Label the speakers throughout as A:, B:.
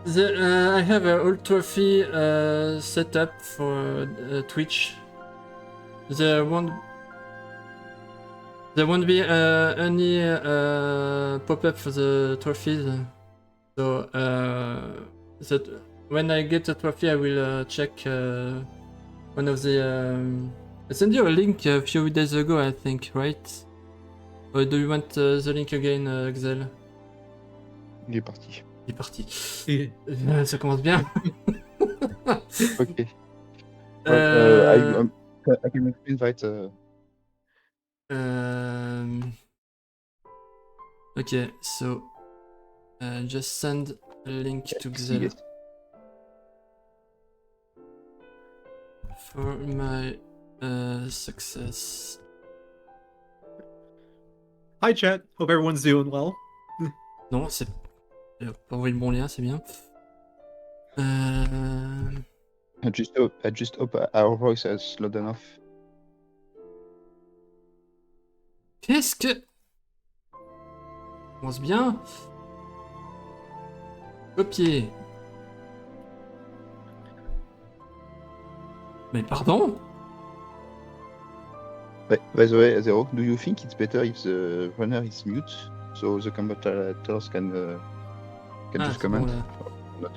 A: I have a old trophy set up for Twitch. There won't be any pop-up for the trophies. So that when I get a trophy, I will check one of the. I sent you a link a few days ago, I think, right? Or do you want the link again, Excel?
B: Il est parti.
A: Il est parti.
C: Yeah.
A: Ça commence bien.
B: Ok. I can invite.
A: Okay, so just send a link to Excel for my success.
C: Hi chat, hope everyone's doing well.
A: Non, c'est pas envoyer le bon lien, c'est bien.
B: I just hope our voice is loud enough.
A: Qu'est-ce que... Commence bien. Copier. Mais pardon?
B: By the way, Zero, do you think it's better if the runner is mute so the commentators can just comment? Or not?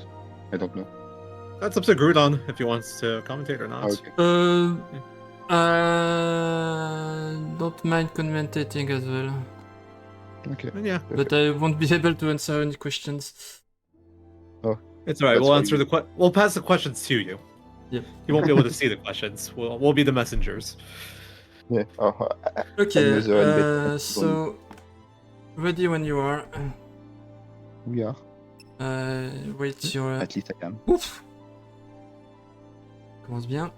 B: I don't know.
C: That's up to Grudon if he wants to commentate or not.
B: Okay.
A: Don't mind commentating as well.
B: Okay.
C: Yeah,
A: But I won't be able to answer any questions.
B: Oh,
C: it's alright. We'll answer we'll pass the questions to you.
A: Yep.
C: You won't be able to see the questions. We'll be the messengers.
B: Yeah.
A: Okay. So ready when you are.
B: We are.
A: Wait your.
B: At least I am.
A: Ouf. Commence bien.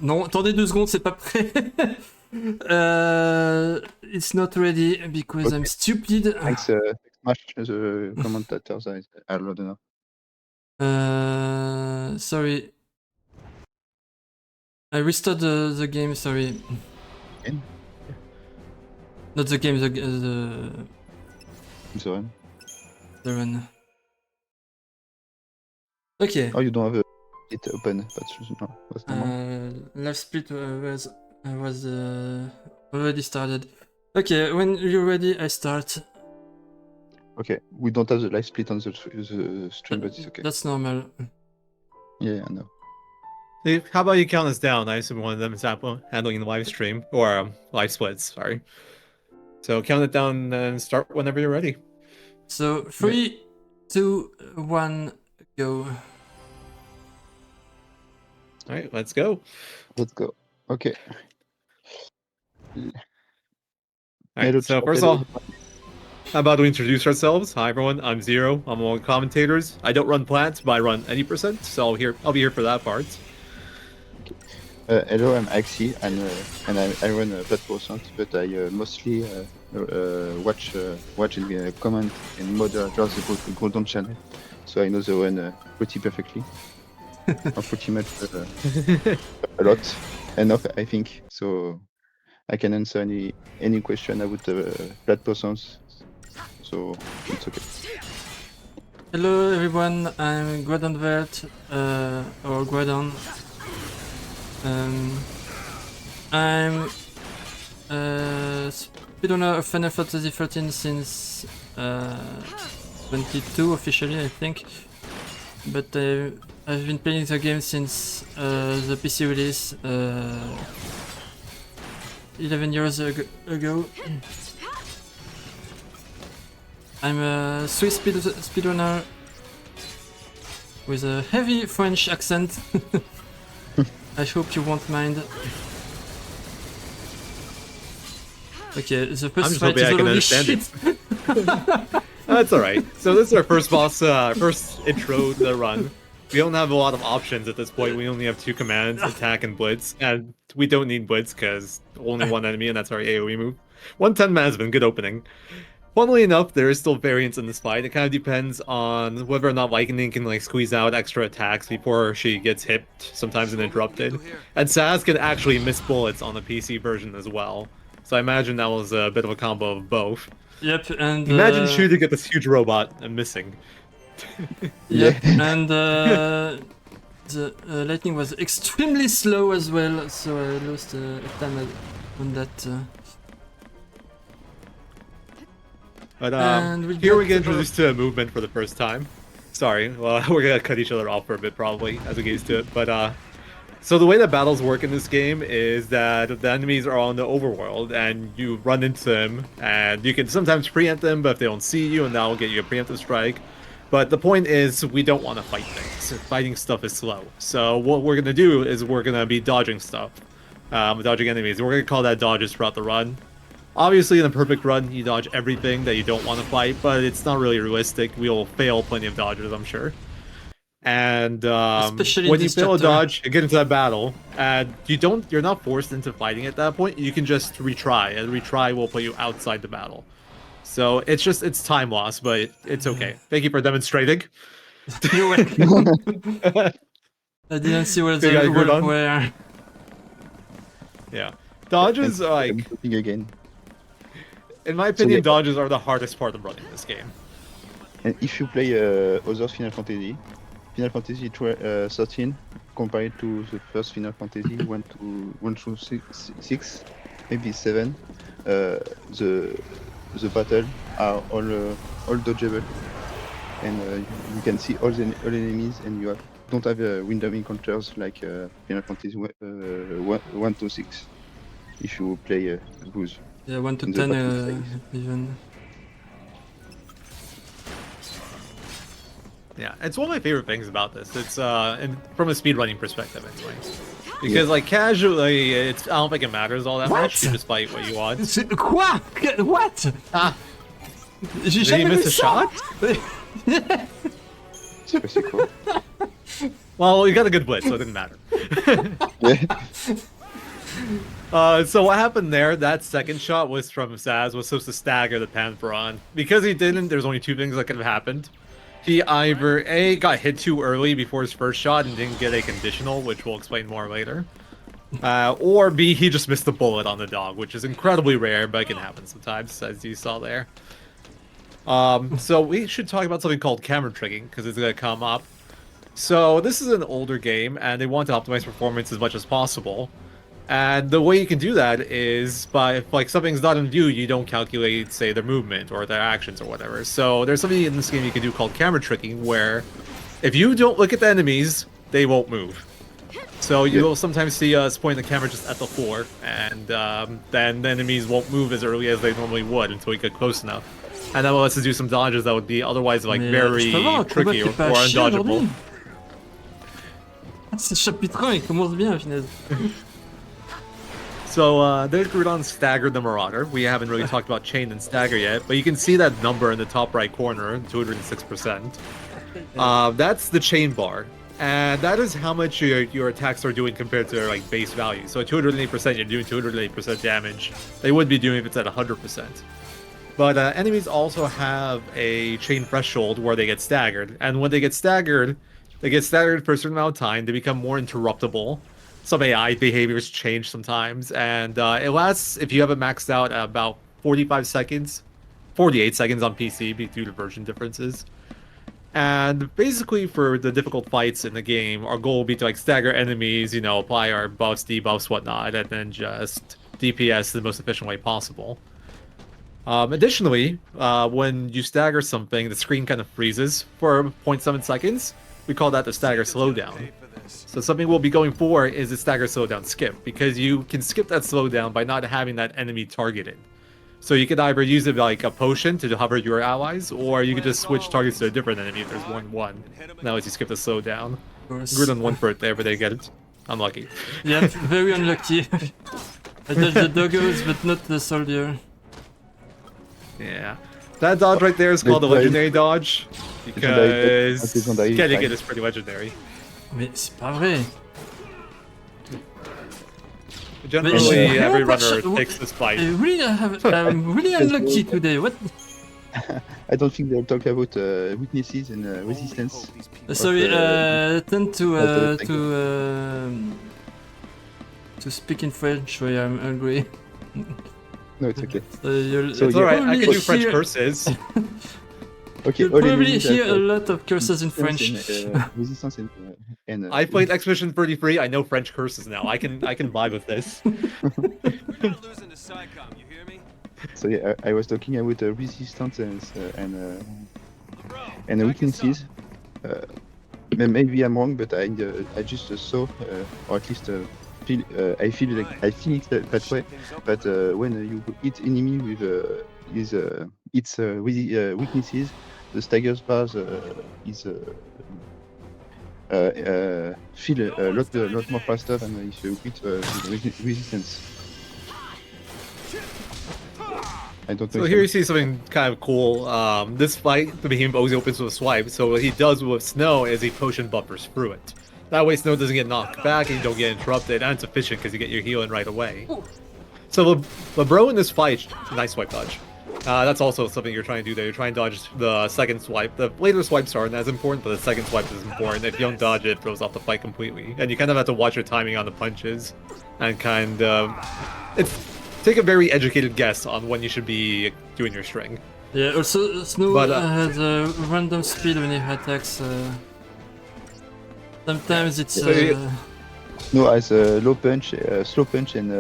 A: Non, attendez 2 secondes, c'est pas prêt. It's not ready because I'm stupid.
B: Thanks, Smash, the commentators are loud enough.
A: Sorry. I restart the game, sorry.
B: Game?
A: Not the game, the
B: run.
A: The run. Okay.
B: Oh, you don't have it open. That's normal.
A: Live split was already started. Okay, when you're ready, I start.
B: Okay, we don't have the live split on the stream, but it's okay.
A: That's normal.
B: Yeah, I know.
C: Hey, how about you count us down? I assume one of them is handling the live stream or live splits. Sorry. So count it down and start whenever you're ready.
A: So 3, 2, 1, go.
C: All right, let's go.
B: Let's go. Okay.
C: All right, so first of all, how about we introduce ourselves? Hi everyone, I'm Zero. I'm one of the commentators. I don't run Plat, but I run any %, so I'll be here for that part.
B: Hello, I'm XIII, and I run Plat%, but I mostly watch and comment and moderate the Golden channel, so I know the one pretty perfectly. Or pretty much a lot, enough, I think. So I can answer any question about Plat%. So it's okay.
A: Hello everyone, I'm Guadonvert, or Guadon. I'm speedrunner of Final Fantasy XIII since 22 officially, I think. But I've been playing the game since the PC release 11 years ago. I'm a Swiss speedrunner with a heavy French accent. I hope you won't mind. Okay, the first fight is already shit.
C: That's alright. So this is our first boss, first intro to the run. We don't have a lot of options at this point. We only have 2 commands, attack and blitz. And we don't need blitz because only 1 enemy and that's our AoE move. 110 mana has been good opening. Funnily enough, there is still variance in this fight. It kind of depends on whether or not Lightning can like squeeze out extra attacks before she gets hit, sometimes and interrupted. And Saz can actually miss bullets on the PC version as well. So I imagine that was a bit of a combo of both.
A: Yep, and
C: imagine shooting at this huge robot and missing.
A: Yep, and the lightning was extremely slow as well, so I lost time on that.
C: But
A: And we
C: here
A: got
C: we get
A: to-
C: introduced to a movement for the first time. Sorry, well, we're gonna cut each other off for a bit probably as we get used to it. But so the way that battles work in this game is that the enemies are on the overworld and you run into them and you can sometimes preempt them, but if they don't see you, and that'll get you a preemptive strike. But the point is, we don't want to fight things. Fighting stuff is slow. So what we're gonna do is we're gonna be dodging stuff, dodging enemies. We're gonna call that dodges throughout the run. Obviously, in a perfect run, you dodge everything that you don't want to fight, but it's not really realistic. We will fail plenty of dodges, I'm sure. And
A: Especially
C: when you
A: this
C: fail a
A: chapter.
C: dodge, you get into that battle, and you're not forced into fighting at that point. You can just retry, and retry will put you outside the battle. So it's time loss, but it's okay. Thank you for demonstrating.
A: You're welcome. I didn't see where
C: You guys
A: the
C: agreed
A: wolf
C: on?
A: were.
C: Yeah, dodges are
B: I'm
C: like,
B: looking again.
C: in my opinion,
B: yeah.
C: dodges are the hardest part of running this game.
B: And if you play other Final Fantasy 13 compared to the first Final Fantasy 1 to 6, maybe 7, the battle are all dodgeable, and you can see all enemies, and you don't have random encounters like Final Fantasy 1 to 6. If you play Booze.
A: Yeah, 1 to
B: In the
A: 10
B: battle phase.
A: even.
C: Yeah, it's one of my favorite things about this. It's and from a speedrunning perspective, anyway. Because like casually, I don't think it matters all that
A: What?
C: much. You just fight what you want.
A: Quoi? What?
C: Ah,
A: J'ai
C: did he
A: jamais
C: miss
A: vu
C: a
A: ça.
C: shot?
B: C'est cool.
C: Well, you got a good blitz, so it didn't matter.
B: Yeah.
C: So what happened there? That second shot was from Saz, was supposed to stagger the Pantheron. Because he didn't, there's only two things that could have happened. He either A, got hit too early before his first shot and didn't get a conditional, which we'll explain more later. Or B, he just missed the bullet on the dog, which is incredibly rare, but it can happen sometimes, as you saw there. So we should talk about something called camera tricking, because it's going to come up. So this is an older game, and they want to optimize performance as much as possible. And the way you can do that is by, if like something's not in view, you don't calculate, say, their movement or their actions or whatever. So there's something in this game you can do called camera tricking, where if you don't look at the enemies, they won't move. So you'll sometimes see us point the camera just at the floor, and then the enemies won't move as early as they normally would until we get close enough. And that will let us do some dodges that would be otherwise like
A: Mais,
C: very
A: je peux avoir un combat
C: tricky
A: qui
C: or
A: est pas à chier
C: undodgeable.
A: aujourd'hui. C'est chapitre 1, il commence bien, finalement.
C: So there's Grudon Stagger the Marauder. We haven't really talked about Chain and Stagger yet, but you can see that number in the top right corner, 206%. That's the chain bar, and that is how much your attacks are doing compared to their like base value. So at 208%, you're doing 208% damage. They would be doing if it's at 100%. But enemies also have a chain threshold where they get staggered, and when they get staggered for a certain amount of time. They become more interruptible. Some AI behaviors change sometimes, and it lasts, if you have it maxed out, at about 45 seconds, 48 seconds on PC due to version differences. And basically, for the difficult fights in the game, our goal will be to like stagger enemies, you know, apply our buffs, debuffs, whatnot, and then just DPS the most efficient way possible. Additionally, when you stagger something, the screen kind of freezes for 0.7 seconds. We call that the stagger slowdown. So something we'll be going for is a stagger slowdown skip, because you can skip that slowdown by not having that enemy targeted. So you could either use it like a potion to hover your allies, or you could just switch targets to a different enemy if there's 1-1. Now as you skip the slowdown. Grudon went for it there, but they get it. Unlucky.
A: Yeah, very unlucky. I dodged the doggos, but not the soldier.
C: Yeah. That dodge right there is called the legendary dodge, because getting it is pretty legendary.
A: Mais c'est pas vrai.
C: Generally, every runner takes this fight.
A: I'm really unlucky today. What?
B: I don't think they'll talk about weaknesses and resistance.
A: Sorry, tend
B: to
A: speak in French when I'm angry.
B: No, it's okay.
A: So
C: It's alright, I can do French
A: hear-
C: curses.
B: Okay,
A: You
B: all
A: probably
B: enemies
A: hear a
B: have
A: lot of curses in French.
B: resistance and
C: I played Expedition 33. I know French curses now. I can vibe with this.
D: We're not losing to SciComm, you hear me?
B: So yeah, I was talking about resistance and
D: Bro,
B: weaknesses. Maybe I'm wrong, but I just saw, or at least feel, I feel it that way. But when you hit enemy with its weaknesses, the staggers bars is feel a lot more faster than if you hit resistance. I don't know.
C: So
B: if
C: here
B: I'm-
C: you see something kind of cool. This fight, the behemoth always opens with a swipe. So what he does with Snow is he potion buffers through it. That way Snow doesn't get knocked back and you don't get interrupted, and it's efficient because you get your heal in right away. So LeBro in this fight, nice swipe dodge. That's also something you're trying to do there. You're trying to dodge the second swipe. The later swipes aren't as important, but the second swipe is important. If you don't dodge it, it throws off the fight completely. And you kind of have to watch your timing on the punches and kind of... take a very educated guess on when you should be doing your string.
A: Yeah, also Snow
C: But,
A: has a random speed when he attacks. Sometimes it's.
C: So you-
B: No, as a low punch, slow punch, and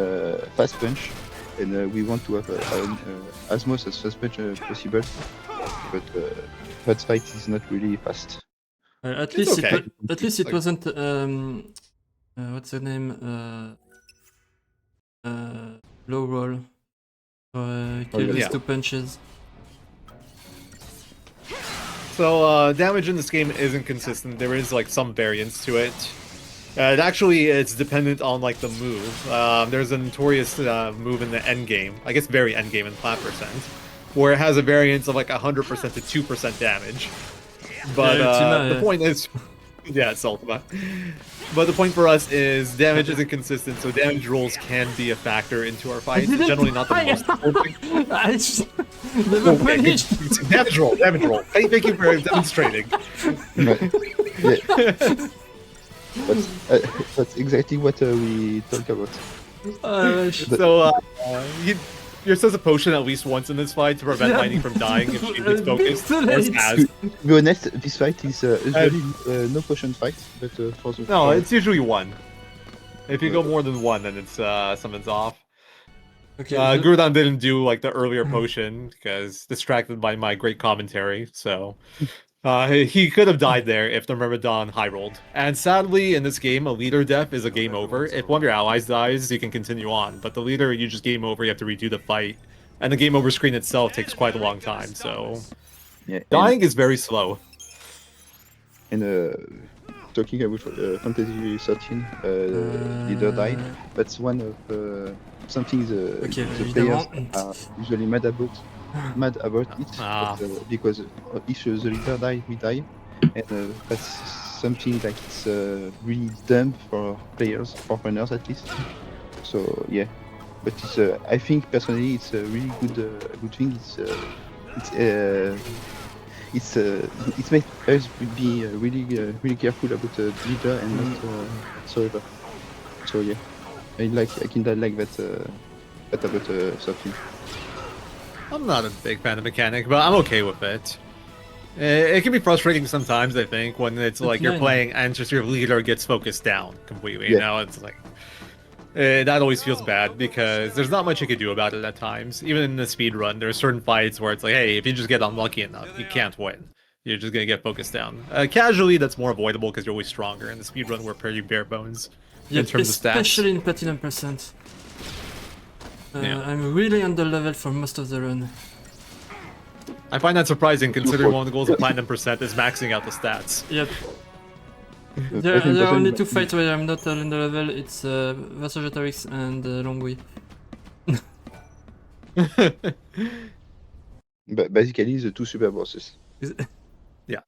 B: fast punch, and we want to have as much as fast punch possible. But that fight is not really fast.
A: At
C: It's
A: least
C: okay.
A: at least it
C: Like-
A: wasn't. What's the name? Low roll. Kill with
C: yeah.
A: 2 punches.
C: So damage in this game isn't consistent. There is like some variance to it. It's dependent on like the move. There's a notorious move in the end game, I guess very end game in Plat percent, where it has a variance of like 100% to 2% damage. But
A: Yeah, Ultima,
C: the
A: yeah.
C: point is, yeah, it's Ultima. But the point for us is damage isn't consistent, so damage rolls can be a factor into our fights. It's generally not the most important thing.
A: I just never
C: Okay,
A: finished.
C: damage roll, damage roll. Thank you for demonstrating.
B: That's exactly what we talk about.
C: So, you're supposed to potion at least once in this fight to prevent
A: Yeah.
C: Lightning from dying if she gets focused.
A: Too
C: Or
A: late.
C: has.
B: To be honest, this fight is usually no potion fight, but for the
C: No, it's usually one. If you go more than one, then it's something's off.
A: Okay.
C: Gurdon didn't do like the earlier potion because distracted by my great commentary, so he could have died there if the Myrmidon high rolled. And sadly, in this game, a leader death is a game over. If one of your allies dies, you can continue on, but the leader, you just game over. You have to redo the fight, and the game over screen itself takes quite a long time. So
B: yeah,
C: dying is very slow.
B: and talking about Fantasy 13, leader died. That's one of something
A: Okay,
B: the players
A: évidemment.
B: are usually mad about it.
C: Ah.
B: But, because if the leader die, we die, and that's something like it's really dumb for players, for runners at least. So yeah, but it's I think personally it's a really good thing. It makes us be really careful about the leader and not survivor. So yeah, I kinda like that about something.
C: I'm not a big fan of mechanic, but I'm okay with it. It can be frustrating sometimes, I think, when it's like you're
A: Yeah.
C: playing and just your leader gets focused down completely. You
B: Yeah.
C: know, it's like that always feels bad because there's not much you can do about it at times. Even in the speed run, there are certain fights where it's like, hey, if you just get unlucky enough, you can't win. You're just gonna get focused down. Casually, that's more avoidable because you're always stronger. In the speed run, we're pretty bare bones in
A: Yep,
C: terms of stats.
A: especially in Platinum percent.
C: Yeah.
A: I'm really under level for most of the run.
C: I find that surprising considering one of the goals of Platinum percent is maxing out the stats.
A: Yep.
B: The
A: There are
B: 13%
A: only 2 fights where I'm not under level. It's Versagetorix and Longwy.
B: But basically, the two super bosses.
C: Yeah.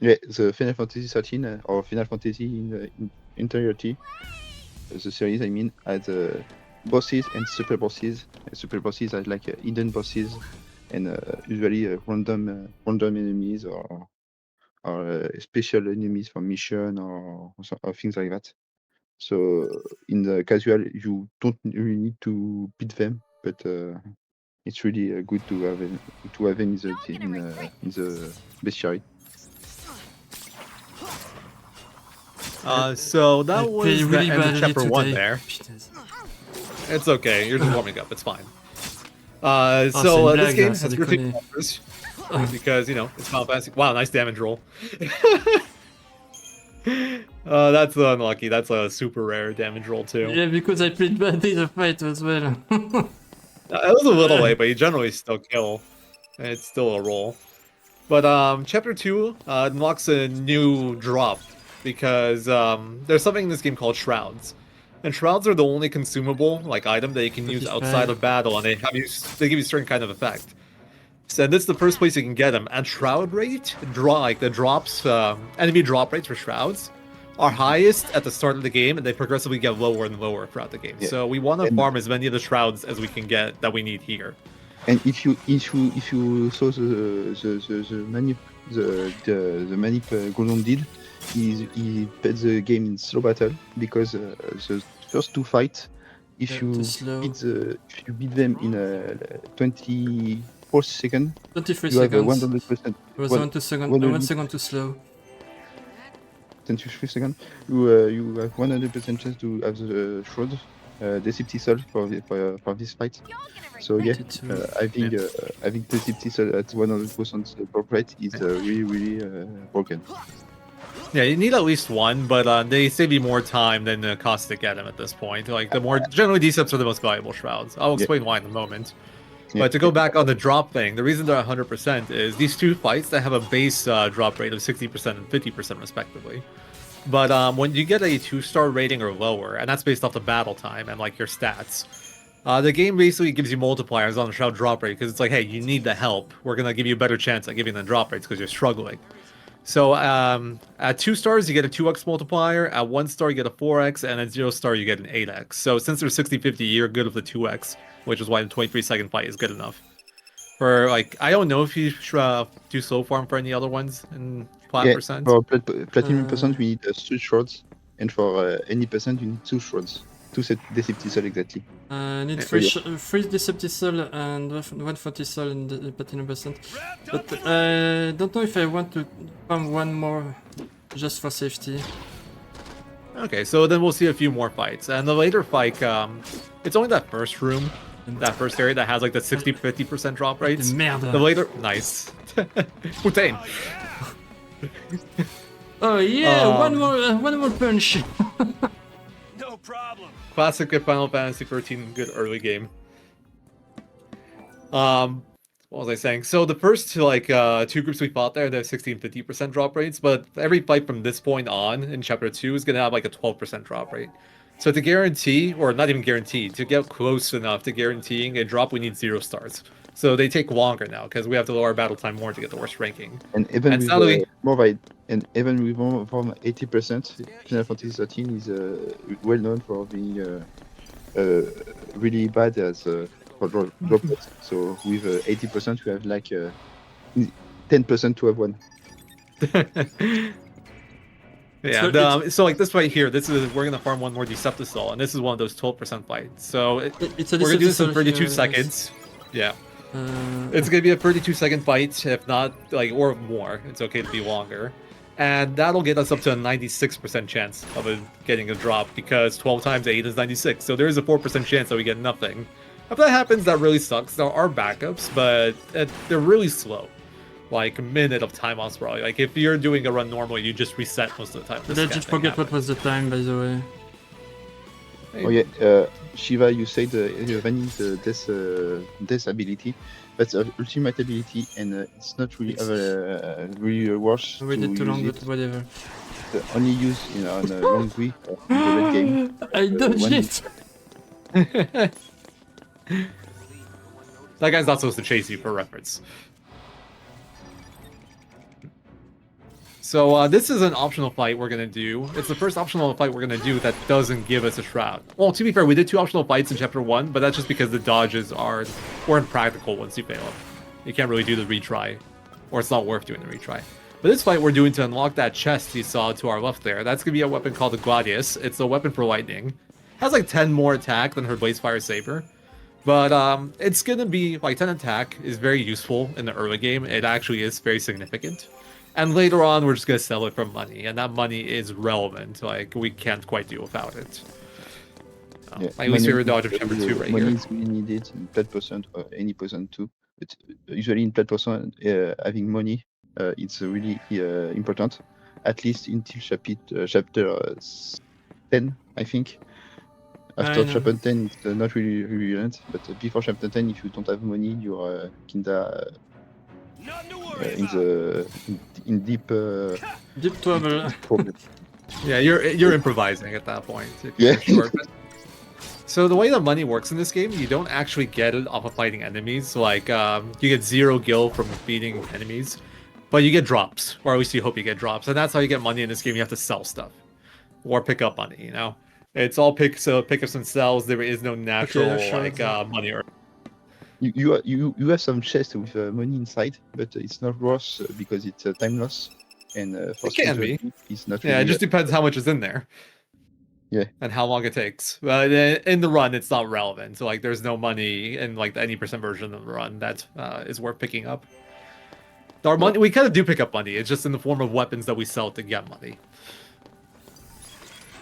B: Yeah, the Final Fantasy 13 or Final Fantasy in entirety, the series I mean, has bosses and super bosses. Super bosses are like hidden bosses, and usually random enemies or special enemies for mission or things like that. So in the casual, you don't really need to beat them, but it's really good to have him in the bestiary.
C: So that
A: I
C: was
A: play
C: the
A: really
C: end of
A: badly
C: chapter
A: today.
C: 1 there.
A: Putain.
C: It's okay, you're just warming up, it's fine.
A: c'est
C: So
A: une
C: this
A: blague,
C: game
A: là, sans
C: has 13
A: déconner.
C: chapters because, you know, it's Final Fantasy. Wow, nice damage roll. That's unlucky. That's a super rare damage roll too.
A: Yeah, because I played badly the fight as well.
C: It was a little late, but you generally still kill. It's still a roll. But chapter 2 unlocks a new drop because there's something in this game called shrouds. And shrouds are the only consumable like item that you can use outside of battle, and they give you a certain kind of effect. So this is the first place you can get them. And shroud rate, the drops, enemy drop rates for shrouds are highest at the start of the game, and they progressively get lower and lower throughout the game.
B: Yeah.
C: So we want to
B: And-
C: farm as many of the shrouds as we can get that we need here.
B: And if you saw the manip Gordon did, he put the game in slow battle because the first two fights, if
A: Yeah,
B: you
A: too slow.
B: beat them in 24 seconds,
A: 23
B: you have a
A: seconds.
B: 100%.
A: It was
B: one-
A: 1 second,
B: one
A: 1 second too slow.
B: 23 seconds. You have 100% chance to have the shroud, Deceptive Soul for this fight. So yeah,
A: 22.
B: I think Deceptive Soul at 100% drop rate is really broken.
C: Yeah, you need at least one, but they save you more time than the cost to get them at this point. Like the more generally, Deceps are the most valuable shrouds. I'll explain why in a moment.
B: Yeah.
C: But to go back on the drop thing, the reason they're 100% is these two fights that have a base drop rate of 60% and 50% respectively. But when you get a 2-star rating or lower, and that's based off the battle time and like your stats, the game basically gives you multipliers on the shroud drop rate because it's like, hey, you need the help. We're gonna give you a better chance at giving the drop rates because you're struggling. So at 2 stars, you get a 2x multiplier. At 1 star, you get a 4x, and at 0 star, you get an 8x. So since they're 60-50, you're good with the 2x, which is why the 23-second fight is good enough. For like, I don't know if you do slow farm for any other ones in Plat percent.
B: For platinum percent, we need 3 swords, and for any percent, you need 2 swords. 2 set Deceptive Soul exactly.
A: I need
B: Yeah.
A: 3 Deceptive Soul and 140 Soul in the platinum percent. But I don't know if I want to farm one more just for safety.
C: Okay, so then we'll see a few more fights. And the later fight, it's only that first room, that first area that has like the 60-50% drop rates.
A: Merde.
C: The later, nice. Putain.
A: Oh yeah, one more punch.
D: No problem.
C: Classic Final Fantasy 13, good early game. What was I saying? So the first two groups we fought there, they have 60 and 50% drop rates, but every fight from this point on in chapter 2 is gonna have like a 12% drop rate. So to guarantee, or not even guarantee, to get close enough to guaranteeing a drop, we need 0 stars. So they take longer now because we have to lower our battle time more to get the worst ranking.
B: And even
C: And
B: with
C: sadly-
B: more from 80%, Final Fantasy 13 is well known for being really bad as for drop rates. So with 80%, we have like 10% to have one.
C: Yeah, so like this fight here, we're gonna farm one more Decepticol, and this is one of those 12% fights. So
A: It's a
C: we're gonna do this in
A: Deceptive Soul
C: 32
A: here,
C: seconds. Yeah.
A: Uh,
C: It's gonna be a 32-second fight, if not or more. It's okay to be longer, and that'll get us up to a 96% chance of getting a drop because 12 times 8 is 96. So there is a 4% chance that we get nothing. If that happens, that really sucks. There are backups, but they're really slow. Like a minute of time loss probably. Like if you're doing a run normally, you just reset most of the time.
A: Did I just forget what was the time, by the way?
B: Oh yeah, Shiva, you said Vanny is death ability. That's ultimate ability, and it's not really really worse.
A: I waited
B: to
A: too long,
B: use
A: but
B: it.
A: whatever.
B: Only use on a long way in the late game.
A: I dodged
B: when-
A: it!
C: That guy's not supposed to chase you, for reference. So this is an optional fight we're gonna do. It's the first optional fight we're gonna do that doesn't give us a shroud. Well, to be fair, we did 2 optional fights in chapter 1, but that's just because the dodges weren't practical once you fail them. You can't really do the retry, or it's not worth doing the retry. But this fight we're doing to unlock that chest you saw to our left there, that's gonna be a weapon called the Gladius. It's a weapon for lightning. Has like 10 more attack than her Blazefire Saber. But it's gonna be like 10 attack is very useful in the early game. It actually is very significant. And later on, we're just gonna sell it for money, and that money is relevant. Like we can't quite do without it.
B: Yeah,
C: My least
B: money-
C: favorite dodge of chapter 2 right
B: money
C: here.
B: is really needed in Plat percent or any percent too. But usually in Plat percent, having money, it's really important. At least until chapter 10, I think. After
A: I know.
B: chapter 10, it's not really relevant. But before chapter 10, if you don't have money, you're kinda
D: Nothing to worry
B: in
D: about.
B: the in deep
A: Deep trouble.
B: problem.
C: Yeah, you're improvising at that point. If
B: Yeah.
C: you're short. So the way that money works in this game, you don't actually get it off of fighting enemies. Like you get 0 gil from beating enemies, but you get drops, or at least you hope you get drops, and that's how you get money in this game. You have to sell stuff or pick up money. You know, it's all pickups and sells. There is no natural
A: that's right.
C: like money.
B: You have some chests with money inside, but it's not worth because it's time loss, and for
C: It can be.
B: speedrunning, it's not.
C: Yeah,
B: really,
C: it just depends how much is in there.
B: Yeah.
C: And how long it takes. But in the run, it's not relevant. So like, there's no money in like the any percent version of the run that is worth picking up. Our money, we kind of do pick up money. It's just in the form of weapons that we sell to get money.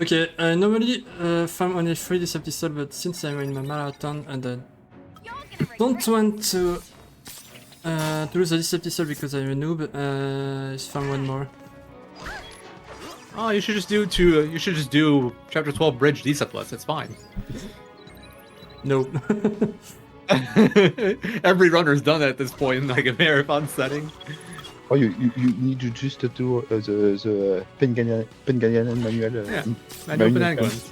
A: Okay, I normally farm only 3 this episode, but since I'm in my marathon and I don't want to lose this episode because I'm a noob, let's farm 1 more.
C: Oh, you should just do you should just do chapter 12 bridge Deceptless. It's fine.
A: No.
C: Every runner's done it at this point in like a marathon setting.
B: Oh, you need to just do the Penganian manual.
C: Yeah, manual
B: manual
C: banana
B: farm.
C: guns.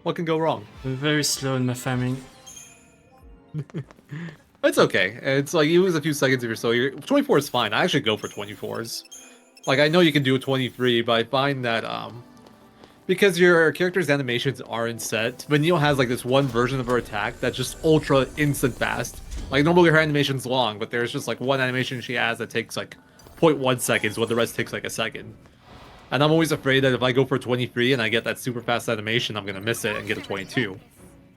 C: What can go wrong?
A: I'm very slow in my farming.
C: It's okay. It's like you lose a few seconds if you're slow. 24 is fine. I actually go for 24s. Like I know you can do a 23, but I find that because your character's animations aren't set, Vanille has like this one version of her attack that's just ultra instant fast. Like normally her animation's long, but there's just like one animation she has that takes like 0.1 seconds, while the rest takes like a second. And I'm always afraid that if I go for 23 and I get that super fast animation, I'm gonna miss it and get a 22.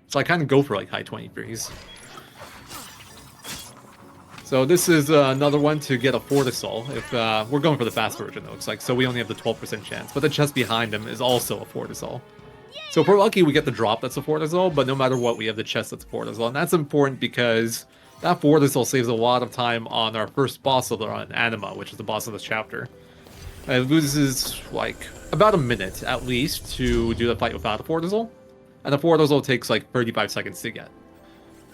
C: So I kind of go for like high 23s. So this is another one to get a Fortisol. If we're going for the fast version, it looks like. So we only have the 12% chance. But the chest behind him is also a Fortisol. So if we're lucky, we get the drop that's a Fortisol. But no matter what, we have the chest that's a Fortisol. And that's important because that Fortisol saves a lot of time on our first boss of the run, Anima, which is the boss of this chapter. And it loses like about a minute at least to do the fight without a Fortisol. And the Fortisol takes like 35 seconds to get.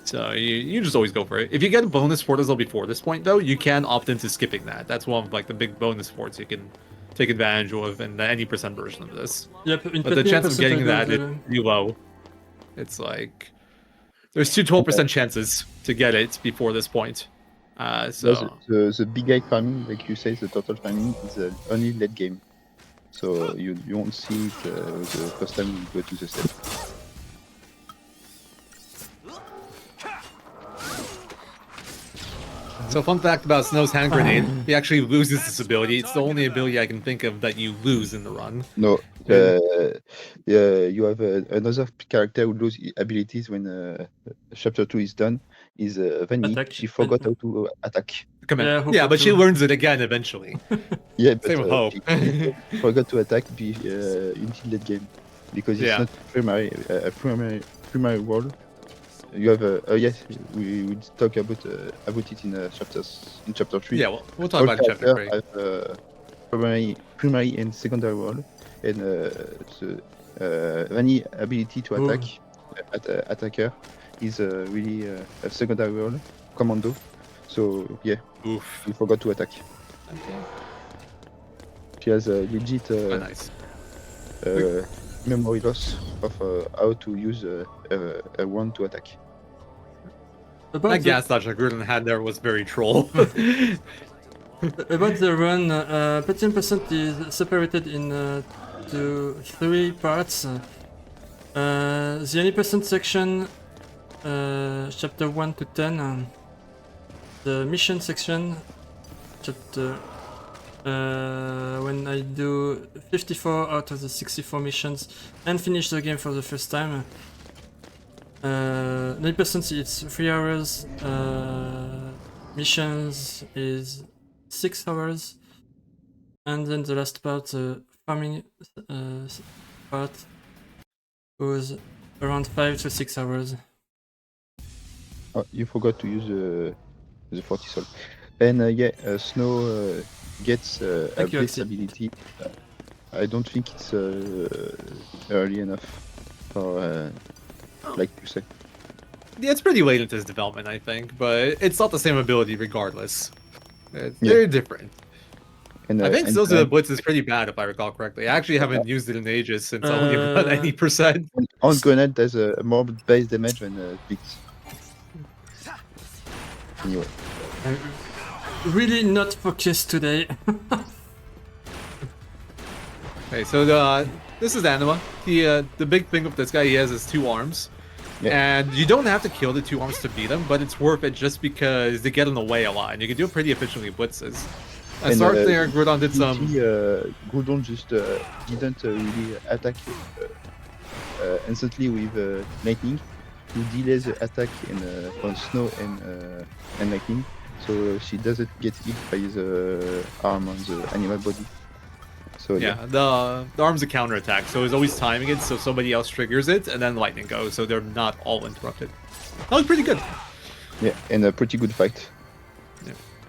C: So you just always go for it. If you get a bonus Fortisol before this point, though, you can opt into skipping that. That's one of like the big bonus forts you can take advantage of in the any percent version of this.
A: Yep, in
C: But the chance of
A: 20%
C: getting
A: I
C: that
A: got,
C: is pretty low. It's like there's 12% chances to get it before this point. So
B: The big guy farming, like you say, the total farming is only late game. So you won't see it the first time you go to the step.
C: So fun fact about Snow's hand grenade, he actually loses this ability. It's the only ability I can think of that you lose in the run.
B: No, you have another character who loses abilities when chapter 2 is done. Is Vanny.
A: Attack.
B: She forgot how to attack.
C: Yeah, but she learns it again eventually.
B: Yeah, but
C: Same with Hope.
B: she forgot to attack until late game because it's not primary role. You have yes, we will talk about it in chapter 3.
C: Yeah, we'll talk about it in chapter 3.
B: Have primary and secondary role, and the Vanny ability to attack attacker is really a secondary role, commando. So yeah,
C: Oof.
B: we forgot to attack.
C: Okay.
B: She has a legit
C: Nice.
B: memory loss of how to use a wand to attack.
A: About
C: That gas dodge that Gruden had there was very troll.
A: About the run, 13% is separated into 3 parts. The any percent section, chapter 1 to 10. The mission section, chapter when I do 54 out of the 64 missions and finish the game for the first time. 9% it's 3 hours. Missions is 6 hours. And then the last part, the farming part, goes around 5 to 6 hours.
B: Oh, you forgot to use the 40 soul. And Snow gets a
A: Thank you,
B: Blitz
A: Axie.
B: ability. I don't think it's early enough for, like you say.
C: Yeah, it's pretty late into his development, I think, but it's not the same ability regardless. They're different.
B: And,
C: I think
B: and,
C: still the
B: and,
C: Blitz is pretty bad if I recall correctly. I actually haven't used it in ages since I only have about any percent.
B: and on Grenade does a more base damage than Blitz. Anyway.
A: I'm really not focused today.
C: Okay, so this is Anima. The big thing with this guy, he has his 2 arms.
B: Yeah.
C: And you don't have to kill the 2 arms to beat him, but it's worth it just because they get in the way a lot, and you can do it pretty efficiently with blitzes. I
B: And,
C: start there, Groudon did some...
B: Groudon just didn't really attack instantly with lightning. You delay the attack on Snow and lightning, so she doesn't get hit by the arm on the animal body. So
C: Yeah, the arm's a counterattack, so he's always timing it so somebody else triggers it, and then lightning goes, so they're not all interrupted. That was pretty good.
B: Yeah, and a pretty good fight.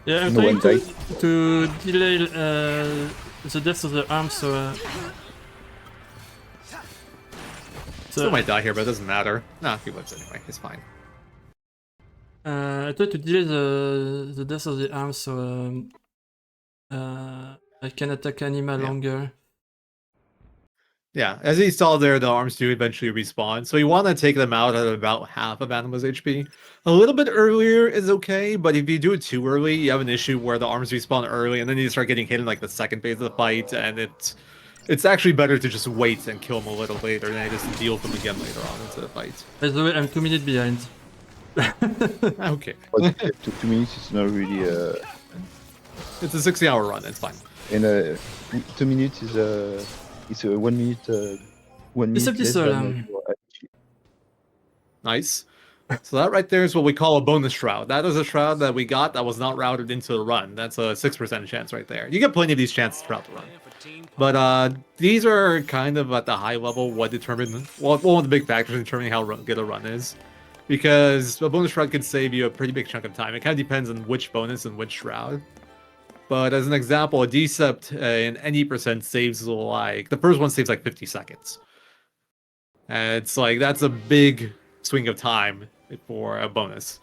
A: Yeah, I'm
B: No
A: trying
B: one
A: to delay the death of the arm, so...
C: Still might die here, but it doesn't matter. Nah, he lives anyway, it's fine.
A: I try to delay the death of the arm, so I can attack Anima longer.
C: Yeah, as he saw there, the arms do eventually respawn, so you want to take them out at about half of Anima's HP. A little bit earlier is okay, but if you do it too early, you have an issue where the arms respawn early, and then you start getting hit in like the second phase of the fight, and it's actually better to just wait and kill them a little later, and then just deal with them again later on into the fight.
A: By the way, I'm 2 minutes behind.
C: Okay.
B: But 2 minutes is not really.
C: It's a 60-hour run, it's fine.
B: And 2 minutes is it's a 1 minute. 1 minute.
A: Except
B: Less
A: this
B: than
C: Nice. So that right there is what we call a bonus shroud. That is a shroud that we got that was not routed into the run. That's a 6% chance right there. You get plenty of these chances throughout the run. But these are kind of at the high level what determine one of the big factors in determining how good a run is. Because a bonus shroud can save you a pretty big chunk of time. It kind of depends on which bonus and which shroud. But as an example, a Decept in any percent saves like... The first one saves like 50 seconds. And it's like, that's a big swing of time for a bonus.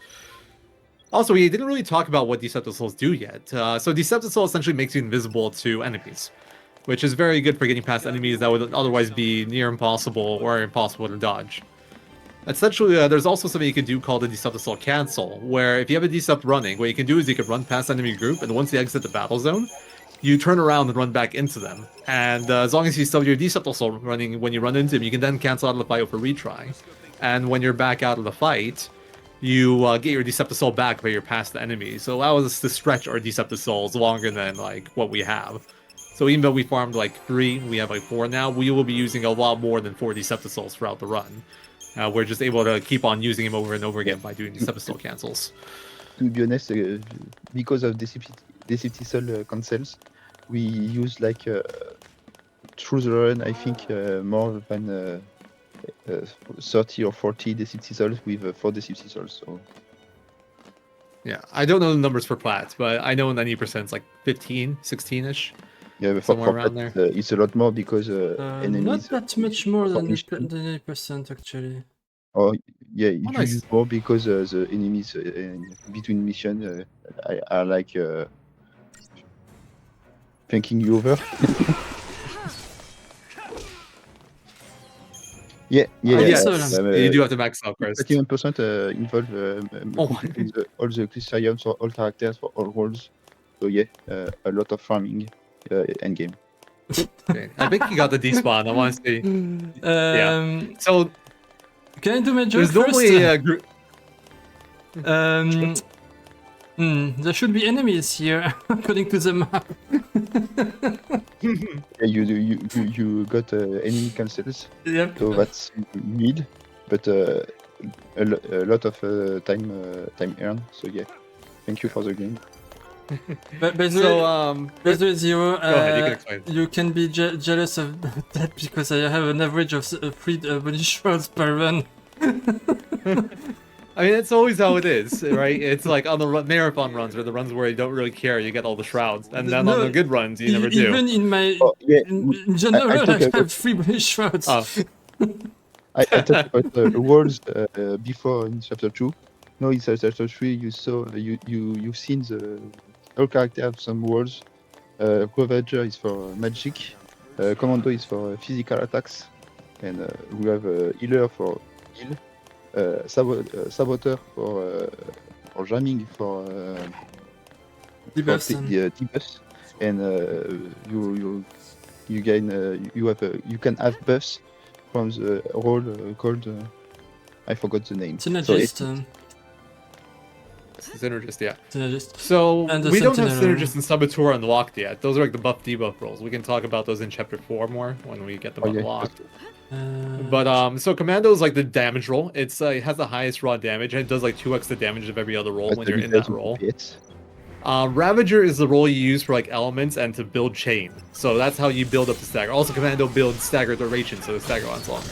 C: Also, we didn't really talk about what Deceptive Souls do yet. So Deceptive Soul essentially makes you invisible to enemies, which is very good for getting past enemies that would otherwise be near impossible or impossible to dodge. Essentially, there's also something you can do called a Deceptive Soul Cancel, where if you have a Decept running, what you can do is you can run past enemy group, and once you exit the battle zone, you turn around and run back into them. And as long as you still have your Deceptive Soul running when you run into them, you can then cancel out of the fight for retry. And when you're back out of the fight, you get your Deceptive Soul back but you're past the enemy. So allow us to stretch our Deceptive Souls longer than like what we have. So even though we farmed like 3, we have like 4 now, we will be using a lot more than 4 Deceptive Souls throughout the run. We're just able to keep on using him over and over again by doing Deceptive Soul cancels.
B: To be honest, because of Deceptive Soul cancels, we use like through the run, I think more than 30 or 40 Deceptive Souls with 4 Deceptive Souls. So.
C: Yeah, I don't know the numbers for Plat, but I know in any percent it's like 15, 16-ish.
B: Yeah, but
C: somewhere
B: for
C: around
B: Plat,
C: there.
B: it's a lot more because
A: Not
B: enemies.
A: that much more than
B: mission.
A: 8% actually.
B: Oh yeah, you
C: nice.
B: use more because the enemies between missions are like thinking you over. yeah.
A: Yes,
C: you do have to max out first.
B: 31% involve all the crystariums for all characters for all roles. So yeah, a lot of farming end game.
C: Okay. I think he got the despawn. I want to see. Yeah. So
A: can I do my job
C: there's
A: first?
C: normally a group.
A: There should be enemies here, according to the map.
B: Yeah, you got enemy cancels.
A: Yep.
B: So that's mid, but a lot of time earned. So yeah, thank you for the game.
A: But by the
C: So,
A: way, Zero,
C: ahead, you can explain.
A: you can be jealous of that because I have an average of 3 bunny shrouds per run.
C: I mean, it's always how it is, right? It's like on the marathon runs or the runs where you don't really care, you get all the shrouds, and then on
A: No,
C: the good runs, you never do.
A: Even in my
B: Oh, yeah,
A: in general,
B: I
A: I,
B: talk about-
A: have 3 bunny shrouds.
C: Oh.
B: I talked about the worlds before in chapter 2. No, in chapter 3 you saw you've seen the all character have some worlds. Ravager is for magic, Commando is for physical attacks, and we have healer for heal, saboteur for jamming for
A: Debuffs,
B: the debuffs, and you gain you can have buffs from the role called I forgot the name.
A: Synergist.
C: Synergist, yeah.
A: Synergist.
C: So
A: And the
C: we don't have
A: Sentinel.
C: Synergist and Saboteur unlocked yet. Those are like the buff debuff roles. We can talk about those in chapter 4 more when we get them
B: Oh, yeah.
C: unlocked. But so Commando is like the damage roll. It has the highest raw damage and it does like 2x the damage of every other roll when you're in that roll. Ravager is the role you use for like elements and to build chain. So that's how you build up the stagger. Also Commando builds stagger duration, so the stagger lasts longer.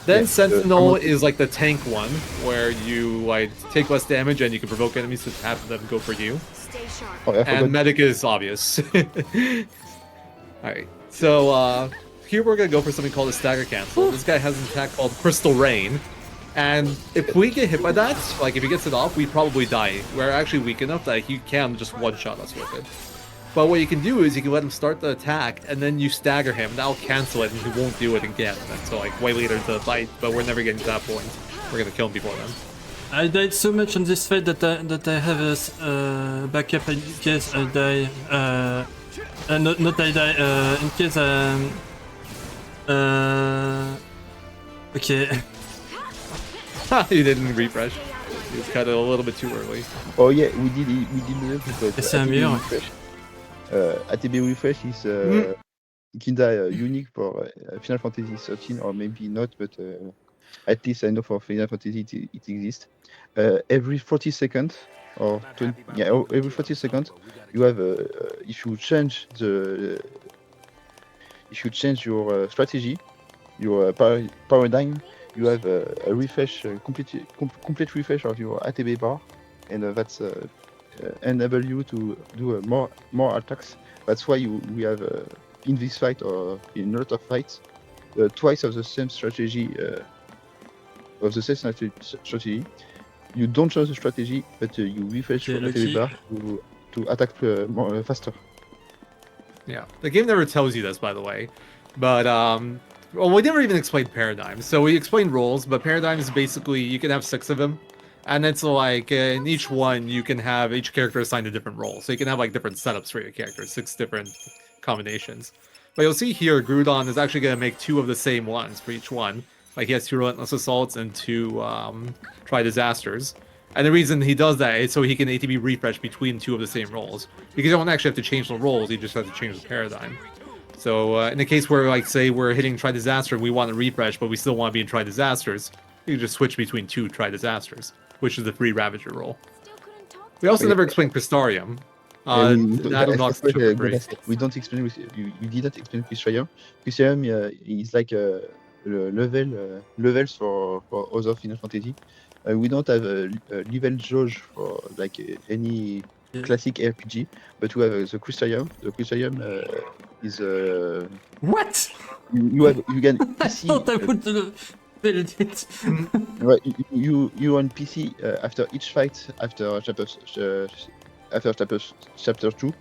C: Then
B: Yeah,
C: Sentinel is like the tank one, where you like take less damage and you can provoke enemies to have them go for you.
D: Stay sharp.
B: Oh, I
C: And
B: forgot.
C: medic is obvious. Alright, so here we're gonna go for something called a stagger cancel. This guy has an attack called Crystal Rain. And if we get hit by that, like if he gets it off, we probably die. We're actually weak enough that he can just one-shot us with it. But what you can do is you can let him start the attack, and then you stagger him, that'll cancel it, and he won't do it again until like way later into the fight, but we're never getting to that point. We're gonna kill him before then.
A: I died so much on this fight that I have a backup in case I die. Not I die. In case okay.
C: You didn't refresh. You cut it a little bit too early.
B: Oh yeah, we did it because
A: C'est un meilleur.
B: ATB refresh is kinda unique for Final Fantasy 13 or maybe not, but at least I know for Final Fantasy it exists. Every 40 seconds or 20, every 40 seconds you have if you change your strategy, your paradigm, you have a refresh, complete refresh of your ATB bar, and that's enable you to do more attacks. That's why we have in this fight or in a lot of fights twice of the same strategy. Strategy. You don't change the strategy, but you refresh your ATB bar to attack more faster.
C: Yeah, the game never tells you this, by the way, but well, we never even explained paradigms. So we explained roles, but paradigms basically you can have 6 of them, and it's like in each one you can have each character assigned a different role. So you can have like different setups for your character, 6 different combinations. But you'll see here, Groudon is actually going to make 2 of the same ones for each one. Like he has 2 Relentless Assaults and 2 Try Disasters. And the reason he does that is so he can ATB refresh between 2 of the same roles. Because you don't actually have to change the roles, you just have to change the paradigm. So in the case where, like, say we're hitting Try Disaster, we want to refresh, but we still want to be in Try Disasters, you can just switch between 2 Try Disasters, which is the free Ravager role. We also never explained Crystarium. That unlocks the super free.
B: We don't explain. You didn't explain Crystarium. Crystarium is like levels for other Final Fantasy. We don't have a level judge for like any classic RPG, but we have the Crystarium. The Crystarium is
A: What?
B: you can
A: I
B: PC,
A: thought I would build it.
B: right, you on PC after each fight after chapter 2,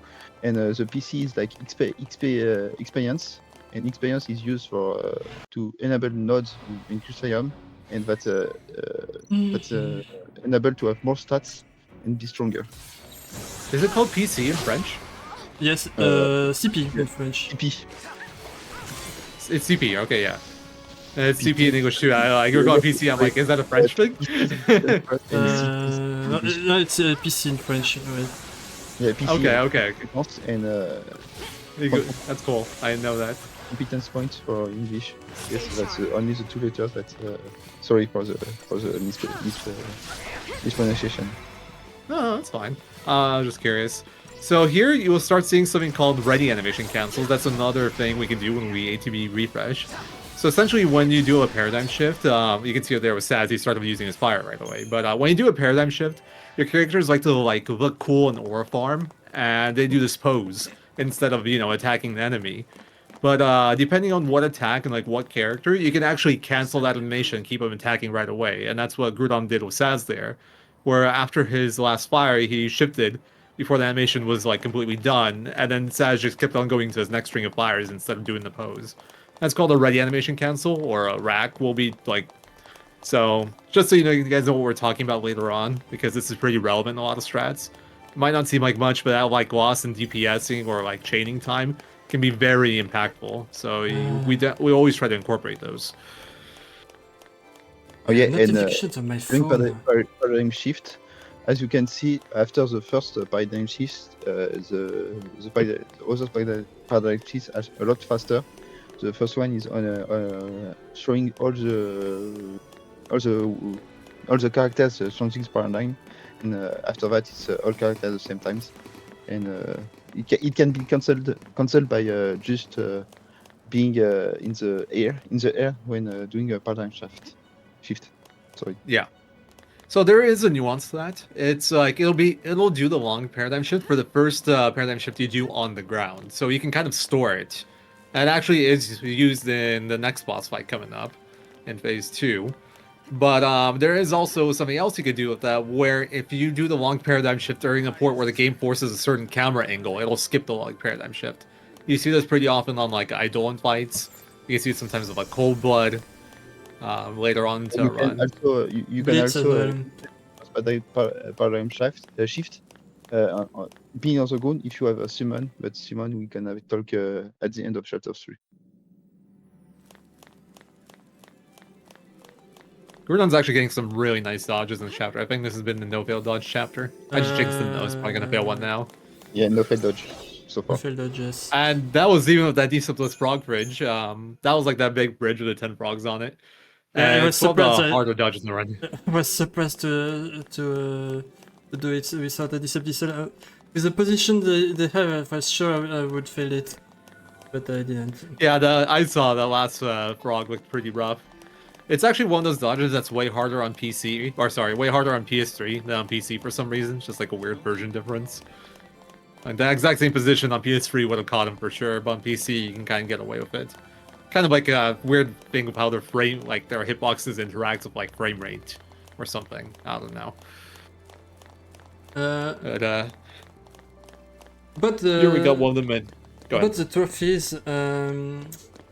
B: and the PC is like XP experience, and experience is used for to enable nodes in Crystarium, and that's enable to have more stats and be stronger.
C: Is it called PC in French?
A: Yes, CP in French.
B: CP.
C: It's CP, okay, yeah. It's CP in English too. You're going PC, I'm like, is that a French thing?
A: No, it's PC in French. Right.
B: Yeah, PC.
C: Okay.
B: And
C: That's cool. I didn't know that.
B: competence points for English. Yes, that's only the 2 letters. That sorry for the mispronunciation.
C: No, that's fine. I was just curious. So here you will start seeing something called ready animation cancels. That's another thing we can do when we ATB refresh. So essentially, when you do a paradigm shift, you can see it there with Saz. He started using his fire right away. But when you do a paradigm shift, your characters like to look cool in aura farm, and they do this pose instead of attacking the enemy. But depending on what attack and what character, you can actually cancel that animation and keep them attacking right away. And that's what Grudon did with Saz there, where after his last fire, he shifted before the animation was completely done, and then Saz just kept on going to his next string of fires instead of doing the pose. That's called a ready animation cancel, or a rack will be so just so you guys know what we're talking about later on, because this is pretty relevant in a lot of strats. It might not seem like much, but that loss in DPSing or chaining time can be very impactful. So we always try to incorporate those.
B: Oh yeah,
A: Notifications on my
B: during
A: phone.
B: paradigm shift, as you can see, after the first paradigm shift, the other paradigm shifts are a lot faster. The first one is on showing all the characters changing paradigm, and after that it's all characters at the same time, and it can be cancelled by just being in the air when doing a paradigm shift. Sorry.
C: Yeah. So there is a nuance to that. It's it'll do the long paradigm shift for the first paradigm shift you do on the ground, so you can kind of store it. And actually is used in the next boss fight coming up in phase 2. But there is also something else you could do with that, where if you do the long paradigm shift during a port where the game forces a certain camera angle, it'll skip the long paradigm shift. You see this pretty often on Eidolon fights. You can see it sometimes with Cold Blood. Later on to run.
B: You can
A: Blitz as
B: also
A: well.
B: paradigm shift being on the ground if you have a summon, but summon we can have a talk at the end of chapter 3.
C: Gurdon's actually getting some really nice dodges in this chapter. I think this has been the no-fail dodge chapter. I just jinxed him though, it's probably gonna fail one now.
B: Yeah, no fail dodge so far.
A: No fail dodges.
C: And that was even with that Deceptless Frog bridge. That was that big bridge with the 10 frogs on it.
A: Yeah, I was
C: it's one of the
A: surprised
C: harder dodges in the run.
A: I was surprised to do it without a Decepticel. With the position they have, I was sure I would fail it, but I didn't.
C: Yeah, I saw that last frog looked pretty rough. It's actually one of those dodges that's way harder on PC, or sorry, way harder on PS3 than on PC for some reason. It's just a weird version difference. The exact same position on PS3 would have caught him for sure, but on PC you can kind of get away with it. Kind of a weird thing of how their their hitboxes interact with frame rate or something. I don't know.
A: But
C: here we got one of them in. Go ahead.
A: But the trophies,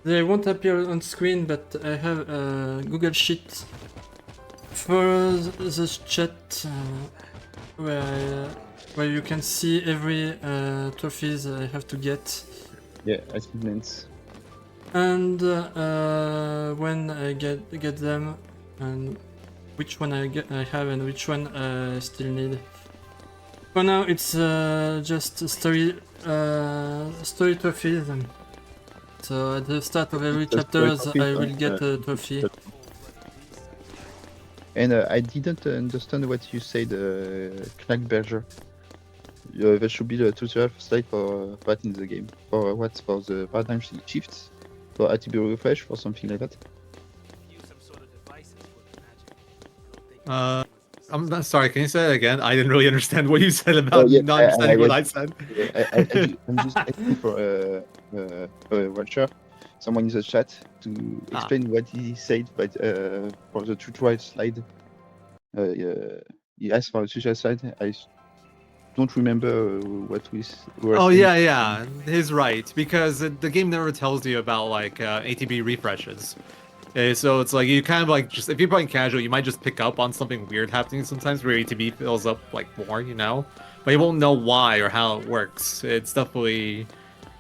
A: they won't appear on screen, but I have a Google Sheet for the chat where you can see every trophies I have to get.
B: Yeah, achievements.
A: And when I get them, and which one I have and which one I still need. For now, it's just story trophies. So at the start of every chapter, I will get a trophy.
B: And I didn't understand what you said, Knackberger. There should be the tutorial slide for that in the game. For what? For the paradigm shifts? For ATB refresh? For something like that?
C: I'm not sorry, can you say that again? I didn't really understand what you said about not understanding what I said.
B: I'm just asking for watcher, someone in the chat, to explain what he said, but for the tutorial slide. He asked for a tutorial slide. I don't remember what we were saying.
C: Yeah, he's right, because the game never tells you about ATB refreshes. So it's you kind of just, if you're playing casual, you might just pick up on something weird happening sometimes where ATB fills up more, but you won't know why or how it works. It's definitely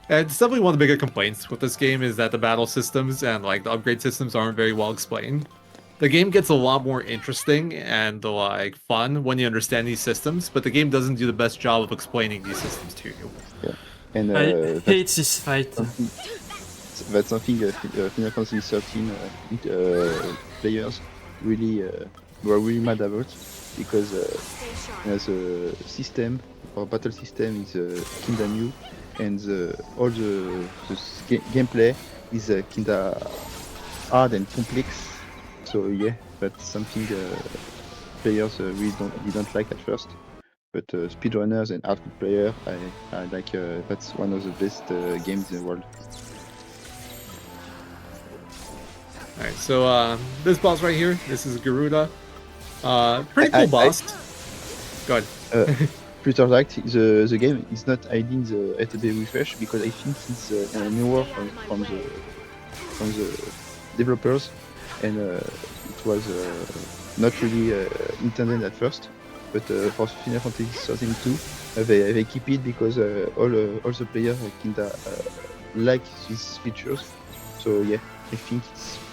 C: one of the bigger complaints with this game is that the battle systems and the upgrade systems aren't very well explained. the game gets a lot more interesting and like fun when you understand these systems, but the game doesn't do the best job of explaining these systems to you.
B: Yeah, and
A: I hate this fight.
B: that's something Final Fantasy 13 players really were really mad about, because the system or battle system is kinda new, and all the gameplay is kinda hard and complex. So yeah, that's something players really didn't like at first. But speedrunners and hardcore players, I like. That's one of the best games in the world.
C: Alright, so this boss right here, this is Garuda. Pretty cool boss. Go ahead.
B: Peter liked the game is not hiding the ATB refresh, because I think it's newer from the developers, and it was not really intended at first. But for Final Fantasy 13 2, they keep it because all the players kinda like these features. So yeah,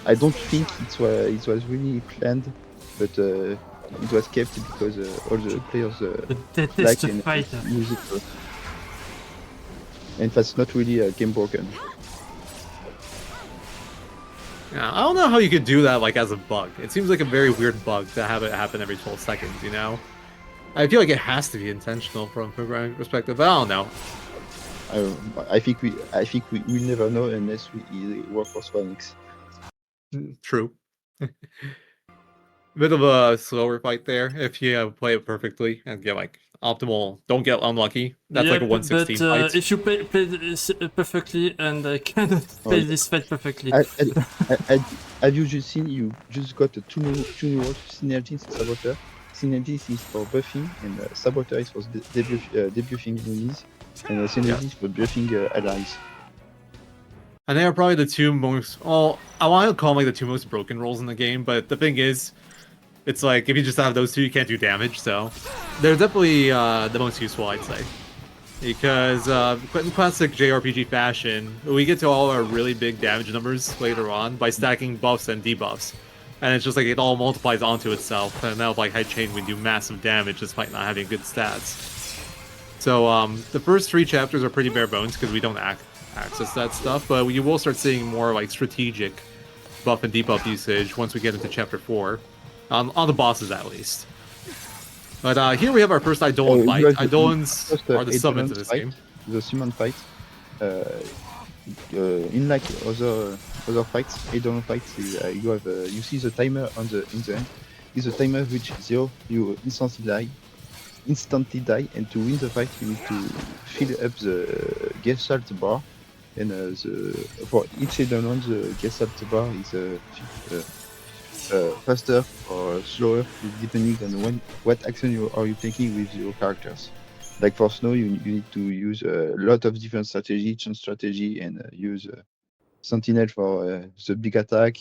B: I don't think it was really planned, but it was kept because all the players like and use it. And that's not really game broken.
C: Yeah, I don't know how you could do that like as a bug. It seems like a very weird bug to have it happen every 12 seconds, you know? I feel like it has to be intentional from a programming perspective, but I don't know.
B: I think we never know unless we work for Square.
C: True. Bit of a slower fight there if you play it perfectly and get like optimal. Don't get unlucky. That's like a 116
A: but
C: fight.
A: if you play this perfectly, and I cannot play this fight perfectly.
B: Have you just seen? You just got two new words: Synergies and Saboteur. Synergies is for buffing, and Saboteur is for debuffing enemies, and Synergies is for buffing allies.
C: And they are probably the two most, well, I want to call them like the two most broken roles in the game, but the thing is, it's like, if you just have those two, you can't do damage, so they're definitely the most useful, I'd say. Because in classic JRPG fashion, we get to all our really big damage numbers later on by stacking buffs and debuffs. And it's just like it all multiplies onto itself, and now with like Head Chain we do massive damage despite not having good stats. So the first 3 chapters are pretty bare bones because we don't access that stuff, but you will start seeing more like strategic buff and debuff usage once we get into chapter 4, on the bosses at least. But here we have our first Eidolon fight. Eidolons are the summons in this game.
B: The summon fight. In like other fights, Eidolon fights, you see the timer in the end. If the timer reaches 0, you instantly die, and to win the fight you need to fill up the Gestalt bar, and for each Eidolon the Gestalt bar is faster or slower depending on what action you are taking with your characters. Like for Snow, you need to use a lot of different strategy, chance strategy, and use Sentinel for the big attack,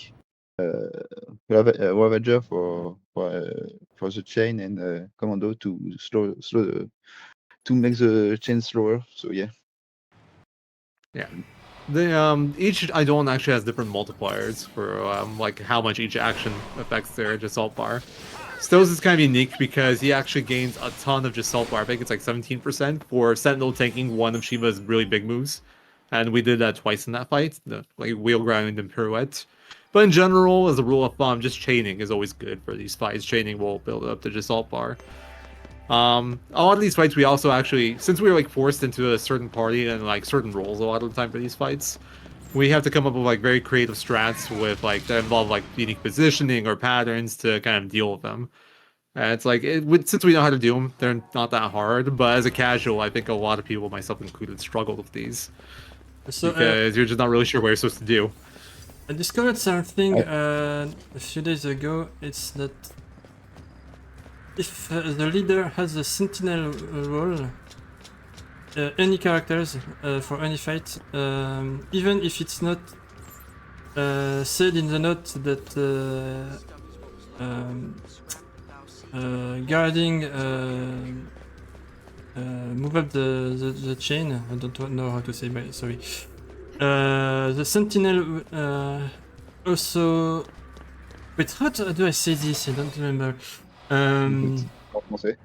B: Ravager for the chain, and Commando to to make the chain slower. So yeah.
C: Yeah. The each Eidolon actually has different multipliers for like how much each action affects their Gestalt bar. Stowe's is kind of unique because he actually gains a ton of Gestalt bar. I think it's like 17% for Sentinel tanking one of Shiva's really big moves. And we did that twice in that fight, the like wheel grind and pirouette. But in general, as a rule of thumb, just chaining is always good for these fights. Chaining will build up the Gestalt bar. A lot of these fights we also actually, since we were like forced into a certain party and like certain roles a lot of the time for these fights, we have to come up with like very creative strats with like that involve like unique positioning or patterns to kind of deal with them. And it's like since we know how to do them, they're not that hard. But as a casual, I think a lot of people, myself included, struggle with these because you're just not really sure what you're supposed to do.
A: I discovered something a few days ago. It's that if the leader has a sentinel role, any characters for any fight, even if it's not said in the note that guarding move up the chain. I don't know how to say, but sorry. The sentinel also Wait, how do I say this? I don't remember.
B: En français.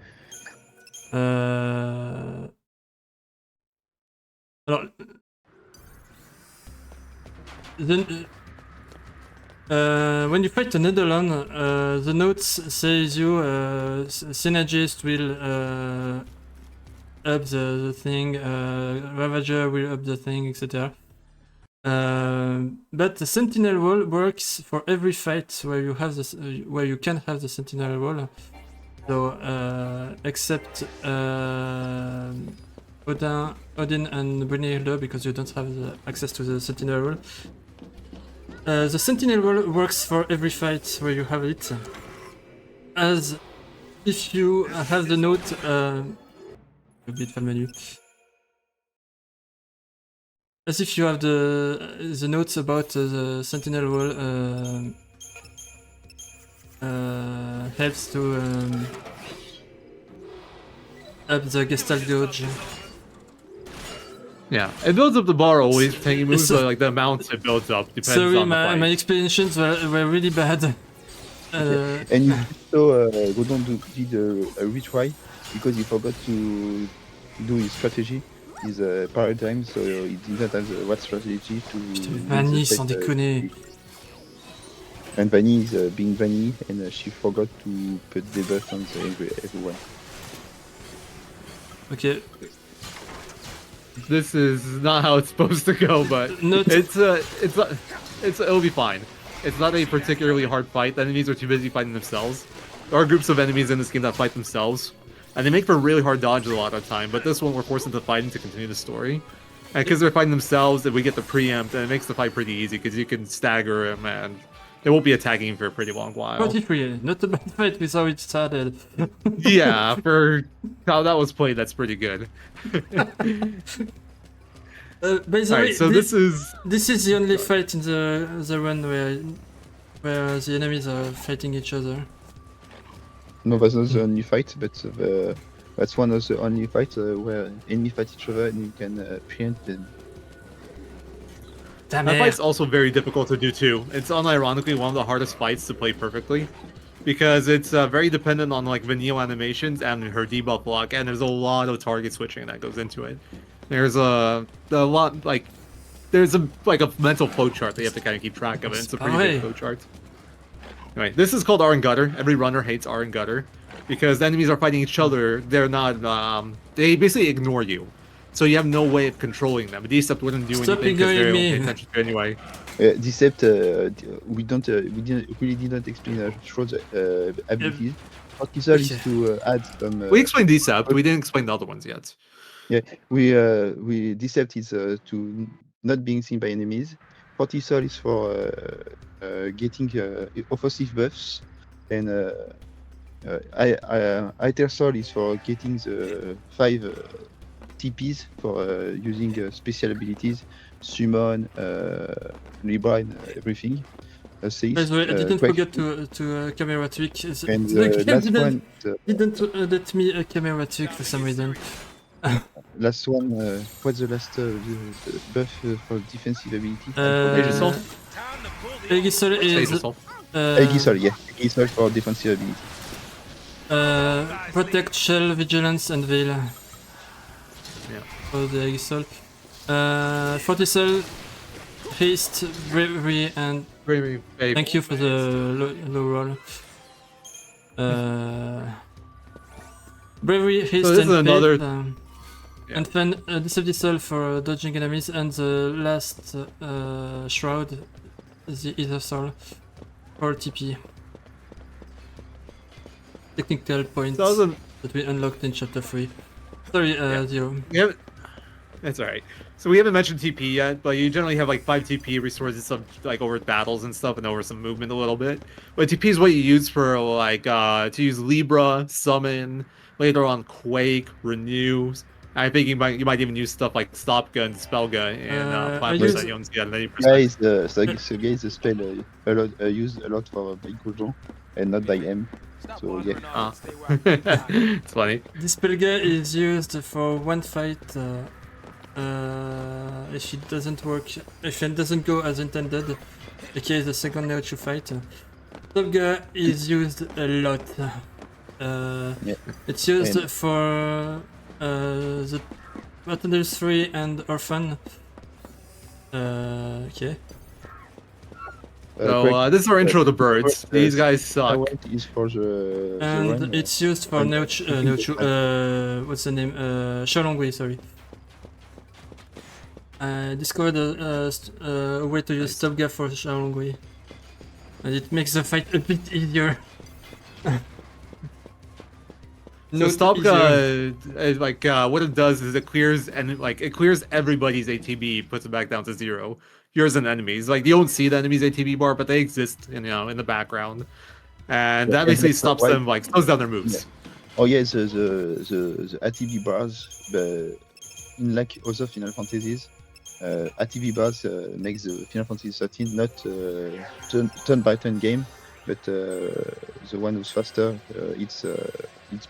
A: Alors, when you fight an Eidolon, the notes says you Synergist will up the thing, Ravager will up the thing, etc. But the Sentinel Wall works for every fight where you have this, where you can have the Sentinel Wall. So except Odin and Brynhilde, because you don't have the access to the Sentinel Wall. The Sentinel Wall works for every fight where you have it, as if you have the note. A bit familiar. As if you have the notes about the Sentinel Wall helps to up the Gestalt Gauge.
C: Yeah, it builds up the bar always for tanky moves,
A: So-
C: but like the amount it builds up depends
A: Sorry,
C: on the fight.
A: my explanations were really bad.
B: And you also Godon did a retry because he forgot to do his strategy, his paradigm, so he did not have the what strategy to.
A: Vanny, sans déconner.
B: And Vanny is being Vanny, and she forgot to put debuff on everyone.
A: Okay.
C: This is not how it's supposed to go, but
A: Not-
C: it'll be fine. It's not a particularly hard fight. The enemies are too busy fighting themselves. There are groups of enemies in this game that fight themselves, and they make for really hard dodges a lot of the time. But this one, we're forced into fighting to continue the story, and because they're fighting themselves, we get the preempt, and it makes the fight pretty easy because you can stagger them, and they won't be attacking you for a pretty long while.
A: 43, not a bad fight with how it started.
C: Yeah, for how that was played, that's pretty good.
A: By the way,
C: Alright, so this is
A: this is the only fight in the run where the enemies are fighting each other.
B: No, that's not the only fight, but that's one of the only fights where enemies fight each other and you can preempt them.
A: Damn
C: that
A: it.
C: fight's also very difficult to do too. It's unironically one of the hardest fights to play perfectly, because it's very dependent on like vanilla animations and her debuff block, and there's a lot of target switching that goes into it. There's a lot like there's a mental flow chart that you have to kind of keep track of it. It's a pretty big flow chart. Anyway, this is called R and Gutter. Every runner hates R and Gutter because the enemies are fighting each other. They're not. They basically ignore you, so you have no way of controlling them. Decept wouldn't do
A: Stop
C: anything because they
A: ignoring
C: don't
A: me.
C: pay attention to you anyway.
B: Decept, we didn't explain Schrod's abilities. Cortisol is to add some.
C: We explained Decept. We didn't explain the other ones yet.
B: Yeah, we Decept is to not being seen by enemies. Cortisol is for getting offensive buffs, and Itersol is for getting the 5 TPs for using special abilities, summon, Libra, and everything.
A: By the way, I didn't forget to camera tweak.
B: And
A: The game
B: last one,
A: didn't let me a camera tweak for some reason.
B: last one. What's the last buff for defensive ability?
C: Aegisol?
D: Time to pull the
A: Aegisol is
C: Aegisol.
B: Aegisol, yeah. Aegisol for defensive ability.
A: Protect, Shell, Vigilance, and Veil.
C: Yeah.
A: For the Aegisol. Fortisol, Haste, Bravery, and
C: Very, very
A: thank you for the low roll. Bravery, Haste,
C: this
A: and
C: is another-
A: Faith,
C: yeah.
A: and then Decepticol for dodging enemies, and the last Shroud, the Ether Soul, for TP. Technical points
C: So that was a-
A: that we unlocked in chapter 3. Sorry, Zero.
C: We haven't. That's alright. So we haven't mentioned TP yet, but you generally have like 5 TP resources, some like over battles and stuff, and over some movement a little bit. But TP is what you use for like to use Libra, summon, later on Quake, renew. I think you might even use stuff like Stop Gun, Spell Gun, and
A: I
C: Plat
A: use-
C: that you don't see at any
B: Guy
C: perspective.
B: is the guy is a spell a lot used a lot for by Gojo and not by M. So yeah.
C: It's funny.
A: This Pelga is used for one fight if it doesn't work, if it doesn't go as intended, aka the second Naruto fight. Topga is used a lot.
B: Yeah.
A: It's used
B: And-
A: for the Battlefield 3 and Orphan. Okay.
C: So
B: correct.
C: this is our intro to birds. These guys suck.
B: White is for the
A: And
B: run.
A: it's used for
B: and-
A: what's the name? Xiaolongui, sorry. I discovered a way to use Topga for Xiaolongui. And it makes the fight a bit easier.
C: So Stopka, like what it does is it clears and like it clears everybody's ATB, puts it back down to 0. Yours and enemies, like you don't see the enemy's ATB bar, but they exist, in the background, and
B: Yeah,
C: that basically
B: and that's
C: stops
B: why-
C: them, like slows down their moves.
B: Oh yeah, the ATV bars, but in like other Final Fantasies, ATV bars makes the Final Fantasy 13 not turn by turn game, but the one who's faster, it's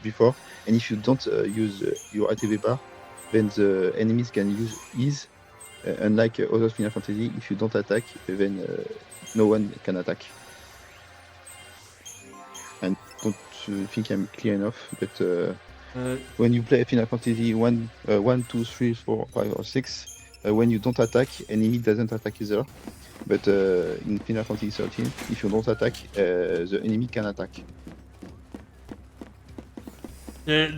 B: before. And if you don't use your ATV bar, then the enemies can use ease. Unlike other Final Fantasy, if you don't attack, then no one can attack. And don't think I'm clear enough, but when you play Final Fantasy 1, 2, 3, 4, 5, or 6, when you don't attack, enemy doesn't attack either. But in Final Fantasy 13, if you don't attack, the enemy can attack.
A: Yeah,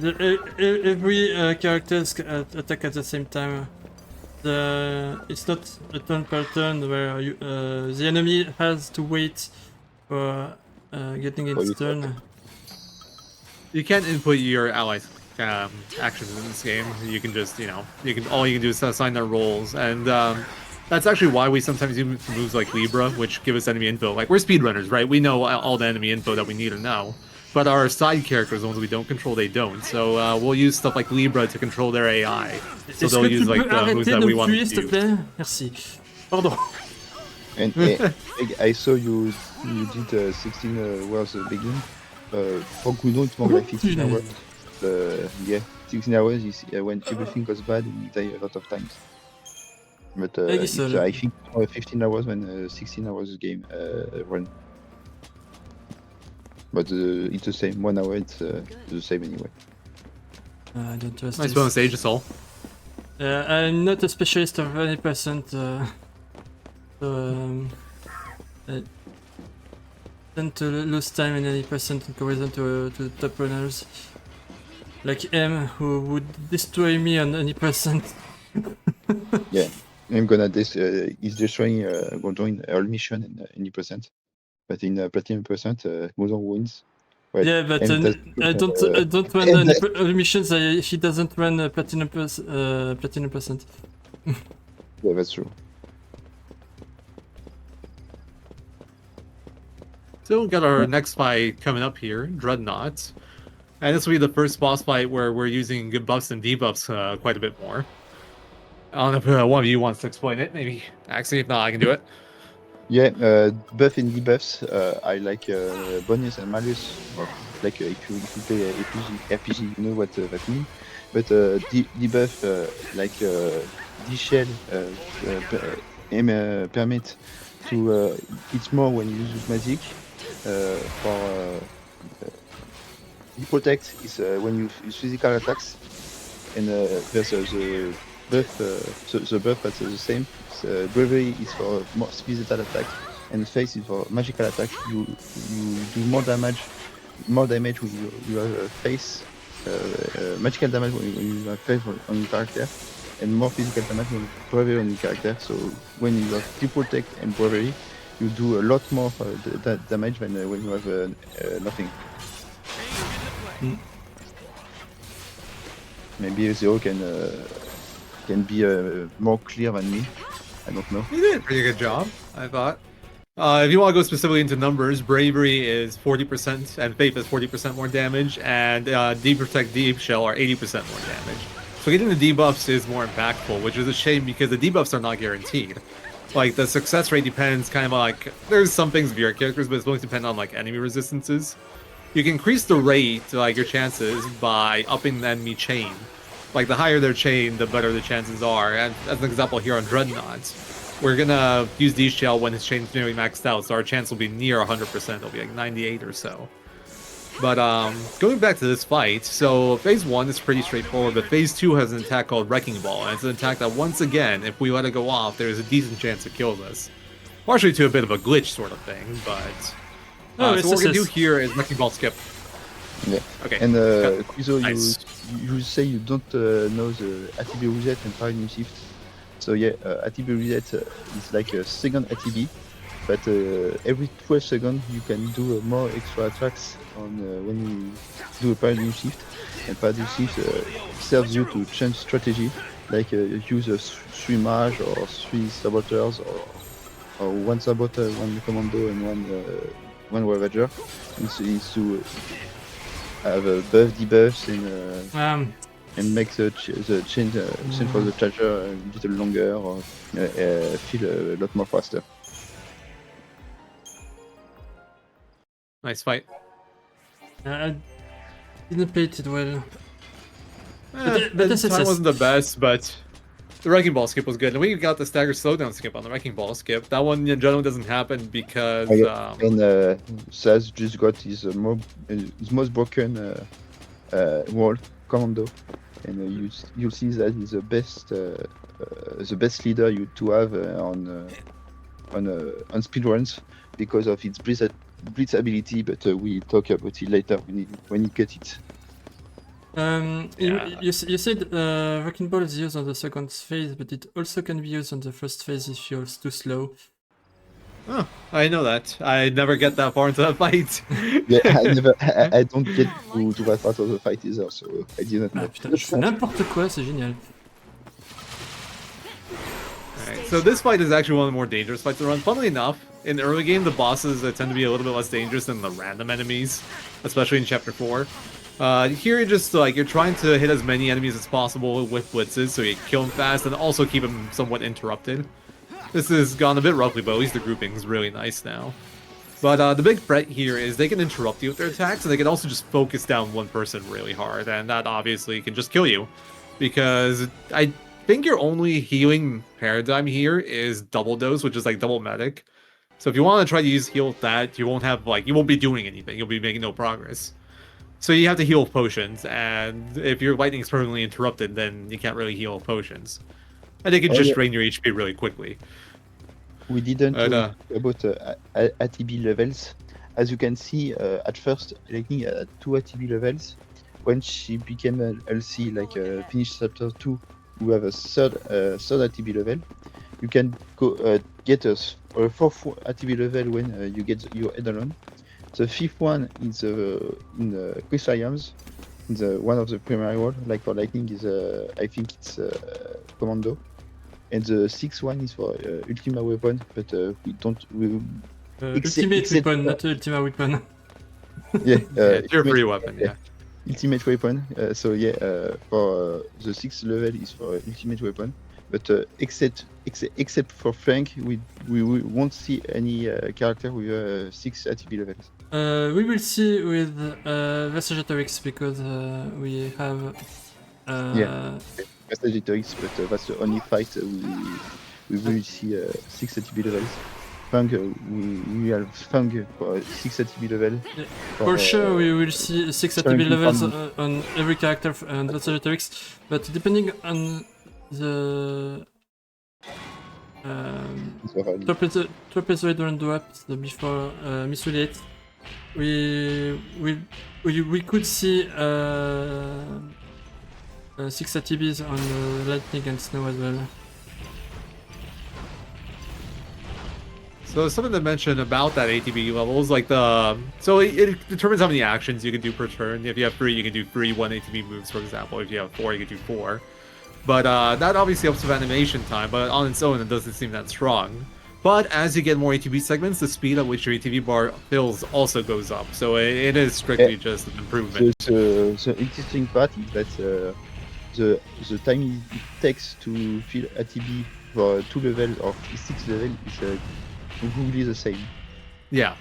A: every characters attack at the same time. It's not a turn per turn where the enemy has to wait for getting its
B: you to
A: turn.
C: You can't input your allies' actions in this game. You can just, all you can do is assign their roles, and that's actually why we sometimes use moves like Libra, which give us enemy info. Like we're speedrunners, right? We know all the enemy info that we need to know. But our side characters, the ones we don't control, they don't. So we'll use stuff like Libra to control their AI. So they'll use like the moves that we want to
A: s'il te
C: use.
A: plaît? Merci. Pardon.
B: And I saw you did 16 hours beginning. For Kuno, it more like 15 hours. Yeah, 16 hours is when everything goes bad, you die a lot of times. But I think 15 hours when 16 hours game run. But it's the same. 1 hour, it's the same anyway.
A: I don't trust
C: Nice
A: this.
C: bonus stage, that's all.
A: I'm not a specialist of any percent, so I tend to lose time in any percent in comparison to top runners. Like M, who would destroy me on any percent.
B: Yeah, I'm gonna he's destroying Gondor all mission in any percent. But in platinum percent, Gondor wins. Well,
A: Yeah, but I don't run any missions if he doesn't run platinum percent.
B: Yeah, that's true.
C: So we've got our next fight coming up here, Dreadnought. And this will be the first boss fight where we're using good buffs and debuffs quite a bit more. I don't know if one of you wants to explain it, maybe. Actually, if not, I can do it.
B: Yeah, buff and debuffs. I like bonus and malus. Or, like if you play RPG, you know what that means. But debuff like D-shell permit to hit more when you use magic. For protect is when you use physical attacks, and there's the buff. The buff that's the same. Bravery is for more physical attack, and face is for magical attack. You do more damage with your face, magical damage when you have face on your character, and more physical damage when bravery on your character. So when you have triple tech and bravery, you do a lot more damage than when you have nothing. Maybe Zero can be more clear than me. I don't know.
C: You did a pretty good job, I thought. If you want to go specifically into numbers, Bravery is 40% and Faith is 40% more damage, and Deep Protect, Deep Shell are 80% more damage. So getting the debuffs is more impactful, which is a shame because the debuffs are not guaranteed. Like, the success rate depends kind of like, there's some things of your characters, but it's going to depend on like enemy resistances. You can increase the rate, like your chances, by upping the enemy chain. Like, the higher their chain, the better the chances are. And as an example here on Dreadnought, we're gonna use D-Shell when his chain's nearly maxed out, so our chance will be near 100%. It'll be like 98 or so. But going back to this fight, so phase 1 is pretty straightforward, but phase 2 has an attack called Wrecking Ball, and it's an attack that once again, if we let it go off, there's a decent chance it kills us. Partially to a bit of a glitch sort of thing, but... so what we're gonna do here is Wrecking Ball skip.
B: Yeah.
C: Okay.
B: And Quizo,
C: Nice.
B: you say you don't know the ATB reset and paradigm shift. So yeah, ATB reset is like a second ATB, but every 12 seconds you can do more extra attacks on when you do a paradigm shift. And paradigm shift serves you to change strategy, like use 3 mage or 3 saboteurs or 1 saboteur, 1 commando and one ravager. It's to have buff debuffs and make the change for the charger a little longer or feel a lot more faster.
C: Nice fight.
A: I didn't play it well.
C: But
A: but
C: the
A: this
C: time
A: is-
C: wasn't the best, but the Wrecking Ball skip was good. And we got the stagger slowdown skip on the Wrecking Ball skip. That one in general doesn't happen because...
B: And Saz just got his most broken wall commando, and you'll see that he's the best leader you to have on speedruns because of its blitz ability. But we talk about it later when you get it.
A: You said Wrecking Ball is used on the second phase, but it also can be used on the first phase if you're too slow.
C: Oh, I know that. I never get that far into that fight.
B: Yeah, I don't get to that part of the fight either, so I didn't know.
A: Ah putain, je fais n'importe quoi, c'est génial.
C: Alright, so this fight is actually one of the more dangerous fights to run. Funnily enough, in the early game, the bosses tend to be a little bit less dangerous than the random enemies, especially in Chapter 4. Here you're just like, you're trying to hit as many enemies as possible with blitzes, so you kill them fast and also keep them somewhat interrupted. This has gone a bit roughly, but at least the grouping is really nice now. But the big threat here is they can interrupt you with their attacks, and they can also just focus down one person really hard, and that obviously can just kill you. Because I think your only healing paradigm here is double dose, which is like double medic. So if you want to try to use heal with that, you won't have you won't be doing anything. You'll be making no progress. So you have to heal with potions, and if your lightning is permanently interrupted, then you can't really heal with potions. And they can just drain your HP really quickly.
B: We didn't talk about ATB levels. As you can see, at first, Lightning had 2 ATB levels. When she became LC, finished chapter 2, we have a third ATB level. You can go get a 4th ATB level when you get your Eidolon. The 5th one is in Chrysaeums. One of the primary role, like for Lightning, is I think it's Commando. And the 6th one is for Ultima Weapon, but we don't...
A: Ultimate Weapon, not Ultima Weapon.
B: Yeah,
C: it's your free weapon, yeah.
B: Ultimate Weapon. So yeah, for the 6th level is for Ultimate Weapon. But except for Frank, we won't see any character with 6 ATB levels.
A: We will see with Versagetorix because we have...
B: Versagetorix, but that's the only fight we will see 6 ATB levels. Fang, we have Fang for 6 ATB level.
A: Yeah, for sure, we will see 6 ATB levels on every character on Versagetorix, but depending on the Trapezoid drops before Missoulate, we could see 6 ATBs on Lightning and Snow as well.
C: So something to mention about that ATB level is it determines how many actions you can do per turn. If you have 3, you can do 3 1 ATB moves, for example. If you have 4, you can do 4. But that obviously helps with animation time, but on its own it doesn't seem that strong. But as you get more ATB segments, the speed at which your ATB bar fills also goes up. So it is strictly just an improvement.
B: The interesting part is that the time it takes to fill ATB for 2 levels or 6 levels is really the same.
C: Yeah,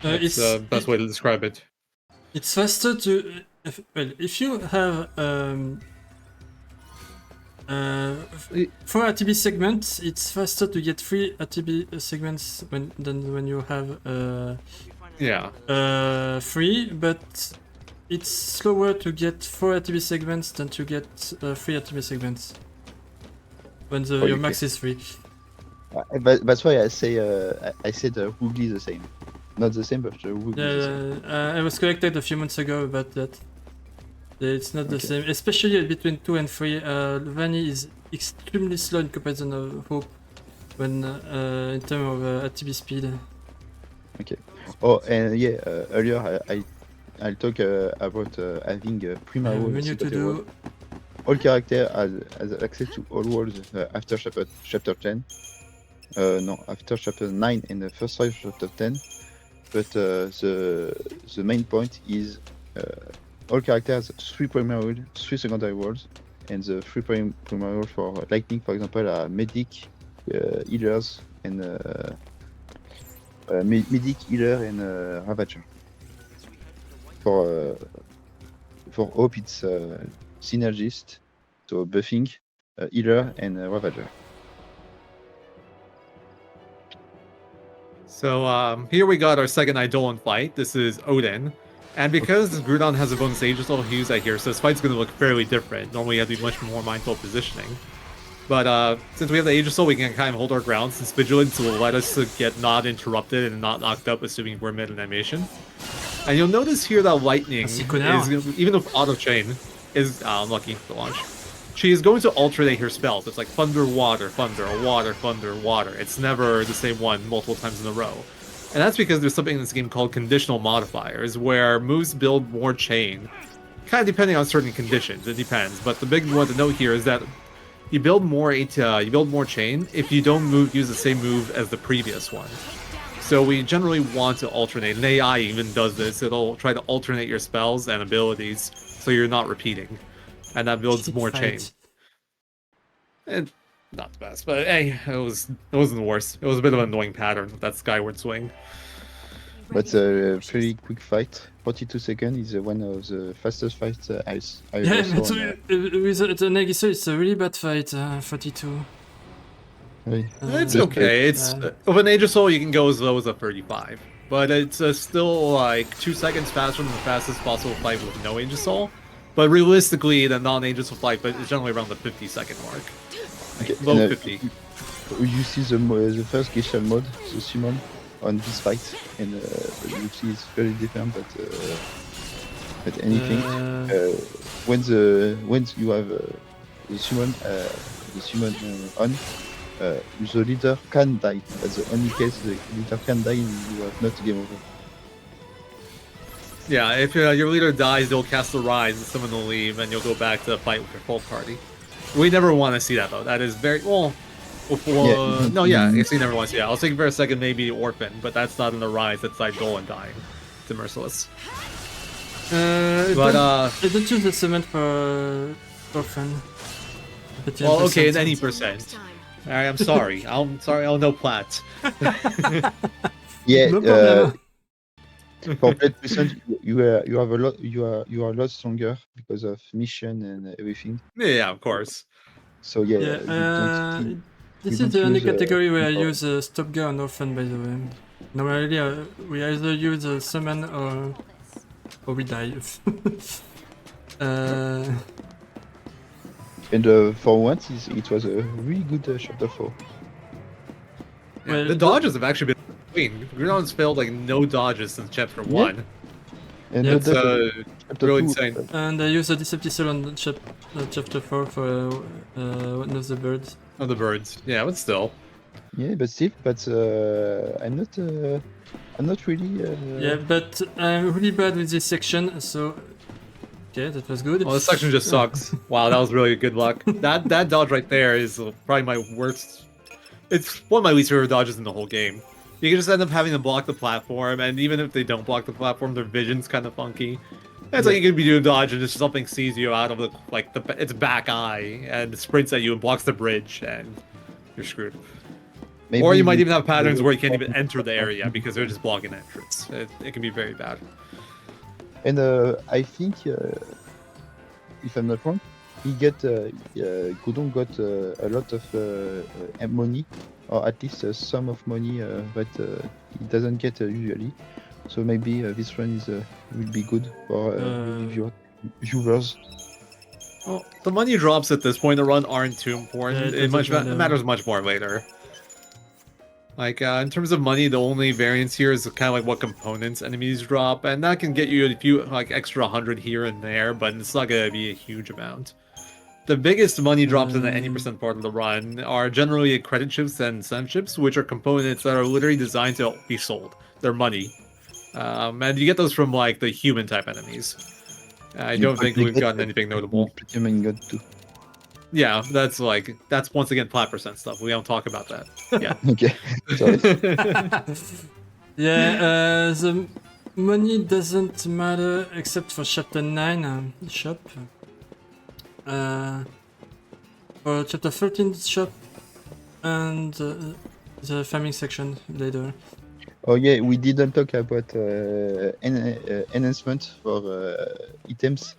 C: it's the best way to describe it.
A: It's faster to... If you have For ATB segments, it's faster to get 3 ATB segments than when you have
C: Yeah.
A: 3, but it's slower to get 4 ATB segments than to get 3 ATB segments when your max is 3.
B: But that's why I say I said Woogly the same. Not the same, but Woogly the same.
A: I was corrected a few months ago about that. It's not the same, especially between 2 and 3. Vanny is extremely slow in comparison of Hope when in terms of ATB speed.
B: Okay. Oh, and yeah, earlier I'll talk about having Primavo
A: Menu to do.
B: All character has access to all worlds after chapter 10. No, after chapter 9 and the first 5 chapter 10. But the main point is all characters 3 primary worlds, 3 secondary worlds, and the 3 primary worlds for Lightning, for example, are Medic, Healers, and Medic, Healer, and Ravager. For Hope, it's Synergist, so Buffing, Healer, and Ravager.
C: So here we got our second Eidolon fight. This is Odin. And because Groudon has a bonus Aegislaw, he used that here, so this fight's going to look fairly different. Normally you have to be much more mindful of positioning. But since we have the Aegislaw, we can kind of hold our ground, since Vigilance will let us to get not interrupted and not knocked up, assuming we're mid-animation. And you'll notice here that Lightning is, even if Auto Chain is unlucky to launch, she is going to alternate her spells. It's like Thunder, Water, Thunder, Water, Thunder, Water. It's never the same one multiple times in a row. And that's because there's something in this game called conditional modifiers, where moves build more chain. Kind of depending on certain conditions, it depends. But the big one to note here is that you build more chain if you don't use the same move as the previous one. So we generally want to alternate, and AI even does this. It'll try to alternate your spells and abilities so you're not repeating. And that builds more chain. And not the best, but hey, it wasn't the worst. It was a bit of an annoying pattern with that skyward swing.
B: But a pretty quick fight. 42 seconds is one of the fastest fights I saw.
A: Yeah, with the Nagisa, it's a really bad fight, 42.
B: Really?
C: It's okay. It's with an Aegislaw, you can go as low as a 35. But it's still like 2 seconds faster than the fastest possible fight with no Aegislaw. But realistically, the non-Aegislaw fight is generally around the 50-second mark.
B: Okay.
C: Low 50.
B: You see the first Geisha mode, the summon, on this fight, and you see it's very different, but anything. When you have the summon on, the leader can die. That's the only case the leader can die, and you have not game over.
C: Yeah, if your leader dies, they'll cast the Rise, and someone will leave, and you'll go back to the fight with your full party. We never want to see that, though. That is very... Well, no, yeah, I guess you never want to see that. I was thinking for a second maybe Orphan, but that's not in the Rise. That's like Golan dying. It's Merciless.
A: I don't choose the summon for Orphan.
C: Well, okay, in any percent. Alright, I'm sorry. I'll know Plat.
B: Yeah,
A: no problem.
B: For Plat percent, you are a lot stronger because of mission and everything.
C: Yeah, of course.
B: So yeah.
A: This is the only category where I use Stop Gear on Orphan, by the way. Normally, we either use a summon or we die.
B: And for once, it was a really good chapter 4.
C: Yeah, well, the dodges have actually been clean. Groudon's failed like no dodges since chapter 1.
B: And
C: it's really insane.
A: And I use a Decepticel on chapter 4 for one of the birds.
C: Oh, the birds. Yeah, but still.
B: Yeah, but I'm not really.
A: Yeah, but I'm really bad with this section, so. Okay, that was good.
C: Oh, this section just sucks. Wow, that was really good luck. That dodge right there is probably my worst. It's one of my least favorite dodges in the whole game. You can just end up having to block the platform, and even if they don't block the platform, their vision's kind of funky. It's like you could be doing dodge and just something sees you out of its back eye and sprints at you and blocks the bridge, and you're screwed. Maybe or you might even have patterns where you can't even enter the area because they're just blocking entrance. It can be very bad.
B: And I think, if I'm not wrong, Gudon got a lot of money, or at least some of money that he doesn't get usually. So maybe this run will be good for viewers.
C: Well, the money drops at this point in the run aren't too important.
A: Yeah,
C: It matters much more later. Like, in terms of money, the only variance here is kind of like what components enemies drop, and that can get you a few, like, extra 100 here and there, but it's not going to be a huge amount. The biggest money drops in the any percent part of the run are generally credit chips and incentive chips, which are components that are literally designed to be sold. They're money. And you get those from, like, the human-type enemies. I don't think we've gotten anything notable.
B: Platinum got too.
C: Yeah, that's once again Plat percent stuff. We don't talk about that. Yeah.
B: Okay. Sorry.
A: Yeah, the money doesn't matter except for chapter 9 shop. For chapter 13 shop and the farming section later.
B: Oh yeah, we didn't talk about enhancement for items.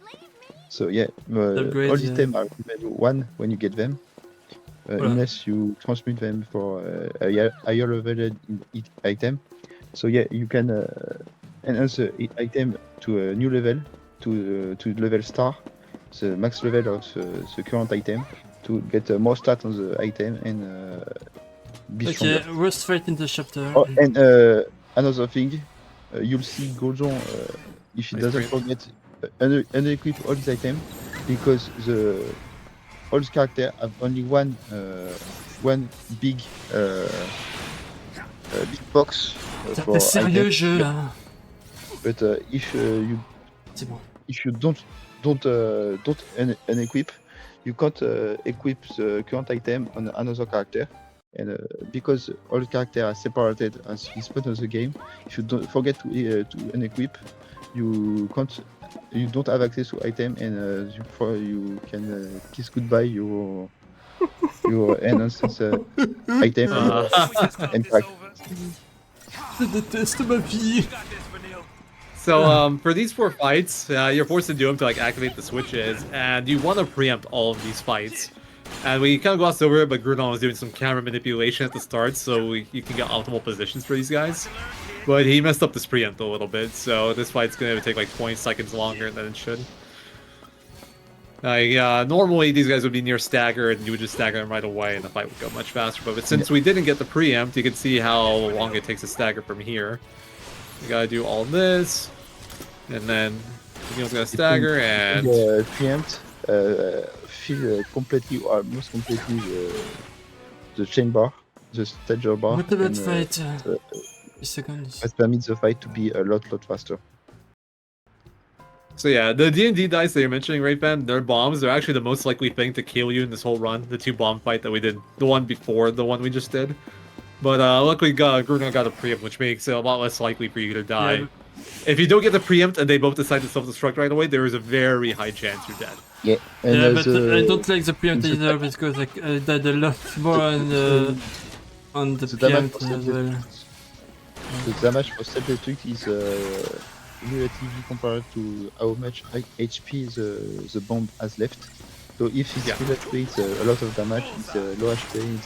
B: So yeah,
A: Upgrades,
B: all
A: yeah.
B: items are level 1 when you get them, unless you transmute them for a higher level item. So yeah, you can enhance the item to a new level, to level star, the max level of the current item, to get more stats on the item and be stronger.
A: Okay, worst fight in the chapter.
B: Oh, and another thing, you'll see Gojon if he
C: Nice
B: doesn't
C: trait.
B: forget unequip all his items, because all the characters have only one big big box for
A: T'es sérieux
B: items.
A: jeu là?
B: But if
A: C'est bon.
B: you don't unequip, you can't equip the current item on another character. And because all characters are separated as this point of the game, if you don't forget to unequip, you don't have access to item, and you can kiss goodbye your enhanced item and pack.
A: Je déteste ma vie.
C: So for these 4 fights, you're forced to do them to like activate the switches, and you want to preempt all of these fights. And we kind of glossed over it, but Grudon was doing some camera manipulation at the start, so you can get optimal positions for these guys. But he messed up this preempt a little bit, so this fight's going to take like 20 seconds longer than it should. Normally these guys would be near stagger, and you would just stagger them right away, and the fight would go much faster. But since we didn't get the preempt, you can see how long it takes to stagger from here. You gotta do all this, and then Neil's gonna stagger, and
B: preempt. Fill completely or almost completely the chain bar, the stager bar.
A: What about
B: and,
A: fight? 3 seconds.
B: That permits the fight to be a lot faster.
C: so yeah, the D&D dice that you're mentioning, right, Ben? They're bombs. They're actually the most likely thing to kill you in this whole run. The 2 bomb fight that we did, the one before the one we just did. But luckily, Grudon got a preempt, which makes it a lot less likely for you to die.
A: Yeah,
C: If you don't get the preempt and they both decide to self-destruct right away, there is a very high chance you're dead.
B: Yeah, and
A: yeah, but I don't like the preempt either because I died a lot more on the preempt as well.
B: The damage for self-destruct is relatively compared to how much HP the bomb has left. So if it's relatively a lot of damage, it's low HP,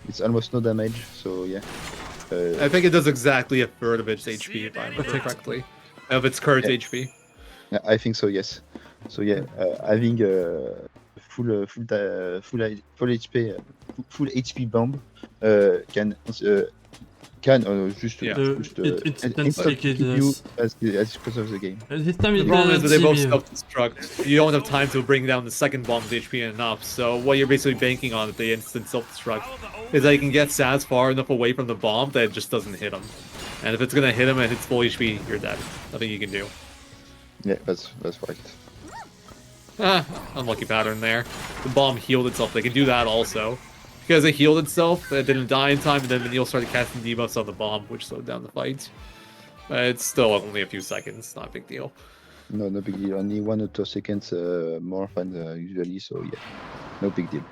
B: it's almost no damage. So yeah.
C: I think it does exactly a third of its HP, if I remember correctly, of its current HP.
B: Yeah, I think so. Yes. So yeah, having full HP bomb can just instantly kill you as because of the game.
A: This time
C: The problem is that they both self-destruct. You don't have time to bring down the second bomb's HP enough, so what you're basically banking on at the instant self-destruct is that you can get Saz far enough away from the bomb that it just doesn't hit him. And if it's gonna hit him and hits full HP, you're dead. Nothing you can do.
B: Yeah, that's right.
C: Unlucky pattern there. The bomb healed itself. They can do that also. Because it healed itself, it didn't die in time, and then Neil started casting debuffs on the bomb, which slowed down the fight. But it's still only a few seconds, not a big deal.
B: No big deal. Only 1 or 2 seconds more than usually, so yeah, no big deal.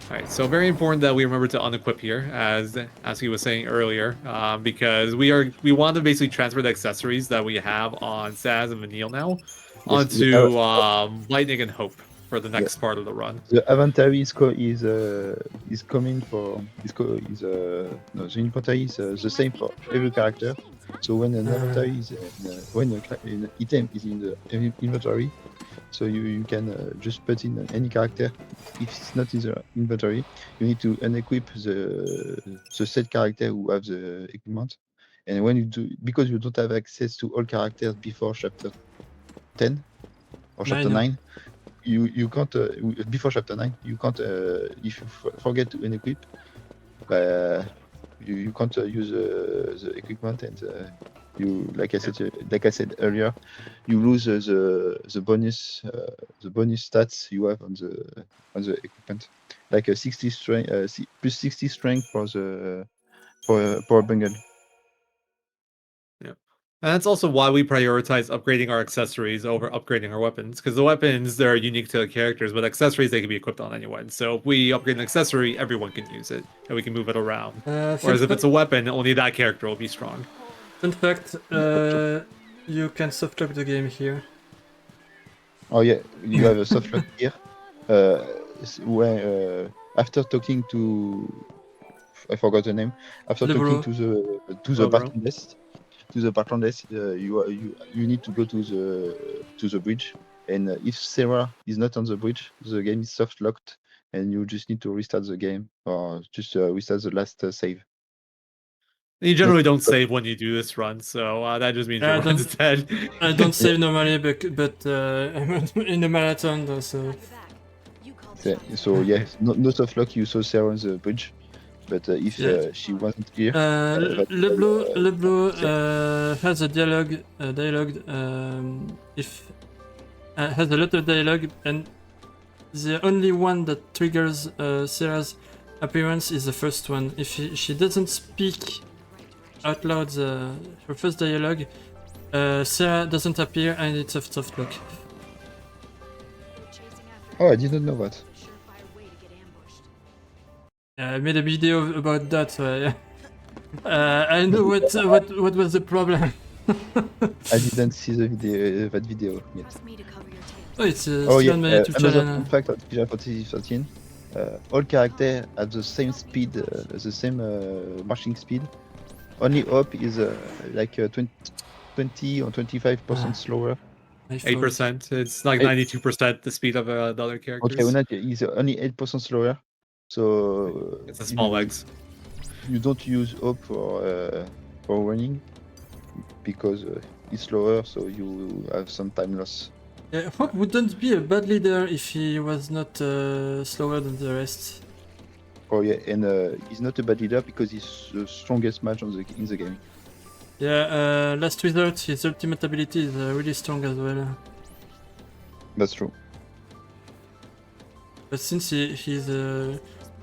C: Alright, so very important that we remember to unequip here, as he was saying earlier, because we want to basically transfer the accessories that we have on Saz and Vanille now onto Lightning and Hope for the next part of the run.
B: The inventory is coming for no, the inventory is the same for every character. So when an inventory is when an item is in the inventory, so you can just put in any character. If it's not in the inventory, you need to unequip the set character who have the equipment. And when you do, because you don't have access to all characters before chapter 10 or chapter 9, you can't before chapter 9 you can't if you forget to unequip, you can't use the equipment, and you like I said earlier, you lose the bonus stats you have on the equipment, like a 60 strength plus 60 strength for the power bundle.
C: And that's also why we prioritize upgrading our accessories over upgrading our weapons, because the weapons, they're unique to the characters, but accessories, they can be equipped on anyone. So if we upgrade an accessory, everyone can use it, and we can move it around. Whereas if it's a weapon, only that character will be strong.
A: Fun fact, you can soft lock the game here.
B: Oh yeah, you have a soft lock here. Where after talking to, I forgot the name. After talking to the Bartendest, you need to go to the bridge, and if Sarah is not on the bridge, the game is soft locked, and you just need to restart the game or just restart the last save.
C: You generally don't save when you do this run, so that just means your run's dead.
A: I don't save normally, but I'm in the marathon, so.
B: So yeah, no soft lock. You saw Sarah on the bridge. But if she wasn't here,
A: Le Blue has a dialogue. Has a lot of dialogue, and the only one that triggers Sarah's appearance is the first one. If she doesn't speak out loud her first dialogue, Sarah doesn't appear, and it's a soft lock.
B: Oh, I didn't know that.
A: I made a video about that, so I know what was the problem.
B: I didn't see the video, that video yet.
A: Oh, it's still on my YouTube
B: another
A: channel.
B: fun fact of Final Fantasy XIII, all characters have the same speed, the same marching speed. Only Hope is like 20 or 25% slower.
C: 8%. It's like 92% the speed of the other characters.
B: Okay, he's only 8% slower. So
C: it's a small legs.
B: You don't use Hope for running because he's slower, so you have some time loss.
A: Yeah, Hope wouldn't be a bad leader if he was not slower than the rest.
B: Oh yeah, and he's not a bad leader because he's the strongest mage in the game.
A: Yeah, Last Resort, his ultimate ability is really strong as well.
B: That's true.
A: But since he's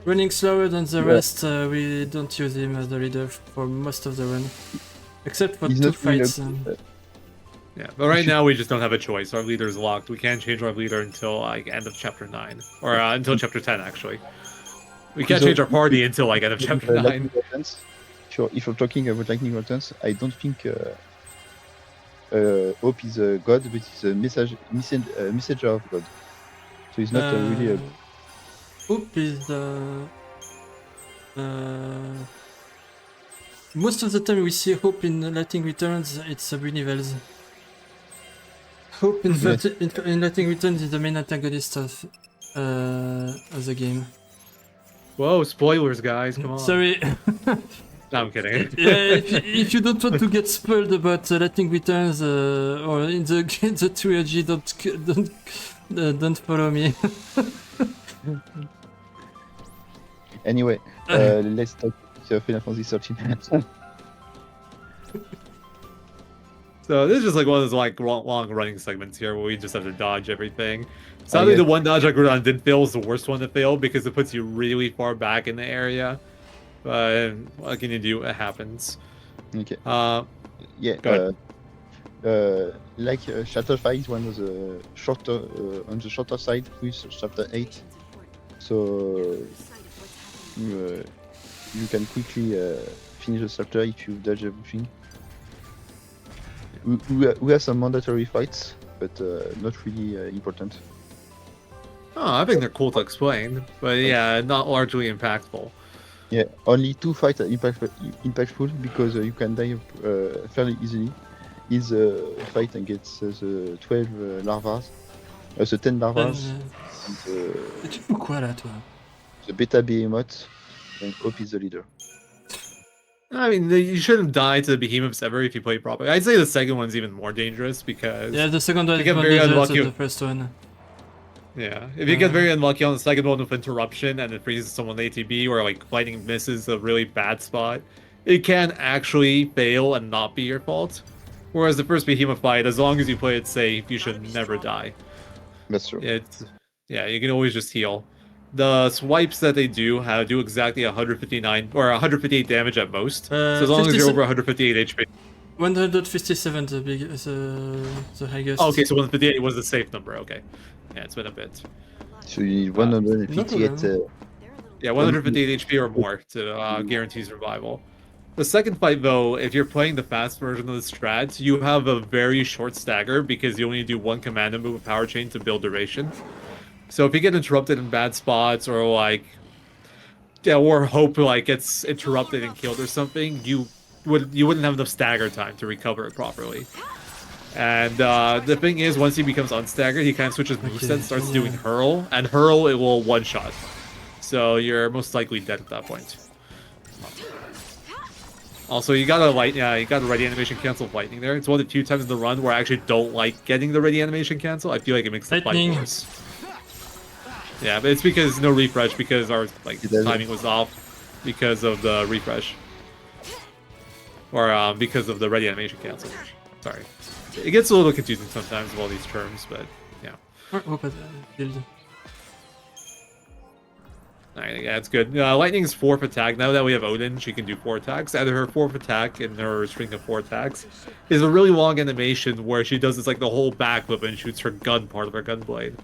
A: running slower than the rest, we don't use him as a leader for most of the run. Except for two fights.
C: Yeah, but right now we just don't have a choice. Our leader's locked. We can't change our leader until like end of chapter 9. Or until chapter 10 actually. We can't change our party until like end of chapter 9.
B: If you're talking about lightning weapons, I don't think Hope is a god, but he's a messenger of God. So he's not really a...
A: Hope is most of the time we see Hope in Lightning Returns, it's Bunivels. Hope in Lightning Returns is the main antagonist of the game.
C: Whoa, spoilers guys, come on.
A: Sorry.
C: No, I'm kidding.
A: Yeah, if you don't want to get spoiled about Lightning Returns or in the trilogy, don't follow me.
B: Anyway, let's talk about Final Fantasy XIII.
C: So this is just like one of those like long running segments here where we just have to dodge everything. Sadly, the one dodge I grew on didn't fail is the worst one to fail because it puts you really far back in the area. But what can you do? It happens.
B: Okay.
C: Yeah.
B: Like chapter 5 is one of the shorter on the shorter side with chapter 8. So you can quickly finish the chapter if you dodge everything. We have some mandatory fights but not really important.
C: Oh, I think they're cool to explain, but yeah, not largely impactful.
B: Yeah, only 2 fights are impactful because you can die fairly easily. Is fight against the 12 larvas, the 10 larvas, and
A: Et tu fais quoi là, toi?
B: the beta behemoth, and Hope is the leader.
C: I mean, you shouldn't die to the behemoths ever if you play properly. I'd say the second one's even more dangerous because
A: Yeah, the second one
C: you
A: is
C: get
A: more
C: very
A: dangerous
C: unlucky.
A: than the first one.
C: Yeah, if you get very unlucky on the second one with interruption and it freezes someone ATB or like lightning misses a really bad spot, it can actually fail and not be your fault. Whereas the first behemoth fight, as long as you play it safe, you should never die.
B: That's true.
C: Yeah, you can always just heal. The swipes that they do do exactly 159 or 158 damage at most. So as long as you're over 158 HP.
A: 157 the highest.
C: Oh, okay, so 158 was the safe number. Okay, yeah, it's been a bit.
B: So you need 158.
C: Yeah, 158 HP or more to guarantee survival. The second fight, though, if you're playing the fast version of the strat, you have a very short stagger because you only do one command and move a power chain to build duration. So if you get interrupted in bad spots or like, yeah, or Hope like gets interrupted and killed or something, you wouldn't have enough stagger time to recover it properly. And the thing is, once he becomes unstaggered, he kind of switches moveset, starts doing hurl, and hurl it will one-shot. So you're most likely dead at that point. Also, you got a ready animation cancel of lightning there. It's one of the few times in the run where I actually don't like getting the ready animation cancel. I feel like it makes the fight worse. Yeah, but it's because no refresh, because our timing was off because of the refresh. Or because of the ready animation cancel. Sorry. It gets a little confusing sometimes with all these terms, but yeah. Alright, yeah, it's good. Lightning's 4th attack. Now that we have Odin, she can do 4 attacks. And her 4th attack in her string of 4 attacks is a really long animation where she does this like the whole backflip and shoots her gun part of her gun blade.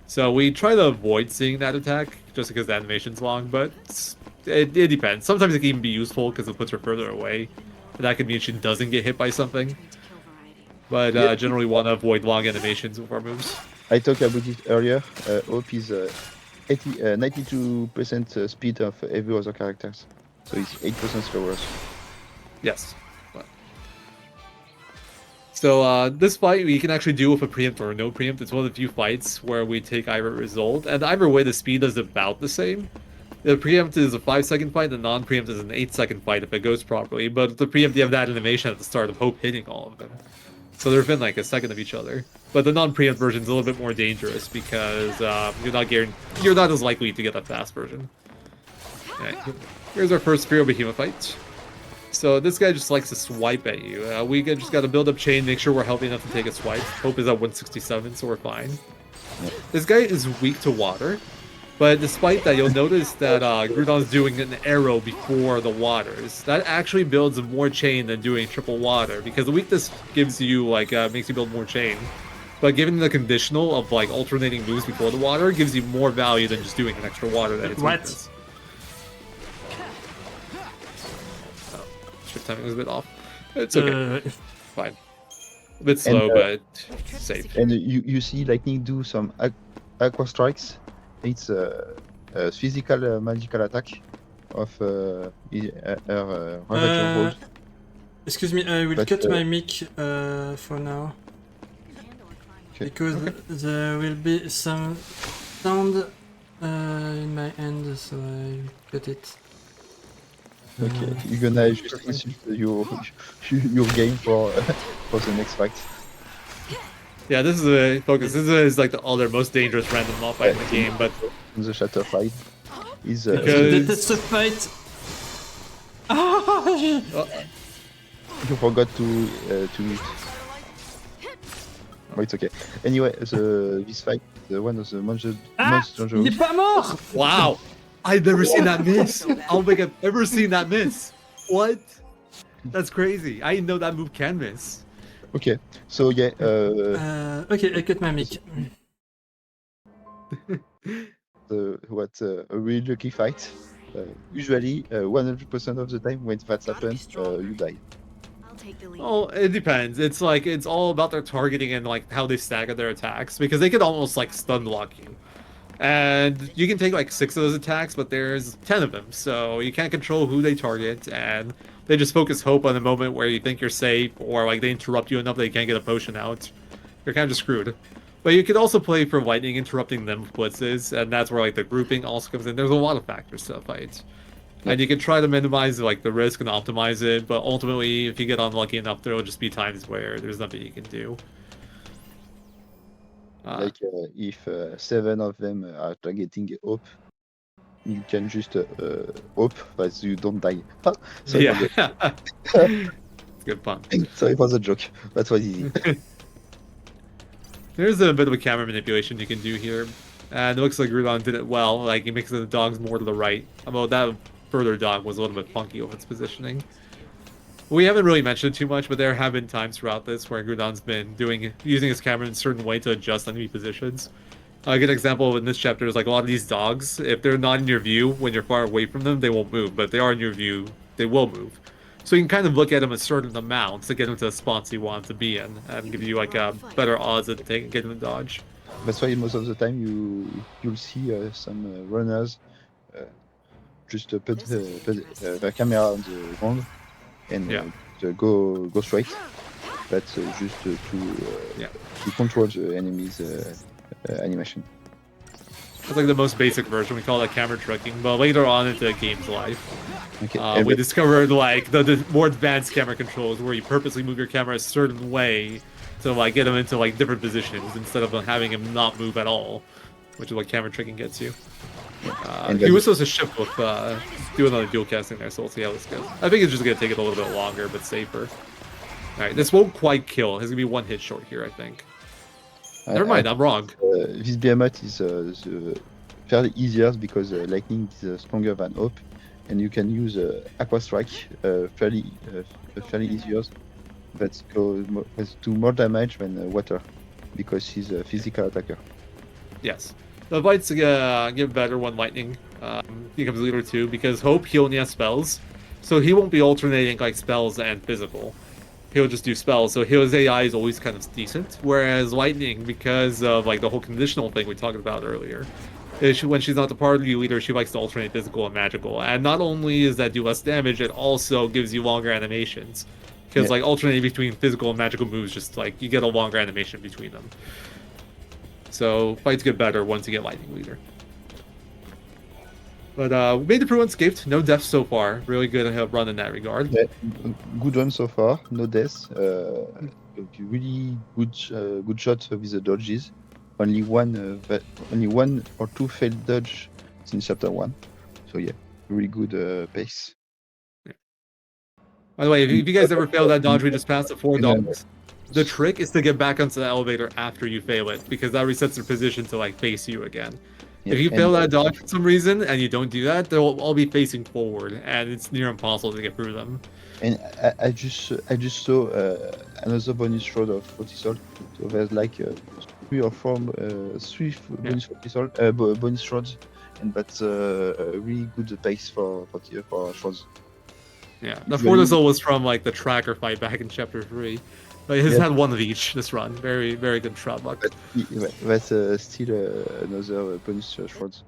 C: So we try to avoid seeing that attack just because the animation's long, but it depends. Sometimes it can even be useful because it puts her further away. And that could mean she doesn't get hit by something. But generally want to avoid long animations with our moves.
B: I talked about it earlier. Hope is 92% speed of every other characters. So it's 8% slower.
C: Yes. So this fight we can actually do with a preempt or no preempt. It's one of the few fights where we take either result. And either way the speed is about the same. The preempt is a 5-second fight, the non-preempt is an 8-second fight if it goes properly. But the preempt, you have that animation at the start of Hope hitting all of them. So they're within like a second of each other. But the non-preempt version is a little bit more dangerous because you're not as likely to get that fast version. Alright, here's our first Spear Behemoth fight. So this guy just likes to swipe at you. We just got to build up chain, make sure we're healthy enough to take a swipe. Hope is at 167, so we're fine. This guy is weak to water. But despite that, you'll notice that Groudon's doing an arrow before the waters. That actually builds more chain than doing triple water, because the weakness gives you, makes you build more chain. But given the conditional of, alternating moves before the water, gives you more value than just doing an extra water that hits weakness. Oh, shift timing was a bit off. It's okay. Fine. A bit slow, but safe.
B: And you see Lightning do some aqua strikes. It's a physical magical attack of her Ravager Hold.
A: Excuse me, I will cut my mic for now. Okay. Because there will be some sound in my end, so I cut it.
B: Okay, you're gonna just insult your game for the next fight.
C: Yeah, this is a focus. This is like the other most dangerous random mob fight in the game, but
B: the shatter fight is
A: that's the fight.
B: You forgot to mute. Oh, it's okay. Anyway, this fight, the one of the monster.
A: Il est pas mort!
C: Wow, I've never seen that miss. I don't think I've ever seen that miss. What? That's crazy. I didn't know that move can miss.
B: Okay, so yeah.
A: Okay, I cut my mic.
B: A really lucky fight. Usually, 100% of the time when that happens, you die.
E: take the lead.
C: Oh, it depends. It's like it's all about their targeting and like how they stagger their attacks because they could almost like stun block you. And you can take like 6 of those attacks, but there's 10 of them, so you can't control who they target, and they just focus hope on the moment where you think you're safe, or like they interrupt you enough that you can't get a potion out. You're kind of just screwed. But you could also play for lightning interrupting them with blitzes, and that's where like the grouping also comes in. There's a lot of factors to the fight. And you can try to minimize like the risk and optimize it, but ultimately, if you get unlucky enough, there will just be times where there's nothing you can do.
B: Like if 7 of them are targeting hope, you can just hope that you don't die. Sorry
C: yeah, good fun.
B: Sorry for the joke. That was easy.
C: There's a bit of a camera manipulation you can do here, and it looks like Rudon did it well. Like he makes the dogs more to the right, although that further dog was a little bit funky with its positioning. We haven't really mentioned too much, but there have been times throughout this where Gudon's been using his camera in a certain way to adjust enemy positions. A good example in this chapter is like a lot of these dogs, if they're not in your view when you're far away from them, they won't move, but if they are in your view, they will move. So you can kind of look at them a certain amount to get them to the spots you want them to be in, and give you like better odds at getting them to dodge.
B: That's why most of the time you'll see some runners just put the camera on the ground and go straight. That's just to control the enemy's animation.
C: It's like the most basic version. We call that camera tricking, but later on into the game's life,
B: Okay.
C: we discovered like the more advanced camera controls where you purposely move your camera a certain way to like get him into like different positions instead of having him not move at all, which is what camera tricking gets you. He was supposed to ship with do another dual casting there, so we'll see how this goes. I think it's just gonna take it a little bit longer, but safer. All right, this won't quite kill. It's gonna be 1 hit short here, I think. Never mind, I'm wrong.
B: This behemoth is fairly easier because lightning is stronger than hope, and you can use aqua strike fairly easier. That do more damage than water because he's a physical attacker.
C: Yes. The fights get better when lightning becomes leader too, because hope he only has spells, so he won't be alternating like spells and physical. He'll just do spells, so his AI is always kind of decent. Whereas lightning, because of like the whole conditional thing we talked about earlier, when she's not the party leader, she likes to alternate physical and magical. And not only does that do less damage, it also gives you longer animations. Because like alternating between physical and magical moves, just like you get a longer animation between them. So fights get better once you get lightning leader. But we made the proof unscathed. No deaths so far. Really good run in that regard.
B: Yeah, good run so far. No deaths. Really good shot with the dodges. Only one or two failed dodge since chapter 1. So yeah, really good pace.
C: Yeah. By the way, if you guys ever fail that dodge we just passed at 4 dogs, the trick is to get back onto the elevator after you fail it, because that resets their position to like face you again.
B: Yeah,
C: if you fail that dodge for some reason and you don't do that, they'll all be facing forward, and it's near impossible to get through them.
B: And I just saw another bonus shroud of Fortisol. So there's like 3 or 4 bonus Fortisol, bonus shrouds, and that's a really good pace for shrouds.
C: Yeah, the Fortisol was from like the tracker fight back in chapter 3. But he's had 1 of each this run. Very, very good shroud luck.
B: That's still another bonus shrouds.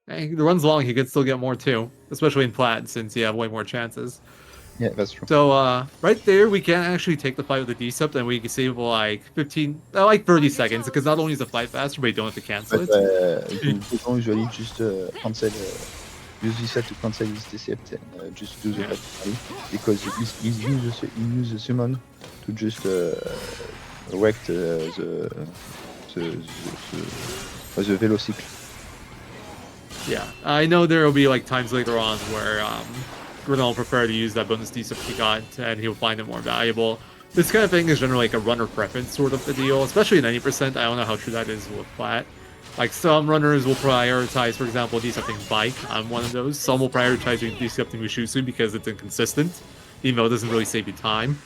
C: Hey, the run's long, he could still get more too, especially in Plat, since you have way more chances.
B: Yeah, that's true.
C: So right there, we can actually take the fight with the Decept, and we can save like 30 seconds, because not only is the fight faster, but you don't have to cancel it.
B: You don't usually just cancel. Use this set to cancel his Decept and just do the fight, because he uses a summon to just wreck the Velocycle.
C: Yeah, I know there will be like times later on where Grenell will prefer to use that bonus Decept he got, and he'll find it more valuable. This kind of thing is generally like a runner preference sort of a deal, especially in 90%. I don't know how true that is with Plat. Like, some runners will prioritize, for example, Decepting Bike. I'm one of those. Some will prioritize Decepting Ushutsu because it's inconsistent, even though it doesn't really save you time.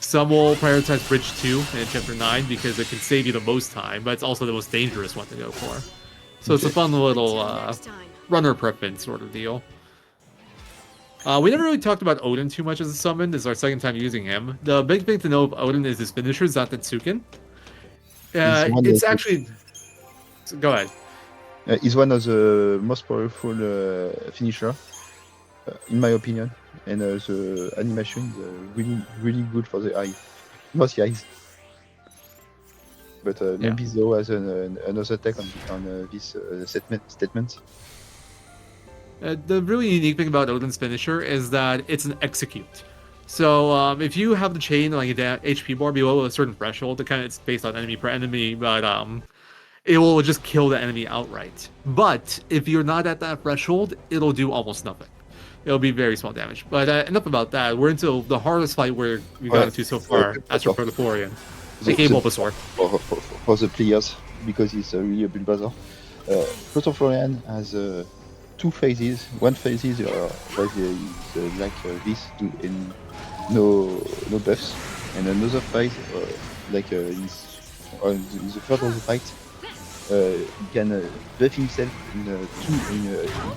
C: Some will prioritize Bridge 2 in Chapter 9 because it can save you the most time, but it's also the most dangerous one to go for. So it's a fun little runner preference sort of deal. We never really talked about Odin too much as a summon. This is our second time using him. The big thing to know of Odin is his finisher, Zatetsuken. It's actually... Go ahead.
B: He's one of the most powerful finisher, in my opinion, and the animation is really good for the eye, mostly eyes. But maybe Zo has another take on this statement.
C: The really unique thing about Odin's finisher is that it's an execute. So if you have the chain like a HP bar below a certain threshold, it's based on enemy per enemy, but it will just kill the enemy outright. But if you're not at that threshold, it'll do almost nothing. It'll be very small damage. But enough about that. We're into the hardest fight we got into so far, Astro Protothorian, aka Bulbasaur.
B: For the players, because it's really a bulldozer. Protothorian has 2 phases. One phase is like this, in no buffs, and another phase is on the third of the fight. He can buff himself in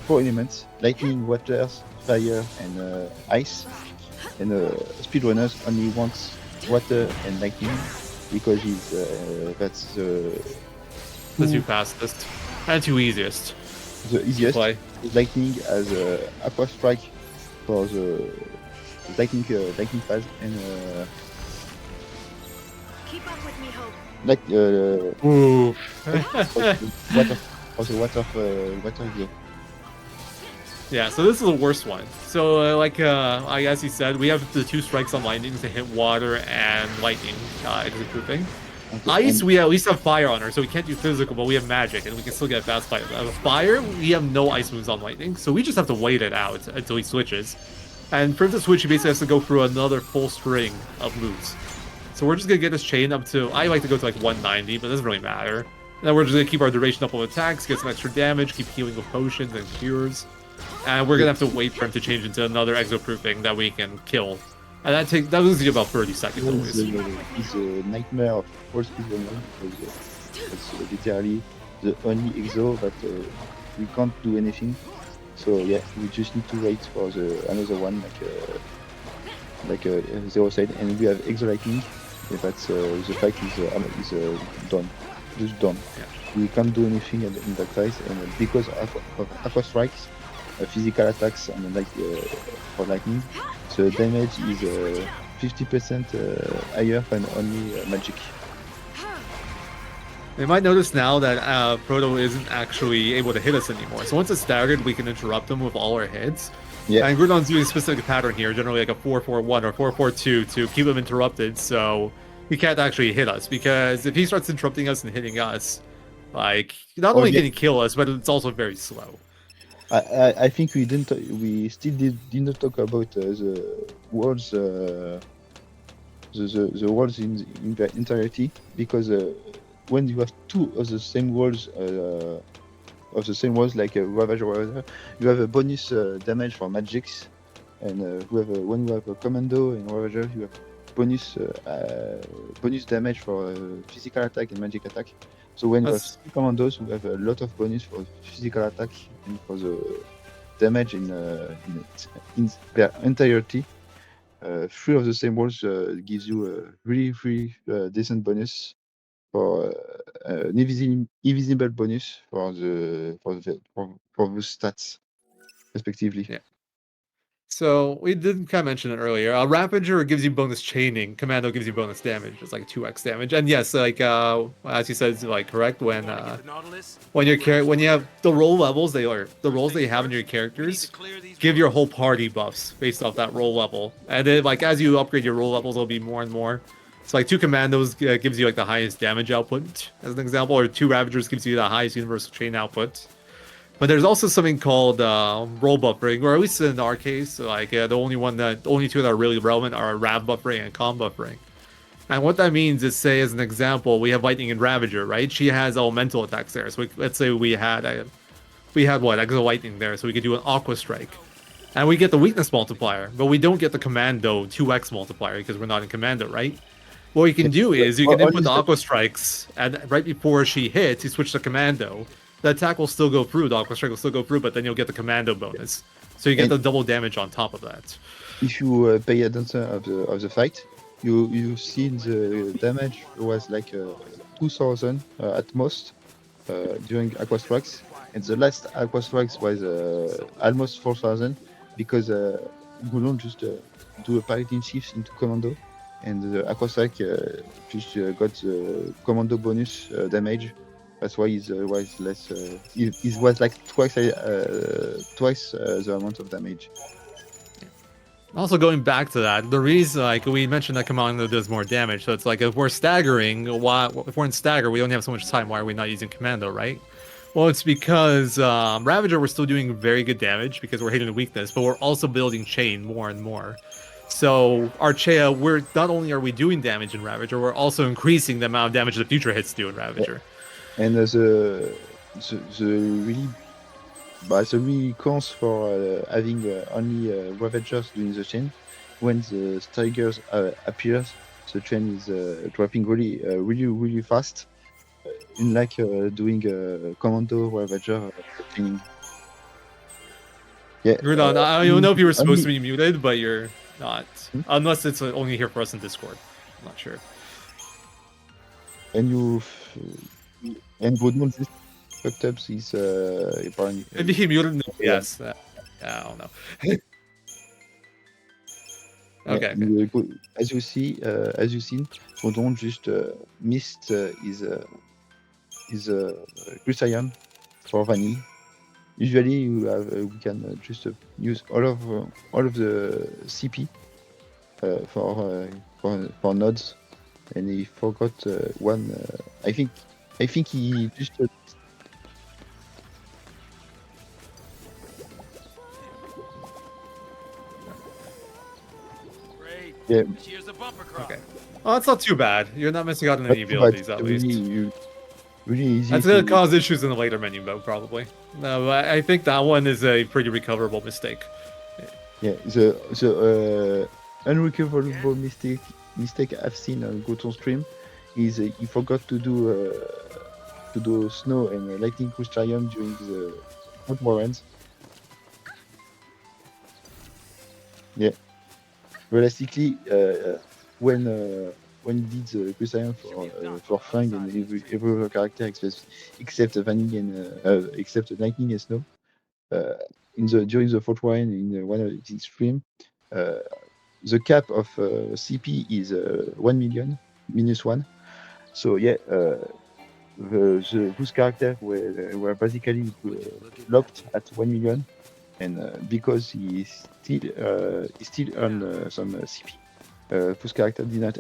B: 4 elements: lightning, water, fire, and ice. And speedrunners only wants water and lightning because that's the
C: two fastest and two easiest.
B: The easiest.
C: Play.
B: Lightning as Aqua Strike for the lightning phase, and
E: Keep up with me, Hope.
B: like
C: Ooh.
B: water glow.
C: Yeah, so this is the worst one. So, as you said, we have the 2 strikes on lightning to hit water and lightning executing. Ice, we at least have fire on her, so we can't do physical, but we have magic, and we can still get fast fight. Fire, we have no ice moves on lightning, so we just have to wait it out until he switches. And for him to switch, he basically has to go through another full string of moves. So we're just going to get this chain up to... I like to go to like 190, but it doesn't really matter. And then we're just going to keep our duration up on attacks, get some extra damage, keep healing with potions and cures. And we're going to have to wait for him to change into another exoproofing that we can kill. And that loses you about 30 seconds always.
B: It's a nightmare of all speedrunners, because it's literally the only exo that we can't do anything. So yeah, we just need to wait for another one, like Zero said, and we have exo lightning. That's the fight is done, just done.
C: Yeah.
B: We can't do anything in that phase, and because of Aqua Strikes, physical attacks, and for lightning, the damage is 50% higher than only magic.
C: You might notice now that Proto isn't actually able to hit us anymore. So once it's staggered, we can interrupt him with all our hits.
B: Yeah.
C: And Groudon's doing a specific pattern here, generally like a 4-4-1 or 4-4-2 to keep him interrupted, so he can't actually hit us. Because if he starts interrupting us and hitting us, not only can he kill us, but it's also very slow.
B: I think we still didn't talk about the worlds, the worlds in their entirety, because when you have 2 of the same worlds, like Ravager, you have a bonus damage for magics, and when you have a Commando and Ravager, you have bonus damage for physical attack and magic attack. So when you have 3 commandos, you have a lot of bonus for physical attack and for the damage in their entirety. 3 of the same worlds gives you a really decent bonus for an invisible bonus for those stats, respectively.
C: Yeah. So we did kind of mention it earlier. Ravager gives you bonus chaining. Commando gives you bonus damage. It's like 2x damage. And yes, as you said, it's correct when you have the role levels, the roles that you have in your characters give your whole party buffs based off that role level. And then as you upgrade your role levels, it'll be more and more. So 2 Commandos gives you the highest damage output, as an example, or 2 Ravagers gives you the highest universal chain output. But there's also something called role buffering, or at least in our case, the only 2 that are really relevant are Rav buffering and Com buffering. And what that means is, say as an example, we have Lightning and Ravager, right? She has elemental attacks there. So let's say we had Exo Lightning there, so we could do an Aqua Strike. And we get the weakness multiplier, but we don't get the Commando 2x multiplier because we're not in Commando, right? What you can do is you can input the Aqua Strikes, and right before she hits, you switch to Commando. The attack will still go through, the Aqua Strike will still go through, but then you'll get the Commando bonus. So you get
B: And-
C: the double damage on top of that.
B: If you pay attention of the fight, you see the damage was like 2,000 at most during Aqua Strikes, and the last Aqua Strikes was almost 4,000 because Goulon just do a paradigm shift into Commando, and the Aqua Strike just got the Commando bonus damage. That's why it was less. It was like twice the amount of damage.
C: Also, going back to that, the reason, like, we mentioned that Commando does more damage, so it's like, if we're staggering, if we're in stagger, we don't have so much time, why are we not using Commando, right? Well, it's because Ravager, we're still doing very good damage because we're hitting the weakness, but we're also building chain more and more. So, Archaea, not only are we doing damage in Ravager, we're also increasing the amount of damage the future hits do in Ravager.
B: And the really the really cons for having only Ravagers doing the chain. When the Strikers appears, the chain is dropping really fast. Unlike doing Commando Ravager chaining. Yeah.
C: Rudon, I don't know if you were supposed to
B: only-
C: be muted, but you're not.
B: Hmm?
C: Unless it's only here for us in Discord. I'm not sure.
B: And Goodman just fucked up his apparently.
C: Maybe he muted me.
B: Yeah.
C: Yes. I don't know.
B: Yeah,
C: Okay.
B: as you see, as you seen, Godon just missed his Chrysaeum for Vanille. Usually, you have we can just use all of the CP for nodes, and he forgot one. I think he just.
D: Great.
B: Yeah.
D: Here's a bumper crop.
C: Okay. Oh, that's not too bad. You're not missing out on any
B: But
C: abilities, at
B: really,
C: least.
B: really easy.
C: That's gonna cause issues in the later menu mode, probably. No, but I think that one is a pretty recoverable mistake.
B: Yeah, the unrecoverable mistake I've seen on Goton's stream is he forgot to do snow and lightning cruise triumph during the Mount Warrens. Yeah, realistically, when he did the cruise triumph for Fang and every other character except Vanille and except lightning and snow. During the fourth one in one of the stream, the cap of CP is 1 million minus one. So yeah, those characters were basically locked at 1 million, and because he still earn some CP, those characters did not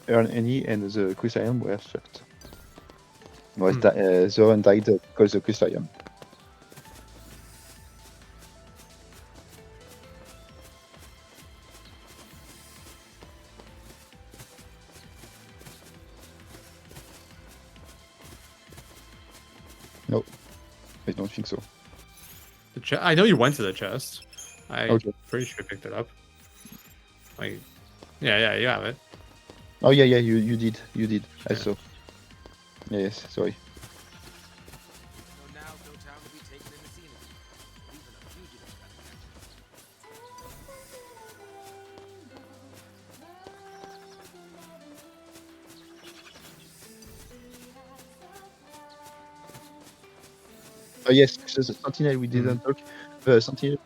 B: earn any, and the Chrysaeum were fucked. Zoran died because of the Chrysaeum. No, I don't think so.
C: I know you went to the chest. I'm
B: Okay.
C: pretty sure I picked it up. Like, yeah, you have it.
B: Oh yeah, you did. I
C: Yeah.
B: saw. Yes, sorry.
D: So now no time to be taken in the scene. Even a fugitive got catch.
B: Oh yes, so the Sentinel we didn't talk. The Sentinel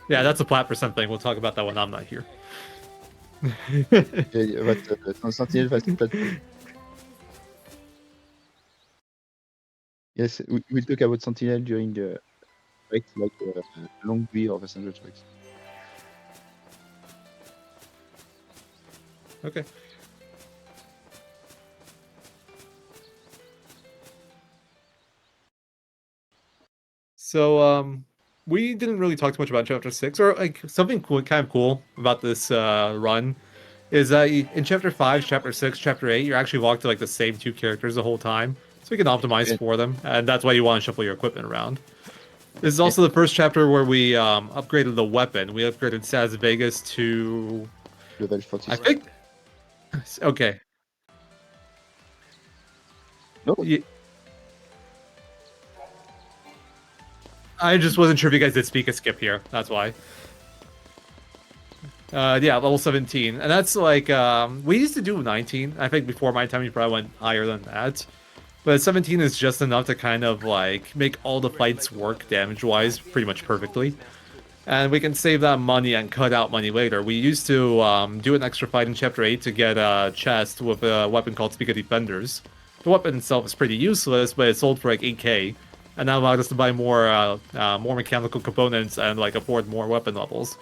C: Yeah, that's a Plat percent thing. We'll talk about that when I'm not here.
B: but Sentinel was Plat. Yes, we'll talk about Sentinel during like long view of Ascended tracks.
C: Okay. So, we didn't really talk too much about Chapter 6, or like something cool, kind of cool about this run is that in Chapter 5, Chapter 6, Chapter 8, you're actually locked to like the same two characters the whole time, so you can optimize
B: Yeah.
C: for them, and that's why you want to shuffle your equipment around. This is also the first chapter where we upgraded the weapon. We upgraded Saz Vegas to,
B: Level 40.
C: I think, okay.
B: No.
C: I just wasn't sure if you guys did speak a skip here. That's why. Yeah, level 17. And that's like, we used to do 19. I think before my time, you probably went higher than that. But 17 is just enough to kind of, like, make all the fights work damage-wise pretty much perfectly. And we can save that money and cut out money later. We used to do an extra fight in Chapter 8 to get a chest with a weapon called Speak of Defenders. The weapon itself is pretty useless, but it sold for like 8k. And that allowed us to buy more mechanical components and like afford more weapon levels.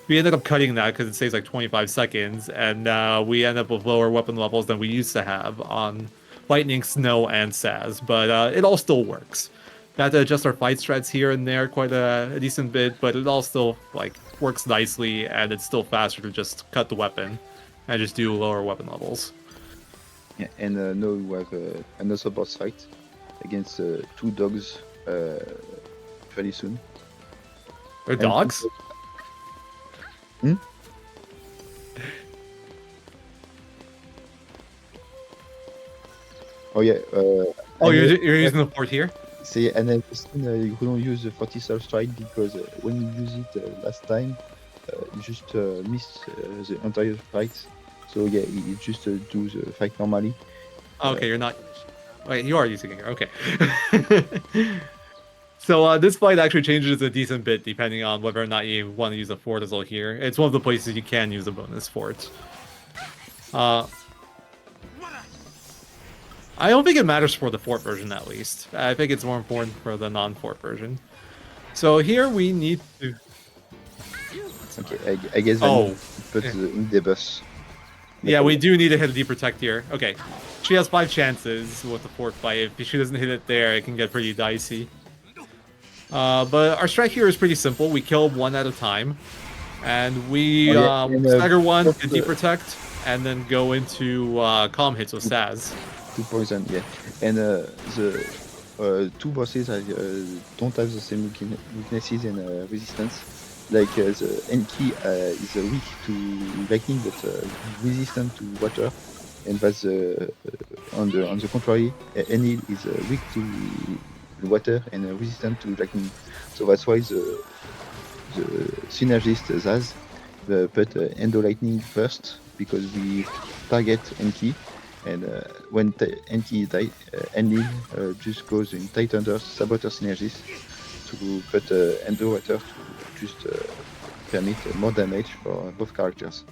C: We ended up cutting that because it saves like 25 seconds, and we end up with lower weapon levels than we used to have on Lightning, Snow, and Saz. But it all still works. We had to adjust our fight strats here and there quite a decent bit, but it all still like works nicely, and it's still faster to just cut the weapon and just do lower weapon levels.
B: Yeah, and now we have another boss fight against 2 dogs very soon.
C: They're dogs?
B: Hmm? Oh yeah.
C: You're using the port here?
B: See, and then you couldn't use the 40 Soul Strike because when you use it last time, you just missed the entire fight. So yeah, you just do the fight normally.
C: Okay, you're not. Wait, you are using it here. Okay. So this fight actually changes a decent bit depending on whether or not you want to use a fort as well here. It's one of the places you can use a bonus fort. I don't think it matters for the fort version, at least. I think it's more important for the non-fort version. So here we need to...
B: Okay, I guess
C: Oh.
B: put in the bus.
C: Yeah, we do need to hit a deprotect here. Okay. She has 5 chances with the fort fight. If she doesn't hit it there, it can get pretty dicey. But our strat here is pretty simple. We kill one at a time. And we stagger one to deprotect, and then go into calm hits with Saz.
B: 2 poison, yeah. And the 2 bosses don't have the same weaknesses and resistance. Like the Enki is weak to lightning but resistant to water, and that's on the contrary, Enil is weak to water and resistant to lightning. So that's why the synergist Zaz put Endo Lightning first, because we target Enki, and when Enki die, Enil just goes in Tight Under Saboteur Synergist to put Endo Water to just permit more damage for both characters.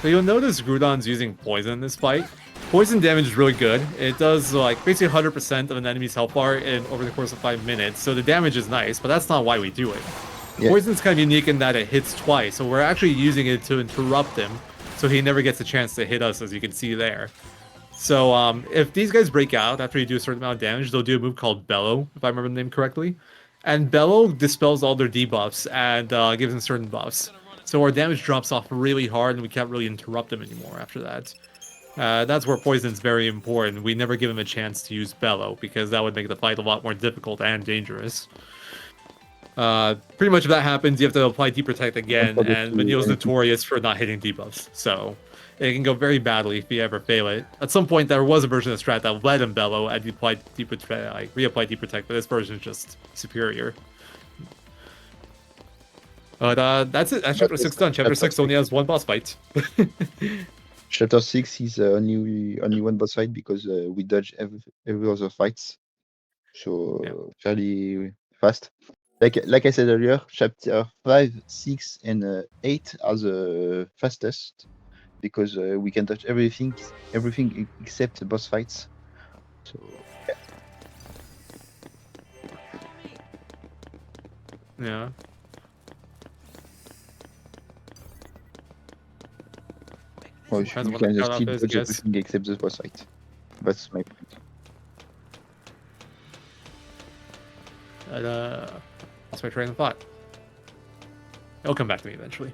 C: So you'll notice Groudon's using poison in this fight. Poison damage is really good. It does like basically 100% of an enemy's health bar over the course of 5 minutes, so the damage is nice, but that's not why we do it. Yeah. Poison's kind of unique in that it hits twice, so we're actually using it to interrupt him, so he never gets a chance to hit us, as you can see there. So if these guys break out after you do a certain amount of damage, they'll do a move called Bellow, if I remember the name correctly. And Bellow dispels all their debuffs and gives them certain buffs. So our damage drops off really hard, and we can't really interrupt them anymore after that. That's where Poison's very important. We never give him a chance to use Bellow, because that would make the fight a lot more difficult and dangerous. Pretty much if that happens, you have to apply Deprotect again, and Manil's notorious for not hitting debuffs, so it can go very badly if you ever fail it. At some point, there was a version of strat that let him Bellow and reapply Deprotect, but this version is just superior. But that's it. That's Chapter 6 done. Chapter 6 only has 1 boss fight.
B: Chapter 6 is only 1 boss fight because we dodge every other fights, so fairly fast. Like I said earlier, Chapter 5, 6, and 8 are the fastest because we can touch everything except the boss fights. So
C: yeah.
B: Well, you can just keep dodge everything except the boss fight. That's my point.
C: That's my train of thought. It'll come back to me eventually.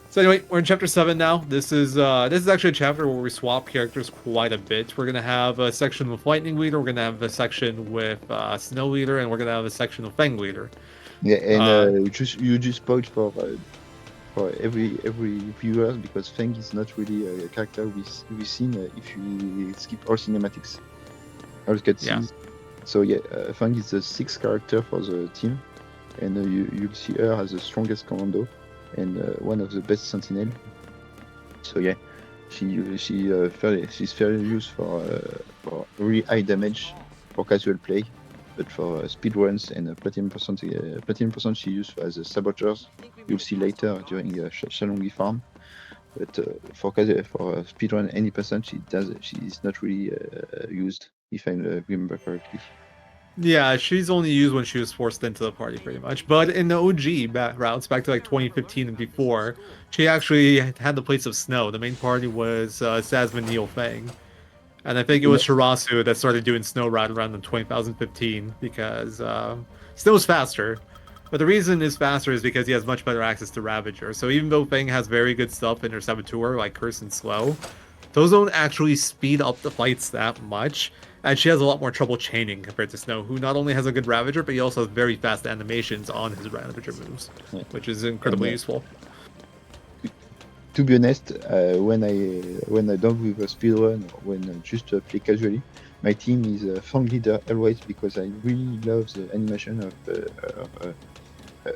C: So anyway, we're in Chapter 7 now. This is actually a chapter where we swap characters quite a bit. We're gonna have a section with Lightning Leader, we're gonna have a section with Snow Leader, and we're gonna have a section with Fang Leader.
B: Yeah, and you just spoiled for every viewer, because Fang is not really a character we've seen if you skip all cinematics, all cutscenes. So yeah, Fang is the 6th character for the team, and you'll see her as the strongest commando and one of the best sentinel. So yeah, she's fairly used for really high damage for casual play, but for speedruns and platinum percent she used as a saboteurs. You'll see later during Shalongi farm. But for speedrun any percent, she's not really used, if I remember correctly.
C: Yeah, she's only used when she was forced into the party, pretty much. But in the OG routes, back to like 2015 and before, she actually had the place of Snow. The main party was Sasman Neil Fang. And I think it was Shirasu that started doing Snow route around in 2015 because Snow's faster. But the reason is faster is because he has much better access to Ravager. So even though Fang has very good stuff in her Saboteur, like Curse and Slow, those don't actually speed up the fights that much. And she has a lot more trouble chaining compared to Snow, who not only has a good Ravager, but he also has very fast animations on his Ravager moves, which is incredibly useful.
B: To be honest, when I don't with a speedrun or when I just play casually, my team is Fang leader always because I really love the animation of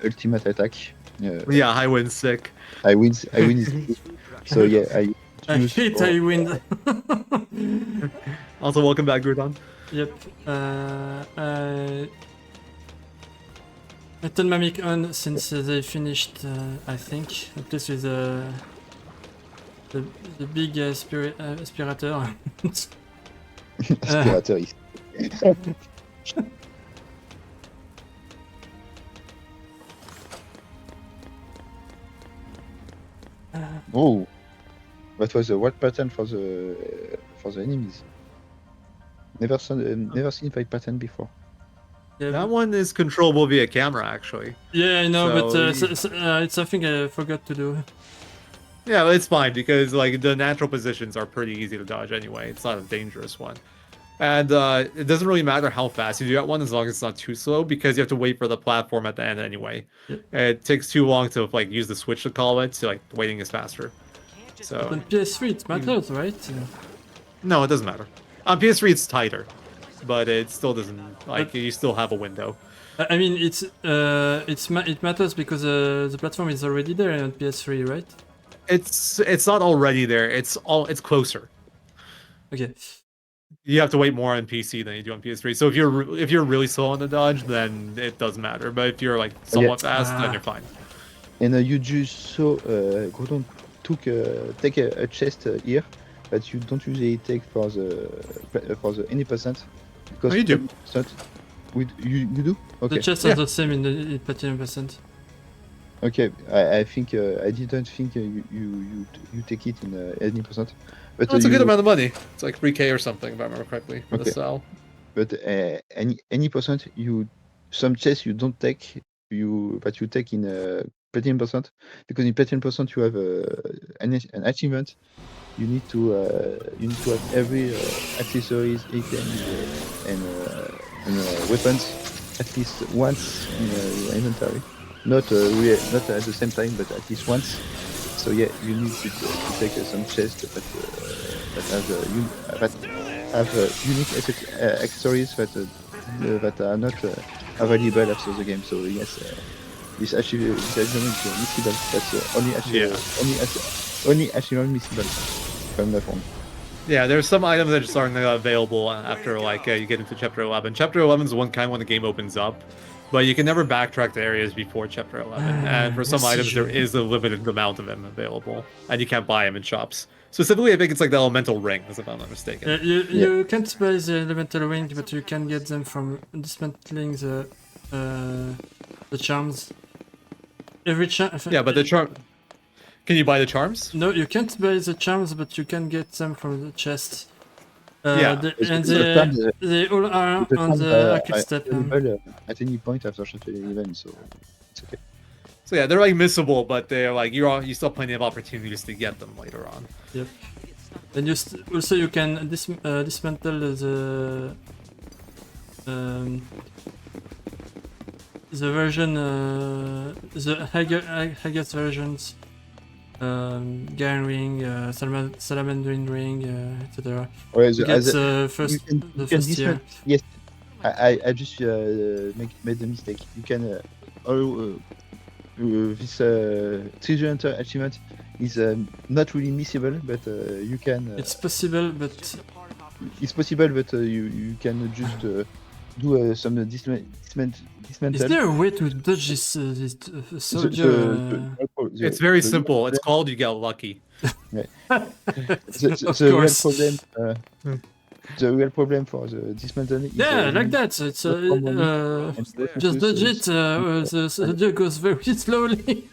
B: ultimate attack.
C: Yeah, high wind sick.
B: I win is so yeah, I
A: hate I win.
C: Also, welcome back, Gurdon.
A: Yep. I turned my mic on since they finished, I think, at least with the big aspirator.
B: aspirateur. Oh, what was the what pattern for the enemies? Never seen fight pattern before.
A: Yeah,
C: That one is controllable via camera, actually.
A: yeah, I know,
C: So
A: but it's something I forgot to do.
C: Yeah, but it's fine because like the natural positions are pretty easy to dodge anyway. It's not a dangerous one. And it doesn't really matter how fast you do that one as long as it's not too slow because you have to wait for the platform at the end anyway.
A: Yep.
C: It takes too long to like use the switch to call it, so like waiting is faster. So
A: On PS3 it matters, right?
C: no, it doesn't matter. On PS3 it's tighter, but it still doesn't like you still have a window.
A: I mean, it matters because the platform is already there on PS3, right?
C: It's not already there. It's closer.
A: Okay.
C: You have to wait more on PC than you do on PS3. So if you're really slow on the dodge, then it doesn't matter. But if you're like somewhat fast, then you're fine.
B: And you just saw Gordon take a chest here that you don't usually take for the any percent. Because
C: you do.
B: You do? Okay.
A: The chests are the same in Platinum percent.
B: Okay, I think I didn't think you take it in any percent. But
C: That's a good amount of money. It's like 3K or something, if I remember correctly. For
B: Okay.
C: the sell.
B: But any percent some chests you don't take but you take in 13% because in 13% you have an achievement. You need to have every accessories, items, and weapons at least once in your inventory. Not at the same time, but at least once. So yeah, you need to take some chests that have unique accessories that are not available after the game. So yes, this achievement is missable. That's only achievement missable. If I'm not wrong.
C: Yeah, there's some items that just aren't available after like you get into Chapter 11. Chapter 11 is one kind when the game opens up, but you can never backtrack to areas before Chapter 11. And for some items, there is a limited amount of them available, and you can't buy them in shops. Specifically, I think it's like the elemental rings, if I'm not mistaken.
A: You can't buy the elemental ring, but you can get them from dismantling the charms. Every charm.
C: Yeah, but the charm. Can you buy the charms?
A: No, you can't buy the charms, but you can get them from the chest.
C: Yeah.
A: They all are on the arcade step.
B: At any point after Chapter 11, so it's okay.
C: So yeah, they're like missable, but they're like you still have plenty of opportunities to get them later on.
A: Yep. And also you can dismantle the version, the highest versions, Garen Ring, Salamandrin Ring, etc.
B: Well,
A: First tier.
B: Yes, I just made a mistake. You can this treasure hunter achievement is not really missable, but you can.
A: It's possible, but
B: It's possible, but you can just do some dismantle.
A: is there a way to dodge this soldier?
C: It's very simple. It's called you get lucky.
A: Of
B: The real
A: course.
B: problem. The real problem for the dismantle is
A: Yeah, like that. It's just dodge it. The soldier goes very slowly.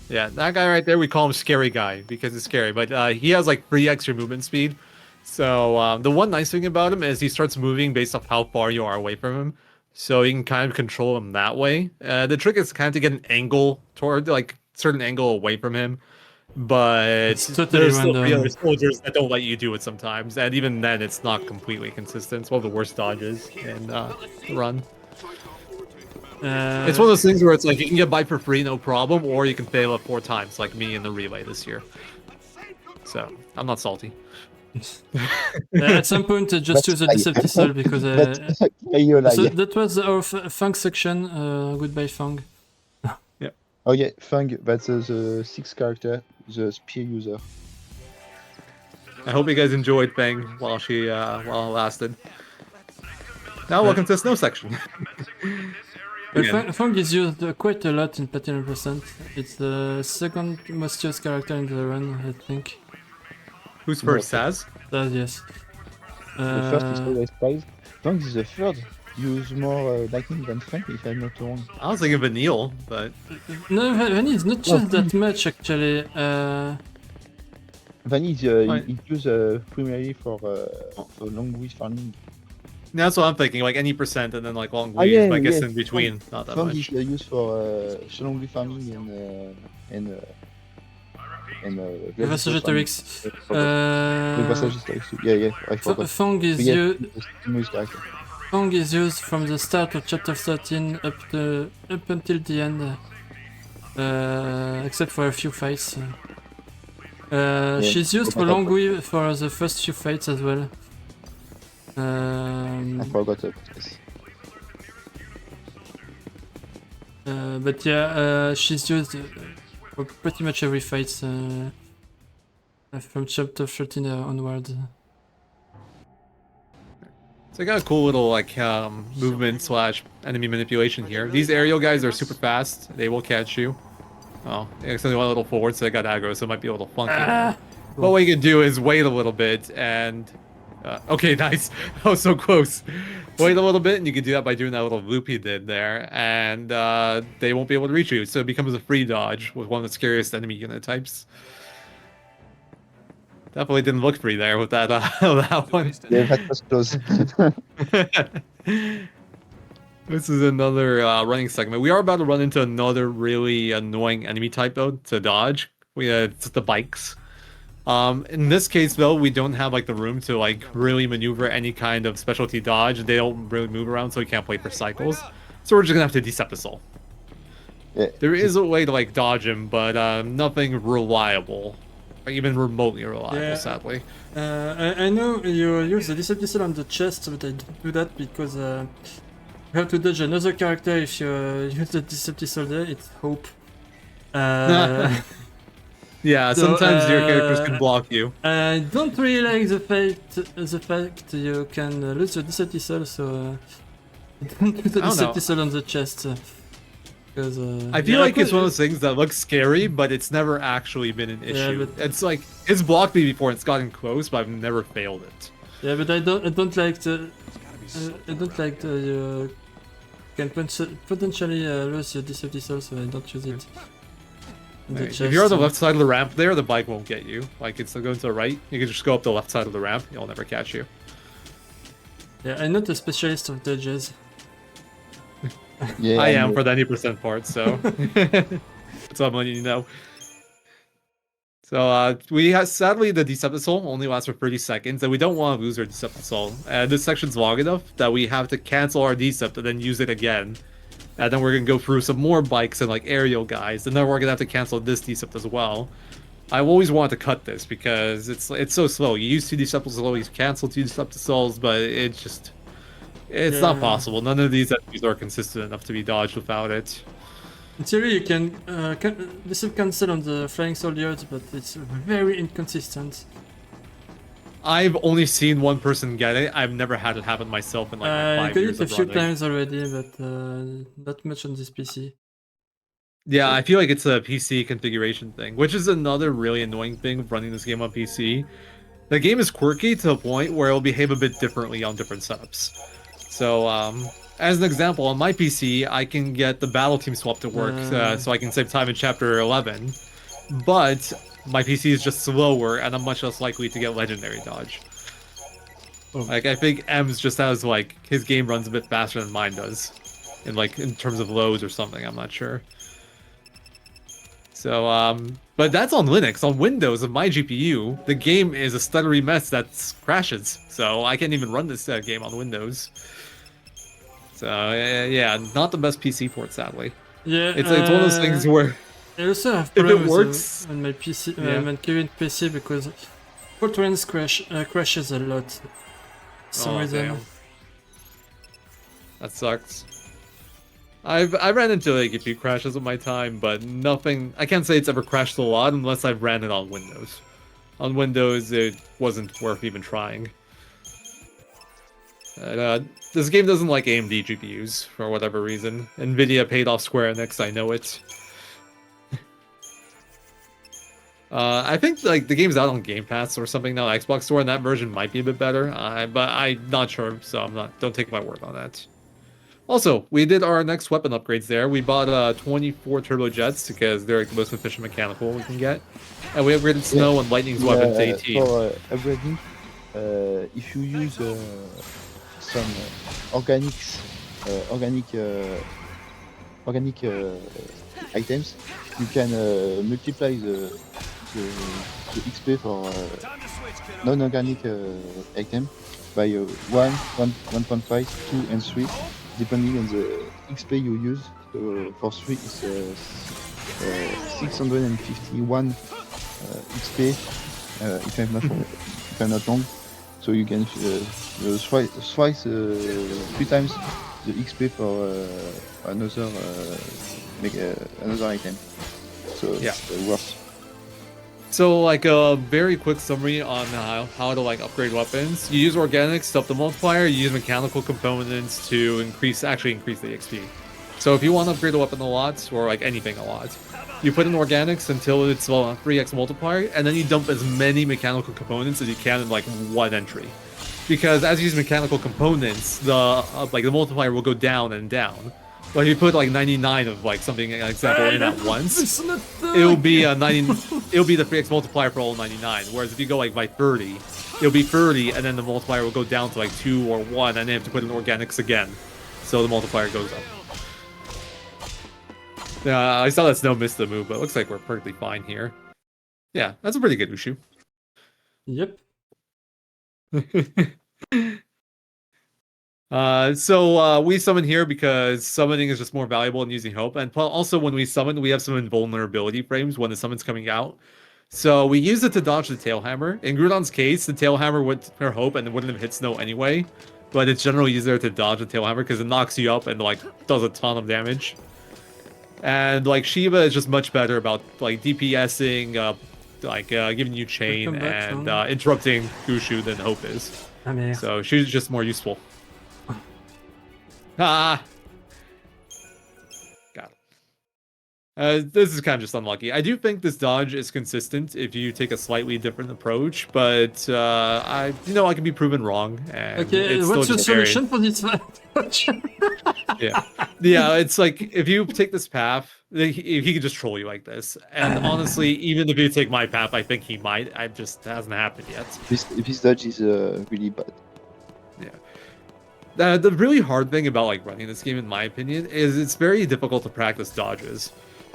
C: Yeah, that guy right there, we call him Scary Guy because he's scary, but he has like 3 extra movement speed. So the one nice thing about him is he starts moving based off how far you are away from him. So you can kind of control him that way. The trick is kind of to get an angle toward, like, certain angle away from him. But
A: It's totally
C: there's still
A: random.
C: other soldiers that don't let you do it sometimes. And even then, it's not completely consistent. It's one of the worst dodges in the run. It's one of those things where it's like you can get by for free, no problem, or you can fail it 4 times, like me in the relay this year. So I'm not salty.
A: At some point, just use a deceptive soul because so that was our Fang section. Goodbye, Fang.
B: Oh yeah, Fang, that's the 6th character, the spear user.
C: I hope you guys enjoyed Fang while she while it lasted. Now welcome to the snow section.
A: Well, Fang is used quite a lot in Platinum Percent. It's the second most used character in the run, I think.
C: Who's first, Saz?
A: Yes.
B: The first is always prize. Fang is the third. Use more lightning than Fang, if I'm not wrong.
C: I was thinking Vanille, but
A: No, Vanny is not just that much actually.
B: Vanny is he used primarily for long range farming.
C: that's what I'm thinking. Like any percent, and then like long
B: Ah,
C: waves.
B: yeah,
C: but I guess
B: yeah.
C: in between, not that
B: Fang
C: much.
B: is used for long range farming and
A: Versagetorix.
B: Yeah, I forgot.
A: Fang is
B: Yeah,
A: used.
B: it's the newest character.
A: Fang is used from the start of chapter 13 up until the end, except for a few fights. She's used for long weave for the first few fights as well.
B: I forgot it.
A: But yeah, she's used for pretty much every fight from chapter 13 onwards.
C: So I got a cool little like movement / enemy manipulation here. These aerial guys are super fast. They will catch you. Oh, they accidentally went a little forward, so they got aggro, so it might be a little funky. But what you can do is wait a little bit and... okay, nice. That was so close. Wait a little bit, and you can do that by doing that little loop he did there, and they won't be able to reach you, so it becomes a free dodge with one of the scariest enemy unit types. Definitely didn't look free there with that, that one.
B: Yeah, that was close.
C: This is another running segment. We are about to run into another really annoying enemy type, though, to dodge. It's the bikes. In this case, though, we don't have like the room to like really maneuver any kind of specialty dodge. They don't really move around, so we can't play for cycles. So we're just gonna have to decept the soul.
B: Yeah.
C: There is a way to like dodge him, but nothing reliable, or even remotely reliable, sadly.
A: I know you use the deceptive soul on the chest, but I don't do that because you have to dodge another character if you use the deceptive soul there. It's Hope.
C: Yeah,
A: So,
C: sometimes your characters can block you.
A: I don't really like the fact you can lose your deceptive soul, so don't put the deceptive soul on the chest. Because
C: I feel like it's one of those things that looks scary, but it's never actually been an issue.
A: but-
C: It's like it's blocked me before and it's gotten close, but I've never failed it.
A: Yeah, but I don't like the you can potentially lose your deceptive soul, so I don't use it.
C: If you're on the left side of the ramp there, the bike won't get you. Like, it's going to the right, you can just go up the left side of the ramp, it'll never catch you.
A: Yeah, I'm not a specialist of dodges.
B: Yeah,
C: I am for the 90% part, so... That's all I'm letting you know. So, we have, sadly, the Deceptive Soul only lasts for 30 seconds, and we don't want to lose our Deceptive Soul. This section's long enough that we have to cancel our Decept and then use it again. And then we're gonna go through some more bikes and like aerial guys, and then we're gonna have to cancel this Decept as well. I've always wanted to cut this because it's so slow. You use 2D step slow, you cancel 2D step to souls, but it's not
A: Yeah.
C: possible. None of these enemies are consistent enough to be dodged without it.
A: In theory, you can receive cancel on the flying soldiers, but it's very inconsistent.
C: I've only seen one person get it. I've never had it happen myself in like my
A: I
C: 5
A: got
C: years
A: it a
C: of
A: few
C: running.
A: times already, but not much on this PC.
C: Yeah, I feel like it's a PC configuration thing, which is another really annoying thing of running this game on PC. The game is quirky to a point where it'll behave a bit differently on different setups. So, as an example, on my PC, I can get the battle team swap to work, so I can save time in Chapter 11. But my PC is just slower, and I'm much less likely to get Legendary Dodge.
A: Oh.
C: Like, I think M's just has, like, his game runs a bit faster than mine does. In terms of loads or something, I'm not sure. So, but that's on Linux. On Windows, of my GPU, the game is a stuttery mess that crashes. So I can't even run this game on Windows. So, yeah, not the best PC port, sadly.
A: Yeah,
C: It's one of those things where
A: I also have
C: if it
A: problems
C: works,
A: on my PC,
C: yeah.
A: my current PC, because Port Runs crashes a lot. For some reason.
C: damn. That sucks. I ran into like a few crashes in my time, but nothing. I can't say it's ever crashed a lot unless I've ran it on Windows. On Windows, it wasn't worth even trying. This game doesn't like AMD GPUs for whatever reason. Nvidia paid off Square Enix, I know it. I think like the game's out on Game Pass or something now, Xbox Store, and that version might be a bit better. But I'm not sure, so don't take my word on that. Also, we did our next weapon upgrades there. We bought 24 turbojets because they're like the most efficient mechanical we can get. And we upgraded Snow and Lightning's weapon to 18.
B: For upgrading, if you use some organic items, you can multiply the XP for non-organic item by 1, 1.5, 2, and 3, depending on the XP you use. So for 3, it's 651 XP, if I'm not wrong. So you can twice, 3 times the XP for another item. So
C: Yeah.
B: it works.
C: So like a very quick summary on how to like upgrade weapons. You use organics to up the multiplier, you use mechanical components to increase the XP. So if you want to upgrade a weapon a lot, or like anything a lot, you put in organics until it's 3x multiplier, and then you dump as many mechanical components as you can in like one entry. Because as you use mechanical components, the multiplier will go down and down. But if you put like 99 of like something, an example, in at once, it'll be a 90. It'll be the 3x multiplier for all 99. Whereas if you go like by 30, it'll be 30, and then the multiplier will go down to like 2 or 1, and then you have to put in organics again, so the multiplier goes up. Yeah, I saw that Snow missed the move, but it looks like we're perfectly fine here. Yeah, that's a pretty good Ushu.
A: Yep.
C: So we summon here because summoning is just more valuable than using hope, and also when we summon, we have some invulnerability frames when the summon's coming out. So we use it to dodge the tail hammer. In Grudon's case, the tail hammer went for hope and it wouldn't have hit Snow anyway, but it's generally used there to dodge the tail hammer because it knocks you up and like does a ton of damage. And like Shiva is just much better about like DPSing, giving you chain and interrupting Gushu than Hope is. So she's just more useful. Ah! Got it. This is kind of just unlucky. I do think this dodge is consistent if you take a slightly different approach, but I can be proven wrong. And
A: Okay,
C: it's
A: what's
C: still
A: your
C: just
A: solution for this approach?
C: Yeah, it's like if you take this path, he could just troll you like this. And honestly, even if you take my path, I think he might. It just hasn't happened yet.
B: This dodge is really bad.
C: Yeah. The really hard thing about like running this game, in my opinion, is it's very difficult to practice dodges,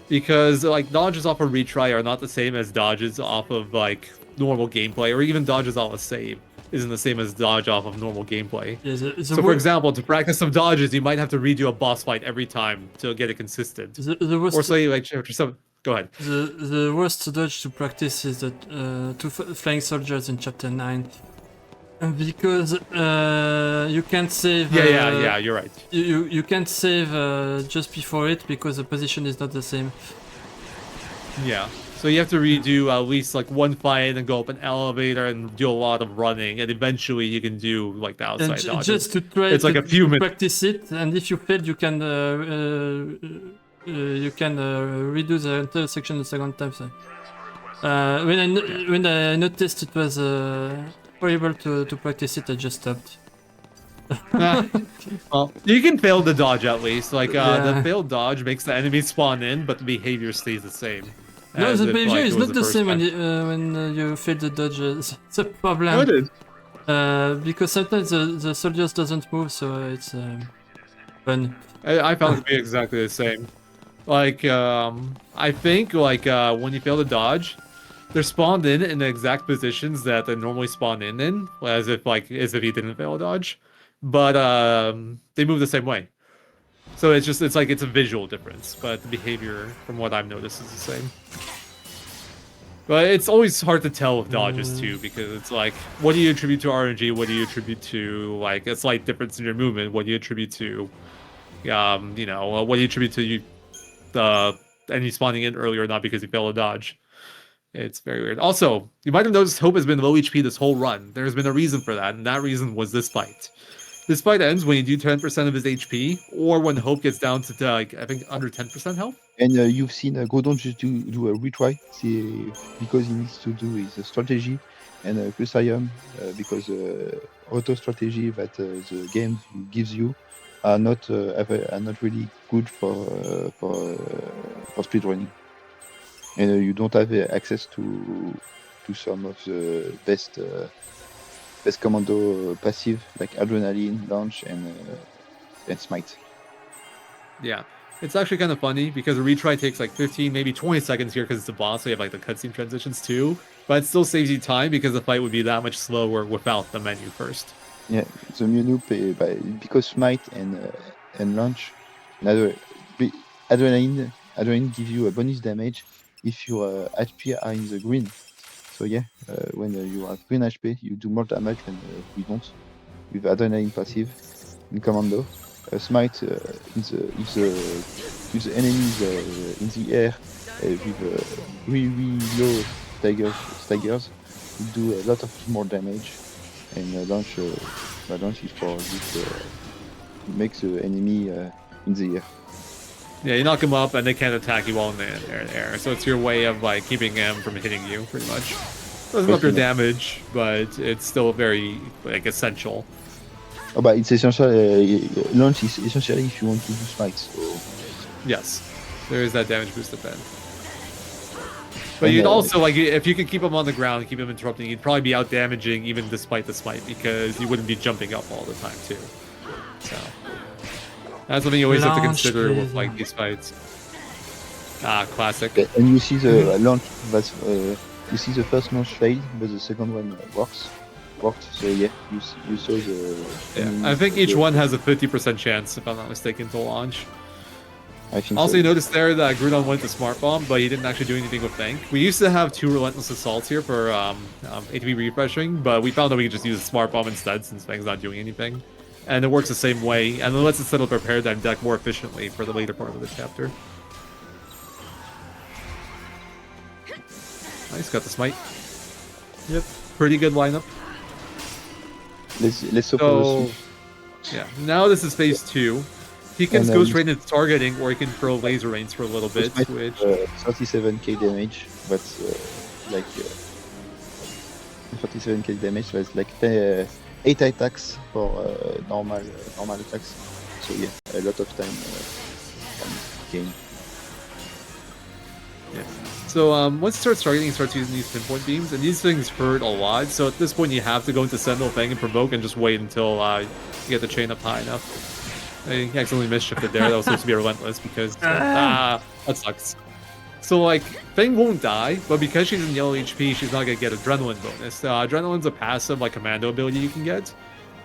C: because like dodges off a retry are not the same as dodges off of like normal gameplay, or even dodges off a save isn't the same as dodge off of normal gameplay. So for example, to practice some dodges, you might have to redo a boss fight every time to get it consistent.
A: The worst,
C: or say like chapter 7. Go ahead.
A: The worst dodge to practice is that two flying soldiers in chapter 9. Because you can't save.
C: Yeah, you're right.
A: You can't save just before it because the position is not the same.
C: Yeah. So you have to redo at least like one fight and go up an elevator and do a lot of running, and eventually you can do like the outside
A: And
C: dodges.
A: just to try
C: It's
A: to,
C: like a few
A: to
C: minutes.
A: practice it, and if you fail, you can redo the entire section the second time. So. When I noticed it was horrible to practice it, I just stopped.
C: Well, you can fail the dodge at least. Like
A: Yeah.
C: the failed dodge makes the enemy spawn in, but the behavior stays the same.
A: No,
C: as
A: the
C: if,
A: behavior
C: like,
A: is
C: it was
A: not the
C: first
A: same
C: time.
A: when you fail the dodge. It's a problem.
C: Oh, it is.
A: Because sometimes the soldiers doesn't move, so it's fun.
C: I found it to be exactly the same. Like, I think like when you fail the dodge, they're spawned in the exact positions that they normally spawn in, as if you didn't fail a dodge, but they move the same way. So it's like it's a visual difference, but the behavior, from what I've noticed, is the same. But it's always hard to tell with dodges too, because it's like, what do you attribute to RNG? What do you attribute to like a slight difference in your movement? What do you attribute to, what do you attribute to you, enemy spawning in earlier, not because you failed a dodge? It's very weird. Also, you might have noticed Hope has been low HP this whole run. There's been a reason for that, and that reason was this fight. This fight ends when you do 10% of his HP, or when Hope gets down to like I think under 10% health.
B: And you've seen Godon just do a retry, because he needs to do his strategy, and XIII because auto strategy that the game gives you are not really good for speedrunning, and you don't have access to some of the best commando passive like adrenaline, launch, and smite.
C: Yeah. It's actually kind of funny because a retry takes like 15, maybe 20 seconds here because it's a boss, so you have like the cutscene transitions too. But it still saves you time because the fight would be that much slower without the menu first.
B: Yeah, the menu because smite and launch, adrenaline give you a bonus damage if your HP are in the green. So yeah, when you have green HP, you do more damage than we don't with adrenaline passive in commando. Smite if the enemies in the air with really low staggers, you do a lot of more damage, and launch is for this makes the enemy in the air.
C: Yeah, you knock him up and they can't attack you while in the air. So it's your way of like keeping him from hitting you, pretty much. Doesn't up your damage, but it's still very like essential.
B: Oh, but it's essential. Launch is essential if you want to do smites. So.
C: Yes, there is that damage boost at the end. But you'd also like if you could keep him on the ground and keep him interrupting, you'd probably be out damaging even despite the smite because you wouldn't be jumping up all the time too. So that's something you always have to consider with like these fights. Classic.
B: Okay, and you see the launch. That's you see the first launch failed, but the second one worked. So yeah, you saw the.
C: Yeah, I think each one has a 50% chance, if I'm not mistaken, to launch.
B: I think.
C: Also,
B: so.
C: you noticed there that Grudon went to Smart Bomb, but he didn't actually do anything with Tank. We used to have 2 Relentless Assaults here for ATB refreshing, but we found that we could just use a Smart Bomb instead since Fang's not doing anything. And it works the same way, and it lets it set up our Paradigm deck more efficiently for the later part of the chapter. Nice, got the smite. Yep, pretty good lineup.
B: Let's hope.
C: Yeah, now this is phase 2. He can go straight into targeting, or he can throw laser rains for a little bit, which
B: 37k damage, but like 37k damage, but it's like 8 attacks for normal attacks. So yeah, a lot of time gain.
C: Yeah. So once it starts targeting, he starts using these pinpoint beams, and these things hurt a lot. So at this point, you have to go into Sentinel Fang and provoke, and just wait until you get the chain up high enough. I accidentally misshifted there. That was supposed to be relentless because that sucks. So like Fang won't die, but because she's in yellow HP, she's not gonna get adrenaline bonus. Adrenaline's a passive like commando ability you can get,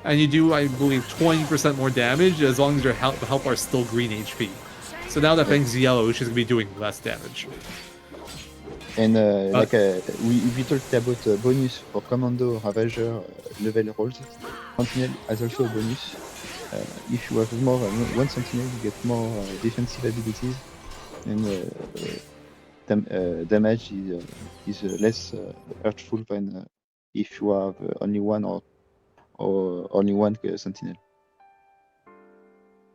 C: and you do I believe 20% more damage as long as your health bar is still green HP. So now that Fang's yellow, she's gonna be doing less damage.
B: And we talked about bonus for Commando, Ravager, level rolls. Sentinel has also a bonus. If you have more one Sentinel, you get more defensive abilities, and damage is less hurtful than if you have only one or only one Sentinel.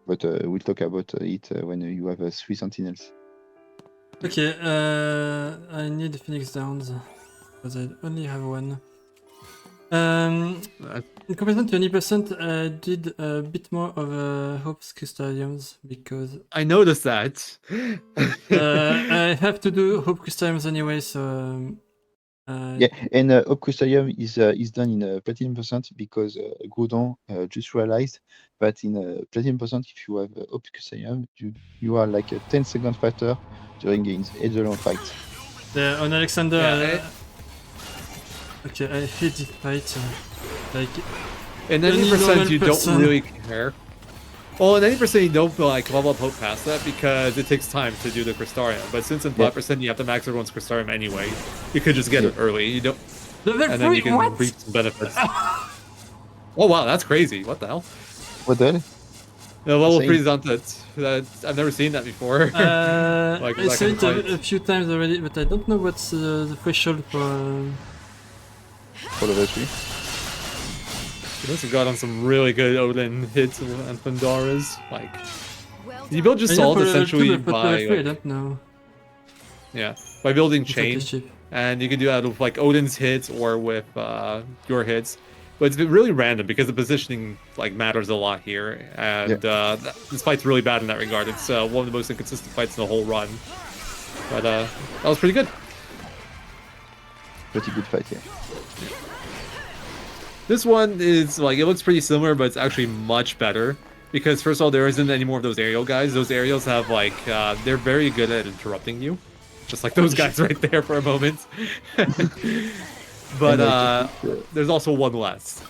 B: But we'll talk about it when you have 3 Sentinels.
A: Okay, I need Phoenix Downs because I only have one. In comparison to 20%, I did a bit more of Hope's Crystaliums because
C: I noticed that.
A: I have to do Hope Crystaliums anyway, so
B: Yeah, and Hope Crystalium is done in Platinum% because Groudon just realized that in Platinum%, if you have Hope Crystalium, you are like a 10-second fighter during his Eidolon fight.
A: yeah, on Alexander.
C: Yeah,
A: Okay, I hate this fight. Like,
C: in
A: any
C: 90%
A: normal
C: you
A: person-
C: don't really care. Well, in 90% you don't like level up Hope past that because it takes time to do the Crystarium. But since in 5% you have to max everyone's Crystarium anyway, you could just get it early. You don't, and then you can reap some benefits. Oh wow, that's crazy! What the hell?
B: What the hell?
C: The level
B: Insane.
C: 3 is on that. I've never seen that before. Like,
A: I
C: that
A: saw
C: kind
A: it
C: of
A: a few times already, but I don't know what's the threshold for.
B: For level 3?
C: You must have got on some really good Odin hits and Pandoras. Like,
E: Well
C: you build
E: done.
C: your
A: I know
C: salt
A: for level 2,
C: essentially
A: but for
C: by
A: level 3, I
C: like,
A: don't know.
C: yeah, by building
A: It's
C: chain,
A: okay, cheap.
C: and you can do that with like Odin's hits or with your hits. But it's really random because the positioning like matters a lot here, and this fight's really bad in that regard. It's one of the most inconsistent fights in the whole run. But that was pretty good.
B: Pretty good fight, yeah.
C: This one is like, it looks pretty similar, but it's actually much better. Because first of all, there isn't any more of those aerial guys. Those aerials have like, they're very good at interrupting you. Just like those guys right there for a moment. But there's also one less.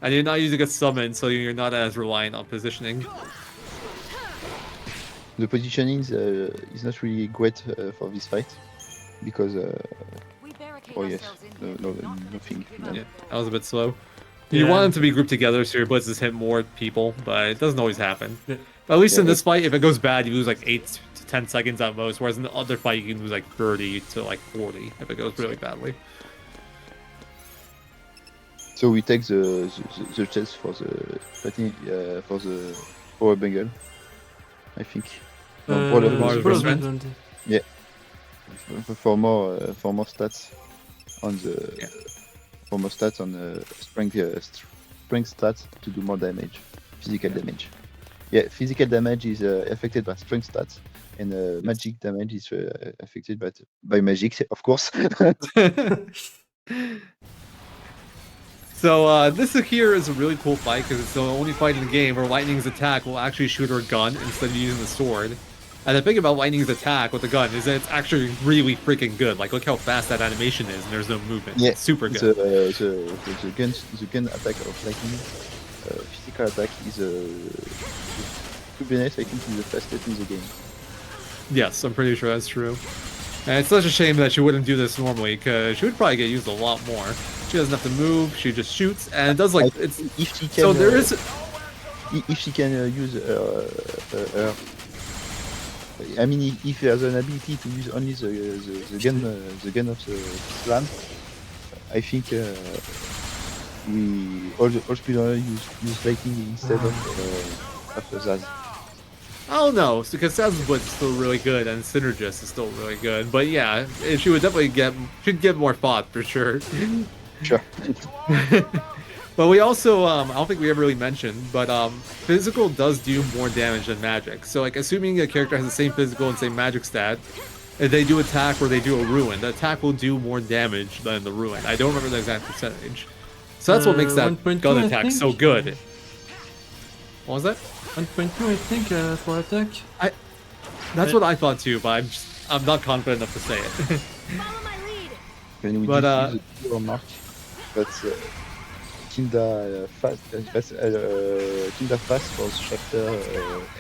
C: And you're not using a summon, so you're not as reliant on positioning.
B: The positioning is not really great for this fight because
E: We barricade
B: oh yes,
E: ourselves in here, not
B: nothing.
E: to
C: Yeah, that was a bit slow. You
A: Yeah.
C: want them to be grouped together so your blitzes hit more people, but it doesn't always happen.
A: Yeah.
C: But at least
B: Yeah,
C: in this fight, if it goes bad, you lose like 8 to 10 seconds at most, whereas in the other fight, you can lose like 30 to like 40 if it goes really badly.
B: So we take the chest for the power bangle, I think. No, Brawler
C: Brawler
B: Brawler
C: Brawler
A: Band.
B: for more stats on the for more stats on the strength stats to do more damage, physical damage. Yeah, physical damage is affected by strength stats, and magic damage is affected by magic, of course.
C: So this here is a really cool fight because it's the only fight in the game where Lightning's attack will actually shoot her gun instead of using the sword. And the thing about Lightning's attack with the gun is that it's actually really freaking good. Like, look how fast that animation is, and there's no movement.
B: Yeah,
C: It's super good.
B: The gun attack of lightning, physical attack is to be honest, I think is the fastest in the game.
C: Yes, I'm pretty sure that's true. And it's such a shame that she wouldn't do this normally, because she would probably get used a lot more. She doesn't have to move, she just shoots, and it does like, it's...
B: If she can,
C: So there is...
B: if she can use her, I mean, if she has an ability to use only the gun of the slam, I think all speedrunners use lightning instead of Zaz.
C: I don't know, because Saz's Blitz is still really good, and Synergist is still really good. But yeah, she would definitely she'd get more thought for sure.
B: Sure.
C: But we also, I don't think we ever really mentioned, but physical does do more damage than magic. So like, assuming a character has the same physical and same magic stat, if they do attack or they do a ruin, the attack will do more damage than the ruin. I don't remember the exact percentage. So that's what makes that
A: 1.2,
C: gun
A: I
C: attack
A: think.
C: so good. What was that?
A: 1.2, I think, for attack.
C: That's what I thought too, but I'm not confident enough to say it.
E: Follow my lead.
B: When we
C: But,
B: use the pure mark, that's Kinda fast for chapter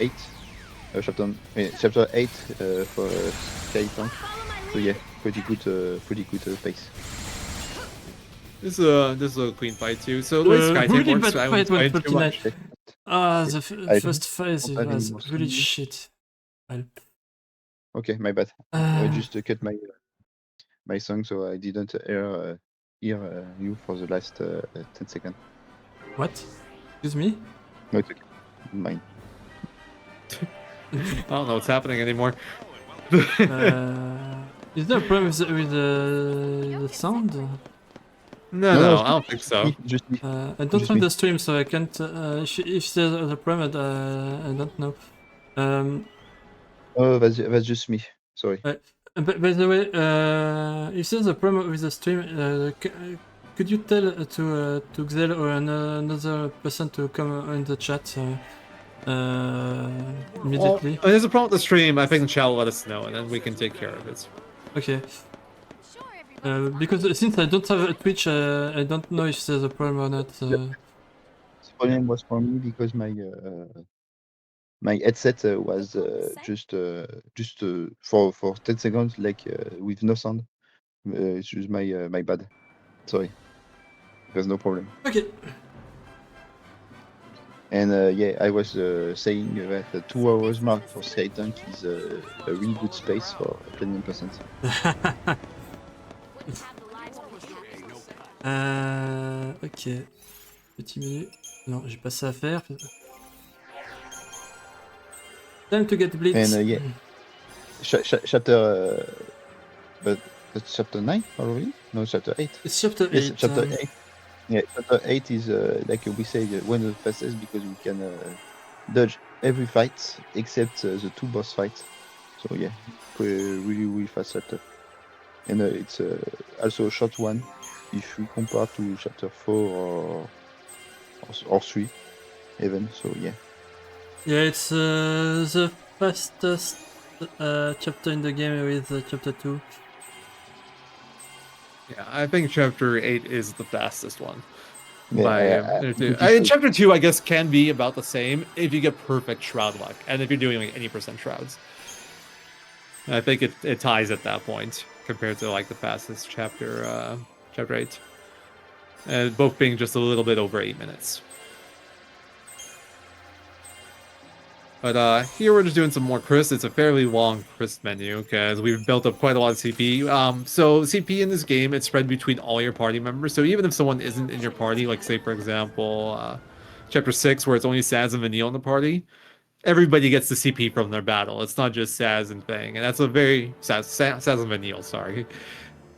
B: 8. chapter 8 for Sky Tank.
E: Follow my
B: So
E: lead.
B: yeah, pretty good pace.
C: This is a clean fight too. So the way Sky Tank
A: Really
C: works,
A: bad
C: I won't
A: fight
C: explain too
A: 149.
C: much.
A: Ah,
B: Okay.
A: the
B: I
A: first phase
B: don't have any
A: was
B: more
A: really
B: skills.
A: shit. Well,
B: Okay, my bad. I
A: uh,
B: just cut my song, so I didn't hear you for the last 10 seconds.
A: what? Excuse me?
B: No, it's okay. Mine.
C: I don't know what's happening anymore.
A: Is there a problem with the sound?
C: No,
B: It's
C: I don't think so.
B: just me.
A: I don't
B: Just
A: have
B: me.
A: the stream, so I can't. If there's a problem, I don't know.
B: Oh, that's just me. Sorry.
A: By the way, if there's a problem with the stream, could you tell to Xel or another person to come in the chat immediately?
C: Well, there's a problem with the stream. I think the chat will let us know, and then we can take care of it.
A: Okay.
E: Sure, everybody.
A: Because since I don't have a Twitch, I don't know if there's a problem or not.
B: The problem was for me because my headset was just for 10 seconds like with no sound. It's just my bad. Sorry. There's no problem.
A: Okay.
B: And yeah, I was saying that the 2 hours mark for Sky Tank is a really good space for Platinum percent.
E: Wouldn't have the lives we have.
A: Ok. Petit menu. Non, j'ai pas ça à faire. Time to get blitz.
B: And yeah, chapter but that's chapter 9 already? No, chapter 8.
A: It's chapter 8.
B: Yes, chapter 8. Yeah, chapter 8 is like we say one of the fastest because we can dodge every fight except the 2 boss fights. So yeah, really fast chapter. And it's also a short one if we compare to chapter 4 or 3 even. So yeah.
A: Yeah, it's the fastest chapter in the game with chapter 2.
C: Yeah, I think chapter 8 is the fastest one.
B: Yeah,
C: Chapter 2, I guess, can be about the same if you get perfect shroud luck, and if you're doing like 80% shrouds. I think it ties at that point compared to like the fastest chapter 8, and both being just a little bit over 8 minutes. But here we're just doing some more crisp. It's a fairly long crisp menu because we've built up quite a lot of CP. So CP in this game, it's spread between all your party members. So even if someone isn't in your party, like say for example, Chapter 6, where it's only Saz and Vanille in the party, everybody gets the CP from their battle. It's not just Saz and Fang, and that's a very Saz and Vanille. Sorry.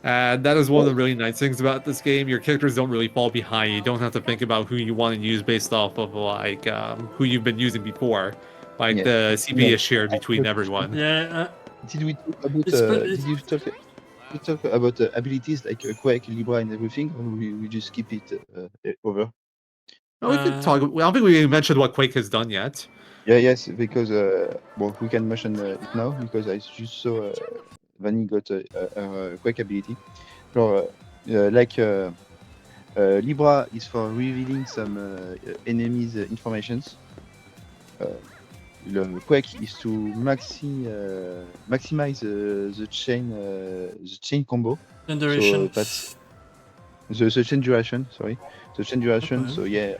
C: And that is one of the really nice things about this game. Your characters don't really fall behind. You don't have to think about who you want to use based off of like who you've been using before. Like
B: Yeah.
C: the CP is shared between everyone.
A: Yeah,
B: Did we talk about
A: It's good-
B: did you talk about abilities like Quake, Libra, and everything, or we just skip it over?
C: No, we could talk. I don't think we mentioned what Quake has done yet.
B: Yeah, yes, because well, we can mention it now because I just saw Vanny got a Quake ability. So, like Libra is for revealing some enemies' informations. Le Quake is to maximize the chain combo.
A: generation.
B: So that's the chain duration. Sorry, the chain duration.
A: Okay.
B: So yeah,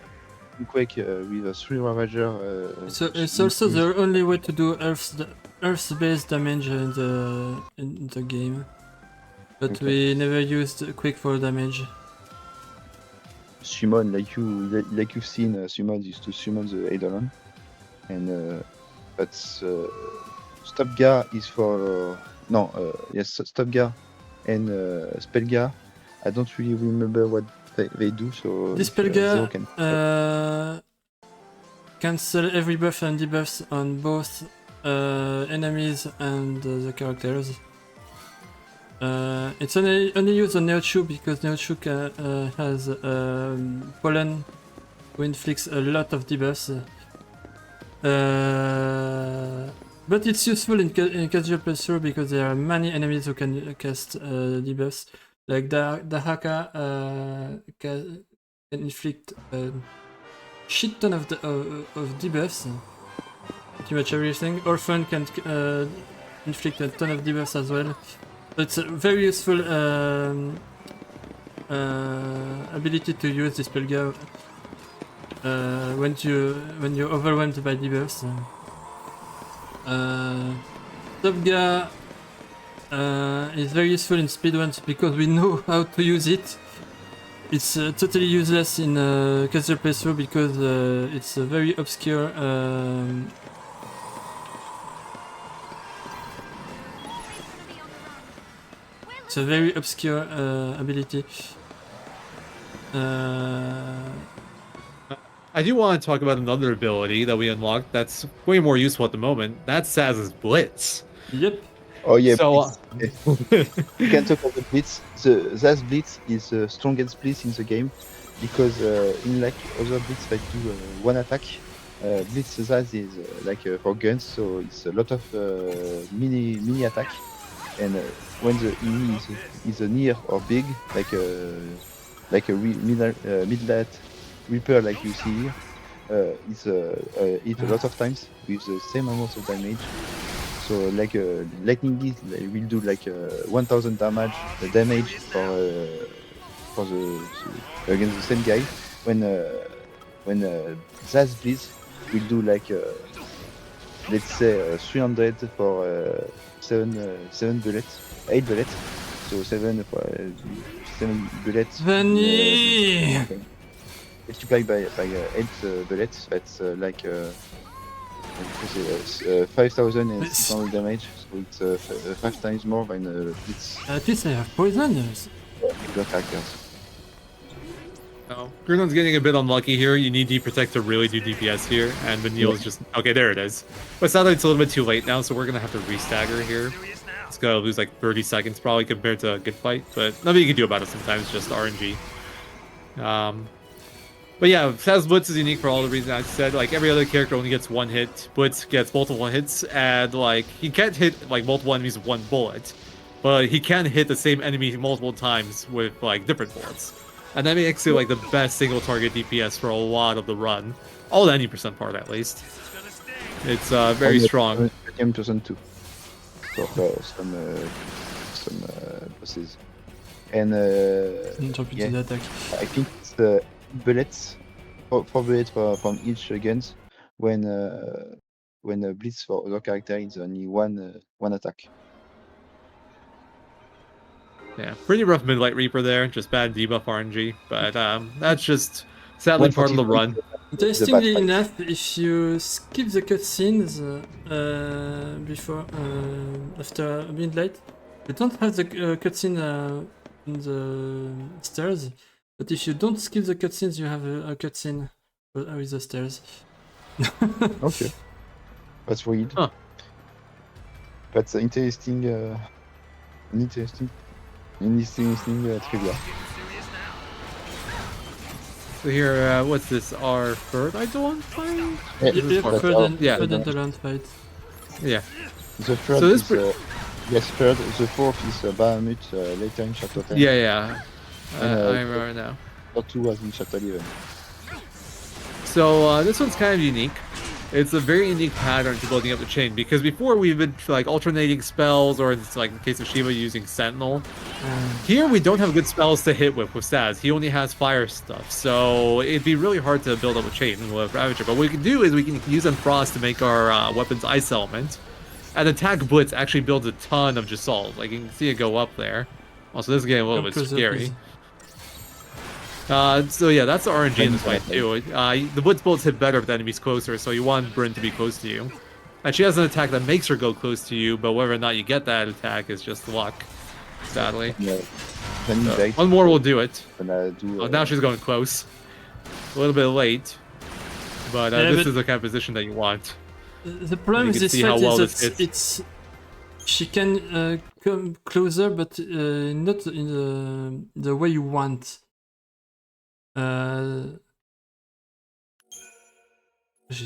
B: Quake with a 3 Ravager.
A: It's also the only way to do Earth-based damage in the game. But
B: Okay.
A: we never used Quick for damage.
B: Summon like you've seen summon used to summon the Eidolon, and that's Stopgar is for Stopgar and Spellgar. I don't really remember what they do. So
A: This
B: Zero
A: Pelga
B: can
A: cancel every buff and debuffs on both enemies and the characters. It's only used on Neochu because Neochu has Pollen, who inflicts a lot of debuffs. But it's useful in casual playthrough because there are many enemies who can cast debuffs. Like Dahaka can inflict a shit ton of debuffs. pretty much everything. Orphan can inflict a ton of debuffs as well. So it's a very useful ability to use this Pelga when you're overwhelmed by debuffs. Subga is very useful in speedruns because we know how to use it. It's totally useless in casual playthrough because it's a very obscure it's a very obscure ability.
C: I do want to talk about another ability that we unlocked that's way more useful at the moment. That's Saz's Blitz.
A: Yep.
B: Oh yeah,
C: So,
B: Blitz. We can talk about the Blitz. That Blitz is the strongest Blitz in the game because in like other Blitz that do one attack, Blitz Zaz is like for guns, so it's a lot of mini attack. And when the enemy is near or big, like a mid-lat Reaper like you see here, it's hit a lot of times with the same amount of damage. So like lightning beast will do like 1000 damage for the against the same guy. When Zaz Blitz will do like let's say 300 for 7 bullets, 8 bullets. So 7 bullets.
A: Vanny!
B: Multiplied by 8 bullets. That's like 5,600 damage. So it's 5 times more than Blitz
A: At least I have poisoners.
B: other characters.
C: no. Grunon's getting a bit unlucky here. You need Deep Protect to really do DPS here, and Vanille is just... Okay, there it is. But sadly, it's a little bit too late now, so we're going to have to restagger here. It's going to lose like 30 seconds probably compared to a good fight, but nothing you can do about it sometimes, just RNG. But yeah, Saz Blitz is unique for all the reasons I said. Like, every other character only gets one hit. Blitz gets multiple hits, and like, he can't hit like multiple enemies with one bullet, but he can hit the same enemy multiple times with like different bullets. And that makes it like the best single target DPS for a lot of the run. All the 90% part at least. It's very strong.
B: 10% too. For some bosses. And
A: Jump into
B: yeah,
A: the attack.
B: I think it's bullets, 4 bullets from each guns when Blitz for other character is only one attack.
C: Yeah, pretty rough mid-light Reaper there, just bad debuff RNG, but that's just sadly part of the run.
A: Interestingly enough, if you skip the cutscenes before after midnight, you don't have the cutscene in the stairs. But if you don't skip the cutscenes, you have a cutscene with the stairs.
B: Okay, that's weird.
C: Huh.
B: That's interesting. Interesting trivia.
C: So here, what's this? Our third Eidolon fight?
A: Yep,
B: that's
A: third
B: all.
A: and
C: Yeah.
A: Eidolon fight.
C: Yeah.
B: The third
C: So this
B: is yes, third. The fourth is Bahamut later in chapter 10.
C: Yeah. I
B: Uh,
C: remember now.
B: Chapter 2 was in chapter 11.
C: So this one's kind of unique. It's a very unique pattern to building up the chain, because before we've been like alternating spells, or it's like in the case of Shiva using Sentinel. Here we don't have good spells to hit with Saz. He only has fire stuff, so it'd be really hard to build up a chain with Ravager. But what we can do is we can use Frost to make our weapons Ice Element, and Attack Blitz actually builds a ton of Jassault. Like, you can see it go up there. Also, this is getting a little bit scary. So yeah, that's the RNG in this fight too. The Blitz bullets hit better if the enemy's closer, so you want Bryn to be close to you. And she has an attack that makes her go close to you, but whether or not you get that attack is just luck, sadly.
B: Yeah.
C: So, one more will do it.
B: Do,
C: Oh, now she's going close. A little bit late, but
A: Yeah,
C: this
A: but
C: is the kind of position that you want.
A: The problem with
C: can
A: this
C: see how
A: fight
C: well
A: is
C: this
A: that
C: hits.
A: she can come closer, but not in the way you want.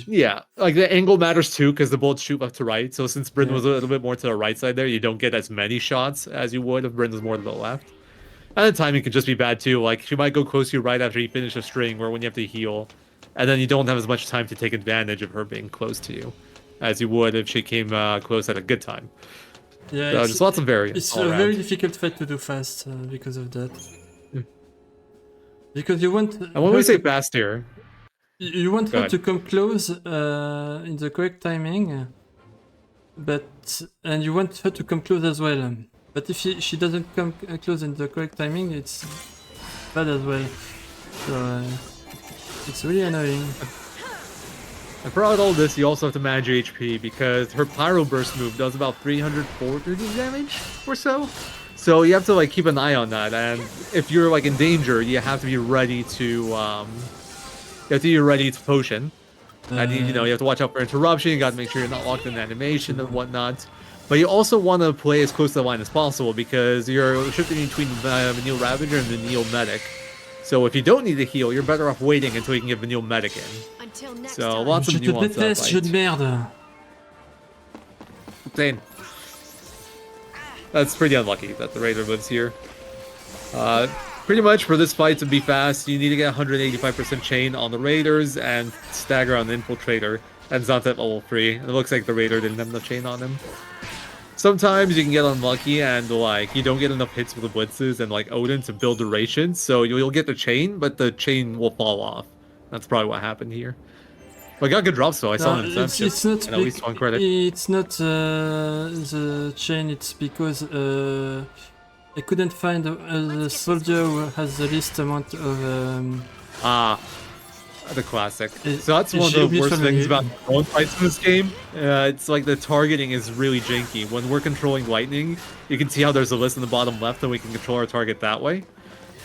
C: Yeah, like the angle matters too, because the bullets shoot left to right. So since Bryn was a little bit more to the right side there, you don't get as many shots as you would if Bryn was more to the left. And the timing could just be bad too. Like, she might go close to you right after you finish a string, or when you have to heal, and then you don't have as much time to take advantage of her being close to you. as you would if she came close at a good time.
A: Yeah,
C: So just lots of variance.
A: It's
C: all
A: a
C: around.
A: very difficult fight to do fast because of that. Because you want.
C: And when we say fast here,
A: You want
C: Go
A: her
C: ahead.
A: to come close in the correct timing, and you want her to come close as well. But if she doesn't come close in the correct timing, it's bad as well. So it's really annoying.
C: and throughout all this, you also have to manage your HP because her Pyro Burst move does about 340 damage or so. So you have to like keep an eye on that, and if you're like in danger, you have to be ready to potion. And you know, you have to watch out for interruption, you gotta make sure you're not locked in animation and whatnot. But you also want to play as close to the line as possible because you're shifting between Vanille Ravager and Vanille Medic. So if you don't need to heal, you're better off waiting until you can get Vanille Medic in.
E: Until next
C: So
E: time.
C: lots of
A: Je te
C: nuance to that
A: déteste, jeu de
C: fight.
A: merde.
C: Same. That's pretty unlucky that the Raider lives here. Pretty much for this fight to be fast, you need to get 185% chain on the Raiders and stagger on the Infiltrator. And Zant at level 3. And it looks like the Raider didn't have enough chain on him. Sometimes you can get unlucky and like you don't get enough hits with the blitzes and like Odin to build duration, so you'll get the chain, but the chain will fall off. That's probably what happened here. But I got good drops though. I saw him
A: It's not
C: and at least one credit.
A: It's not the chain. It's because I couldn't find the soldier who has the least amount of.
C: The classic.
A: It-
C: So that's
A: it
C: one of
A: should
C: the
A: be
C: worst
A: familiar.
C: things about phone fights in this game. It's like the targeting is really janky. When we're controlling lightning, you can see how there's a list in the bottom left and we can control our target that way.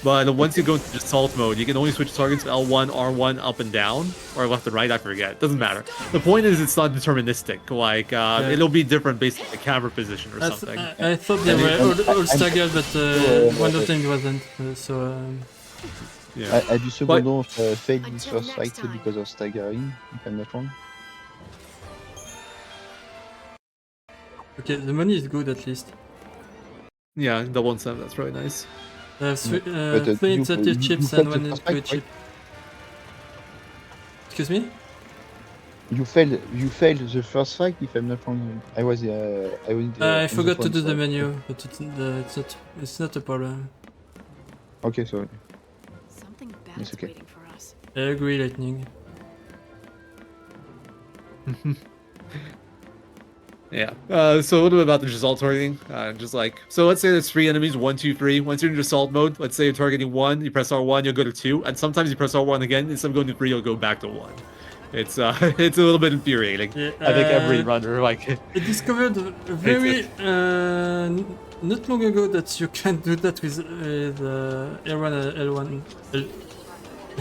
C: But once you go into assault mode, you can only switch targets to L1, R1, up and down, or left and right, I forget. Doesn't matter. The point is it's not deterministic. Like, it'll be different based on the camera position or something.
A: I thought they were all staggered, but one of them wasn't.
C: Yeah.
B: I do Segundo failed his
E: Until
B: first
E: next
B: fight
E: time.
B: because of staggering, if I'm not wrong.
A: Okay, the money is good at least.
C: Yeah, double and 7, that's really nice.
A: Three
B: But,
A: three
B: you-
A: incentive
B: you
A: chips
B: failed
A: and
B: the
A: one
B: first
A: input
B: fight,
A: chip. Excuse me?
B: You failed the first fight, if I'm not wrong. I was
A: I
B: on
A: forgot to
B: phone,
A: do the
B: so-
A: menu, but it's not a problem.
B: Okay, sorry.
E: Something
B: It's
E: bad's
B: okay.
E: waiting for us.
A: I agree, Lightning.
C: Yeah. So a little bit about the Giselle targeting. Just like, so let's say there's 3 enemies, 1, 2, 3. Once you're in assault mode, let's say you're targeting 1, you press R1, you'll go to 2, and sometimes you press R1 again, instead of going to 3, you'll go back to 1. It's it's a little bit infuriating.
A: Yeah,
C: I think every runner like
A: I discovered very not long ago that you can do that with the L1 and L1.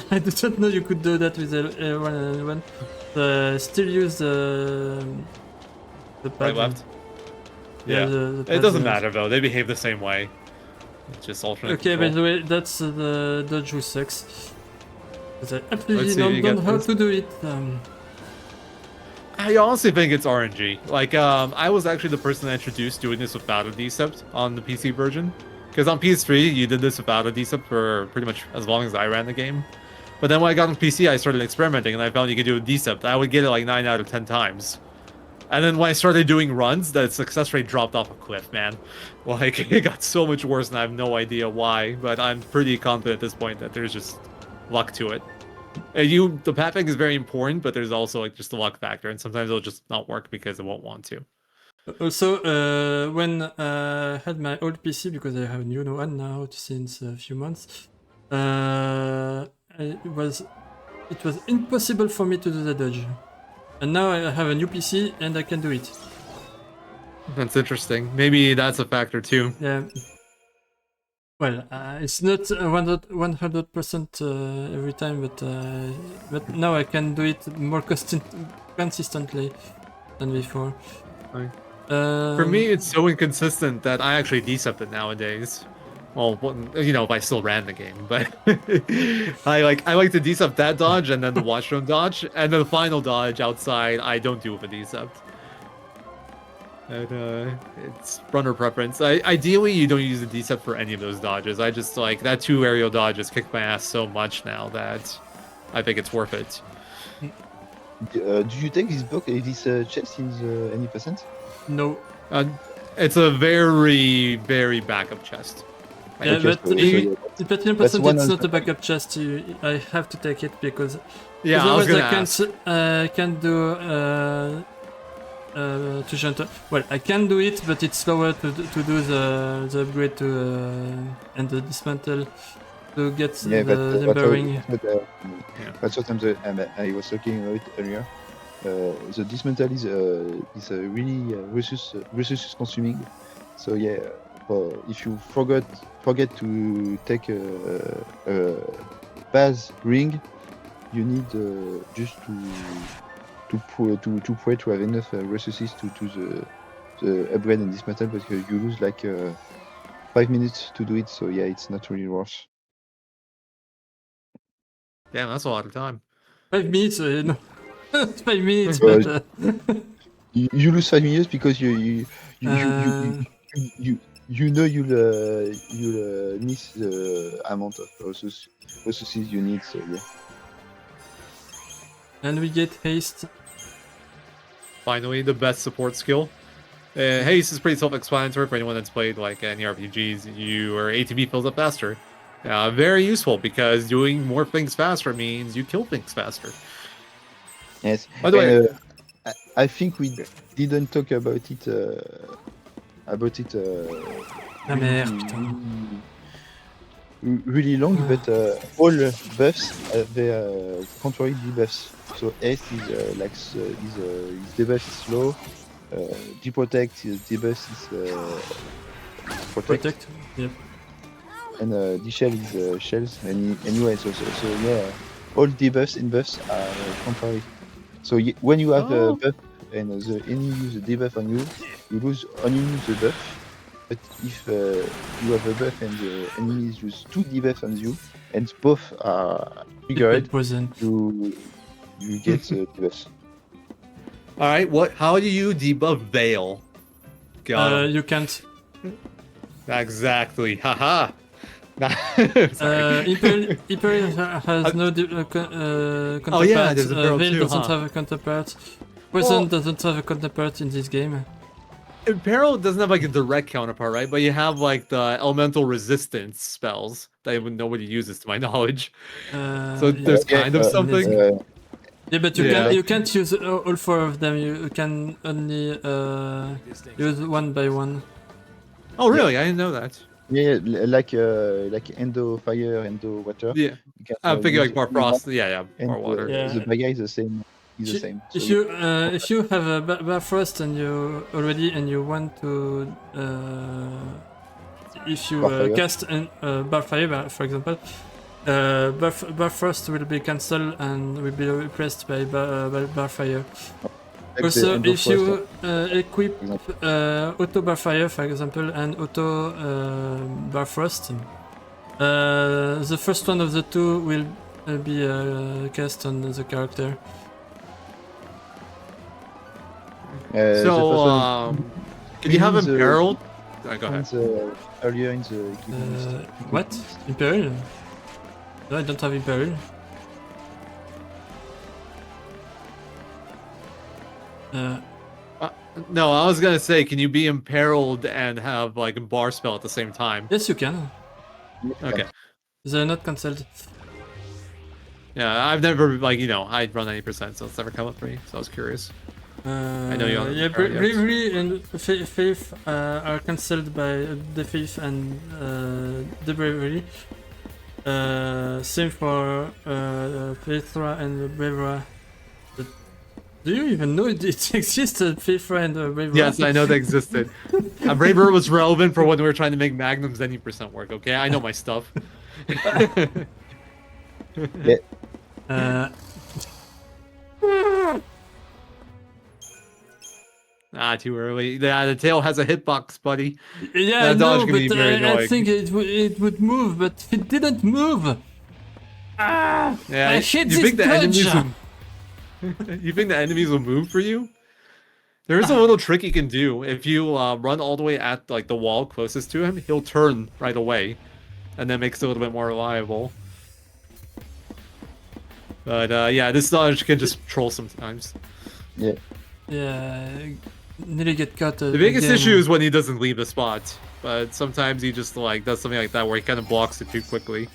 A: I did not know you could do that with L1 and L1. Still use the pad.
C: right left. Yeah.
A: the
C: It
A: pad,
C: doesn't matter though. They behave the same way. It's just alternate.
A: Okay, by
C: control.
A: the way, that's the dodge who sucks. 'Cause I absolutely
C: see if you
A: don't know
C: get
A: how
C: this.
A: to do it.
C: I honestly think it's RNG. Like, I was actually the person that introduced doing this without a decept on the PC version. Because on PS3, you did this without a decept for pretty much as long as I ran the game. But then when I got on PC, I started experimenting, and I found you could do a decept. I would get it like 9 out of 10 times. And then when I started doing runs, the success rate dropped off a cliff, man. Like, it got so much worse, and I have no idea why. But I'm pretty confident at this point that there's just luck to it. The pathing is very important, but there's also like just the luck factor, and sometimes it'll just not work because it won't want to.
A: Also, when I had my old PC, because I have a new one now since a few months, it was impossible for me to do the dodge. And now I have a new PC and I can do it.
C: That's interesting. Maybe that's a factor too.
A: Yeah. Well, it's not 100% every time, but now I can do it more consistently than before.
C: Right. For me, it's so inconsistent that I actually decept it nowadays. Well, you know, if I still ran the game, but I like to decept that dodge and then the watchstone dodge, and then the final dodge outside I don't do with a decept. And, it's runner preference. Ideally, you don't use the decept for any of those dodges. I just like that 2 aerial dodge has kicked my ass so much now that I think it's worth it.
B: Do you take this book, this chest in the any percent?
A: No.
C: It's a very, very backup chest.
A: Yeah,
B: Okay,
A: but
B: so yeah,
A: but in
B: that's
A: percent
B: one
A: it's
B: of
A: not
B: the-
A: a backup chest. I have to take it because
C: Yeah, I was
A: otherwise
C: gonna ask.
A: I can't do to jump. Well, I can do it, but it's slower to do the upgrade to and the dismantle to get
B: Yeah,
A: the
B: but
A: numbering.
B: that's what I was talking about earlier. The dismantle is really resources consuming. So yeah, if you forget to take a base ring, you need just to pray to have enough resources to the upgrade and dismantle, because you lose like 5 minutes to do it. So yeah, it's not really worth.
C: Damn, that's a lot of time.
A: 5 minutes, no, 5 minutes,
B: Well,
A: but
B: you lose 5 minutes because you
A: uh,
B: you'll miss the amount of resources you need. So yeah.
A: and we get haste.
C: Finally, the best support skill. Haste is pretty self-explanatory for anyone that's played like any RPGs. Your ATB fills up faster. Very useful because doing more things faster means you kill things faster.
B: Yes.
C: By the way,
B: And, I think we didn't talk about it.
A: Ah merde, putain.
B: Really long, but all buffs have their contrary debuffs. So S is his debuff is slow. Deprotect, his debuff is protect.
A: Yep.
B: And D-Shell is shells. Anyway, so yeah, all debuffs and buffs are contrary. So when you have a buff and the enemy use a debuff on you, you lose only the buff. But if you have a buff and the enemies use 2 debuffs on you, and both are triggered,
A: Poison.
B: you get debuffs.
C: all right, how do you debuff Veil? Got him.
A: You can't.
C: Exactly. Haha. Sorry.
A: Imperial has no counterpart.
C: Oh, yeah, there's a Imperial
A: Veil
C: too,
A: doesn't
C: huh?
A: have a counterpart. Poison
C: Well-
A: doesn't have a counterpart in this game.
C: Imperial doesn't have like a direct counterpart, right? But you have like the elemental resistance spells that nobody uses, to my knowledge. So there's kind of something.
A: Yeah, but
C: Yeah.
A: you can't use all 4 of them. You can only use one by one.
C: Oh, really? I didn't know that.
B: Yeah, like Endo Fire, Endo Water.
C: Yeah,
B: You can,
C: I'm thinking
B: use
C: like Bar
B: only
C: Frost.
B: one,
C: Yeah,
B: and
C: Bar Water.
A: Yeah.
B: the Baga is the same. Is the same. So
A: If you have a Bar Frost and you want to if you
B: Barfire.
A: cast an Barfire, for example, Barfrost will be cancelled and will be replaced by Barfire.
B: like
A: Also,
B: the Endo
A: if you
B: Frost,
A: equip
B: for example.
A: Auto Barfire, for example, and Auto Barfrost, the first one of the 2 will be cast on the character.
B: The
C: So,
B: first one
C: can you have
B: means,
C: Imperiled? Go ahead.
B: is, earlier in the equipment list.
A: What? Imperial? No, I don't have Imperial.
C: No, I was gonna say, can you be Imperiled and have like a bar spell at the same time?
A: Yes, you can.
C: Okay.
A: They're not cancelled.
C: Yeah, I've never like I run 90%, so it's never come up for me. So I was curious. I know you don't have
A: Yeah,
C: Imperial yet.
A: Bravery and Faith are cancelled by the Faith and the Bravery. Same for Faithra and Bravera. Do you even know it exists, Faithra and Bravera?
C: Yes, I know they existed. Braver was relevant for when we were trying to make Magnum's 90% work. Okay, I know my stuff. Too early. Yeah, the tail has a hitbox, buddy.
A: Yeah,
C: That
A: I know,
C: dodge can be
A: but
C: very
A: I
C: annoying.
A: think it would move, but it didn't move.
C: Yeah,
A: I hate
C: you
A: this
C: think the enemies
A: dodge.
C: will, you think the enemies will move for you? There is a little trick you can do. If you run all the way at like the wall closest to him, he'll turn right away, and that makes it a little bit more reliable. But yeah, this dodge can just troll sometimes.
B: Yeah.
A: Yeah, nearly get caught.
C: The biggest issue is when he doesn't leave the spot. But sometimes he just like does something like that where he kind of blocks it too quickly.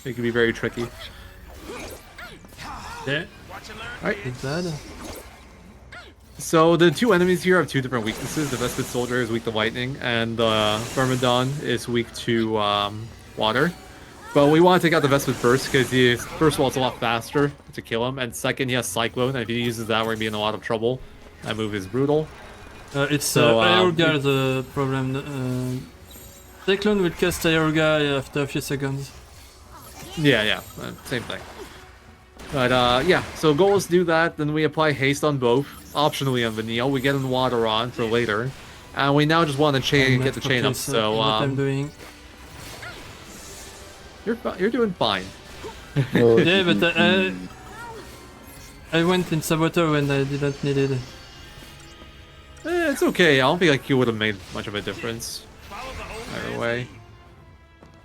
C: It can be very tricky.
A: Yeah,
C: Alright.
A: it's bad.
C: So the two enemies here have two different weaknesses. The Vested Soldier is weak to lightning, and the Thermodon is weak to water. But we want to take out the Vested first, because first of all, it's a lot faster to kill him, and second, he has Cyclone, and if he uses that, we're going to be in a lot of trouble. That move is brutal.
A: It's
C: So,
A: Aeroga the problem. Cyclone will cast Aeroga after a few seconds.
C: Yeah, same thing. But yeah, so goal is to do that, then we apply haste on both, optionally on Vanille, we get in water on for later, and we now just want to get the chain up, so
A: what I'm doing.
C: you're doing fine.
B: No,
A: Yeah, but I went in Saboteur when I didn't need it.
C: It's okay, I don't think like you would have made much of a difference. Either way.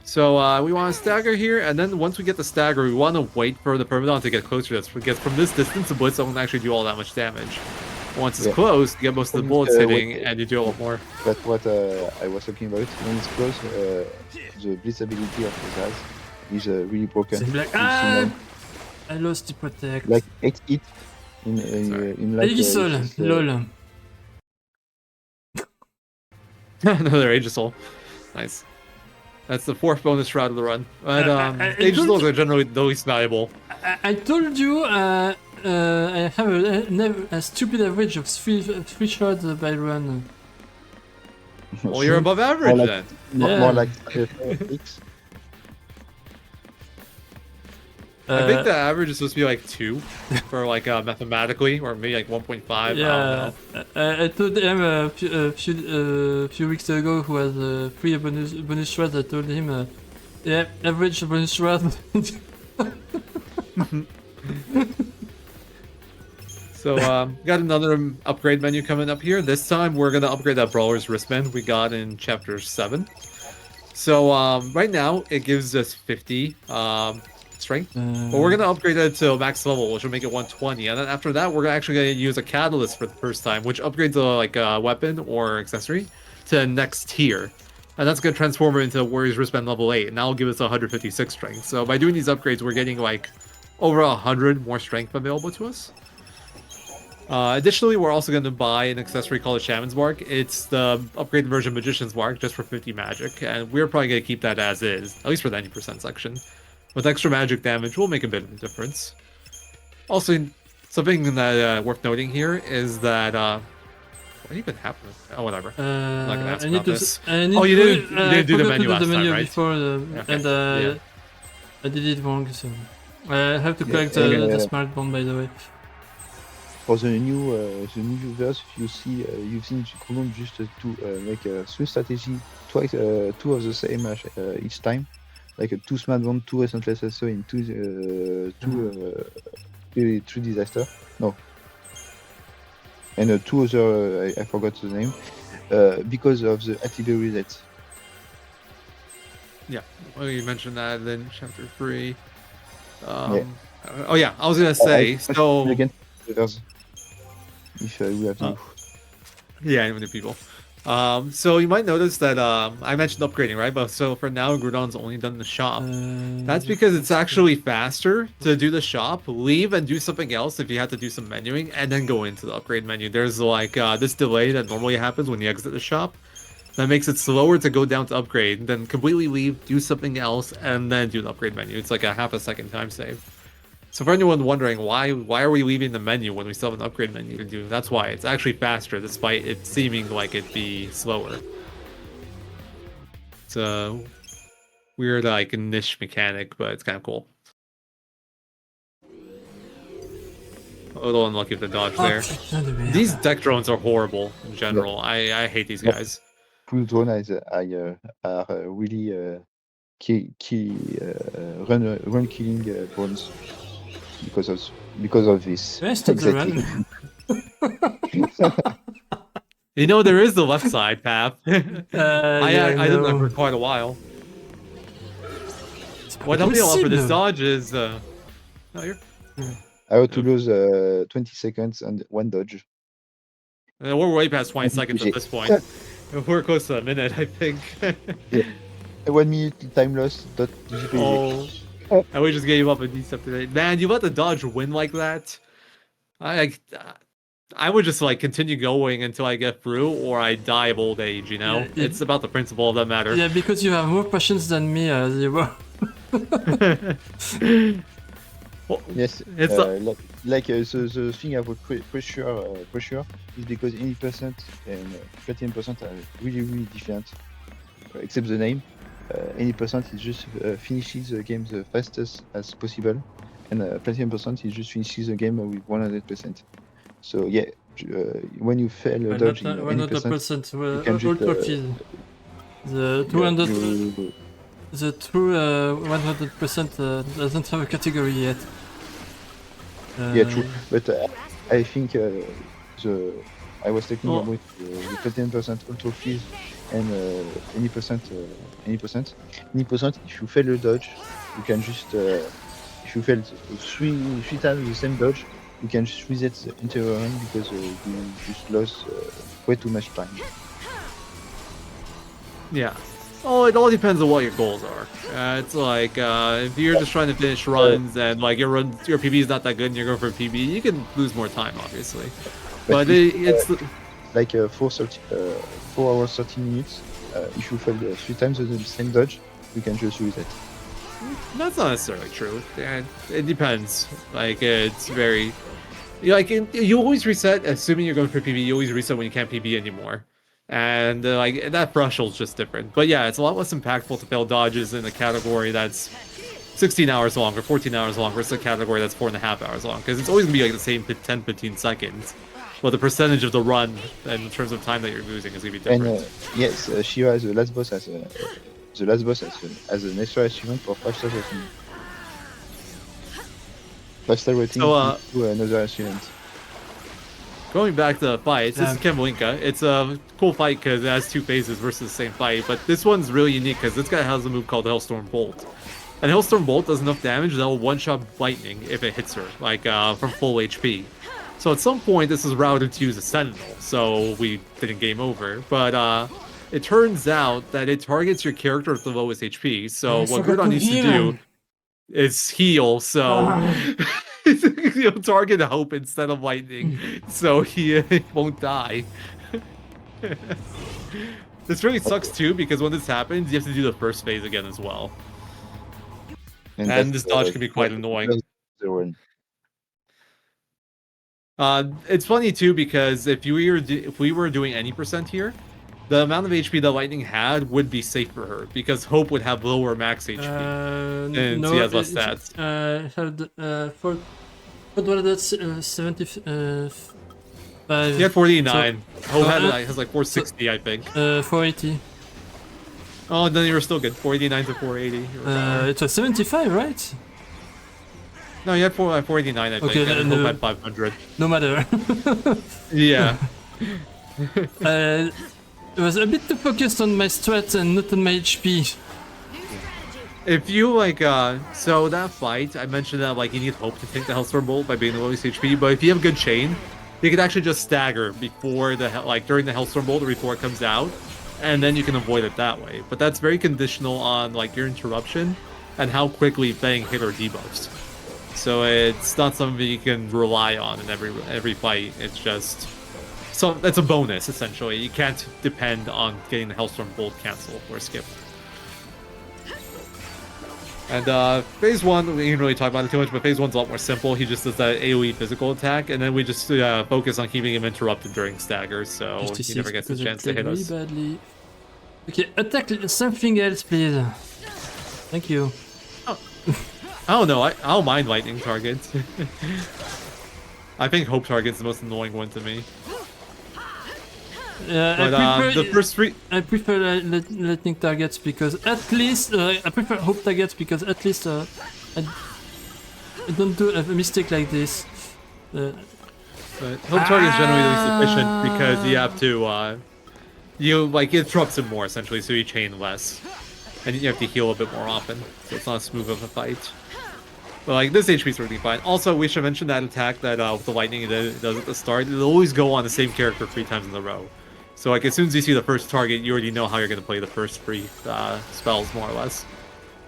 C: So we want to stagger here, and then once we get the stagger, we want to wait for the Permadon to get closer to us, because from this distance, the Blitz don't actually do all that much damage. Once it's close, you get most of the bullets hitting, and you do a lot more.
B: That's what I was talking about. When it's close, the Blitz ability of the guys is really broken.
A: C'est blague. Ah, I lost the protect.
B: Like 8 hit in like.
A: Aegisol, lol.
C: Another Aegisol. Nice. That's the fourth bonus shroud of the run. But
A: told
C: Aegisols are generally the least valuable.
A: I told you I have a stupid average of three shots by run.
C: Well, you're above average
B: like-
C: then.
A: Yeah.
B: More like 6.
C: I think the average is supposed to be like 2 for like mathematically, or maybe like 1.5.
A: Yeah, I told him a few weeks ago who has 3 bonus shreds. I told him, yeah, average bonus shred.
C: So got another upgrade menu coming up here. This time we're gonna upgrade that Brawler's Wristband we got in Chapter 7. So right now it gives us 50 strength, but we're gonna upgrade it to max level, which will make it 120, and then after that we're actually gonna use a catalyst for the first time, which upgrades like a weapon or accessory to next tier, and that's gonna transform it into Warrior's Wristband level 8, and that'll give us 156 strength. So by doing these upgrades, we're getting like over 100 more strength available to us. Additionally, we're also going to buy an accessory called a Shaman's Mark. It's the upgraded version of Magician's Mark, just for 50 magic, and we're probably going to keep that as is, at least for the 90% section. With extra magic damage, will make a bit of a difference. Also, something that worth noting here is that what even happened? Oh, whatever. I'm not gonna ask about this. Oh, you didn't do the menu last time, right?
A: Before,
C: Okay.
A: and
C: Yeah.
A: I did it wrong, so I have to collect the smart bomb, by the way.
B: For the new users, you see, you've seen Coulomb just to make 3 strategy twice, 2 of the same each time, like a 2 smart bomb, 2 resentless SO, and 3 disaster. No, and 2 other I forgot the name, because of the artillery resets.
C: Yeah, well, you mentioned that in Chapter 3. Oh yeah, I was gonna say, so...
B: Against others, if we have to.
C: Yeah, even the people. So you might notice that I mentioned upgrading, right? But so for now, Groudon's only done the shop. That's because it's actually faster to do the shop, leave and do something else if you have to do some menuing, and then go into the upgrade menu. There's like this delay that normally happens when you exit the shop. That makes it slower to go down to upgrade, then completely leave, do something else, and then do the upgrade menu. It's like a half a second time save. So for anyone wondering why are we leaving the menu when we still have an upgrade menu to do, that's why. It's actually faster despite it seeming like it'd be slower. It's a weird like niche mechanic, but it's kind of cool. A little unlucky with the dodge there. These deck drones are horrible in general. I hate these guys.
B: Full drone are really run killing drones because of this.
A: Best of the run.
C: You know, there is the left side path. I did that for
A: know.
C: quite a while. What helped me a lot for this dodge is... No,
B: I had to lose 20 seconds and 1 dodge.
C: And we're way past 20 seconds at this point. We're close to a minute, I think.
B: Yeah. 1 minute time loss.
C: Oh. And we just gave up a Decepticate. Man, you let the dodge win like that? I would just like continue going until I get through, or I die of old age. You know,
A: Yeah,
C: it's about the principle of that matter.
A: Yeah, because you have more patience than me, Zero.
C: Well,
B: Yes,
C: it's
B: the thing about pressure is because 80% and 13% are really different, except the name. 80% is just finishes the game the fastest as possible, and 13% is just finishes the game with 100%. So yeah, when you fail a dodge in 80%, you can just,
A: the 200, the true 100% doesn't have a category yet.
B: yeah, true. But I think I was talking about the 13% auto freeze and 80%. If you fail a dodge, you can just if you fail three times the same dodge, you can just reset the entire run because you just lost way too much time.
C: Yeah. Oh, it all depends on what your goals are. It's like if you're just trying to finish runs and like your PB is not that good and you're going for a PB, you can lose more time, obviously. But it's
B: like 4 hours 30 minutes. If you fail 3 times the same dodge, you can just reset.
C: That's not necessarily true. It depends. Like it's very like you always reset, assuming you're going for PB. You always reset when you can't PB anymore. And like that threshold's just different. But yeah, it's a lot less impactful to fail dodges in a category that's 16 hours long or 14 hours long versus a category that's 4.5 hours long, because it's always gonna be like the same 10-15 seconds. But the percentage of the run in terms of time that you're losing is gonna be different.
B: And yes, Shira has the last boss as an extra achievement for 5-star rating. 5-star rating to another achievement.
C: Going back to the fights, this is Kemlinka. It's a cool fight because it has 2 phases versus the same fight, but this one's really unique because this guy has a move called Hellstorm Bolt. And Hellstorm Bolt does enough damage that will one-shot lightning if it hits her, like from full HP. So at some point, this is routed to use a Sentinel, so we didn't game over. But it turns out that it targets your character with the lowest HP, so what Gridon needs to do is heal, so... You'll target Hope instead of lightning, so he won't die. This really sucks too, because when this happens, you have to do the first phase again as well. And this dodge can be quite annoying. It's funny too, because if we were doing any percent here, the amount of HP that Lightning had would be safe for her, because Hope would have lower max HP, and
A: no,
C: she has less stats.
A: What was that? 75.
C: He had 49. So, Hope has like 460, I think.
A: 480.
C: Oh, then you were still good. 489 to 480.
A: It was 75, right?
C: No, you had 489, I think.
A: Okay,
C: and Hope had 500.
A: No matter.
C: Yeah.
A: I was a bit too focused on my strat and not on my HP.
C: If you like, so that fight, I mentioned that like you need Hope to take the Hellstorm Bolt by being the lowest HP, but if you have good chain, you could actually just stagger before during the Hellstorm Bolt or before it comes out, and then you can avoid it that way. But that's very conditional on like your interruption and how quickly Fang hit or debuffs. So it's not something you can rely on in every fight. It's just that's a bonus essentially. You can't depend on getting the Hellstorm Bolt cancel or skip. And phase 1, we didn't really talk about it too much, but phase 1's a lot more simple. He just does that AoE physical attack, and then we just focus on keeping him interrupted during staggers, so he never gets a chance to hit us.
A: Badly. Okay, attack something else, please. Thank you.
C: Oh. I don't know, I don't mind lightning targets. I think Hope target's the most annoying one to me. I
A: prefer lightning targets because at least I prefer Hope targets because at least I don't do a mistake like this.
C: But Hope target is generally sufficient because you have to it interrupts him more essentially, so you chain less, and you have to heal a bit more often. So it's not as smooth of a fight. But like this HP is really fine. Also, we should mention that attack that with the lightning it does at the start. It'll always go on the same character 3 times in a row. So like as soon as you see the first target, you already know how you're gonna play the first 3 spells more or less.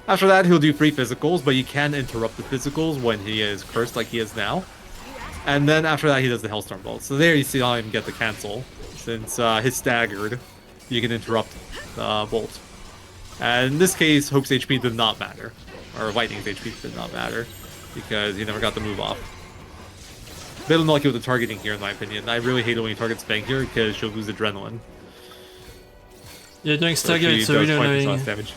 C: After that, he'll do 3 physicals, but you can interrupt the physicals when he is cursed like he is now. And then after that, he does the Hellstorm Bolt. So there you see how him get the cancel. Since he's staggered, you can interrupt the bolt. And in this case, Hope's HP did not matter. Or Lightning's HP did not matter. Because he never got the move off. Bit unlucky with the targeting here, in my opinion. I really hate it when you target Spank here, because she'll lose adrenaline.
A: Yeah, doing stagger, it's really annoying.
C: Damage.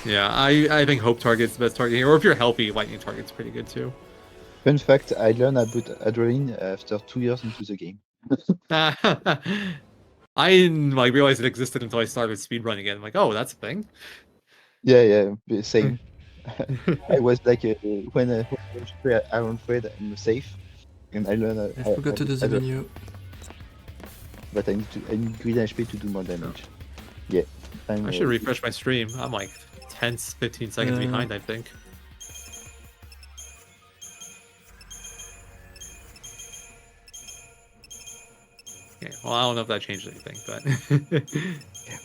C: Yeah, I think Hope target's the best target here. Or if you're healthy, Lightning target's pretty good too.
B: Fun fact, I learned about adrenaline after 2 years into the game.
C: I didn't like realize it existed until I started speedrunning again. I'm like, oh, that's a thing.
B: Yeah, same. I was like, when Iron Fred, I'm safe, and I learned.
A: I forgot to do the menu.
B: But I need green HP to do more damage. Yeah.
C: I should refresh my stream. I'm like 10-15 seconds behind, I think. Yeah, well, I don't know if that changed anything, but...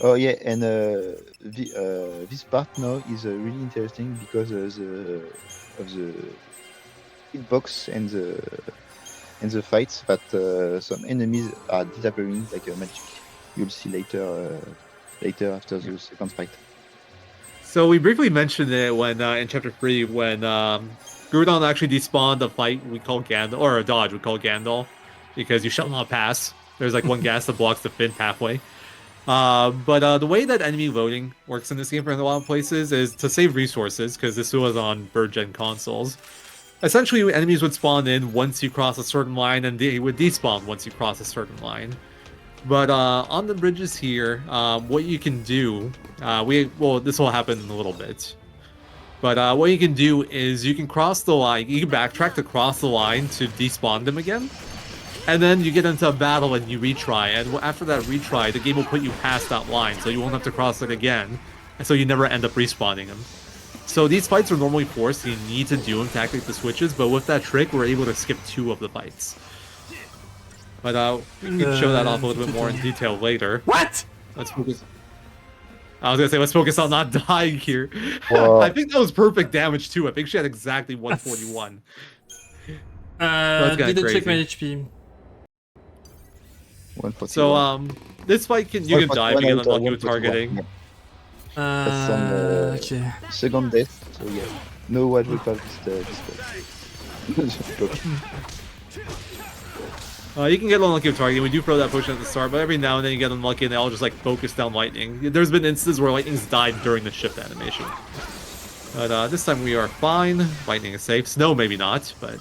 B: Oh yeah, and this part now is really interesting because of the hitbox and the fights that some enemies are disappearing like magic. You'll see later after the second fight.
C: So we briefly mentioned it when in Chapter 3 when Groudon actually despawned a fight we call Gandalf, or a dodge we call Gandalf, because you shall not pass. There's like one gas that blocks the Finn pathway. But the way that enemy loading works in this game for a lot of places is to save resources, because this was on bird-gen consoles. Essentially, enemies would spawn in once you cross a certain line, and they would despawn once you cross a certain line. But on the bridges here, what you can do, this will happen in a little bit. But what you can do is you can cross the line, you can backtrack to cross the line to despawn them again. And then you get into a battle and you retry, and after that retry, the game will put you past that line, so you won't have to cross it again, and so you never end up respawning them. So these fights are normally forced, you need to do them to activate the switches, but with that trick, we're able to skip 2 of the fights. But we can show that off a little bit more in detail later.
A: What?
C: Let's focus. I was gonna say, let's focus on not dying here.
B: Well,
C: I think that was perfect damage too. I think she had exactly 141.
A: Didn't check my HP.
C: So this fight you can die if you get unlucky with targeting.
A: Okay.
B: Second death, so yeah. No what we call this
C: you can get unlucky with targeting. We do throw that potion at the start, but every now and then you get unlucky and they all just like focus down lightning. There's been instances where lightning's died during the shift animation. But this time we are fine. Lightning is safe. Snow maybe not, but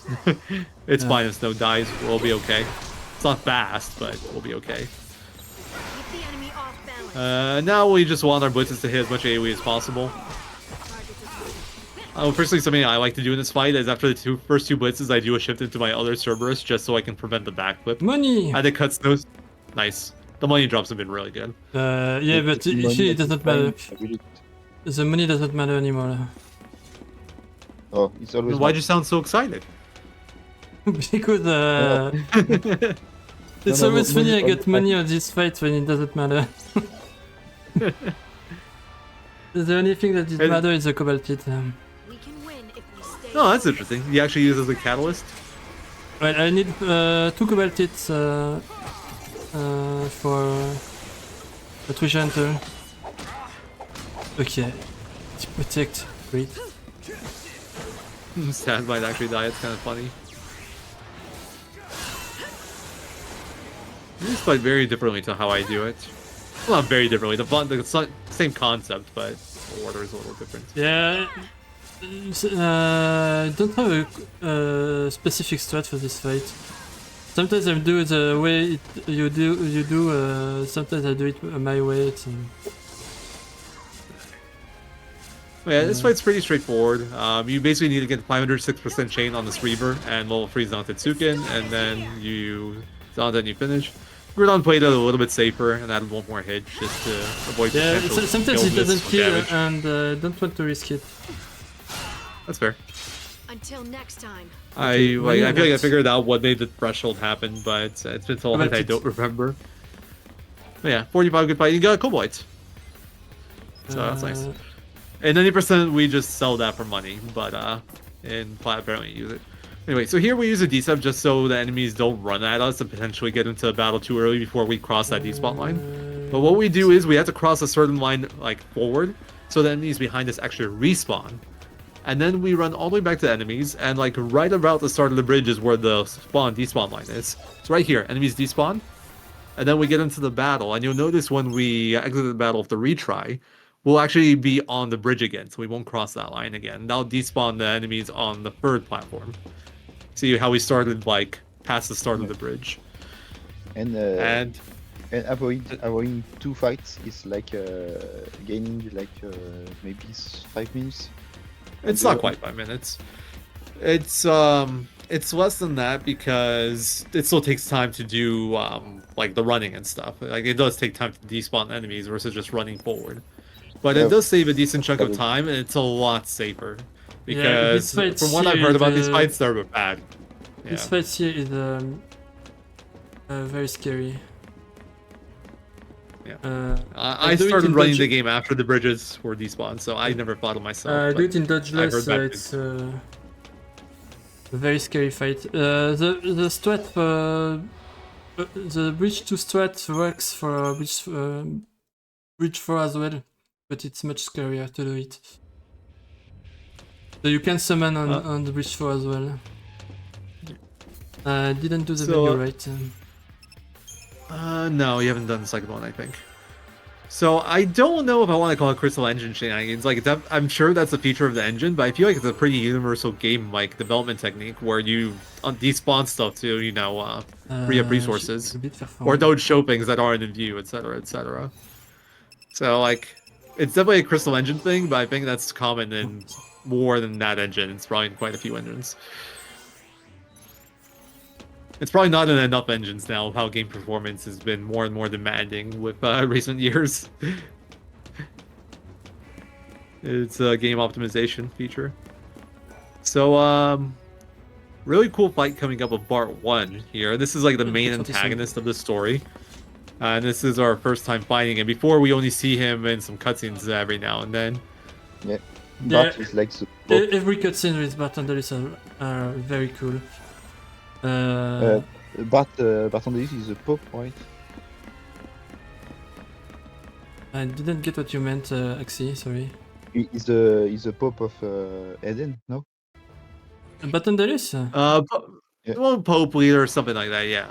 C: it's fine if Snow dies. We'll be okay. It's not fast, but we'll be okay. Now we just want our blitzes to hit as much AoE as possible. Personally, something I like to do in this fight is after the first two blitzes, I do a shift into my other Cerberus just so I can prevent the backflip.
A: Money!
C: And it cuts those. Nice. The money drops have been really good.
A: Yeah, but it doesn't matter. The money doesn't matter anymore.
B: Oh, it's always.
C: Why'd you sound so excited?
A: Because it's always funny I get money on this fight when it doesn't matter. The only thing that didn't matter is the Cobalt Pit.
C: Oh, that's interesting. You actually use it as a catalyst?
A: Well, I need 2 Cobalt Pits for a Treasure Hunter. Okay. To protect. Great.
C: Stan might actually die, it's kind of funny. This fight very differently to how I do it. Well, not very differently. The same concept, but the order is a little different.
A: Yeah, I don't have a specific strat for this fight. Sometimes I do it the way you do. Sometimes I do it my way.
C: Yeah, this fight's pretty straightforward. You basically need to get 506% chain on this Reaver and level 3 Zantetsuken, and then you finish. Groudon played it a little bit safer and added 1 more hit just to avoid potential
A: sometimes it doesn't kill
C: damage.
A: and don't want to risk it.
C: That's fair.
E: Until next time.
C: I
A: Okay,
C: like. I feel like I
A: not?
C: figured out what made the threshold happen, but it's been so long
A: But
C: I
A: it-
C: don't remember. But yeah, 45 good fight. You got kobolds. So that's nice. And 90% we just sell that for money, but in Plat apparently use it. Anyway, so here we use a D-sub just so the enemies don't run at us and potentially get into the battle too early before we cross that D-spot line. But what we do is we have to cross a certain line like forward, so the enemies behind us actually respawn. And then we run all the way back to the enemies, and like right about the start of the bridge is where the despawn line is. So right here, enemies despawn, and then we get into the battle. And you'll notice when we exit the battle with the retry, we'll actually be on the bridge again, so we won't cross that line again. That'll despawn the enemies on the third platform. See how we started like past the start of the bridge.
B: And avoiding 2 fights is like gaining like maybe 5 minutes.
C: It's not quite 5 minutes. It's less than that because it still takes time to do like the running and stuff. Like it does take time to despawn enemies versus just running forward. But it does save a decent chunk of time, and it's a lot safer. Because from what I've heard about these fights, they're bad.
A: This fight here is very scary.
C: Yeah. I started running the game after the bridges were despawned, so I never fought it myself.
A: I do it in dodgeless, it's a very scary fight. The strat for the bridge 2 strat works for bridge 4 as well, but it's much scarier to do it. So you can summon on the bridge 4 as well. I didn't do the menu right.
C: No, you haven't done the second one, I think. So I don't know if I want to call it Crystal Engine shenanigans. Like, I'm sure that's a feature of the engine, but I feel like it's a pretty universal game like development technique where you despawn stuff to, you know, free up resources, or don't show things that aren't in view, etc., etc. So like, it's definitely a Crystal Engine thing, but I think that's common in more than that engine. It's probably in quite a few engines. It's probably not in enough engines now of how game performance has been more and more demanding with recent years. It's a game optimization feature. So, really cool fight coming up with Bart 1 here. This is like the main antagonist of the story. And this is our first time fighting him. Before, we only see him in some cutscenes every now and then.
B: Yeah. Bart is like
A: every cutscene with Bart and Alice are very cool.
B: Bart on this is a Pope, right?
A: I didn't get what you meant, XIII, sorry.
B: He's the Pope of Eden, no?
A: Bart and Alice?
C: Well, Pope leader or something like that, yeah.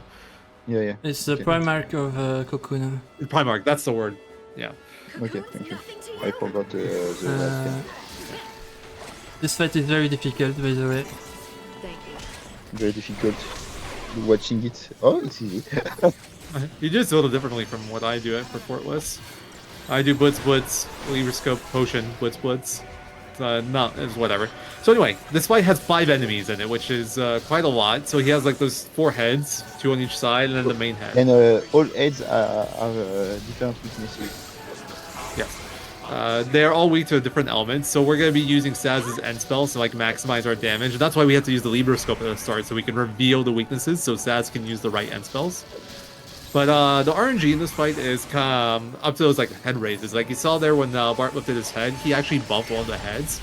B: Yeah.
A: It's the Primarch of Cocoon.
C: Primarch, that's the word. Yeah.
B: Okay, thank you. I forgot the last name.
A: This fight is very difficult, by the way.
E: Thank you.
B: Very difficult watching it. Oh, it's easy.
C: You do it a little differently from what I do for Fortless. I do Blitz, Lever Scope, Potion, Blitz. It's whatever. So anyway, this fight has 5 enemies in it, which is quite a lot. So he has like those 4 heads, 2 on each side, and then the main head.
B: And all heads are different weaknesses.
C: Yes. They're all weak to a different element, so we're going to be using Saz's end spells to like maximize our damage. And that's why we have to use the Libra Scope at the start, so we can reveal the weaknesses, so Saz can use the right end spells. But the RNG in this fight is up to those like head raises. Like you saw there when Bart lifted his head, he actually bumped one of the heads.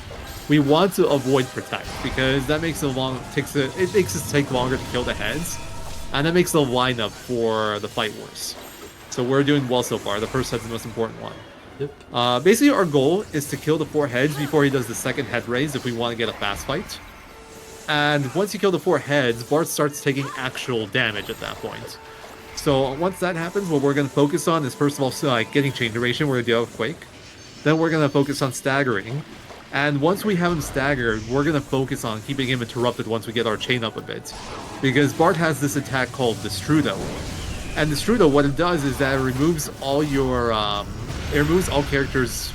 C: We want to avoid Protect, because that makes it makes it take longer to kill the heads, and that makes the lineup for the fight worse. So we're doing well so far. The first head's the most important one.
A: Yep.
C: Basically, our goal is to kill the 4 heads before he does the second head raise if we want to get a fast fight. And once you kill the 4 heads, Bart starts taking actual damage at that point. So once that happens, what we're going to focus on is first of all like getting chain duration. We're going to deal with Quake. Then we're going to focus on staggering. And once we have him staggered, we're going to focus on keeping him interrupted once we get our chain up a bit. Because Bart has this attack called Destrudo. And Destrudo, what it does is that it removes all your it removes all characters.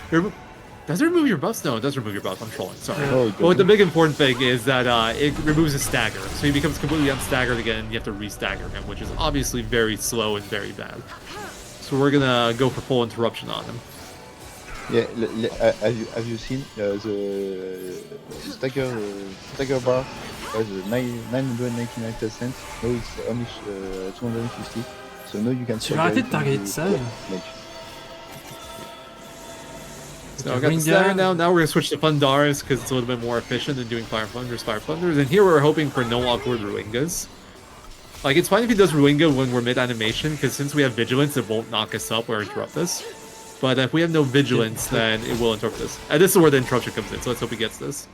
C: Does it remove your buffs? No, it does remove your buffs. I'm trolling. Sorry.
B: Oh,
C: but the big important thing is that it removes a stagger. So he becomes completely unstaggered again, and you have to re-stagger him, which is obviously very slow and very bad. So we're going to go for full interruption on him.
B: Yeah, have you seen the stagger bar was 999%. Now it's only 250. So now you can
A: Tu vas arrêter de target
B: the
A: ça.
B: damage.
C: So I got the stagger now. Now we're gonna switch to Fundaris because it's a little bit more efficient than doing Fire Thunders. And here we're hoping for no awkward Ruingas. Like, it's fine if he does Ruinga when we're mid-animation, because since we have Vigilance, it won't knock us up or interrupt us. But if we have no Vigilance, then it will interrupt us. And this is where the interruption comes in, so let's hope he gets this.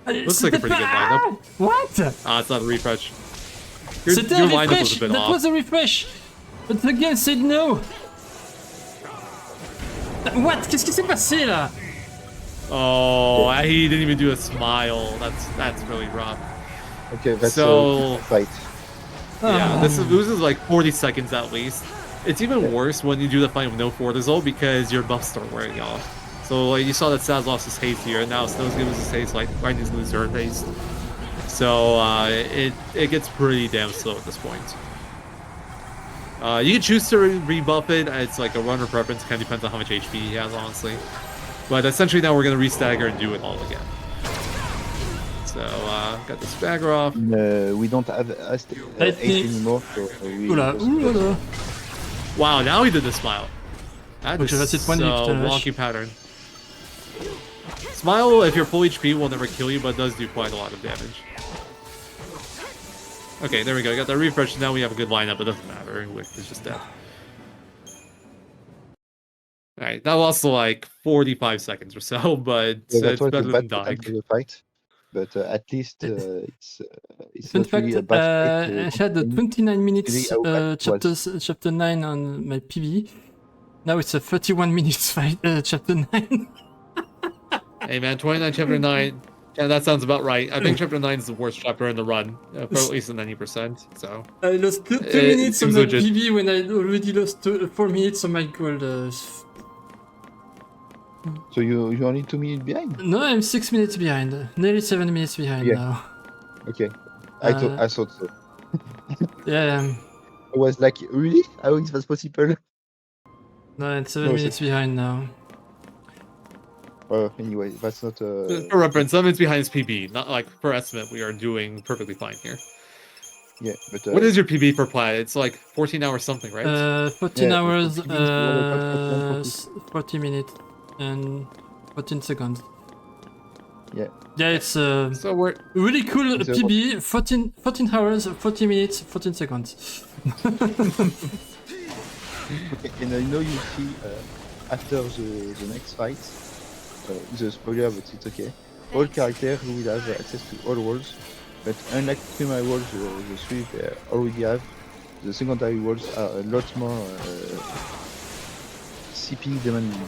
C: Looks like a pretty good lineup.
A: What?
C: Ah, it's not a refresh. Your
A: C'était un
C: lineup was
A: refresh!
C: a bit
A: That
C: off.
A: was a refresh! But the game said no! What? Qu'est-ce qui s'est passé là?
C: Oh, he didn't even do a smile. That's really rough.
B: Okay, that's
C: So-
B: a fight.
C: Yeah, this loses like 40 seconds at least. It's even worse when you do the fight with no Fortizol because your buffs start wearing off. So like you saw that Saz lost his haste here, and now Snow's giving us his haste, like Lightning's lose her haste. So it gets pretty damn slow at this point. You can choose to rebuff it. It's like a runner preference. Kind of depends on how much HP he has, honestly. But essentially now we're gonna restagger and do it all again. So got the stagger off.
B: We don't have haste anymore, so we
A: Oula,
B: just-
A: oula.
C: Wow, now he did the smile. That
A: Faut que
C: is
A: je reste
C: so
A: de points de vie, putain, la vache.
C: wonky pattern. Smile, if you're full HP, will never kill you, but does do quite a lot of damage. Okay, there we go. Got the refresh. Now we have a good lineup. It doesn't matter. It's just dead. Alright, that lost like 45 seconds or so, but
B: Yeah, that
C: it's
B: was a
C: better than
B: bad pattern
C: dying.
B: for the fight, but at least it's
A: Fun
B: not really a
A: fact,
B: bad
A: I
B: fight.
A: had 29 minutes
B: how bad it was.
A: chapter 9 on my PB. Now it's a 31 minutes fight, chapter 9.
C: Hey man, 29 chapter 9. Yeah, that sounds about right. I think chapter 9 is the worst chapter in the run, for at least 90%. So
A: I lost 2
C: It
A: minutes on
C: seems
A: my
C: legit.
A: PB when I already lost 4 minutes on my gold.
B: So you're only 2 minutes behind.
A: No, I'm 6 minutes behind. Nearly 7 minutes behind
B: Yeah.
A: now.
B: Okay, I thought so.
A: Yeah,
B: I was like, really? How is that possible?
A: no, I'm 7
B: No,
A: minutes behind now.
B: Anyway, that's not.
C: for reference, 7 minutes behind is PB. Not like per estimate, we are doing perfectly fine here.
B: Yeah, but
C: What is your PB for Plat? It's like 14 hours something, right?
A: 14
B: Yeah,
A: hours,
B: 14 minutes,
A: 40 minutes, and 14 seconds.
B: Yeah.
A: Yeah, it's
C: So we're
A: really cool
B: It's a-
A: PB. 14 hours, 40 minutes, 14 seconds.
B: Okay, and you see after the next fight, the spoiler, but it's okay. All characters will have access to all walls, but unlike primary walls, the 3 already have. The secondary walls are a lot more CP demanding.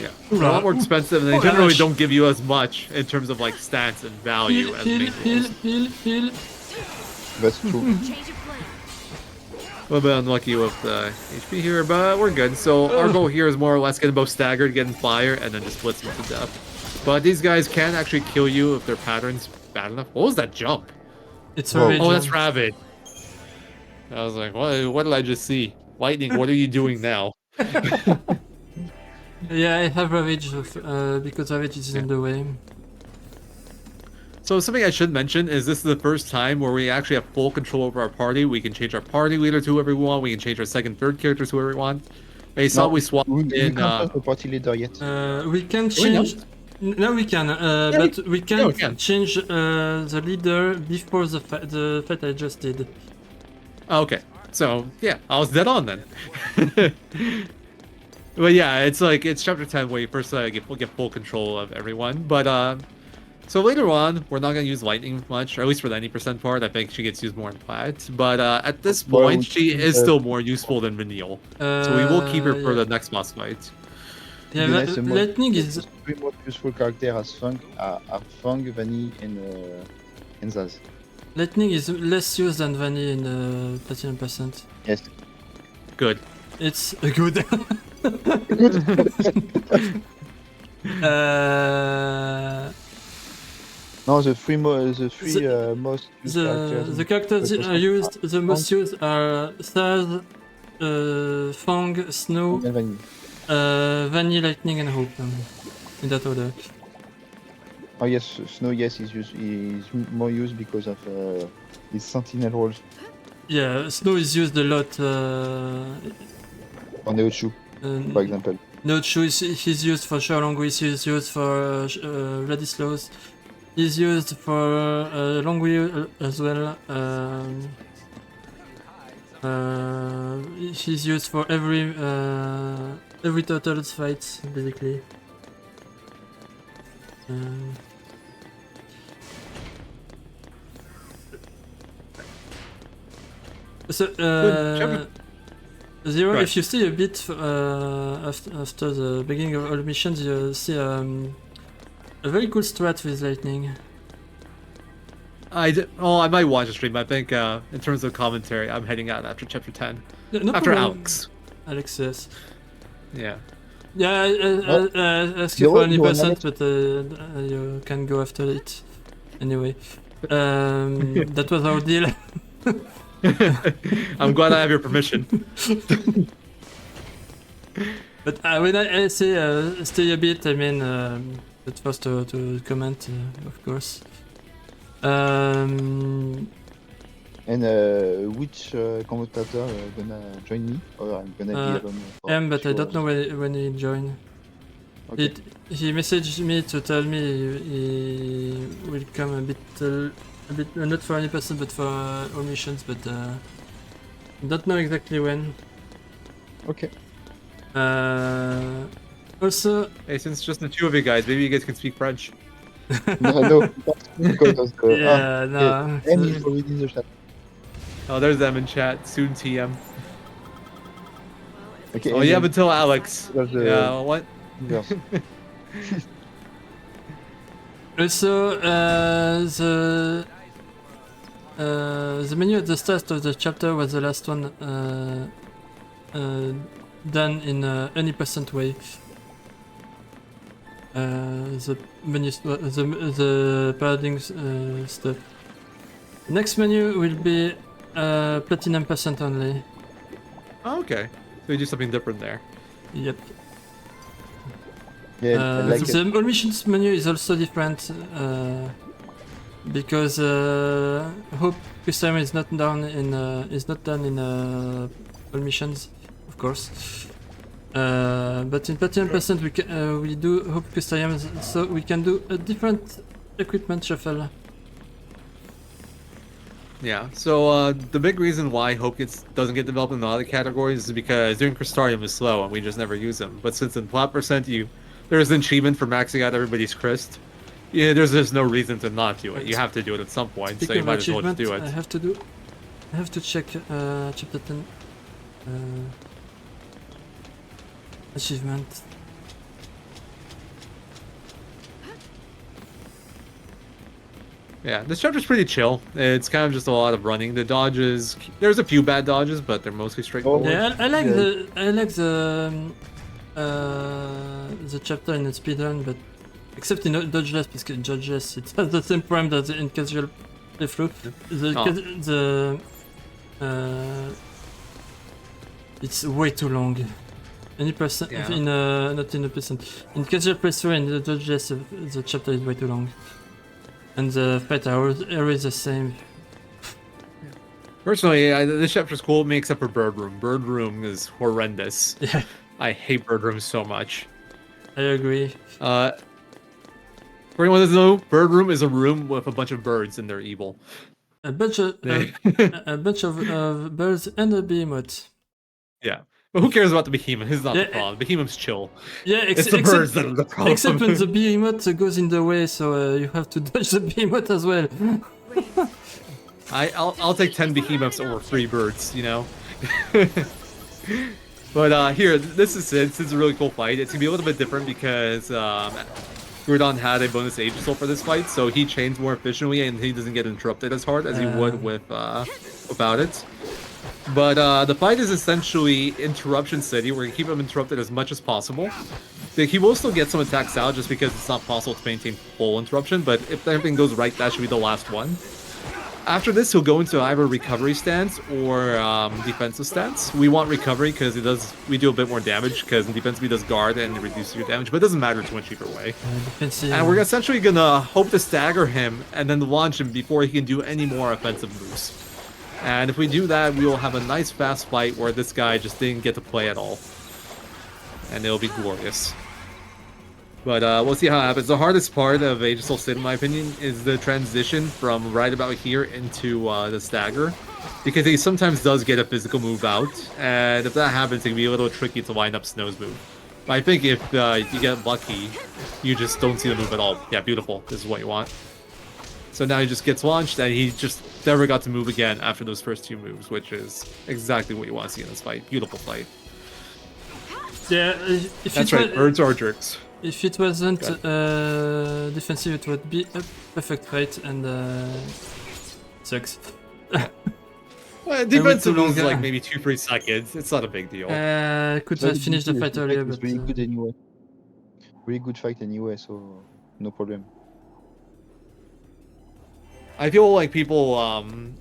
C: yeah, a lot more expensive, and they
A: Oh,
C: generally
A: gosh.
C: don't give you as much in terms of like stats and value as main rules.
A: Heal.
B: That's true.
E: Change of plan.
C: A little bit unlucky with the HP here, but we're good. So our goal here is more or less getting both staggered, getting fire, and then just blitz them to death. But these guys can actually kill you if their pattern's bad enough. What was that jump?
A: It's
B: Whoa.
A: already.
C: Oh, that's Rabbit. I was like, what did I just see? Lightning, what are you doing now?
A: Yeah, I have Ravage because Ravage is in the way.
C: So something I should mention is this is the first time where we actually have full control over our party. We can change our party leader to whoever we want. We can change our second, third character to whoever we want. I saw we swapped
B: We
C: in.
B: can't have a party leader yet.
A: We can
C: we not?
A: change. No, we can,
C: we-
A: but we
C: yeah,
A: can't
C: we can.
A: change the leader before the fight I just did.
C: Oh, okay, so yeah, I was dead on then. But yeah, it's like it's chapter 10 where you first get full control of everyone. But so later on, we're not gonna use lightning much, or at least for the 90% part. I think she gets used more in Plat. But at this
B: Well,
C: point, she is still more useful than Vanille. So we will keep her for the next boss fight.
A: Yeah,
B: To be honest, the most-
A: Lightning is.
B: the 3 most useful characters as Fang are Fang, Vanny, and Zaz.
A: Lightning is less used than Vanny in Platinum Percent.
B: Yes.
C: Good.
A: It's good.
B: No, the 3 most used characters.
A: The characters that are used, the most used are Saz, Fang, Snow,
B: and Vanny.
A: Vanny, Lightning, and Hope. In that order.
B: Oh yes, Snow. Yes, he's more used because of his Sentinel rolls
A: Yeah, Snow is used a lot.
B: on Neochu, for example.
A: No, he's used for Xiaolongu, he's used for Vladislaus. He's used for Longwy as well. He's used for every Turtles fight, basically. So, Zero,
C: Right.
A: if you see a bit after the beginning of all missions, you see a very cool strat with lightning.
C: I might watch the stream. I think in terms of commentary, I'm heading out after chapter 10.
A: No
C: After
A: problem.
C: Alex.
A: Alex, yes.
C: Yeah.
A: Yeah, I asked you for any percent, but you can go after it. Anyway, that was our deal.
C: I'm glad I have your permission.
A: But when I say stay a bit, I mean but first to comment, of course.
B: And which commentator gonna join me, or I'm gonna be alone?
A: But I don't know when he join.
B: Okay.
A: He messaged me to tell me he will come a bit not for any person but for all missions, but don't know exactly when.
B: Okay.
A: Also,
C: Hey, since just the two of you guys, maybe you guys can speak French.
B: No, because of the.
A: yeah, no.
B: And he's already in the chat.
C: Oh, there's them in chat. Soon TM.
B: Okay.
C: Oh, you have until Alex.
B: There's,
C: Yeah, what?
B: Yes.
A: Also, the menu at the start of the chapter was the last one done in any percent way. The menu, the padding stuff. Next menu will be platinum percent only.
C: Oh, okay. So you do something different there.
A: Yep.
B: Yeah, I like it.
A: The all missions menu is also different because Hope this time is not done in all missions, of course. But in platinum percent we do Hope custom, so we can do a different equipment shuffle.
C: Yeah, so the big reason why Hope doesn't get developed in the other categories is because doing Crystarium is slow and we just never use them. But since in Plat percent there's an achievement for maxing out everybody's Crest, yeah, there's just no reason to not do it. You have to do it at some point, so you might as well just do it.
A: I have to check chapter 10 achievement.
C: Yeah, this chapter's pretty chill. It's kind of just a lot of running. The dodges, there's a few bad dodges, but they're mostly straightforward.
A: Yeah, I like the chapter in the speedrun, but except in dodgeless, because dodgeless it has the same problem as in casual playthrough. It's way too long. Any percent in not in a percent in casual playthrough and the dodgeless the chapter is way too long, and the fight are always the same.
C: Personally, this chapter's cool, me except for Bird Room. Bird Room is horrendous.
A: Yeah,
C: I hate Bird Room so much.
A: I agree.
C: For anyone that doesn't know, Bird Room is a room with a bunch of birds and they're evil.
A: A bunch of birds and a behemoth.
C: Yeah. But who cares about the behemoth? It's not the problem. Behemoth's chill.
A: Yeah,
C: It's the birds that are the problem.
A: Except when the behemoth goes in the way, so you have to dodge the behemoth as well.
C: I'll take 10 behemoths over 3 birds, you know? But here, this is a really cool fight. It's gonna be a little bit different because Groudon had a bonus Aegis Soul for this fight, so he chains more efficiently and he doesn't get interrupted as hard as he would without it. But the fight is essentially Interruption City. We're gonna keep him interrupted as much as possible. He will still get some attacks out just because it's not possible to maintain full interruption, but if everything goes right, that should be the last one. After this, he'll go into either recovery stance or defensive stance. We want recovery because we do a bit more damage because in defensive he does guard and reduces your damage, but it doesn't matter too much either way.
A: Defensive.
C: And we're essentially gonna hope to stagger him and then launch him before he can do any more offensive moves. And if we do that, we will have a nice fast fight where this guy just didn't get to play at all. And it'll be glorious. But we'll see how it happens. The hardest part of Aegis State, in my opinion, is the transition from right about here into the stagger. Because he sometimes does get a physical move out. And if that happens, it can be a little tricky to line up Snow's move. But I think if you get lucky, you just don't see the move at all. Yeah, beautiful. This is what you want. So now he just gets launched, and he just never got to move again after those first two moves, which is exactly what you want to see in this fight. Beautiful fight.
A: Yeah,
C: That's right, birds are jerks.
A: If it wasn't defensive, it would be a perfect fight, and sucks.
C: Well, defensive moves like maybe 2-3 seconds. It's not a big deal.
A: Could have finished the fight earlier, but
B: really good anyway. Really good fight anyway, so no problem.
C: I feel like people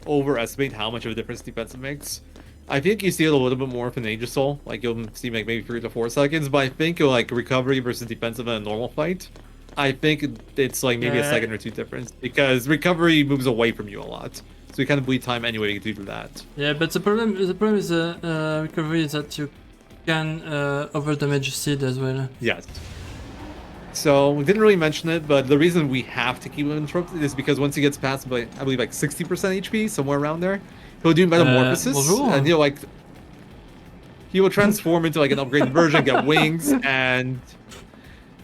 C: overestimate how much of a difference defensive makes. I think you see it a little bit more for an Aegis Soul. Like, you'll see like maybe 3 to 4 seconds, but I think like recovery versus defensive in a normal fight, I think it's like maybe a second or two difference. Because recovery moves away from you a lot. So you kind of bleed time anyway to do that.
A: Yeah, but the problem is recovery is that you can over-damage Seed as well.
C: Yes. So, we didn't really mention it, but the reason we have to keep him interrupted is because once he gets past, I believe, like 60% HP, somewhere around there, he'll do Metamorphosis, and he will transform into like an upgraded version, get wings, and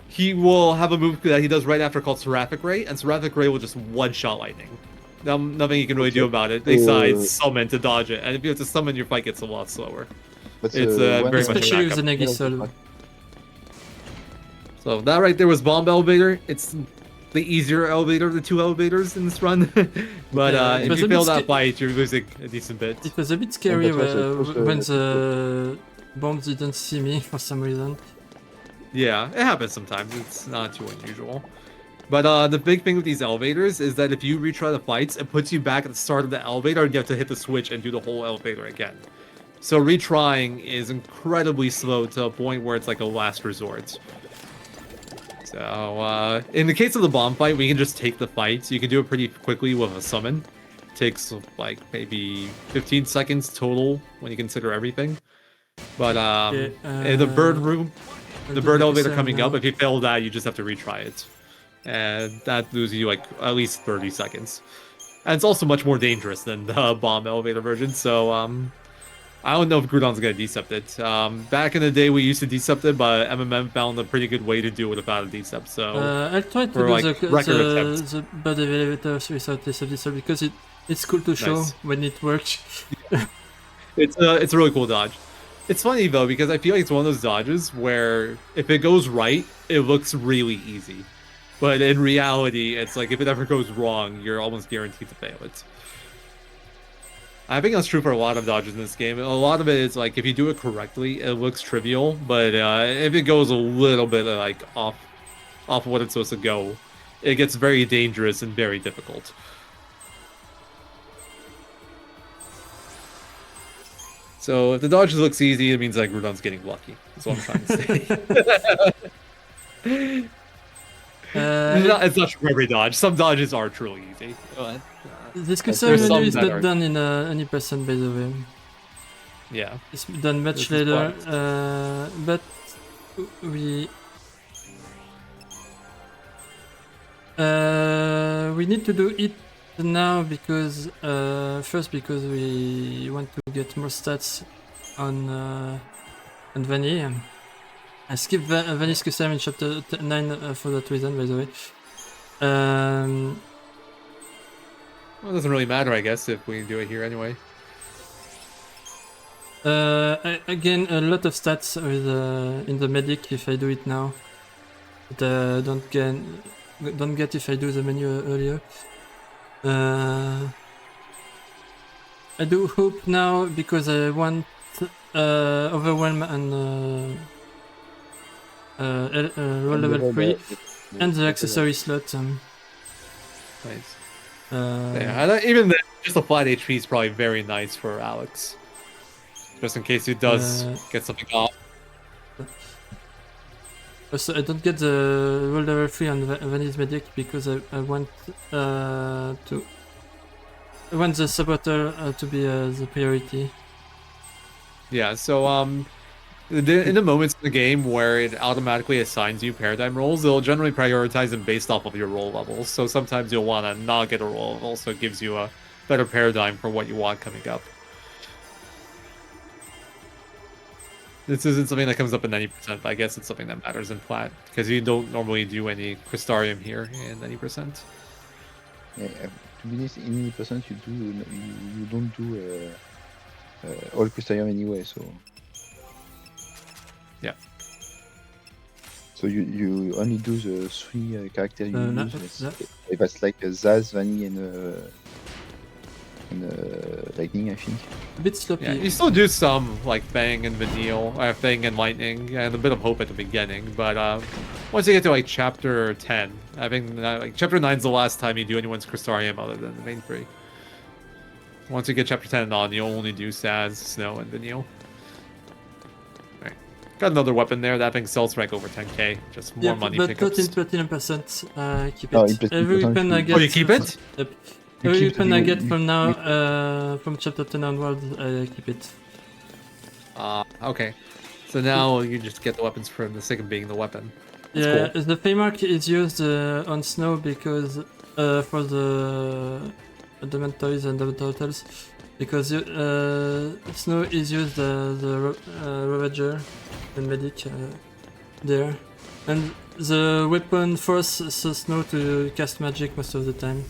C: he will have a move that he does right after called Seraphic Ray, and Seraphic Ray will just one-shot lightning. Nothing you can really do about it, besides summon to dodge it, and if you have to summon, your fight gets a lot slower.
B: But
C: It's very much a
A: Especially with
C: backup.
A: the Aegis Soul.
C: So that right there was Bomb Elevator. It's the easier elevator of the two elevators in this run. But
A: it
C: if
A: was
C: you
A: a
C: fail
A: bit
C: that fight, you're losing a decent bit.
A: It was a bit scary
B: that
A: when the bombs didn't see me for some reason.
C: Yeah, it happens sometimes. It's not too unusual. But the big thing with these elevators is that if you retry the fights, it puts you back at the start of the elevator and you have to hit the switch and do the whole elevator again. So retrying is incredibly slow to a point where it's like a last resort. So, in the case of the bomb fight, we can just take the fight. You can do it pretty quickly with a summon. It takes, like, maybe 15 seconds total when you consider everything. But, in the bird room, the bird elevator coming up, if you fail that, you just have to retry it. And that loses you, like, at least 30 seconds. And it's also much more dangerous than the bomb elevator version, so, I don't know if Groudon's gonna decept it. Back in the day, we used to decept it, but MMM found a pretty good way to do it without a decept. So
A: I'll try to do
C: like,
A: the bird elevator without decept because it's cool to show when it works.
C: it's a really cool dodge. It's funny though because I feel like it's one of those dodges where if it goes right, it looks really easy, but in reality, it's like if it ever goes wrong, you're almost guaranteed to fail it. I think that's true for a lot of dodges in this game. A lot of it is like if you do it correctly, it looks trivial, but if it goes a little bit like off what it's supposed to go, it gets very dangerous and very difficult. So if the dodge looks easy, it means like Groudon's getting lucky. That's what I'm trying to say. It's not true for every dodge. Some dodges are truly easy.
A: This cursor menu is not done in any person, by the way.
C: Yeah.
A: It's done much later, but we need to do it now because first because we want to get more stats on Vanny. I skipped Vanny's custom in chapter 9 for that reason, by the way.
C: Well, it doesn't really matter, I guess, if we do it here anyway.
A: Again, a lot of stats with in the medic if I do it now. But don't get if I do the menu earlier. I do hope now because I want overwhelm and roll level 3 and the accessory slot.
C: Nice. Yeah, even then, just a flat HP is probably very nice for Alex. Just in case he does get something off.
A: Also, I don't get the roll level 3 on Vanille's Medic because I want to. I want the saboteur to be the priority.
C: Yeah, so in the moments in the game where it automatically assigns you paradigm rolls, it'll generally prioritize them based off of your roll levels. So sometimes you'll want to not get a roll, it also gives you a better paradigm for what you want coming up. This isn't something that comes up in 90%, but I guess it's something that matters in Plat, because you don't normally do any Crystarium here in 90%.
B: Yeah, to be honest, in 90% you don't do all Crystarium anyway, so.
C: Yeah.
B: So you only do the 3 characters you
A: No,
B: use.
A: no.
B: That's like Zaz, Vanny, and Lightning, I think.
A: A bit sloppy.
C: Yeah, you still do some like Fang and Vanille, Fang and Lightning, and a bit of Hope at the beginning. But once you get to like Chapter 10, I think like Chapter 9 is the last time you do anyone's Crystarium other than the main 3. Once you get Chapter 10 on, you only do Saz, Snow, and Vanille. Right. Got another weapon there. That thing sells rank over 10k. Just more money
A: but
C: pickups.
A: not in Platinum percent. Keep it.
B: Oh, in Platinum
A: Every
B: percent,
A: weapon I
B: you-
A: get.
C: Oh, you keep it?
A: Yep.
B: You
A: Every
B: keep
A: weapon
B: the-
A: I get
B: you-
A: from now, from Chapter 10 onwards, I keep it.
C: Okay. So now you just get the weapons for the sake of being the weapon. That's
A: Yeah,
C: cool.
A: the Feymark is used on Snow because for the Dementoids and the Turtles, because Snow is used the Ravager and Medic there, and the weapon forces Snow to cast magic most of the time.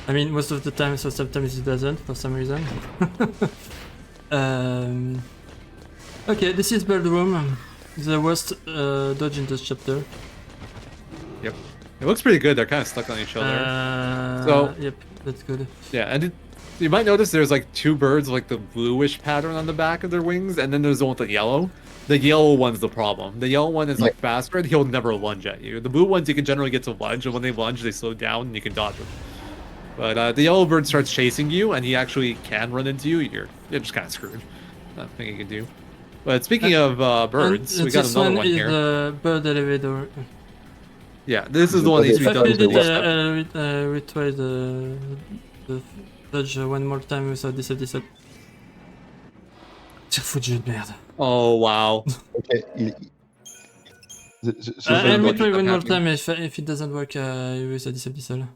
A: I mean, most of the time, so sometimes it doesn't for some reason. Okay, this is Bird Room, the worst dodge in this chapter.
C: Yep. It looks pretty good. They're kind of stuck on each other. So-
A: Yep, that's good.
C: Yeah, and you might notice there's like 2 birds, like the bluish pattern on the back of their wings, and then there's the one with the yellow. The yellow one's the problem. The yellow one is like faster, and he'll never lunge at you. The blue ones you can generally get to lunge, and when they lunge, they slow down, and you can dodge them. But the yellow bird starts chasing you, and he actually can run into you. You're just kind of screwed. Nothing you can do. But speaking of birds,
A: And
C: we got
A: this
C: another
A: one
C: one
A: is
C: here.
A: the bird elevator.
C: Yeah, this is the one that needs to be
A: If I
C: done.
A: did
C: with
A: it,
C: the step.
A: retry the dodge one more time without disable. Tire foutu de merde.
C: Oh wow.
B: Okay.
A: I'll
C: what
A: retry
C: ended
A: one
C: up
A: more
C: happening.
A: time if it doesn't work with a disable.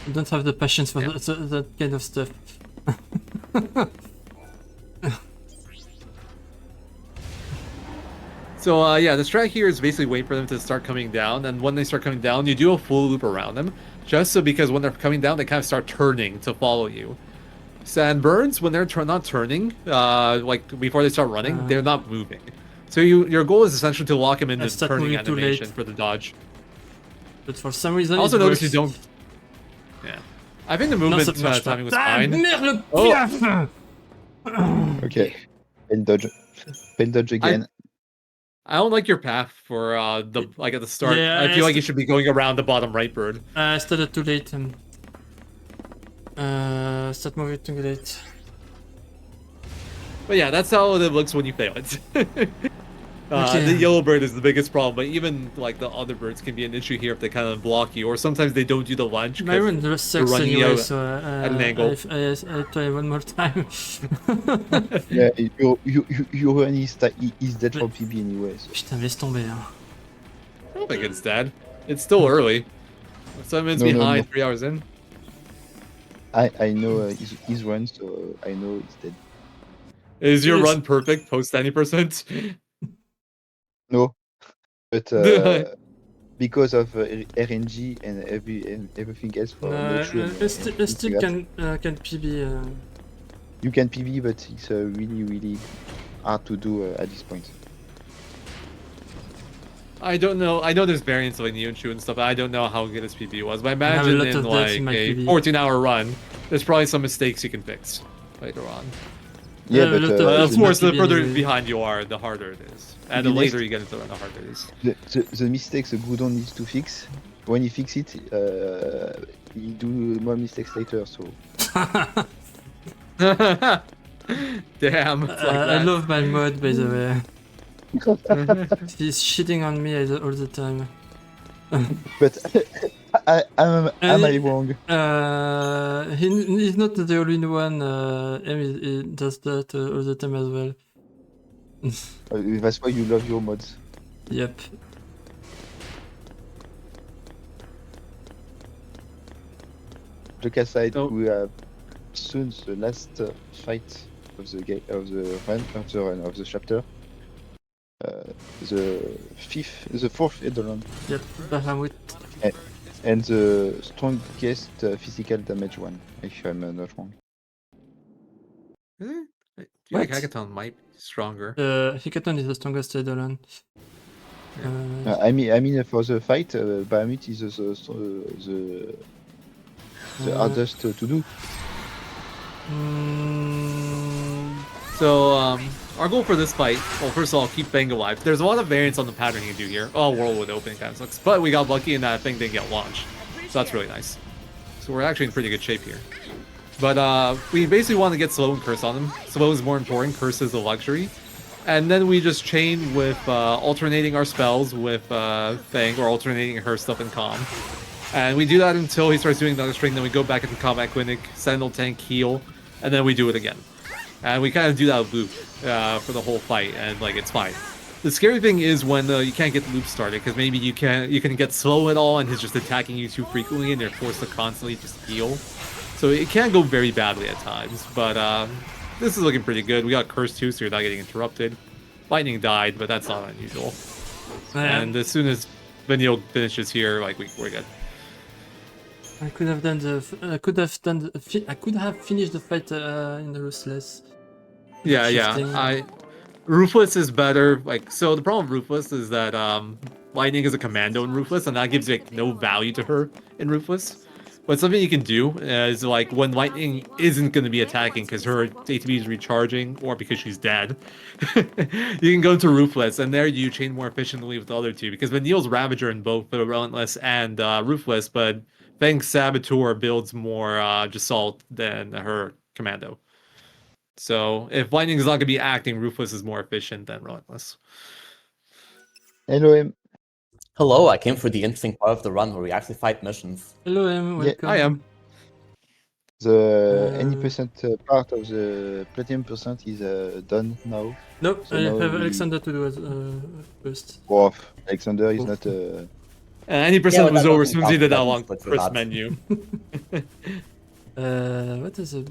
A: I don't have the patience for that kind of stuff.
C: So yeah, the strat here is basically wait for them to start coming down, and when they start coming down, you do a full loop around them, just so because when they're coming down, they kind of start turning to follow you. Sandbirds, when they're not turning, like before they start running, they're not moving. So your goal is essentially to lock them into the
A: start
C: turning
A: moving too
C: animation
A: late.
C: for the dodge.
A: But for some reason,
C: I also
A: it
C: noticed you
A: works.
C: don't. Yeah, I think the
A: Non,
C: movement
A: ça ne marche pas.
C: timing was
A: Ah,
C: fine.
A: merde, le
C: Oh.
A: piaf.
B: Okay. Fail dodge. Fail dodge again.
C: I don't like your path for the like at the start.
A: Yeah,
C: I feel like you should be going around the bottom right bird.
A: I started too late. Start moving too late.
C: But yeah, that's how it looks when you fail it.
A: Okay.
C: The yellow bird is the biggest problem, but even like the other birds can be an issue here if they kind of block you, or sometimes they don't do the lunge.
A: My run just sucks
C: running
A: anyway,
C: out
A: so
C: at an angle.
A: I try one more time.
B: Yeah, your run is dead for PB anyway. So.
A: Putain, laisse tomber. Hein.
C: I don't think it's dead. It's still early. 7 minutes
B: No,
C: behind,
B: no.
C: 3 hours in.
B: I know his run, so I know it's dead.
C: Is your
A: Yes.
C: run perfect post 90%?
B: No, but because of RNG and everything else for
A: No,
B: nature and
A: I still
B: things like that,
A: can PB.
B: you can PB, but it's really hard to do at this point.
C: I don't know. I know there's variants of like Neonshu and stuff. I don't know how good his PB was, but I
A: have a
C: imagine
A: lot
C: in
A: of that
C: like
A: in my
C: a
A: PB.
C: 14-hour run, there's probably some mistakes you can fix later on.
B: Yeah,
A: Yeah,
B: but
A: a lot
C: But of
A: It's
C: course,
A: not
C: the
A: PB
C: further
A: anyway.
C: behind you are, the harder it is. And the
B: PB next-
C: later you get into it, the harder it is.
B: the mistakes the Gudon needs to fix when he fix it, he do more mistakes later. So
C: Damn. It's like
A: I
C: that.
A: love my mod, by the way. He's shitting on me all the time.
B: but am
A: And
B: I wrong?
A: he's not the only one. He does that all the time as well.
B: That's why you love your mods.
A: Yep.
B: Joke aside,
C: Oh.
B: we have soon the last fight of the game of the run of the chapter. The fourth Eidolon,
A: Yep. Bahamut.
B: and the strongest physical damage one, if I'm not wrong.
C: Eh? Yeah,
A: What?
C: Hackathon might be stronger.
A: Hikaton is the strongest Eidolon.
B: I mean, for the fight, Bahamut is the hardest to do.
C: So, our goal for this fight, well, first of all, keep Fang alive. There's a lot of variance on the pattern you can do here. Oh, Whirlwind opening kind of sucks. But we got lucky in that thing didn't get launched. So that's really nice. So we're actually in pretty good shape here. But we basically want to get Slow and Curse on him. Slow is more important, Curse is a luxury. And then we just chain with alternating our spells with Fang, or alternating her stuff in Calm. And we do that until he starts doing another string, then we go back into Combat Clinic, Sentinel Tank, heal, and then we do it again. And we kind of do that loop for the whole fight, and like it's fine. The scary thing is when you can't get the loop started, because maybe you can get slow at all, and he's just attacking you too frequently, and you're forced to constantly just heal. So it can go very badly at times, but this is looking pretty good. We got Curse too, so you're not getting interrupted. Lightning died, but that's not unusual. And as soon as Vanille finishes here, like we're good.
A: I could have done I could have finished the fight in the Ruthless.
C: Yeah,
A: Shifting.
C: yeah. Ruthless is better. Like, so the problem with Ruthless is that Lightning is a commando in Ruthless, and that gives like no value to her in Ruthless. But something you can do is like when Lightning isn't going to be attacking because her ATB is recharging or because she's dead, you can go into Ruthless, and there you chain more efficiently with the other two, because Vanille's Ravager in both the Relentless and Ruthless, but Fang's Saboteur builds more Jasalt than her Commando. So if Lightning is not going to be acting, Ruthless is more efficient than Relentless.
B: Hello, M.
F: Hello, I came for the interesting part of the run where we actually fight missions.
A: Hello, Em.
B: Yeah,
A: Welcome.
C: I am.
B: The any percent part of the platinum percent is done now.
A: Nope,
B: So
A: I
B: now
A: have
B: we-
A: Alexander to do as first.
B: Wow, Alexander is
A: Oh.
B: not.
C: Any
F: Yeah,
C: percent
F: but
C: was
F: that
C: over as
F: doesn't
C: soon as he
F: count
C: did that
F: buttons,
C: long
F: but you're
C: first
F: not.
C: menu.
A: What is it?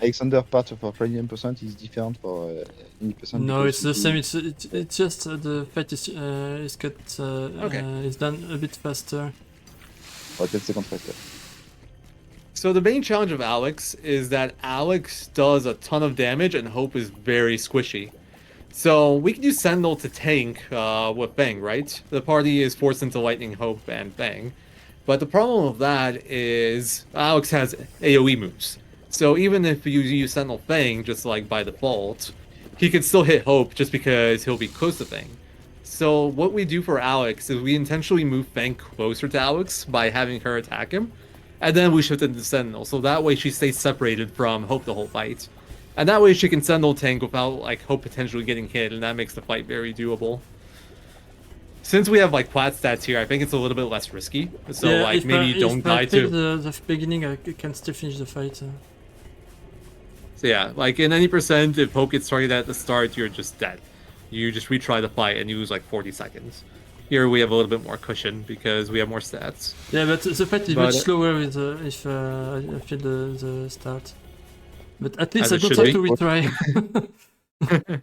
B: Alexander part of our platinum percent is different for any percent.
A: No,
B: because
A: it's the
B: we-
A: same. It's just the fight is cut.
C: Okay.
A: It's done a bit faster.
B: Oh, that's the contractor.
C: So the main challenge of Alex is that Alex does a ton of damage and Hope is very squishy. So we can use Sentinel to tank with Fang, right? The party is forced into Lightning, Hope, and Fang. But the problem with that is Alex has AoE moves. So even if you use Sentinel Fang just like by default, he can still hit Hope just because he'll be close to Fang. So what we do for Alex is we intentionally move Fang closer to Alex by having her attack him, and then we shift into Sentinel, so that way she stays separated from Hope the whole fight. And that way she can Sentinel tank without like Hope potentially getting hit, and that makes the fight very doable. Since we have like Plat stats here, I think it's a little bit less risky. So
A: Yeah,
C: like
A: if
C: maybe
A: I,
C: you don't
A: if I
C: die
A: fail
C: to.
A: the beginning, I can still finish the fight.
C: So yeah, like in any percent, if Hope gets targeted at the start, you're just dead. You just retry the fight and you lose like 40 seconds. Here we have a little bit more cushion because we have more stats.
A: Yeah, but the fight is
C: But,
A: much slower with if I feel the start. But at least
C: As
A: I
C: it
A: don't
C: should
A: have
C: be.
A: to retry.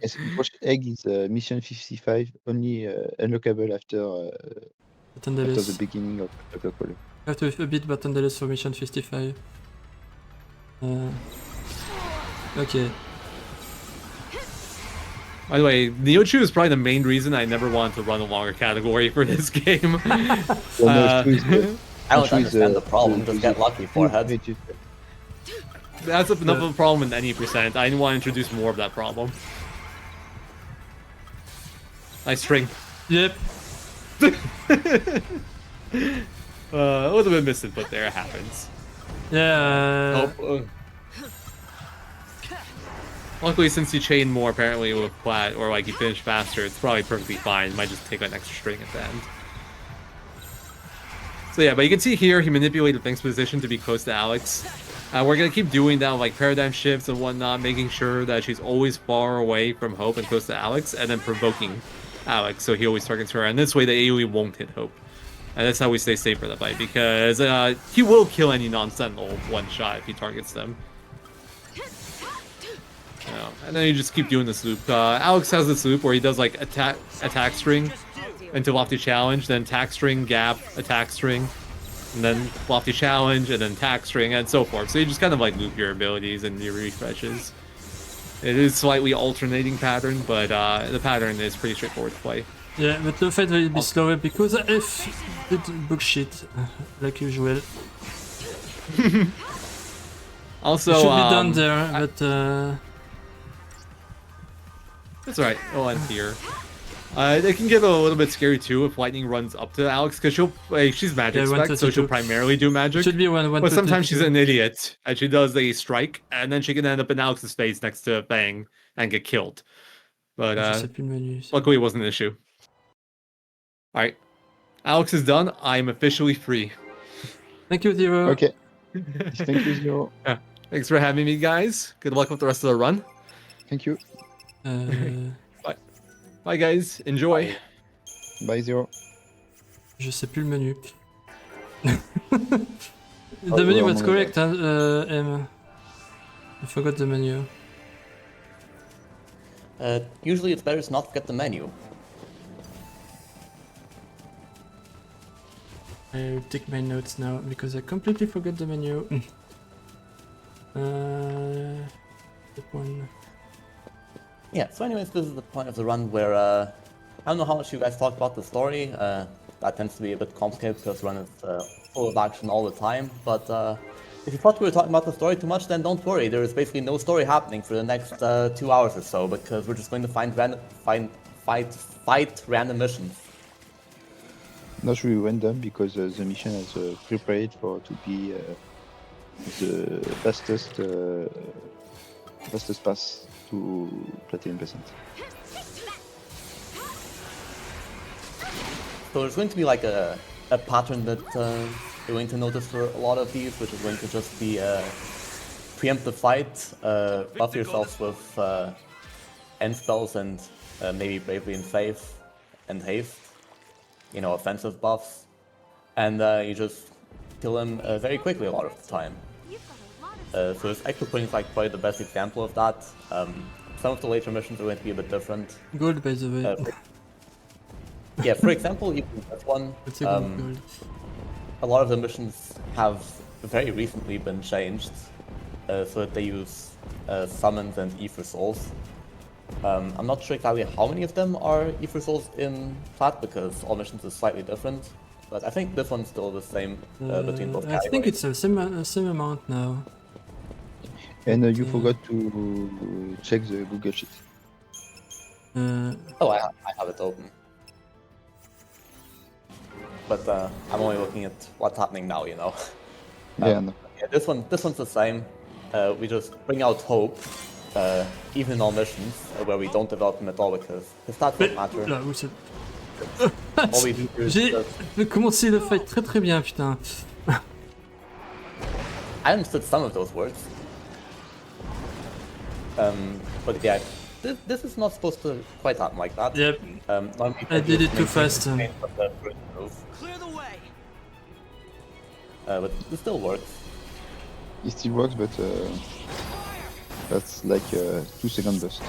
B: Yes, Poached Egg is mission 55, only unlockable after the
A: Batandeles.
B: beginning of the protocol.
A: I have to a bit Batandeles for mission 55. Okay.
C: By the way, Neochu is probably the main reason I never wanted to run a longer category for this game.
B: Well, no, Shu is,
F: I don't
B: Shu is,
F: understand the problem,
B: Shu
F: just
B: is
F: get lucky, forehead.
C: That's enough of a problem in any percent. I want to introduce more of that problem. Nice string.
A: Yep.
C: A little bit missing, but there it happens.
A: Yeah.
C: Luckily, since you chain more apparently with Plat, or like you finish faster, it's probably perfectly fine. It might just take an extra string at the end. So yeah, but you can see here he manipulated Pink's position to be close to Alex. We're gonna keep doing that, like paradigm shifts and whatnot, making sure that she's always far away from Hope and close to Alex, and then provoking Alex so he always targets her. And this way, the AoE won't hit Hope. And that's how we stay safe for the fight, because he will kill any non-sentinel one shot if he targets them. And then you just keep doing this loop. Alex has this loop where he does like attack string into lofty challenge, then attack string, gap, attack string, and then lofty challenge, and then attack string, and so forth. So you just kind of like loop your abilities and your refreshes. It is slightly alternating pattern, but the pattern is pretty straightforward to play.
A: Yeah, but the fight will be slower because F did bullshit, like usual.
C: Also,
A: it should be done there, but
C: that's alright. It'll end here. It can get a little bit scary too if Lightning runs up to Alex, because she's magic spec, so she'll primarily do magic.
A: Should be one
C: but sometimes she's an idiot, and she does a strike, and then she can end up in Alex's face next to Fang and get killed. But luckily it wasn't an issue. Alright. Alex is done. I'm officially free.
A: Thank you, Zero.
B: Okay. Thank you, Zero.
C: Yeah. Thanks for having me, guys. Good luck with the rest of the run.
B: Thank you.
C: Bye. Bye, guys. Enjoy.
B: Bye, Zero.
A: Je sais plus le menu. The menu was correct, huh, M. I forgot the menu.
F: Usually it's better to not forget the menu.
A: I'll take my notes now because I completely forgot the menu. That one.
F: Yeah, so anyways, this is the point of the run where, I don't know how much you guys talked about the story. That tends to be a bit complicated because the run is full of action all the time, but if you thought we were talking about the story too much, then don't worry. There is basically no story happening for the next 2 hours or so, because we're just going to fight random missions.
B: Not really random, because the mission is prepared for to be the fastest pass to Platinum percent.
F: So there's going to be like a pattern that you're going to notice for a lot of these, which is going to just be preempt the fight, buff yourselves with end spells and maybe Bravery and Faith and Haste, you know, offensive buffs, and you just kill him very quickly a lot of the time. So this Extra Point is like probably the best example of that. Some of the later missions are going to be a bit different.
A: Gold, by the way.
F: Yeah, for example, even this one,
A: Gold.
F: a lot of the missions have very recently been changed so that they use summons and Ether Souls. I'm not sure exactly how many of them are Ether Souls in Plat, because all missions is slightly different, but I think this one's still the same between both categories.
A: I think it's the same amount now.
B: And you forgot to check the Google Sheet.
F: Oh, I have it open. But I'm only looking at what's happening now, you know.
B: Yeah, no.
F: Yeah, this one's the same. We just bring out Hope, even in all missions where we don't develop him at all, because his stats don't matter.
A: Là, où c'est...
F: All we do is
A: J'ai
F: just...
A: commencé le fight très bien, putain.
F: I understood some of those words. But yeah, this is not supposed to quite happen like that.
A: Yep. I did it too fast.
D: Clear the way.
F: But it still works.
B: It still works, but that's like a 2-second burst.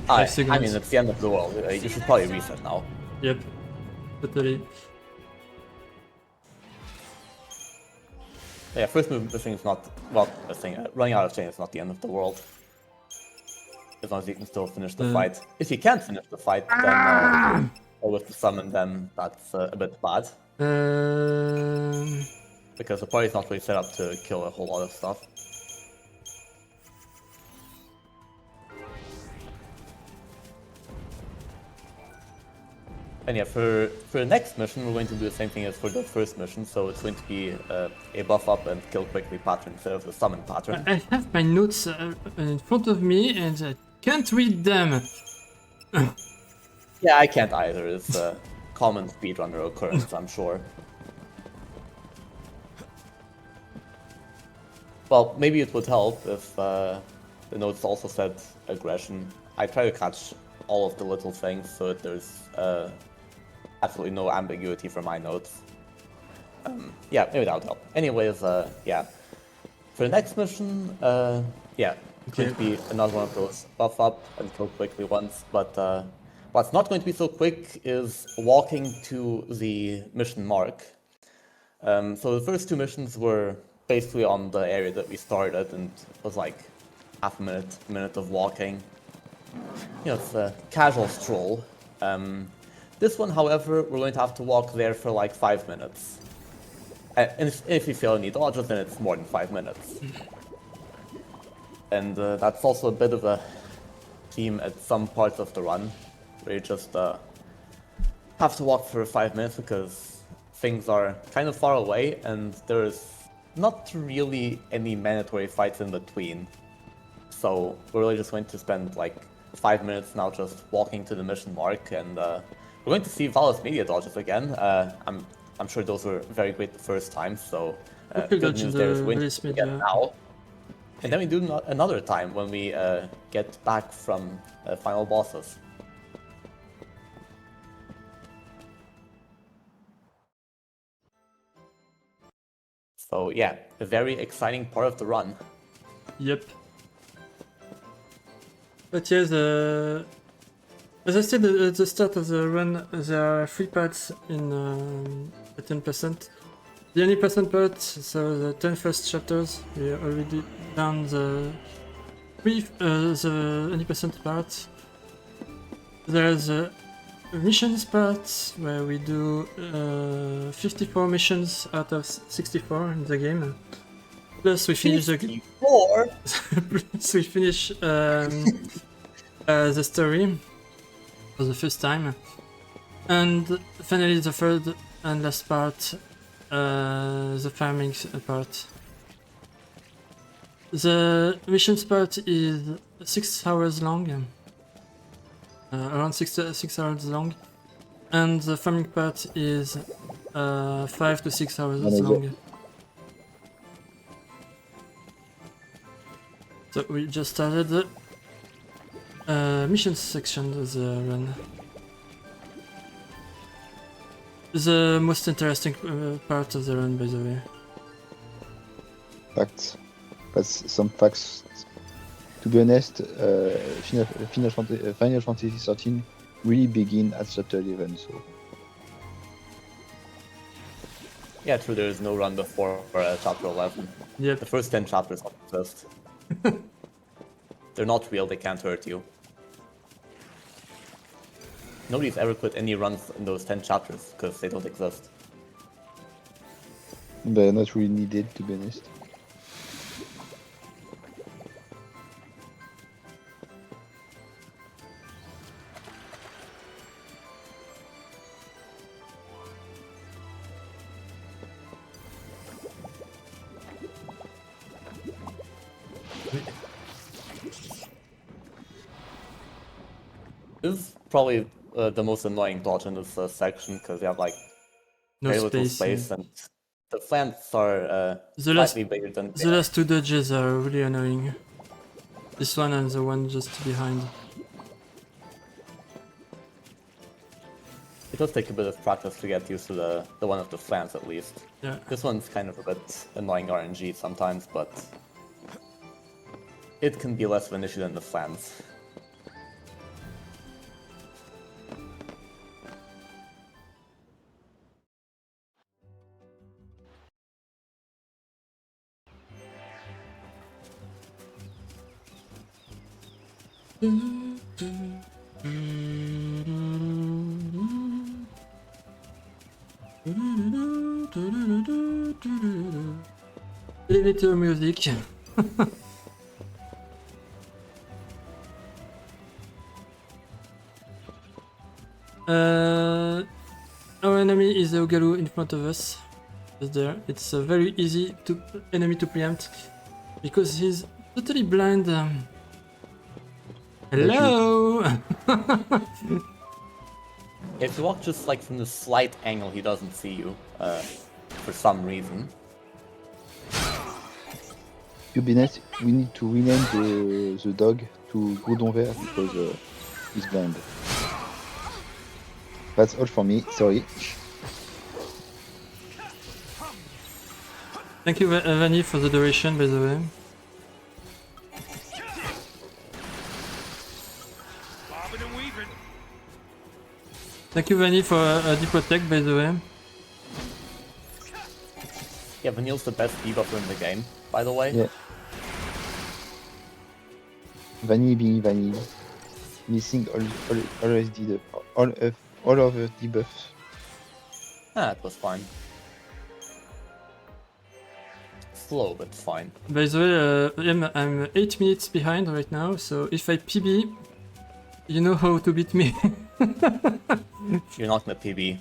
A: 5 seconds.
F: I mean, it's the end of the world. You should probably reset now.
A: Yep. Totally.
F: Yeah, first move missing is not, well, running out of chain is not the end of the world. As long as you can still finish the fight. If you can't finish the fight, then or with the summon, then that's a bit bad. Because the party's not really set up to kill a whole lot of stuff. And yeah, for the next mission, we're going to do the same thing as for the first mission. So it's going to be a buff up and kill quickly pattern instead of the summon pattern.
A: I have my notes in front of me and I can't read them.
F: Yeah, I can't either. It's a common speedrunner occurrence, I'm sure. Well, maybe it would help if the notes also said aggression. I try to catch all of the little things so that there's absolutely no ambiguity for my notes. Yeah, maybe that would help. Anyways, yeah. For the next mission, yeah, it's going to be another one of those buff up and kill quickly ones, but what's not going to be so quick is walking to the mission mark. So the first two missions were basically on the area that we started, and it was like half a minute of walking. You know, it's a casual stroll. This one, however, we're going to have to walk there for like 5 minutes. And if you fail any dodges, then it's more than 5 minutes. And that's also a bit of a theme at some parts of the run, where you just have to walk for 5 minutes because things are kind of far away and there's not really any mandatory fights in between. So we're really just going to spend like 5 minutes now just walking to the mission mark, and we're going to see Valus media dodges again. I'm sure those were very great the first time, so good news there is we're going to get now. And then we do another time when we get back from final bosses. So yeah, a very exciting part of the run.
A: Yep. But yeah, as I said at the start of the run, there are 3 parts in 10%. The only percent part, so the 10 first chapters, we already done the only percent part. There's a missions part where we do 54 missions out of 64 in the game. Plus we finish the
F: 54?
A: plus we finish the story for the first time. And finally the third and last part, the farming part. The missions part is 6 hours long. Around 6 hours long, and the farming part is 5 to 6 hours long. So we just started the missions section of the run. The most interesting part of the run, by the way.
B: Facts. That's some facts. To be honest, Final Fantasy XIII really begin at chapter 11, so...
F: Yeah, true, there is no run before chapter 11.
A: Yep.
F: The first 10 chapters don't exist. They're not real, they can't hurt you. Nobody's ever put any runs in those 10 chapters, because they don't exist.
B: They're not really needed, to be honest.
F: This is probably the most annoying dodge in this section, because you have like very little space and the plants are slightly bigger than
A: the last 2 dodges are really annoying. This one and the one just behind.
F: It does take a bit of practice to get used to the one of the plants at least.
A: Yeah.
F: This one's kind of a bit annoying RNG sometimes, but it can be less of an issue than the plants.
A: Elevator music. Our enemy is the Ogalu in front of us. Just there. It's very easy to enemy to preempt because he's totally blind. Hello.
F: If you walk just like from the slight angle, he doesn't see you. For some reason.
B: Ubinet, we need to rename the dog to Gourdon Vert because he's blind. That's all for me, sorry.
A: Thank you, Vanny, for the duration, by the way.
D: Bobbing and weaving.
A: Thank you, Vanny, for the protect, by the way.
F: Yeah, Vanille's the best debuffer in the game, by the way.
B: Yeah. Vanille being Vanille. Missing all of the debuffs.
F: Ah, it was fine. Slow, but fine.
A: By the way, I'm 8 minutes behind right now, so if I PB, you know how to beat me.
F: You're not gonna PB.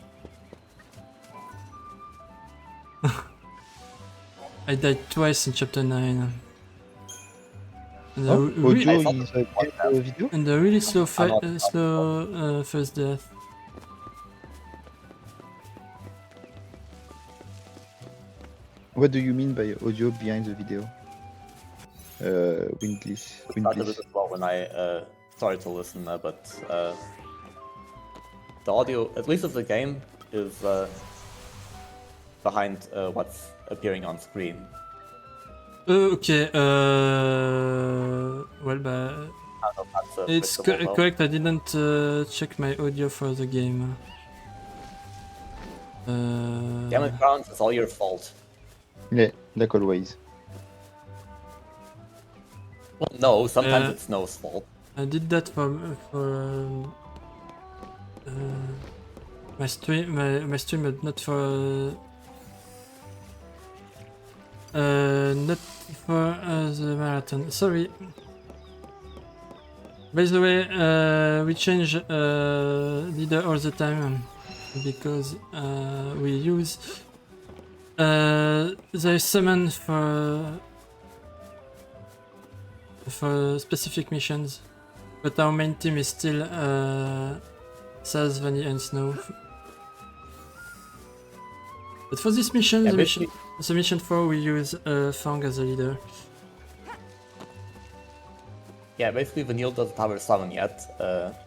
A: I died twice in chapter 9. And
B: Oh,
A: a
B: Audio
F: I
B: is a video?
A: and a really slow,
F: not-
A: slow first death.
B: What do you mean by audio behind the video? Windless.
F: Started it as well when I started to listen, but the audio, at least of the game, is behind what's appearing on screen.
A: Okay, well, but
F: I don't know if that's
A: it's
F: fixable, though.
A: correct, I didn't check my audio for the game.
F: Damn it, Crowns, it's all your fault.
B: Yeah, like always.
F: Well, no, sometimes
A: Uh,
F: it's Snow's fault.
A: I did that for my stream, but not for the marathon. Sorry. By the way, we change leader all the time because we use the summon for specific missions, but our main team is still Saz, Vanny, and Snow. But for this mission,
F: Yeah,
A: the mission 4, we use Fang as a leader.
F: Yeah, basically Vanille doesn't have her summon yet.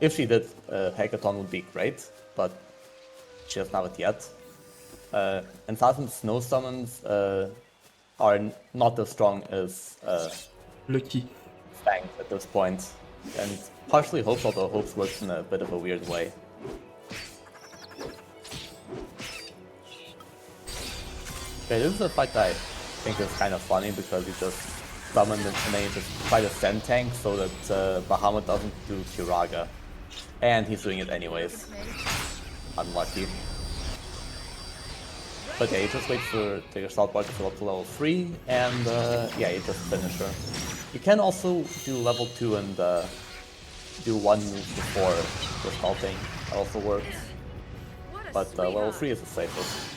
F: If she did, Hackathon would be great, but she doesn't have it yet. And Saz's Snow summons are not as strong as
A: Lucky.
F: Fang at this point. And partially Hopes, although Hopes works in a bit of a weird way. Okay, this is a fight that I think is kind of funny because you just summon it and then you just try to send tank so that Bahamut doesn't do Kiraga. And he's doing it anyways. Unlucky. But yeah, you just wait for the assault bar to fill up to level 3 and yeah, you just finish her. You can also do level 2 and do one move before assaulting. That also works. But level 3 is the safest.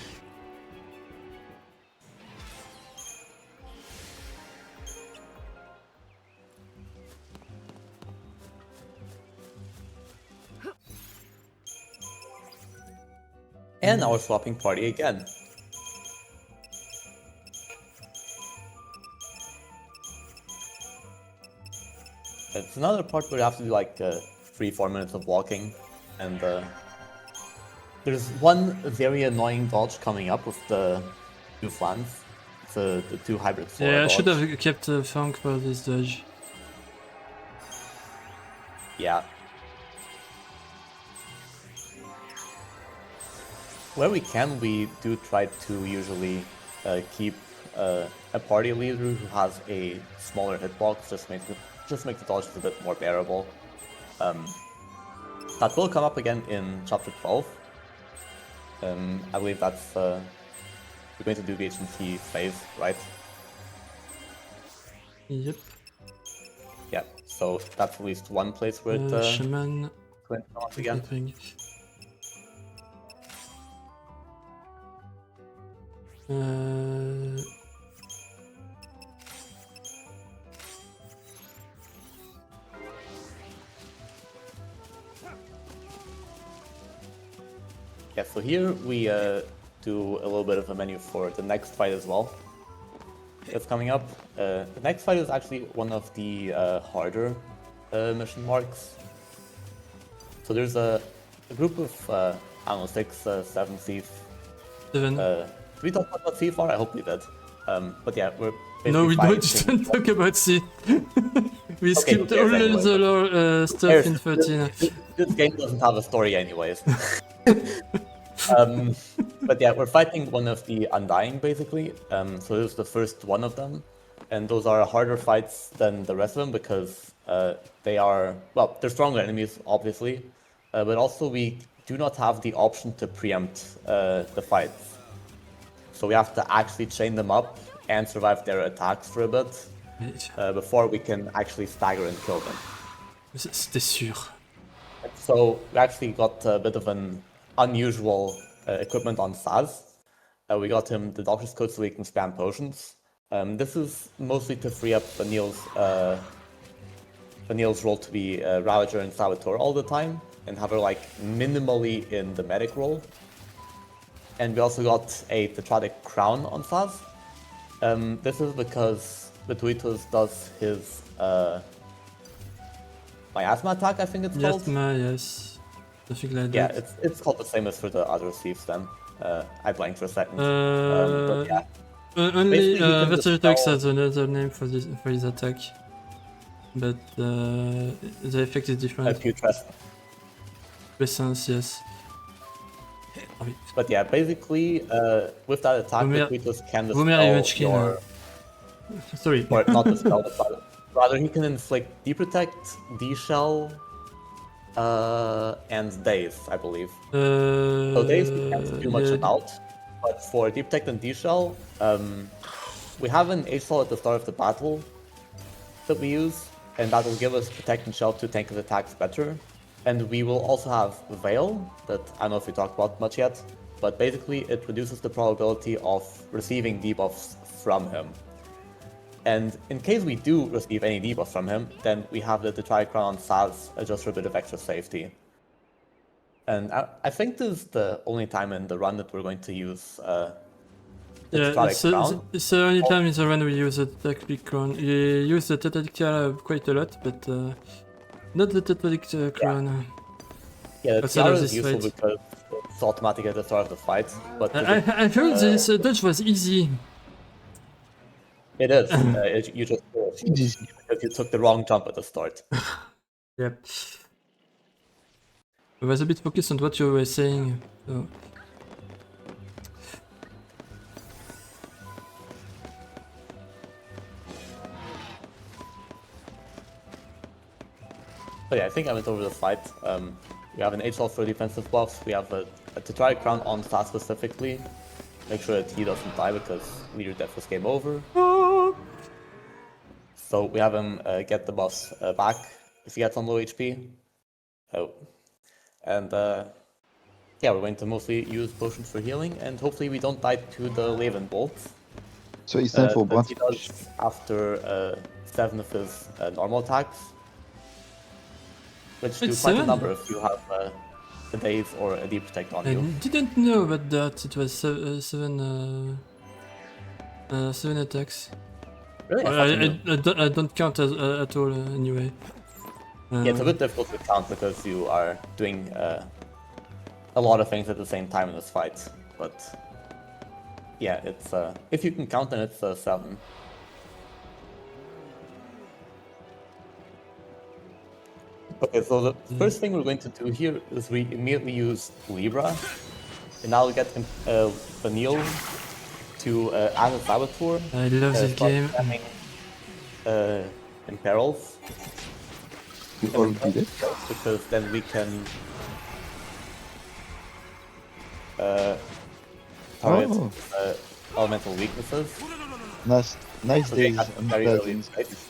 F: And now we're swapping party again. It's another part where you have to do like 3-4 minutes of walking, and there's one very annoying dodge coming up with the two flans, the two hybrid Flora
A: Yeah, I
F: dodge.
A: should have kept Fang for this dodge.
F: Yeah. Where we can, we do try to usually keep a party leader who has a smaller hitbox, just makes the dodges a bit more bearable. That will come up again in chapter 12. I believe that's we're going to do the HMT phase, right?
A: Yep.
F: Yeah. So that's at least one place where it
A: Shaman.
F: going to come up again.
A: I think.
F: Yeah, so here we do a little bit of a menu for the next fight as well. That's coming up. The next fight is actually one of the harder mission marks. So there's a group of, I don't know, 6, 7 thieves.
A: 7.
F: Did we talk about C far? I hope we did. But yeah, we're basically
A: No, we
F: fighting-
A: don't talk about C. We
F: Okay,
A: skipped
F: yes,
A: all
F: anyway.
A: the lore stuff
F: There's-
A: in 13.
F: This game doesn't have a story anyways. But yeah, we're fighting one of the Undying basically. So this is the first one of them. And those are harder fights than the rest of them because they are, well, they're stronger enemies obviously. But also we do not have the option to preempt the fights. So we have to actually chain them up and survive their attacks for a bit before we can actually stagger and kill them.
A: C'était sûr.
F: So we actually got a bit of an unusual equipment on Saz. We got him the doctor's coat so he can spam potions. This is mostly to free up Vanille's role to be Ravager and Saboteur all the time and have her like minimally in the medic role. And we also got a Tetradic Crown on Saz. This is because Betuitos does his miasma attack, I think it's called.
A: Yes. Something like
F: Yeah,
A: that.
F: it's called the same as for the other thieves then. I blanked for a second. But yeah.
A: Only
F: Basically, you can
A: Vercellatox
F: dispel-
A: has another name for his attack. But the effect is different.
F: Putrescence.
A: Presence, yes. Oh, oui.
F: But yeah, basically, with that attack,
A: Vumer-
F: Betuitos can
A: Vumer
F: dispel
A: Ivechkin,
F: your...
A: Sorry.
F: Or not dispel, but rather he can inflict Deprotect, D-Shell, and Daze, I believe. So Daze we can't do much
A: yeah,
F: about, but for Deprotect and D-Shell, we have an H-Shell at the start of the battle that we use, and that will give us Protect and Shell to tank his attacks better. And we will also have Veil, that I don't know if we talked about much yet, but basically it reduces the probability of receiving debuffs from him. And in case we do receive any debuff from him, then we have the Tetradic Crown on Saz just for a bit of extra safety. And I think this is the only time in the run that we're going to use the
A: Yeah,
F: Tetradic Crown.
A: it's the only time in the run we use the Tetradic Crown. We use the Tetradic quite a lot, but not the Tetradic Crown.
F: Yeah, the
A: outside
F: Tiara
A: of
F: is
A: this
F: useful
A: fight.
F: because it's automatic at the start of the fight. But
A: I heard this dodge was easy.
F: it is. You just because you took the wrong jump at the start.
A: Yep. I was a bit focused on what you were saying. So.
F: But yeah, I think I went over the fight. We have an HL for defensive buffs. We have a Tetradic Crown on Saz specifically. Make sure that he doesn't die because Leader Death was game over. So we have him get the buffs back if he gets on low HP. Oh. And yeah, we're going to mostly use potions for healing and hopefully we don't die to the Levin Bolt.
B: So it's time for
F: that he
B: Brand.
F: does after 7 of his normal attacks. Which do
A: It's
F: quite a
A: 7?
F: number if you have a Daze or a Deep Protect on
A: I
F: you.
A: didn't know about that. It was 7 attacks.
F: Really? I
A: Well,
F: thought you knew.
A: I don't count at all anyway.
F: Yeah, it's a bit difficult to count because you are doing a lot of things at the same time in this fight. But yeah, it's if you can count, then it's 7. Okay, so the first thing we're going to do here is we immediately use Libra, and now we get Vanille to as a Saboteur.
A: I love this
F: start
A: game.
F: spamming, Imperils.
B: You all did it.
F: Because then we can target
B: Oh.
F: elemental weaknesses.
B: Nice
F: So they
B: days.
F: have
B: I'm
F: very
B: glad
F: early
B: in-
F: fights.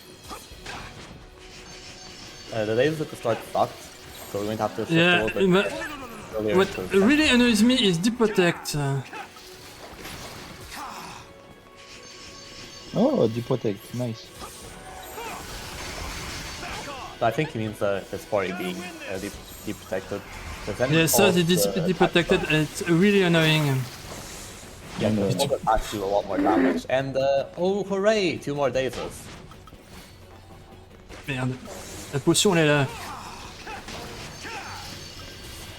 F: The days at the start sucked, so we're going to have to shift a
A: Yeah,
F: little bit
A: but
F: earlier.
A: what
F: because-
A: really annoys me is Deep Protect.
B: Oh, deprotect, nice.
F: I think he means his party being deprotected.
A: Yeah, so the DCPD protected, and it's really annoying.
F: Yeah,
B: And,
F: because all the attacks do a lot more damage. And oh hooray, 2 more dazes.
A: Merde. La potion, elle est là.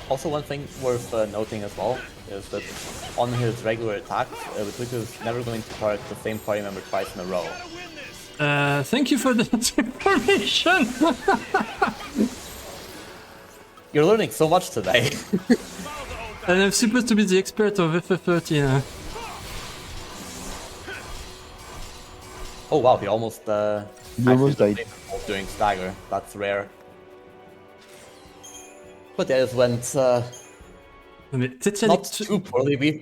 F: Also, one thing worth noting as well is that on his regular attacks, Vituka is never going to target the same party member twice in a row.
A: Thank you for that information.
F: You're learning so much today.
A: And I'm supposed to be the expert of FF13.
F: Oh wow, he almost
B: almost
F: actually
B: died.
F: doing stagger. That's rare. But yeah, it went
A: Non mais peut-être
F: not too poorly.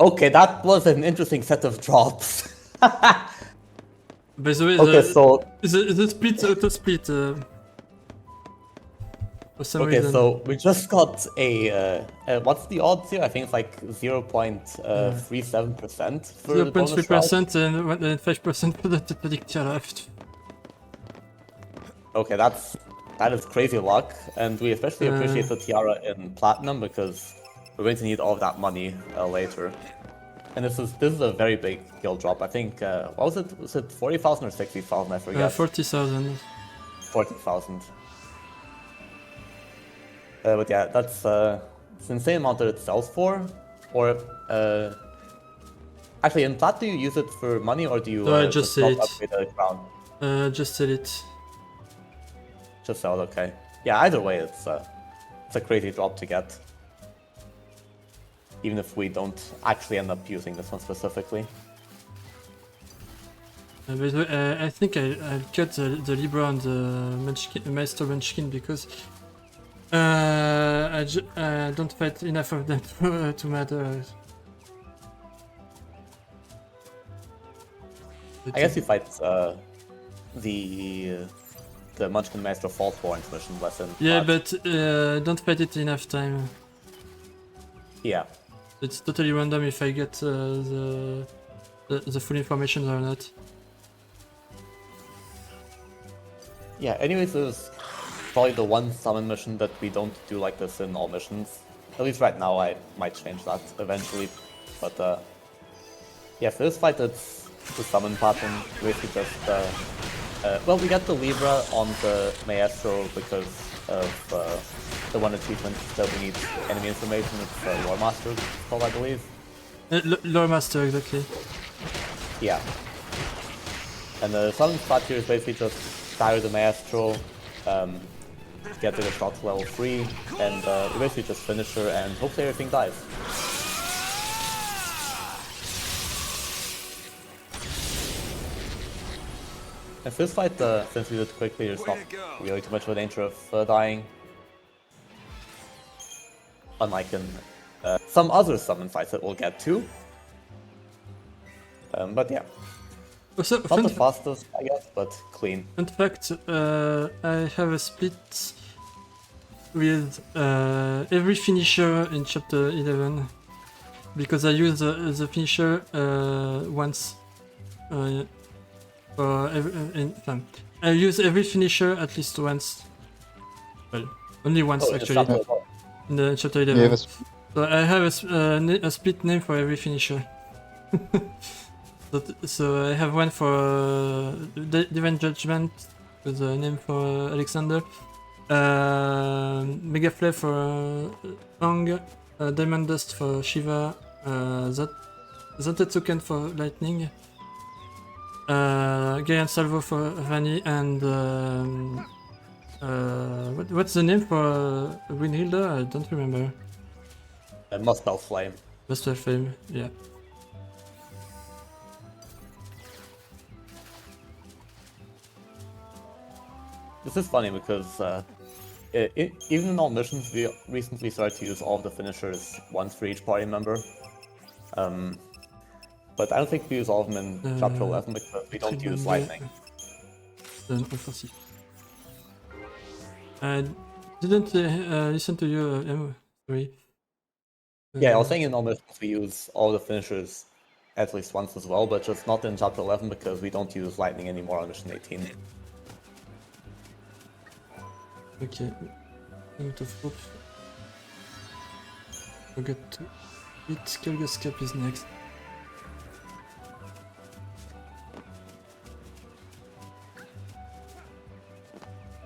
F: Okay, that was an interesting set of drops.
A: By the way,
F: Okay, so
A: the split, auto split. For some
F: okay,
A: reason.
F: so we just got a what's the odds here? I think it's like 0.37% for the bonus round.
A: 0.3% and 5% for the predictor left.
F: Okay, that is crazy luck, and we especially appreciate the tiara in platinum because we're going to need all of that money later. And this is a very big skill drop. I think what was it? Was it 40,000 or 60,000? I forget.
A: 40,000.
F: 40,000. But yeah, that's it's an insane amount that it sells for. Or actually, in Plat, do you use it for money or do you
A: No, I just sell
F: not
A: it.
F: upgrade the crown?
A: Just sell it.
F: Just sell it, okay. Yeah, either way, it's a crazy drop to get. Even if we don't actually end up using this one specifically.
A: By the way, I think I'll cut the Libra and the Master Munchkin because I don't fight enough of them to matter.
F: I guess you fight the Munchkin Master Fault Warrant mission lesson.
A: Yeah, but don't fight it enough time.
F: Yeah.
A: It's totally random if I get the full information or not.
F: Yeah, anyways, there's probably the one summon mission that we don't do like this in all missions. At least right now, I might change that eventually. But yeah, for this fight, it's the summon pattern. Basically just, well, we get the Libra on the Maestro because of the one achievement that we need enemy information. It's Lore Master, it's called, I believe.
A: Lore Master, exactly.
F: Yeah. And the summon spot here is basically just stagger the Maestro, get the shot to level 3, and we basically just finish her and hopefully everything dies. And for this fight, since we did it quickly, there's not really too much of a danger of dying. Unlike in some other summon fights that we'll get to. But yeah.
A: Also,
F: Not the fastest, I guess, but clean.
A: Fun fact, I have a split with every finisher in chapter 11 because I use the finisher once. I use every finisher at least once. Well, only once actually in the chapter 11.
B: Yeah,
A: so I have a split name for every finisher. So I have one for Divine Judgment with a name for Alexander, Mega Flare for Ang, Diamond Dust for Shiva, Zantetsuken for Lightning, Giant Salvo for Vani, and what's the name for Winhilda? I don't remember.
F: Muspel Flame.
A: Muspel Flame, yeah.
F: This is funny because even in all missions, we recently started to use all of the finishers once for each party member. But I don't think we use all of them in chapter 11 because we don't use lightning.
A: I didn't listen to you, sorry.
F: Yeah, I was saying in all missions we use all the finishers at least once as well, but just not in Chapter 11 because we don't use lightning anymore on Mission 18.
A: Okay. Out of hope. Forget to hit Kelgascap is next.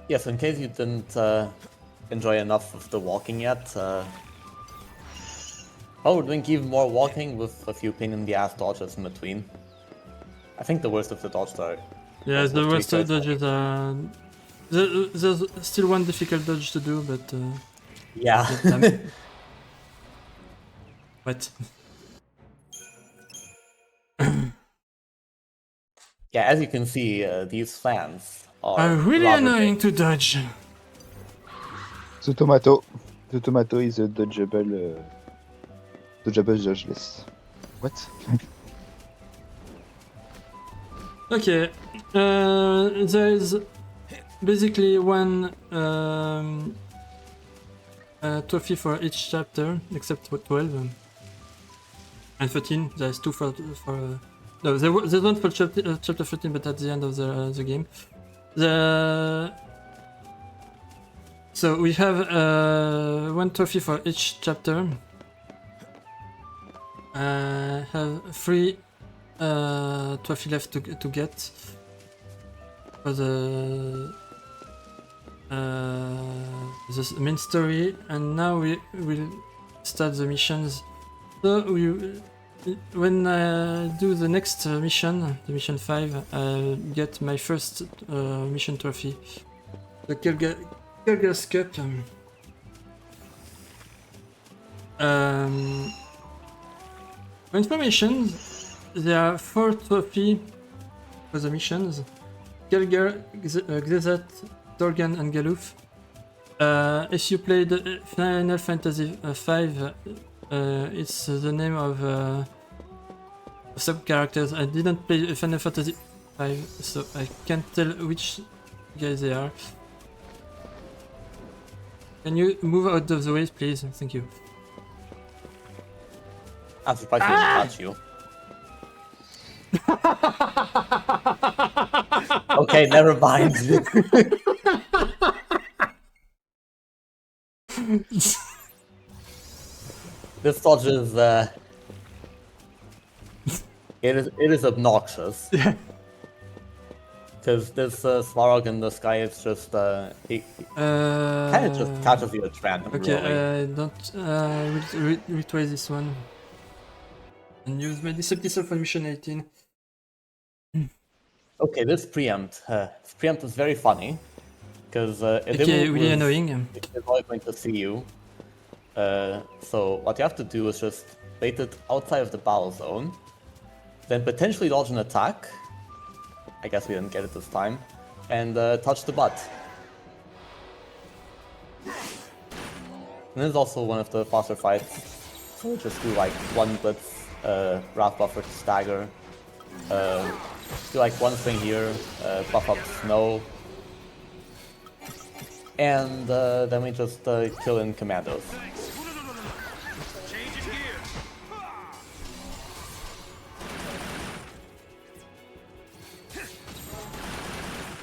F: Yes, in case you didn't enjoy enough of the walking yet, we're doing even more walking with a few pain in the ass dodges in between. I think the worst of the dodges are.
A: Yeah,
F: with
A: the
F: three
A: worst
F: cards.
A: dodges are. There's still one difficult dodge to do, but.
F: Yeah.
A: What?
F: Yeah, as you can see, these fans are
A: Really
F: rather
A: annoying
F: big.
A: to dodge.
B: The tomato. The tomato is a dodgeable. Dodgeable dodgeless. What?
A: Okay, there is basically one trophy for each chapter, except for 12 and 13. There's two for no, there's one for chapter 13, but at the end of the game. So we have one trophy for each chapter. Have 3 trophy left to get for the main story, and now we will start the missions. So when I do the next mission, the mission 5, I'll get my first mission trophy, the Kelgas Cup. For information, there are 4 trophies for the missions: Kelgar, Xezat, Dorgan, and Galuf. If you played Final Fantasy V, it's the name of sub-characters. I didn't play Final Fantasy V, so I can't tell which guys they are. Can you move out of the way, please? Thank you.
F: I'm surprised he didn't touch you. Okay, never mind. This dodge is it is obnoxious.
A: Yeah.
F: Because this Svarog in the sky is just he kind of just catches you at random.
A: Okay,
F: really.
A: don't retry this one and use my Decepticon for mission 18.
F: Okay, this preempt. This preempt is very funny because
A: Okay, really annoying.
F: It's always going to see you. So what you have to do is just bait it outside of the battle zone, then potentially dodge an attack. I guess we didn't get it this time, and touch the butt. And this is also one of the faster fights. So just do like 1 blitz, Wrath Buffer to stagger. Do like 1 thing here, buff up snow. And then we just kill in commandos.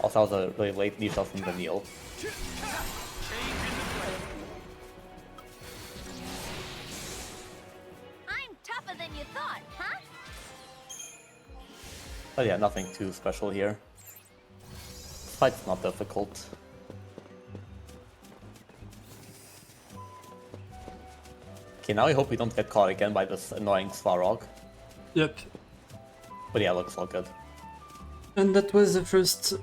F: Also, that was a really late knee shot from Daniil.
E: I'm tougher than you thought, huh?
F: But yeah, nothing too special here. This fight's not difficult. Okay, now I hope we don't get caught again by this annoying Svarog.
A: Yep.
F: But yeah, looks all good.
A: And that was the first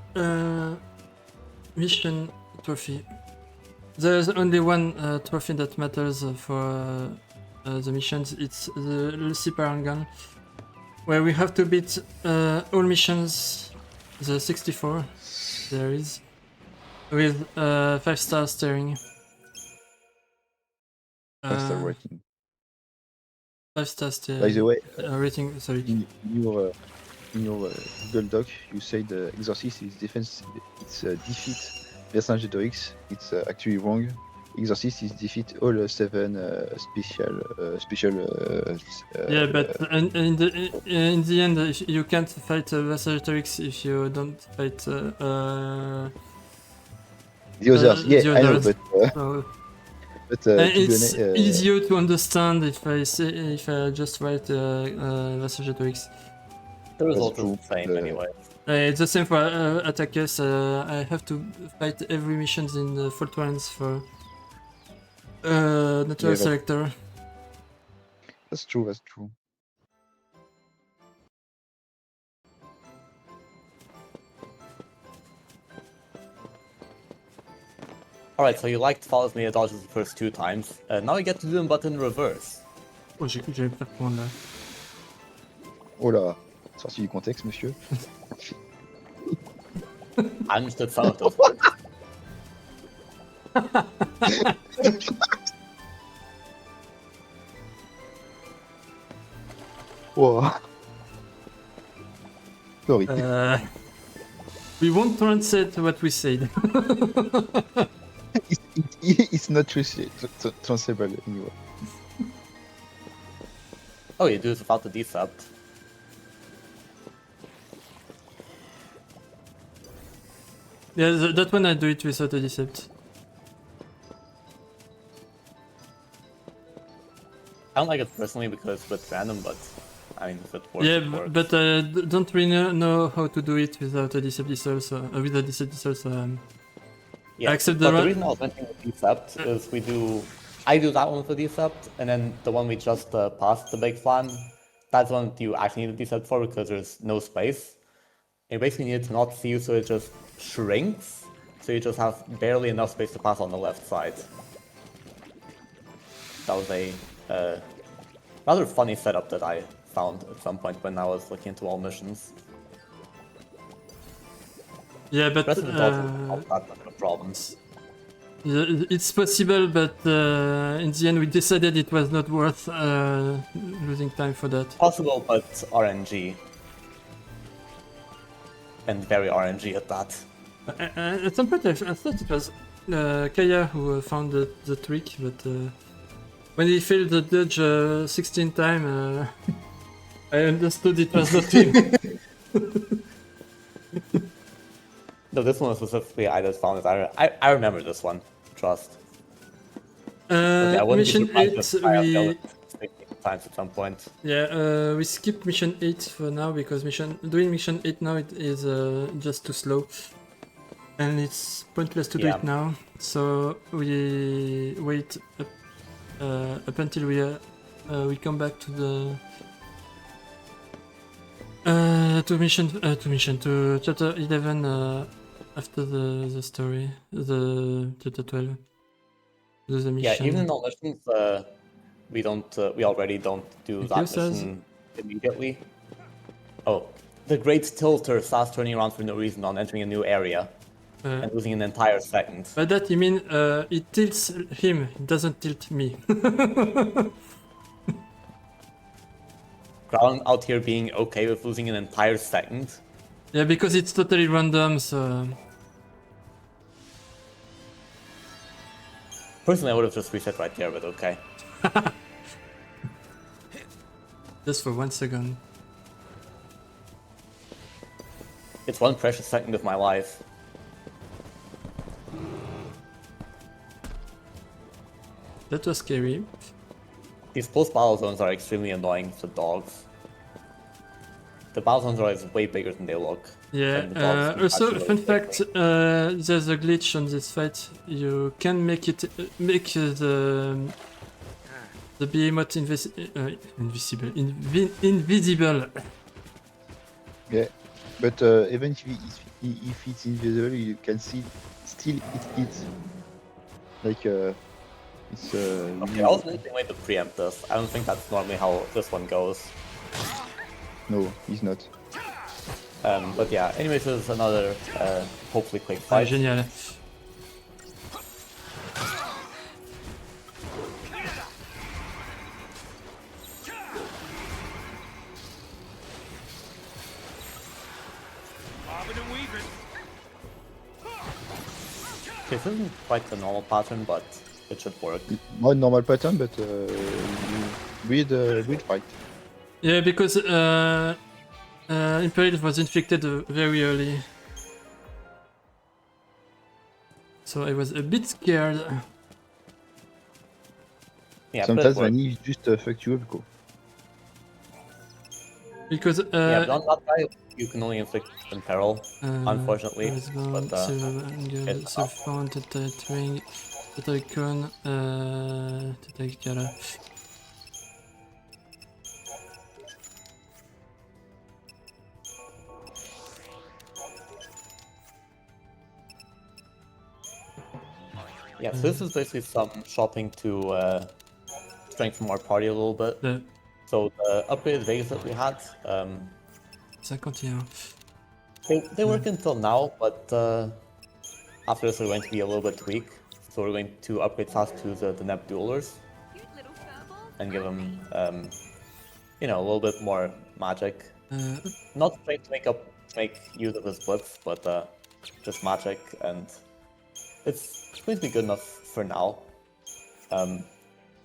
A: mission trophy. There's only one trophy that matters for the missions. It's the Lucy Parangon, where we have to beat all missions, the 64 there is, with 5-star steering.
B: 5-star rating.
A: 5-star steering.
B: By the way,
A: rating, sorry.
B: in your Google Doc, you say Exorcist is defense. It's defeat Vercingetorix. It's actually wrong. Exorcist is defeat all 7 special.
A: Yeah, but in the end, you can't fight Versailles if you don't fight
B: The others, yeah,
A: the
B: I know,
A: others.
B: but
A: So,
B: to be
A: it's
B: honest,
A: easier to understand if I just write Versailles.
F: The result
B: true,
F: is the same anyway.
A: It's the same for attackers. I have to fight every missions in the Fault Lines for natural
B: Yeah,
A: selector.
B: that's true. That's true.
F: Alright, so you liked follows me dodges the first 2 times. Now you get to do them but in reverse.
A: Oh, j'allais me faire prendre là.
B: Oh là, sorti du contexte, monsieur.
F: I understood some of those words.
B: Wow. Sorry.
A: We won't translate what we said.
B: It's not transferable anyway.
F: Oh, you do this without the decept.
A: Yeah, that one I do it without a decept.
F: I don't like it personally because it's a bit random, but I mean, if it works,
A: Yeah,
F: it works.
A: but I don't really know how to do it without a decept dissolve, so with a decept dissolve, so
F: Yeah,
A: I accept
F: but
A: the
F: the reason I was mentioning the decept is I do that one with the decept, and then the one we just passed, the big plan, that's one you actually need a decept for because there's no space. You basically need it to not see you, so it just shrinks, so you just have barely enough space to pass on the left side. That was a rather funny setup that I found at some point when I was looking into all missions.
A: yeah, but
F: Pressing the dodge not that much of a problem.
A: it's possible, but in the end we decided it was not worth losing time for that.
F: Possible, but RNG. And very RNG at that.
A: At some point I thought it was Kaya who found the trick, but when he failed the dodge 16 times, I understood it was not him.
F: No, this one specifically I just found it. I remember this one. Trust. Okay, I wouldn't be
A: Mission
F: surprised
A: 8,
F: if I have
A: we...
F: failed it 16 times at some point.
A: Yeah, we skip mission 8 for now because doing mission 8 now it is just too slow. And it's pointless to do it now. So we wait up until we come back to the to chapter 11 after the story, the chapter 12. The mission.
F: Yeah, even in all missions, we already don't do that mission immediately. Oh, the Great Tilter starts turning around for no reason on entering a new area and losing an entire second.
A: By that you mean it tilts him, it doesn't tilt me.
F: Ground out here being okay with losing an entire second.
A: Yeah, because it's totally random, so...
F: Personally, I would have just reset right there, but okay.
A: Just for 1 second.
F: It's 1 precious second of my life.
A: That was scary.
F: These post-battle zones are extremely annoying for dogs. The battle zones are always way bigger than they look.
A: Yeah, also, fun fact, there's a glitch on this fight. You can make the behemoth invisible.
B: Yeah, but even if it's invisible, you can still it. Like it's
F: Okay, I was mentioning way to preempt this. I don't think that's normally how this one goes.
B: No, he's not.
F: But yeah, anyways, this is another hopefully quick fight.
A: Génial.
F: This isn't quite the normal pattern, but it should work.
B: More normal pattern, but weird fight.
A: Yeah, because Imperial was infected very early. So I was a bit scared.
F: Yeah,
B: Sometimes
F: but it
B: Vanny just fuck you up, go.
A: Because
F: yeah, but on that guy, you can only inflict Imperil, unfortunately.
A: Husband,
F: But
A: Silver Angel,
F: it's
A: Sulfon, Teta Ring, Teta Icon, Teta Icala.
F: yeah, so this is basically some shopping to strengthen our party a little bit.
A: Yeah.
F: So the upgraded Vegas that we had,
A: 51.
F: they work until now, but after this they're going to be a little bit weak. So we're going to upgrade fast to the Neb Duelers
E: Cute little furball.
F: and give them, you know, a little bit more magic.
A: Uh,
F: Not trying to make use of his blitz, but just magic, and it's going to be good enough for now.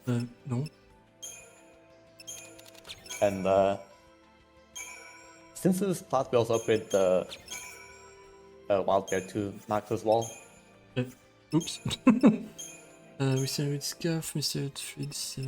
A: no.
F: And since this is Plat, we also upgrade the Wild Bear to max as well.
A: Oops. We say with Scarf, Mr. Treats.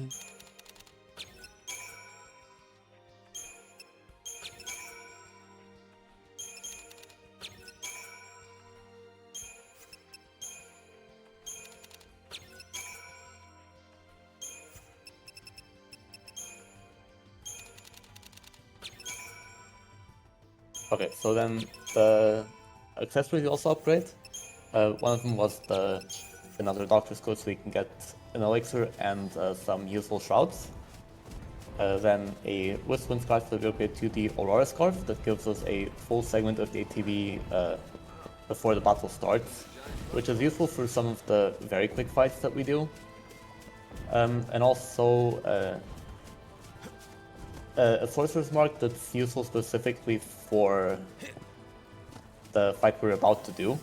F: Okay, so then the accessories we also upgrade. One of them was another Doctor's Coat, so we can get an elixir and some useful shrouds. Then a Whistling Scarf that we upgrade to the Aurora Scarf that gives us a full segment of the ATB before the battle starts, which is useful for some of the very quick fights that we do. And also a Sorcerer's Mark that's useful specifically for the fight we're about to do,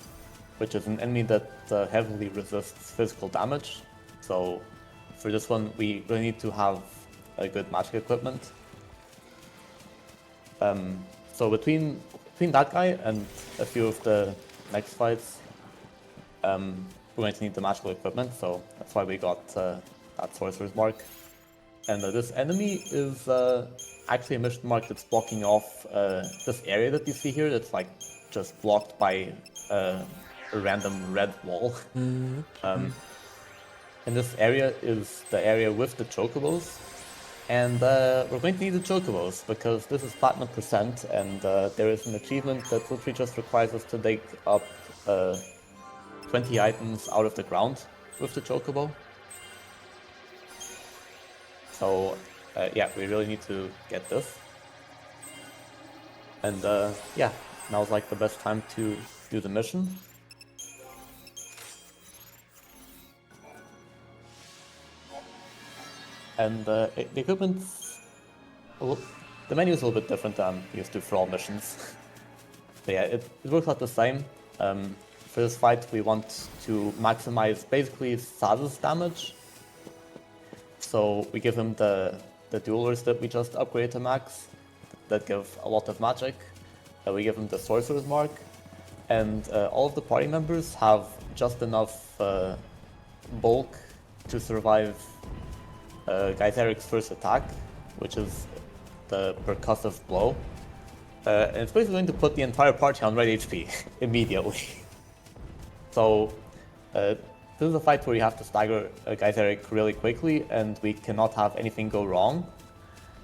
F: which is an enemy that heavily resists physical damage. So for this one, we really need to have a good magic equipment. So between that guy and a few of the next fights, we're going to need the magical equipment, so that's why we got that Sorcerer's Mark. And this enemy is actually a mission mark that's blocking off this area that you see here that's like just blocked by a random red wall. And this area is the area with the chocobos. And we're going to need the chocobos because this is platinum percent, and there is an achievement that literally just requires us to dig up 20 items out of the ground with the chocobo. So yeah, we really need to get this. And yeah, now's like the best time to do the mission. And the equipment's the menu is a little bit different than I'm used to for all missions. But yeah, it works out the same. For this fight, we want to maximize basically Saz's damage. So we give him the duelers that we just upgraded to max, that give a lot of magic. We give him the Sorcerer's Mark, and all of the party members have just enough bulk to survive Geyseric's first attack, which is the percussive blow. And it's basically going to put the entire party on red HP immediately. So this is a fight where you have to stagger Geyseric really quickly, and we cannot have anything go wrong.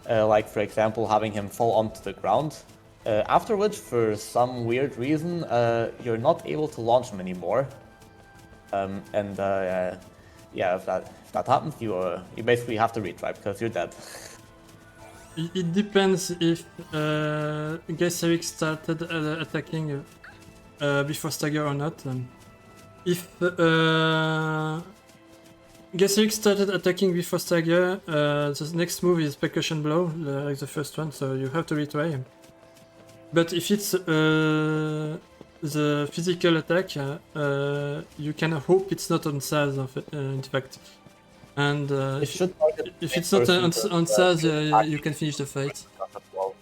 F: Like, for example, having him fall onto the ground. After which, for some weird reason, you're not able to launch him anymore. Yeah, if that happens, you basically have to retry because you're dead.
A: It depends if Geyseric started attacking before stagger or not. If Geyseric started attacking before stagger, the next move is percussion blow, like the first one, so you have to retry. But if it's the physical attack, you can hope it's not on Saz, in fact. And
F: It should target
A: if
F: the
A: it's not
F: same
A: on,
F: person,
A: on
F: but,
A: Saz, you can finish the fight.
F: well.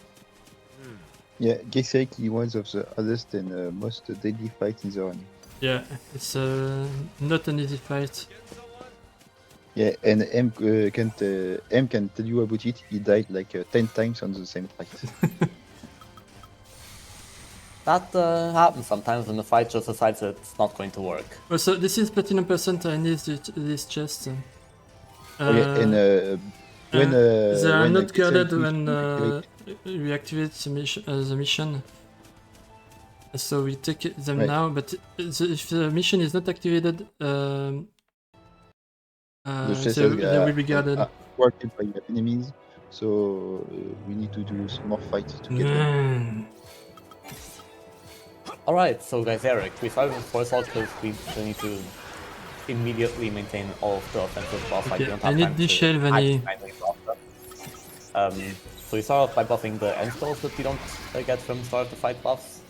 B: Yeah, XIII is one of the hardest and most deadly fights in the run.
A: Yeah, it's not an easy fight.
B: Yeah, and M can tell you about it. He died like 10 times on the same fight.
F: That happens sometimes when the fight just decides it's not going to work.
A: Also, this is platinum%. I need this chest.
B: Okay, and when
A: they are
B: when
A: not
B: XIII
A: guarded
B: push
A: when
B: to
A: we activate the mission. So we take them
B: Right.
A: now, but if the mission is not activated,
B: the chests
A: they will be guarded.
B: are guarded by enemies, so we need to do some more fights to get them.
F: Alright, so guys, Eric, we started with Force Alt because we still need to immediately maintain all of the offensive buffs. Like, we
A: Okay,
F: don't
A: I
F: have
A: need
F: time
A: this
F: to
A: shell, Vanny.
F: actually manually buff them. So we start off by buffing the end spells that we don't get from the start of the fight buffs.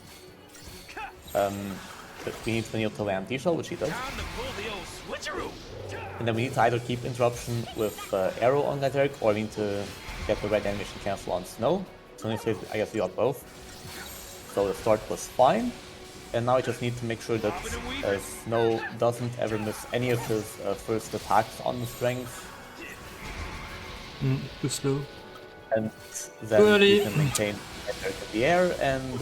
F: We need Vanille to land D-Shell, which he does.
D: Time to pull the old switcheroo.
F: And then we need to either keep Interruption with Arrow on Gazeric, or we need to get the red animation cancel on Snow. So in this case, I guess we got both. So the start was fine. And now I just need to make sure that Snow doesn't ever miss any of his first attacks on the strength.
A: Too slow.
F: And then
A: Early.
F: we can maintain Gazeric in the air. And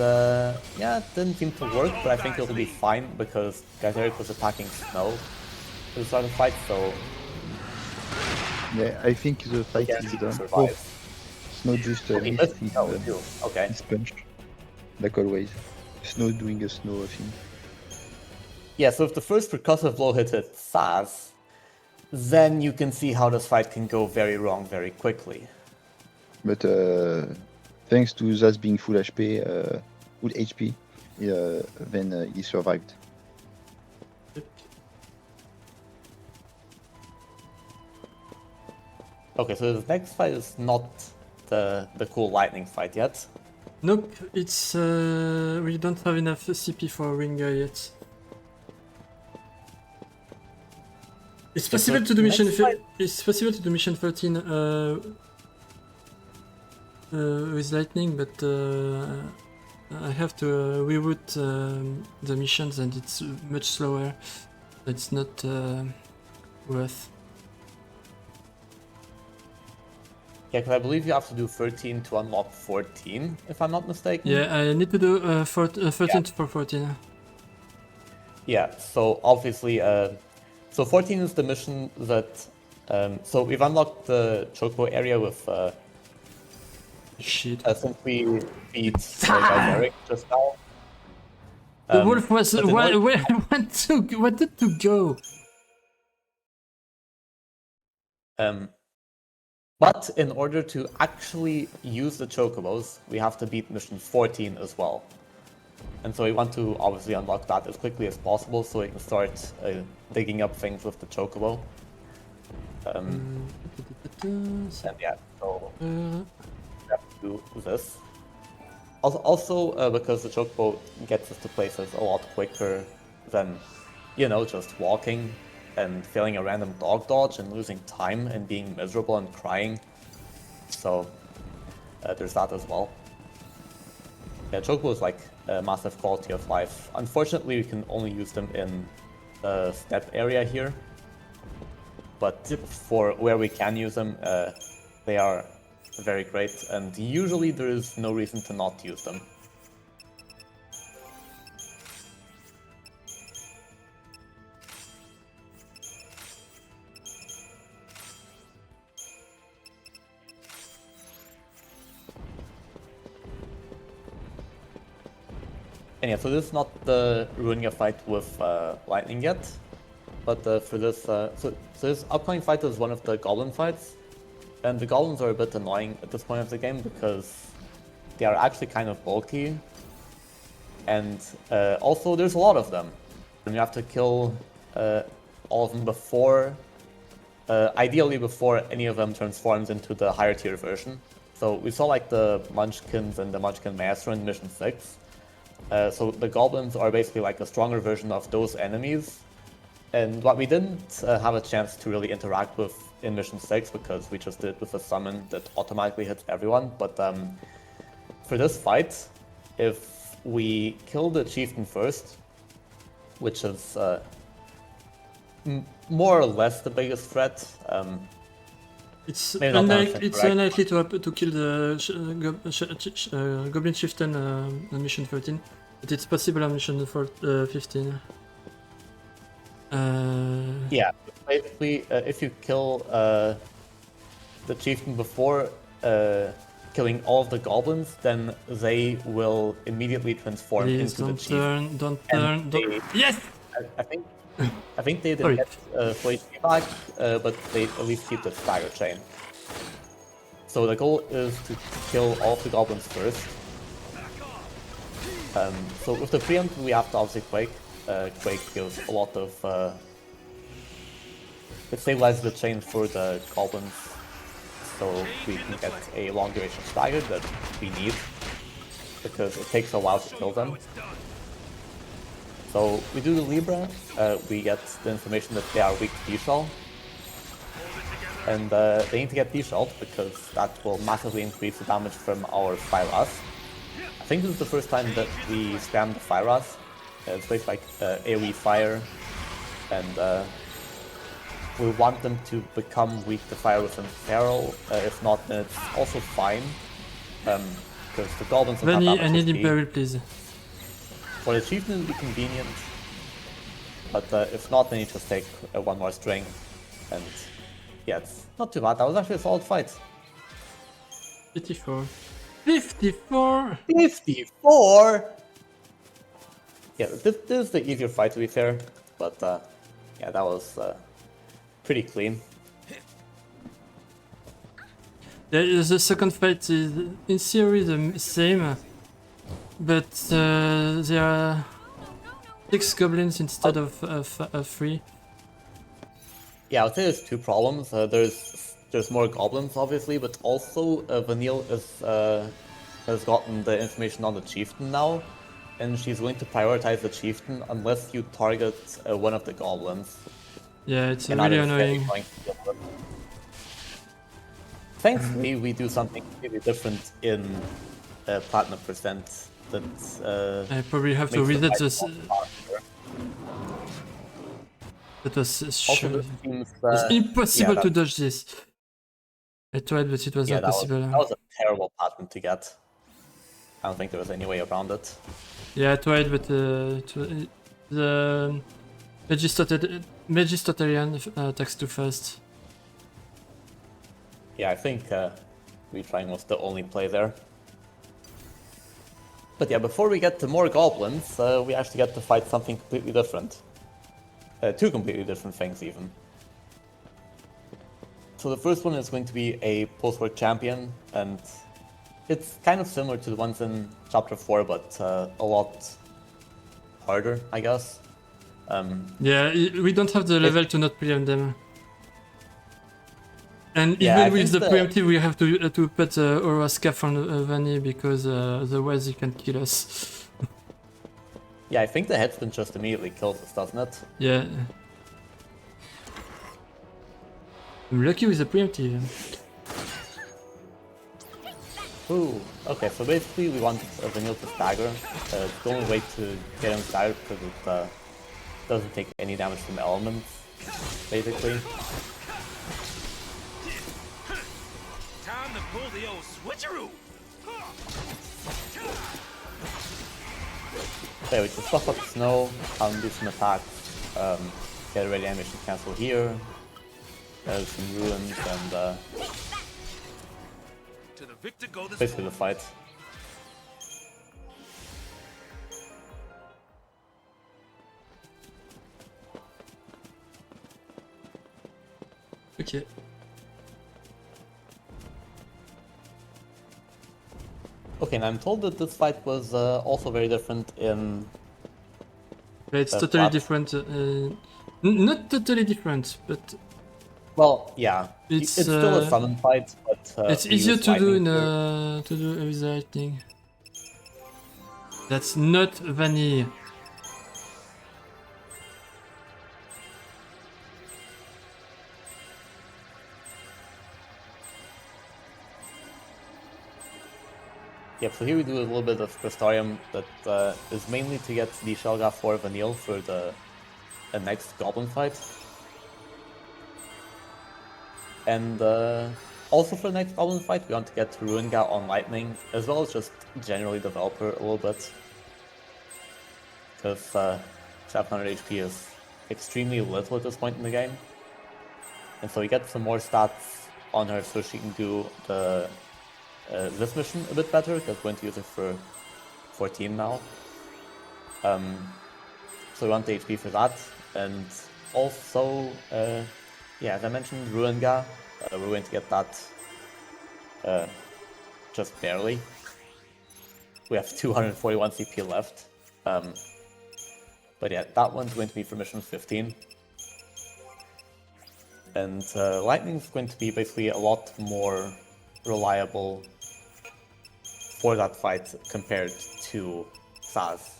F: yeah, it didn't seem to work, but I think it'll be fine because Gazeric was attacking Snow to start the fight, so
B: Yeah, I think the fight
F: yeah,
B: is
F: he
B: done.
F: survives.
B: Snow just
F: He
B: missed
F: missed
B: his,
F: Snow too. Okay.
B: his punch, like always. Snow doing a snow thing.
F: Yeah, so if the first percussive blow hit Saz, then you can see how this fight can go very wrong very quickly.
B: But thanks to Zaz being full HP, full HP, then he survived.
F: Okay, so the next fight is not the cool lightning fight yet.
A: Nope, it's we don't have enough CP for Ringer yet. It's possible to do mission.
F: next fight-
A: It's possible to do mission 13 with lightning, but I have to reroute the missions, and it's much slower. It's not worth.
F: Yeah, because I believe you have to do 13 to unlock 14, if I'm not mistaken.
A: Yeah, I need to do 13 for 14.
F: Yeah, so obviously, so 14 is the mission that, so we've unlocked the Chocobo area with,
A: Shit.
F: since we beat Gazeric just now.
A: The wolf was
F: but in
A: where wanted to go.
F: But in order to actually use the Chocobos, we have to beat mission 14 as well. And so we want to obviously unlock that as quickly as possible so we can start digging up things with the Chocobo. And yeah, so we have to do this. Also, because the Chocobo gets us to places a lot quicker than, you know, just walking and failing a random dog dodge and losing time and being miserable and crying. So there's that as well. Yeah, Chocobo is like a massive quality of life. Unfortunately, we can only use them in the steppe area here. But for where we can use them, they are very great, and usually there is no reason to not use them. And yeah, so this is not the Runia fight with lightning yet, but for this, so this upcoming fight is one of the goblin fights, and the goblins are a bit annoying at this point of the game because they are actually kind of bulky, and also there's a lot of them, and you have to kill all of them before, ideally before any of them transforms into the higher tier version. So we saw like the Munchkins and the Munchkin Master in Mission 6. So the goblins are basically like a stronger version of those enemies. And what we didn't have a chance to really interact with in Mission 6 because we just did it with a summon that automatically hits everyone. But for this fight, if we kill the chieftain first, which is more or less the biggest threat,
A: It's
F: maybe not 100%
A: it's
F: correct.
A: unlikely to kill the Goblin Chieftain on mission 13, but it's possible on mission 15.
F: Yeah, basically, if you kill the chieftain before killing all of the goblins, then they will immediately transform
A: Please
F: into the
A: don't
F: chieftain.
A: turn, don't
F: And
A: turn, don't.
F: they-
A: Yes!
F: I think they
A: Sorry.
F: did get full HP back, but they at least keep the stagger chain. So the goal is to kill all of the goblins first. So with the preempt, we have to obviously Quake. Quake gives a lot of... it stabilizes the chain for the goblins, so we can get a long duration stagger that we need, because it takes a while to kill them. So we do the Libra, we get the information that they are weak to D-Shell. And they need to get D-Shelled because that will massively increase the damage from our Fire Ras. I think this is the first time that we spam the Fire Ras. It's basically like AoE fire, and we want them to become weak to fire within Feral. If not, then it's also fine, because the goblins don't have
A: Vanny,
F: that
A: I
F: much
A: need
F: HP.
A: Imperial, please.
F: For the chieftain, it would be convenient, but if not, then you just take one more string, and yeah, it's not too bad. That was actually a solid fight.
A: 54. 54!
F: 54! Yeah, this is the easier fight to be fair, but yeah, that was pretty clean.
A: The second fight is in theory the same, but there are 6 goblins instead of 3.
F: Yeah, I would say there's two problems. There's more goblins, obviously, but also Vanille has gotten the information on the chieftain now, and she's going to prioritize the chieftain unless you target one of the goblins.
A: Yeah, it's
F: And
A: really
F: that is very
A: annoying.
F: annoying to deal with. Thankfully, we do something completely different in Platinum Percent that
A: I probably have to
F: makes the
A: read that.
F: fight
A: This,
F: more faster.
A: that was
F: Also,
A: sure.
F: this seems,
A: It's impossible
F: yeah,
A: to dodge this. I tried, but it was
F: yeah,
A: not possible.
F: that was a terrible pattern to get. I don't think there was any way around it.
A: Yeah, I tried, but the Magistotarian attacks too fast.
F: Yeah, I think retrying was the only play there. But yeah, before we get to more goblins, we actually get to fight something completely different. Two completely different things, even. So the first one is going to be a post-work champion, and it's kind of similar to the ones in Chapter 4, but a lot harder, I guess.
A: Yeah, we don't have the level to not preempt them. And
F: Yeah, I
A: even with the
F: think
A: preemptive, we have to put Aura Scarf on Vanny because otherwise he can kill us.
F: Yeah, I think the headspin just immediately kills us, doesn't it?
A: Yeah. I'm lucky with the preemptive.
F: Ooh, okay, so basically we want Vanille to stagger. The only way to get him staggered because it doesn't take any damage from elements, basically.
D: Time to pull the old switcheroo.
F: Okay, we just buff up the snow, do some attacks, get a ready animation cancel here, some ruins, and
D: To the victor go the
F: basically the fight.
A: Okay.
F: Okay, and I'm told that this fight was also very different in...
A: Yeah, it's
F: That's
A: totally
F: Plat.
A: different. Not totally different, but
F: Well, yeah,
A: It's,
F: it's still a summon fight, but
A: it's
F: we
A: easier
F: use
A: to do
F: lightning
A: in to do with lightning. That's not vanilla.
F: Yep, so here we do a little bit of Crystarium that is mainly to get the Shelga 4 Vanille for the next Goblin fight. And also for the next Goblin fight, we want to get Ruinga on Lightning, as well as just generally develop her a little bit. Because 700 HP is extremely little at this point in the game. And so we get some more stats on her so she can do the this mission a bit better, because we're going to use it for 14 now. So we want the HP for that, and also, yeah, as I mentioned, Ruinga, we're going to get that just barely. We have 241 CP left. But yeah, that one's going to be for mission 15. And Lightning's going to be basically a lot more reliable for that fight compared to Saz.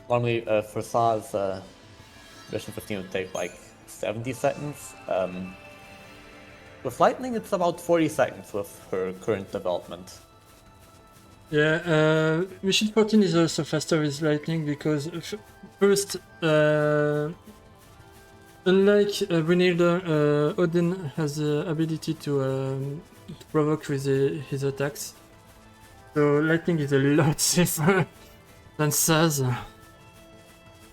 F: Normally for Saz, mission 15 would take like 70 seconds. With Lightning it's about 40 seconds with her current development.
A: Yeah, mission 14 is also faster with Lightning because first, unlike Brynhilde, Odin has the ability to provoke with his attacks. So Lightning is a lot safer than Saz.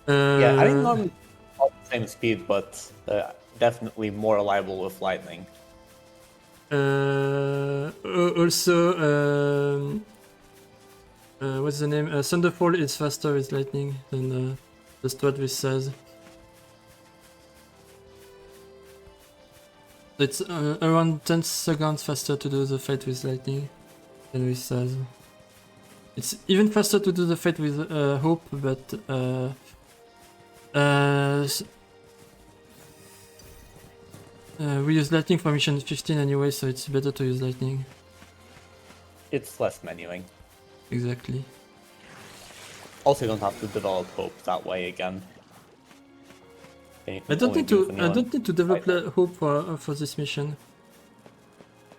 F: Yeah, I think normally not the same speed, but definitely more reliable with Lightning.
A: Also, what's the name? Thunderfall is faster with Lightning than the strat with Saz. It's around 10 seconds faster to do the fight with Lightning than with Saz. It's even faster to do the fight with Hope, but we use Lightning for mission 15 anyway, so it's better to use Lightning.
F: It's less menuing.
A: Exactly.
F: Also, you don't have to develop Hope that way again.
A: I don't need to develop Hope for this mission.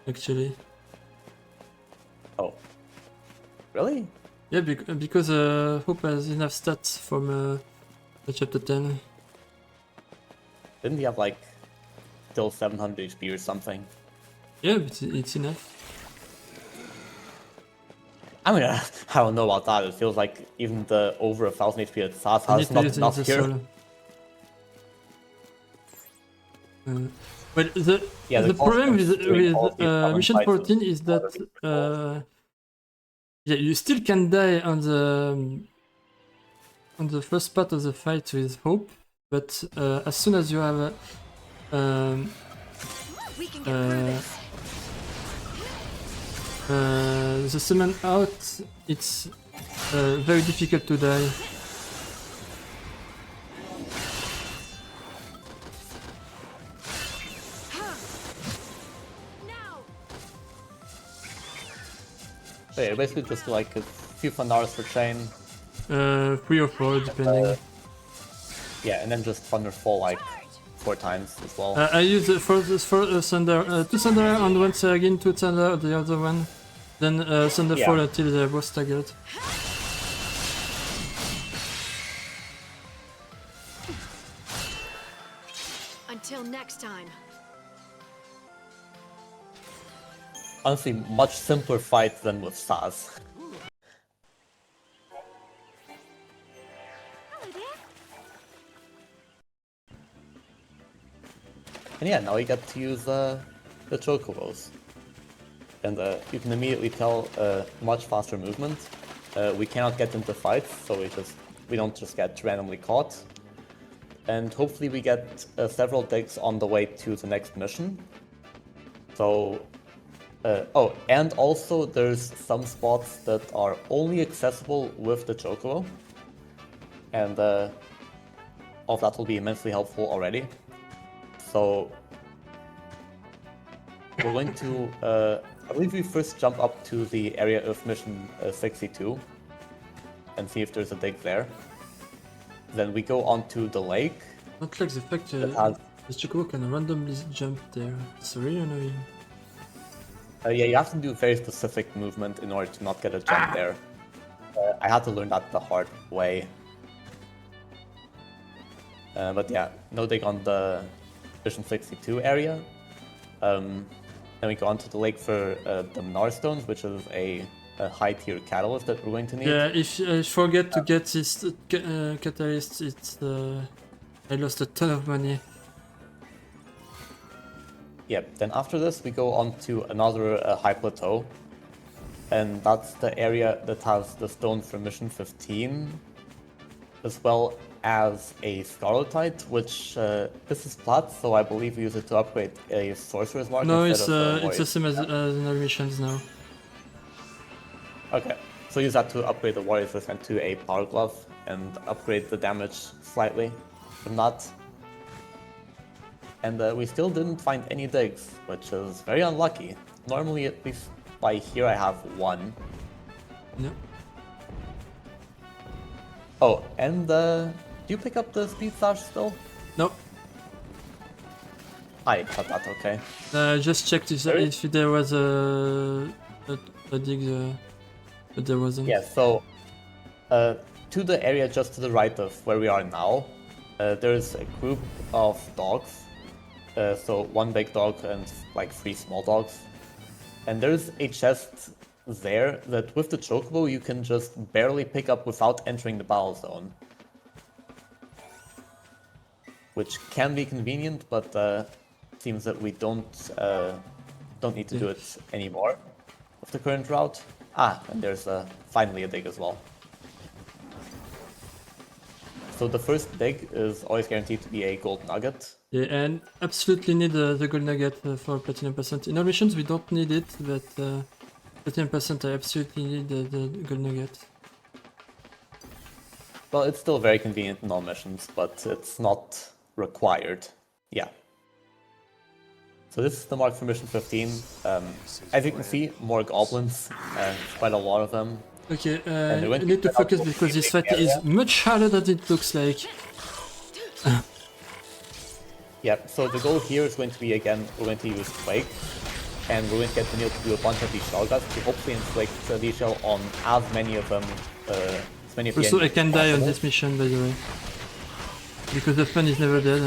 A: Actually.
F: Oh. Really?
A: Yeah, because Hope has enough stats from chapter 10.
F: Didn't he have like still 700 HP or something?
A: Yeah, but it's enough.
F: I mean, I don't know about that. It feels like even the over 1000 HP that Saz has not enough here.
A: But the problem with mission 14 is that yeah, you still can die on the first part of the fight with Hope, but as soon as you have the summon out, it's very difficult to die.
F: So yeah, basically just like a few Thunders for chain.
A: 3 or 4 depending.
F: Yeah, and then just Thunderfall like 4 times as well.
A: I use first Thunder, 2 Thunder on one side, again 2 Thunder on the other one, then Thunderfall until they're both staggered.
E: Until next time.
F: Honestly, much simpler fight than with Saz. And yeah, now we get to use the Chocobos. And you can immediately tell much faster movement. We cannot get into fights, so we don't just get randomly caught. And hopefully we get several digs on the way to the next mission. So, oh, and also there's some spots that are only accessible with the Chocobo. And all of that will be immensely helpful already. So, we're going to, I believe we first jump up to the area of mission 62 and see if there's a dig there. Then we go onto the lake.
A: Not like the fact
F: That has-
A: the Chocobo can randomly jump there. It's really annoying.
F: Yeah, you have to do very specific movement in order to not get a jump there. I had to learn that the hard way. But yeah, no dig on the Vision 62 area. Then we go onto the lake for the Minar Stones, which is a high tier catalyst that we're going to need.
A: Yeah, if I forget to get this catalyst, it's I lost a ton of money.
F: Yep, then after this we go on to another high plateau. And that's the area that has the stone for mission 15, as well as a Scarletite, which this is Plat, so I believe we use it to upgrade a Sorcerer's Mark
A: No,
F: instead of
A: it's the same as in our missions now.
F: Okay, so use that to upgrade the Warrior's Wristband to a Power Glove and upgrade the damage slightly from that. And we still didn't find any digs, which is very unlucky. Normally, at least by here, I have one.
A: No.
F: Oh, and do you pick up the Speed Slash still?
A: No.
F: I cut that, okay.
A: Just checked if there was a dig, but there wasn't.
F: Yeah, so to the area just to the right of where we are now, there's a group of dogs. So one big dog and like 3 small dogs. And there's a chest there that with the Chocobo you can just barely pick up without entering the battle zone. Which can be convenient, but seems that we don't need to do it anymore with the current route. Ah, and there's finally a dig as well. So the first dig is always guaranteed to be a gold nugget.
A: Yeah, and absolutely need the gold nugget for platinum percent. In our missions we don't need it, but platinum percent I absolutely need the gold nugget.
F: Well, it's still very convenient in all missions, but it's not required. Yeah. So this is the mark for mission 15. As you can see, more goblins, quite a lot of them.
A: Okay,
F: they're going
A: I
F: to
A: need to
F: set up
A: focus
F: a
A: because this
F: healing
A: fight is
F: area.
A: much harder than it looks like.
F: Yeah, so the goal here is going to be, again, we're going to use Quake, and we're going to get Vanille to do a bunch of these shell guts to hopefully inflict these shell on as many of them, as many of the
A: Also, I
F: enemies
A: can
F: as
A: die on
F: possible.
A: this mission, by the way. Because the fun is never dead.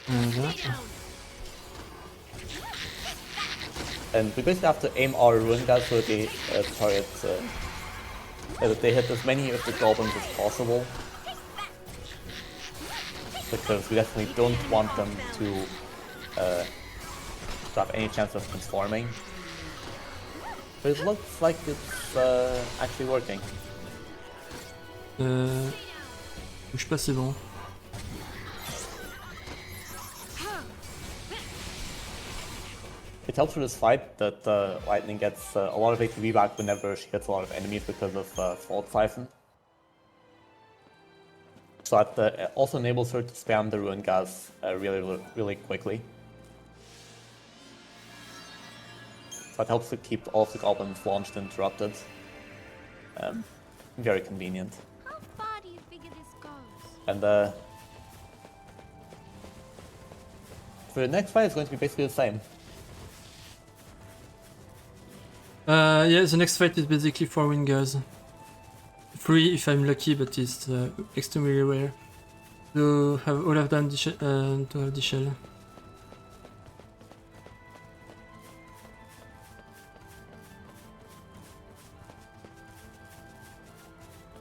A: That.
F: And we basically have to aim our ruin guys so that they target, that they hit as many of the goblins as possible. Because we definitely don't want them to have any chance of transforming. But it looks like it's actually working.
A: Bouge pas, c'est bon.
F: It helps for this fight that Lightning gets a lot of ATB back whenever she hits a lot of enemies because of Fault Siphon. So that also enables her to spam the Ruin Gas really quickly. So it helps to keep all of the goblins launched and interrupted. Very convenient.
E: How far do you figure this goes?
F: And for the next fight, it's going to be basically the same.
A: Yeah, the next fight is basically 4 wingers. 3 if I'm lucky, but it's extremely rare to have all of them to have the shell.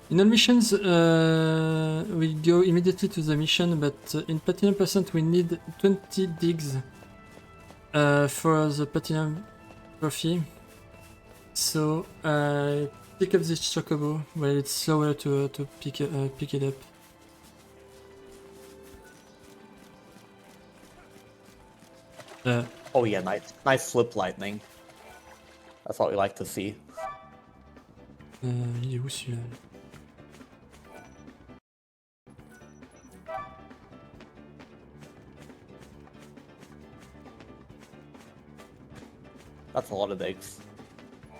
A: In all missions, we go immediately to the mission, but in Platinum percent we need 20 digs for the Platinum trophy. So pick up this Chocobo, well it's slower to pick it up.
F: Oh yeah, nice flip lightning. That's what we like to see.
A: Il est où celui-là?
F: That's a lot of digs.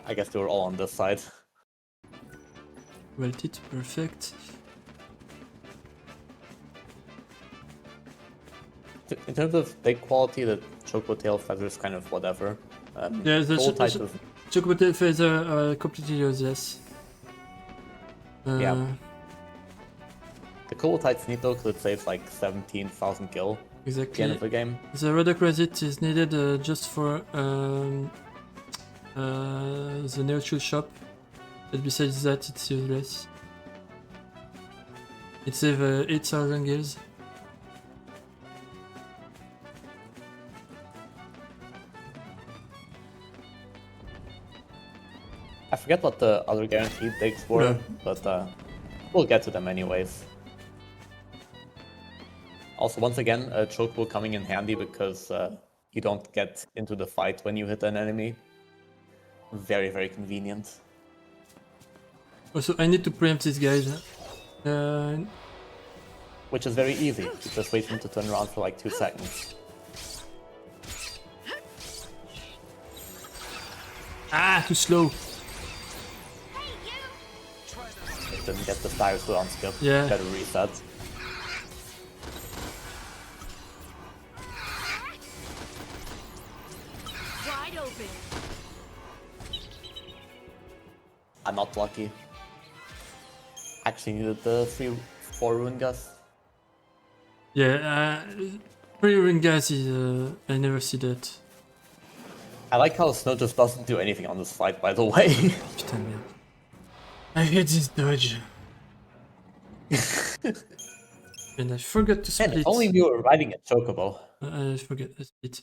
F: I guess they were all on this side.
A: Welted, perfect.
F: In terms of dig quality, the Chocobo Tail Feather is kind of whatever.
A: Yeah, the
F: Soul type is,
A: Chocobo Feather are completely useless.
F: Yeah. The Cool type's neat though, because it saves like 17,000 gil at the end
A: Exactly.
F: of the game.
A: The Rhodocrasit is needed just for the neutral shop, but besides that, it's useless. It saves 8,000 gills.
F: I forget what the other guaranteed digs were, but we'll get to them anyways. Also, once again, Chocobo coming in handy because you don't get into the fight when you hit an enemy. Very, very convenient.
A: Also, I need to preempt these guys.
F: Which is very easy. You just wait for him to turn around for like 2 seconds.
A: Ah, too slow.
F: Didn't get the style on skip.
A: Yeah.
F: Better reset.
E: Wide open.
F: I'm not lucky. Actually needed the 4 rune gas.
A: Yeah, pre-ring gas is. I never see that.
F: I like how Snow just doesn't do anything on this fight, by the way.
A: Putain, merde. I hate this dodge. And I forgot to
F: Man,
A: split.
F: if only we were riding a Chocobo.
A: I forget to split.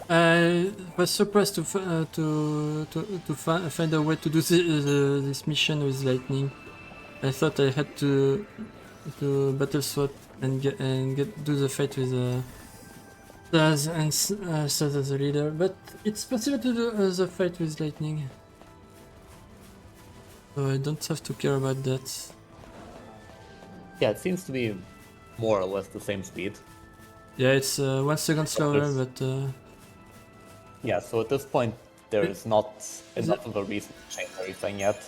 A: I was surprised to find a way to do this mission with lightning. I thought I had to battle swap and do the fight with Saz and Saz as a leader, but it's possible to do the fight with lightning, so I don't have to care about that.
F: Yeah, it seems to be more or less the same speed.
A: Yeah, it's 1 second slower, but
F: yeah, so at this point, there is not enough of a reason to change everything yet.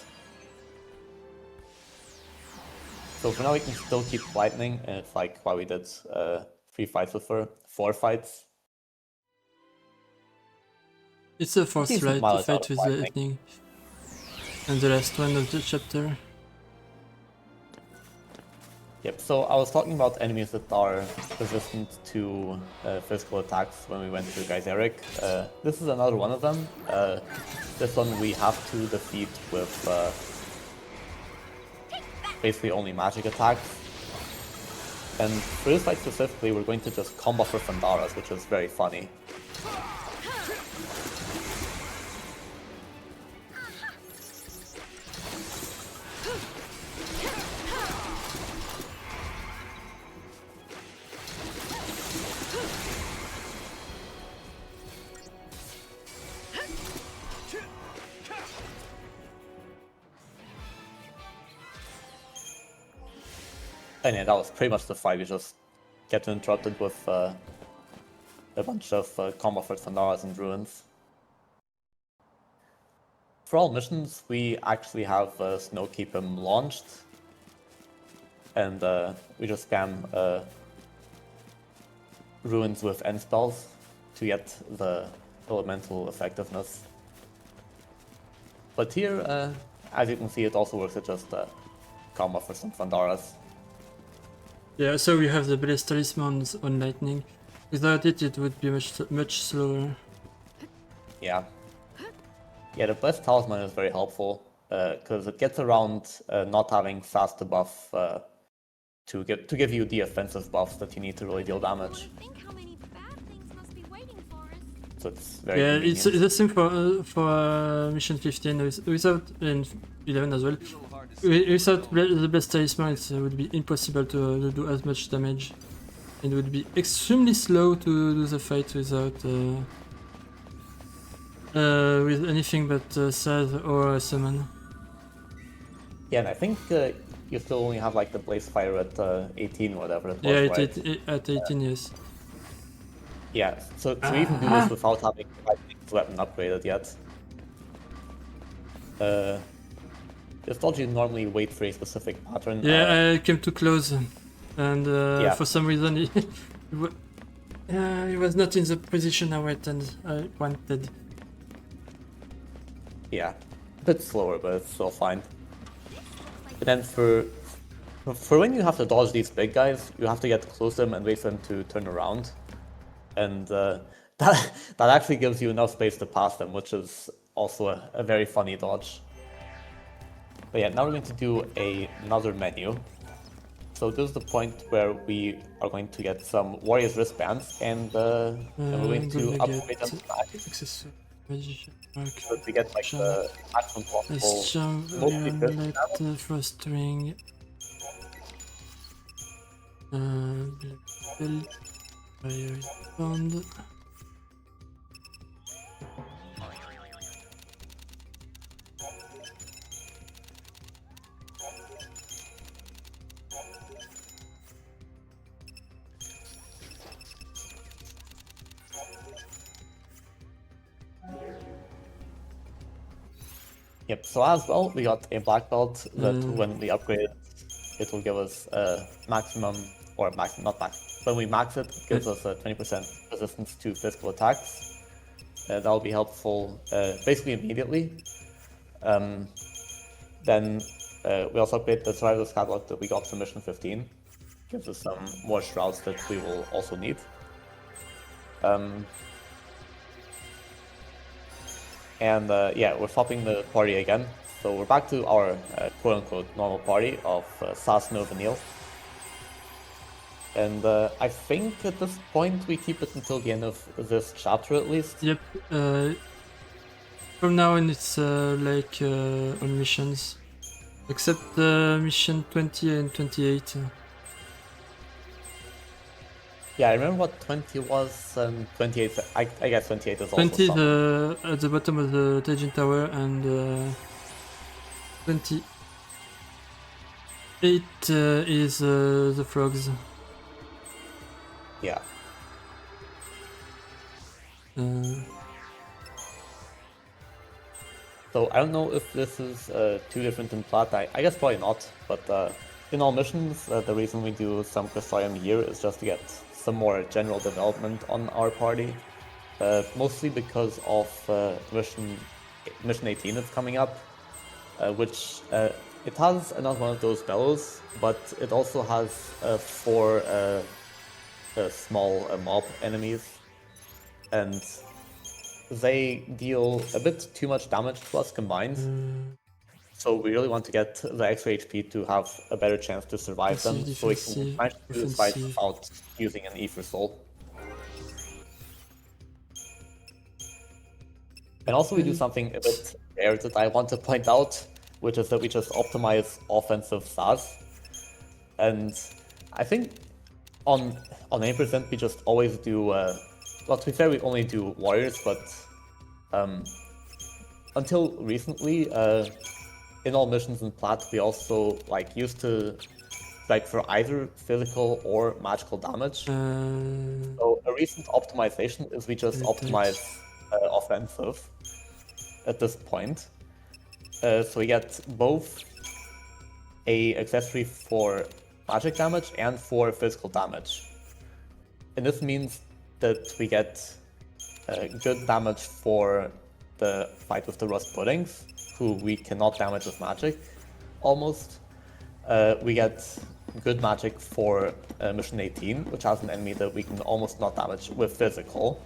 F: So for now, we can still keep lightning, and it's like why we did 3 fights with her, 4 fights.
A: it's a force
F: Decent
A: fight
F: mileage out of
A: with
F: lightning.
A: lightning. And the last one of the chapter.
F: Yep, so I was talking about enemies that are resistant to physical attacks when we went to Geyseric. This is another one of them. This one we have to defeat with basically only magic attacks. And for this fight specifically, we're going to just combo for Fandaras, which is very funny. And yeah, that was pretty much the fight. We just get interrupted with a bunch of combo for Fandaras and Ruins. For all missions, we actually have Snow keep him launched. And we just spam Ruins with end spells to get the elemental effectiveness. But here, as you can see, it also works at just combo for some Fandaras.
A: Yeah, so we have the Blaze Talisman on lightning. Without it, it would be much slower.
F: Yeah. Yeah, the Blessed Talisman is very helpful, because it gets around not having fast buff to give you the offensive buffs that you need to really deal damage.
E: Think how many bad things must be waiting for us.
F: so it's very
A: Yeah,
F: convenient.
A: it's the same for mission 15 without and 11 as well. Without the best talisman, it would be impossible to do as much damage. It would be extremely slow to do the fight without with anything but Saz or Summon.
F: Yeah, and I think you still only have like the blaze fire at 18 or whatever it was,
A: Yeah,
F: right?
A: at 18 yes.
F: Yeah, so to even do this without having like this weapon upgraded yet. This dodge you normally wait for a specific pattern.
A: Yeah, I came too close, and
F: Yeah.
A: for some reason he was not in the position I wanted.
F: Yeah, a bit slower, but it's still fine. But then for when you have to dodge these big guys, you have to get close to them and wait for them to turn around, and that actually gives you enough space to pass them, which is also a very funny dodge. But yeah, now we're going to do another menu. So this is the point where we are going to get some Warrior's wristbands, and we're going to upgrade them to magic.
A: Accessory, magician, mark,
F: So we get like the maximum possible
A: let's jump,
F: mostly fist
A: let first ring, black belt, fire bond.
F: Yep, so as well, we got a black belt that when we upgrade it, it will give us a maximum, or not max, when we max it, it gives us a 20% resistance to physical attacks. That'll be helpful basically immediately. Then we also upgrade the Survivalist Catalog that we got from Mission 15. Gives us some more shrouds that we will also need. And yeah, we're swapping the party again. So we're back to our quote-unquote normal party of Sas, Nova, Neil. And I think at this point we keep it until the end of this chapter at least.
A: Yep. From now on, it's like on missions, except mission 20 and 28.
F: Yeah, I remember what 20 was, and 28, I guess 28 is also
A: 20 is
F: some.
A: at the bottom of the Tajin Tower, and 28 is the frogs.
F: Yeah. So I don't know if this is too different in Plat. I guess probably not, but in all missions, the reason we do some Crystarium here is just to get some more general development on our party. Mostly because of mission 18 that's coming up, which it has another one of those bellows, but it also has 4 small mob enemies, and they deal a bit too much damage to us combined. So we really want to get the extra HP to have a better chance to survive them, so we can manage to do this fight without using an Ether Soul. And also we do something a bit rare that I want to point out, which is that we just optimize offensive SAS. And I think on 8% we just always do, well, to be fair, we only do warriors, but until recently, in all missions in Plat, we also used to for either physical or magical damage. So a recent optimization is we just optimize offensive at this point. So we get both a accessory for magic damage and for physical damage. And this means that we get good damage for the fight with the Rust Puddings, who we cannot damage with magic, almost. We get good magic for Mission 18, which has an enemy that we can almost not damage with physical.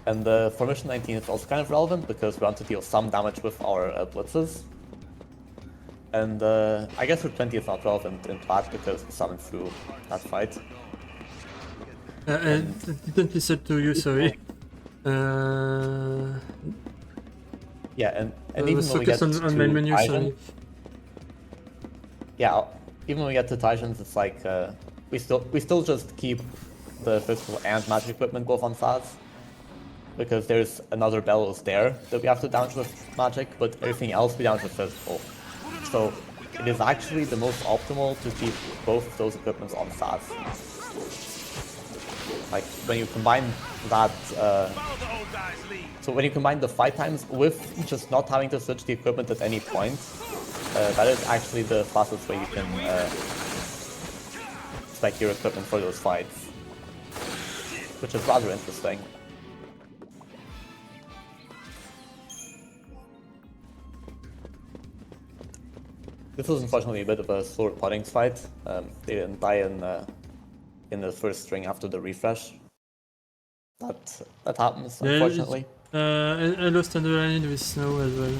F: And for Mission 19 it's also kind of relevant because we want to deal some damage with our blitzes. And I guess for 20 it's not relevant in Plat because we summoned through that fight.
A: I didn't listen to you, sorry.
F: Yeah, and
A: I
F: even
A: was
F: when we get
A: focused
F: to
A: on main menu,
F: Taijin,
A: sorry.
F: yeah, even when we get to Taijins, it's like we still just keep the physical and magic equipment both on Saz, because there's another bellows there that we have to damage with magic, but everything else we damage with physical. So it is actually the most optimal to keep both of those equipments on Saz. Like when you combine that, so when you combine the fight times with just not having to switch the equipment at any point, that is actually the fastest way you can spec your equipment for those fights, which is rather interesting. This was unfortunately a bit of a slower potting fight. They didn't die in the first string after the refresh. That happens,
A: Yeah,
F: unfortunately.
A: I lost Adrenaline with snow as well.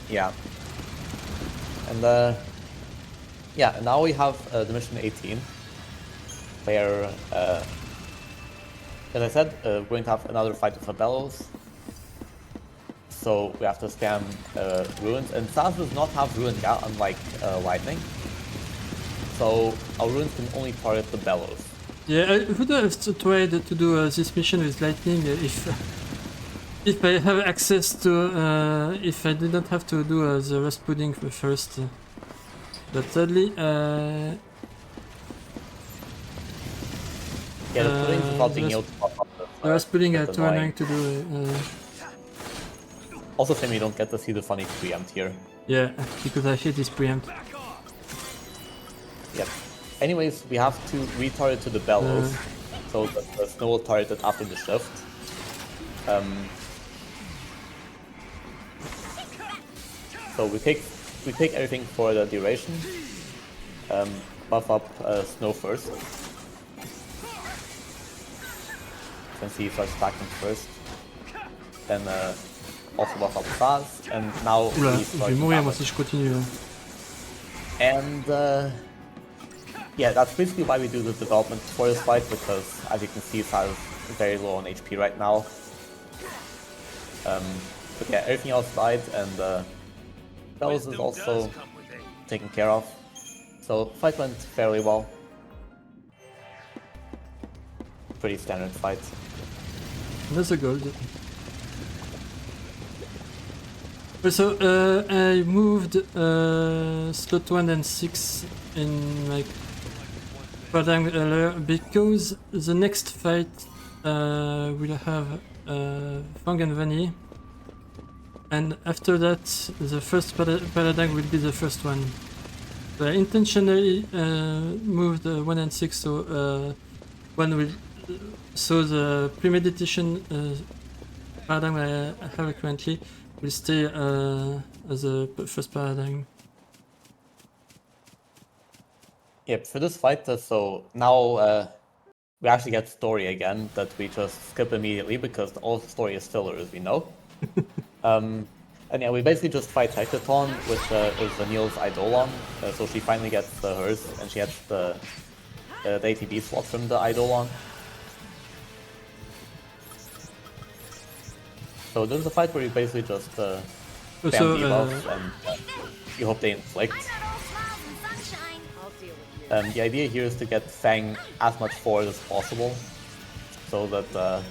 F: Yeah. And yeah, now we have the mission 18, where, as I said, we're going to have another fight with the bellows. So we have to spam ruins, and Saz does not have ruin, yeah, unlike lightning. So our ruins can only target the bellows.
A: Yeah, I would have tried to do this mission with lightning if I have access to, if I didn't have to do the rust pudding first. But sadly,
F: Yeah, the puddings without being able to pop up.
A: the rust pudding are
F: bit
A: too annoying
F: annoying.
A: to do.
F: Also, shame you don't get to see the funny preempt here.
A: Yeah, because I hate this preempt.
F: Yep. Anyways, we have to retard to the bellows, so the snow will target it after the shift. So we take everything for the duration. Buff up snow first. Since he starts attacking first. Then also buff up Saz, and now
A: Oula,
F: he
A: je vais
F: starts
A: mourir moi
F: damage.
A: si je continue. Hein.
F: And yeah, that's basically why we do the development for this fight, because as you can see, Saz is very low on HP right now. But yeah, everything else died, and Bellows is also taken care of. So fight went fairly well. Pretty standard fight.
A: That's a gold. Also, I moved slot 1 and 6 in my paradigm earlier because the next fight will have Fang and Vanny, and after that the first paradigm will be the first one. So I intentionally moved 1 and 6, so one will, so the premeditation paradigm I have currently will stay as a first paradigm.
F: Yep, for this fight, so now we actually get story again that we just skip immediately because all the story is filler, as we know. And yeah, we basically just fight Hectaton, which is Vanille's Eidolon. So she finally gets hers, and she gets the ATB slot from the Eidolon. So this is a fight where you basically just spam debuffs and you hope they inflict. The idea here is to get Fang as much forward as possible, so that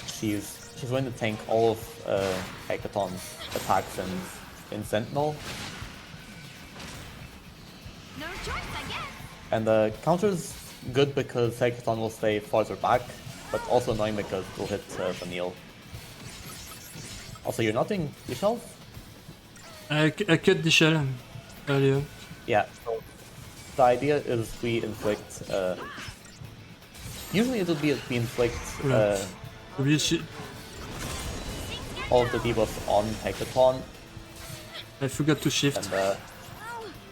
F: she's going to tank all of Hectaton's attacks in Sentinel.
E: No choice, I guess.
F: And the counter's good because Hectaton will stay farther back, but also annoying because it will hit Vanille. Also, you're not doing the shells?
A: I cut the shell earlier.
F: Yeah, so the idea is we inflict... usually it would be we inflict all of the debuffs on Hectaton.
A: I forgot to shift.
F: And,
E: Oh,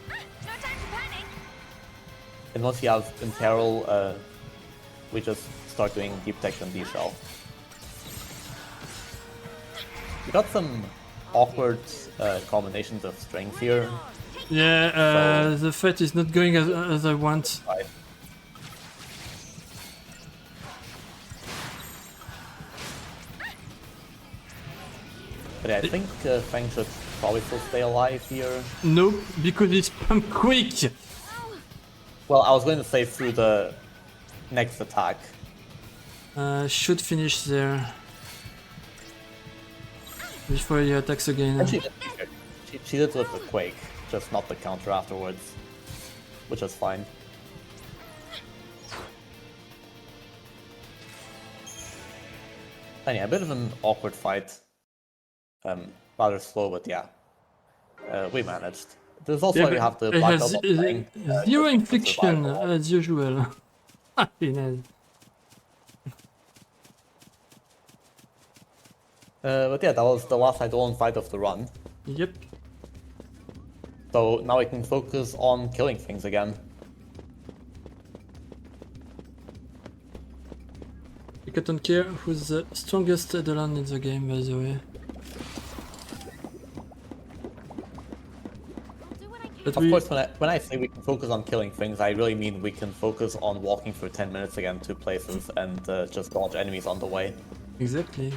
E: no time to panic.
F: and once you have Imperil, we just start doing Deep Tech and D-Shell. We got some awkward combinations of strength here.
A: Yeah, the fight is not going as I want.
F: Right. But yeah, I think Fang should probably still stay alive here.
A: Nope, because it's pump quick.
F: Well, I was going to say through the next attack.
A: Should finish there before he attacks again.
F: And she did with the Quake, just not the counter afterwards, which is fine. And yeah, a bit of an awkward fight. Rather slow, but yeah, we managed. There's also
A: Yeah,
F: you have the
A: it
F: Black
A: has
F: Belt playing,
A: zero
F: just
A: infliction
F: survival.
A: as usual. Happiness.
F: But yeah, that was the last Eidolon fight of the run.
A: Yep.
F: So now we can focus on killing things again.
A: I don't care who's the strongest Eidolon in the game, by the way.
E: Do what I can.
A: But
F: Of
A: we,
F: course, when I say we can focus on killing things, I really mean we can focus on walking for 10 minutes again to places and just dodge enemies on the way.
A: exactly.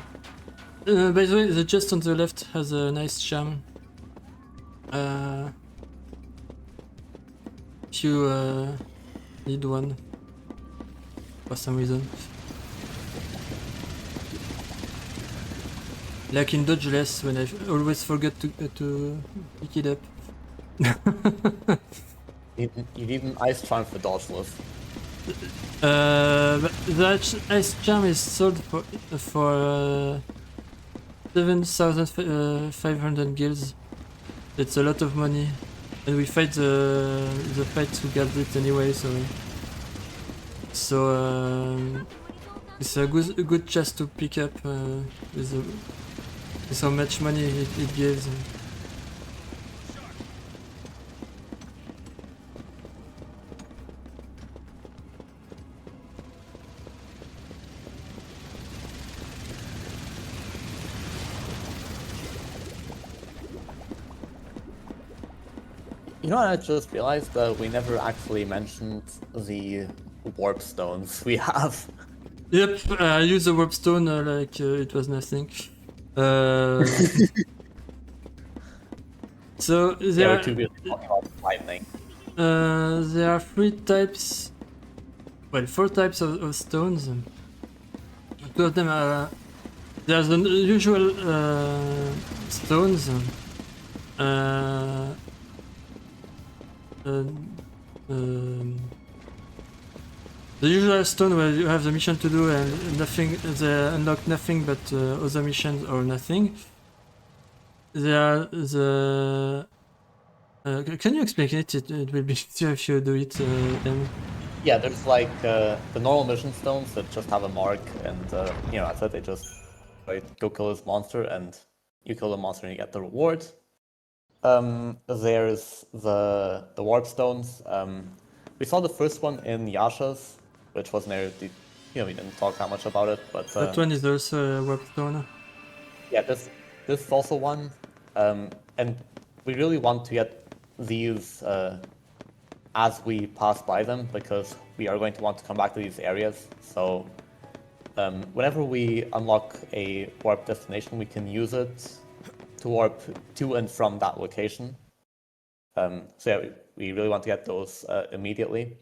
A: By the way, the chest on the left has a nice charm. If you need one for some reason. Like in Dodge Less, when I always forget to pick it up.
F: You need an ice charm for dodgeless.
A: But that ice charm is sold for 7,500 gills. It's a lot of money, and we fight the fight who got it anyway. So it's a good chest to pick up with how much money it gives.
F: You know what I just realized? We never actually mentioned the warp stones we have.
A: Yep, I use the warp stone like it was nothing. So
F: Yeah,
A: there,
F: we're too busy talking about lightning.
A: there are 3 types, well, 4 types of stones. 2 of them are, there's the usual stones. The usual stone where you have the mission to do and nothing, they unlock nothing but other missions or nothing. There are the... can you explain it? It will be easier if you do it then.
F: Yeah, there's like the normal mission stones that just have a mark, and you know, that's it. They just go kill this monster, and you kill the monster and you get the reward. There's the warp stones. We saw the first one in Yasha's, which was near the, you know, we didn't talk that much about it, but
A: That one is also a warp stone.
F: yeah, this is also one, and we really want to get these as we pass by them, because we are going to want to come back to these areas. So whenever we unlock a warp destination, we can use it to warp to and from that location. So yeah, we really want to get those immediately.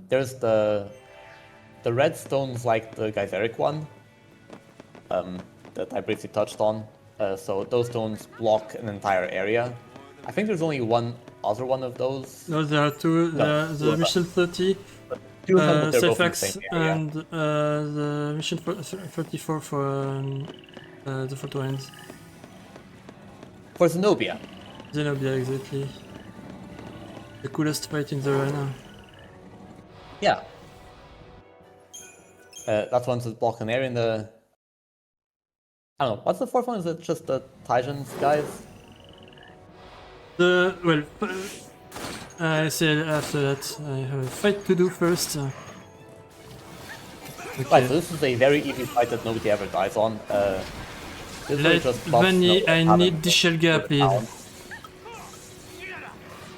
F: There's the red stones, like the Geyseric one, that I briefly touched on. So those stones block an entire area. I think there's only one other one of those.
A: No, there are 2.
F: No,
A: The
F: 2 of
A: mission 30,
F: Two of them, but they're both in the
A: Cefax,
F: same area.
A: and the mission 34 for the photo ends.
F: For Zenobia.
A: Zenobia, exactly. The coolest fight in the arena.
F: Yeah. That's one to block an area in the... I don't know, what's the 4th one? Is it just the Taijins guys?
A: Well, I said after that I have a fight to do first.
F: Right,
A: Okay.
F: so this is a very easy fight that nobody ever dies on. This is
A: Let
F: just buffs
A: Vanny,
F: no-
A: I
F: haven't
A: need the Shelga,
F: put
A: please.
F: down.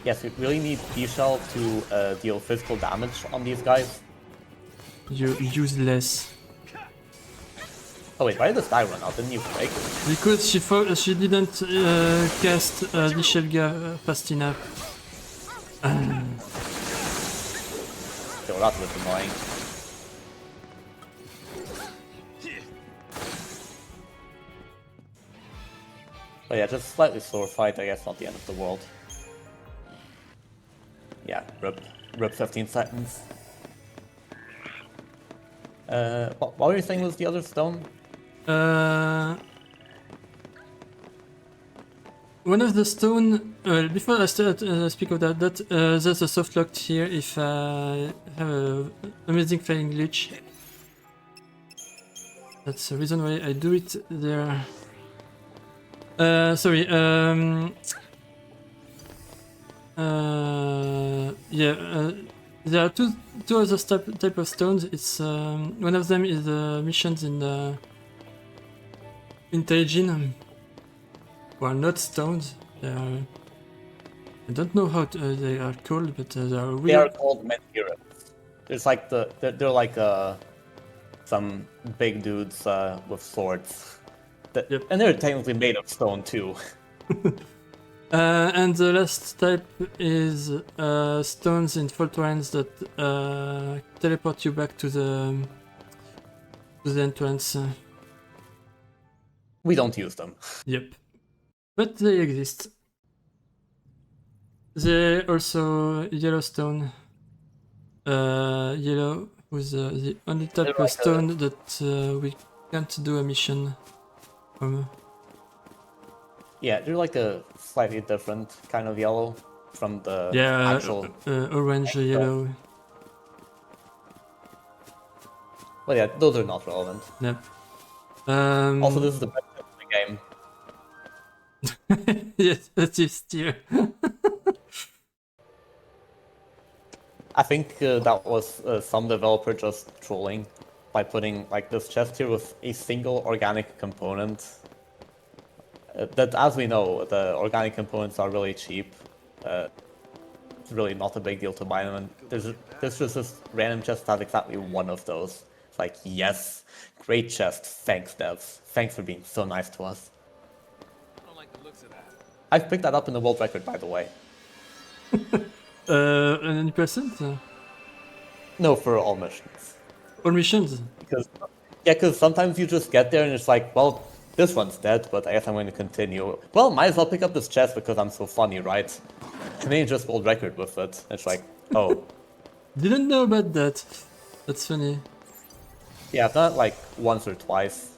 F: Yes, we really need P-Shell to deal physical damage on these guys.
A: You useless.
F: Oh wait, why did this guy run out? Didn't you break?
A: Because she didn't cast Nishelga fast enough.
F: So that was annoying. But yeah, just slightly slower fight, I guess, not the end of the world. Yeah, rip 15 seconds. What were you saying was the other stone?
A: One of the stone. Before I start speak of that, there's a soft lock here. If I have a amazing flying glitch, that's the reason why I do it there. Sorry. Yeah. There are two other type of stones. It's one of them is missions in Taijin. Well, not stones. They are. I don't know how they are called, but they are weird.
F: They are called Menhirs. It's like they're like some big dudes with swords.
A: Yep.
F: And they're technically made of stone too.
A: And the last type is stones in fault lines that teleport you back to the entrance.
F: We don't use them.
A: Yep. But they exist. They also Yellowstone. Yellow was the only type
F: They're
A: of
F: like
A: stone that we can't do a mission from.
F: Yeah, they're like a slightly different kind of yellow from the actual.
A: Orange, yellow.
F: Well, yeah, those are not relevant.
A: Yep.
F: Also, this is the best in the game.
A: Yes, that is tier.
F: I think that was some developer just trolling by putting like this chest here with a single organic component. That, as we know, the organic components are really cheap. It's really not a big deal to buy them. And there's just this random chest that has exactly one of those. It's like, yes, great chest. Thanks, devs. Thanks for being so nice to us.
D: I don't like the looks of that.
F: I've picked that up in the world record, by the way.
A: Any percent?
F: No, for all missions.
A: All missions?
F: Because sometimes you just get there and it's like, well, this one's dead, but I guess I'm going to continue. Well, might as well pick up this chest because I'm so funny, right? And then you just world record with it. It's like, oh.
A: Didn't know about that. That's funny.
F: Yeah, I've done it like once or twice.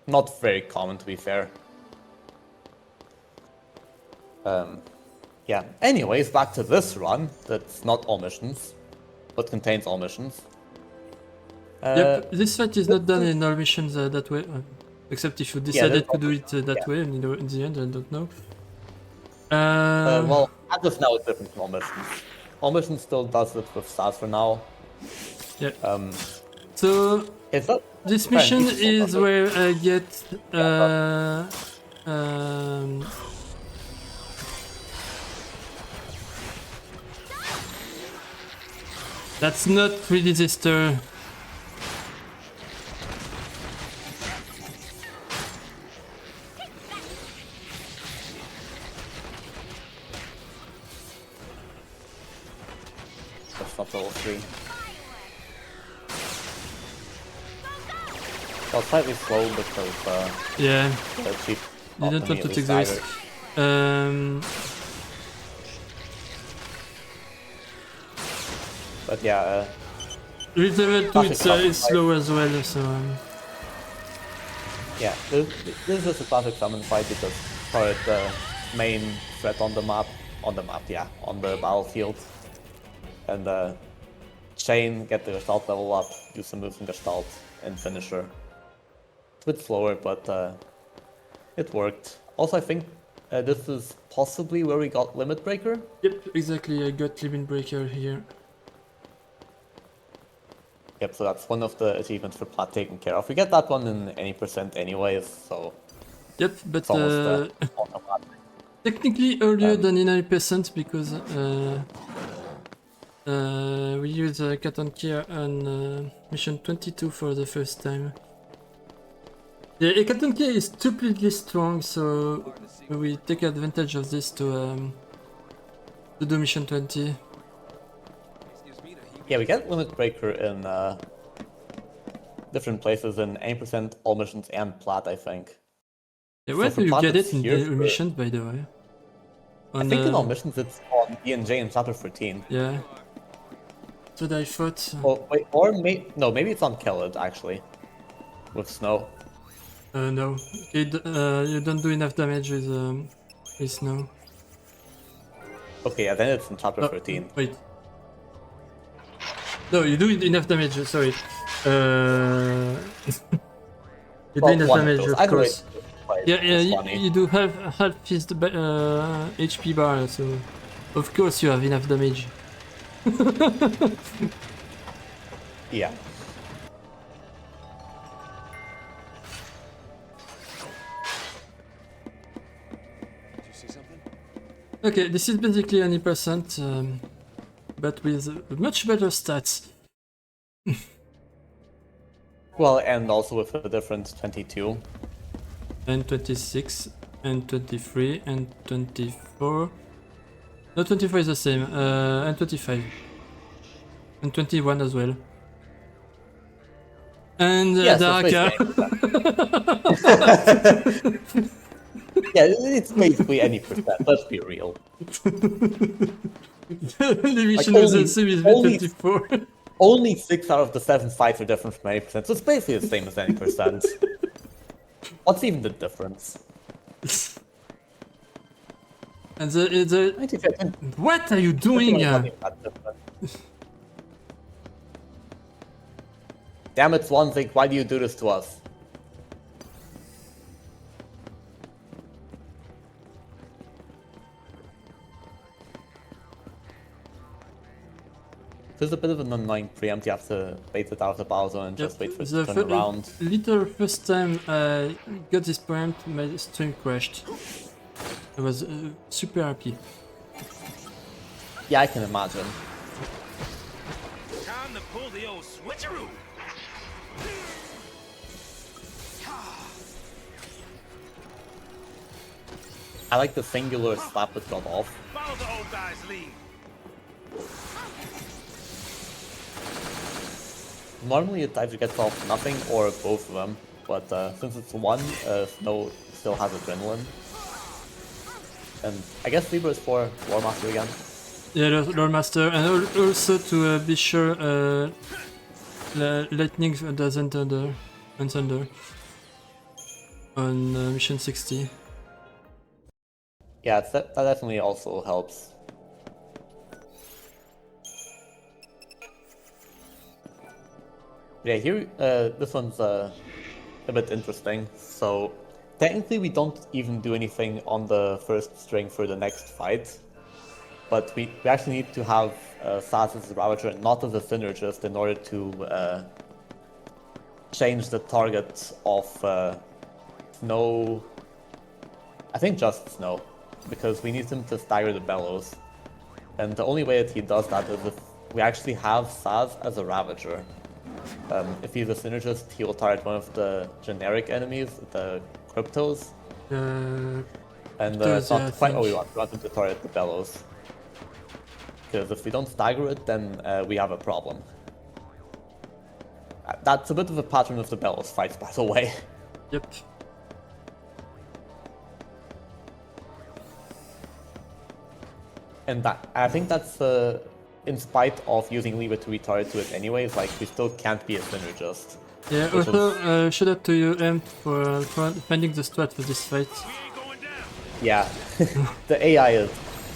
F: Not very common, to be fair. Yeah. Anyways, back to this run. That's not all missions, but contains all missions.
A: Yep, this fight is not done in all missions that way. Except if you decided to do it that way, and in the end, I don't know.
F: Well, as of now, it's different from all missions. All missions still does it with SAS for now.
A: Yeah. So
F: Is that
A: this mission is where I get that's not really disaster.
F: That's not level 3. Well, slightly slow because
A: Yeah,
F: the cheap.
A: didn't want to take the risk.
F: But yeah,
A: With level 2 it's slow as well, so
F: yeah, this is just a classic summon fight because for the main threat on the map, on the battlefield, and chain, get the Gestalt level up, do some moves in Gestalt, and finish her. It's a bit slower, but it worked. Also, I think this is possibly where we got Limit Breaker.
A: Yep, exactly, I got Limit Breaker here.
F: Yep, so that's one of the achievements for Plat taken care of. We get that one in any percent anyways, so
A: Yep, but
F: it's almost automatic.
A: Technically earlier than 99% because we use Cat on Kier on mission 22 for the first time. Yeah, Cat on Kier is stupidly strong, so we take advantage of this to do mission 20.
F: Yeah, we get Limit Breaker in different places in 80% all missions and Plat, I think.
A: Yeah,
F: So
A: where
F: for
A: do you
F: Plat,
A: get
F: it's
A: it in
F: here
A: the
F: for-
A: mission, by the way?
F: I think in all missions it's on E&J in chapter 13.
A: Yeah. That's what I thought.
F: Oh, wait, or maybe it's on Kelled, actually. With Snow.
A: No. You don't do enough damage with snow.
F: Okay, yeah, then it's in chapter
A: Oh,
F: 13.
A: wait. No, you do enough damage, sorry. You do
F: Well,
A: enough
F: one of
A: damage,
F: those.
A: of
F: Either way,
A: course.
F: it's
A: Yeah,
F: funny.
A: you do have half his HP bar, so of course you have enough damage.
F: Yeah.
D: Did you see something?
A: Okay, this is basically 90%, but with much better stats.
F: Well, and also with a different 22.
A: And 26, and 23, and 24. No, 24 is the same, and 25. And 21 as well. And
F: Yeah, so
A: Daraka.
F: Yeah, it's basically any percent, let's be real.
A: The mission
F: Like,
A: was
F: only-
A: the same as
F: only-
A: 24.
F: Only 6 out of the 7 fights are different from 80%, so it's basically the same as any percent. What's even the difference?
A: And the
F: 95,
A: what are you doing?
F: not even that different. Damn it, Swansea, why do you do this to us? This is a bit of an annoying preempt, you have to bait it out of the battle zone and just wait for it to turn around.
A: Little first time I got this preempt, my stream crashed. I was super happy.
F: Yeah, I can imagine.
D: Time to pull the old switcheroo.
F: I like the singular slap that got off.
D: Follow the old guy's lead.
F: Normally it either gets off nothing or both of them, but since it's one, Snow still has adrenaline. And I guess Libra is for War Master again.
A: Yeah, Lord Master, and also to be sure lightning doesn't thunder on mission 60.
F: Yeah, that definitely also helps. Yeah, here, this one's a bit interesting. So, technically we don't even do anything on the first string for the next fight. But we actually need to have Saz as a Ravager and not as a Synergist in order to change the target of Snow. I think just Snow, because we need him to stagger the Bellows. And the only way that he does that is if we actually have Saz as a Ravager. If he's a Synergist, he will target one of the generic enemies, the Cryptos. And
A: Cryptos,
F: it's not
A: yeah,
F: quite
A: I
F: what we
A: think.
F: want. We want him to target the Bellows. Because if we don't stagger it, then we have a problem. That's a bit of a pattern of the Bellows fights, by the way.
A: Yep.
F: And I think that's in spite of using Libra to retard to it anyways, like we still can't be a Synergist.
A: Yeah,
F: Which
A: also shout out to you, Em, for finding the strat for this fight.
F: Yeah, the AI is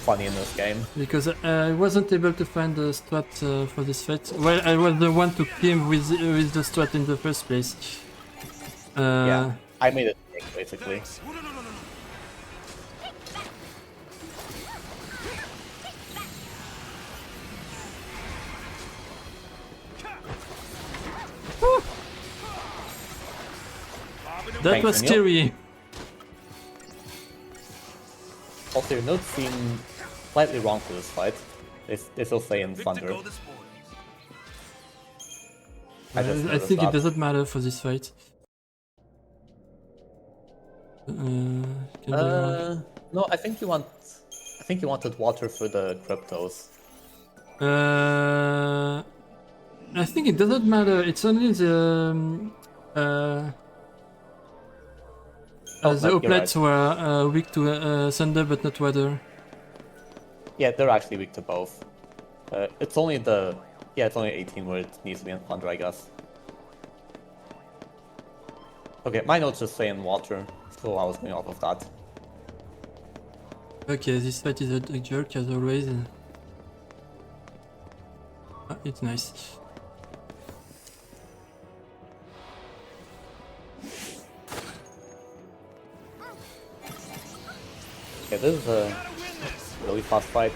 F: funny in this game.
A: Because I wasn't able to find the strat for this fight. Well, I was the one to kill him with the strat in the first place.
F: Yeah, I made it basically.
A: That
F: Thanks,
A: was
F: Daniel.
A: scary.
F: Also, your notes seem slightly wrong for this fight. They still say in Thunder. I just
A: I
F: noticed
A: think it
F: that.
A: doesn't matter for this fight. Can be wrong.
F: No, I think you wanted water for the cryptos.
A: I think it doesn't matter. It's only the the
F: you're
A: Oplats
F: right.
A: were weak to thunder, but not water.
F: Yeah, they're actually weak to both. It's only 18 where it needs to be in Thunder, I guess. Okay, my notes just say in water, so I was going off of that.
A: Okay, this fight is a jerk as always. Ah, it's nice.
F: Okay, this is a really fast fight.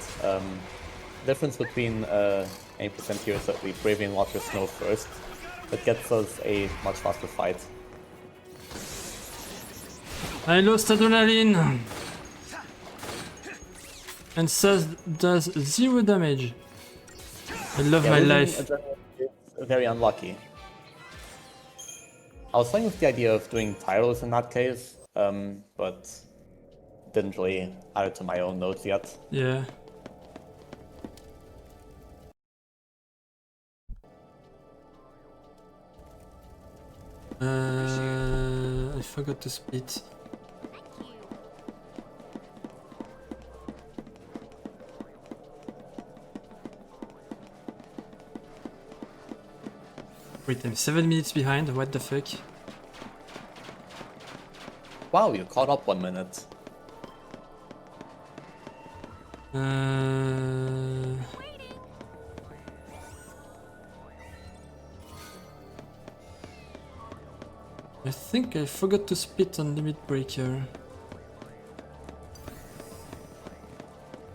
F: Difference between 80% here is that we Bravian Water Snow first. That gets us a much faster fight.
A: I lost adrenaline! And Saz does 0 damage. I love my
F: losing
A: life.
F: adrenaline is very unlucky. I was playing with the idea of doing Tyros in that case, but didn't really add it to my own notes yet.
A: Yeah. I forgot to split. Wait, I'm 7 minutes behind, what the fuck?
F: Wow, you caught up 1 minute. I think I forgot to split on Limit Breaker.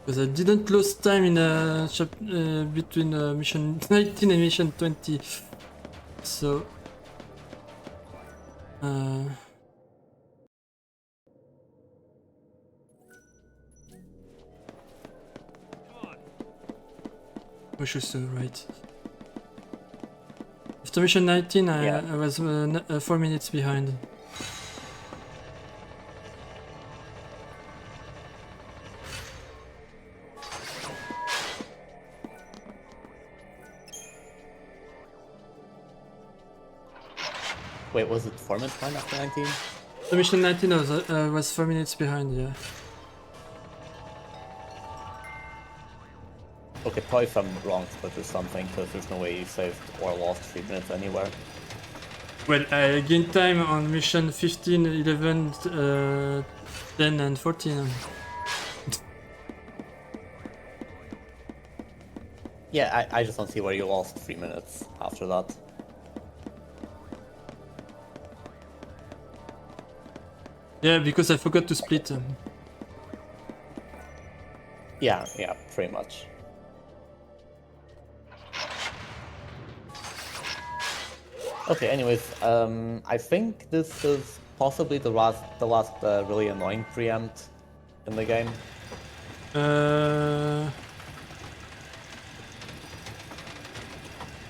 F: Because I didn't lose time in between mission 19 and mission 20. So... Mushusu, right. After mission 19, I was 4 minutes behind. Wait, was it 4 minutes behind after 19?
A: The mission 19 was 4 minutes behind, yeah.
F: Okay, probably some wrong split or something, because there's no way you saved or lost 3 minutes anywhere.
A: Well, I gained time on mission 15, 11, 10 and 14.
F: Yeah, I just don't see where you lost 3 minutes after that.
A: Yeah, because I forgot to split.
F: Yeah, pretty much. Okay, anyways, I think this is possibly the last really annoying preempt in the game.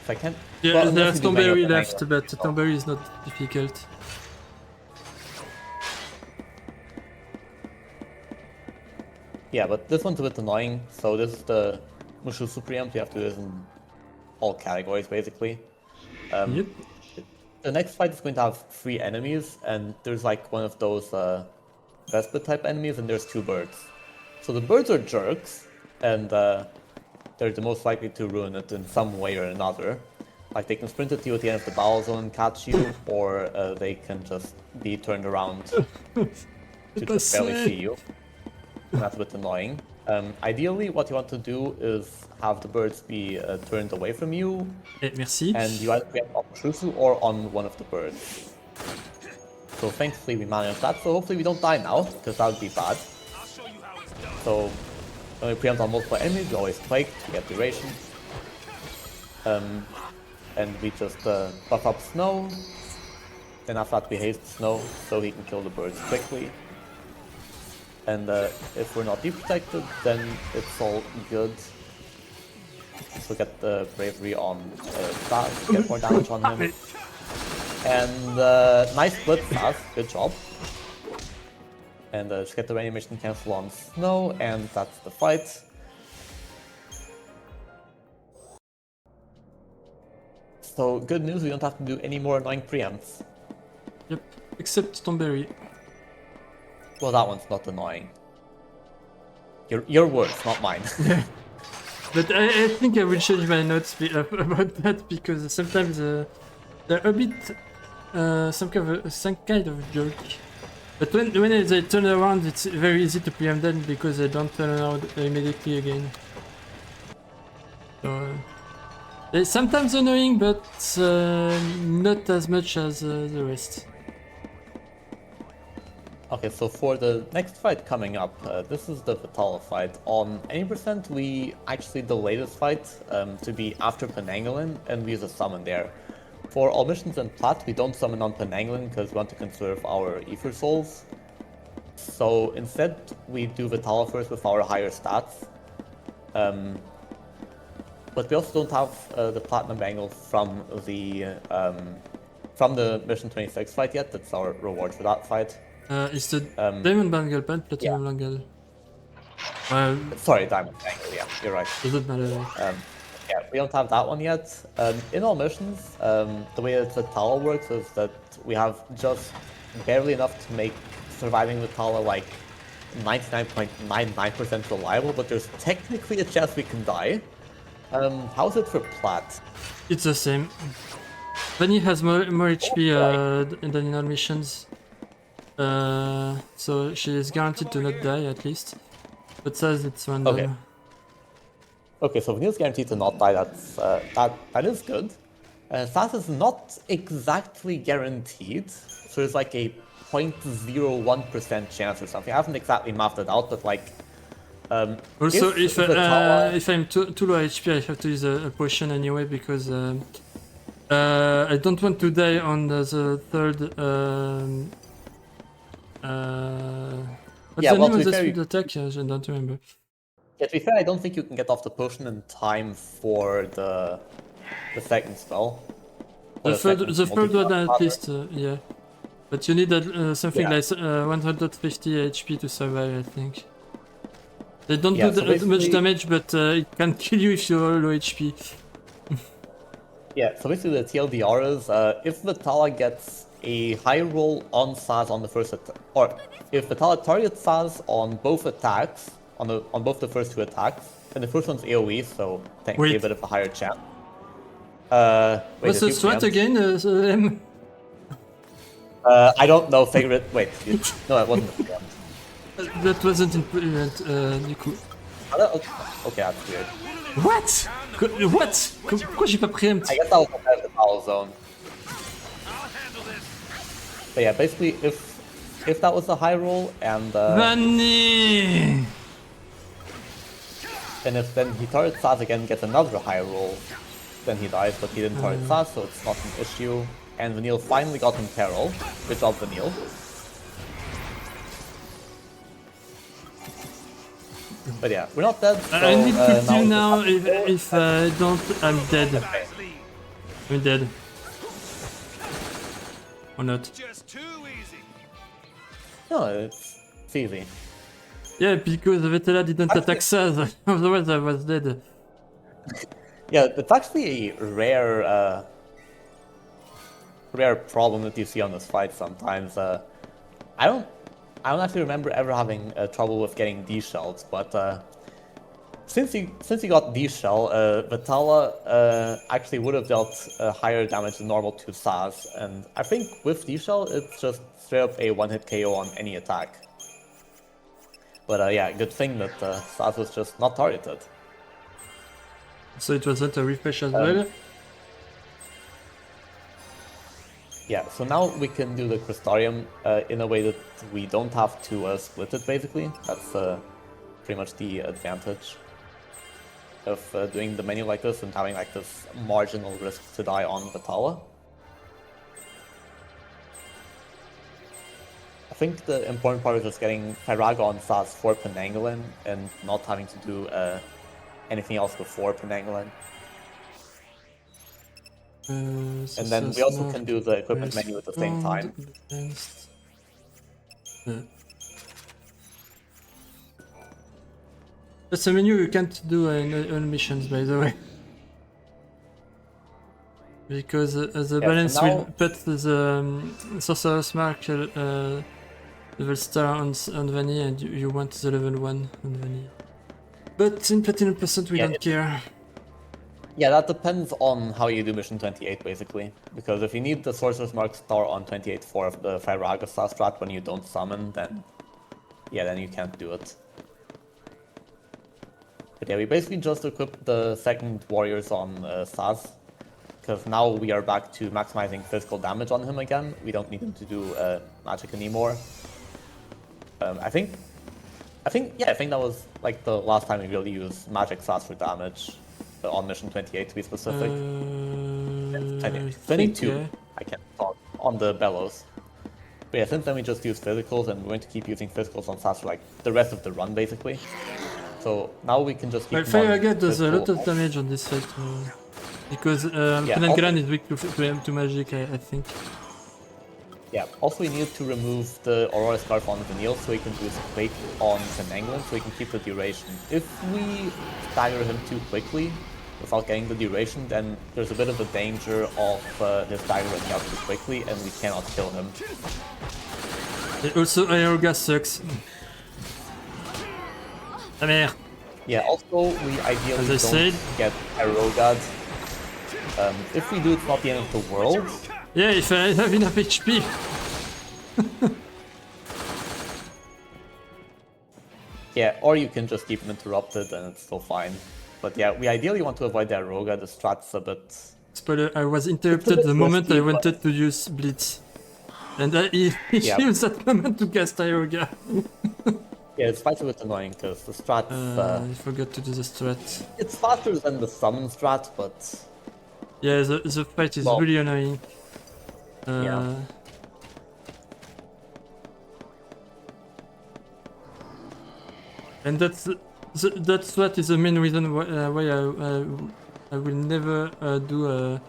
F: If I can't...
A: Yeah,
F: well,
A: there's
F: unless you do many of
A: Tomberry
F: the
A: left,
F: manual.
A: but Tomberry is not difficult.
F: Yeah, but this one's a bit annoying. So this is the Mushusu preempt. You have to do this in all categories, basically.
A: Yep.
F: The next fight is going to have 3 enemies, and there's like one of those Vespa type enemies, and there's 2 birds. So the birds are jerks, and they're the most likely to ruin it in some way or another. Like they can sprint at you at the end of the battle zone and catch you, or they can just be turned around to just barely see you. And that's a bit annoying. Ideally, what you want to do is have the birds be turned away from you,
A: Merci.
F: and you either preempt on Mushusu or on one of the birds. So thankfully we managed that, so hopefully we don't die now, because that would be bad. So when we preempt on multiple enemies, we always Plague to get duration. And we just buff up Snow, then after that we haste Snow, so he can kill the birds quickly. And if we're not deep protected, then it's all good. So get the bravery on Stas, get more damage on him. And nice split, Stas, good job. And just get the reanimation cancel on Snow, and that's the fight. So good news, we don't have to do any more annoying preempts.
A: Yep, except Tomberry.
F: Well, that one's not annoying. Your words, not mine.
A: But I think I will change my notes about that because sometimes they're a bit some kind of joke. But when they turn around, it's very easy to preempt them because they don't turn around immediately again. So they're sometimes annoying, but not as much as the rest.
F: Okay, so for the next fight coming up, this is the Vitala fight. On any percent, we actually delay this fight to be after Penangolin, and we use a summon there. For all missions in Plat, we don't summon on Penangolin because we want to conserve our Ether Souls. So instead, we do Vitala first with our higher stats. But we also don't have the Platinum Bangle from the Mission 26 fight yet. That's our reward for that fight.
A: Is the Diamond Bangle and Platinum Bangle?
F: Sorry, Diamond Bangle, yeah, you're right.
A: Doesn't matter.
F: Yeah, we don't have that one yet. In all missions, the way that Vitala works is that we have just barely enough to make surviving Vitala like 99.99% reliable, but there's technically a chance we can die. How's it for Plat?
A: It's the same. Vanny has more HP than in all missions. So she is guaranteed to not die at least. But says it's random.
F: Okay. Okay, so Vanille's guaranteed to not die. That's that is good. Stas is not exactly guaranteed. So there's like a 0.01% chance or something. I haven't exactly mapped it out, but like.
A: Also, if I'm too low HP, I have to use a potion anyway because I don't want to die on the third. What's the name of the speed attack? I don't remember.
F: Yeah, to be fair, I don't think you can get off the potion in time for the second spell.
A: The third one at least, yeah. But you need something like 150 HP to survive, I think. They don't do that much damage, but it can kill you if you're low HP.
F: Yeah, so basically the TLDR is, if Vitala gets a high roll on Saz on the first attack, or if Vitala targets Saz on both attacks, on both the first two attacks, and the first one's AoE, so technically a bit of a higher chance.
A: What's the strat again?
F: I don't know, favorite. Wait, no, it wasn't.
A: That wasn't implement, Nico.
F: Okay, that's weird.
A: What? What? Pourquoi j'ai pas preempt?
F: I guess that was the power zone. But yeah, basically, if that was a high roll and
A: Vanny!
F: and if then he targets Saz again, gets another high roll, then he dies. But he didn't target Saz, so it's not an issue. And Vanille finally got him peril. Good job, Vanille. But yeah, we're not dead. So,
A: I need to kill now. If I don't, I'm dead.
F: Okay.
A: I'm dead. Or not?
D: Just too easy.
F: No, it's easy.
A: Yeah, because Vetela didn't attack Saz. Otherwise, I was dead.
F: Yeah, it's actually a rare problem that you see on this fight sometimes. I don't actually remember ever having trouble with getting D-shells, but since he got D-shell, Vitala actually would have dealt higher damage than normal to Saz, and I think with D-shell it's just straight up a one-hit KO on any attack. But yeah, good thing that Saz was just not targeted.
A: So it wasn't a refresh as well?
F: Yeah, so now we can do the Crystarium in a way that we don't have to split it, basically. That's pretty much the advantage of doing the menu like this and having like this marginal risk to die on Vitala. I think the important part is just getting Pyraga on Saz for Penanggalan and not having to do anything else before Penanggalan. And then we also can do the equipment menu at the same time.
A: That's a menu you can't do on missions, by the way. Because the balance will put the Sorcerer's Mark level star on Vanilla and you want the level 1 on Vanilla. But in Platinum Percent we don't care.
F: Yeah, that depends on how you do mission 28 basically. Because if you need the Sorcerer's Mark star on 28 for the Pyraga strat when you don't summon, then yeah, then you can't do it. But yeah, we basically just equipped the second warriors on Saz. Because now we are back to maximizing physical damage on him again. We don't need him to do magic anymore. I think that was like the last time we really used magic Saz for damage on mission 28 to be specific. 22,
A: yeah.
F: I can't talk, on the bellows. But yeah, since then we just use physicals and we're going to keep using physicals on Saz for like the rest of the run basically. So now we can just keep
A: Well, Pyraga does a lot of damage on this fight. Because Penanggalan is weak to magic, I think.
F: Yeah, also we needed to remove the Aurora Scarf on Vanille so we can use Quake on Penanggalan so we can keep the duration. If we stagger him too quickly without getting the duration, then there's a bit of a danger of his stagger running out too quickly and we cannot kill him.
A: Also, Aeroga sucks. Ah merde.
F: Yeah, also we ideally don't get Aerogad. If we do, it's not the end of the world.
A: Yeah, if I have enough HP.
F: Yeah, or you can just keep him interrupted and it's still fine. But yeah, we ideally want to avoid the Aeroga, the strat's a bit...
A: Spoiler, I was interrupted the moment I wanted to use Blitz. And he used that moment to cast Aeroga.
F: Yeah, it's quite a bit annoying because the strat...
A: I forgot to do the strat.
F: It's faster than the summon strat, but...
A: Yeah, the fight is really annoying.
F: Yeah.
A: And that's what is the main reason why I will never do a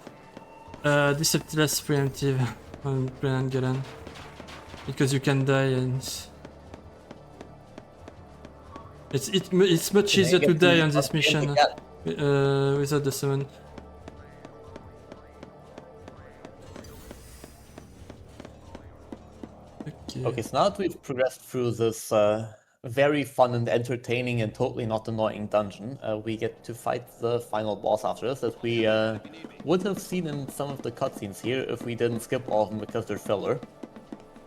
A: Deceptilas preemptive on Penanggalan. Because you can die and... It's much easier to die on this mission without the summon.
F: Okay, so now that we've progressed through this very fun and entertaining and totally not annoying dungeon, we get to fight the final boss after this, as we would have seen in some of the cutscenes here if we didn't skip all of them because they're filler.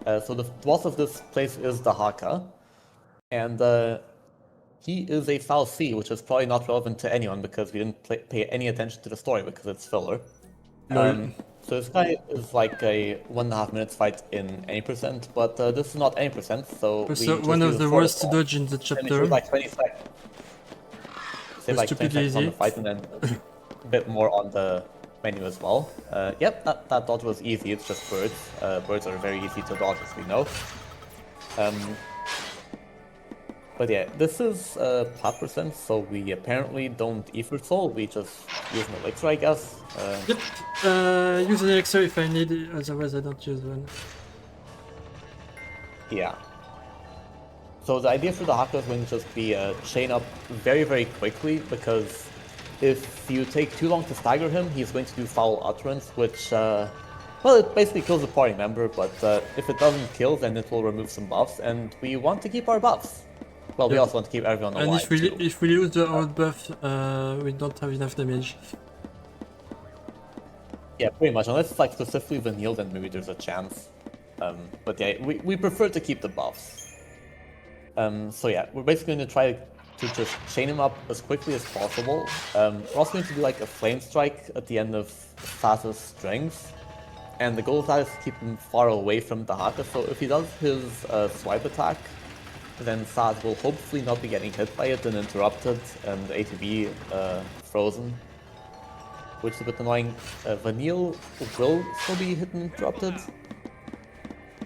F: So the boss of this place is the Haka, and he is a Foul C, which is probably not relevant to anyone because we didn't pay any attention to the story because it's filler. So this guy is like a 1.5 minutes fight in any percent, but this is not any percent, so we just
A: one of the worst
F: ball.
A: dodge in the chapter.
F: Like 20 seconds. Say like 20 seconds on the fight and then a bit more on the menu as well. Yep, that dodge was easy, it's just birds. Birds are very easy to dodge, as we know. But yeah, this is Plat percent, so we apparently don't Ether Soul, we just use an elixir, I guess.
A: Yep, use an elixir if I need it, otherwise I don't use one.
F: Yeah. So the idea for the Haka is going to just be chain up very, very quickly, because if you take too long to stagger him, he's going to do Foul Utterance, which, well, it basically kills a party member, but if it doesn't kill, then it will remove some buffs, and we want to keep our buffs. Well, we also want to keep everyone alive.
A: And if we lose the out buff, we don't have enough damage.
F: Yeah, pretty much. Unless it's like specifically Vanille, then maybe there's a chance. But yeah, we prefer to keep the buffs. So yeah, we're basically going to try to just chain him up as quickly as possible. We're also going to do like a Flame Strike at the end of Saz's strings. And the goal of that is to keep him far away from the Haka, so if he does his swipe attack, then Saz will hopefully not be getting hit by it and interrupted, and ATB frozen, which is a bit annoying. Vanille will still be hit and interrupted,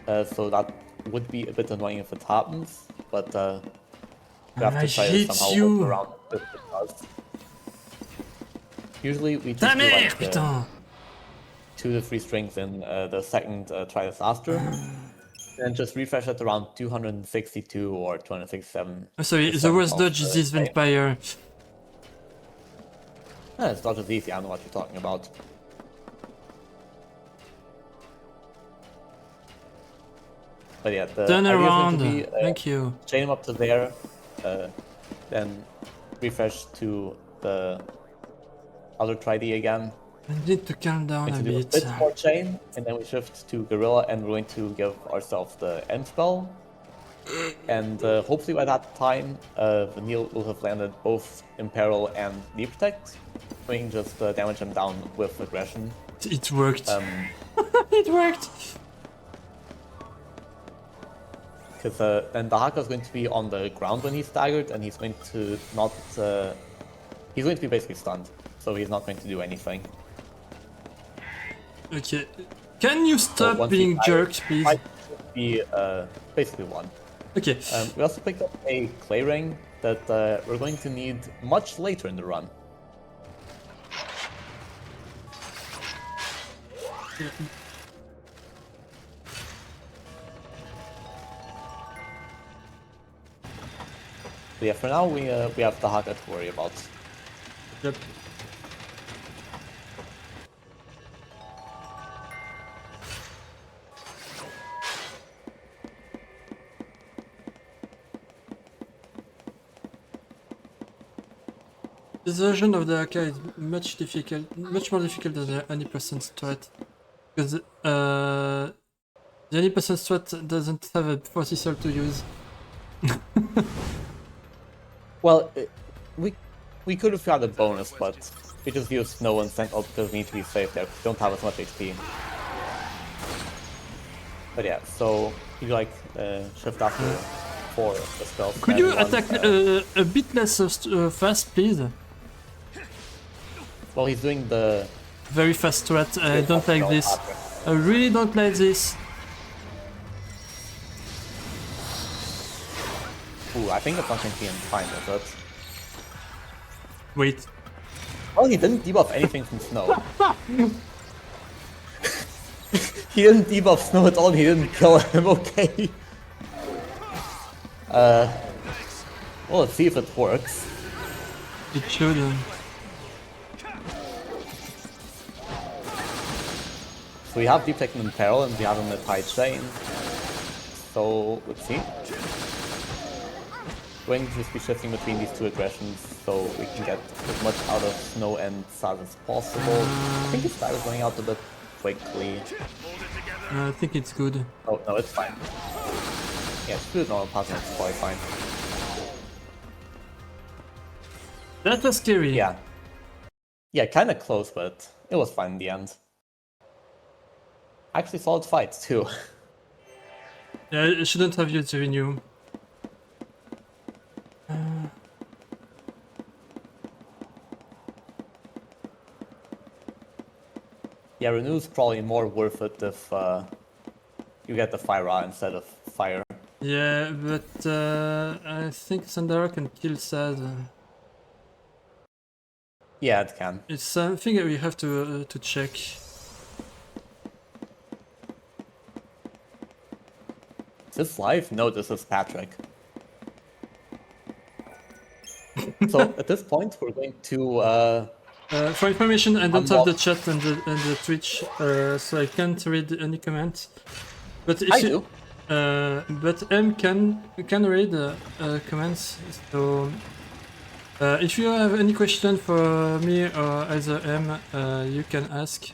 F: so that would be a bit annoying if it happens, but we have
A: I
F: to try to
A: hate
F: somehow
A: you.
F: work around it if it does. Usually we
A: Ta
F: just do
A: mère,
F: like
A: putain.
F: 2 to 3 strings in the second try disaster, and just refresh it around 262 or 267.
A: I'm sorry, the worst dodge is this vampire.
F: It's not as easy, I know what you're talking about. But yeah, the
A: Turn
F: idea is going
A: around.
F: to be,
A: Thank you.
F: chain him up to there, then refresh to the other tridey again.
A: I need to calm down
F: Going
A: a
F: to do a
A: bit.
F: bit more chain, and then we shift to Gorilla, and we're going to give ourselves the end spell. And hopefully by that time, Vanille will have landed both Imperil and Deep Protect. We can just damage him down with aggression.
A: It worked. It worked.
F: Because then the Haka is going to be on the ground when he's staggered, and he's going to not. He's going to be basically stunned, so he's not going to do anything.
A: Okay. Can you stop
F: once
A: being
F: he's
A: jerks, please?
F: Fight should be basically one.
A: Okay.
F: We also picked up a clay ring that we're going to need much later in the run. So yeah, for now we have the Haka to worry about.
A: Yep. This version of the AK is much more difficult than the any percent strat, because the any percent strat doesn't have a force cell to use.
F: Well, we could have had a bonus, but we just used Snow and Sentinel because we need to be safe there. We don't have as much HP. But yeah, so you like shift after 4 the spells.
A: Could you attack a bit less fast, please?
F: Well, he's doing the
A: Very fast strat. I don't like this. I really don't like this.
F: Ooh, I think it's not going to be fine with it.
A: Wait.
F: Well, he didn't debuff anything from Snow. He didn't debuff Snow at all, he didn't kill him, okay. Well, let's see if it works.
A: It should.
F: So we have Deep Tech in Peril and we have him in the Tide Chain. So, let's see. We're going to just be shifting between these 2 aggressions so we can get as much out of Snow and Saz as possible. I think his style is going out a bit quickly.
A: I think it's good.
F: Oh, no, it's fine. Yeah, it's good normal pattern, it's quite fine.
A: That was scary.
F: Yeah. Yeah, kinda close, but it was fine in the end. Actually, solid fights, too.
A: Yeah, I shouldn't have used Renew.
F: Yeah, Renew's probably more worth it if you get the Fire Ra instead of Fire.
A: Yeah, but I think Sandara can kill Sad.
F: Yeah, it can.
A: It's something that we have to check.
F: Is this live? No, this is Patrick. So at this point, we're going to.
A: For information, I don't have the chat and the Twitch, so I can't read any comments. But if
F: I
A: you,
F: do.
A: But M can read comments. So if you have any question for me or either M, you can ask,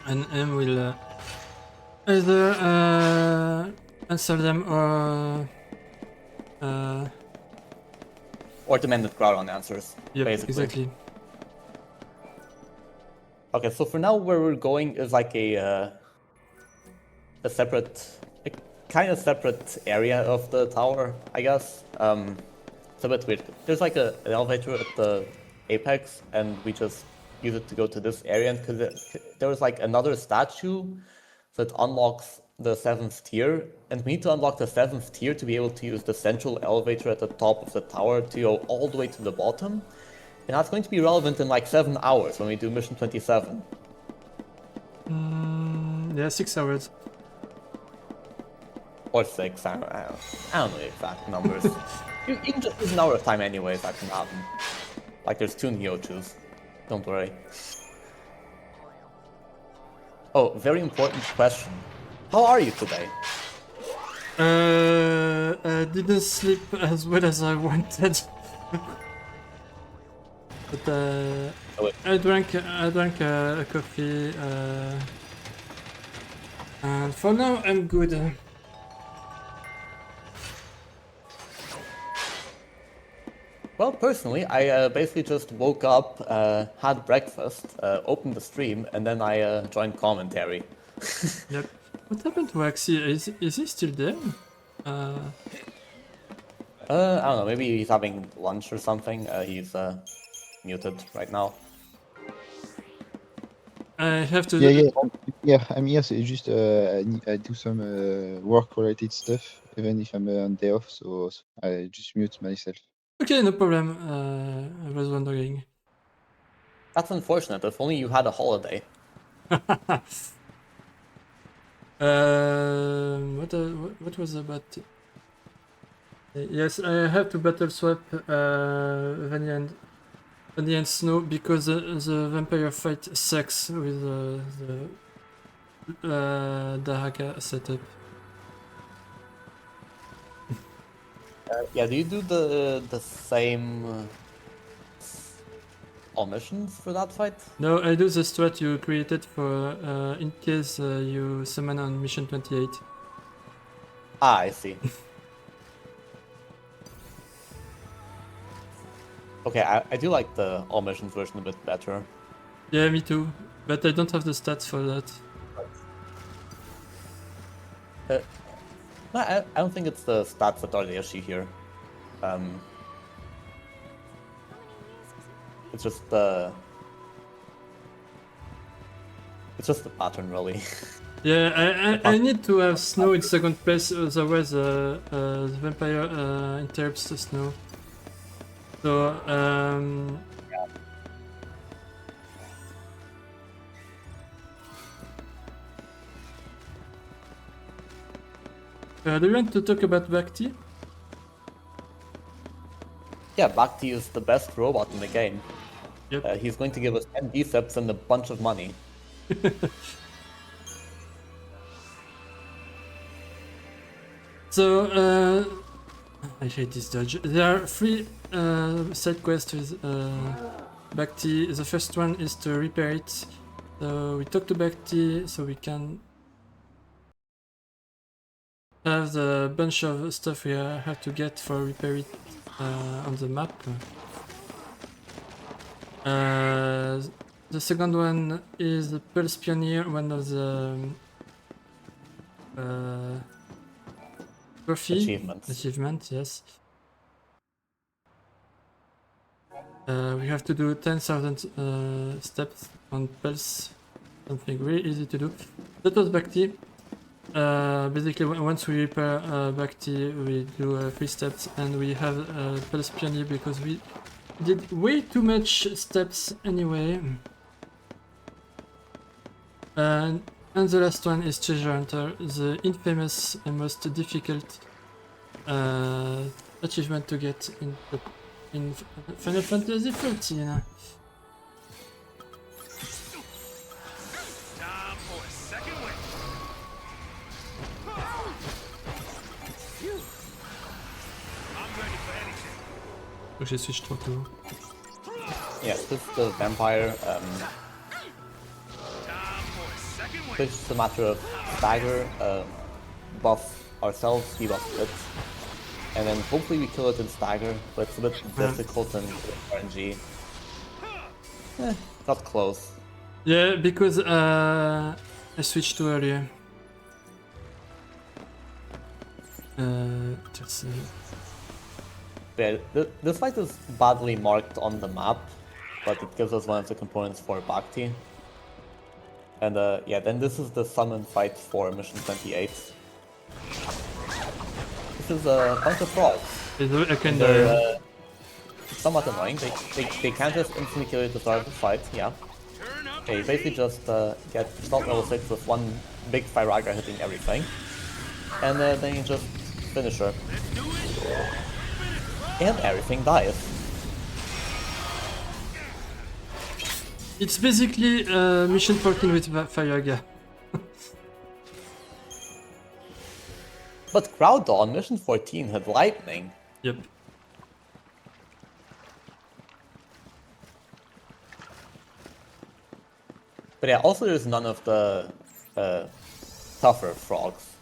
A: and M will either answer them
F: Or demanded Groudon answers.
A: yep,
F: basically.
A: exactly.
F: Okay, so for now, where we're going is like a separate, kind of separate area of the tower, I guess. It's a bit weird. There's like an elevator at the apex, and we just use it to go to this area. And because there was like another statue that unlocks the 7th tier, and we need to unlock the 7th tier to be able to use the central elevator at the top of the tower to go all the way to the bottom. And that's going to be relevant in like 7 hours when we do mission 27.
A: Yeah, 6 hours.
F: Or 6, I don't know the exact numbers. you can just use an hour of time anyways, that can happen. Like there's 2 Neochus. Don't worry. Oh, very important question. How are you today?
A: I didn't sleep as well as I wanted. But
F: Oh, wait.
A: I drank a coffee, and for now I'm good.
F: Well, personally, I basically just woke up, had breakfast, opened the stream, and then I joined commentary.
A: Yep. What happened to Axie? Is he still there?
F: I don't know, maybe he's having lunch or something. He's muted right now.
A: I have to.
B: Yeah, I'm here. So it's just I do some work-related stuff, even if I'm on day off. So I just mute myself.
A: Okay, no problem. I was wondering.
F: That's unfortunate. If only you had a holiday.
A: What was about? Yes, I have to battle swap Vanilla and Snow because the vampire fight sucks with the Haka setup.
F: Yeah, do you do the same all missions for that fight?
A: No, I do the strat you created for in case you summon on mission 28.
F: Ah, I see. Okay, I do like the all missions version a bit better.
A: Yeah, me too. But I don't have the stats for that.
F: No, I don't think it's the stats that are the issue here. It's just the pattern, really.
A: Yeah, I need to have Snow in second place, otherwise the vampire interrupts the Snow. So, do you want to talk about Bhakti?
F: Yeah, Bhakti is the best robot in the game.
A: Yep.
F: He's going to give us 10 biceps and a bunch of money.
A: So, I hate this dodge. There are 3 side quests with Bhakti. The first one is to repair it. So we talk to Bhakti so we can have the bunch of stuff we have to get for repair it on the map. The second one is the Pulse Pioneer, one of the trophy achievement, yes. We have to do 10,000 steps on Pulse, something really easy to do. That was Bhakti. Basically, once we repair Bhakti, we do 3 steps, and we have Pulse Pioneer because we did way too much steps anyway. And the last one is Treasure Hunter, the infamous and most difficult achievement to get in Final Fantasy XIII.
D: Time for a second wind. I'm ready for anything.
A: Oh, j'ai switched trop tôt.
F: Yeah, this is the vampire.
D: Time for a second wind.
F: It's just a matter of stagger, buff ourselves, debuff it, and then hopefully we kill it in stagger, but it's a bit difficult in RNG. Got close.
A: Yeah, because I switched too earlier. Just
F: Yeah, this fight is badly marked on the map, but it gives us one of the components for Bhakti. And yeah, then this is the summon fight for mission 28. This is a bunch of frogs.
A: I can.
F: They're somewhat annoying. They can't just instantly kill you at the start of the fight, yeah. They basically just get stop level 6 with one big Firaga hitting everything. And then you just finish her. And everything dies.
A: It's basically mission 14 with Firaga.
F: But Groudon on mission 14 had lightning.
A: Yep.
F: But yeah, also there's none of the tougher frogs.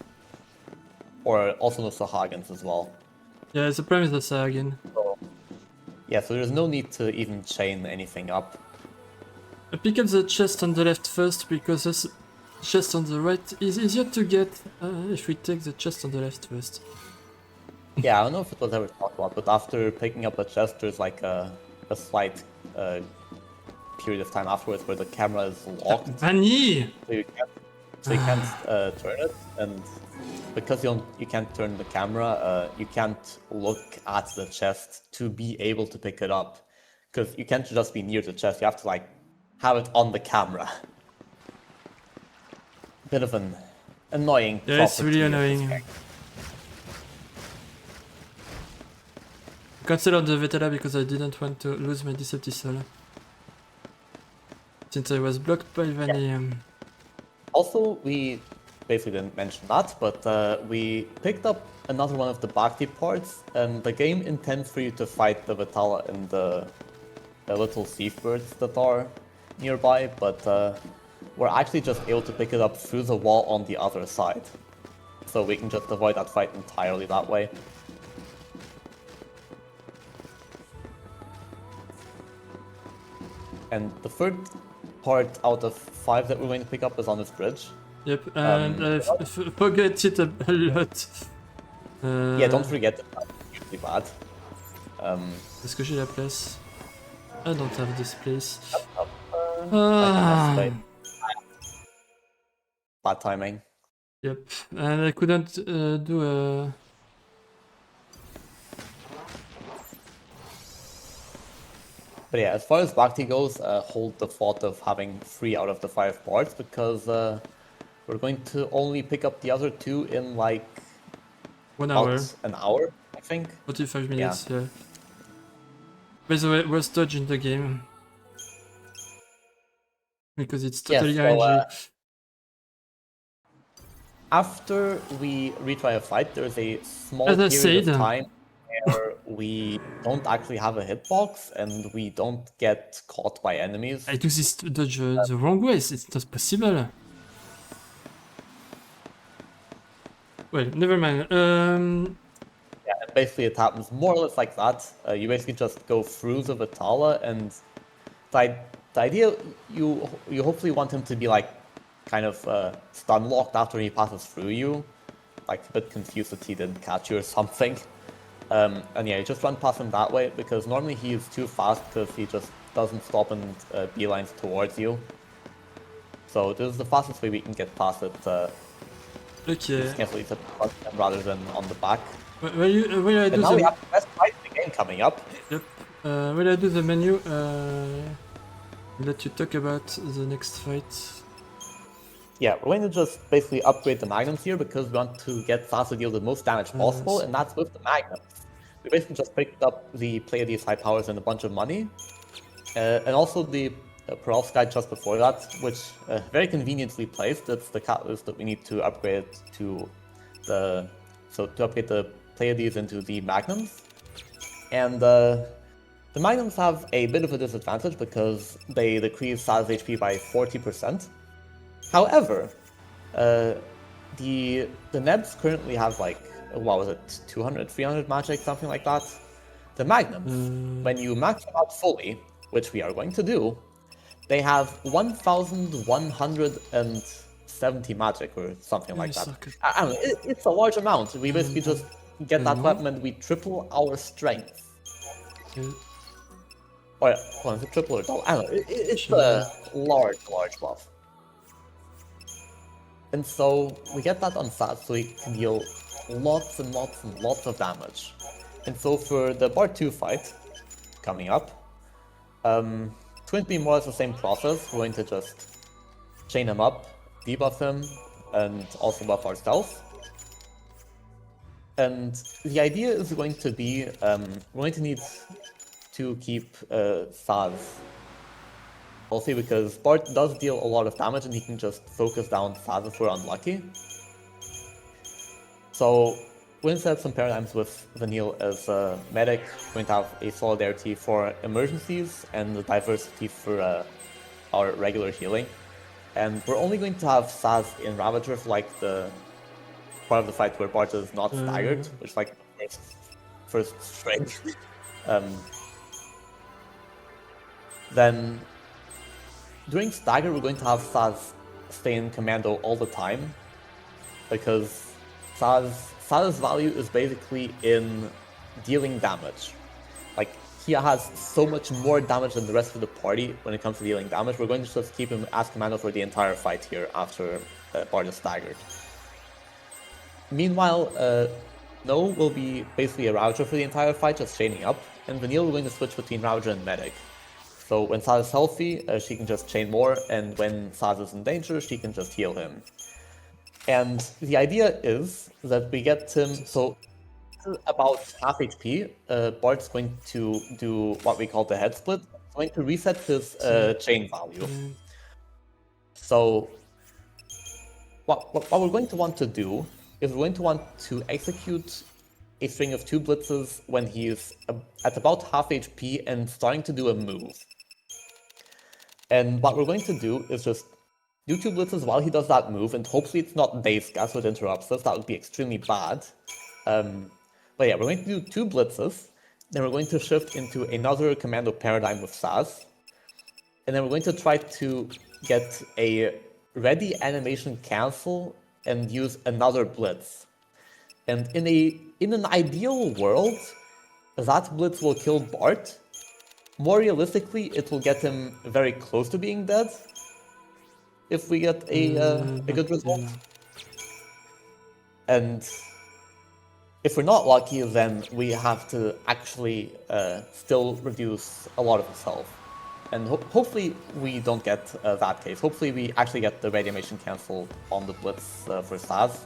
F: Or also no Sahagins as well.
A: Yeah, the problem is the Sahagin.
F: So, yeah, so there's no need to even chain anything up.
A: I pick up the chest on the left first because this chest on the right is easier to get if we take the chest on the left first.
F: Yeah, I don't know if it was ever talked about, but after picking up a chest, there's like a slight period of time afterwards where the camera is locked.
A: Vanille!
F: So you can't turn it, and because you can't turn the camera, you can't look at the chest to be able to pick it up. Because you can't just be near the chest, you have to like have it on the camera. Bit of an annoying
A: Yeah, it's
F: property
A: really
F: of this
A: annoying.
F: game.
A: I canceled the Vetala because I didn't want to lose my Decepticol. Since I was blocked by Vanille.
F: Also, we basically didn't mention that, but we picked up another one of the Bhakti parts, and the game intends for you to fight the Vitala and the little seabirds that are nearby, but we're actually just able to pick it up through the wall on the other side. So we can just avoid that fight entirely that way. And the third part out of 5 that we're going to pick up is on this bridge.
A: Yep, and I forget it a lot.
F: Yeah, don't forget that that's usually bad.
A: Est-ce que j'ai la place? I don't have this place.
F: Like, bad timing.
A: Yep, and I couldn't do a...
F: But yeah, as far as Bhakti goes, hold the thought of having 3 out of the 5 parts, because we're going to only pick up the other 2 in like
A: 1 hour.
F: about an hour, I think.
A: 45 minutes, yeah. By the way, worst dodge in the game. Because it's totally
F: so,
A: RNG.
F: After we retry a fight, there's a small
A: As I
F: period
A: said,
F: of time where we don't actually have a hitbox and we don't get caught by enemies.
A: I do this dodge the wrong way, it's not possible. Well, never mind.
F: Yeah, and basically it happens more or less like that. You basically just go through the Vitala, and the idea, you hopefully want him to be like kind of stun locked after he passes through you, like a bit confused that he didn't catch you or something. And yeah, you just run past him that way, because normally he is too fast because he just doesn't stop and beelines towards you. So this is the fastest way we can get past it.
A: Okay.
F: Carefully rather than on the back.
A: Will I do
F: And now we
A: the...
F: have the best fight in the game coming up.
A: Yep. Will I do the menu? Let you talk about the next fight.
F: Yeah, we're going to just basically upgrade the magnums here because we want to get Thas to deal the most damage possible, and that's with the magnums. We basically just picked up the Pleiades high powers and a bunch of money, and also the Perovskite just before that, which very conveniently placed. It's the catalyst that we need to upgrade to the to upgrade the Pleiades into the magnums, and the magnums have a bit of a disadvantage because they decrease Thas HP by 40%. However, the Nebs currently have like, what was it, 200, 300 magic, something like that. The Magnums, when you max them out fully, which we are going to do, they have 1,170 magic or something like that. I don't know, it's a large amount. We basically just get that weapon and we triple our strength. Or, well, is it triple or double? I don't know, it's a large buff. And so we get that on Saz, so he can deal lots and lots and lots of damage. And so for the Bard 2 fight coming up, it's going to be more or less the same process. We're going to just chain him up, debuff him, and also buff our stealth. And the idea is going to be, we're going to need to keep Saz healthy because Bard does deal a lot of damage and he can just focus down Saz if we're unlucky. So we're going to set some paradigms with Vanille as a medic. We're going to have a solidarity for emergencies and the diversity for our regular healing. And we're only going to have Saz in Ravager for like the part of the fight where Bart is not staggered, which is like the first straight. Then during stagger we're going to have Saz stay in commando all the time because Saz's value is basically in dealing damage. Like, he has so much more damage than the rest of the party when it comes to dealing damage. We're going to just keep him as commando for the entire fight here after Bard is staggered. Meanwhile, No will be basically a Ravager for the entire fight, just chaining up, and Vanille we're going to switch between Ravager and Medic. So when Saz is healthy, she can just chain more, and when Saz is in danger, she can just heal him. And the idea is that we get him, so about half HP, Bard's going to do what we call the head split, going to reset his chain value. So what we're going to want to do is we're going to want to execute a string of 2 blitzes when he's at about half HP and starting to do a move. And what we're going to do is just do 2 blitzes while he does that move, and hopefully it's not Daze Gas so it interrupts us. That would be extremely bad. But yeah, we're going to do 2 blitzes, then we're going to shift into another commando paradigm with Saz, and then we're going to try to get a ready animation cancel and use another blitz. And in an ideal world, that blitz will kill Bart. More realistically, it will get him very close to being dead if we get a good result. And if we're not lucky, then we have to actually still reduce a lot of his health. And hopefully we don't get that case. Hopefully we actually get the radiation cancel on the blitz for Saz.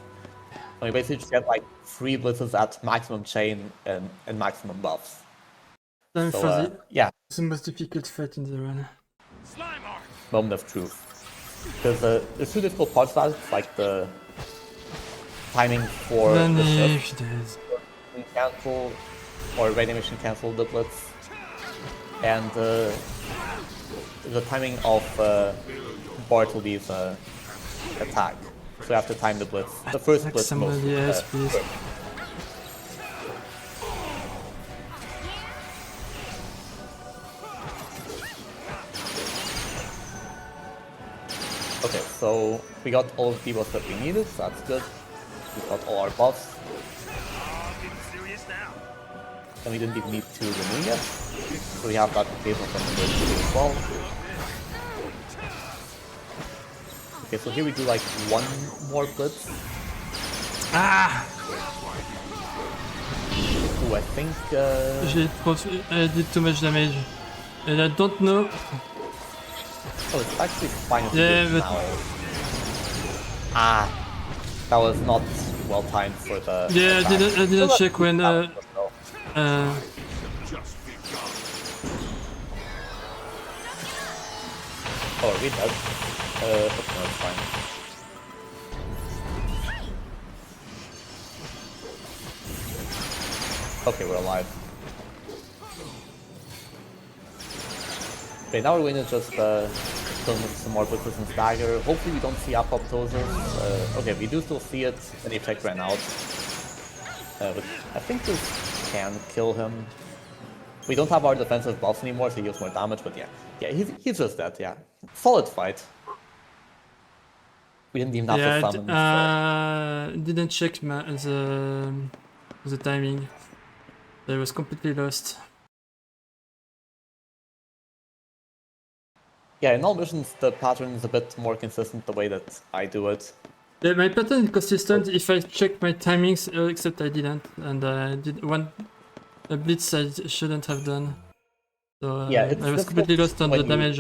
F: And we basically just get like 3 blitzes at maximum chain and maximum buffs.
A: Time
F: So,
A: for the,
F: yeah,
A: the most difficult fight in the run.
F: moment of truth. Because the 2 difficult parts of that, it's like the timing for the shift, cancel, or radiation cancel the blitz, and the timing of Bartleby's attack. So you have to time the blitz. The first
A: Like
F: blitz
A: somebody else, please.
F: Okay, so we got all of the debuffs that we needed, so that's good. We got all our buffs. And we didn't even need to renew yet. So we have that replacement from the first as well. Okay, so here we do like 1 more blitz.
A: Ah!
F: Ooh, I think
A: I did too much damage. And I don't know.
F: oh, it's actually fine if
A: Yeah,
F: we do it
A: but-
F: now. Ah, that was not well timed for the
A: Yeah,
F: attack.
A: I didn't check when
F: Oh, are we dead? Okay, no, it's fine. Okay, we're alive. Okay, now we're going to just film some more blitzes and stagger. Hopefully we don't see apoptosis. Okay, we do still see it, and the effect ran out. But I think this can kill him. We don't have our defensive buffs anymore, so he deals more damage, but yeah, he's just dead, yeah. Solid fight. We didn't even have to summon.
A: Didn't check the timing. I was completely lost.
F: Yeah, in all missions, the pattern is a bit more consistent the way that I do it.
A: Yeah, my pattern is consistent if I check my timings, except I didn't, and I did one a blitz I shouldn't have done. So
F: Yeah, it's
A: I was completely lost on
F: when
A: the
F: you-
A: damage.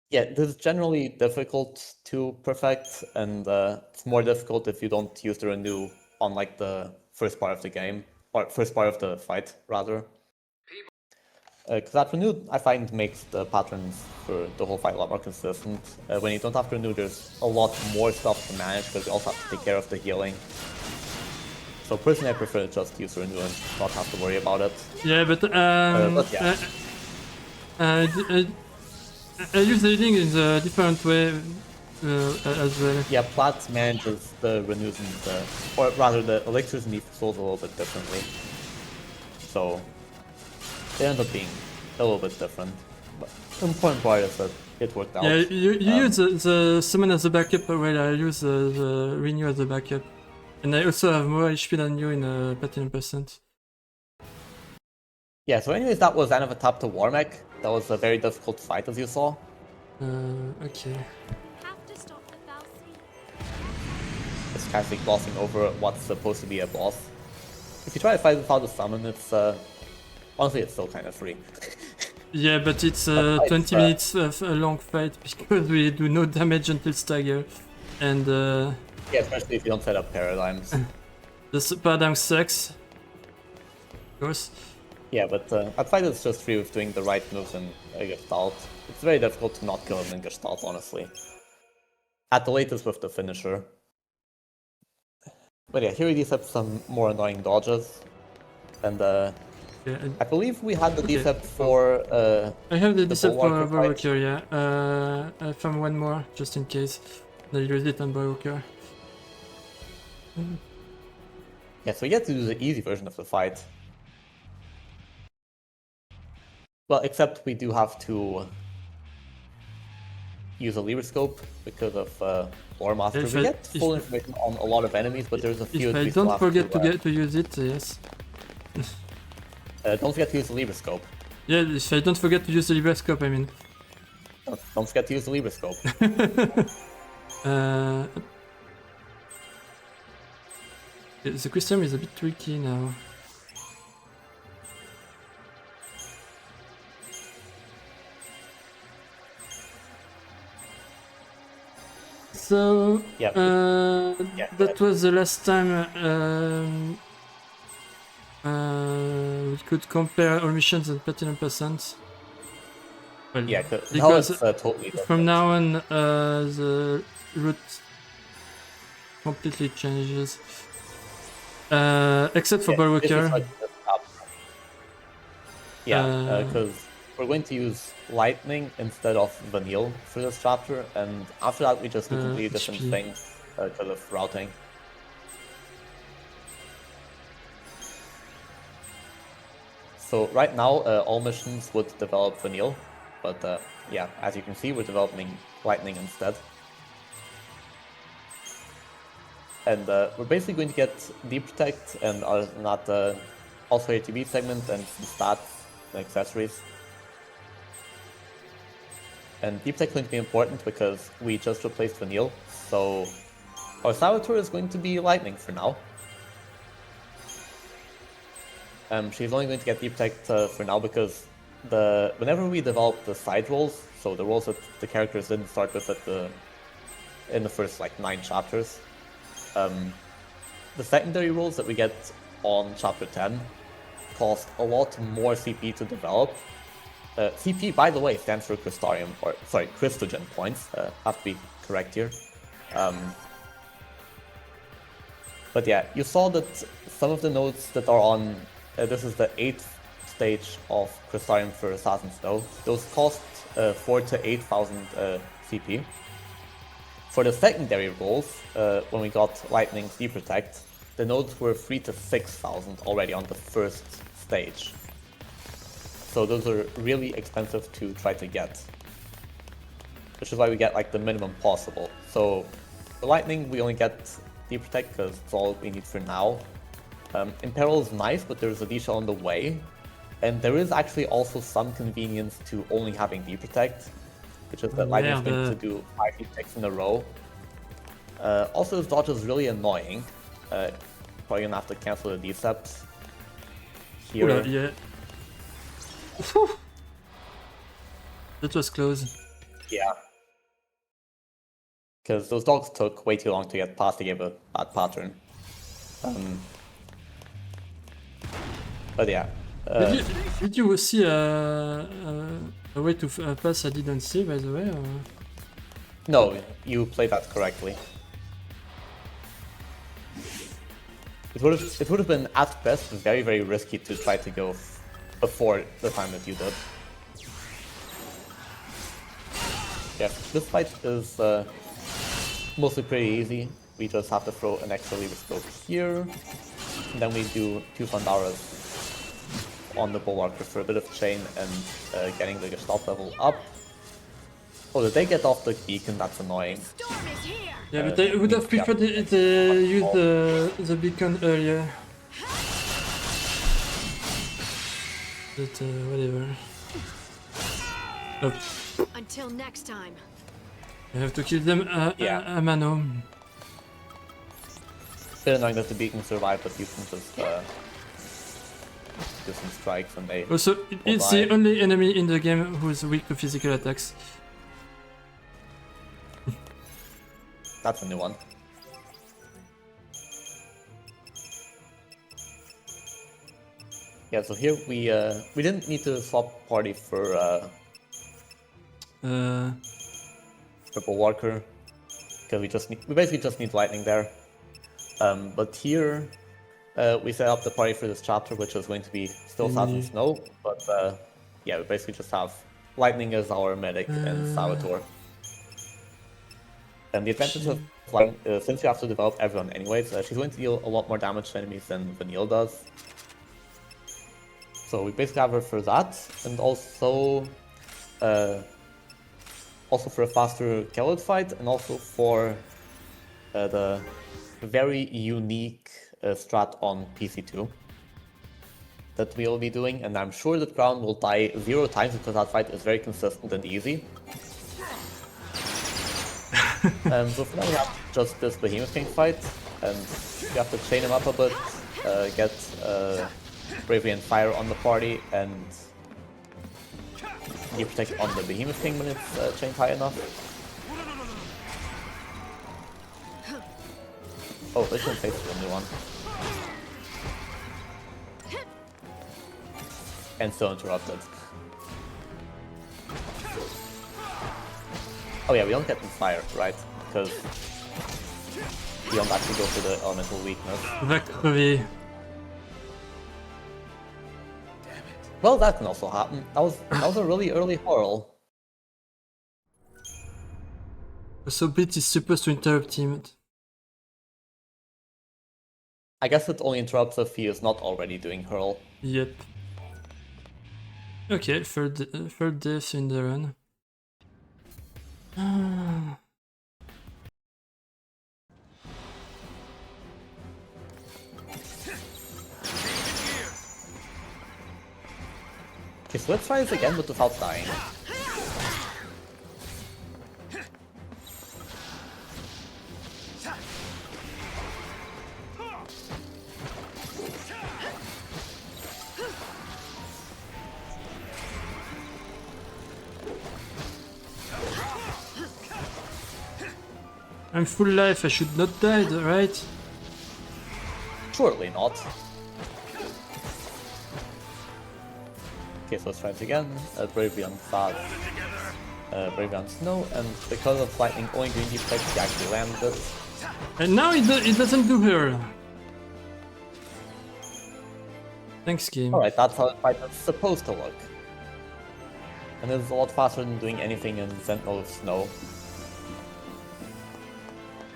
F: Yeah, this is generally difficult to perfect, and it's more difficult if you don't use the renew on like the first part of the game, or first part of the fight, rather. Because that renew, I find, makes the patterns for the whole fight a lot more consistent. When you don't have to renew, there's a lot more stuff to manage, because you also have to take care of the healing. So personally, I prefer to just use renew and not have to worry about it.
A: Yeah, but
F: yeah.
A: I use the healing in a different way as well.
F: Yeah, Plat manages the renews and the, or rather the elixirs and the souls a little bit differently. So they end up being a little bit different. But the important part is that it worked out.
A: Yeah, you use the summon as a backup, while I use the renew as a backup. And I also have more HP than you in Platinum %.
F: Yeah, so anyways, that was end of a tap to Warmech. That was a very difficult fight, as you saw.
A: Okay.
E: Have to stop the Falsi.
F: It's kind of glossing over what's supposed to be a boss. If you try to fight without a summon, it's honestly, it's still kind of free.
A: Yeah, but it's 20 minutes of a long fight because we do no damage until stagger. And
F: yeah, especially if you don't set up paradigms.
A: the paradigm sucks. Of course.
F: Yeah, but that fight is just free with doing the right moves in Gestalt. It's very difficult to not kill him in Gestalt, honestly. At the latest with the finisher. But yeah, here we decept some more annoying dodges. And
A: Yeah,
F: I believe we had the decept for
A: I have the decept for
F: Bulwarker fight.
A: Bulwarker, yeah. I found one more just in case. I use it on Bulwarker.
F: Yeah, so we get to do the easy version of the fight. Well, except we do have to use a lever scope because of Lore Master.
A: If
F: We
A: I-
F: get full information on a lot of enemies, but there's a few
A: If
F: that
A: I
F: we still
A: don't
F: have
A: forget
F: to
A: to use it, yes.
F: don't forget to use the lever scope.
A: Yeah, if I don't forget to use the Libra scope, I mean.
F: Don't forget to use the lever scope.
A: The question is a bit tricky now. So,
F: Yeah.
A: that was the last time we could compare all missions at Platinum %. Well,
F: Yeah, now
A: because
F: it's totally different.
A: from now on, the route completely changes. Except for
F: This is
A: Bulwarker.
F: like the chapter. Yeah, because we're going to use Lightning instead of Vanille for this chapter, and after that we just do completely different
A: HP.
F: things because of routing. So right now, all missions would develop Vanille, but yeah, as you can see, we're developing Lightning instead. And we're basically going to get Deep Protect and not also ATB segment and some stats and accessories. And Deep Protect is going to be important because we just replaced Vanille, so our Saboteur is going to be Lightning for now. She's only going to get Deep Protect for now because whenever we develop the side roles, so the roles that the characters didn't start with in the first like 9 chapters, the secondary roles that we get on chapter 10 cost a lot more CP to develop. CP, by the way, stands for Crystarium, or sorry, Christogen points. Have to be correct here. But yeah, you saw that some of the nodes that are on this is the 8th stage of Crystarium for Assassin's Snow. Those cost 4,000 to 8,000 CP. For the secondary roles, when we got Lightning Deep Protect, the nodes were 3,000 to 6,000 already on the first stage. So those are really expensive to try to get, which is why we get like the minimum possible. So for Lightning, we only get Deep Protect because it's all we need for now. Imperil is nice, but there's a D-Shell on the way, and there is actually also some convenience to only having Deep Protect, which is that Lightning is going to do 5 Deep Protects in a row. Also, his dodge is really annoying. Probably gonna have to cancel the Decept. Here,
A: Oula, yeah. Whew. That was close.
F: yeah. Because those dogs took way too long to get past. They gave a bad pattern. But yeah.
A: Did you see a way to pass I didn't see, by the way? Or?
F: No, you played that correctly. It would have been at best very risky to try to go before the time that you did. Yeah, this fight is mostly pretty easy. We just have to throw an extra lever stroke here, and then we do 2 Pandaras on the Bulwarker for a bit of chain and getting the Gestalt level up. Oh, did they get off the beacon? That's annoying.
E: Storm is here.
A: Yeah, but I would have preferred it use the beacon earlier. But whatever. Oh,
E: Until next time.
A: I have to kill them a mano.
F: Bit annoying that the beacon survived, but you can just do some strikes and they.
A: Also, it's the only enemy in the game who is weak to physical attacks.
F: That's a new one. Yeah, so here we didn't need to swap party for Bulwarker because we basically just need lightning there. But here we set up the party for this chapter, which is going to be still Satin Snow, but yeah, we basically just have lightning as our medic and Salvatore. And the advantage of lightning, since you have to develop everyone anyways, she's going to deal a lot more damage to enemies than Vanille does. So we basically have her for that, and also for a faster Kellid fight, and also for the very unique strat on PC2 that we'll be doing, and I'm sure that Crown will die 0 times because that fight is very consistent and easy. So for now we have just this Behemoth King fight, and you have to chain him up a bit, get Bravery and Fire on the party, and you protect on the Behemoth King when it's chained high enough. Oh, this one takes the only one. And so interrupted. Oh yeah, we don't get the fire, right? Because we don't actually go for the elemental weakness.
A: Victory.
F: Well, that can also happen. That was a really early whirl.
A: So Blitz is supposed to interrupt him.
F: I guess it only interrupts if he is not already doing hurl.
A: Yep. Okay, third death in the run.
F: Okay, so let's try this again, but without dying.
A: I'm full life, I should not die, right?
F: Surely not. Okay, so let's try this again. Bravery on Fast, Bravery on Snow, and because of lightning only doing deflect, he actually lands it.
A: And now it doesn't do her. Thanks, game.
F: Alright, that's how the fight is supposed to look. And it's a lot faster than doing anything in Sentinel of Snow.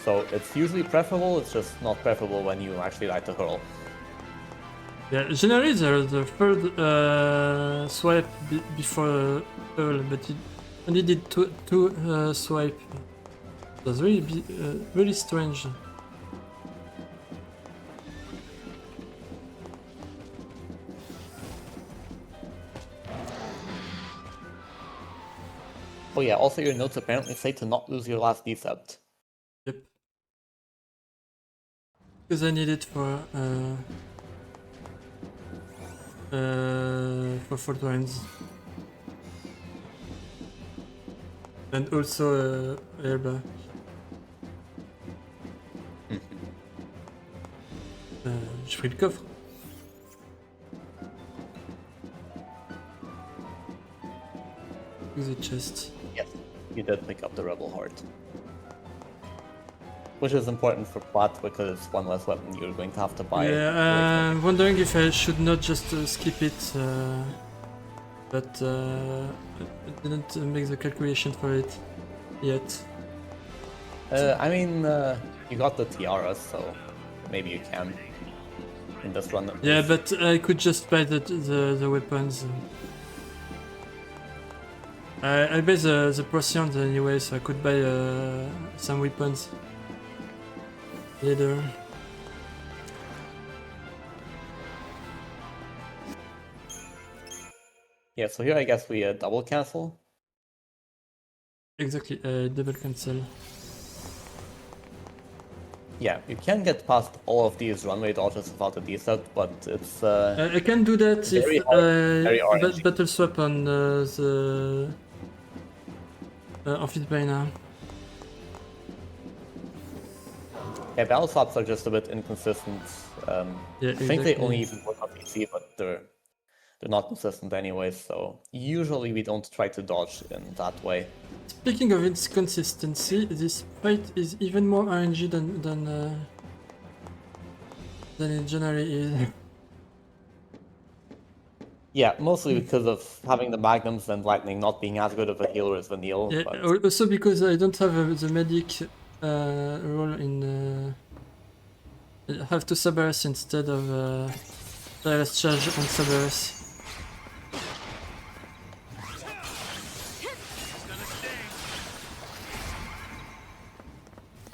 F: So it's usually preferable, it's just not preferable when you actually like to hurl.
A: Yeah, generally there's the third swipe before Earl, but it only did two swipe. It was really strange.
F: Oh yeah, also your notes apparently say to not lose your last Decept.
A: Yep. Because I need it for Fort Wines. And also Herba. J'ai pris le coffre. Use the chest.
F: Yes, you did pick up the Rebel Heart. Which is important for Plat because it's one less weapon you're going to have to buy.
A: Yeah, I'm wondering if I should not just skip it, but I didn't make the calculation for it yet.
F: I mean, you got the tiaras, so maybe you can in this run. at
A: Yeah,
F: least.
A: but I could just buy the weapons. I buy the potions anyway, so I could buy some weapons later.
F: Yeah, so here I guess we double cancel.
A: Exactly, double cancel.
F: Yeah, you can get past all of these runway dodges without a decent, but it's
A: I can do that
F: Very
A: if
F: very
A: I
F: orange.
A: battle swap on the Amphibiana.
F: yeah, battle swaps are just a bit inconsistent.
A: Yeah,
F: I think they
A: exactly.
F: only even work on PC, but they're not consistent anyway. So usually we don't try to dodge in that way.
A: Speaking of its consistency, this fight is even more RNG than it generally is.
F: Yeah, mostly because of having the magnums and lightning not being as good of a healer as Vanille.
A: Yeah,
F: But
A: also because I don't have the medic role in. I have to Cerberus instead of direct charge on Cerberus.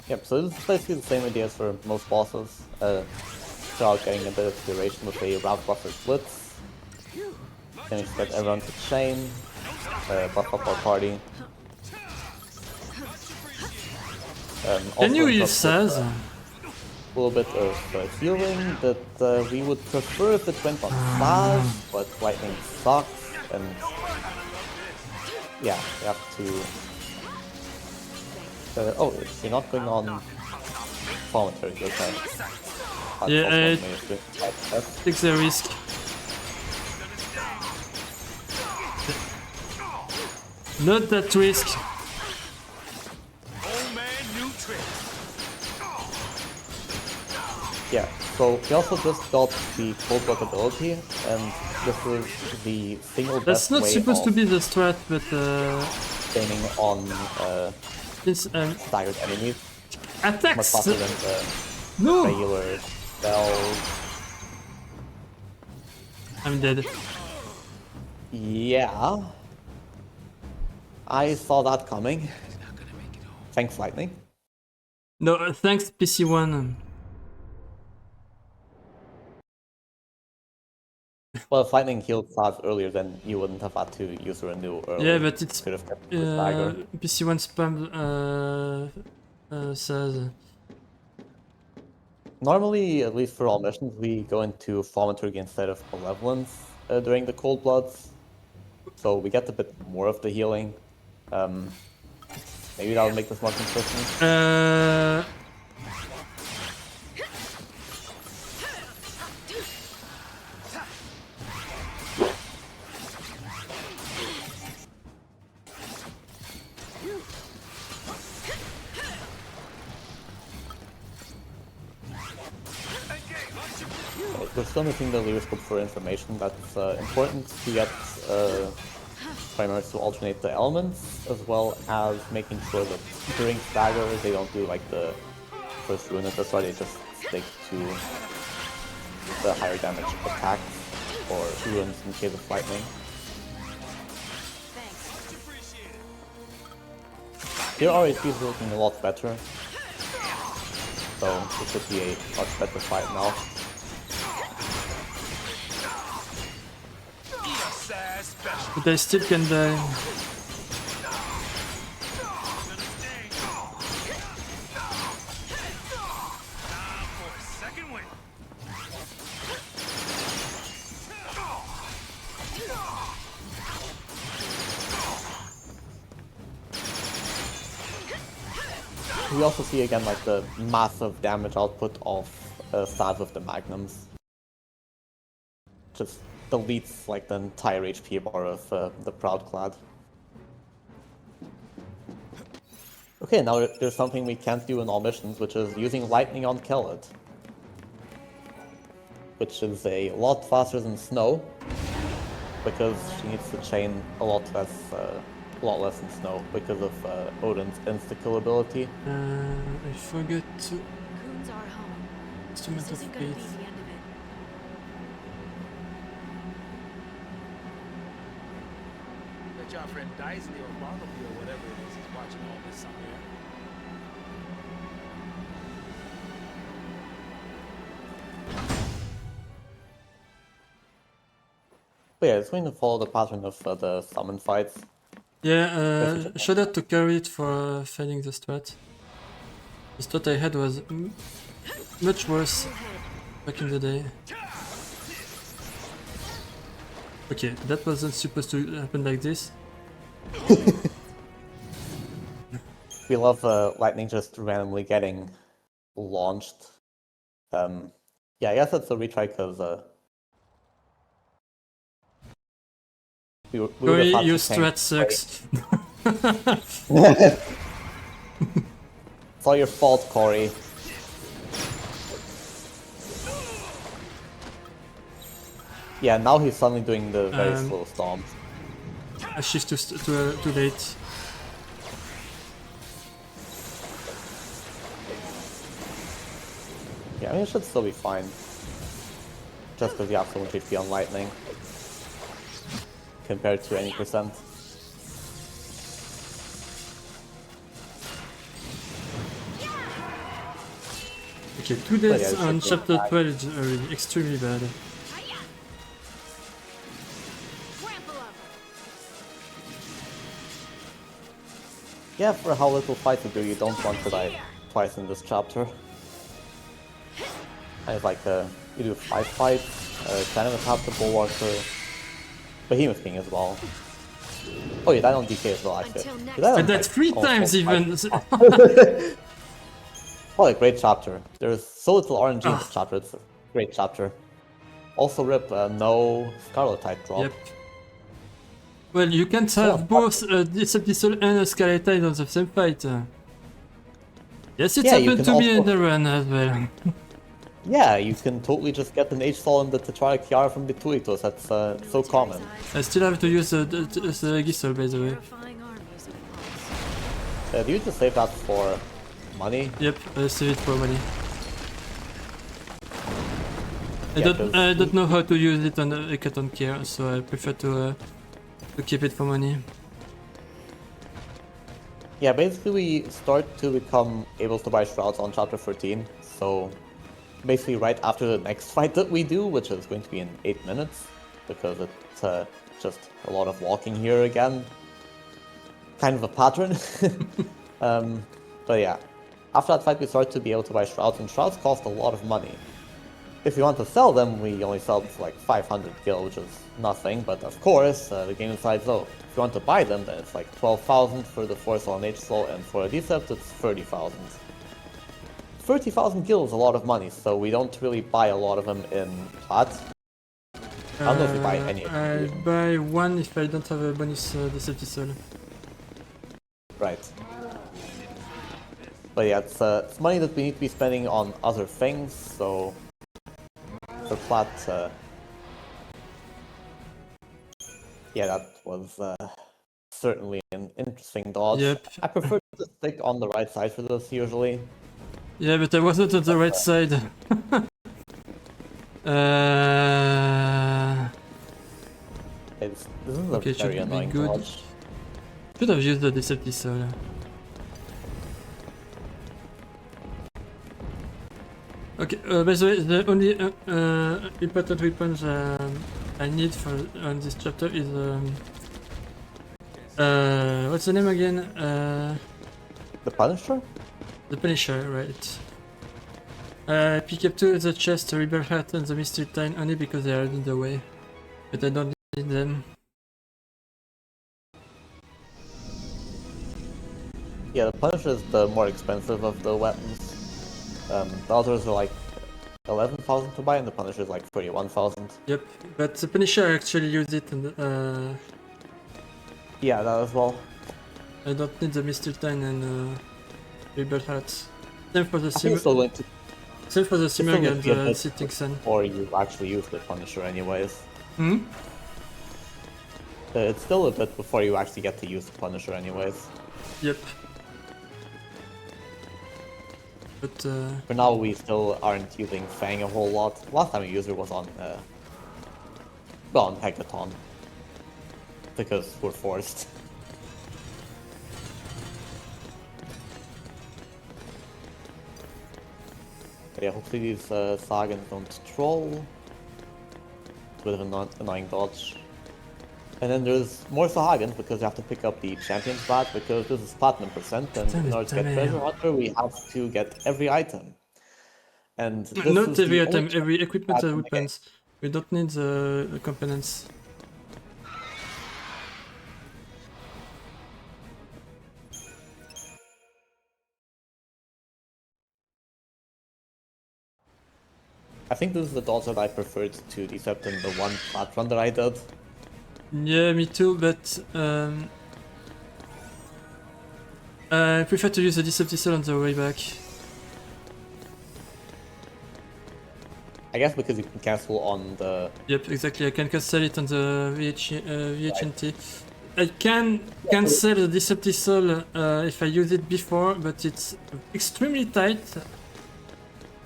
F: yep, so this is basically the same idea as for most bosses. Without getting a bit of duration with a route buffer blitz. Can expect everyone to chain, buff up our party.
A: Can you
F: also
A: use Saz?
F: a little bit of healing that we would prefer if it went on Saz, but lightning sucks, and yeah, you have to. Oh, you're not going on Promontory, okay. That's
A: Yeah,
F: also
A: I-
F: one way of doing it.
A: Take the risk. Not that risk.
D: Old man, new trick.
F: Yeah, so we also just got the cold block ability, and this is the single
A: That's
F: best
A: not
F: way
A: supposed to
F: of
A: be the strat, but
F: gaining on
A: since
F: staggered enemies much
A: attacks.
F: faster than the
A: No,
F: regular spells.
A: I'm dead.
F: Yeah, I saw that coming. Thanks, Lightning.
A: No, thanks PC1.
F: Well, if Lightning healed Saz earlier, then you wouldn't have had to use her anew earlier.
A: Yeah, but it's
F: Could have kept the stagger.
A: PC1 spam says.
F: Normally, at least for all missions, we go into Thaumaturgy instead of Malevolence during the Cold Bloods. So we get a bit more of the healing. Maybe that'll make this more consistent. We're still missing the Lyroscope for information. That's important to get primers to alternate the elements, as well as making sure that during stagger they don't do like the first rune at the start, they just stick to the higher damage attacks or runes in case of lightning. Here our HP is looking a lot better, so it should be a much better fight now.
A: But I still can die.
F: we also see again like the massive damage output of stabs with the magnums. Just deletes like the entire HP bar of the Proud Clad. Okay, now there's something we can't do in all missions, which is using lightning on Kellet. Which is a lot faster than Snow, because she needs to chain a lot less than Snow because of Odin's insta-kill ability.
A: I forgot to
E: Coons are home.
A: instrument
E: This
A: of
E: isn't gonna be
A: faith.
E: the end of it.
D: Bet your friend Dicely or Bartleby or whatever it is watching all this somewhere.
F: But yeah, it's going to follow the pattern of the summon fights.
A: Yeah, shout out to Carrot for failing the strat. The strat I had was much worse back in the day. Okay, that wasn't supposed to happen like this.
F: We love lightning just randomly getting launched. Yeah, I guess that's a retry because we would
A: Corey,
F: have had
A: your
F: to tank
A: strat sucks.
F: It's all your fault, Corey. Yeah, now he's suddenly doing the very slow stomp.
A: I shift too late.
F: Yeah, I mean, it should still be fine. Just because you have so much HP on lightning. Compared to any percent.
A: Okay, 2 deaths
F: yeah, it
A: on
F: should be
A: chapter
F: fine.
A: 12 is already extremely bad.
E: Hiya! Trample 'em.
F: Yeah, for how little fight you do, you don't want to die twice in this chapter. And it's like, you do 5 fights, kind of attack the Bulwarker, Behemoth King as well. Oh, you died on DK as well, actually.
E: Until next
F: You died on,
A: And that's 3
F: almost
A: times
F: all
A: even!
F: fights. Oh, a great chapter. There's so little RNG in this chapter, it's a great chapter. Also rip, no Scarletite drop.
A: Yep. Well, you can't have both a Decepticol and a Scarletide on the same fight. Yes, it's
F: Yeah, you
A: happened
F: can
A: to me in
F: also-
A: the run as well.
F: Yeah, you can totally just get an H-Sol and the Tetrarch Kiara from the Tuitos, that's so common.
A: I still have to use the Gisel, by the way.
E: Terrifying armies of pawns.
F: Do you just save that for money?
A: Yep, I save it for money.
F: Yeah,
A: I don't know how to use it on Hecaton Care, so I prefer to keep it for money.
F: Yeah, basically we start to become able to buy Shrouds on chapter 13, so basically right after the next fight that we do, which is going to be in 8 minutes, because it's just a lot of walking here again. Kind of a pattern. But yeah, after that fight we start to be able to buy Shrouds, and Shrouds cost a lot of money. If you want to sell them, we only sell them for like 500 gil, which is nothing, but of course, the game decides, oh, if you want to buy them, then it's like 12,000 for the 4-Soul and H-Soul, and for a Decept it's 30,000. 30,000 gil is a lot of money, so we don't really buy a lot of them in Plat. I don't know if you buy any.
A: I buy one if I don't have a bonus Decepticol.
F: Right. But yeah, it's money that we need to be spending on other things, so for Plat, yeah, that was certainly an interesting dodge.
A: Yep.
F: I prefer to stick on the right side for this usually.
A: Yeah, but I wasn't on the right side.
F: This is a
A: Okay, it should
F: very
A: be
F: annoying
A: good.
F: dodge.
A: Should have used the Decepticol. Okay, by the way, the only important weapons I need for on this chapter is what's the name again?
F: The Punisher?
A: The Punisher, right? Pick up 2 the chest, the Rebel Hat, and the Mystery Tine only because they are in the way, but I don't need them.
F: Yeah, the Punisher is the more expensive of the weapons. The others are like 11,000 to buy, and the Punisher is like 31,000.
A: Yep, but the Punisher I actually use it, and
F: Yeah, that as well.
A: I don't need the Mistletoe and Rebel Hat. Same for the
F: I think
A: Simmer.
F: it's still going to
A: Same for the Simmer
F: still
A: and
F: be a
A: the
F: bit
A: Sitting Sun.
F: before you actually use the Punisher anyways.
A: Hmm?
F: It's still a bit before you actually get to use the Punisher anyways.
A: Yep. But
F: For now, we still aren't using Fang a whole lot. Last time we used it was on, well, on Hekaton. Because we're forced. But yeah, hopefully these Sagans don't troll. It's a bit of an annoying dodge. And then there's more Sahagans because you have to pick up the Champion's Bat because this is platinum percent, and in order to get Treasure Hunter we have to get every item. And this
A: not
F: is
A: every
F: the only
A: item, every equipment
F: in
A: and
F: the game.
A: weapons. We don't need the components.
F: I think this is the dodge that I preferred to Decept in the one Plat run that I did.
A: Yeah, me too, but I prefer to use the Decepticel on the way back.
F: I guess because you can cancel on the...
A: Yep, exactly. I can cancel it on the VHNT. I can cancel the Decepticel if I use it before, but it's extremely tight.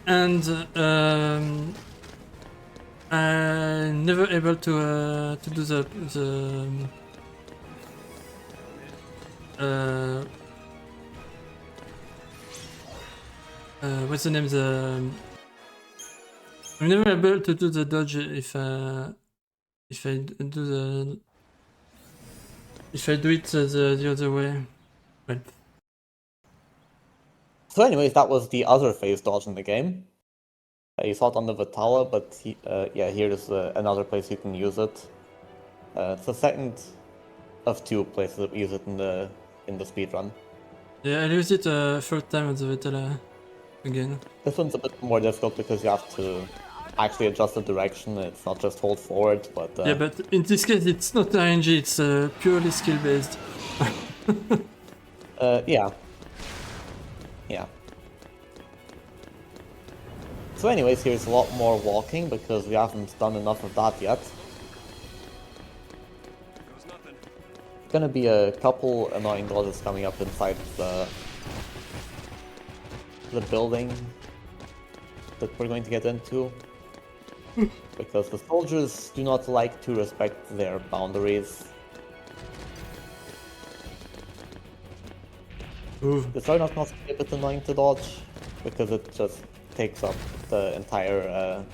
A: And I'm never able to do the what's the name? I'm never able to do the dodge if I do it the other way. Well,
F: So anyways, that was the other phase dodge in the game. You saw it on the Vitala, but yeah, here's another place you can use it. It's the second of two places that we use it in the speedrun.
A: yeah, I used it third time on the Vetala again.
F: This one's a bit more difficult because you have to actually adjust the direction. It's not just hold forward, but
A: Yeah, but in this case, it's not RNG. It's purely skill based.
F: yeah. So anyways, here's a lot more walking because we haven't done enough of that yet. Gonna be a couple annoying dodges coming up inside the building that we're going to get into. Because the soldiers do not like to respect their boundaries.
A: Ooh.
F: The Starknock not a bit annoying to dodge because it just takes up the entire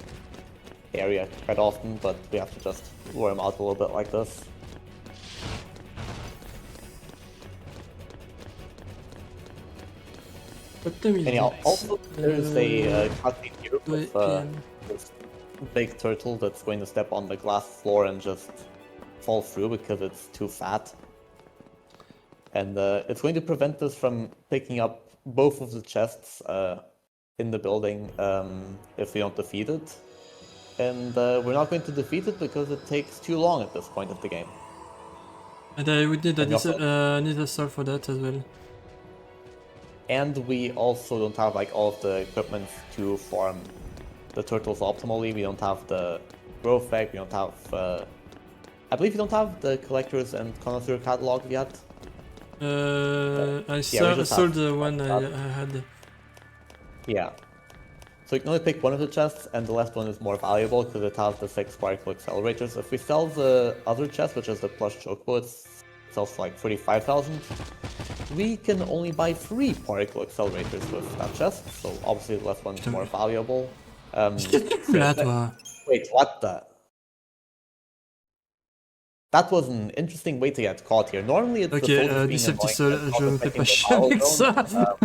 F: area quite often, but we have to just lure him out a little bit like this.
A: What time is
F: And yeah,
A: it?
F: also there's a cutscene here
A: 2
F: with
A: PM.
F: this big turtle that's going to step on the glass floor and just fall through because it's too fat. And it's going to prevent us from picking up both of the chests in the building if we don't defeat it. And we're not going to defeat it because it takes too long at this point of the game.
A: And I would need
F: And
A: need a soul for that as well.
F: And we also don't have like all of the equipment to farm the turtles optimally. We don't have the growth effect, we don't have... I believe we don't have the collectors and connoisseur catalog yet.
A: I
F: just
A: sold
F: have
A: the one I
F: that.
A: had.
F: Yeah. So you can only pick one of the chests, and the last one is more valuable because it has the 6 particle accelerators. If we sell the other chest, which is the plush chocobo, it sells for like 45,000. We can only buy 3 particle accelerators with that chest, so obviously the last one is more valuable.
A: Plat, toi.
F: Wait, what the? That was an interesting way to get caught here. Normally it's
A: Ok,
F: the soldiers being
A: Decepticel,
F: annoying,
A: je
F: not
A: me fais
F: affecting
A: pas
F: the
A: chier
F: battle
A: avec
F: zone.
A: ça.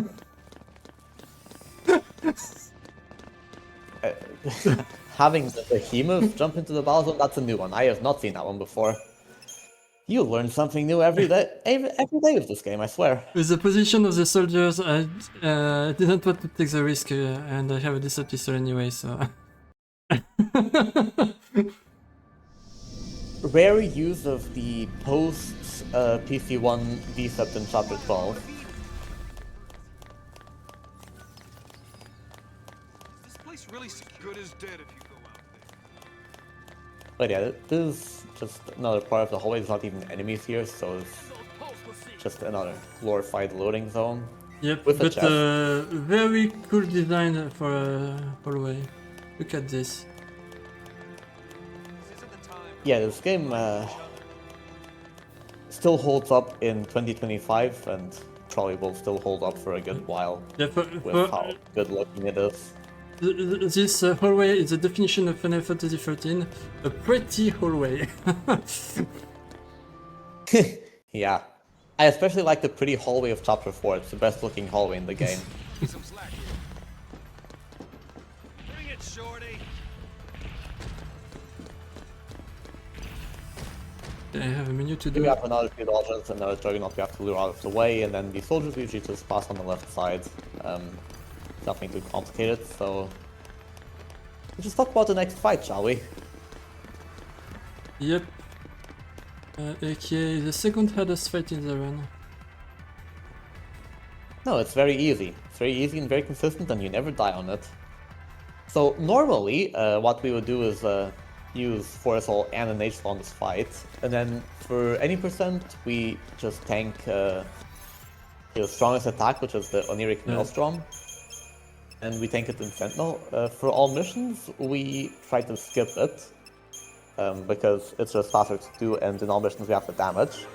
F: Having the behemoth jump into the battle zone, that's a new one. I have not seen that one before. You learn something new every day, every day of this game, I swear.
A: With the position of the soldiers, I didn't want to take the risk, and I have a decent pistol anyway, so...
F: Rare use of the post PC1 Decept in Chapter 12.
D: This place really good as dead if you go out there.
F: But yeah, this is just another part of the hallway. There's not even enemies here, so it's just another glorified loading zone.
A: Yep,
F: With a
A: but
F: chest.
A: very cool design for a hallway. Look at this.
D: This isn't the time.
F: Yeah, this game still holds up in 2025 and probably will still hold up for a good while
A: Yeah,
F: with how good looking it is.
A: This hallway is the definition of Final Fantasy XIII, a pretty hallway.
F: Yeah. I especially like the pretty hallway of Chapter 4. It's the best looking hallway in the game.
D: Some slack here. Bring it, shorty.
A: I have a menu to do.
F: We have another few dodges, another Juggernaut we have to lure out of the way, and then the soldiers usually just pass on the left side. Nothing too complicated, so... Let's just talk about the next fight, shall we?
A: Yep. Okay, the second hardest fight in the run.
F: No, it's very easy. It's very easy and very consistent, and you never die on it. So normally, what we would do is use Force Soul and an H on this fight, and then for any percent, we just tank his strongest attack, which is the Oniric Maelstrom, and we tank it in Sentinel. For all missions, we try to skip it, because it's just faster to do, and in all missions we have the damage.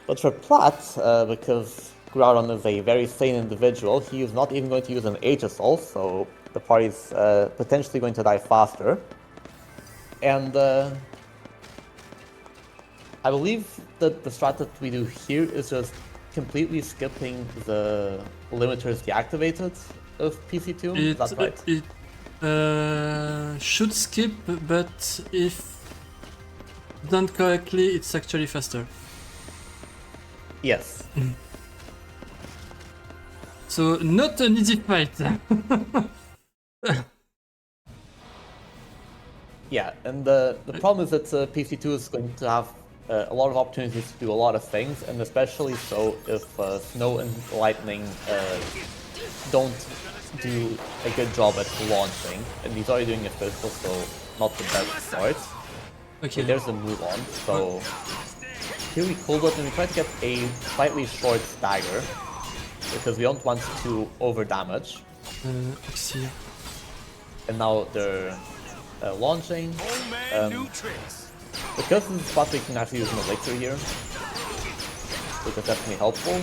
F: But for Plat, because Groudon is a very sane individual, he is not even going to use an Aegisol, so the party's potentially going to die faster. And I believe that the strat that we do here is just completely skipping the limiters deactivated of PC2, is that right?
A: It should skip, but if done correctly, it's actually faster.
F: Yes.
A: So, not an easy fight.
F: Yeah, and the problem is that PC2 is going to have a lot of opportunities to do a lot of things, and especially so if Snow and Lightning don't do a good job at launching, and he's already doing it physical, so not the best start.
A: Okay.
F: There's a move on, so here we cold up and we try to get a slightly short stagger, because we don't want to over damage.
A: XIII.
F: And now they're launching.
D: Old man, new tricks.
F: Because this is spot we can actually use an elixir here, which is definitely helpful.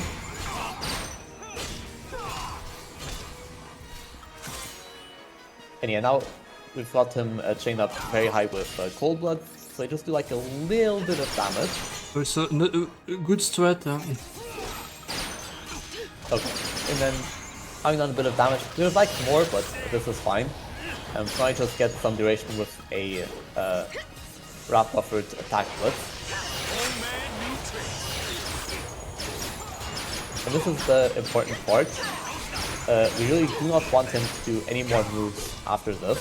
F: And yeah, now we've got him chained up very high with Cold Blood, so I just do like a little bit of damage.
A: Also, no, good strat.
F: Okay, and then having done a bit of damage, we would like more, but this is fine. So I just get some duration with a wrap buffered attack blitz.
D: Old man, new tricks.
F: And this is the important part. We really do not want him to do any more moves after this.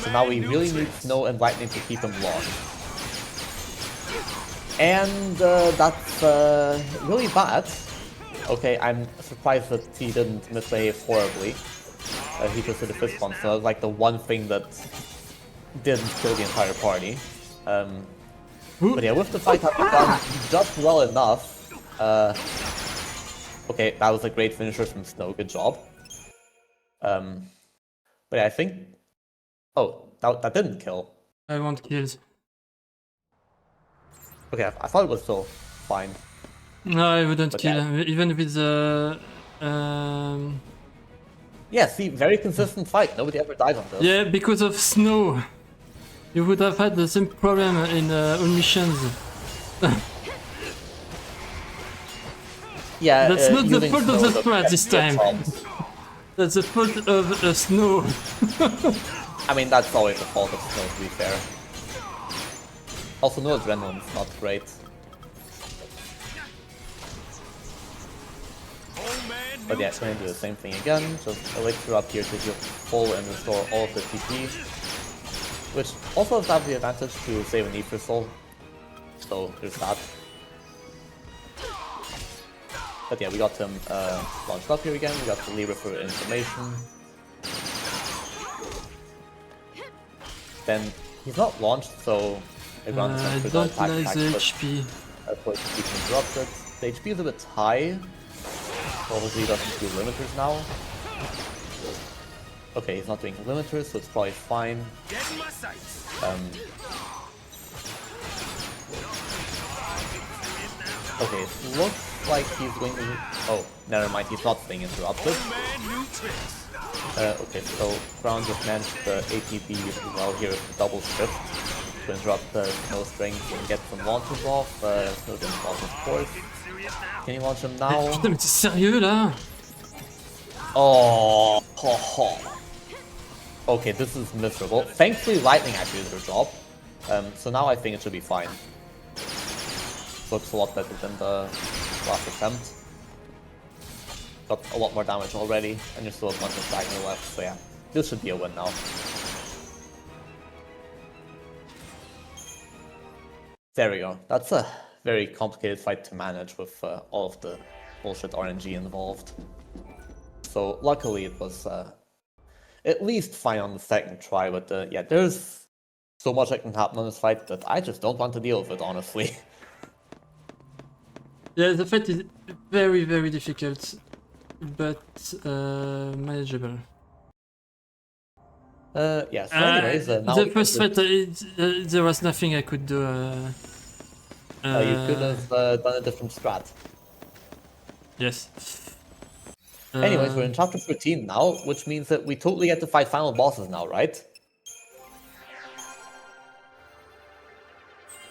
F: So now we really need Snow and Lightning to keep him long. And that's really bad. Okay, I'm surprised that he didn't misbehave horribly. He just did a fist bump, so that was like the one thing that didn't kill the entire party. But yeah, with the fight having gone just well enough, okay, that was a great finisher from Snow, good job. But yeah, I think... Oh, that didn't kill.
A: I want kills.
F: Okay, I thought it was still fine.
A: No, I wouldn't
F: But
A: kill,
F: yeah.
A: even with the...
F: Yeah, see, very consistent fight. Nobody ever died on this.
A: Yeah, because of Snow. You would have had the same problem in all missions.
F: Yeah,
A: That's not the
F: using
A: fault of
F: Snow
A: the strat this
F: doesn't
A: time.
F: get problems.
A: That's the fault of Snow.
F: I mean, that's always the fault of Snow, to be fair. Also, no adrenaline's not great. But yeah, it's going to do the same thing again. Just Elixir up here to heal full and restore all of the TP. Which also has the advantage to save a need for soul. So there's that. But yeah, we got him launched up here again. We got the Libra for information. Then he's not launched, so
A: I
F: everyone's for the
A: don't
F: attack
A: like
F: attack,
A: the
F: but
A: HP.
F: of keep interrupted. The HP is a bit high. Obviously he doesn't do limiters now. Okay, he's not doing limiters, so it's probably fine. Okay, it looks like he's going to... Oh, never mind, he's not being interrupted. Okay, so Crown just managed the ATB well here with the double shift to interrupt the snow strings and get some launches off. Snow didn't launch, of course. Can you launch him now?
A: Putain, mais t'es sérieux là?
F: Oh, ho, ho. Okay, this is miserable. Thankfully, lightning actually did her job. So now I think it should be fine. Looks a lot better than the last attempt. Got a lot more damage already, and there's still a bunch of stagger left, so yeah. This should be a win now. There we go. That's a very complicated fight to manage with all of the bullshit RNG involved. So luckily it was at least fine on the second try, but yeah, there's so much that can happen on this fight that I just don't want to deal with it, honestly.
A: Yeah, the fight is very, very difficult, but manageable.
F: Yeah, so anyways, now
A: the first fight, there was nothing I could do.
F: you could have done a different strat.
A: Yes.
F: Anyways, we're in chapter 13 now, which means that we totally get to fight final bosses now, right?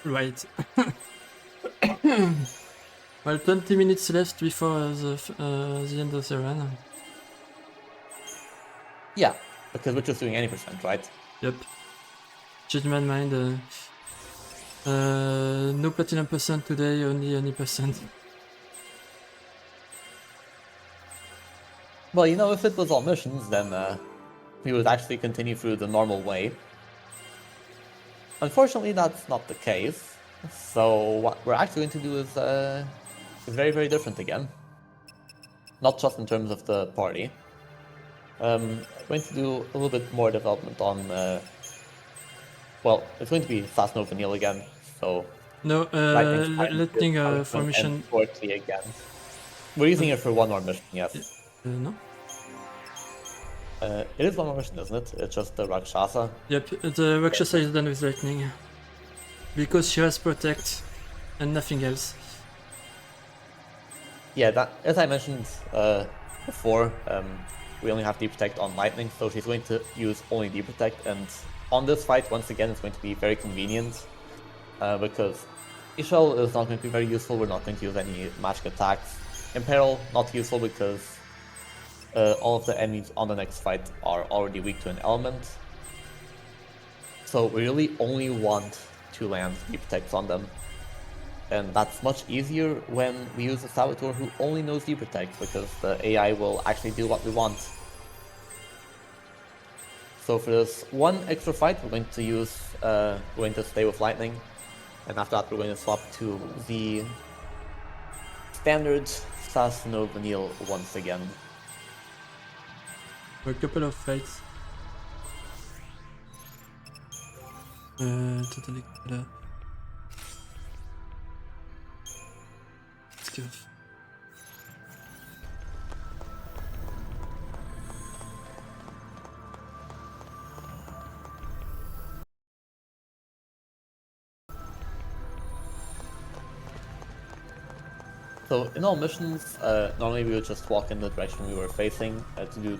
A: Right. Well, 20 minutes left before the end of the run.
F: Yeah, because we're just doing any percent, right?
A: Yep. Change my mind. No platinum percent today, only any percent.
F: Well, you know, if it was all missions, then we would actually continue through the normal way. Unfortunately, that's not the case. So what we're actually going to do is very, very different again. Not just in terms of the party. We're going to do a little bit more development on... well, it's going to be Fast No Vanille again, so...
A: No, Lightning formation...
F: again. We're using it for one more mission, yes.
A: No?
F: It is one more mission, isn't it? It's just the Rakshasa.
A: Yep, the Rakshasa is done with Lightning. Because she has Protect and nothing else.
F: Yeah, that, as I mentioned before, we only have D-Protect on Lightning, so she's going to use only D-Protect, and on this fight, once again, it's going to be very convenient, because Ishel is not going to be very useful, we're not going to use any magic attacks. Imperil, not useful because all of the enemies on the next fight are already weak to an element. So we really only want to land D-Protects on them. And that's much easier when we use a Saboteur who only knows D-Protect, because the AI will actually do what we want. So for this one extra fight, we're going to use, we're going to stay with Lightning, and after that we're going to swap to the standard Fast No Vanille once again.
A: For a couple of fights. Totally. Let's go.
F: So in all missions, normally we would just walk in the direction we were facing to do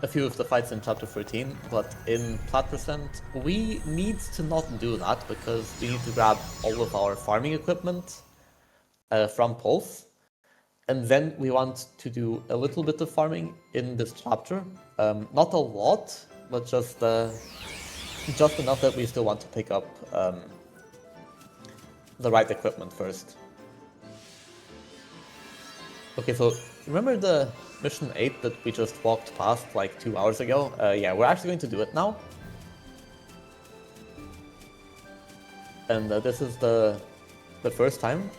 F: a few of the fights in chapter 13, but in Plat percent we need to not do that because we need to grab all of our farming equipment from Pulse, and then we want to do a little bit of farming in this chapter. Not a lot, but just enough that we still want to pick up the right equipment first. Okay, so remember the mission 8 that we just walked past like 2 hours ago? Yeah, we're actually going to do it now. And this is the first time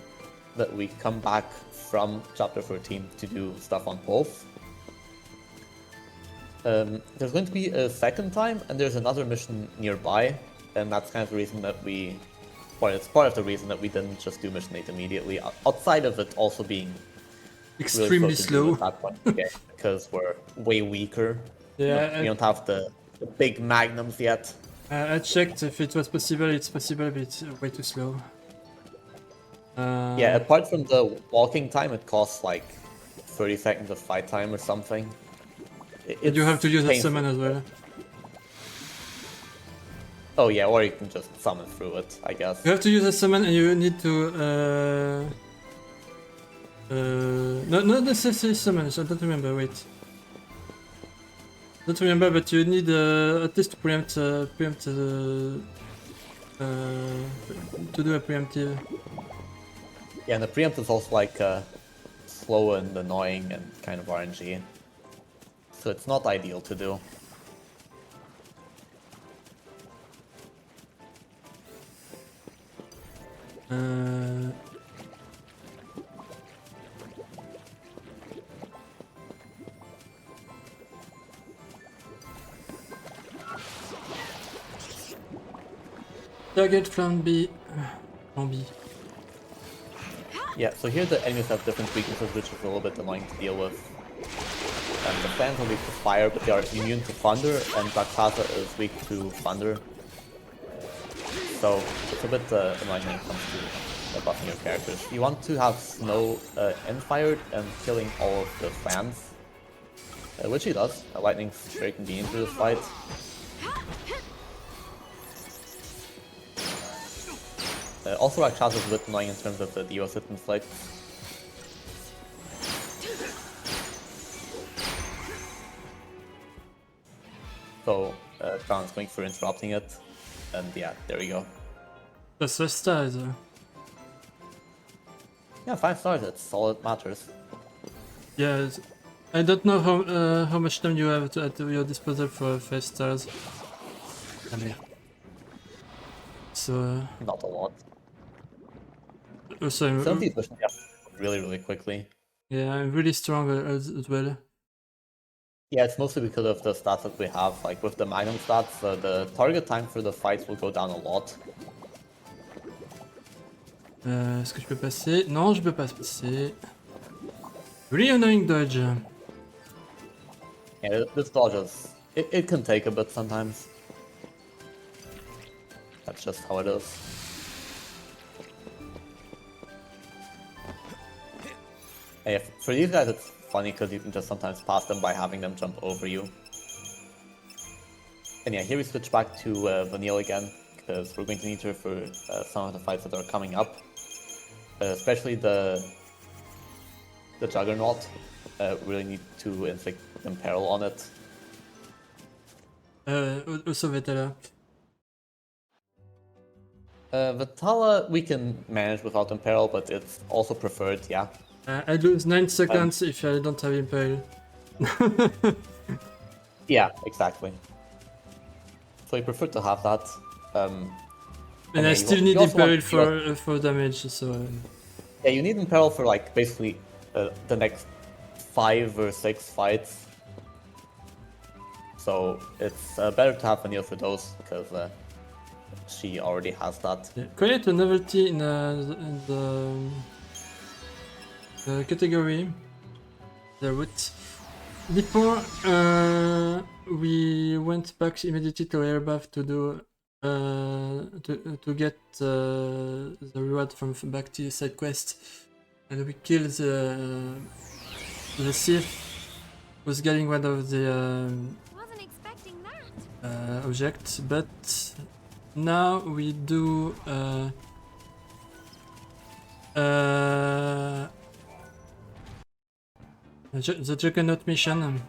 F: that we come back from chapter 13 to do stuff on both. There's going to be a second time, and there's another mission nearby, and that's kind of the reason that we... Well, it's part of the reason that we didn't just do mission 8 immediately, outside of it also being
A: Extremely
F: really slow
A: slow.
F: at that point, okay, because we're way weaker.
A: Yeah,
F: We don't have the big magnums yet.
A: I checked if it was possible. It's possible, but it's way too slow.
F: Yeah, apart from the walking time, it costs like 30 seconds of fight time or something.
A: You have to use a
F: painful.
A: summon as well.
F: Oh yeah, or you can just summon through it, I guess.
A: You have to use a summon, and you need to. Not necessarily summon. I don't remember. Wait. Don't remember, but you need at least to preempt to do a preemptive.
F: Yeah, and the preempt is also like slow and annoying and kind of RNG. So it's not ideal to do.
A: Target plan B. Plan B.
F: Yeah, so here the enemies have different weaknesses, which is a little bit annoying to deal with. And the fans are weak to fire, but they are immune to thunder, and Rakshasa is weak to thunder. So it's a bit annoying when it comes to buffing your characters. You want to have Snow end-fired and killing all of the fans, which he does. Lightning's very convenient for this fight. Also, Rakshasa is a bit annoying in terms of the Dios hit inflict. So, Brown's going for interrupting it, and yeah, there we go.
A: That's 5 stars.
F: Yeah, 5 stars, that's all that matters.
A: Yeah, I don't know how much time you have at your disposal for 5 stars. So,
F: Not a lot.
A: also,
F: Some of these missions really quickly.
A: yeah, I'm really strong as well.
F: Yeah, it's mostly because of the stats that we have. Like with the Magnum stats, the target time for the fights will go down a lot.
A: Est-ce que je peux passer? Non, je peux pas passer. Really annoying dodge.
F: Yeah, this dodge is... It can take a bit sometimes. That's just how it is. Yeah, for these guys it's funny because you can just sometimes pass them by having them jump over you. And yeah, here we switch back to Vanille again, because we're going to need her for some of the fights that are coming up. Especially the Juggernaut. Really need to inflict Imperil on it.
A: Also Vetala.
F: Vitala we can manage without Imperil, but it's also preferred, yeah.
A: I lose 9 seconds if I don't have Impale.
F: Yeah, exactly. So I prefer to have that.
A: And
F: yeah,
A: I still need
F: you also want-
A: Impale for damage, so...
F: Yeah, you need Imperil for like basically the next 5 or 6 fights. So it's better to have Vanille for those, because she already has that.
A: Yeah. Quite a novelty in the category. The route. Before we went back immediately to Airbuff to do to get the reward from back to the side quest, and we killed the thief who's getting one of the
E: Wasn't expecting that.
A: objects, but now we do the Juggernaut mission,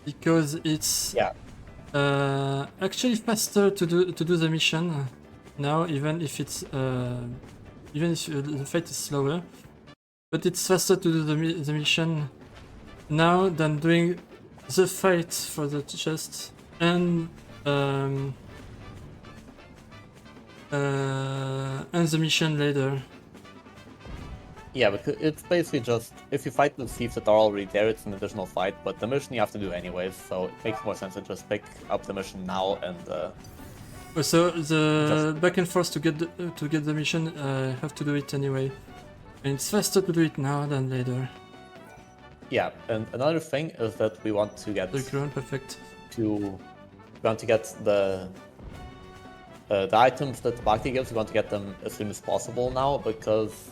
A: because it's
F: Yeah.
A: actually faster to do the mission now, even if it's even if the fight is slower, but it's faster to do the mission now than doing the fight for the chest and the mission later.
F: Yeah, because it's basically just, if you fight the thieves that are already there, it's an additional fight, but the mission you have to do anyways, so it makes more sense to just pick up the mission now and
A: So the back and forth to get the mission, have to do it anyway, and it's faster to do it now than later.
F: yeah, and another thing is that we want to get
A: The ground perfect.
F: the items that the Bhakti gives, we want to get them as soon as possible now, because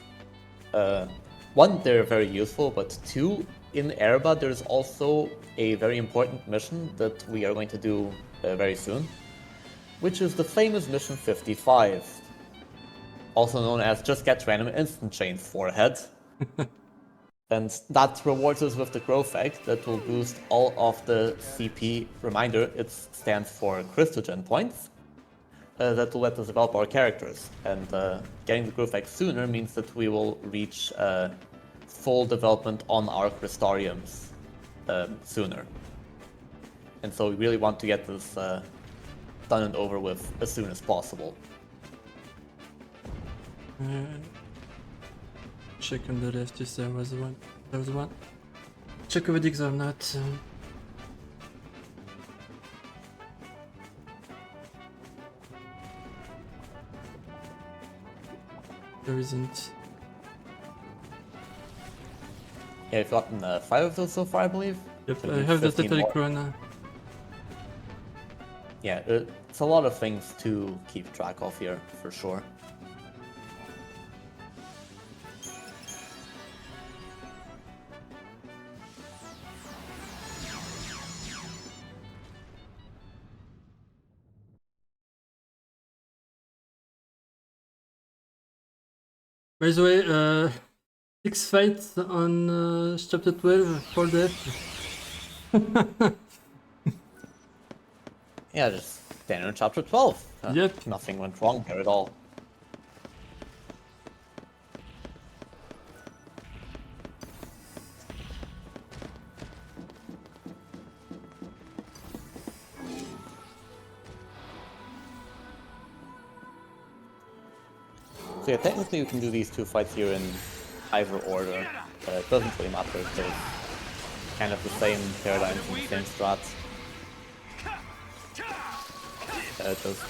F: one, they're very useful, but two, in Erba there's also a very important mission that we are going to do very soon, which is the famous mission 55, also known as Just Get Random Instant Chains Forehead. And that rewards us with the Grow effect that will boost all of the CP. Reminder, it stands for Christogen points. That will let us develop our characters. And getting the Grow effect sooner means that we will reach full development on our Crystariums sooner. And so we really want to get this done and over with as soon as possible.
A: Check on the left, yes, there was one. There was one. Check over digs or not. There isn't.
F: Yeah, I've gotten 5 of those so far, I believe.
A: Yep,
F: So
A: I have the
F: 15
A: Totally
F: more.
A: Corona.
F: Yeah, it's a lot of things to keep track of here, for sure.
A: By the way, 6 fights on chapter 12 for death.
F: Yeah, just standard chapter 12.
A: Yep.
F: Nothing went wrong there at all. So yeah, technically we can do these 2 fights here in either order. It doesn't really matter, they're kind of the same paradigms and the same strats. Just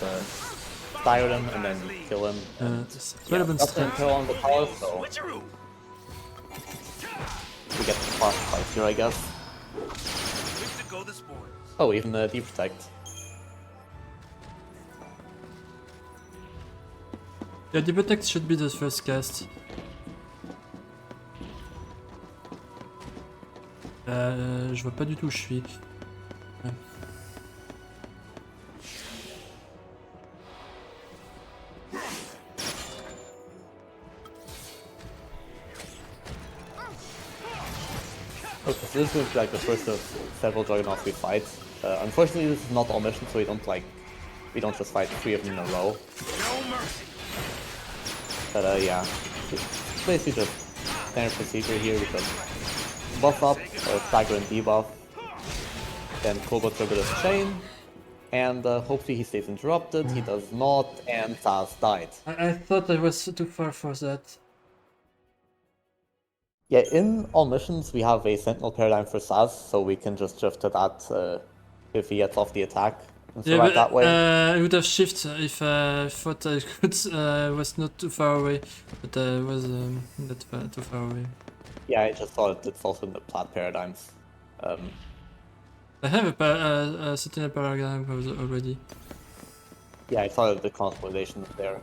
F: fire him and then kill him.
A: It's
F: Yeah,
A: relevant
F: that's an
A: stuff.
F: kill on the tower, so we get the fast fight here, I guess. Oh, even the deep protect.
A: Yeah, the protect should be the first cast. Je vois pas du tout où je suis. Ouais.
F: Okay, so this is like the first of several Juggernauts we fight. Unfortunately, this is not all missions, so we don't just fight 3 of them in a row. But yeah, it's basically just standard procedure here. We just buff up, stagger and debuff, then Kogo trigger this chain, and hopefully he stays interrupted. He does not, and Taz died.
A: I thought I was too far for that.
F: Yeah, in all missions we have a Sentinel paradigm for Saz, so we can just shift to that if he gets off the attack. And
A: Yeah,
F: survive
A: but
F: that way.
A: I would have shifted if I thought I could. Was not too far away, but I was not too far away.
F: Yeah, I just thought it's also in the Plat paradigms.
A: I have a Sentinel paradigm already.
F: Yeah, I saw the consolidation there.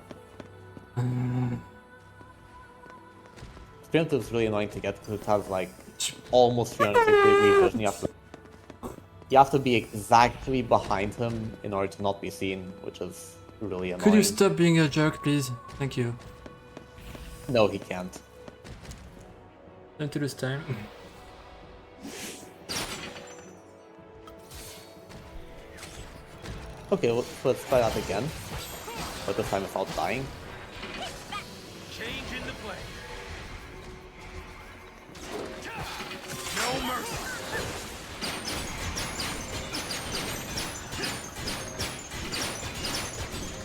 F: Preemptive is really annoying to get because it has like almost 360 degree vision. You have to be exactly behind him in order to not be seen, which is really annoying.
A: Could you stop being a jerk, please? Thank you.
F: No, he can't.
A: Don't lose time.
F: Okay, let's try that again. but this time without dying.
D: Change in the play. No mercy.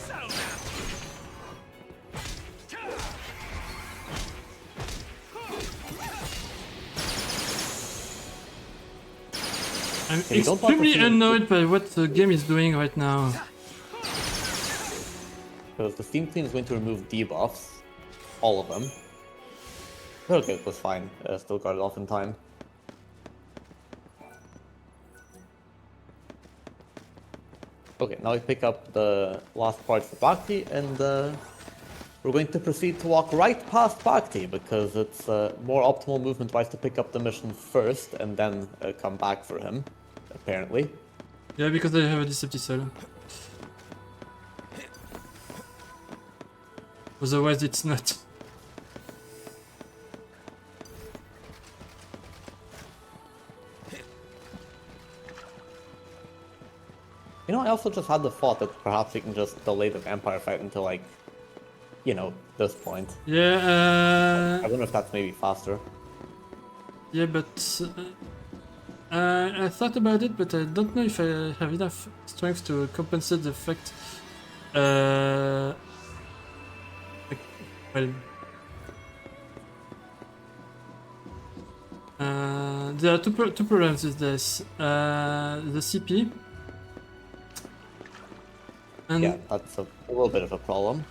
D: Settle down.
A: I'm
F: you don't want to
A: extremely
F: see it.
A: annoyed by what the game is doing right now.
F: Because the Steam Clean is going to remove debuffs. All of them. Okay, it was fine. Still got it off in time. Okay, now we pick up the last part for Bhakti, and we're going to proceed to walk right past Bhakti, because it's more optimal movement-wise to pick up the mission first, and then come back for him, apparently.
A: Yeah, because I have a Deceptive Cell. Otherwise it's not.
F: You know, I also just had the thought that perhaps we can just delay the vampire fight until, like, you know, this point.
A: Yeah,
F: I wonder if that's maybe faster.
A: yeah, but I thought about it, but I don't know if I have enough strength to compensate the fact. Well, there are two problems with this. The CP. And
F: Yeah, that's a little bit of a problem.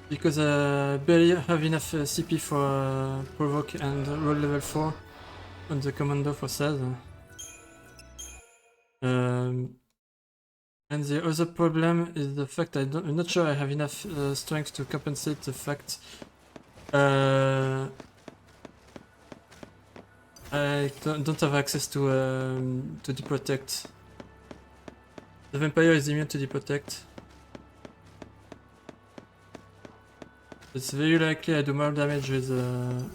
A: because I barely have enough CP for provoke and roll level 4 on the commando for Saz. And the other problem is the fact I'm not sure I have enough strength to compensate the fact I don't have access to deprotect. The vampire is immune to deprotect. It's very likely I do more damage with the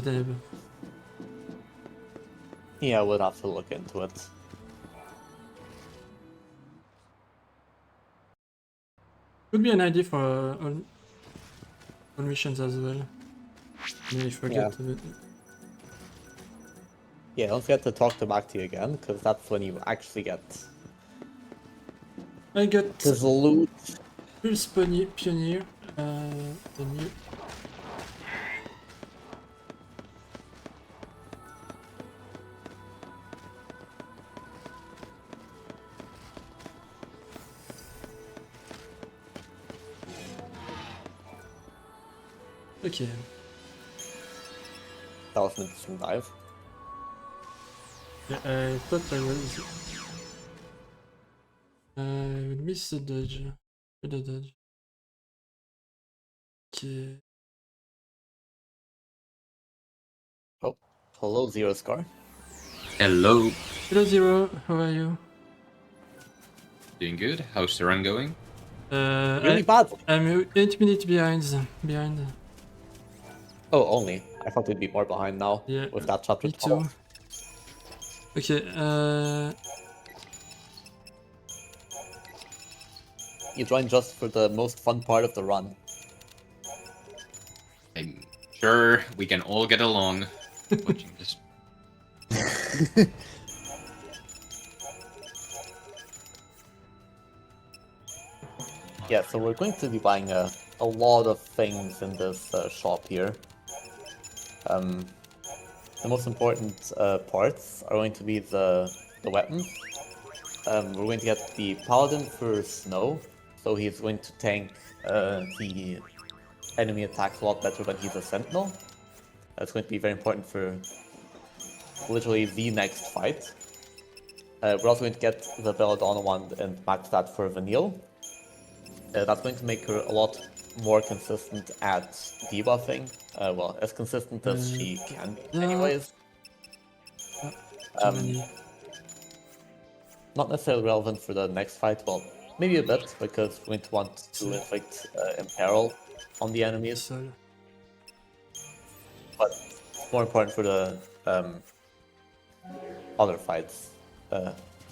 A: deneb.
F: Yeah, we'll have to look into it.
A: Could be an idea for all missions as well. Maybe forget a bit.
F: Yeah, don't forget to talk to Bhakti again, because that's when you actually get
A: I got
F: his loot.
A: Pulse Pioneer. Pioneer. Okay.
F: That was an interesting dive.
A: Yeah, I thought I was. I would miss the dodge. The dodge. Okay.
F: Oh, hello, Zero Scar.
G: Hello.
A: Hello Zero, how are you?
G: Doing good. How's the run going?
F: Really bad.
A: I'm 8 minutes behind.
F: Oh, only. I thought we'd be more behind now
A: Yeah,
F: with that chapter
A: me
F: 12.
A: too. Okay,
F: You joined just for the most fun part of the run.
G: I'm sure we can all get along watching this.
F: Yeah, so we're going to be buying a lot of things in this shop here. The most important parts are going to be the weapons. We're going to get the Paladin for Snow, so he's going to tank the enemy attacks a lot better when he's a Sentinel. That's going to be very important for literally the next fight. We're also going to get the Belladonna wand and max that for Vanille. That's going to make her a lot more consistent at debuffing. Well, as consistent as she can be anyways. Not necessarily relevant for the next fight, well, maybe a bit, because we're going to want to inflict Imperil on the enemies. But it's more important for the other fights,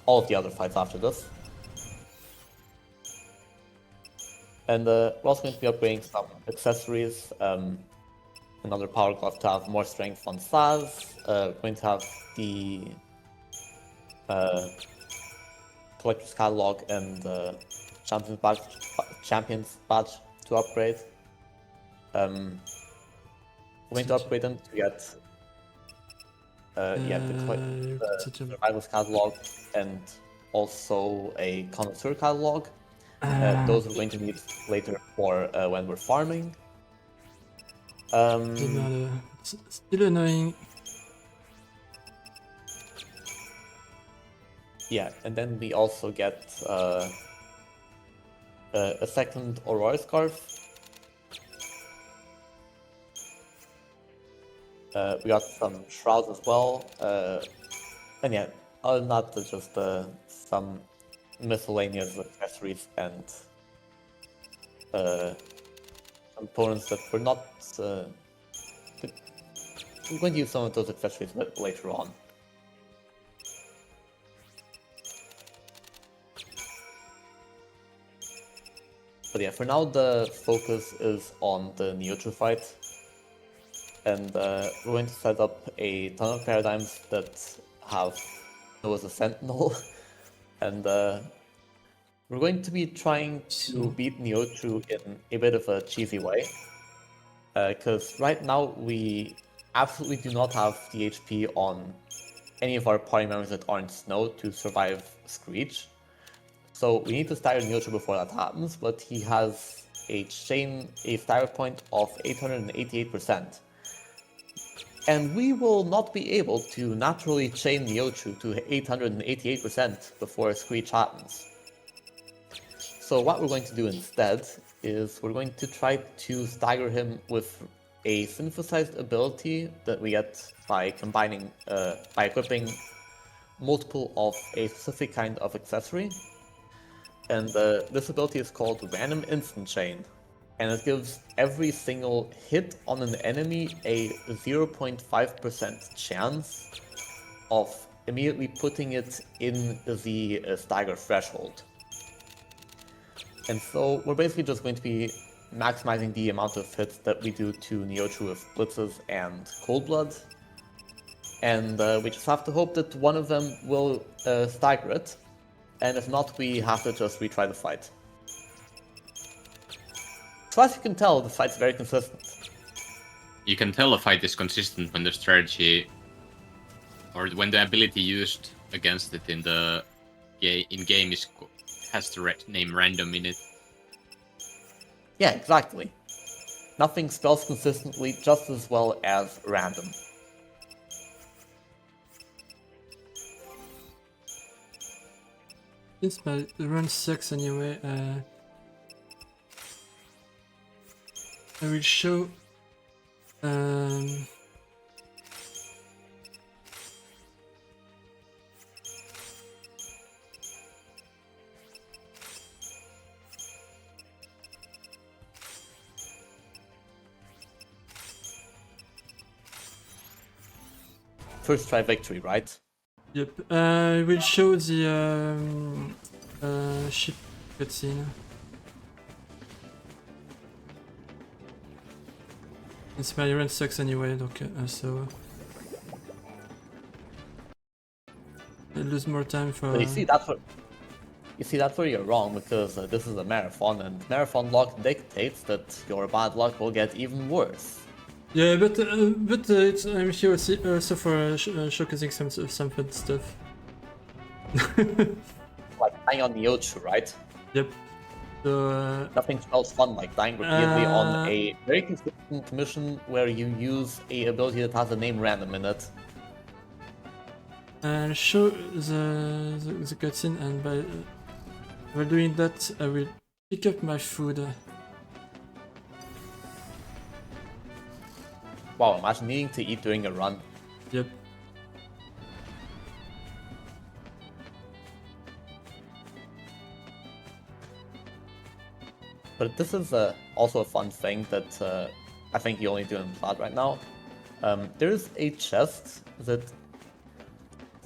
F: all of the other fights after this. And we're also going to be upgrading some accessories. Another power glove to have more strength on Saz. We're going to have the Collector's Catalog and Champions Badge to upgrade. We're going to upgrade them to get the Survivor's Catalog and also a Connoisseur Catalog. Those we're going to need later for when we're farming.
A: Doesn't matter. It's still annoying.
F: Yeah, and then we also get a second Aurora Scarf. We got some shrouds as well. And yeah, other than that, there's just some miscellaneous accessories and components that we're not. We're going to use some of those accessories later on. But yeah, for now the focus is on the Neochu fight. And we're going to set up a ton of paradigms that have Noah as a sentinel. And we're going to be trying to beat Neochu in a bit of a cheesy way. Because right now we absolutely do not have the HP on any of our party members that aren't Snow to survive Screech. So we need to stagger Neochu before that happens, but he has a stagger point of 888%. And we will not be able to naturally chain Neochu to 888% before Screech happens. So what we're going to do instead is we're going to try to stagger him with a synthesized ability that we get by combining, by equipping multiple of a specific kind of accessory. And this ability is called Random Instant Chain. And it gives every single hit on an enemy a 0.5% chance of immediately putting it in the stagger threshold. And so we're basically just going to be maximizing the amount of hits that we do to Neochu with Blitzes and Cold Blood. And we just have to hope that one of them will stagger it. And if not, we have to just retry the fight. So as you can tell, the fight's very consistent.
G: You can tell a fight is consistent when the strategy, or when the ability used against it in the in-game has the name random in it.
F: Yeah, exactly. Nothing spells consistently just as well as random.
A: Since my run sucks anyway, I will show
F: First try victory, right?
A: Yep, I will show the ship cutscene. Since my run sucks anyway, donc, so I lose more time for.
F: But you see, that's where you're wrong, because this is a marathon, and marathon luck dictates that your bad luck will get even worse.
A: Yeah, but it's, I'm here also for showcasing some fun stuff.
F: Like dying on Neochu, right?
A: Yep. So
F: Nothing smells fun like dying repeatedly on a very consistent mission where you use a ability that has a name random in it.
A: I'll show the cutscene, and by doing that, I will pick up my food.
F: Wow, imagine needing to eat during a run.
A: Yep.
F: But this is also a fun thing that I think you only do in Plat right now. There's a chest that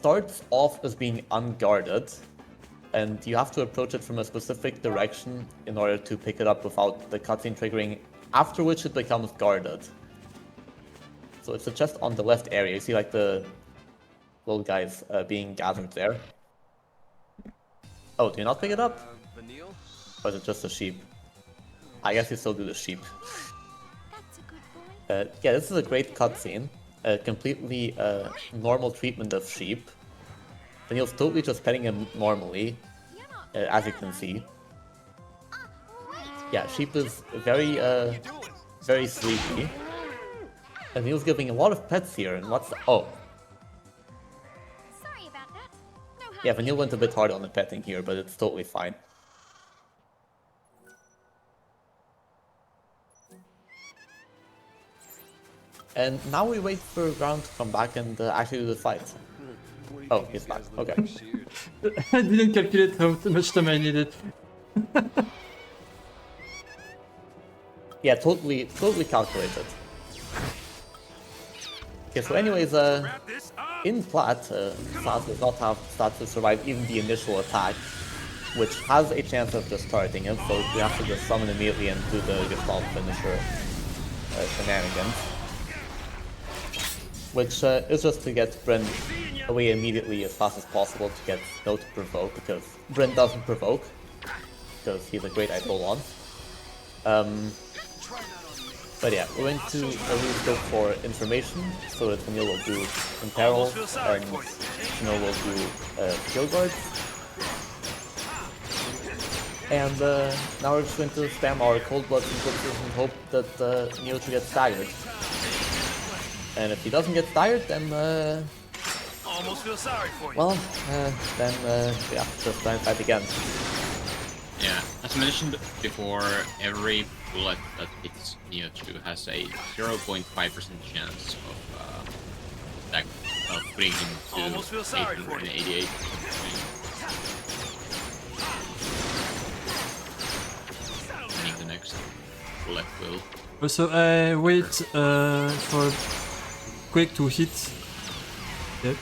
F: starts off as being unguarded, and you have to approach it from a specific direction in order to pick it up without the cutscene triggering, after which it becomes guarded. So it's a chest on the left area. You see like the little guys being gathered there. Oh, do you not pick it up?
D: Vanille?
F: Or is it just a sheep? I guess you still do the sheep.
E: That's a good boy.
F: Yeah, this is a great cutscene. Completely normal treatment of sheep. Daniel's totally just petting him normally,
E: You're not
F: as you can see.
E: wait.
F: Yeah, sheep is very, very sleepy. And Neil's giving a lot of pets here, and what's... Oh,
E: Sorry about that. No
F: yeah,
E: hurry.
F: Vanille went a bit hard on the petting here, but it's totally fine. And now we wait for Ground to come back and actually do the fight. Oh, he's back. Okay.
A: I didn't calculate how much time I needed.
F: Yeah, totally calculated. Okay, so anyways, in Plat, Saz does not have stats to survive even the initial attack, which has a chance of just targeting him, so we have to just summon immediately and do the Gestalt finisher shenanigans. Which is just to get Bryn away immediately as fast as possible to get no to provoke, because Bryn doesn't provoke, because he's a great Eidolon. But yeah, we're going to really go for information, so that Vanille will do Imperil, and Snow will do Skill Guards. And now we're just going to spam our Cold Blood Eclipses and hope that Neochu gets staggered. And if he doesn't get staggered, then
D: Almost feel sorry for you.
F: well, then yeah, just try and fight again.
G: Yeah, as mentioned before, every bullet that hits Neo2 has a 0.5% chance of putting him to
D: Almost feel sorry for you.
G: 888. I think the next bullet will.
A: Also, I wait for Quake to hit. Yep.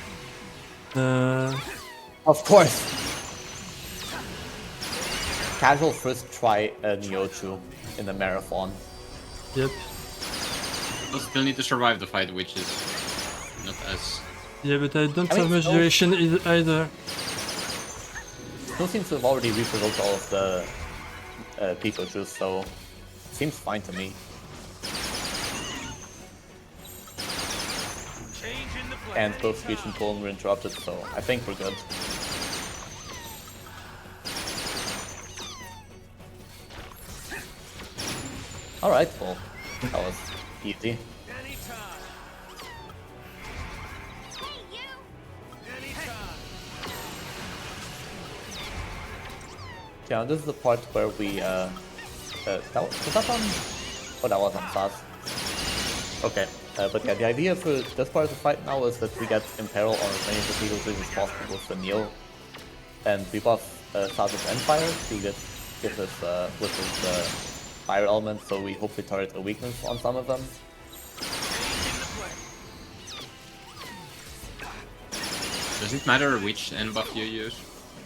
F: Of course! Casual first try Neochu in the marathon.
A: Yep.
G: We'll still need to survive the fight, which is not as.
A: Yeah, but I don't
F: I mean,
A: have much
F: no-
A: duration either.
F: Still seems to have already reprovoked all of the Pikachu, so seems fine to me.
D: Changing the plan.
F: And both speech and tone were interrupted, so I think we're good. Alright, well, that was easy.
D: Anytime.
E: Hey, you!
D: Anytime.
F: Yeah, this is the part where we, was that on? Oh, that was on Saz. Okay, but yeah, the idea for this part of the fight now is that we get Imperil on as many of the Pikachu as possible with Vanille, and we buff Saz's Endfire to give us with his fire element, so we hope we target a weakness on some of them.
G: Does it matter which end buff you use?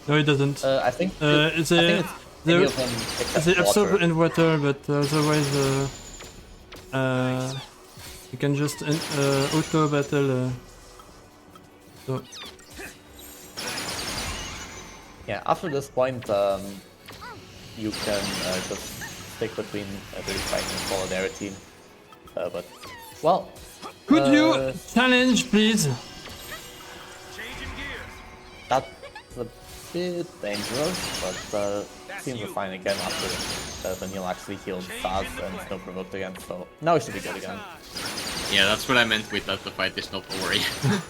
A: No, it doesn't.
F: I think
A: It's
F: I
A: a
F: think it's any
A: there,
F: of them except
A: they absorb
F: water.
A: in water, but otherwise, you can just auto battle. So
F: Yeah, after this point, you can just stick between Dirty Fighting and Solidarity. But, well...
A: could you challenge, please?
D: Changing gears.
F: That's a bit dangerous, but seems we're fine again after Vanille actually healed Saz and Snow provoked again, so now we should be good again.
G: Yeah, that's what I meant with that the fight is not over yet.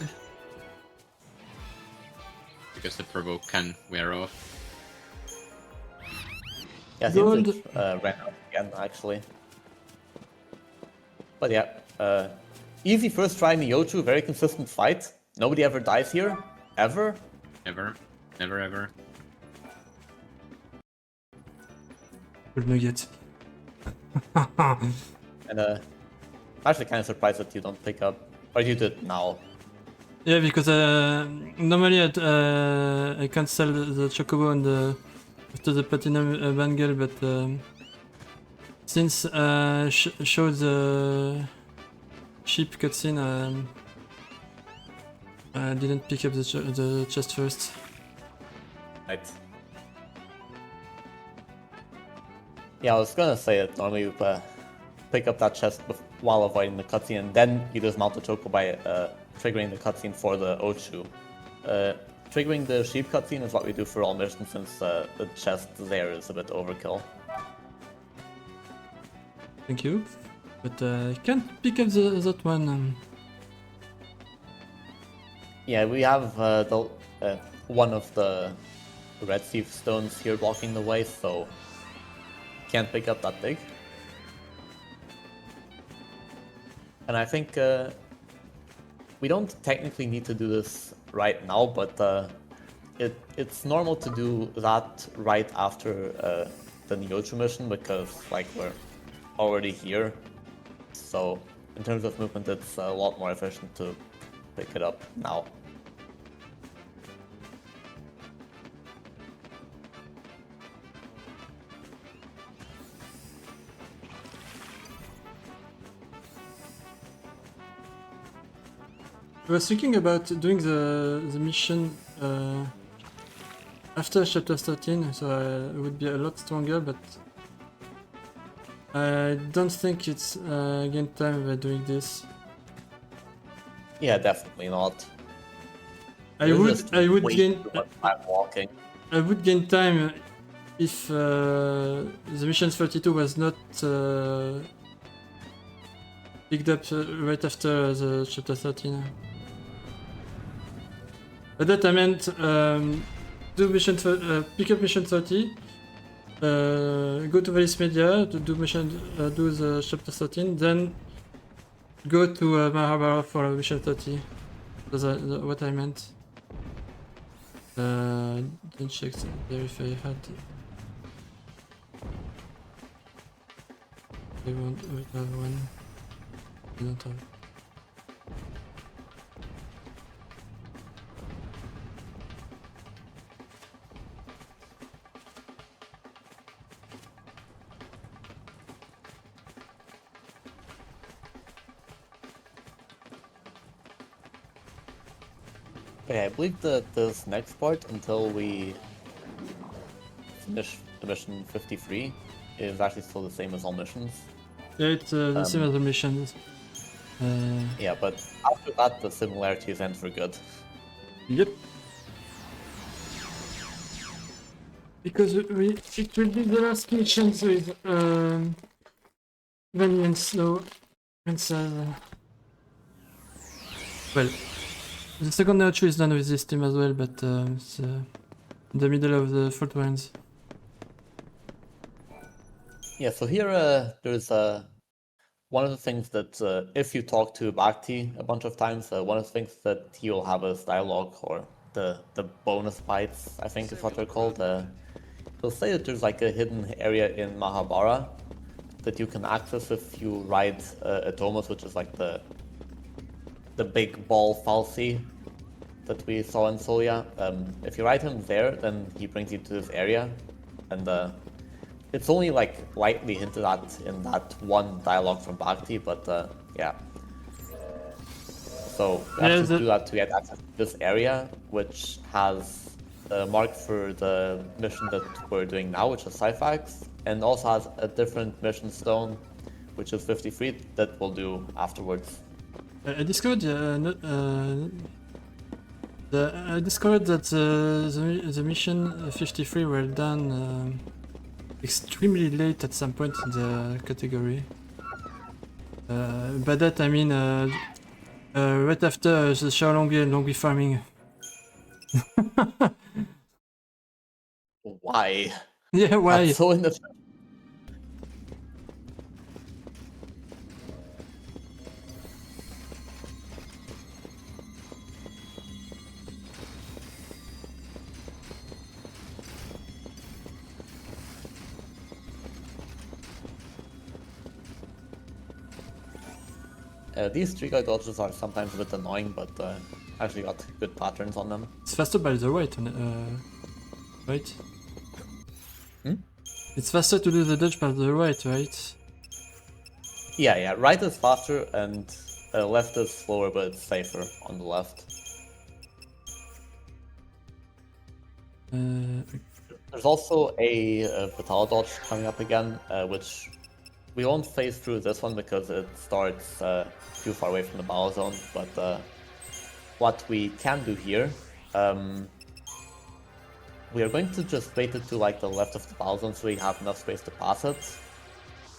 G: Because the provoke can wear off.
F: Yeah,
A: Good.
F: seems it ran out again, actually. But yeah, easy first try in the Yochu, very consistent fight. Nobody ever dies here, ever.
G: Never. Never ever.
A: Good nugget.
F: And I'm actually kind of surprised that you don't pick up, or you did now.
A: Yeah, because normally I can't sell the chocobo on the after the platinum bangle, but since showed the sheep cutscene, I didn't pick up the chest first.
F: Right. Yeah, I was gonna say that normally you pick up that chest while avoiding the cutscene, and then you dismount the choco by triggering the cutscene for the Ochu. Triggering the sheep cutscene is what we do for all missions, since the chest there is a bit overkill.
A: Thank you, but I can't pick up that one.
F: Yeah, we have one of the red thief stones here blocking the way, so can't pick up that big. And I think we don't technically need to do this right now, but it's normal to do that right after the Nyochu mission, because like we're already here. So in terms of movement, it's a lot more efficient to pick it up now.
A: I was thinking about doing the mission after chapter 13, so I would be a lot stronger, but I don't think it's gain time by doing this.
F: Yeah, definitely not.
A: I
F: You're
A: would
F: just
A: gain
F: wasting too much time walking.
A: I would gain time if the mission 32 was not picked up right after the chapter 13. By that I meant do mission pick up mission 30, go to Valis Media to do mission do the chapter 13, then go to Mahabara for mission 30. That's what I meant. Didn't check there if I had. I won't have one. I don't have.
F: Okay, I believe that this next part, until we finish the mission 53, is actually still the same as all missions.
A: Yeah, it's the same as the missions.
F: Yeah, but after that, the similarities end for good.
A: Yep. Because it will be the last missions with Vanny and Snow and well, the second nurture is done with this team as well, but it's in the middle of the front ones.
F: Yeah, so here there's one of the things that if you talk to Bhakti a bunch of times, one of the things that he will have as dialogue, or the bonus bites, I think is what they're called. He'll say that there's like a hidden area in Mahabara that you can access if you ride Atomus, which is like the big ball falsi that we saw in Solia. If you ride him there, then he brings you to this area, and it's only like lightly hinted at in that one dialogue from Bhakti, but yeah. So you have to do that to get access to this area, which has a mark for the mission that we're doing now, which is Syphax, and also has a different mission stone, which is 53, that we'll do afterwards.
A: I discovered I discovered that the mission 53 were done extremely late at some point in the category. By that I mean right after the Xiaolongbi and Longbi farming.
F: Why?
A: Yeah, why?
F: That's so in the these 3-guy dodges are sometimes a bit annoying, but actually got good patterns on them.
A: It's faster by the right, right?
F: Hmm?
A: It's faster to do the dodge by the right, right?
F: Yeah, right is faster and left is slower, but it's safer on the left. There's also a Vital dodge coming up again, which we won't phase through this one because it starts too far away from the battle zone, but what we can do here, we are going to just wait it to like the left of the battle zone so we have enough space to pass it,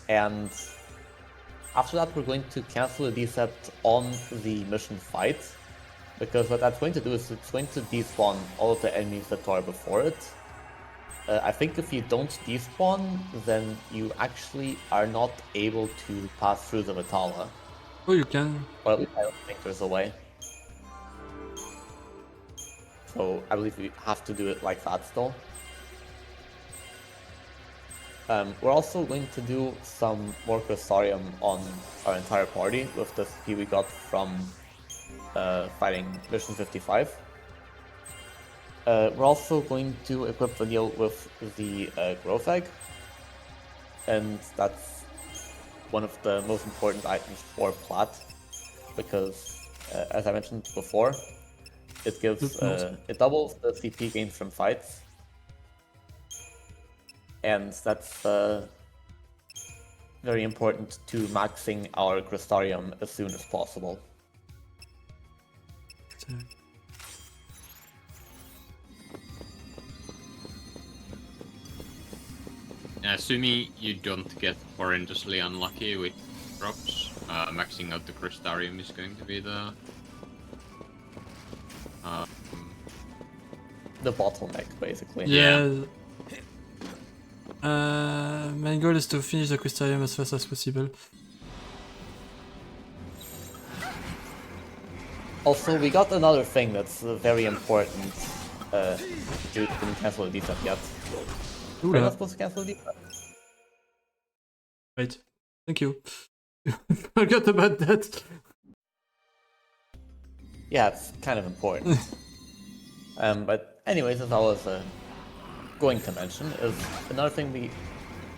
F: and after that we're going to cancel the decept on the mission fight, because what that's going to do is it's going to despawn all of the enemies that are before it. I think if you don't despawn, then you actually are not able to pass through the Vitala.
A: Oh, you can.
F: Or at least I don't think there's a way. So I believe we have to do it like that still. We're also going to do some more Crystarium on our entire party with the speed we got from fighting Mission 55. We're also going to equip Vanille with the Growth Egg, and that's one of the most important items for Plat, because as I mentioned before, it gives it doubles the CP gains from fights, and that's very important to maxing our Crystarium as soon as possible.
G: Assuming you don't get horrendously unlucky with drops, maxing out the Crystarium is going to be the
F: bottleneck, basically.
A: Yeah. My goal is to finish the Crystarium as fast as possible.
F: Also, we got another thing that's very important. We didn't cancel the decept yet. We're not supposed to cancel the decept.
A: Right. Thank you. Forgot about that.
F: Yeah, it's kind of important. But anyways, as I was going to mention, is another thing we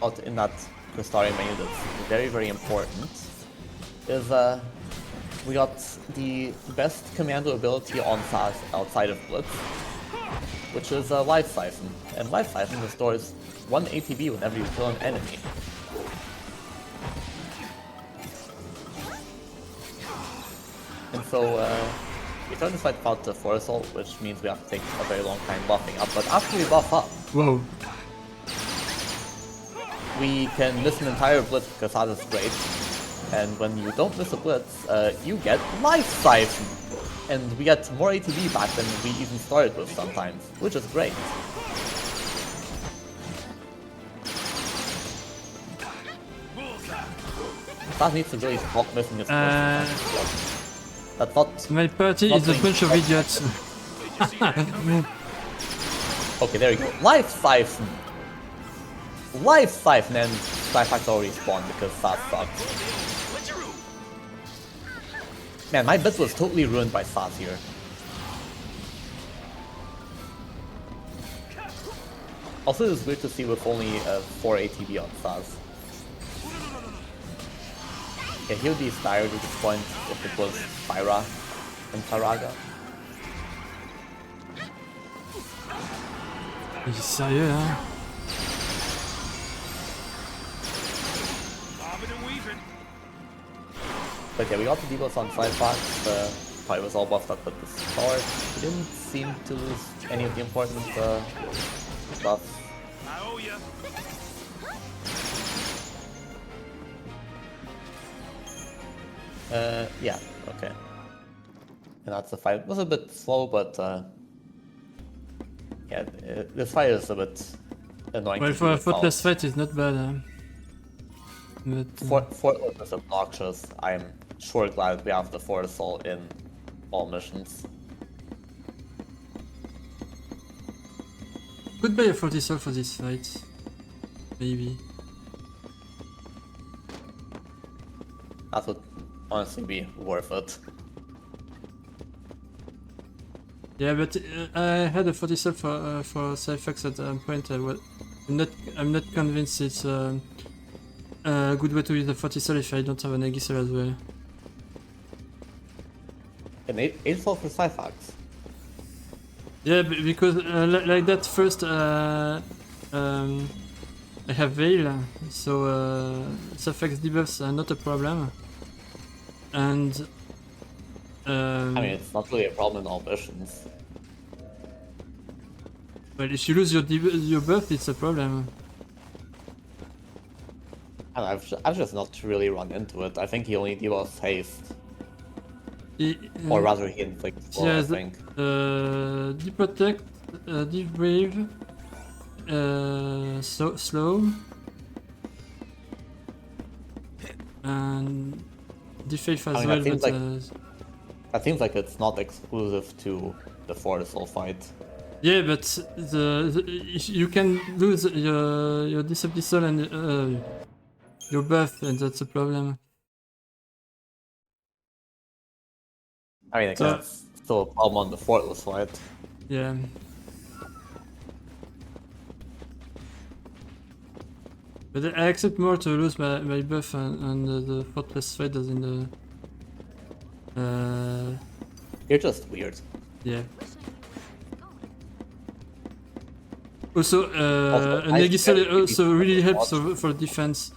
F: got in that Crystarium menu that's very, very important, is we got the best commando ability on Saz outside of Blitz, which is Life Siphon. And Life Siphon restores 1 ATB whenever you kill an enemy. And so we turn this fight out to Force Assault, which means we have to take a very long time buffing up. But after we buff up,
A: Whoa.
F: we can miss an entire Blitz because that is great. And when you don't miss a Blitz, you get Life Siphon! And we get more ATB back than we even started with sometimes, which is great. That needs to really stop missing his Blitz. That's not...
A: My party is a bunch of idiots.
F: Okay, there you go. Life Siphon! Life Siphon, and Skyfax already spawned because that sucks. Man, my bit was totally ruined by Saz here. Also, it's weird to see with only 4 ATB on Saz. Yeah, he would be tired at this point if it was Pyra and Taraga.
A: Il est sérieux, hein?
F: But yeah, we got the debuffs on Skyfax. Pyra was all buffed up at the start. We didn't seem to lose any of the important buffs. Yeah, okay. And that's the fight. It was a bit slow, but yeah, this fight is a bit annoying.
A: Well,
F: to
A: for a
F: do itself.
A: Fortress fight is not bad. But,
F: Fortless is obnoxious. I'm sure glad we have the Force Assault in all missions.
A: could buy a 40 soul for this fight. Maybe.
F: That would honestly be worth it.
A: Yeah, but I had a 40 cell for Cyphex at one point. I'm not convinced it's a good way to use the 40 cell if I don't have an Eggy cell as well.
F: An 8 cell for Cyphex.
A: Yeah, because like that first, I have Veil, so Cyphex debuffs are not a problem. And
F: I mean, it's not really a problem in all missions.
A: well, if you lose your buff, it's a problem.
F: And I've just not really run into it. I think he only debuffs haste. Or rather, he inflicts blow, I think.
A: Deep Protect, Deep Brave, Slow, and Defaith as well, but...
F: That seems like it's not exclusive to the Fortisol fight.
A: Yeah, but you can lose your Decepticol and your buff, and that's a problem.
F: I mean, that's still a problem on the Fortless fight.
A: Yeah. But I accept more to lose my buff on the Fortress fight than in the...
F: You're just weird.
A: Yeah. Also, an Eggy cell also really helps for defense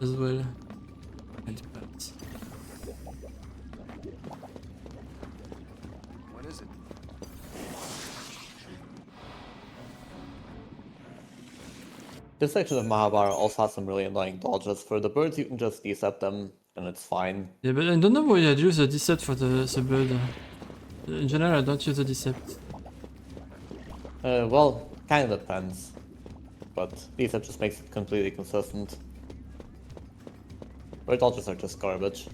A: as well.
D: What is it?
F: This section of Mahabharata also has some really annoying dodges. For the birds, you can just decept them, and it's fine.
A: Yeah, but I don't know why I'd use a decept for the bird. In general, I don't use a decept.
F: Well, kind of depends. But decept just makes it completely consistent. Bird dodges are just garbage.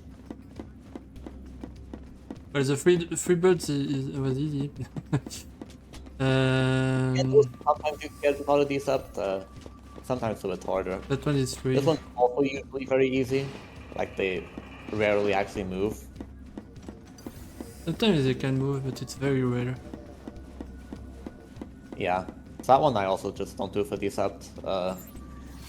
A: Well, the free birds was easy.
F: Sometimes you get without a decept, sometimes a bit harder.
A: That one is free.
F: This one's also usually very easy. Like, they rarely actually move.
A: Sometimes they can move, but it's very rare.
F: Yeah, so that one I also just don't do for decept.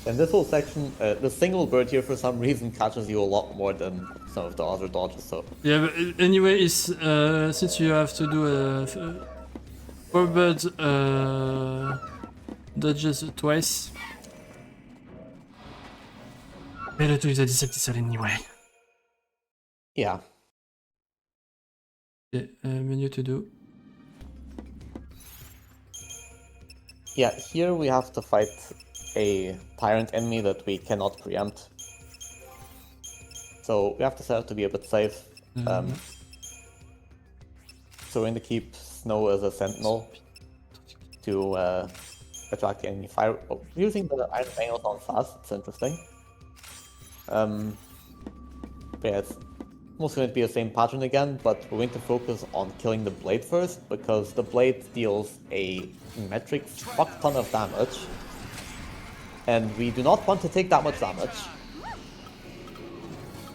F: In this whole section, the single bird here for some reason catches you a lot more than some of the other dodges, so...
A: Yeah, but anyway, it's, since you have to do 4 birds dodges twice, better to use a Decepticol anyway.
F: Yeah.
A: Yeah, menu to do.
F: Yeah, here we have to fight a tyrant enemy that we cannot preempt. So we have to set up to be a bit safe. So we're going to keep Snow as a sentinel to attract the enemy fire. Oh, using the Iron Bangles on fast, it's interesting. But yeah, it's mostly going to be the same pattern again, but we're going to focus on killing the blade first, because the blade deals a metric fuck ton of damage. And we do not want to take that much damage.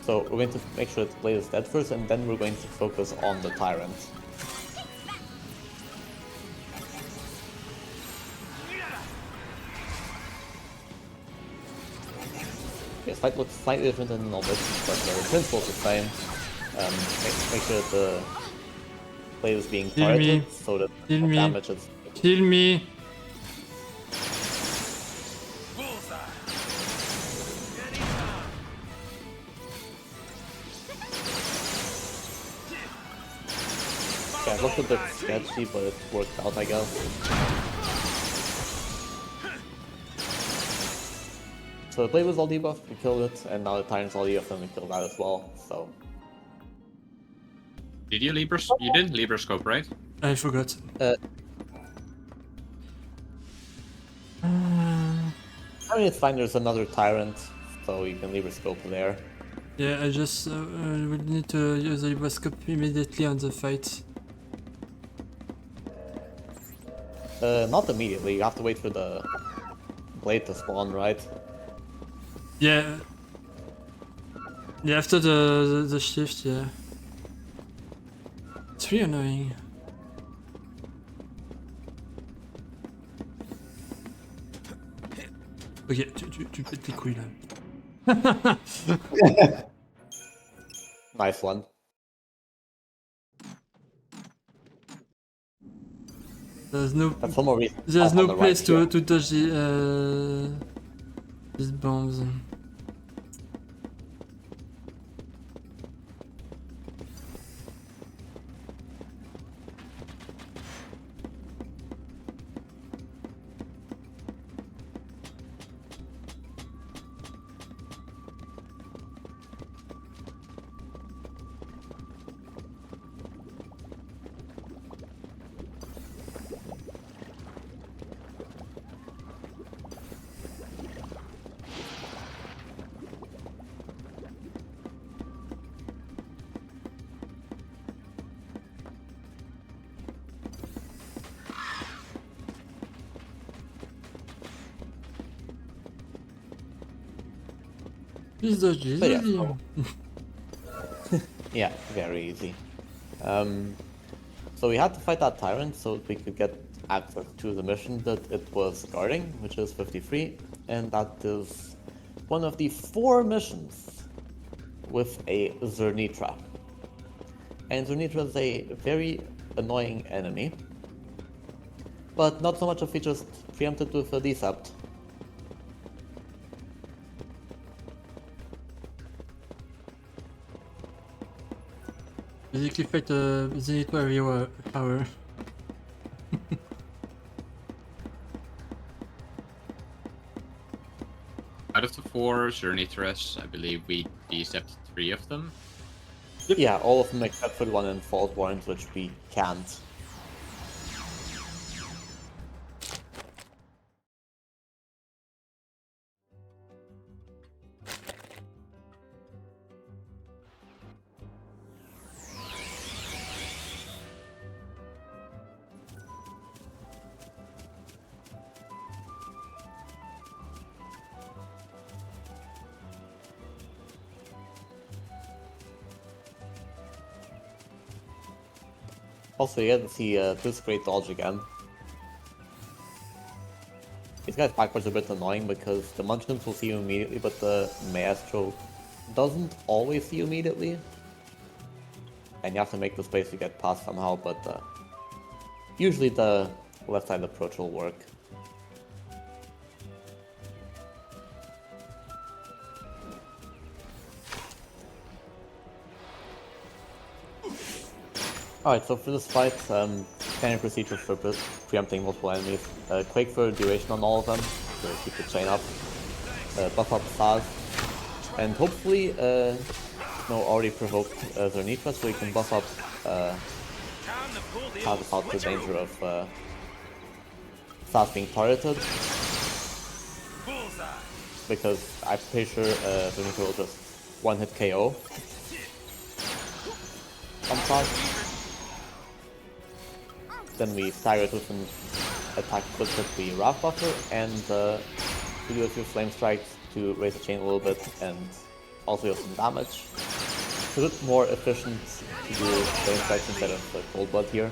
F: So we're going to make sure that the blade is dead first, and then we're going to focus on the tyrant. This fight looks slightly different than normal, but the principle is the same. Make sure that the blade is being targeted so that the damage is...
A: Kill me! Yeah, it looked a bit sketchy, but it worked out, I guess. So the blade was all debuffed, we killed it, and now the tyrant's all debuffed and we killed that as well, so...
G: Did you You didn't Libra scope, right?
A: I forgot.
F: I mean, it's fine, there's another tyrant, so you can leave a scope there.
A: Yeah, I just will need to use a Libra scope immediately on the fight.
F: Not immediately, you have to wait for the blade to spawn, right?
A: Yeah. Yeah, after the shift, yeah. It's really annoying. Ok, tu pètes les couilles là.
F: Nice one.
A: There's no
F: That's one more reason.
A: there's
F: off on
A: no
F: the
A: place
F: right
A: to
F: here.
A: to touch these bombs. Please dodge this.
F: So yeah,
A: easy.
F: Yeah, very easy. So we had to fight that tyrant so we could get access to the mission that it was guarding, which is 53, and that is one of the 4 missions with a Zernitra. And Zernitra is a very annoying enemy, but not so much if we just preempt it with a Decept.
A: Basically fight Zenith Warrior power.
G: Out of the 4 Zernithras, I believe we decept 3 of them.
F: Yeah, all of them except for the one in Fault Warrant, which we can't. Also, you get to see this great dodge again. These guys backwards are a bit annoying because the Munchkins will see you immediately, but the Maestro doesn't always see you immediately. And you have to make the space to get past somehow, but usually the left side approach will work. Alright, so for this fight, standard procedure for preempting multiple enemies. Quake for duration on all of them, to keep the chain up. Buff up Saz. And hopefully, already provoked Zernitra, so we can buff up Saz without the danger of Saz being turreted. Because I'm pretty sure Zernitra will just one-hit KO on Saz. Then we stagger it with an attack footstep we Wrath Buffer, and we do a few Flame Strikes to raise the chain a little bit and also deal some damage. It's a bit more efficient to do Flame Strikes instead of Cold Blood here.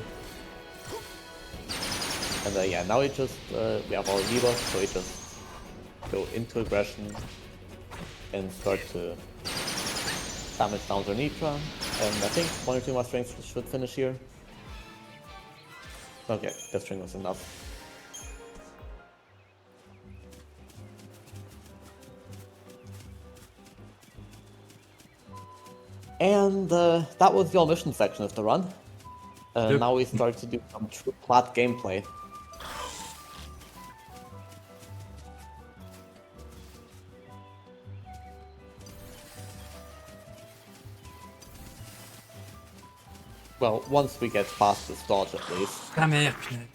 F: And yeah, now we just, we have our debuff, so we just go into aggression and start to damage down Zernitra, and I think 1 or 2 more strengths should finish here. Okay, Death String was enough. And that was the all mission section of the run.
A: Yep.
F: Now we start to do some true Plat gameplay. Well, once we get past this dodge at least.
A: Ah merde, punaise.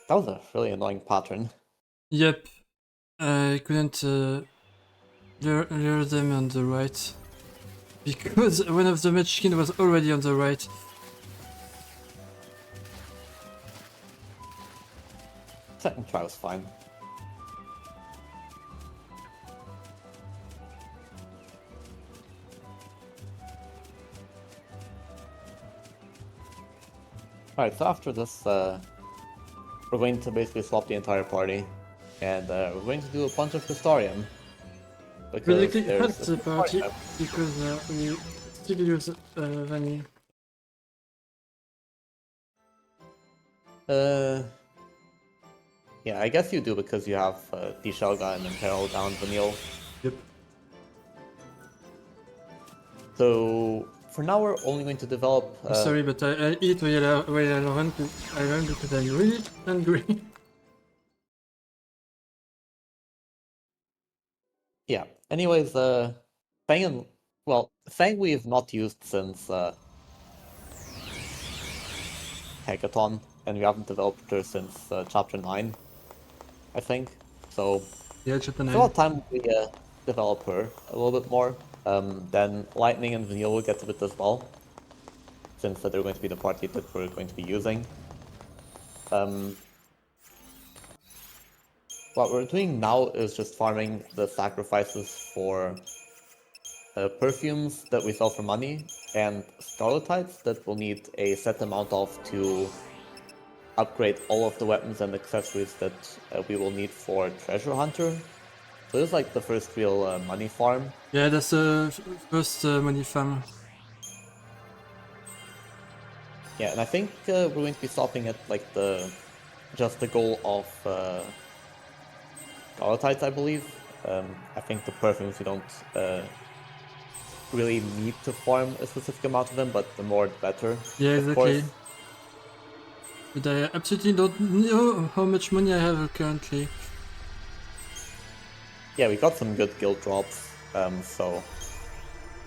F: That was a really annoying pattern.
A: Yep. I couldn't lure them on the right. Because one of the Munchkin was already on the right.
F: Second try was fine. Alright, so after this, we're going to basically swap the entire party, and we're going to do a bunch of Historium. Because
A: Basically,
F: there's
A: that's the party because we still use Vanny.
F: Yeah, I guess you do because you have Dishelga and Imperial down Vanille.
A: Yep.
F: So for now, we're only going to develop.
A: I'm sorry, but I eat while I run because I'm really hungry.
F: Yeah. Anyways, Fang and Fang we've not used since Hackathon, and we haven't developed her since Chapter 9, I think. So
A: Yeah, Chapter
F: it's
A: 9.
F: about time we develop her a little bit more. Then Lightning and Vanille will get to it as well, since they're going to be the party that we're going to be using. What we're doing now is just farming the sacrifices for perfumes that we sell for money, and scarlatites that we'll need a set amount of to upgrade all of the weapons and accessories that we will need for Treasure Hunter. So this is like the first real money farm.
A: Yeah, that's the first money farm.
F: Yeah, and I think we're going to be stopping at like just the goal of scarlatites, I believe. I think the perfumes we don't really need to farm a specific amount of them, but the more the better.
A: Yeah,
F: of
A: exactly.
F: course.
A: But I absolutely don't know how much money I have currently.
F: Yeah, we got some good guild drops, so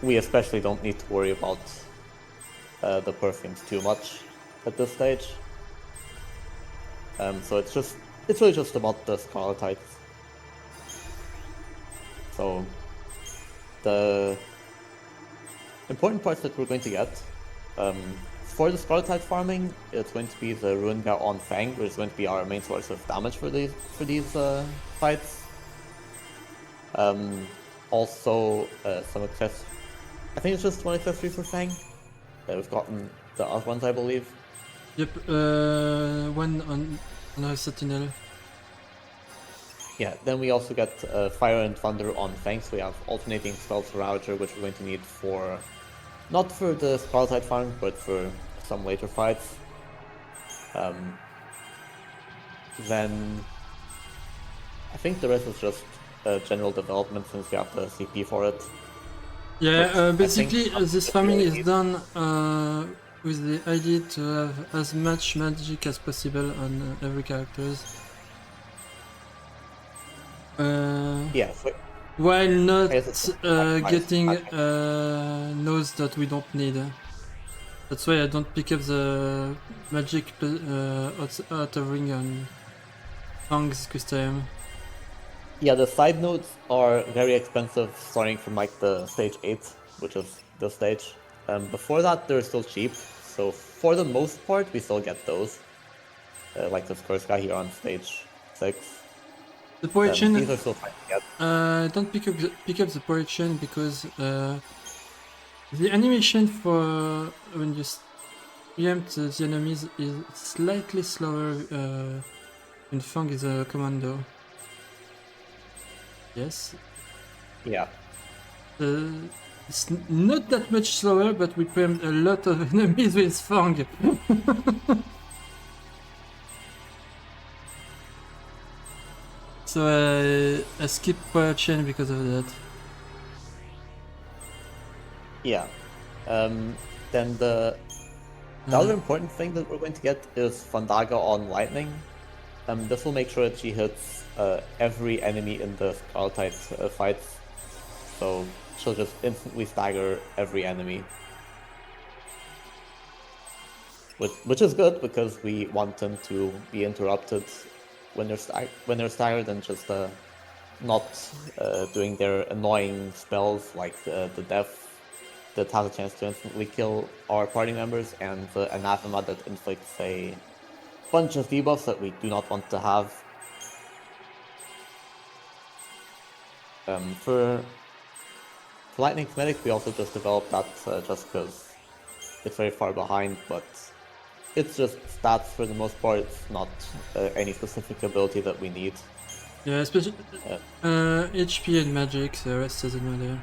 F: we especially don't need to worry about the perfumes too much at this stage. So it's really just about the scarlatites. So the important parts that we're going to get for the scarlatite farming, it's going to be the Ruinga on Fang, which is going to be our main source of damage for these fights. Also some access. I think it's just one accessory for Fang. We've gotten the other ones, I believe.
A: Yep, one on our Sentinel.
F: Yeah, then we also get Fire and Thunder on Fang, so we have alternating spells for Ravager, which we're going to need for, not for the Scarletite farm, but for some later fights. Then I think the rest is just general development since we have the CP for it.
A: Yeah,
F: But
A: basically
F: I think
A: this farming is done with the idea to have as much magic as possible on every characters.
F: Yeah, so
A: While not
F: I guess it's
A: getting
F: nice.
A: nodes that we don't need. That's why I don't pick up the magic out of ring on Fang's custom.
F: Yeah, the side nodes are very expensive starting from like the stage 8, which is this stage. Before that, they're still cheap, so for the most part, we still get those. Like this first guy here on stage 6.
A: The Poet Chain,
F: These are still fine to get.
A: don't pick up the Poet Chain because the animation for when you preempt the enemies is slightly slower when Fang is a commando. Yes.
F: Yeah.
A: It's not that much slower, but we preempt a lot of enemies with Fang. So I skip Power Chain because of that.
F: Yeah. Then the other important thing that we're going to get is Fandaga on Lightning. This will make sure that she hits every enemy in the Scarletite fights. So she'll just instantly stagger every enemy. Which is good because we want them to be interrupted when they're staggered and just not doing their annoying spells like the Death that has a chance to instantly kill our party members, and the Anathema that inflicts a bunch of debuffs that we do not want to have. For Lightning Kinetic, we also just developed that just because it's very far behind, but It's just stats for the most part. It's not any specific ability that we need.
A: Yeah, especially HP and magic, the rest doesn't matter.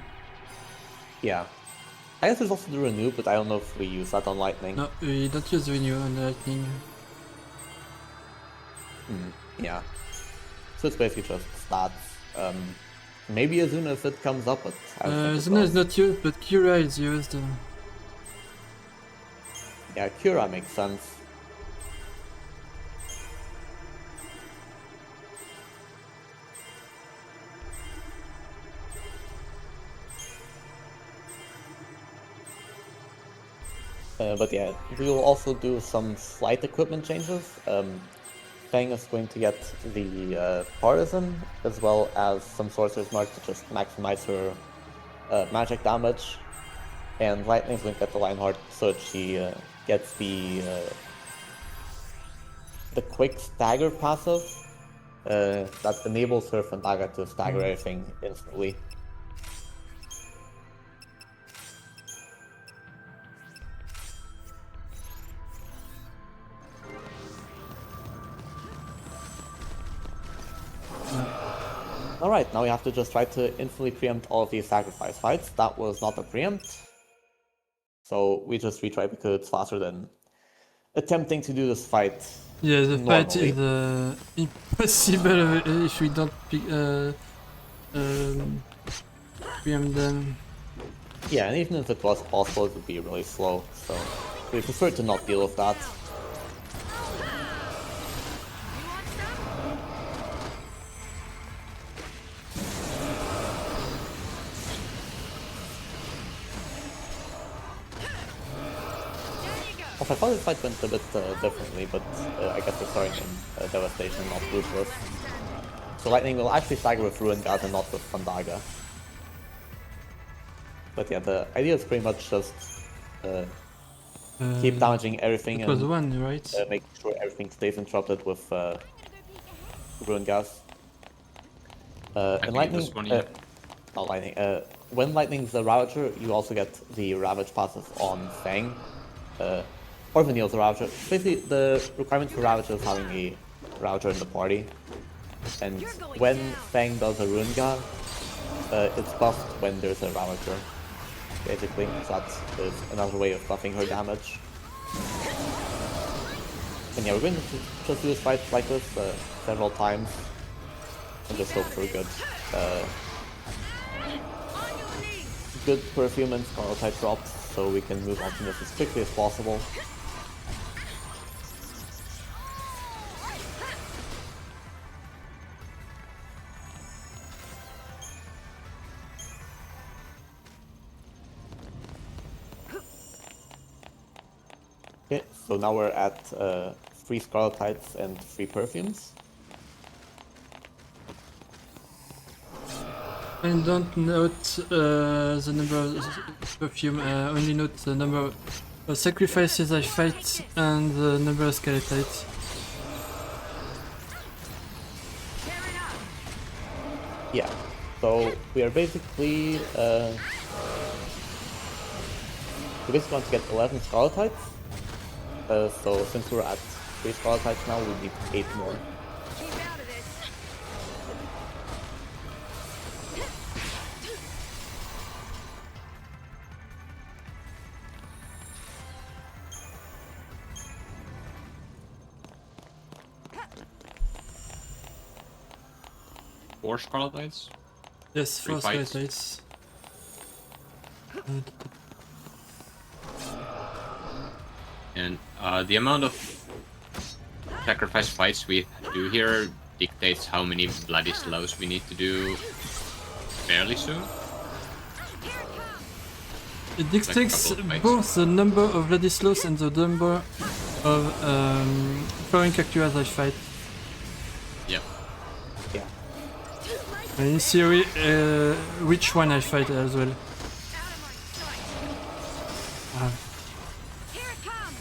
F: Yeah. I guess there's also the renew, but I don't know if we use that on lightning.
A: No, we don't use renew on lightning.
F: Yeah. So it's basically just stats. Maybe Azuna if it comes up, but I don't think it
A: Zuna is
F: does.
A: not used, but Kira is used.
F: Yeah, Cura makes sense. But yeah, we will also do some slight equipment changes. Fang is going to get the Partisan, as well as some Sorcerer's Mark to just maximize her magic damage. And Lightning's going to get the Lionheart so that she gets the quick stagger passive that enables her Fandaga to stagger everything instantly. Alright, now we have to just try to instantly preempt all of these sacrifice fights. That was not a preempt. So we just retry because it's faster than attempting to do this fight.
A: Yeah, the fight
F: normally.
A: is impossible if we don't pick, preempt them.
F: Yeah, and even if it was possible, it would be really slow. So we prefer to not deal with that. Also, I thought this fight went a bit differently, but I guess we're starting in Devastation, not Ruthless. So Lightning will actually stagger with Ruin Guard and not with Fandaga. But yeah, the idea is pretty much just keep damaging everything
A: It was
F: and
A: one, right?
F: making sure everything stays interrupted with Ruin Gas. And
G: think it
F: Lightning,
G: was one, yeah.
F: not Lightning, when Lightning's the Ravager, you also get the Ravage passive on Fang. Or Vanille's the Ravager. Basically, the requirement for Ravager is having a Ravager in the party. And when Fang does a Runga, it's buffed when there's a Ravager. Basically, so that is another way of buffing her damage. And yeah, we're going to just do this fight like this several times. And just hope for a good perfume and Scarlet type drops, so we can move on to this as quickly as possible. Okay, so now we're at 3 Scarlet Tides and 3 perfumes.
A: And don't note the number of perfume, only note the number of sacrifices I fight and the number of skeletons.
F: Yeah, so we are basically going to get 11 Scarlet Tides. So since we're at 3 Scarlet Tides now, we need 8 more.
G: Four Scarlet Knights?
A: Yes,
G: Three
A: 4
G: fights.
A: skeletons.
G: And the amount of sacrifice fights we do here dictates how many bloody slows we need to do fairly soon.
A: It dictates
G: couple of fights.
A: both the number of Vladislavs and the number of foreign Cactuas I fight.
G: Yeah.
F: Yeah.
A: And in theory, which one I fight as well.
E: Here it comes!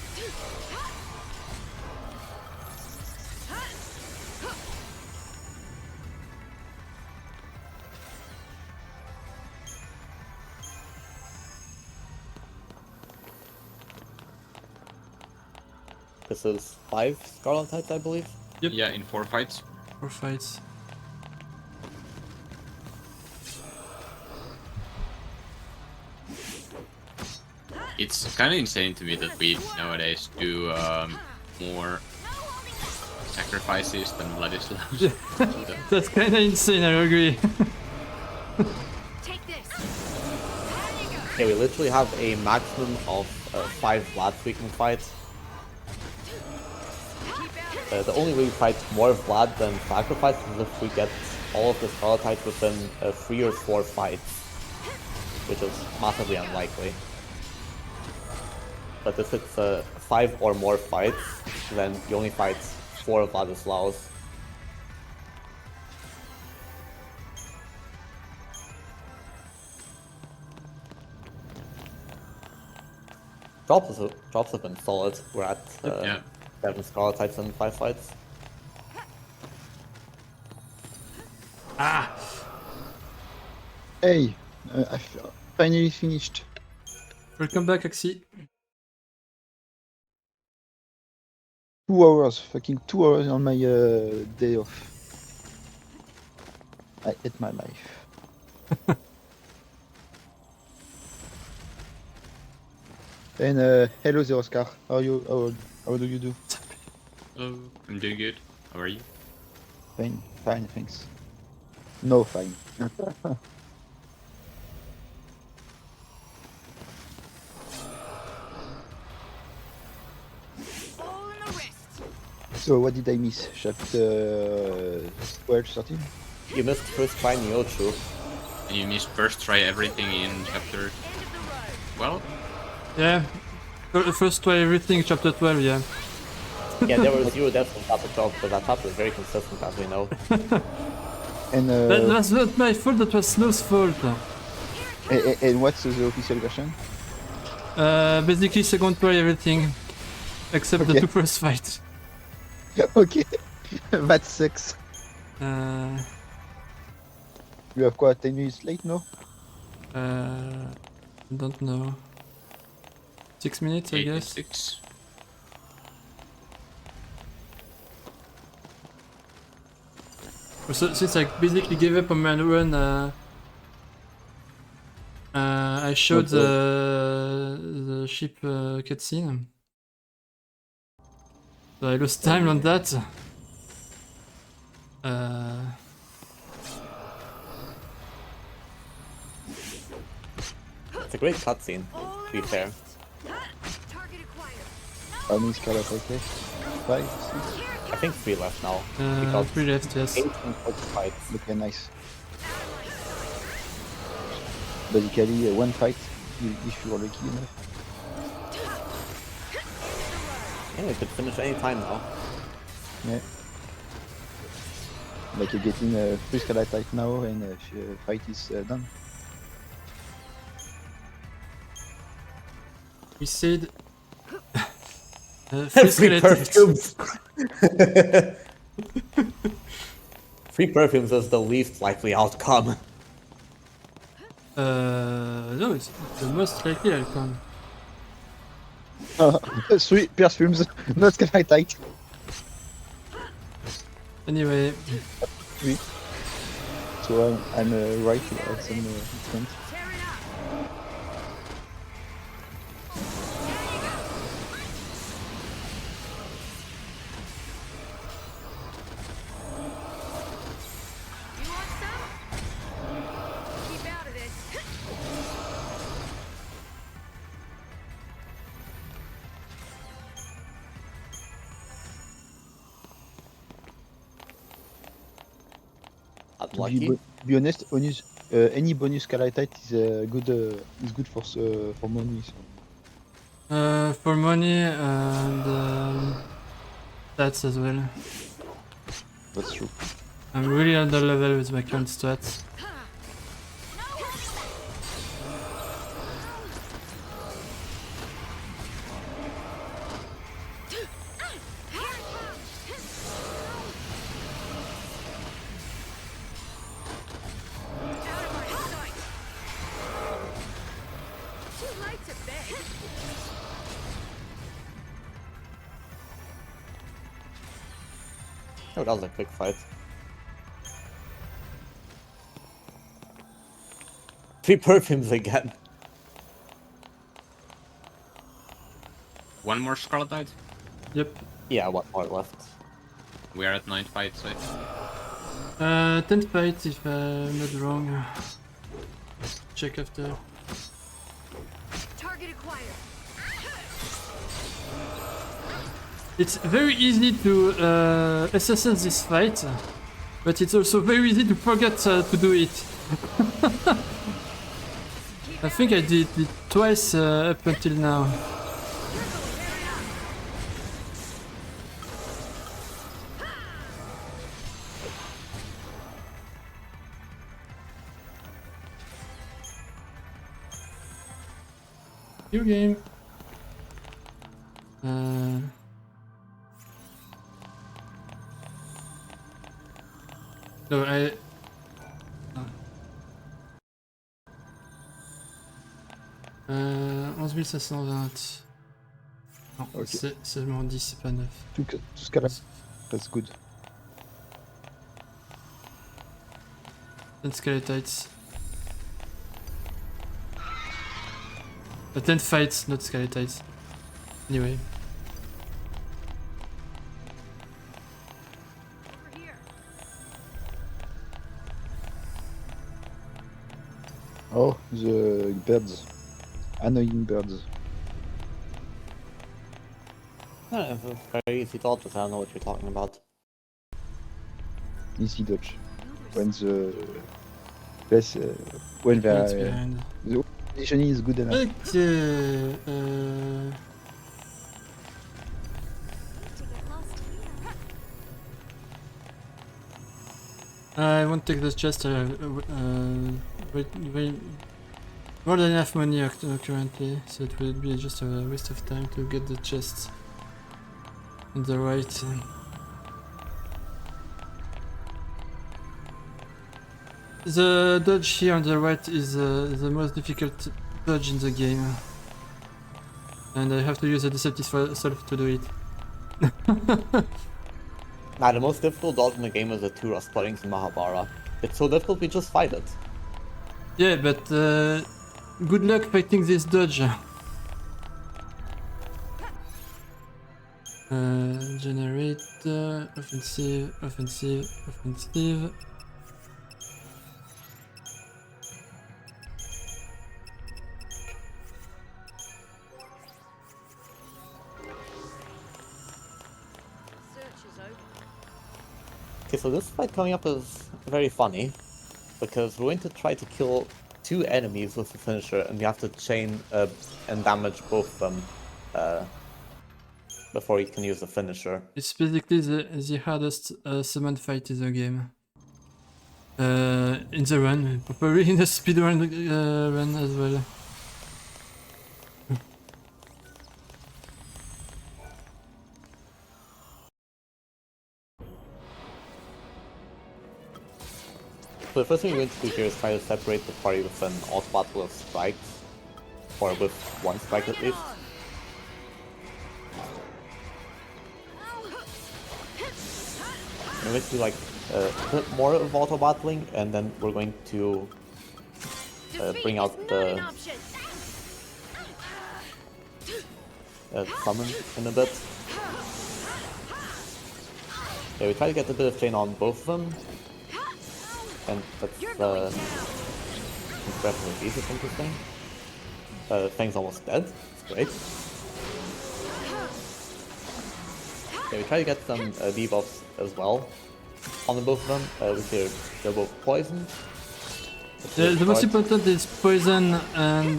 F: This is 5 Scarlet, I believe.
A: Yep.
G: Yeah, in 4 fights.
A: 4 fights.
G: It's kind of insane to me that we nowadays do more sacrifices than Vladislav.
A: That's kind of insane, I agree.
E: Take this. There you go.
F: Okay, we literally have a maximum of 5 Vlads we can fight. The only way we fight more Vlad than sacrifice is if we get all of the Scarletites within 3 or 4 fights, which is massively unlikely. But if it's 5 or more fights, then you only fight 4 Vladislaus. Drops have been solid. We're at
G: Yeah.
F: 7 Scarletites in 5 fights.
B: Hey, I finally finished.
A: Welcome back, XIII.
B: 2 hours, fucking 2 hours on my day off. I hate my life. And hello there, Oscar. How do you do?
G: Oh, I'm doing good. How are you?
B: Fine, thanks. No, fine.
E: All in the wrist.
B: So what did I miss? Chapter 12, 13?
F: You missed first try Neochu.
G: And you missed first try everything in chapter
E: End of the road.
G: 12?
A: Yeah. First try everything, chapter 12, yeah.
F: Yeah, there were 0 deaths in chapter 12, but that chapter is very consistent, as we know.
B: And
A: That was not my fault, that was Snow's fault.
B: and what's the official version?
A: Basically, second try everything. Except the
B: Okay.
A: 2 first fights.
B: Okay, that sucks. You have quoi, 10 minutes late, no?
A: I don't know. 6 minutes, I guess.
G: 86.
A: So, since I basically gave up on my run, I showed the ship cutscene. So I lost time on that.
F: It's a great cutscene, to be fair.
E: Target acquired.
B: How many Scarlet okay? 5, 6?
F: I think 3 left now. Because
A: 3 left, yes.
F: 8 and 4 fights.
B: Okay, nice. Basically, 1 fight, if you are lucky enough.
F: Yeah, we could finish any time now.
B: Yeah. Like you're getting 3 Scarlet now, and fight is done.
A: We said... 3
F: Free
A: skeletons.
F: perfumes! 3 perfumes is the least likely outcome.
A: No, it's the most likely outcome.
B: 3 perfumes, not Scarlet.
A: Anyway,
B: 3. So I'm right at some extent.
E: Tear it up. You want some? Keep out of this.
F: Unlucky.
B: To be honest, any bonus Scarlet is good for money. So.
A: for money and stats as well.
B: That's true.
A: I'm really under level with my current stats.
E: Too late to beg.
F: Oh, that was a quick fight. 3 perfumes again.
G: One more Scarlet Knight.
A: Yep.
F: Yeah, one more left.
G: We are at 9 fights, right?
A: 10 fights if I'm not wrong. Check after.
E: Target acquired.
A: It's very easy to assassin this fight, but it's also very easy to forget to do it. I think I did it twice up until now. New game. No, 11 520. Non,
B: Ok.
A: c'est seulement 10, c'est pas 9.
B: Tout ce cas là, that's good.
A: 10 skeletons. 10 fights, not skeletons. Anyway.
E: Over here.
B: Oh, the birds. Annoying birds.
F: Yeah, it's very easy dodges, I don't know what you're talking about.
B: Easy dodge. When the place, when
A: It's
B: the
A: behind.
B: positioning is good enough.
A: Okay.
E: To get lost here.
A: I won't take the chest. More than enough money currently, so it will be just a waste of time to get the chest on the right. The dodge here on the right is the most difficult dodge in the game, and I have to use a deceptive self to do it.
F: Nah, the most difficult dodge in the game is the 2 rust puddings in Mahabara. It's so difficult we just fight it.
A: Yeah, but good luck fighting this dodge. Generate offensive, offensive, offensive.
E: Search is over.
F: Okay, so this fight coming up is very funny, because we're going to try to kill 2 enemies with the finisher, and we have to chain and damage both of them before you can use the finisher.
A: It's basically the hardest summon fight in the game. In the run, probably in the speedrun run as well.
F: So the first thing we're going to do here is try to separate the party with an auto battle of strikes, or with 1 strike at least. We're going to do like a bit more of auto battling, and then we're going to bring out the summon in a bit. Yeah, we try to get a bit of chain on both of them, and that's incredibly easy, it's interesting. Fang's almost dead, it's great. Yeah, we try to get some debuffs as well on the both of them. They're both poisoned.
A: The most important is poison and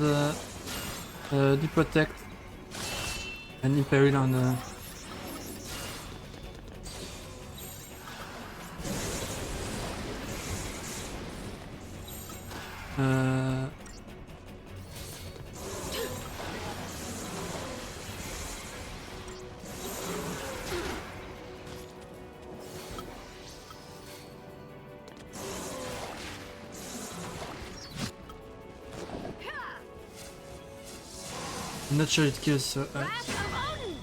A: deprotect and imperil on I'm not sure it kills so
E: Wrath of Odin!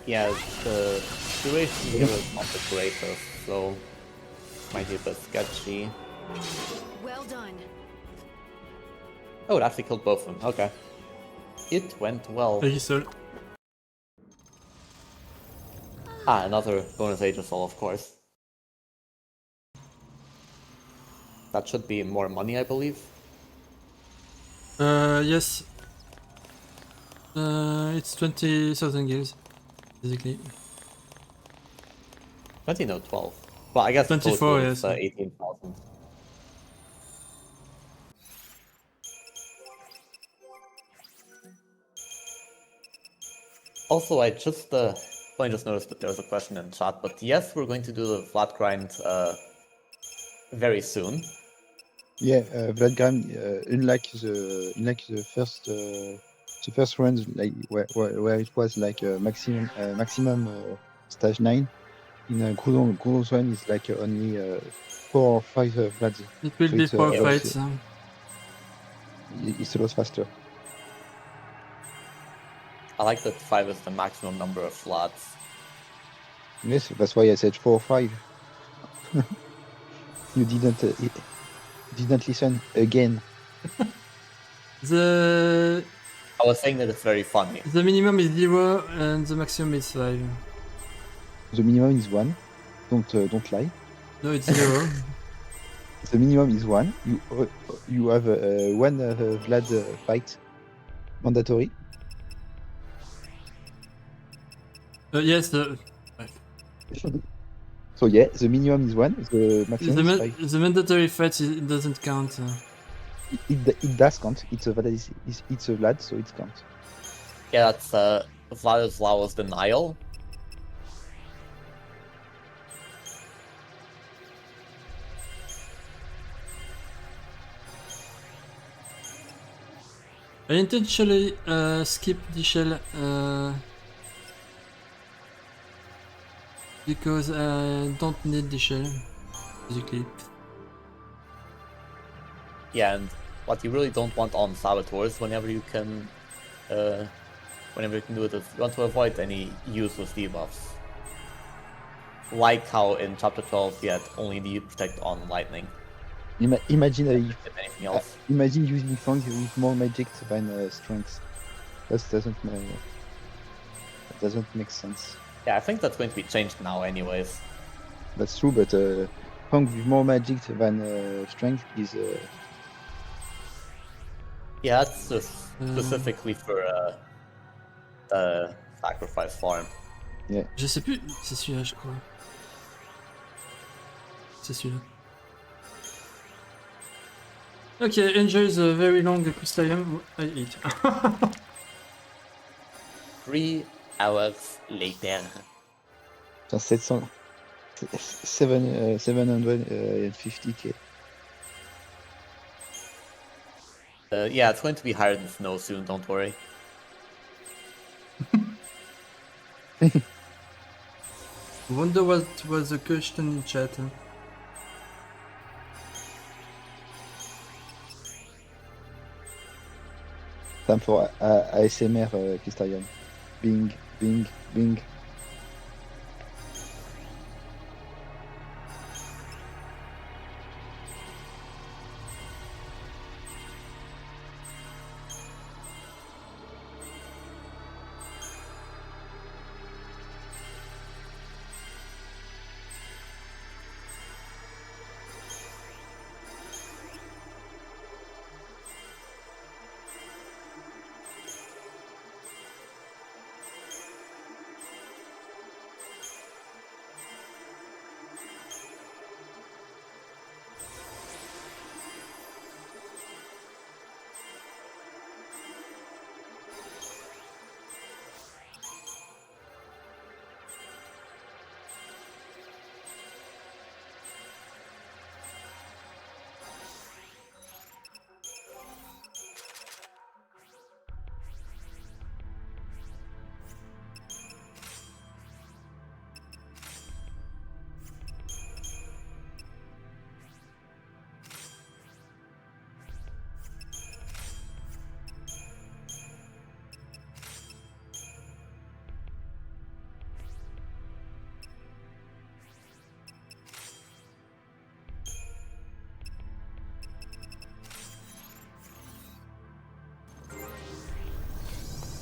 F: Yeah, the duration here is not the greatest, so might be a bit sketchy.
E: Well done.
F: Oh, it actually killed both of them. Okay. It went well.
A: He sold.
F: Ah, another bonus Aegis-All, of course. That should be more money, I believe.
A: Yes. It's 20,000 gills, basically.
F: 20, no, 12. Well, I guess
A: 24,
F: total
A: yes.
F: is 18,000. Also, I just noticed that there was a question in chat, but yes, we're going to do the flat grind very soon.
B: Yeah, Vlad Graham, unlike the first runs, like where it was like maximum stage 9, in Groudon's one is like only 4 or 5 Vlads.
A: It will
B: So
A: be
B: it's
A: 4
B: a
A: fights.
B: it's a lot faster.
F: I like that 5 is the maximum number of flats.
B: Yes, that's why I said 4 or 5. You didn't listen again.
A: The
F: I was saying that it's very funny.
A: the minimum is 0 and the maximum is 5.
B: The minimum is 1. Don't lie.
A: No, it's 0.
B: The minimum is 1. You have one Vlad fight mandatory.
A: Yes,
B: So yeah, the minimum is 1. The maximum is 5.
A: the mandatory fight it doesn't count.
B: It does count. It's a Vlad, so it counts.
F: Yeah, that's Vladislaus Denial.
A: I intentionally skip the shell because I don't need the shell, basically.
F: Yeah, and what you really don't want on Saboteurs whenever you can do it is you want to avoid any useless debuffs. Like how in chapter 12 you had only the protect on lightning.
B: Imagine
F: Anything else.
B: imagine using Fang with more magic than strength. That doesn't make sense.
F: Yeah, I think that's going to be changed now anyways.
B: That's true, but Fang with more magic than strength is
F: Yeah, that's just specifically for the sacrifice farm.
A: Je sais plus, c'est celui-là, je crois. C'est celui-là. Okay, enjoy the very long crystallium I eat.
F: 3 hours later.
B: 750k.
F: Yeah, it's going to be higher than snow soon, don't worry.
A: Wonder what was the question in chat.
B: Time for ASMR Crystallium. Bing, bing, bing.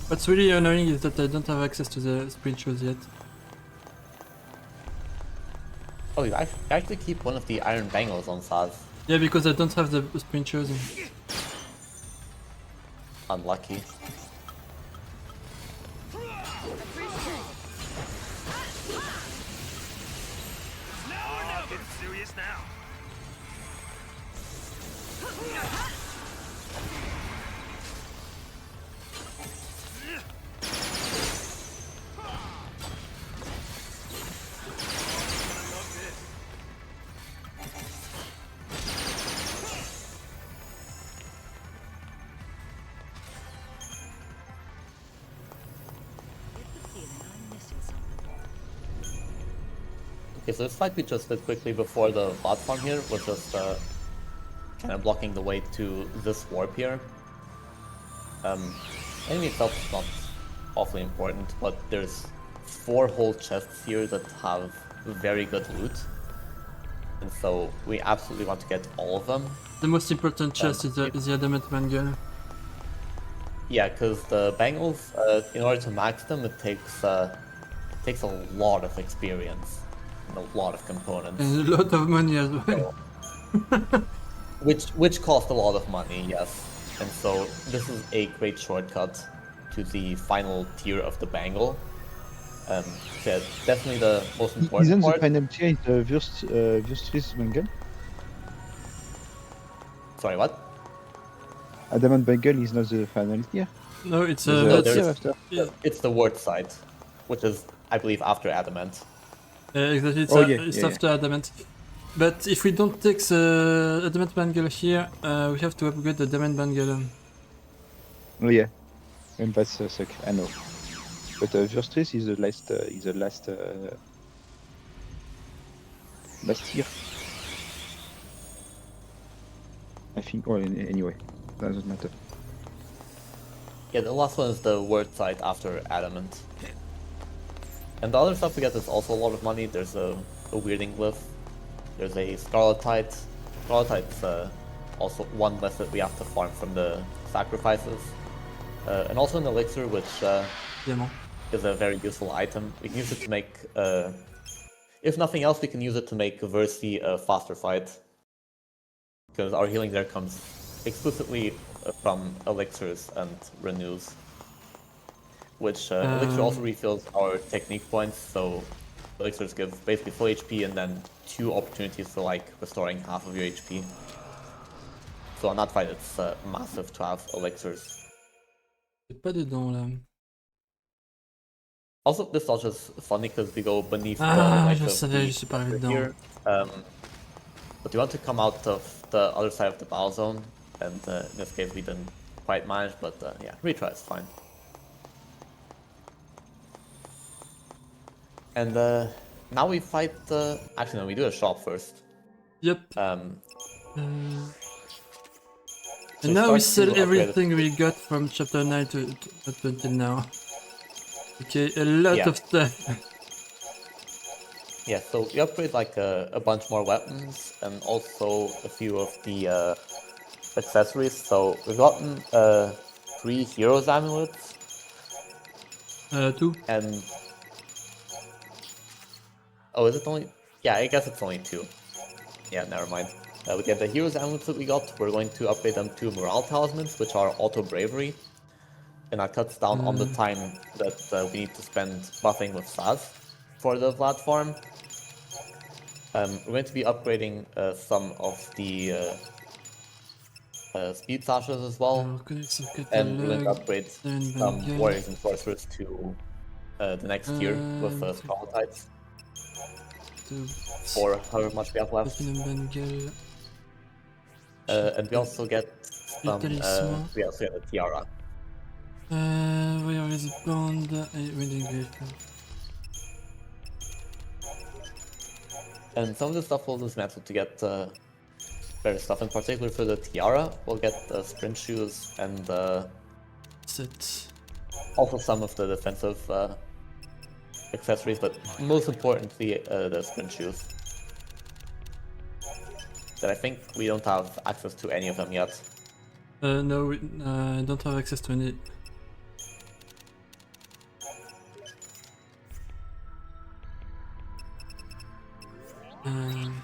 A: What's really annoying is that I don't have access to the sprint shoes yet.
F: Oh, you actually keep one of the iron bangles on Saz.
A: Yeah, because I don't have the sprint shoes.
F: Unlucky.
D: Getting serious now.
F: Okay, so this fight we just did quickly before the platform here was just kind of blocking the way to this warp here. Enemy itself is not awfully important, but there's 4 whole chests here that have very good loot. And so we absolutely want to get all of them.
A: The most important chest is the adamant bangle.
F: Yeah, because the bangles, in order to max them, it takes a lot of experience and a lot of components.
A: And a lot of money as well.
F: Which cost a lot of money, yes. And so this is a great shortcut to the final tier of the bangle. So yeah, definitely the most important
B: Isn't the
F: part.
B: final tier is the Vurstris Bangle?
F: Sorry, what?
B: Adamant Bangle is not the final tier.
A: No, it's
B: The
A: that's,
B: tier after.
A: yeah,
F: It's the word side, which is, I believe, after adamant.
A: exactly. It's,
B: Oh, yeah,
A: it's
B: yeah,
A: after adamant. But if we don't take the adamant bangle here, we have to upgrade the adamant bangle.
B: Oh yeah, and that's suck. I know. But Vurstris is the last. Last tier. I think. Well, anyway, doesn't matter.
F: Yeah, the last one is the word side after adamant. And the other stuff we get is also a lot of money. There's a weirding glyph. There's a Scarletite. Scarletite's also one less that we have to farm from the sacrifices. And also an elixir, which
A: Diamant.
F: is a very useful item. We can use it to make, if nothing else, we can use it to make Versi a faster fight. Because our healing there comes explicitly from elixirs and renews. Which elixir also refills our technique points, so elixirs give basically full HP and then 2 opportunities for like restoring half of your HP. So on that fight it's massive to have elixirs.
A: C'est pas dedans là.
F: Also, this dodge is funny because we go beneath
A: Ah,
F: like,
A: je
F: the
A: savais, je suis pas arrivé dedans.
F: here. But we want to come out of the other side of the battle zone, and in this case we didn't quite manage, but yeah, retry is fine. And now we fight. Actually, no, we do a shop first.
A: Yep.
F: So
A: And now we
F: start to
A: sell
F: upgrade
A: everything we got from chapter 9 to up until now. Okay, a lot
F: Yeah.
A: of stuff.
F: Yeah, so we upgrade like a bunch more weapons and also a few of the accessories. So we've gotten 3 heroes amulets
A: 2.
F: and oh, is it only? Yeah, I guess it's only 2. Yeah, never mind. We get the heroes amulets that we got. We're going to upgrade them to morale talismans, which are auto bravery, and that cuts down on the time that we need to spend buffing with Saz for the platform. We're going to be upgrading some of the speed sashes as well, and we're going to upgrade some warriors and sorcerers to the next tier with Scarletites for however much we have left. And we also get some, we also get a tiara.
A: Where is it bound?
F: And some of the stuff we'll dismantle to get better stuff. In particular for the tiara, we'll get sprint shoes and
A: Set.
F: also some of the defensive accessories, but most importantly the sprint shoes. That I think we don't have access to any of them yet.
A: No, I don't have access to any. Um,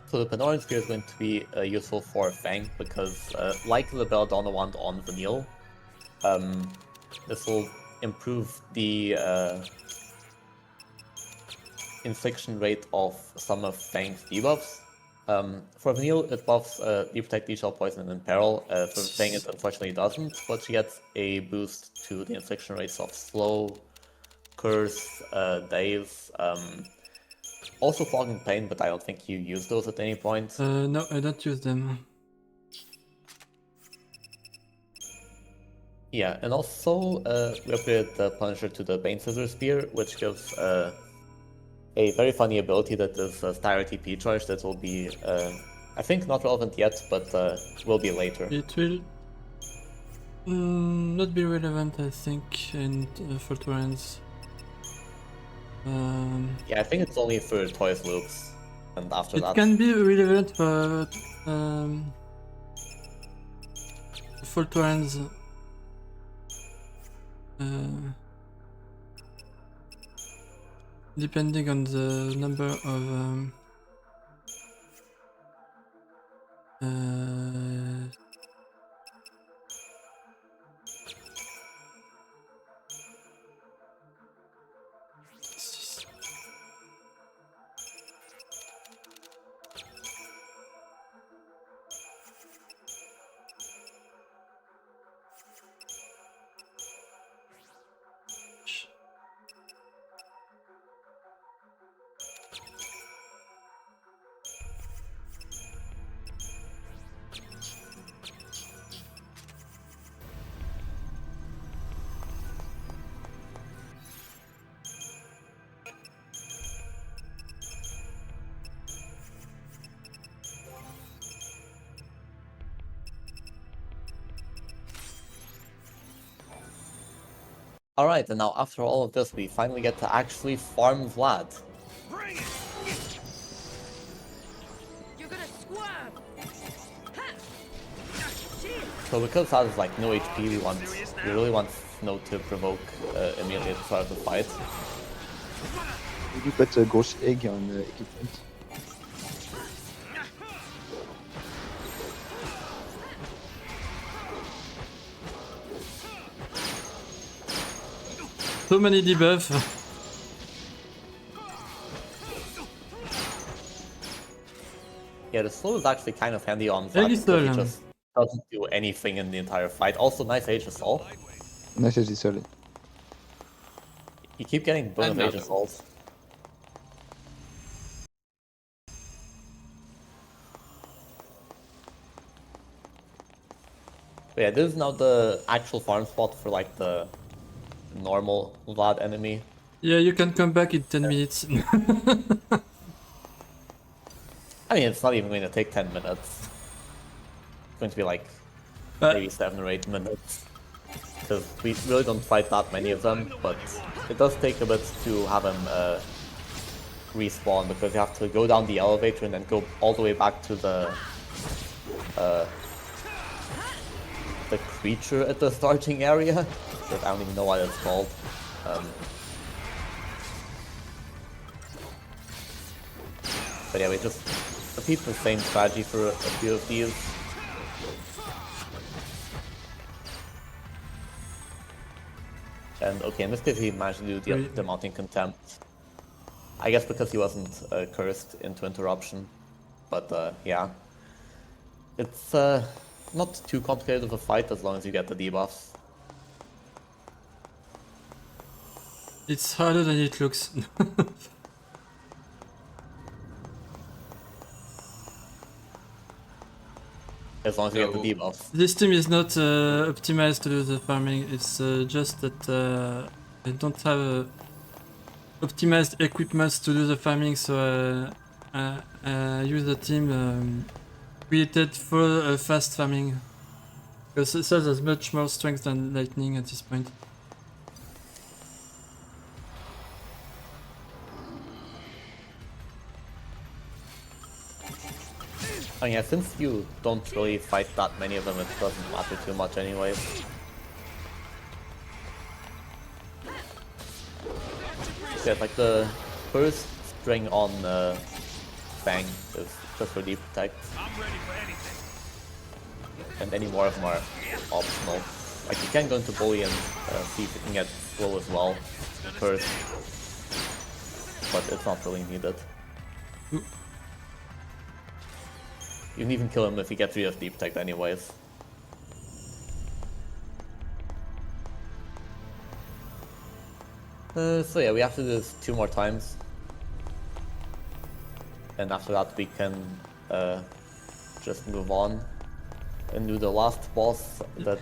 F: So the Panoran Spear is going to be useful for Fang because, like the Belladonna wand on Vanille, this will improve the infliction rate of some of Fang's debuffs. For Vanille, it buffs Protect, Shell, Poison, and Peril. For Fang, it unfortunately doesn't, but she gets a boost to the infliction rates of Slow, Curse, Daze, also Fog and Pain, but I don't think you use those at any point.
A: no, I don't use them.
F: Yeah, and also we upgraded the Punisher to the Bane Scissor Spear, which gives a very funny ability that is a Styro TP charge that will be, I think, not relevant yet, but will be later.
A: It will not be relevant, I think, in for Torrents.
F: Yeah, I think it's only for Toys Loops, and after
A: It
F: that...
A: can be relevant, but for Torrents, depending on the number of
F: Alright, and now after all of this, we finally get to actually farm Vlad.
D: Bring it!
E: You're gonna squirm. Ha! Cheers.
F: So because Vlad is like no HP, we really want Snow to provoke immediately at the start of the fight.
B: Maybe put a ghost egg on equipment.
A: so many debuff.
F: Yeah, the slow is actually kind of handy on Vlad because he just doesn't do anything in the entire fight. Also, nice Age Assault.
B: Nice as solid.
F: You keep getting bonus Age
G: Another.
F: Assaults. But yeah, this is now the actual farm spot for like the normal Vlad enemy.
A: Yeah, you can come back in 10 minutes.
F: I mean, it's not even going to take 10 minutes. It's going to be like maybe 7 or 8 minutes. Because we really don't fight that many of them, but it does take a bit to have him respawn, because you have to go down the elevator and then go all the way back to the creature at the starting area. That I don't even know what it's called. But yeah, we just repeat the same strategy for a few of these. And okay, in this case he managed to do the Mounting Contempt. I guess because he wasn't cursed into Interruption. But yeah. It's not too complicated of a fight as long as you get the debuffs.
A: It's harder than it looks.
F: As long as you get the debuffs.
A: This team is not optimized to do the farming, it's just that I don't have optimized equipment to do the farming, so I use the team created for fast farming. Because Cells has much more strength than Lightning at this point.
F: Oh yeah, since you don't really fight that many of them, it doesn't matter too much anyways. Yeah, like the first string on Fang is just for deep protect. And any more of them are optional. Like you can go into bully and see if you can get slow as well first. But it's not really needed. You can even kill him if he gets rid of deep protect anyways. So yeah, we have to do this 2 more times. And after that we can just move on and do the last boss that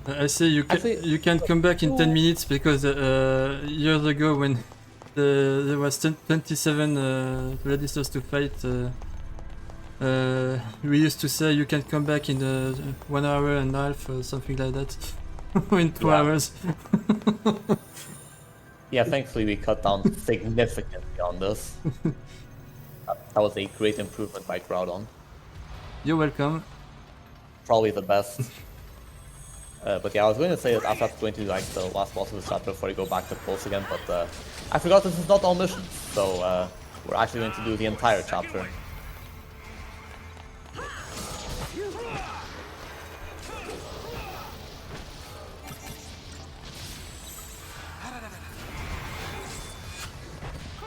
A: I say you can come back in 10 minutes because years ago when there was 27 Gladiators to fight, we used to say you can come back in 1 hour and a half or something like that. In 2 hours.
F: Yeah, thankfully we cut down significantly on this. That was a great improvement by Groudon.
A: You're welcome.
F: Probably the best. But yeah, I was going to say that after going to like the last boss of the chapter before you go back to Pulse again, but I forgot this is not all missions, so we're actually going to do the entire chapter.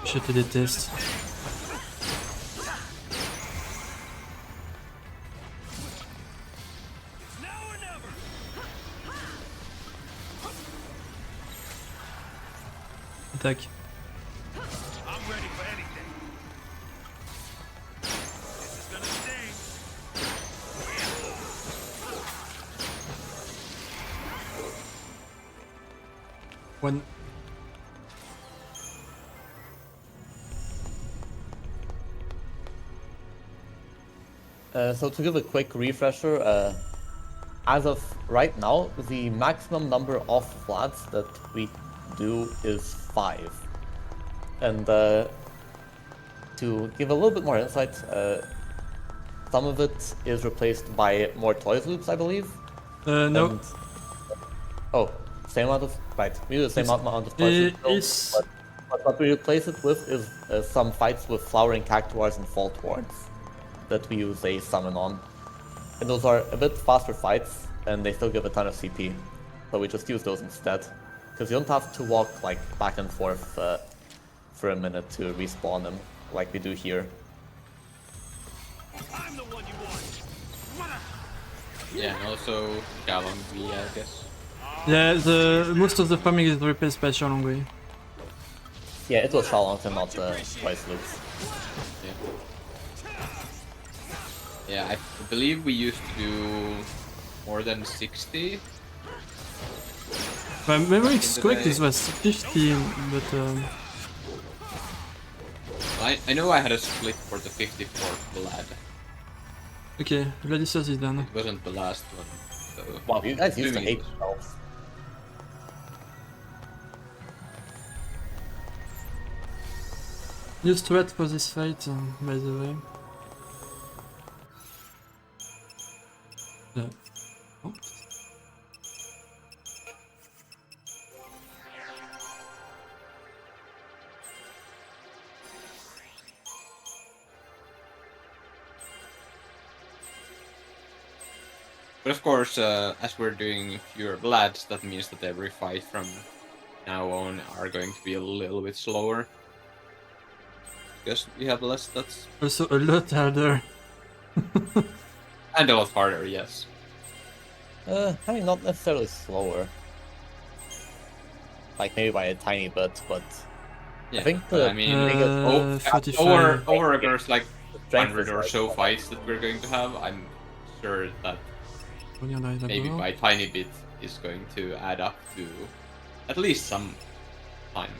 A: Je te déteste. Attaque. One.
F: So to give a quick refresher, as of right now, the maximum number of flats that we do is 5. And to give a little bit more insight, some of it is replaced by more toys loops, I believe.
A: No.
F: And, oh, same amount of, right, we do the same amount of toys loops, but what we replace it with is some fights with flowering cactuars and fault wards that we use a summon on. And those are a bit faster fights, and they still give a ton of CP. So we just use those instead. Because you don't have to walk like back and forth for a minute to respawn them, like we do here.
D: I'm the one you want.
G: Yeah, and also Galon V, I guess.
A: Yeah, most of the farming is replaced by Shalongway.
F: Yeah, it was Shalongs and not twice loops.
G: Yeah. Yeah, I believe we used to do more than 60.
A: My memory is correct, it was 50, but
G: I know I had a split for the 54th Vlad.
A: okay, Gladiators is done.
G: It wasn't the last one. So
F: Wow, you guys used to
G: doing
F: hate
G: it.
F: yourselves.
A: New strat for this fight, by the way. Yeah. Oh.
G: But of course, as we're doing fewer Vlads, that means that every fight from now on are going to be a little bit slower. Because we have less stats.
A: Also a lot harder.
G: And a lot harder, yes.
F: I mean, not necessarily slower. Like maybe by a tiny bit, but
G: Yeah,
F: think
G: but
F: the
G: I mean,
F: biggest-
A: 45.
G: over there's like
F: strength
G: 100
F: is
G: or
F: like-
G: so fights that we're going to have. I'm sure that
A: On y en arrive
G: maybe
A: d'abord.
G: by tiny bit is going to add up to At least some time.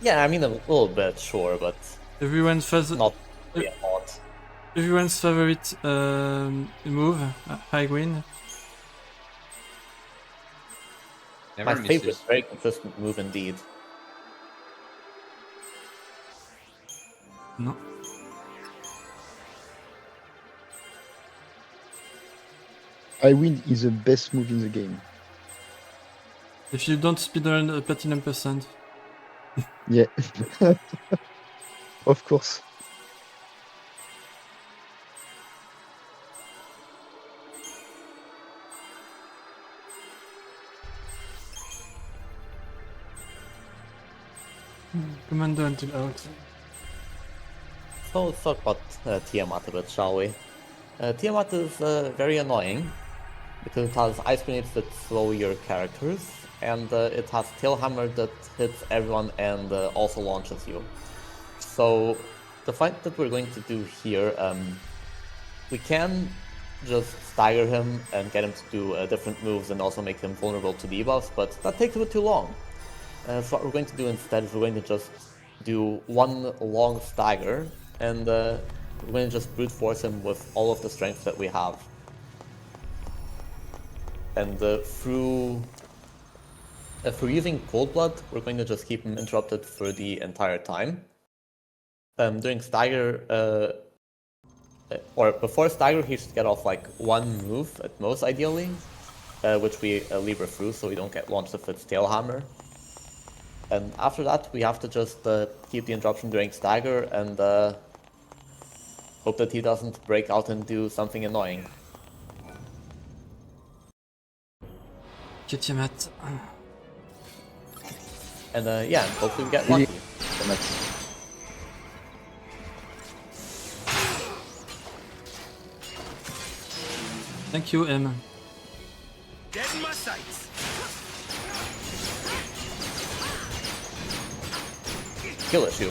F: Yeah, I mean a little bit, sure, but
A: Everyone's
F: not really a lot.
A: everyone's favorite move, high green.
G: Never
F: My
G: misses.
F: favorite, very consistent move indeed.
A: No.
B: I win is the best move in the game.
A: If you don't speedrun a platinum percent.
B: Yeah. Of course.
A: Commando until out.
F: So let's talk about Tiamat a bit, shall we? Tiamat is very annoying because it has ice grenades that slow your characters, and it has tail hammer that hits everyone and also launches you. So the fight that we're going to do here, we can just stagger him and get him to do different moves and also make him vulnerable to debuffs, but that takes a bit too long. So what we're going to do instead is we're going to just do one long stagger, and we're going to just brute force him with all of the strength that we have. And through using Cold Blood, we're going to just keep him interrupted for the entire time. During stagger, or before stagger, he should get off like one move at most, ideally, which we lever through so we don't get launched with its tail hammer. And after that, we have to just keep the interruption during stagger and hope that he doesn't break out and do something annoying.
A: Tiamat.
F: And yeah, hopefully we get lucky.
A: Thank you, M.
D: Dead in my sights.
F: Kill issue.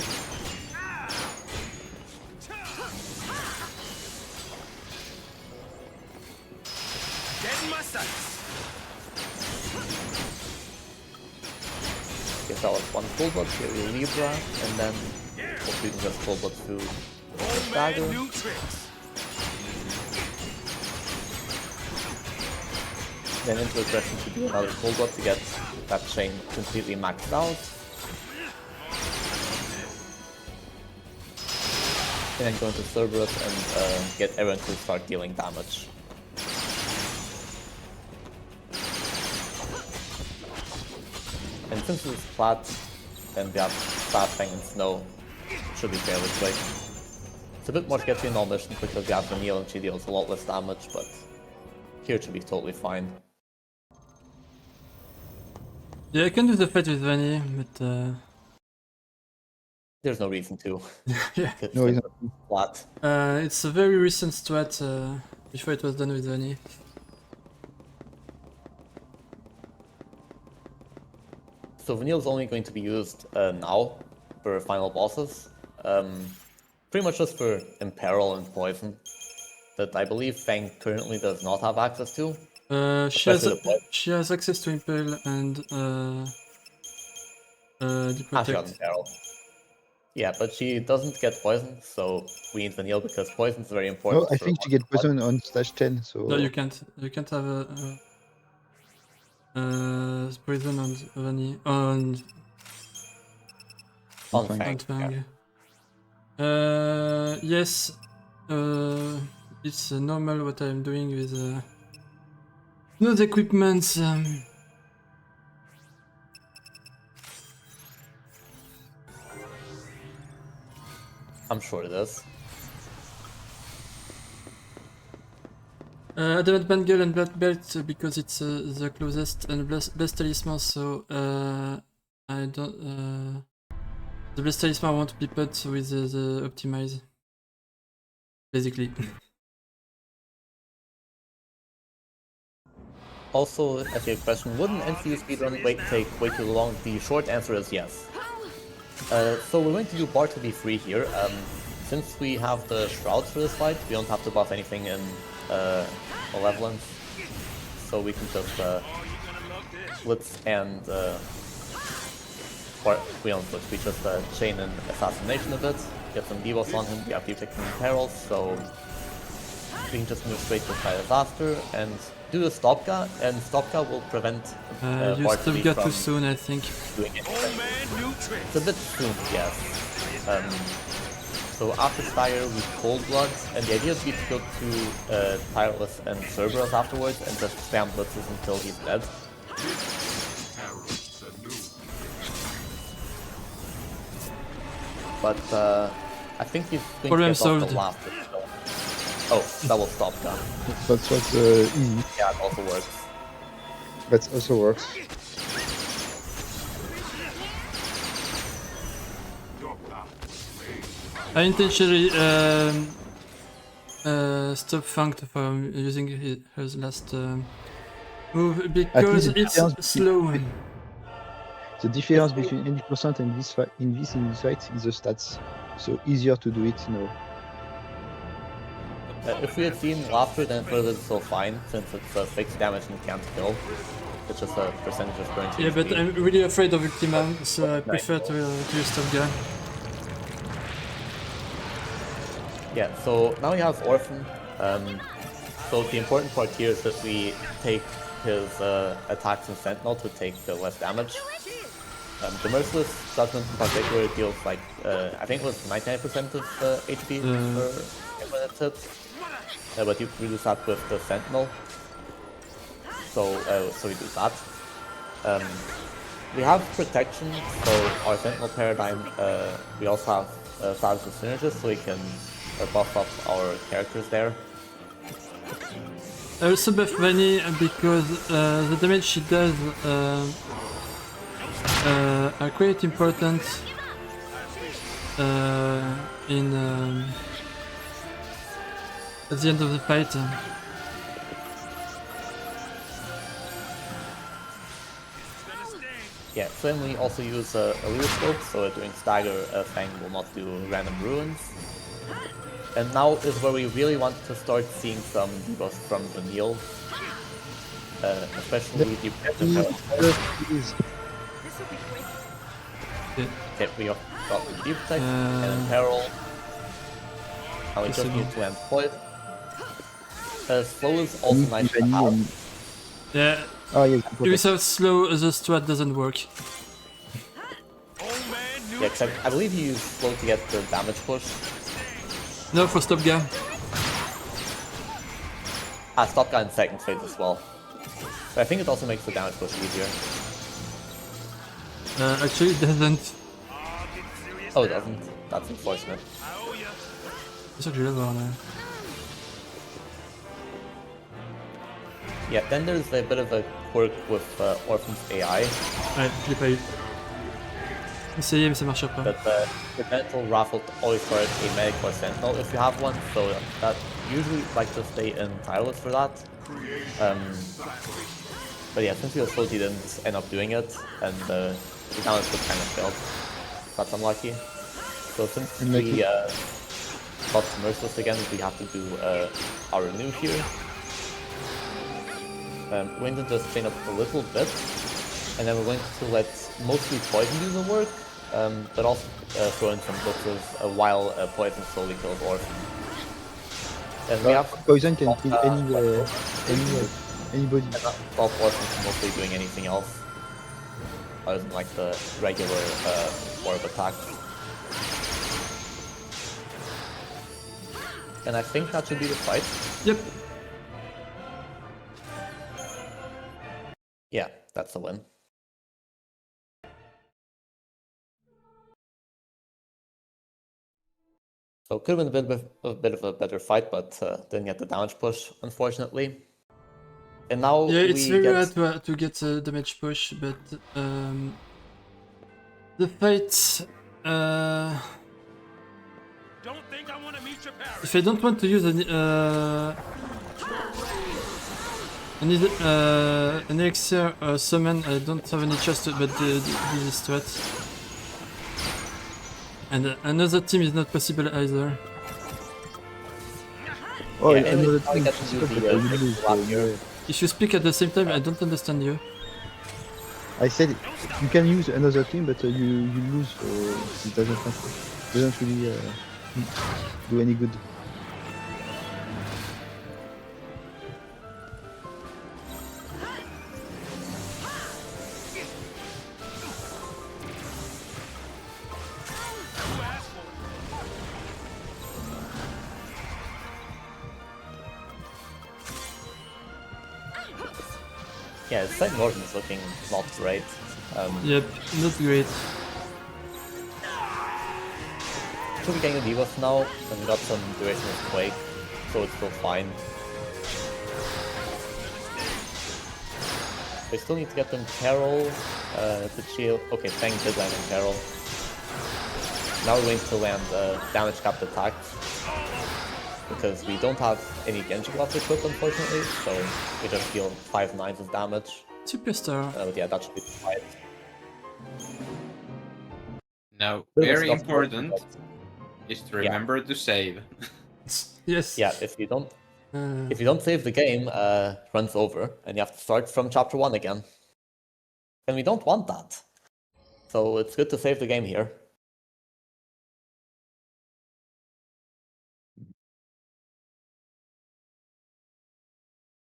D: Dead in my sights.
F: Guess that was one full blood, here we Libra, and then hopefully we can just full blood through the
D: Old
F: stagger.
D: man, new tricks.
F: Then into aggression to do another full blood to get that chain completely maxed out. And then go into Cerberus and get everyone to start dealing damage. And since it's Plat, and we have Fast Fang and Snow, it should be fairly quick. It's a bit more sketchy in all missions because we have Vanille and she deals a lot less damage, but here it should be totally fine.
A: Yeah, I can do the fight with Vanny, but
F: There's no reason to.
A: yeah.
B: No, he's not.
F: Plat.
A: It's a very recent strat before it was done with Vanny.
F: So Vanille is only going to be used now for final bosses. Pretty much just for Imperil and Poison, that I believe Fang currently does not have access to.
A: She has access to Impel and
F: She got
A: Deprotect.
F: Imperil. Yeah, but she doesn't get Poison, so we need Vanille because Poison is very important.
B: No, I
F: for
B: think she get
F: one-to-one.
B: poison on /10, so...
A: No, you can't. You can't have a poison on Vanny on
F: On
B: Fang.
F: Fang,
A: Fang.
F: yeah.
A: Yes, it's normal what I'm doing with those equipments.
F: I'm sure it is.
A: Adamant Bangle and Black Belt because it's the closest and Blessed Talisman, so I don't. The Blessed Talisman won't be put with the Optimize. Basically.
F: Also, as your question, would an NCU speedrun take way too long? The short answer is yes. So we're going to do bar to be free here. Since we have the shrouds for this fight, we don't have to buff anything in malevolence, so we can just Blitz and or we don't Blitz, we just chain an assassination a bit, get some debuffs on him, we have deflecting perils, so we can just move straight to Fire Disaster and do a Stopka, and Stopka will prevent
A: You
F: Bartleby
A: still got
F: from
A: too soon, I think.
F: doing anything. It's a bit soon, yes. So after Steyr, we Cold Blood, and the idea is we go to Tireless and Cerberus afterwards and just spam blitzes until he's dead. But I think he's going
A: Problem
F: to get off
A: solved.
F: the last hit, so. Oh, double Stopka.
B: That's what's easy.
F: Yeah, it also works.
B: That also works.
A: I intentionally stopped Funk from using his last move because
B: the
A: it's
B: difference
A: slow.
B: The difference between 80% and this fight in this fight is the stats. So easier to do it now.
F: If we had seen Laughter, then it would have been so fine, since it's fixed damage and can't kill. It's just a percentage of current
A: Yeah, but
F: HP.
A: I'm really afraid of Ultima, so I prefer to use Top Gun.
F: Yeah, so now he has Orphan. So the important part here is that we take his attacks and Sentinel to take less damage. The Merciless Judgment in particular deals like, I think it was 99% of HP when it's hit. But you reduce that with the Sentinel. So we do that. We have Protection, so our Sentinel paradigm, we also have status of Synergist, so we can buff up our characters there.
A: I also buff Vanny because the damage she does are quite important in at the end of the fight.
F: Yeah, so then we also use a Leer Scope, so during Stagger, Fang will not do random ruins. And now is where we really want to start seeing some debuffs from Vanille. Especially the
B: Please.
E: This will be quick.
F: Okay, we got the Deep Protect and then Peril. Now we just
A: Possible.
F: need to employ it. Slow is also nice to have.
A: Yeah,
B: Oh yes.
A: without slow, the strat doesn't work.
F: Yeah, except I believe you use slow to get the damage push.
A: No, for Stop Gun.
F: Stop guy in second phase as well. But I think it also makes the damage push easier.
A: Actually, it doesn't.
F: Oh, it doesn't. That's unfortunate.
A: C'est ça que je vais voir là.
F: Yeah, then there's a bit of a quirk with Orphan's AI,
A: Ouais, je l'ai pas eu. Essayez, mais ça marche pas.
F: that the mental raffle always start a medic or sentinel if you have one, so that usually like to stay in Tireless for that. But yeah, since we were slow, he didn't end up doing it, and the damage was kind of failed. That's unlucky. So since we got Merciless again, we have to do our renew here. We're going to just chain up a little bit, and then we're going to let mostly Poison do the work, but also throw in some blitzes while Poison slowly kills Orphan. And we have
B: Poison can kill anybody.
F: and not stop Orphan from mostly doing anything else, other than like the regular orb attack. And I think that should be the fight.
A: Yep.
F: Yeah, that's the win. So it could have been a bit of a better fight, but didn't get the damage push, unfortunately. And now
A: Yeah, it's
F: we
A: very
F: get...
A: hard to get a damage push, but the fight.
D: Don't think I want to meet your parents.
A: If I don't want to use an elixir summon, I don't have any choice but the strat. And another team is not possible either.
B: Oh,
F: Yeah, and
B: another
F: now we
B: thing.
F: get to do the last year.
A: If you speak at the same time, I don't understand you.
B: I said you can use another team, but you lose, so it doesn't really do any good.
F: Yeah, St. Gordon is looking not great.
A: Yep, not great.
F: Should be getting the debuff now, and we got some duration of Quake, so it's still fine. We still need to get them Carol, to shield. Okay, Fang did land on Carol. Now we're going to land damage capped attacks, because we don't have any Genji gloves equipped, unfortunately, so we just deal 5 9s of damage.
A: Superstar.
F: But yeah, that should be fine.
G: Now,
F: Bit of a
G: very
F: stuff,
G: important
F: but-
G: is to remember to save.
A: Yes.
F: Yeah, if you don't save the game, runs over, and you have to start from chapter 1 again. And we don't want that. So it's good to save the game here.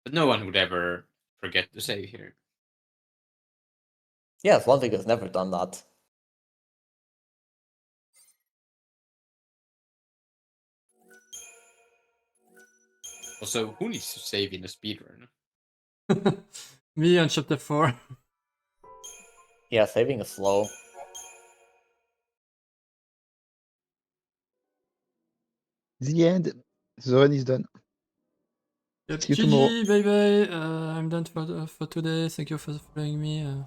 G: But no one would ever forget to save here.
F: Yeah, Swansea has never done that.
G: Also, who needs to save in a speedrun?
A: Me on chapter 4.
F: Yeah, saving is slow.
B: The end. The run is done.
A: Yep.
B: See you tomorrow.
A: GG, bye bye. I'm done for today. Thank you for following me.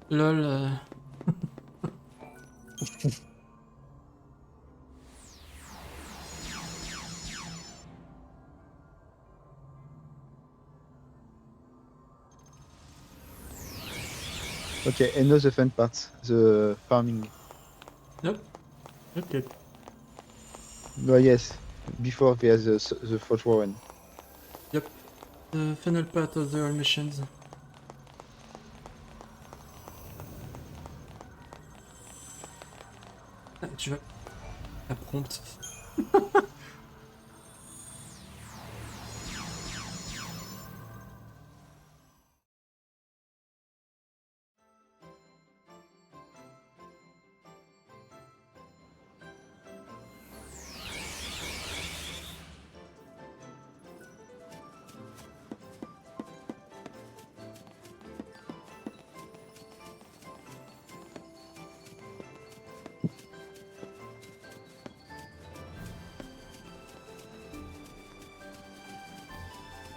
A: Lol.
B: Okay, and now the fun part, the farming.
A: Yep. Okay.
B: No, yes, before there's the Forge Warren.
A: Yep. The final part of the all missions. Ah, tu vas... La prompte.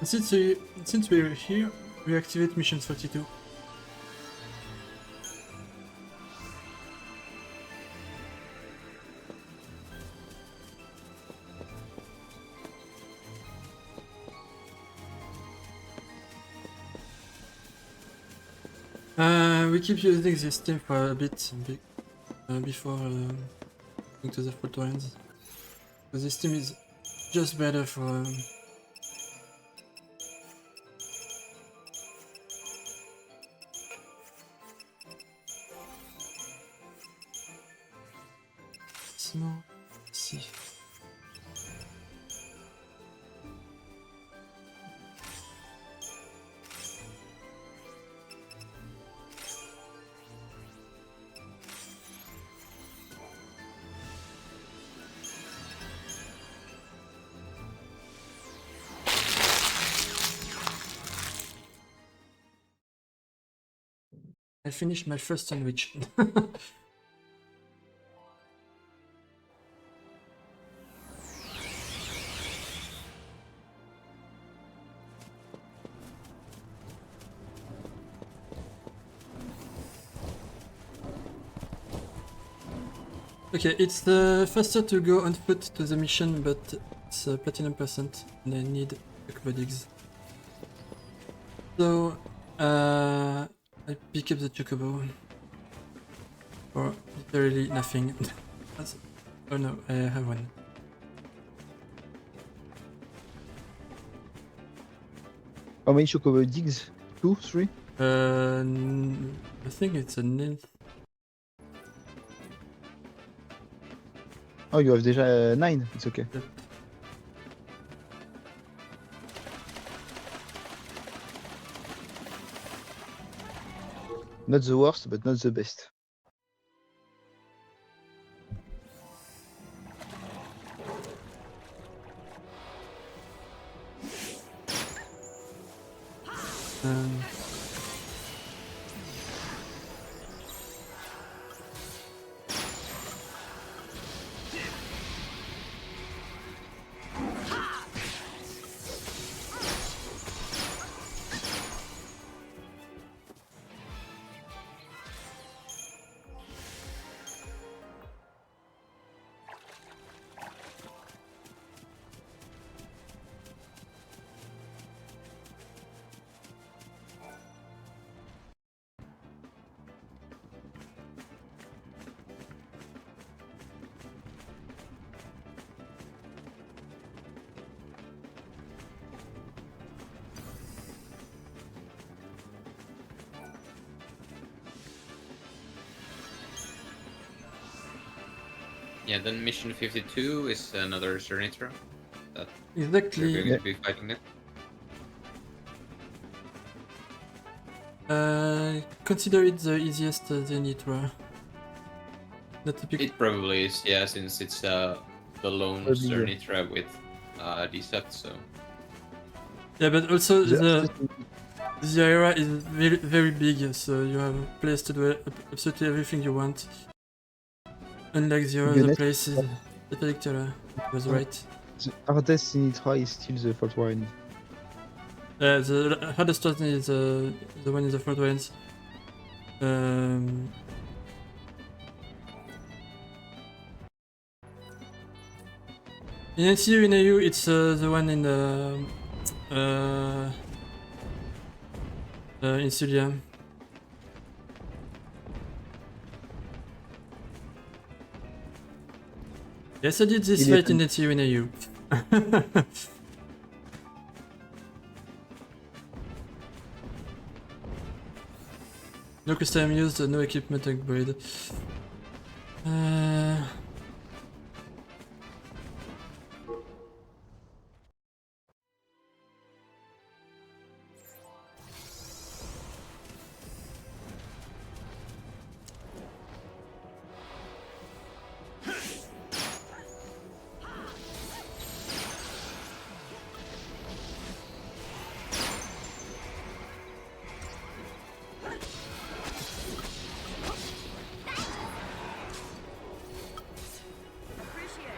A: Since we're here, we activate mission 42. We keep using this team for a bit before going to the photo ends. So this team is just better for sinon, si. I finished my first sandwich. Okay, it's faster to go on foot to the mission, but it's platinum percent, and I need a couple digs. So, I pick up the chocobo for literally nothing. Oh no, I have one.
B: How many chocobo digs? 2, 3?
A: I think it's a ninth.
B: Oh, you have déjà 9. It's okay.
A: Yep.
B: Not the worst, but not the best.
A: Um,
G: Yeah, then mission 52 is another Zernitra that we're
A: exactly.
G: going to be fighting next.
A: Consider it the easiest Zenitra. Not typical.
G: It probably is, yeah, since it's the lone
B: Probably, yeah.
G: Zernitra with Decept, so...
A: Yeah, but also
B: The
A: the area is very, very big, so you have a place to do absolutely everything you want. Unlike the other
B: Unit.
A: places, the Predictor was right.
B: The hardest Sinitra is still the fault one.
A: The hardest one is the one in the front lines. In NCU, in AU, it's the one in Syria. Yes, I did this fight in NCU, in AU. No custom used, no equipment upgrade.
E: Appreciate it.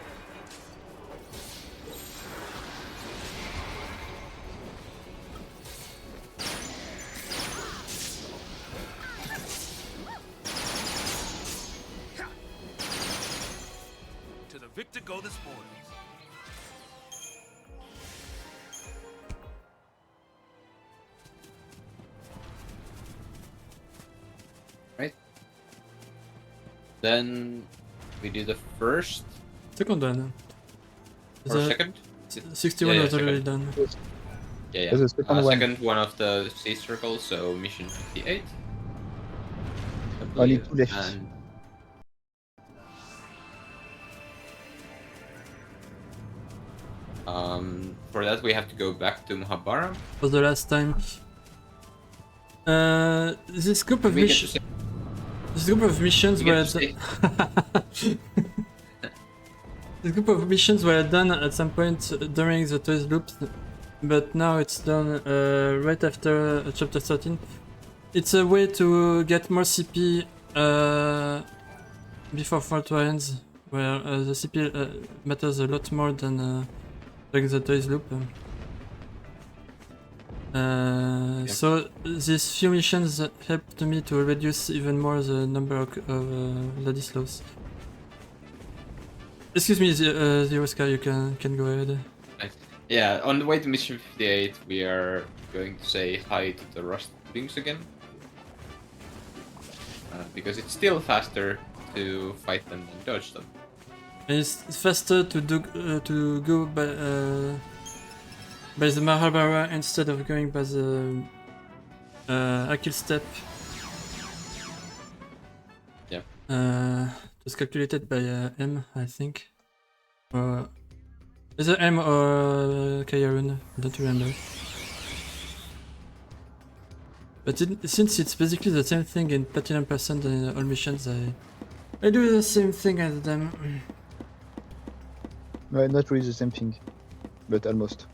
D: To the victor go the spoils.
G: Then we do the first
A: Second one.
G: or
A: The
G: second?
A: 61
G: Yeah,
A: was already
G: second.
A: done.
G: Yeah, yeah.
B: There's a second one.
G: Second one of the sea circle, so mission 58. I
B: Only
G: believe,
B: 2 left.
G: and for that we have to go back to Muhabara.
A: For the last time. This group of
G: We get to
A: missions.
G: say-
A: This group of missions
G: we get
A: were.
G: to say-
A: This group of missions were done at some point during the Toys loops, but now it's done right after chapter 13. It's a way to get more CP before Fort Warrens, where the CP matters a lot more than during the Toys loop. So these few missions helped me to reduce even more the number of Ladislas. Excuse me, Zero Sky, you can go ahead.
G: Yeah, on the way to mission 58 we are going to say hi to the Rust Wings again. Because it's still faster to fight them than dodge them.
A: And it's faster to go by the Mahabara instead of going by the I kill step.
G: Yeah.
A: Just calculated by M, I think. Or is it M or Kairun? I don't remember. But since it's basically the same thing in Platinum Percent and in all missions, I do the same thing as them.
B: No, not really the same thing, but almost.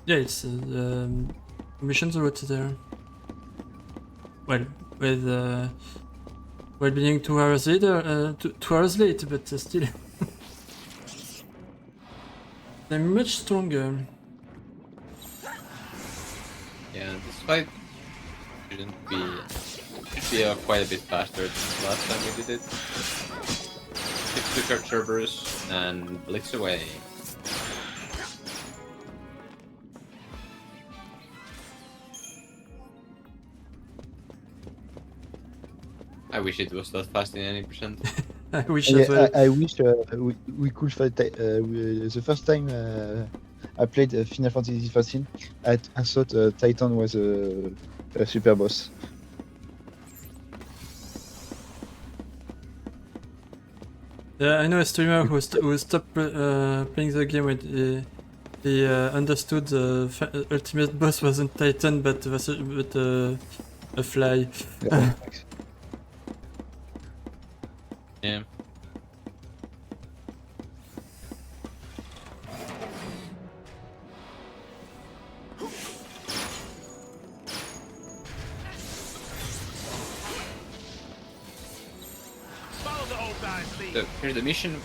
A: Yeah, it's missions route there. Well, with well being 2 hours later, 2 hours late, but still, they're much stronger.
G: Yeah, this fight should be quite a bit faster than last time we did it. 6 Cerberus and blitz away. I wish it was that fast in any percent.
A: I wish as well.
B: I wish we could fight. The first time I played Final Fantasy XIII, I thought Titan was a super boss.
A: Yeah, I know a streamer who stopped playing the game when he understood the ultimate boss wasn't Titan but a fly.
B: Yeah.
G: Yeah.
D: Follow the old guy's lead.
G: So here's the mission.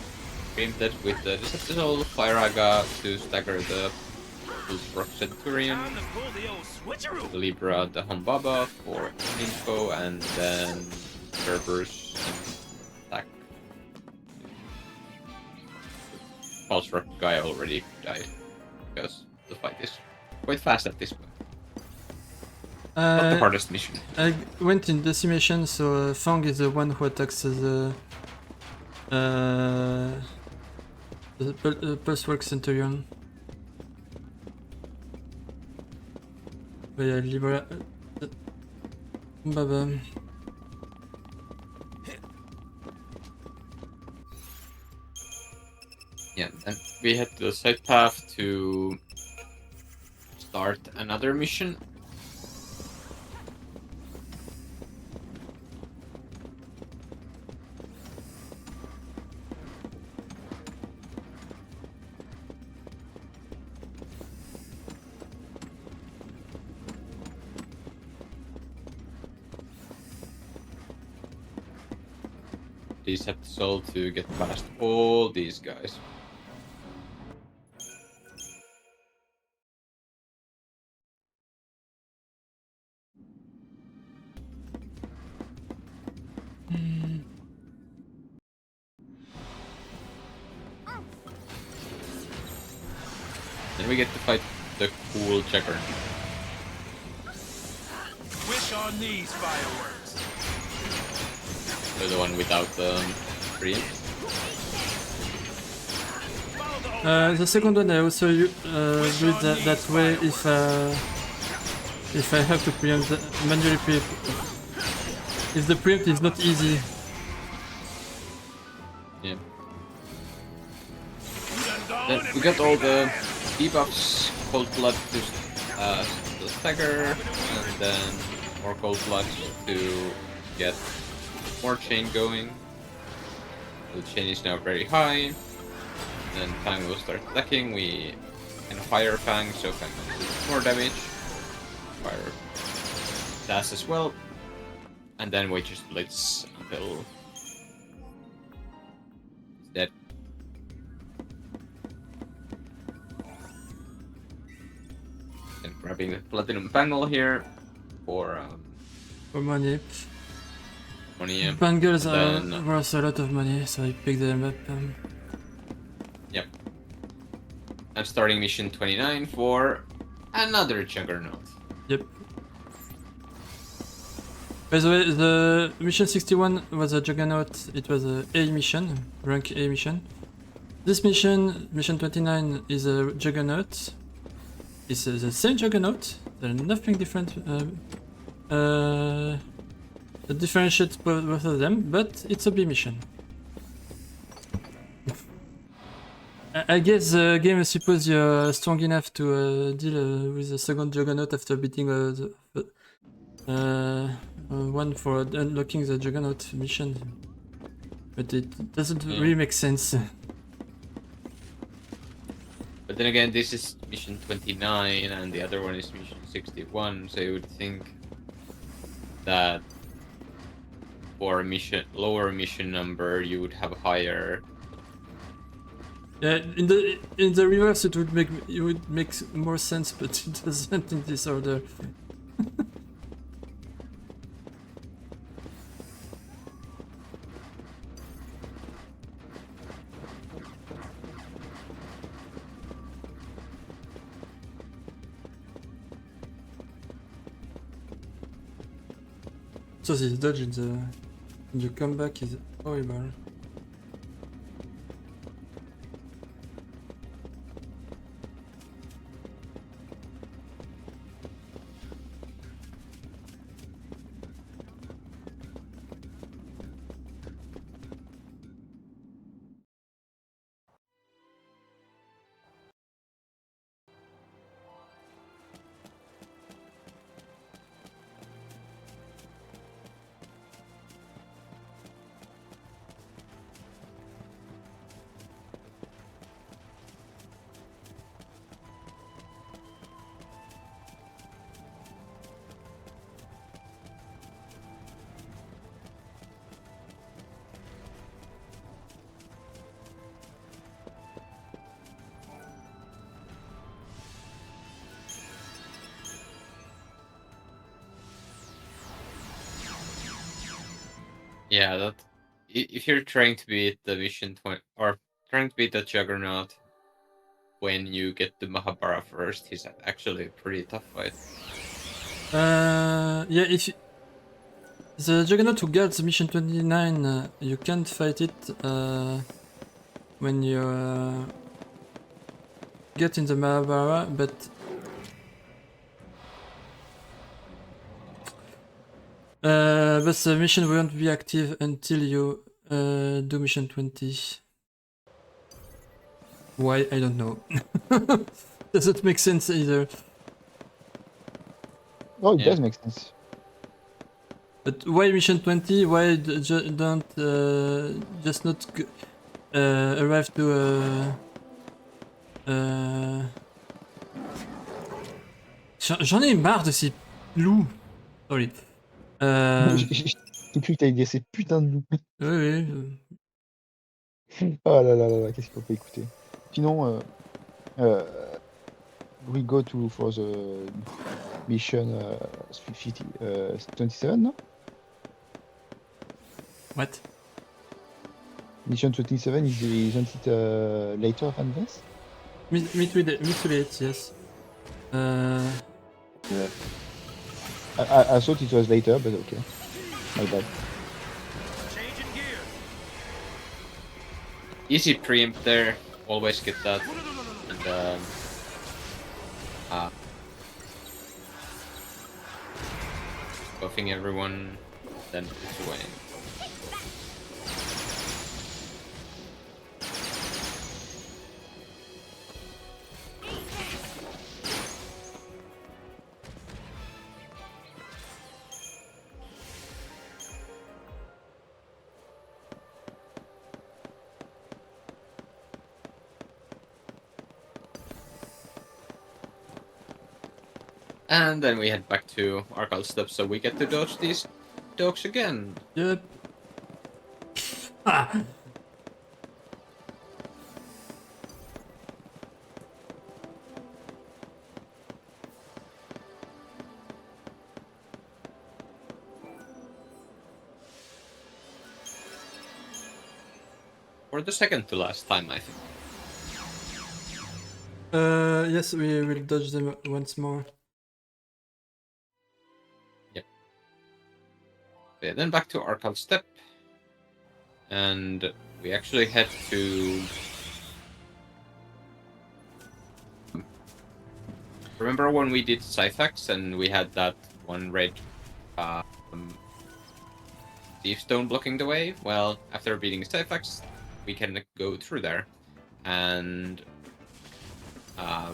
G: Preempted with the Decepticol Fire to stagger the Rock Centurion,
D: Time to pull the old switcheroo.
G: the Libra, the Humbaba for info, and then Cerberus attack. Pulse Rock guy already died because the fight is quite fast at this point. Not the hardest mission.
A: I went in decimation, so Fang is the one who attacks the Pulsework Centurion. But yeah, Libra. Baba.
G: Yeah, and we head to the side path to start another mission. These have to solve to get past all these guys. Then we get to fight the cool Juggernaut.
D: Wish on these fireworks.
G: So the one without the preempt.
D: Follow the old
A: The second one I also do it that way if I have to preempt manually preempt. If the preempt is not easy.
G: Yeah.
D: done gone
G: Then
D: and
G: we got all the debuffs, Cold Blood to the stagger, and then more Cold Blood to get more chain going. The chain is now very high. Then Fang will start attacking. We can fire Fang, so Fang will do more damage. Fire Dash as well. And then we just blitz until it's dead. And grabbing the Platinum Bangle here for
A: For money.
G: money.
A: Bangles are
G: Then-
A: worth a lot of money, so I pick them up.
G: Yep. I'm starting mission 29 for another Juggernaut.
A: Yep. By the way, the mission 61 was a Juggernaut. It was a A mission, rank A mission. This mission, mission 29, is a Juggernaut. It's the same Juggernaut. There's nothing different differentiate both of them, but it's a B mission. I guess the game suppose you're strong enough to deal with the second Juggernaut after beating one for unlocking the Juggernaut mission. But it doesn't really make sense.
G: But then again, this is mission 29 and the other one is mission 61, so you would think that for a lower mission number you would have a higher.
A: Yeah, in the reverse it would make more sense, but it doesn't in this order. So this dodge in the comeback is horrible.
G: Yeah, that if you're trying to beat the mission 20 or trying to beat the Juggernaut when you get to Mahabara first, he's actually a pretty tough fight.
A: Yeah, if the Juggernaut who guards mission 29, you can't fight it when you get in the Mahabara, but the mission won't be active until you do mission 20. Why? I don't know. Doesn't make sense either.
B: Oh, it
G: Yeah.
B: does make sense.
A: But why mission 20? Why don't just not arrive to J'en ai marre de ces loups. Sorry.
B: J'ai cru que t'allais dire ces putains de loups.
A: Oui,
B: Oh là là là là, qu'est-ce qu'on peut écouter. Sinon, we go for the mission 27, no?
A: What?
B: Mission 27 isn't it later than this?
A: Meet with it, yes.
B: Yeah. I thought it was later, but okay. My bad.
D: Changing gears.
G: Easy preempt there, always get that. And buffing everyone, then it's away. And then we head back to Archival Steps so we get to dodge these dogs again.
A: Yep. Ah.
G: For the second to last time, I think.
A: Yes, we will dodge them once more.
G: Okay, then back to Archival Step. And we actually head to... Remember when we did Syphax and we had that one red Deep Stone blocking the way. Well, after beating Syphax, we can go through there, and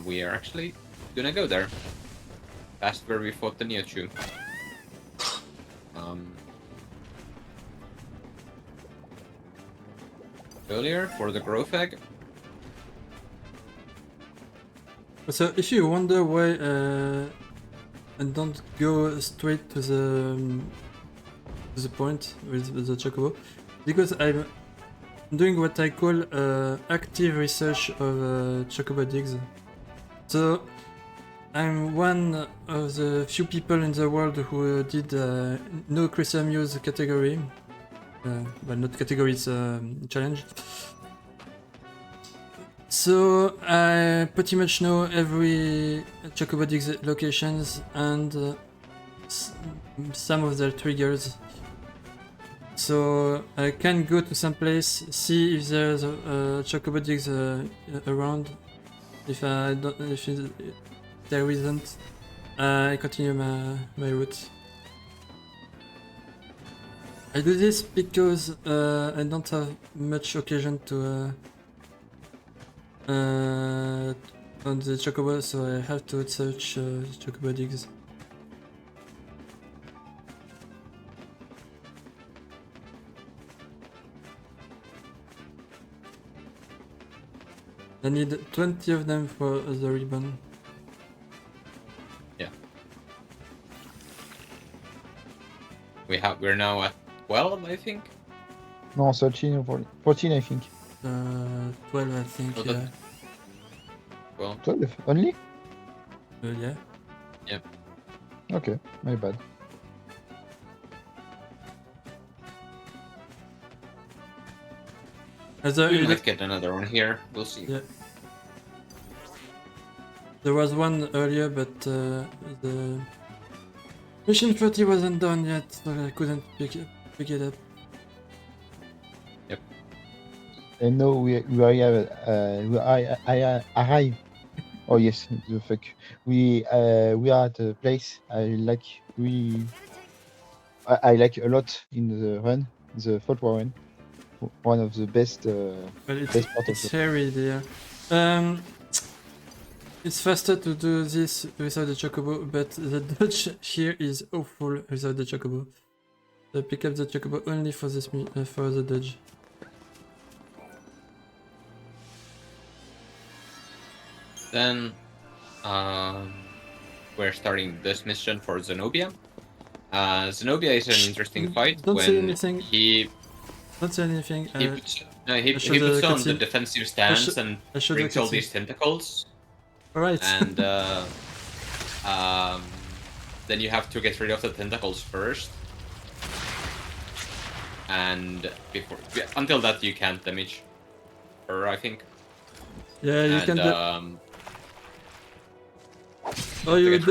G: we are actually gonna go there. Past where we fought the Neochu. Earlier for the growth egg.
A: So if you wonder why I don't go straight to the point with the Chocobo, because I'm doing what I call active research of Chocobo digs. So I'm one of the few people in the world who did no Chrysum use category. Well, not category, it's challenge. So I pretty much know every Chocobo Dig's locations and some of their triggers. So I can go to some place, see if there's Chocobo Dig's around. If there isn't, I continue my route. I do this because I don't have much occasion to on the Chocobo, so I have to search Chocobo digs. I need 20 of them for the ribbon.
G: Yeah. We're now at 12, I think.
B: No, 13 or 14, I think.
A: 12, I think.
G: Oh,
A: Yeah.
G: Well,
B: 12 only?
A: Yeah.
G: Yep.
B: Okay, my bad.
G: We might get another one here. We'll see.
A: Yeah. There was one earlier, but the mission 30 wasn't done yet, so I couldn't pick it up.
G: Yep.
B: And now we arrive. Oh yes, the fuck. We are at a place I like I like a lot in the run, the Fault War run. One of the best
A: But
B: best part of
A: it's
B: the
A: very there. It's faster to do this without the Chocobo, but the dodge here is awful without the Chocobo. So pick up the Chocobo only for this for the dodge.
G: Then we're starting this mission for Zenobia. Zenobia is an interesting fight
A: Don't say
G: when
A: anything.
G: he
A: Don't say anything.
G: puts
A: should,
G: on the
A: cutscene.
G: defensive stance and
A: I should
G: brings all
A: cutscene.
G: these tentacles.
A: Alright.
G: And then you have to get rid of the tentacles first. And until that you can't damage her, I think.
A: Yeah, you
G: And,
A: can. Oh, you give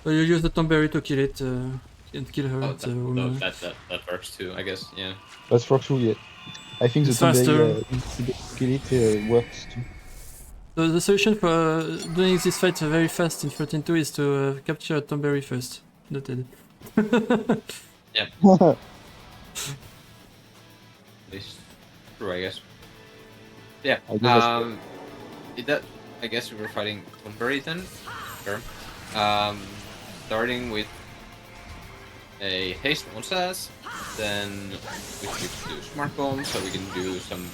A: oh, you use the Tomberry to kill it and kill her.
G: that works too, I guess. Yeah.
B: That's for sure, yeah. I think the
A: It's faster.
B: kill it works too.
A: So the solution for doing this fight very fast in 13.2 is to capture a Tomberry first. Noted.
G: Yeah. It's true, I guess. Yeah. I guess we were fighting Tomberry then. Sure. Starting with a haste on Sass, then we switch to Smart Bomb so we can do some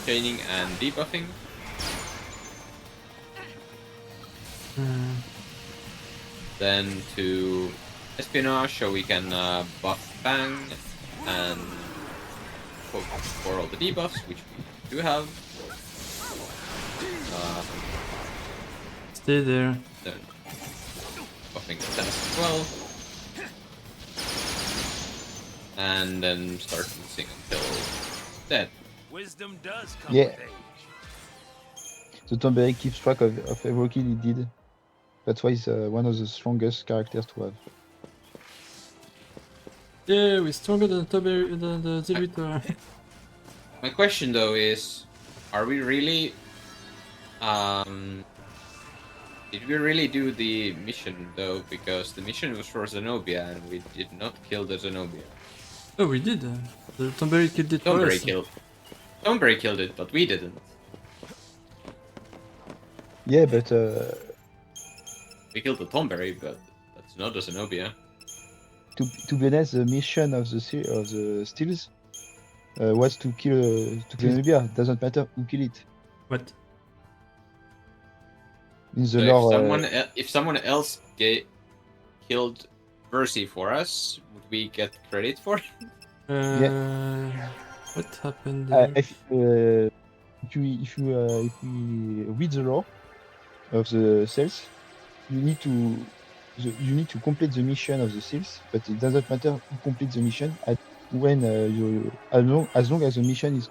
G: chaining and debuffing. Then to Espionage so we can buff Bang and focus for all the debuffs, which we do have.
A: Stay there.
G: Then buffing the Sass as well. And then start dancing until dead.
D: Wisdom does come
B: Yeah.
D: with age.
B: The Tomberry keeps track of every kill he did. That's why he's one of the strongest characters to have.
A: Yeah, we're stronger than Tomberry, than the Zilvitor.
G: My question though is, are we really Did we really do the mission though? Because the mission was for Zenobia and we did not kill the Zenobia.
A: Oh, we did. The Tomberry killed it for
G: Tomberry
A: us.
G: killed. Tomberry killed it, but we didn't.
B: Yeah, but
G: We killed the Tomberry, but that's not a Zenobia.
B: to be honest, the mission of the steals was to kill Zenobia. Doesn't matter who kill it.
A: What?
B: In the
G: So
B: lore,
G: if someone else killed Percy for us, would we get credit for it?
A: What happened there?
B: if we read the lore of the cells, you need to complete the mission of the seals, but it doesn't matter who completes the mission when as long as the mission is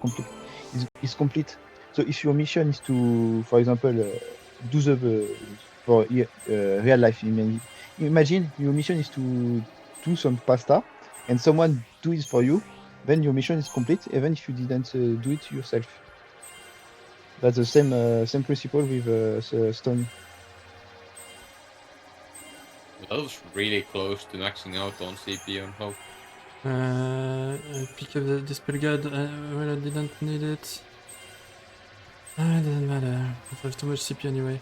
B: complete. So if your mission is to, for example, do the for real life, imagine your mission is to do some pasta, and someone do it for you, then your mission is complete, even if you didn't do it yourself. That's the same principle with stone.
G: That was really close to maxing out on CPU and hope.
A: I pick up the Dispel Guard when I didn't need it. It doesn't matter. I have too much CP anyway.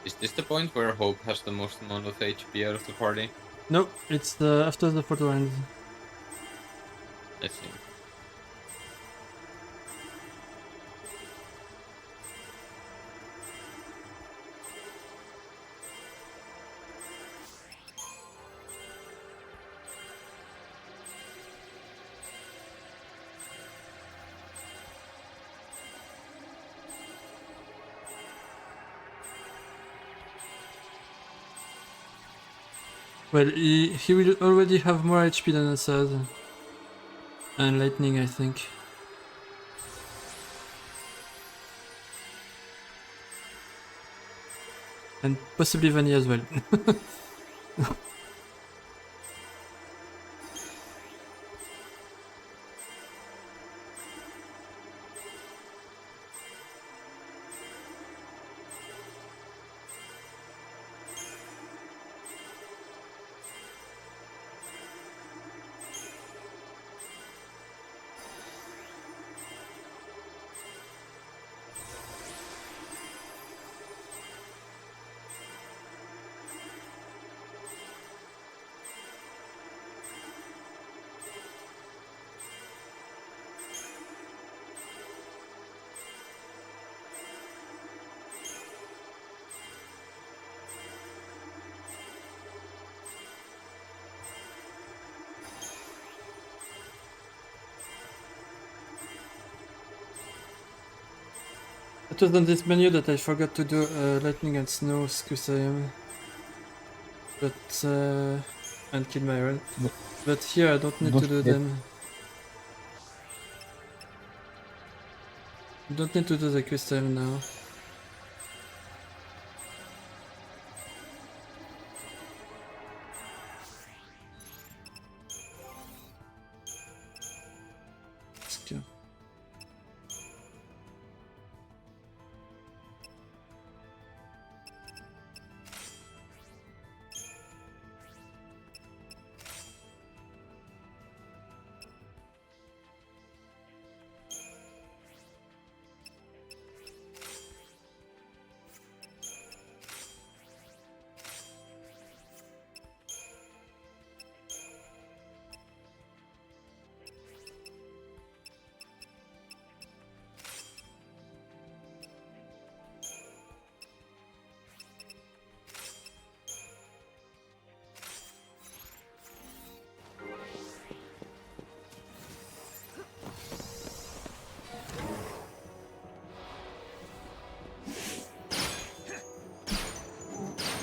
G: Is this the point where Hope has the most amount of HP out of the party?
A: No, it's after the photo ends.
G: Let's see.
A: Well, he will already have more HP than Assad. And Lightning, I think. And possibly Vanny as well. It was on this menu that I forgot to do Lightning and Snow XIII. But and Kill my run. But here I don't need to do them. Don't need to do the XIII now. Let's go.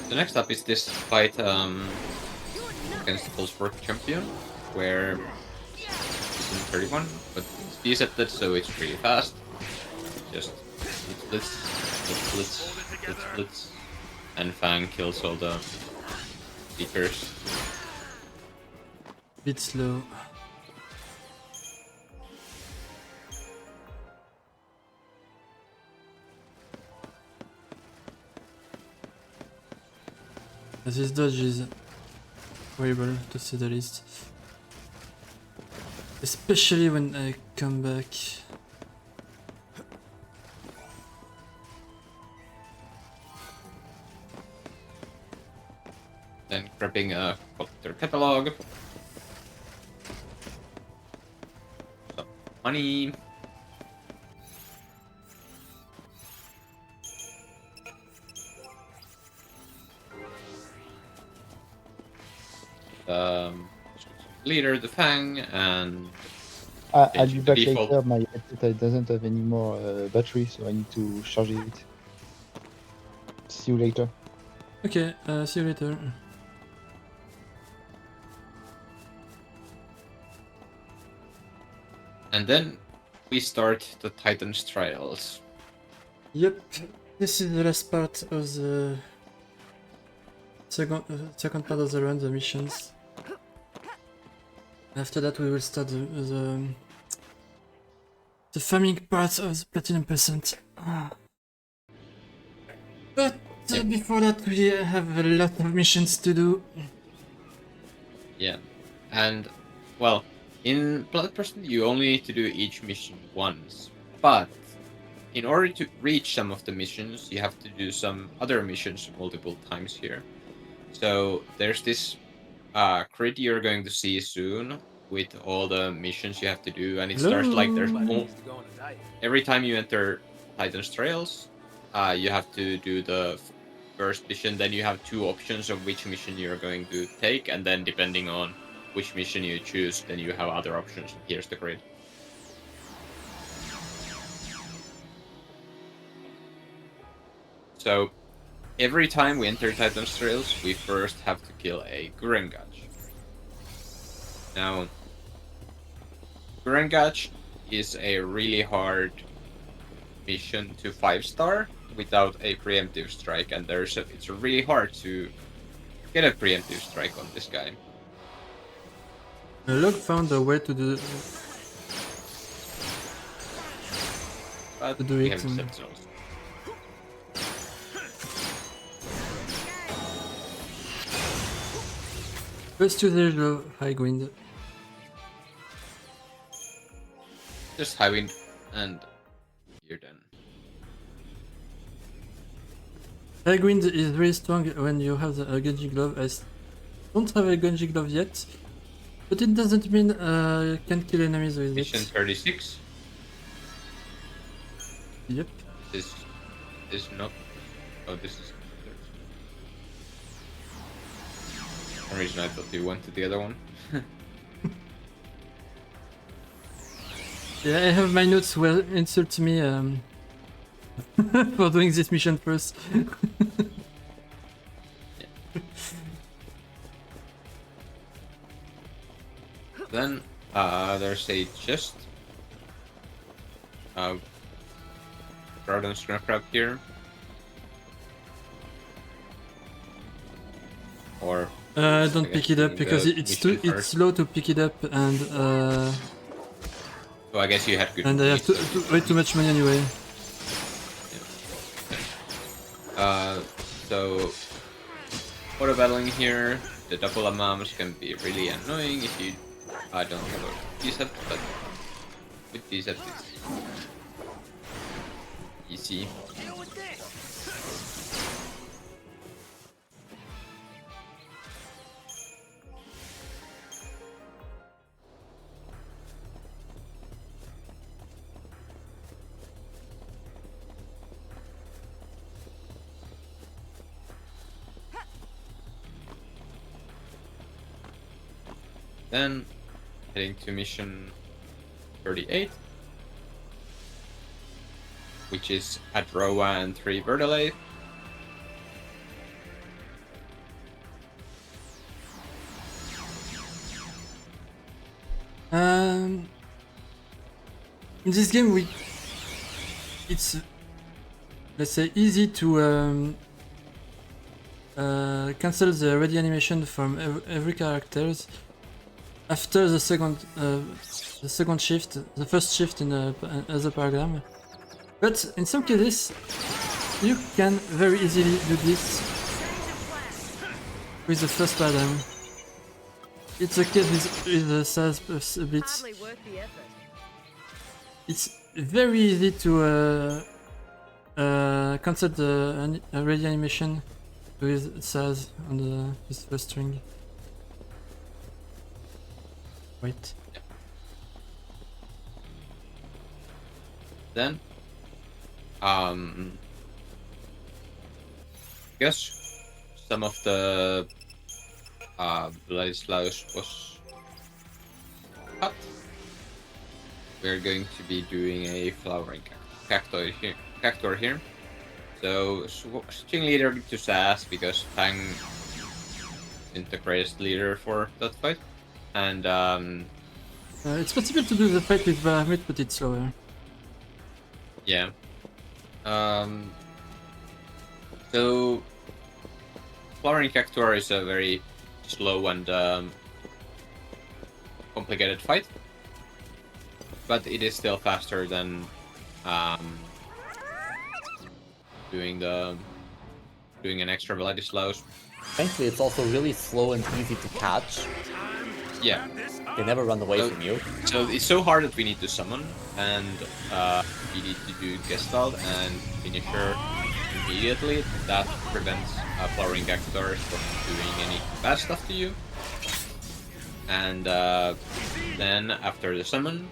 G: So next up is this fight.
E: You're nothing.
G: against the Pulsework champion, where it's in 31, but it's desetted, so it's really fast. Just blitz, and Fang kills all the speakers.
A: Bit slow. This dodge is horrible, to say the least. Especially when I come back.
G: Then grabbing a their catalog. Some money. Leader, the Fang, and
B: I'll be back
G: default.
B: later. My headset doesn't have any more battery, so I need to charge it. See you later.
A: Okay, see you later.
G: And then we start the Titan's trials.
A: Yep, this is the last part of the second part of the run, the missions. After that we will start the farming part of the Platinum percent. But
G: Yep.
A: before that we have a lot of missions to do.
G: Yeah, and well, in Plat you only need to do each mission once, but in order to reach some of the missions, you have to do some other missions multiple times here. So there's this grid you're going to see soon with all the missions you have to do, and it starts like there's
A: Hello.
G: every time you enter Titan's Trails, you have to do the first mission. Then you have two options of which mission you're going to take, and then depending on which mission you choose, then you have other options. Here's the grid. So every time we enter Titan's Trails, we first have to kill a Gurengach. Now, Gurengach is a really hard mission to 5-star without a preemptive strike, and it's really hard to get a preemptive strike on this guy.
A: Log found a way to do
G: But
A: To do
G: we
A: it,
G: have
A: mm.
G: Sentinels.
A: first to the high wind.
G: Just high wind, and you're done.
A: High wind is very strong when you have the Genji glove. I don't have a Genji glove yet, but it doesn't mean you can kill enemies with
G: Mission
A: it.
G: 36.
A: Yep.
G: This is not. Oh, this is. For some reason I thought you went to the other one.
A: Yeah, I have my notes where insult me for doing this mission first.
G: Then there's a chest. Garden scrap crab here. Or
A: Don't pick it up because it's slow to pick it up, and
G: oh, I guess you had good.
A: I have way too much money anyway.
G: So auto battling here, the double amounts can be really annoying if you don't have a decept, but with decept it's easy. Then heading to mission 38, which is at Roa and 3 Verdalay.
A: In this game, it's let's say easy to cancel the ready animation from every characters after the second shift, the first shift in the other program. But in some cases, you can very easily do this with the first pattern. It's the case with the SAS bits.
E: Hardly worth the effort.
A: It's very easy to cancel the ready animation with SAS on this first string. Wait.
G: Then, I guess some of the Vladislaus was cut. We're going to be doing a flowering cactor here. So switching leader to SAS because Tang isn't the greatest leader for that fight. And
A: It's possible to do the fight with Bahamut, but it's slower.
G: yeah. So flowering cactor is a very slow and complicated fight, but it is still faster than doing an extra Vladislaus.
F: Thankfully, it's also really slow and easy to catch.
G: Yeah.
F: They never run away from you.
G: So it's so hard that we need to summon, and we need to do Gestalt and Finisher immediately. That prevents flowering cactors from doing any bad stuff to you. And then after the summon,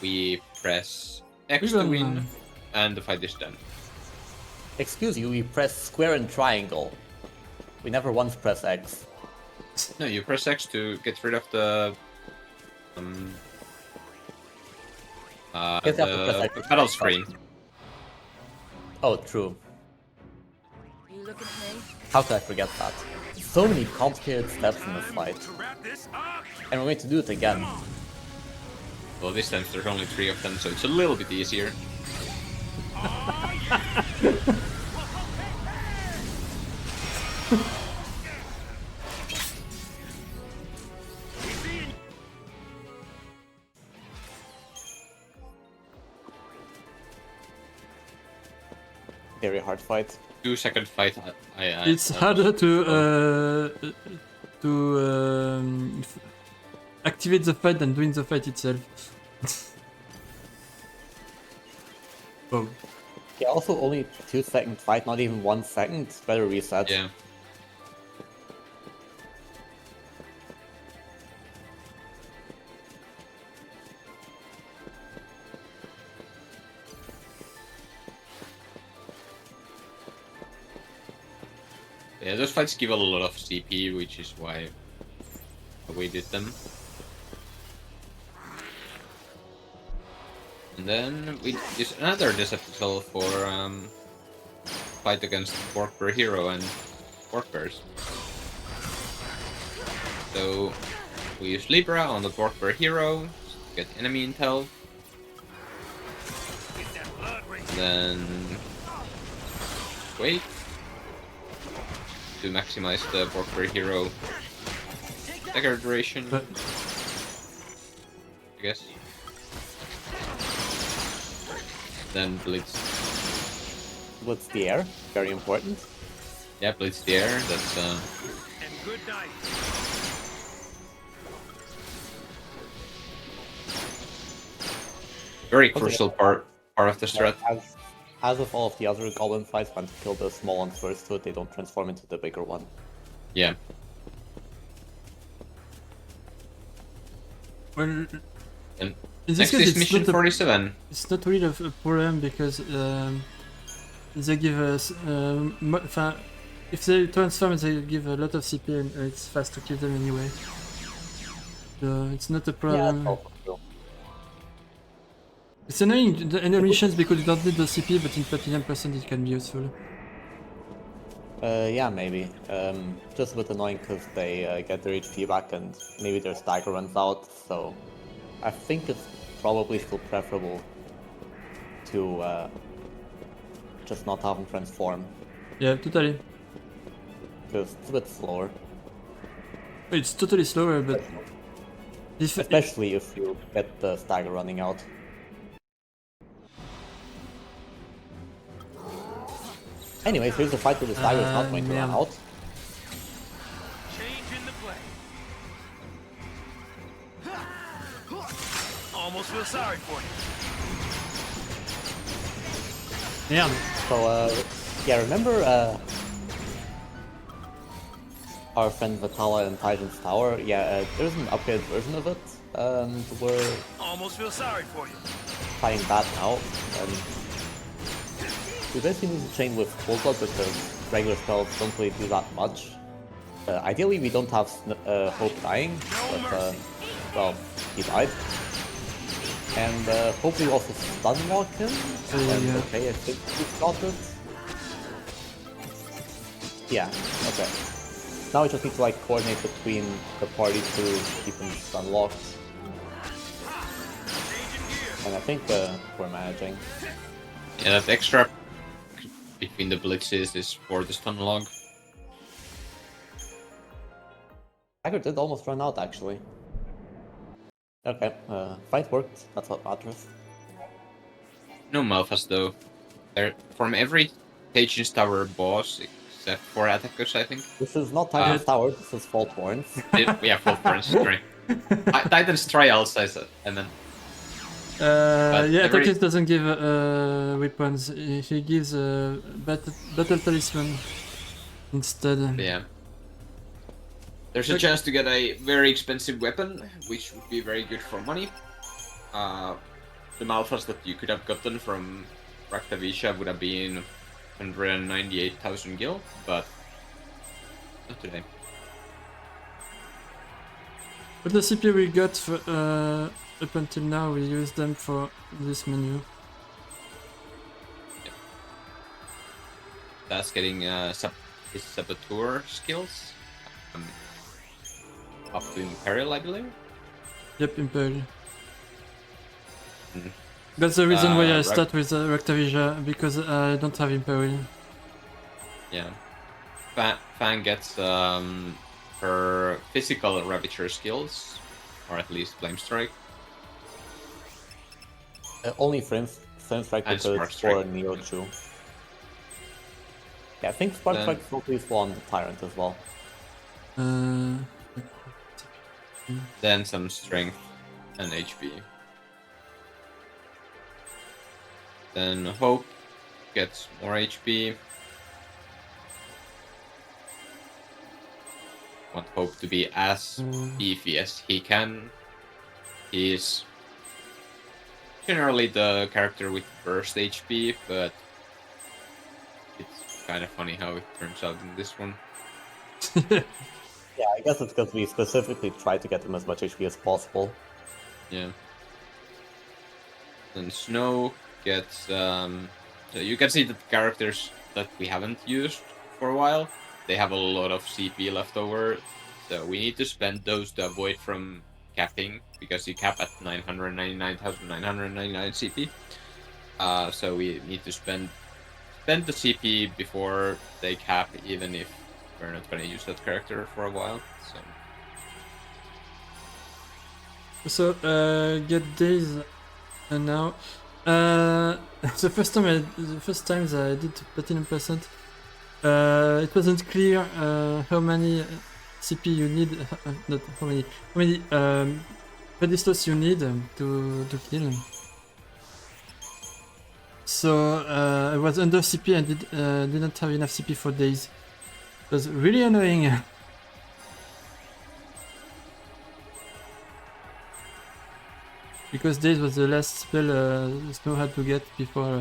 G: we press X to win, and the fight is done.
F: Excuse you, we press square and triangle. We never once press X.
G: No, you press X to get rid of the
F: Guess you have to press X to
G: battle
F: fight.
G: screen.
F: Oh, true.
E: You look at me.
F: How could I forget that? So many complicated steps in this fight. And we're going to do it again.
G: Well, this time there's only 3 of them, so it's a little bit easier.
F: Very hard fight.
G: 2-second fight.
A: It's harder to activate the fight than doing the fight itself. Oh.
F: Yeah, also only 2-second fight, not even 1 second. Better reset.
G: Yeah. Yeah, those fights give a lot of CP, which is why we did them. And then we use another Decepticon for fight against Pork Bear Hero and Pork Bears. So we use Libra on the Pork Bear Hero to get enemy intel. Then wait to maximize the Pork Bear Hero dagger duration, I guess. Then Blitz.
F: Blitz the air, very important.
G: Yeah, Blitz the air, that's very crucial part of the strat.
F: As with all of the other goblin fights, when to kill the small ones first so they don't transform into the bigger one.
G: Yeah.
A: Well,
G: And
A: in this
G: next
A: case,
G: is mission 47.
A: It's not really a problem because they give us if they transform, they give a lot of CP and it's fast to kill them anyway. So it's not a problem.
F: Yeah, that's also true.
A: It's annoying the animations because you don't need the CP, but in Platinum % it can be useful.
F: Yeah, maybe. Just a bit annoying because they get their HP back and maybe their stagger runs out, so I think it's probably still preferable to just not have them transform,
A: Yeah, totally.
F: because it's a bit slower.
A: It's totally slower, but if
F: Especially if you get the stagger running out. Anyways, here's the fight where the stagger is not going to run
A: yeah.
F: out.
D: Change in the play. Almost feel sorry for you.
A: Damn.
F: So, yeah, remember our friend Vatala in Titan's Tower? Yeah, there's an upgraded version of it, and we're
D: Almost feel sorry for you.
F: trying that now. We basically need to chain with full blood because regular spells don't really do that much. Ideally, we don't have Hope dying, but well, he died. And hopefully also stun lock him. And
A: yeah.
F: okay, I think we've got it. Yeah, okay. Now we just need to like coordinate between the party to keep him stun locked. And I think we're managing.
G: Yeah, that extra between the blitzes is for the stun log.
F: Dagger did almost run out actually. Okay, fight worked, that's what matters.
G: No Malphas though. From every Tajian's Tower boss, except for attackers, I think.
F: This is not Titan's Tower, this is Fault Horns.
G: Yeah, full friends, sorry. Titan's Trials, I meant.
A: Yeah,
G: every-
A: Attackers doesn't give weapons. He gives battle talisman instead.
G: Yeah. There's a chance to get a very expensive weapon, which would be very good for money. The Malphas that you could have gotten from Raktavisha would have been 198,000 gil, but not today.
A: But the CP we got for, up until now, we use them for this menu.
G: That's getting his Saboteur skills. Up to Imperial, I believe.
A: Yep, Imperial.
G: Mhm.
A: That's the reason why I
G: Rak-
A: start with Raktavisha, because I don't have Imperial.
G: Yeah. Fang gets her physical Ravager skills, or at least Flame Strike.
F: Only Flame Strike
G: And
F: because
G: Spark
F: it's
G: Strike.
F: for Neo Chu. Yeah, I think Spark
G: Then-
F: Strike is not useful on the Tyrant as well.
G: Then some Strength and HP. Then Hope gets more HP. Want Hope to be as beefy as he can. He's generally the character with burst HP, but it's kind of funny how it turns out in this one.
F: Yeah, I guess it's because we specifically try to get him as much HP as possible.
G: Yeah. And Snow gets so you can see that characters that we haven't used for a while, they have a lot of CP left over. So we need to spend those to avoid from capping, because you cap at 999,999 CP. So we need to spend the CP before they cap, even if we're not gonna use that character for a while.
A: So, get days now. The first times I did platinum percent, it wasn't clear how many CP you need, not how many pedestals you need to kill. So I was under CP and didn't have enough CP for days. It was really annoying. Because Days was the last spell Snow had to get before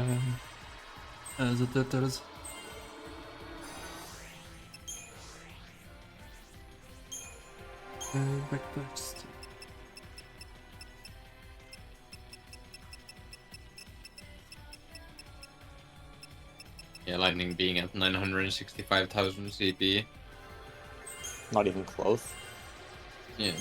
A: the turtles. Backpacks.
G: Yeah, Lightning being at 965,000 CP.
F: Not even close.
G: Yeah.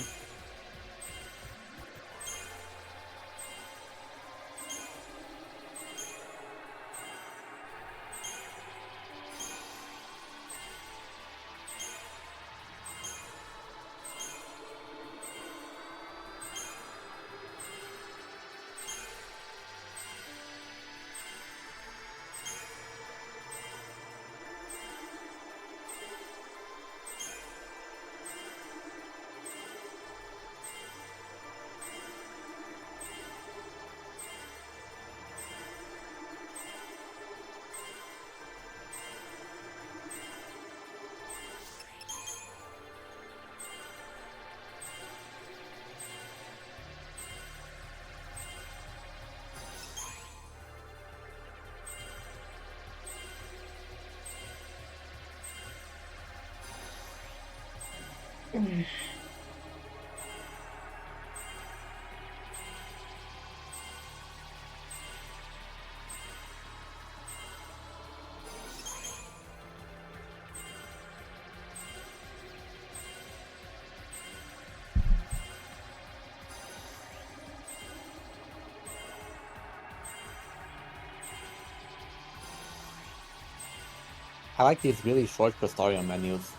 F: I like these really short Crystarium menus.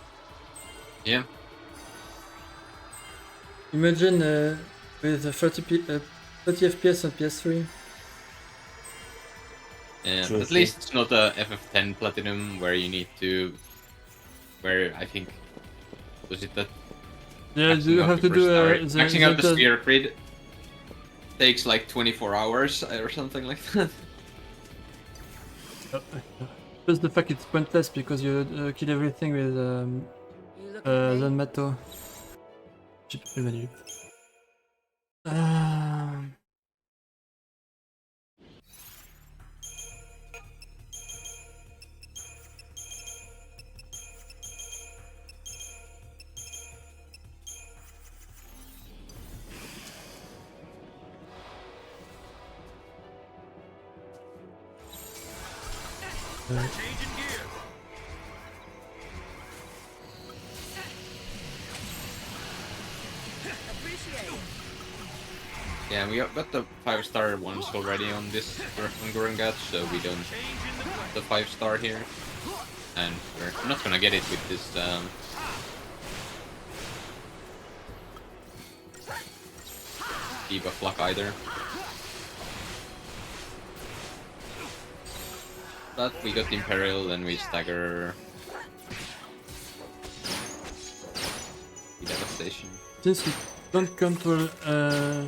G: Yeah.
A: Imagine with 30 FPS on PS3.
G: Yeah,
F: True,
G: but at
F: true.
G: least it's not a FF10 Platinum where you need to... Where I think... Was it that
A: Yeah,
G: maxing
A: you
G: out
A: have
G: the
A: to do
G: maxing out the
A: the-
G: sphere grid takes like 24 hours or something like that.
A: Plus the fact it's pointless because you kill everything with
E: You look at me.
A: Zanmato. Cheap value. Um,
D: Changing gears.
E: Appreciate it.
G: Yeah, we got the 5-star ones already on this Gurungat, so we don't
D: Changing the plan.
G: the 5-star here. And we're not gonna get it with this debuff luck either. But we got Imperial, then we stagger the devastation.
A: since we don't control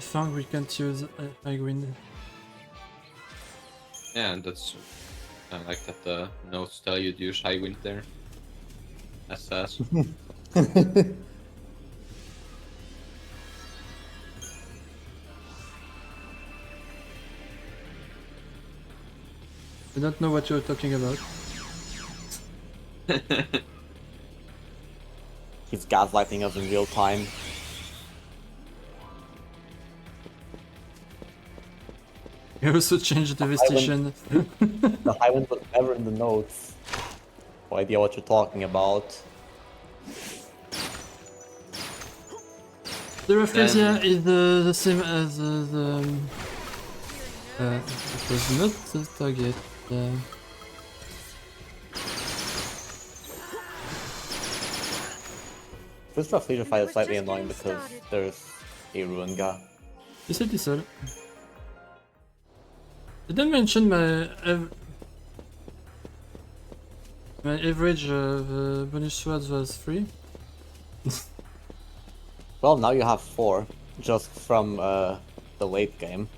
A: Fang, we can't use High Wind.
G: Yeah, and that's I like that the notes tell you to use high wind there. That's us.
A: I don't know what you're talking about.
F: He's gaslighting us in real time.
A: You also changed the devastation.
F: The high wind was never in the notes. No idea what you're talking about.
A: The Rafflesia is the same as it was not the target.
F: This Rafflesia fight is slightly annoying because there's a Ruinga.
A: You said this all. Did I mention my average of bonus swords was 3?
F: Well, now you have 4, just from the late game.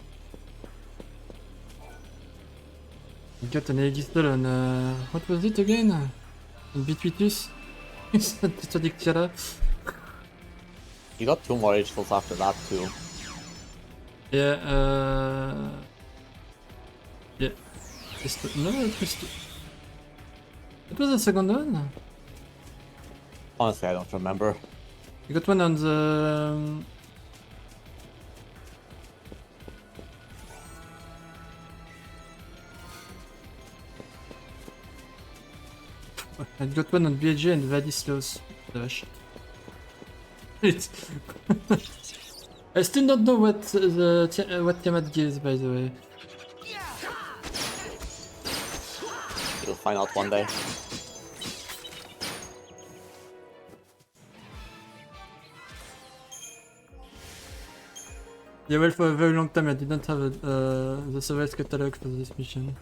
A: I got an Aegistel on what was it again? On Bitwitus? Dictiara.
F: You got 2 more Aegistals after that too.
A: Yeah, yeah. No, it was the second one.
F: Honestly, I don't remember.
A: You got one on the. I got one on BG and very slows. Dash. It. I still don't know what what Tiamat gives, by the way.
F: You'll find out one day.
A: Yeah, well, for a very long time I didn't have the service catalog for this mission.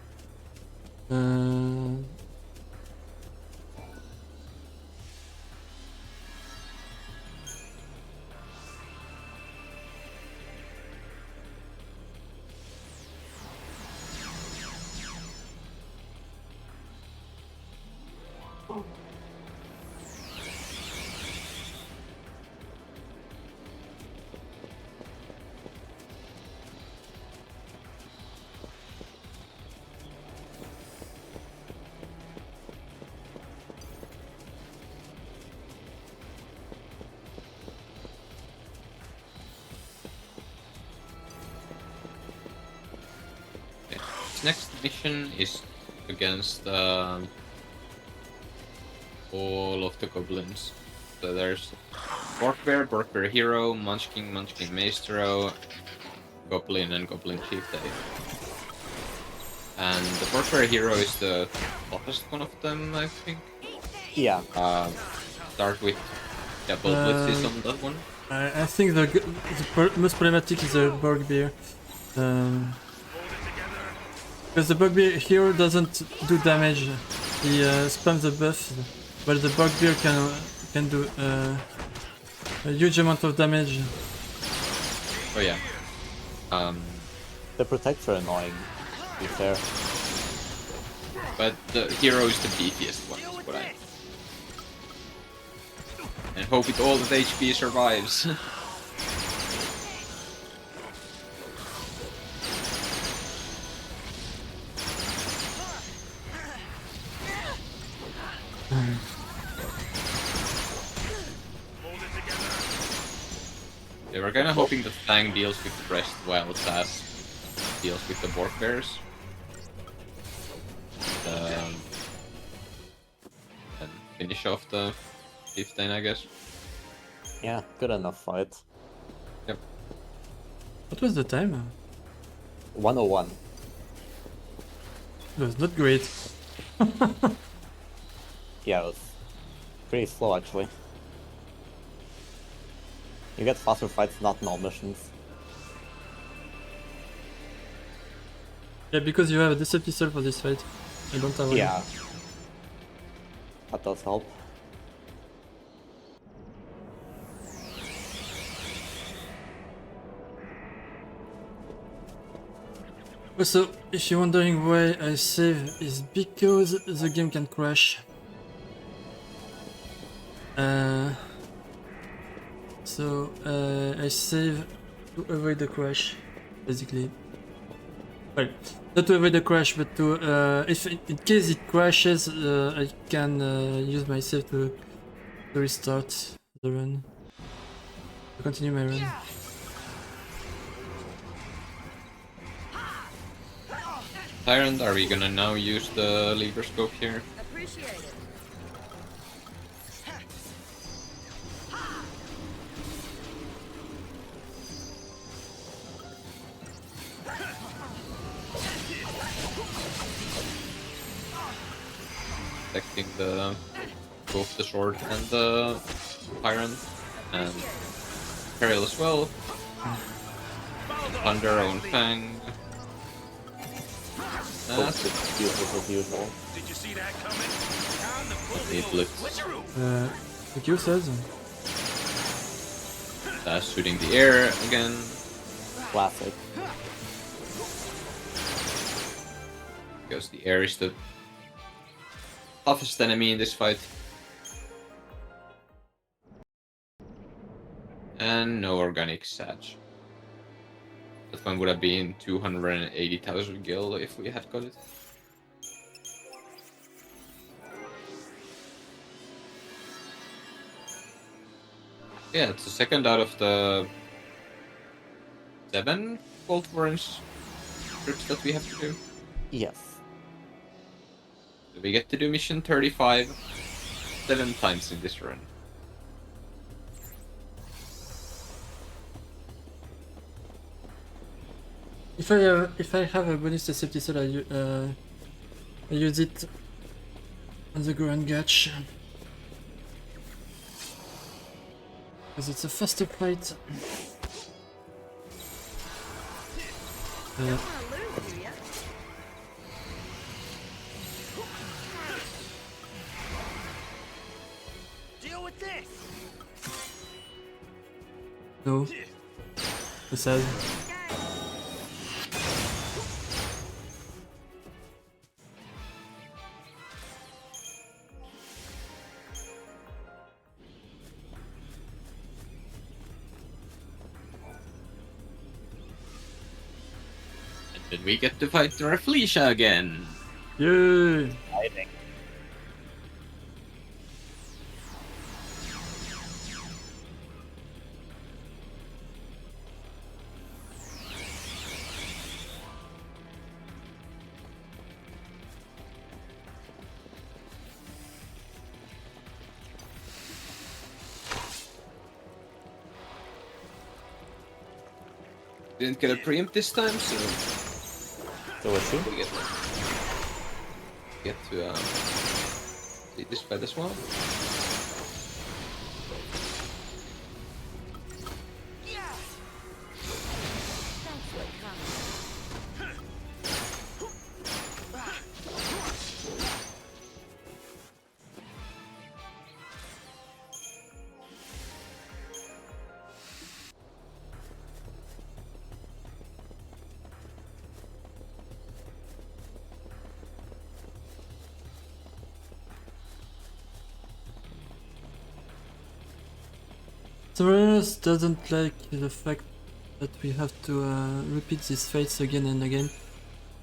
G: Next mission is against all of the goblins. So there's Borkbear Hero, Munchkin Maestro, Goblin and Goblin Chieftain. And the Borkbear Hero is the toughest one of them, I think.
F: Yeah.
G: Start with double blitzes on that one.
A: I think the most problematic is the Bugbear. Because the Bugbear hero doesn't do damage, he spams the buff, but the Bugbear can do a huge amount of damage.
G: Oh yeah.
F: The protects are annoying, to be fair.
G: But the hero is the beefiest one, is what I... And hope with all that HP survives. They were kinda hoping that Fang deals with the rest while Sass deals with the Bork Bears. And finish off the 15, I guess.
F: Yeah, good enough fight.
G: Yep.
A: What was the time?
F: 101.
A: It was not great.
F: Yeah, it was pretty slow actually. You get faster fights, not null missions.
A: Yeah, because you have a Deceptive Soul for this fight. I don't have one.
F: Yeah. That does help.
A: Also, if you're wondering why I save, is because the game can crash. I save to avoid the crash, basically. Well, not to avoid the crash, but to if in case it crashes, I can use my save to restart the run, to continue my run.
G: Tyrant, are we gonna now use the lever scope here?
E: Appreciate it.
G: Protecting the both the sword and the Tyrant, and Peril as well. Thunder on Fang.
F: That's useless as usual.
D: Did you see that coming? Time to pull
G: It
D: the
G: looks
D: switcheroo.
A: The Q says.
G: shooting the air again.
F: Classic.
G: Because the air is the toughest enemy in this fight. And no organic Sag. That one would have been 280,000 gil if we had got it. Yeah, it's the second out of the 7 Gold Orange trips that we have to do.
F: Yes.
G: So we get to do mission 35, 7 times in this run.
A: If I have a bonus Decepticide, I use it on the Grand Gatch. Because it's a faster fight.
E: Don't wanna lose, do ya?
D: Deal with this.
A: No. It says.
G: And then we get to fight Rafflesia again.
A: Yay!
F: Exciting.
G: Didn't get a preempt this time, so
F: So it's true.
G: we get to see this fight as well.
E: That's what comes.
A: Soros doesn't like the fact that we have to repeat these fights again and again.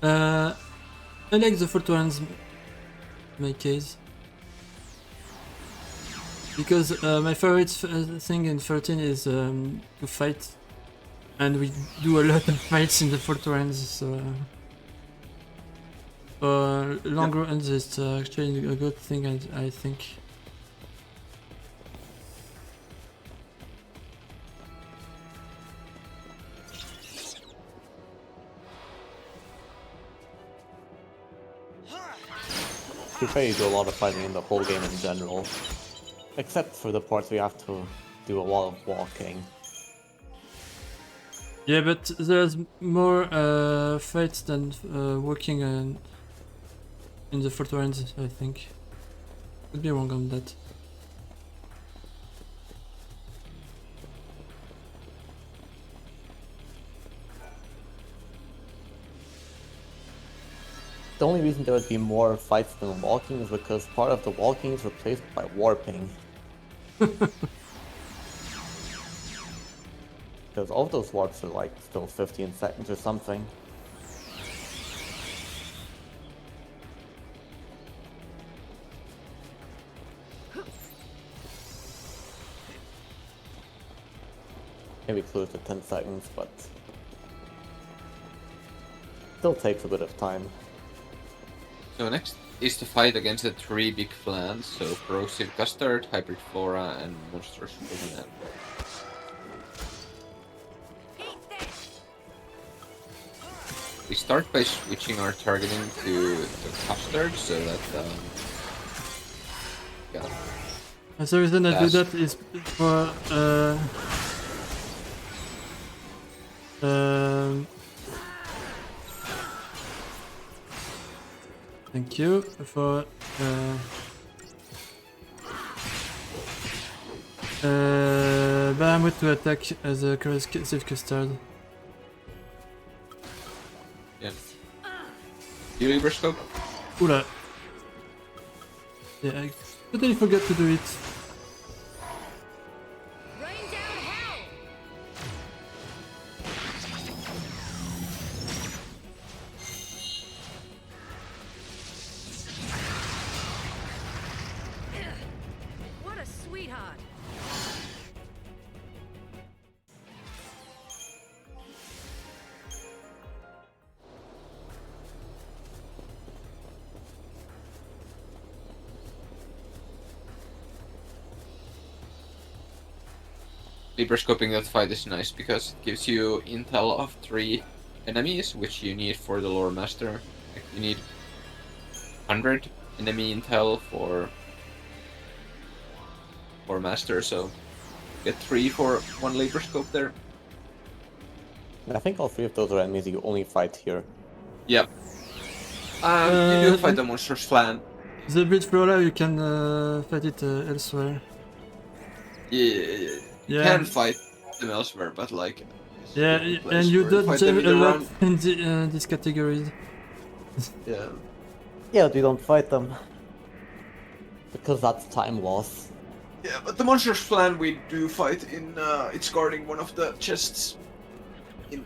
A: I like the Fault Runs in my case. Because my favorite thing in 13 is to fight. And we do a lot of fights in the Fault Runs, so... long runs is actually a good thing, I think.
F: To be fair, you do a lot of fighting in the whole game in general. Except for the parts we have to do a lot of walking.
A: Yeah, but there's more fights than walking in the Fault Runs, I think. Could be wrong on that.
F: The only reason there would be more fights than walking is because part of the walking is replaced by warping. Because all of those warps are like still 15 seconds or something. Maybe close to 10 seconds, but still takes a bit of time.
G: So next is to fight against the 3 big clans, so Corrosive Custard, Hybrid Flora, and Monstrous Woman.
E: Eat this!
G: We start by switching our targeting to the Custard, so that yeah.
A: And the reason I do
G: That's-
A: that is for thank you for Bahamut to attack as a Corrosive Custard.
G: Yeah. Do you Libra Scope?
A: Oula. Yeah, I totally forgot to do it.
E: Rain down hell! What a sweetheart!
G: Libra scoping that fight is nice because it gives you intel of 3 enemies, which you need for the lore master. Like, you need 100 enemy intel for master, so get 3 for 1 Libra scope there.
F: I think all 3 of those are enemies you only fight here.
G: Yep. You do fight the monster's flan.
A: The bridge brawler, you can fight it elsewhere.
G: Yeah, you can fight them elsewhere, but like.
A: Yeah, and you don't jam a lot in these categories.
G: Yeah.
F: Yeah, but we don't fight them. Because that's time loss.
G: Yeah, but the monster's flan we do fight in. It's guarding one of the chests in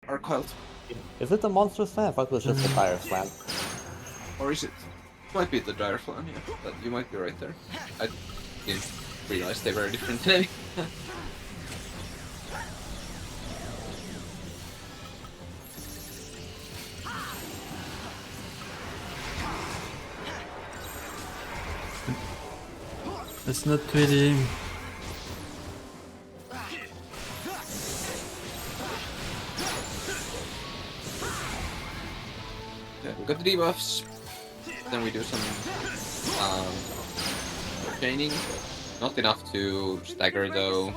G: our cult.
F: Is it the monster slam? I thought it was just the dire slam.
G: Or is it? Might be the dire flan, yeah. But you might be right there. I didn't realize they were different today.
A: It's not really.
G: Okay, we got the debuffs. Then we do some chaining. Not enough to stagger though.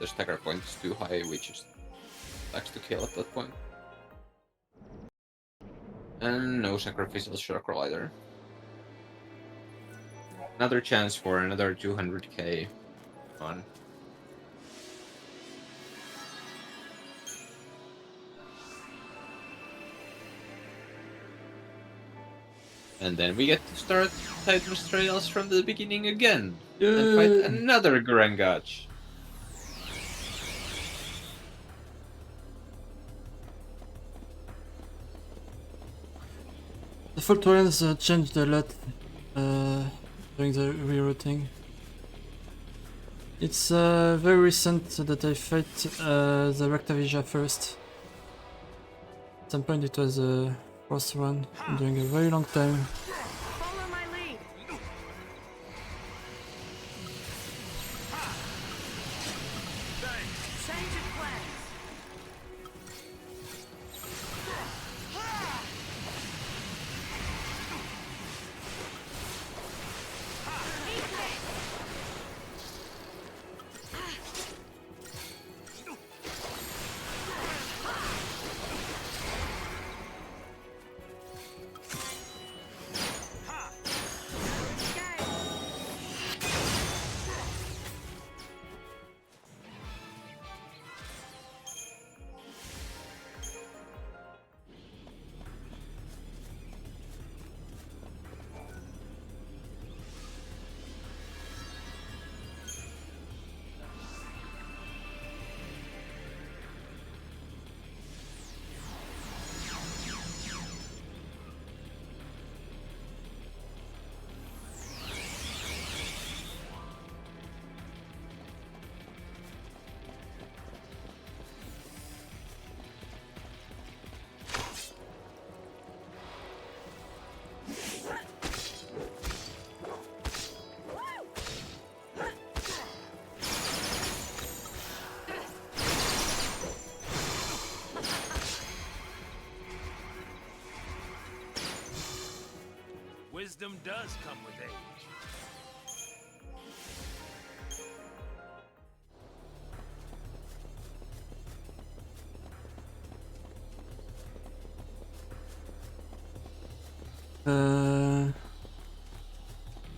G: The stagger point is too high, we just likes to kill at that point. And no sacrificial chakra either. Another chance for another 200k fun. And then we get to start Titan's Trails from the beginning again. And fight another Grangach.
A: The fault lines changed a lot during the rerouting. It's very recent that I fight the Rectavisia first. At some point it was the first one during a very long time.
E: Follow my lead. Change of plans.
D: Wisdom does come with age.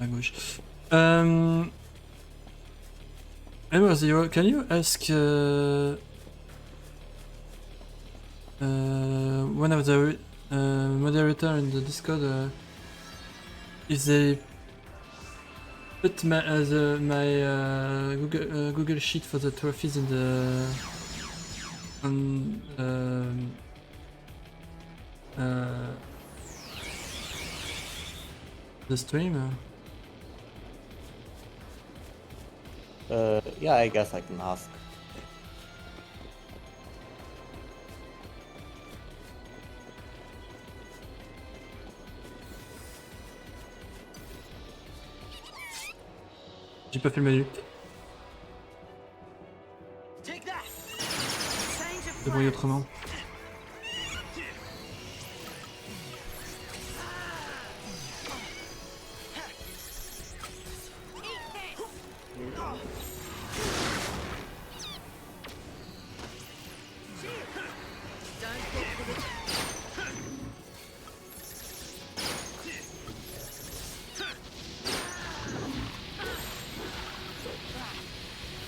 A: Language. Emma Zero, can you ask one of the moderator in the Discord if they put my Google sheet for the trophies in the the stream?
F: Yeah, I guess I can ask.
A: J'ai pas fait le menu.
D: Take that. Change of
A: Débrouiller
D: plans.
A: autrement.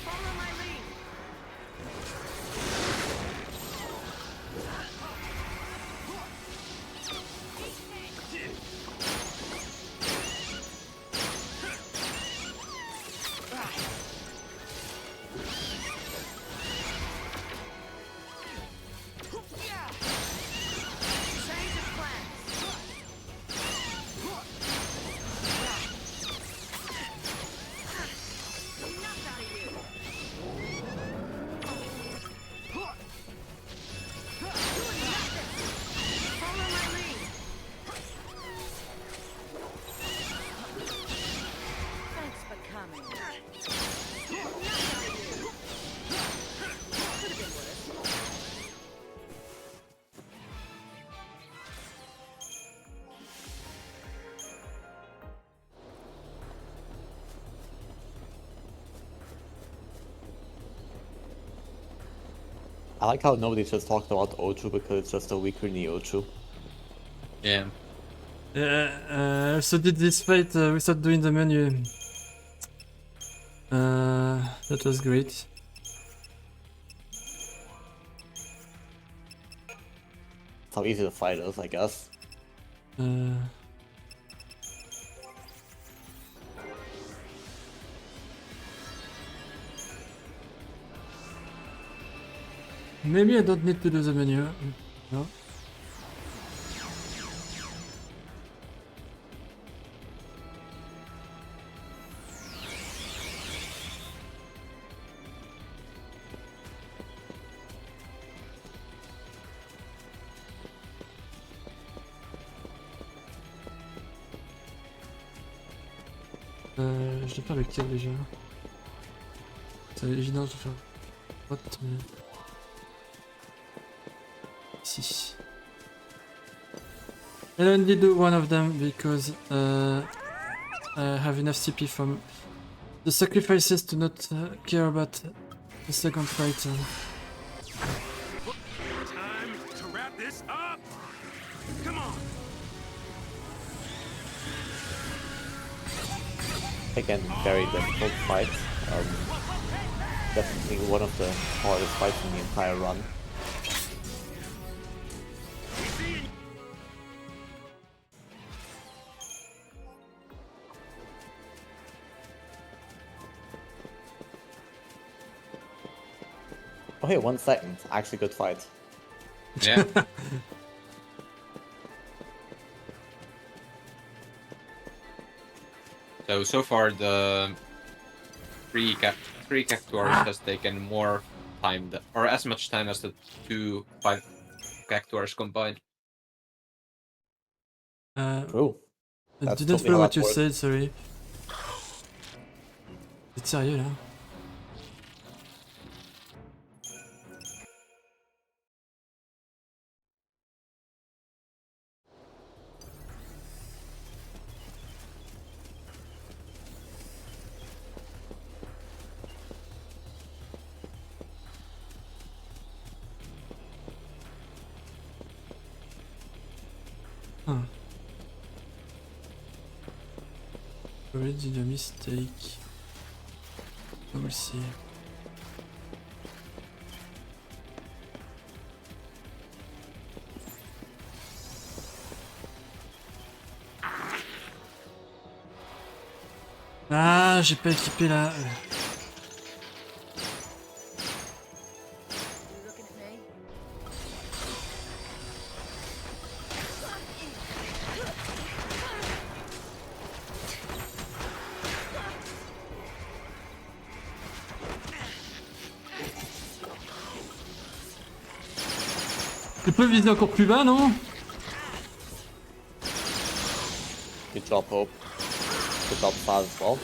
D: Follow my lead. Change of plans. Enough out of you. Follow my lead. Thanks for coming. Enough out of you. Could have been worse.
F: I like how nobody just talked about Ochu because it's just a weaker Neochu.
G: Yeah.
A: Also did this fight without doing the menu. That was great.
F: That's how easy the fight is, I guess.
A: Maybe I don't need to do the menu. No. Je dois faire lequel déjà? C'est évident, je dois faire droite, mais... Si. I'll only do one of them because I have enough CP from the sacrifices to not care about the second fight.
D: Time to wrap this up. Come on.
F: Again, very difficult fight. Definitely one of the hardest fights in the entire run. Oh hey, 1 second. Actually good fight.
G: Yeah. So far the three Cactuars has taken more time, or as much time as the 2 5 Cactuars combined.
F: True.
A: I
F: That's
A: didn't
F: totally
A: follow
F: how
A: what
F: that
A: you
F: works.
A: said, sorry. C'est sérieux là? Huh. Already did a mistake. We'll see. Ah, j'ai pas équipé là.
E: You looking at me?
A: Tu peux viser encore plus bas, non?
F: Good job, Hope. Good job, Faz as well.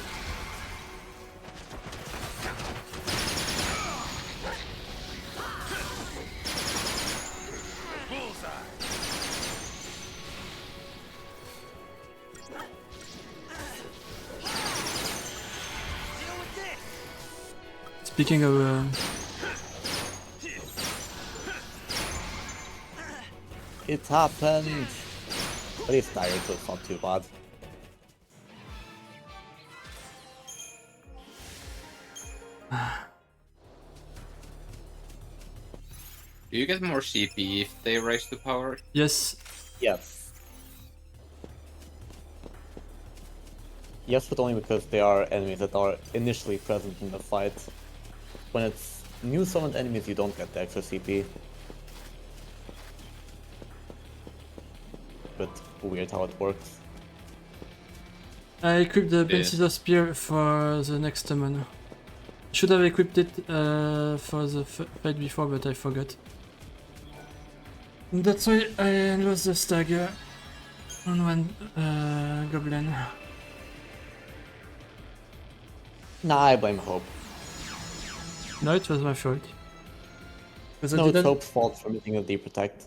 A: Speaking of...
F: It happened! But he's tired, so it's not too bad.
G: Do you get more CP if they raise the power?
A: yes.
F: Yes. Yes, but only because they are enemies that are initially present in the fight. When it's new summoned enemies, you don't get the extra CP. But weird how it works.
A: I equipped the
G: Yeah.
A: Pencil Spear for the next summon. Should have equipped it for the fight before, but I forgot. That's why I lost the stagger on one goblin.
F: Nah, I blame Hope.
A: No, it was my fault. Because
F: No,
A: I
F: it's
A: didn't...
F: Hope's fault for missing a D-Protect.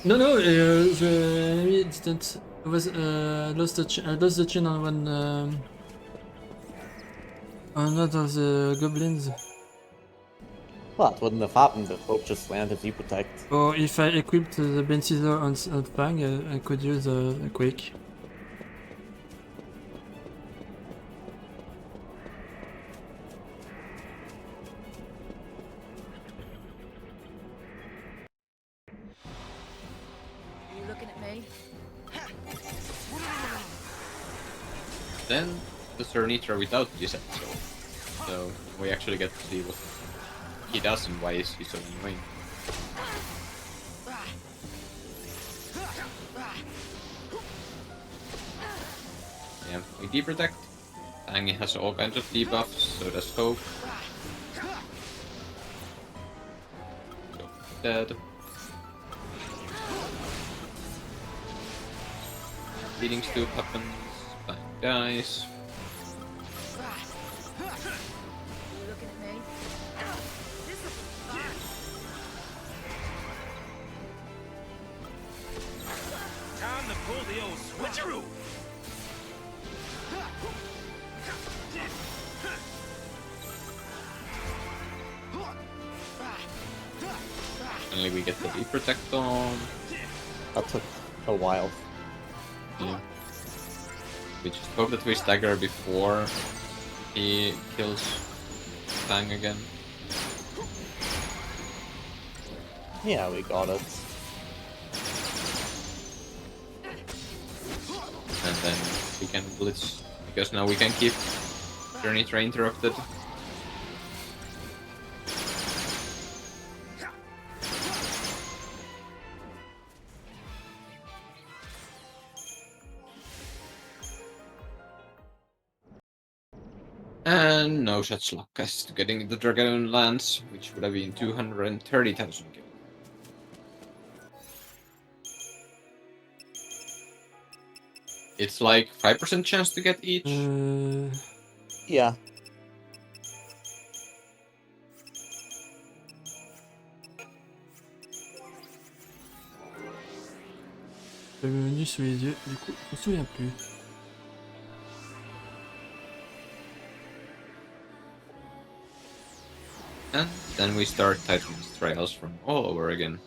A: No, no, the enemy didn't... I was I lost the chin on one... on one of the goblins.
F: Well, it wouldn't have happened if Hope just landed D-Protect.
A: Or if I equipped the Ben Scissor on Fang, I could use a Quake.
E: Are you looking at me?
G: Then the Cernitra without Gisette, so we actually get to see what he does and why is he so annoying. Yeah, we D-Protect. Fang has all kinds of debuffs, so does Hope. So, dead. Bleeding Stoop happens. Fang dies.
E: Are you looking at me? This will be fun.
D: Time to pull the old switcheroo.
G: Finally we get the D-Protect on.
F: That took a while.
G: Yeah. We just hope that we stagger before he kills Fang again.
F: Yeah, we got it.
G: And then we can blitz, because now we can keep Cernitra interrupted. And no such luck as to getting the Dragon Lance, which would have been 230,000 gil. It's like 5% chance to get each.
F: Yeah.
A: Le menu sous les yeux, du coup, je me souviens plus.
G: And then we start Titan's trials from all over again.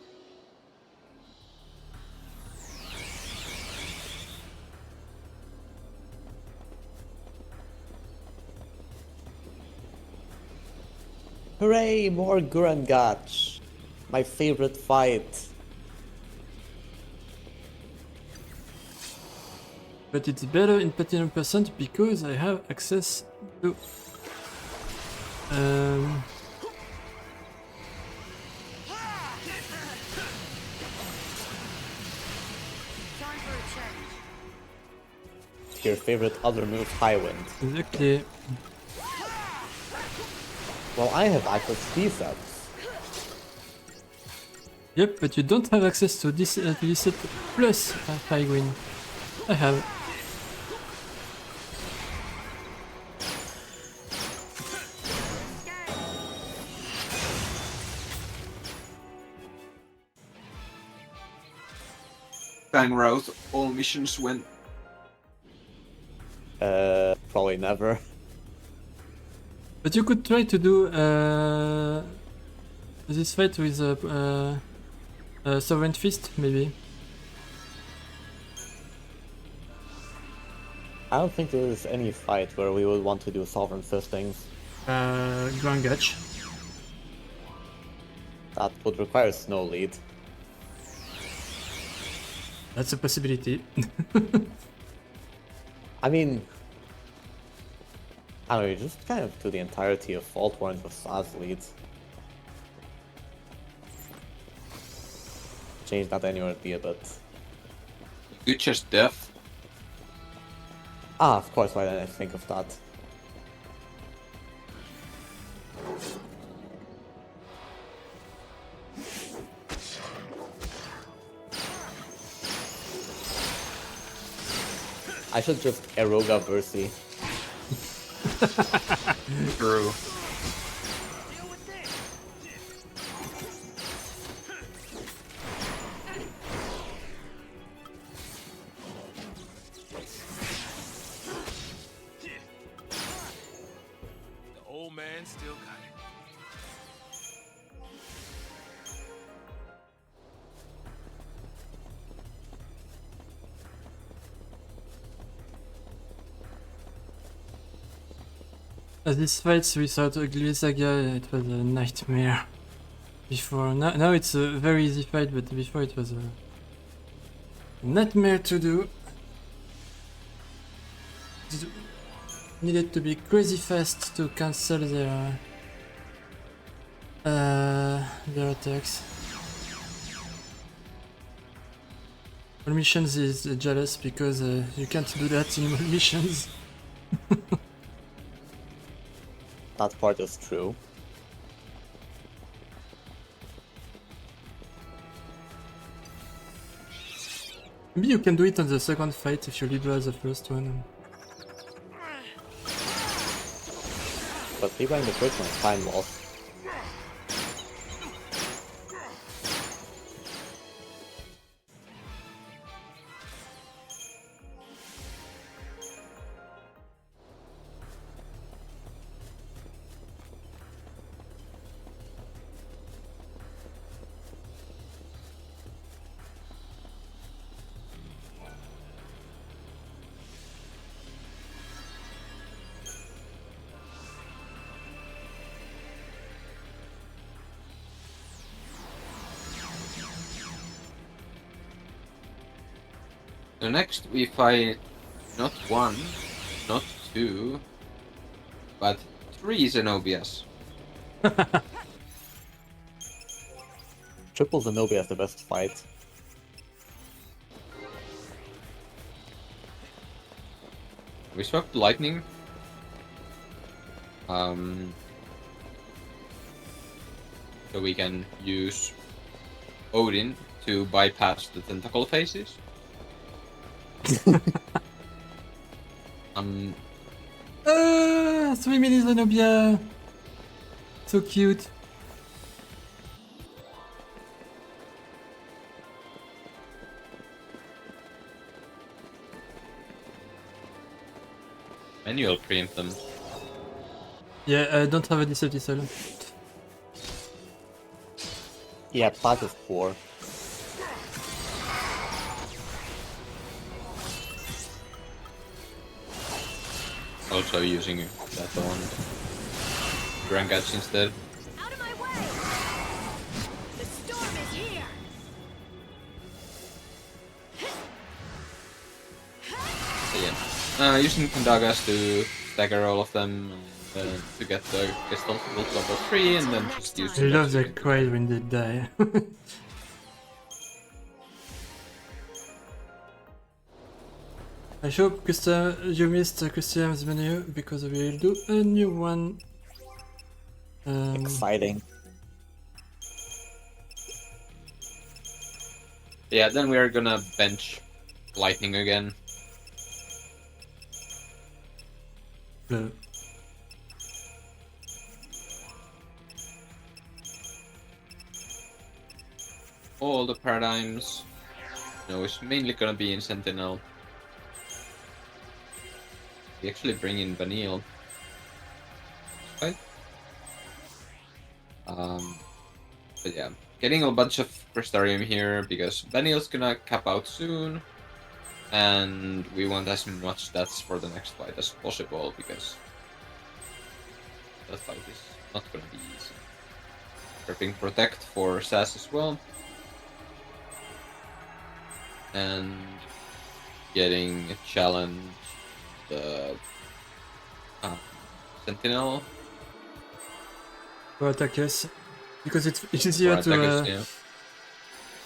F: Hooray, more Gurangach! My favorite fight.
A: But it's better in Platinum % because I have access to...
E: Time for a change.
F: Your favorite other move, High Wind.
A: exactly.
F: Well, I have access to these sets.
A: Yep, but you don't have access to this set plus High Wind. I have.
G: Bang route all missions when
F: Probably never.
A: But you could try to do this fight with Sovereign Fist, maybe.
F: I don't think there's any fight where we would want to do Sovereign Fistings.
A: Grand Gutch.
F: That would require Snow Lead.
A: That's a possibility.
F: I mean, I don't know, you just kind of do the entirety of Fault Warrant with Saz leads. Change that anywhere be a bit.
G: You just deaf.
F: Ah, of course, why didn't I think of that? I should just Eroga Versi.
G: True.
D: The old man still got it.
A: These fights without Ugly Saga, it was a nightmare. Before, now it's a very easy fight, but before it was a nightmare to do. It needed to be crazy fast to cancel their attacks. All missions is jealous because you can't do that in all missions.
F: That part is true.
A: Maybe you can do it on the second fight if you Libra the first one.
F: But Libra in the first one is time loss.
G: So next we fight not one, not two, but three Zenobias.
F: Triple Zenobia is the best fight.
G: We swapped lightning. So we can use Odin to bypass the tentacle phases.
A: 3 mini Zenobia! So cute.
G: And you'll preempt them.
A: Yeah, I don't have a Diesel.
F: Yeah, Plat is poor.
G: Also using that on Drangats instead.
E: Out of my way! The storm is here!
G: So yeah, using Kandagas to stagger all of them and to get the crystal level 3 and then just use
A: I love that cry when they die. I hope you missed Christian's menu because we will do a new one.
F: Exciting.
G: Yeah, then we are gonna bench lightning again. All the paradigms. No, it's mainly gonna be in Sentinel. We actually bring in Vanille. Right? But yeah, getting a bunch of Crystarium here because Benil's gonna cap out soon, and we want as much stats for the next fight as possible because that fight is not gonna be easy. Prepping Protect for Sass as well, and getting a challenge the Sentinel.
A: For attackers, because it's
G: For
A: easier
G: attackers,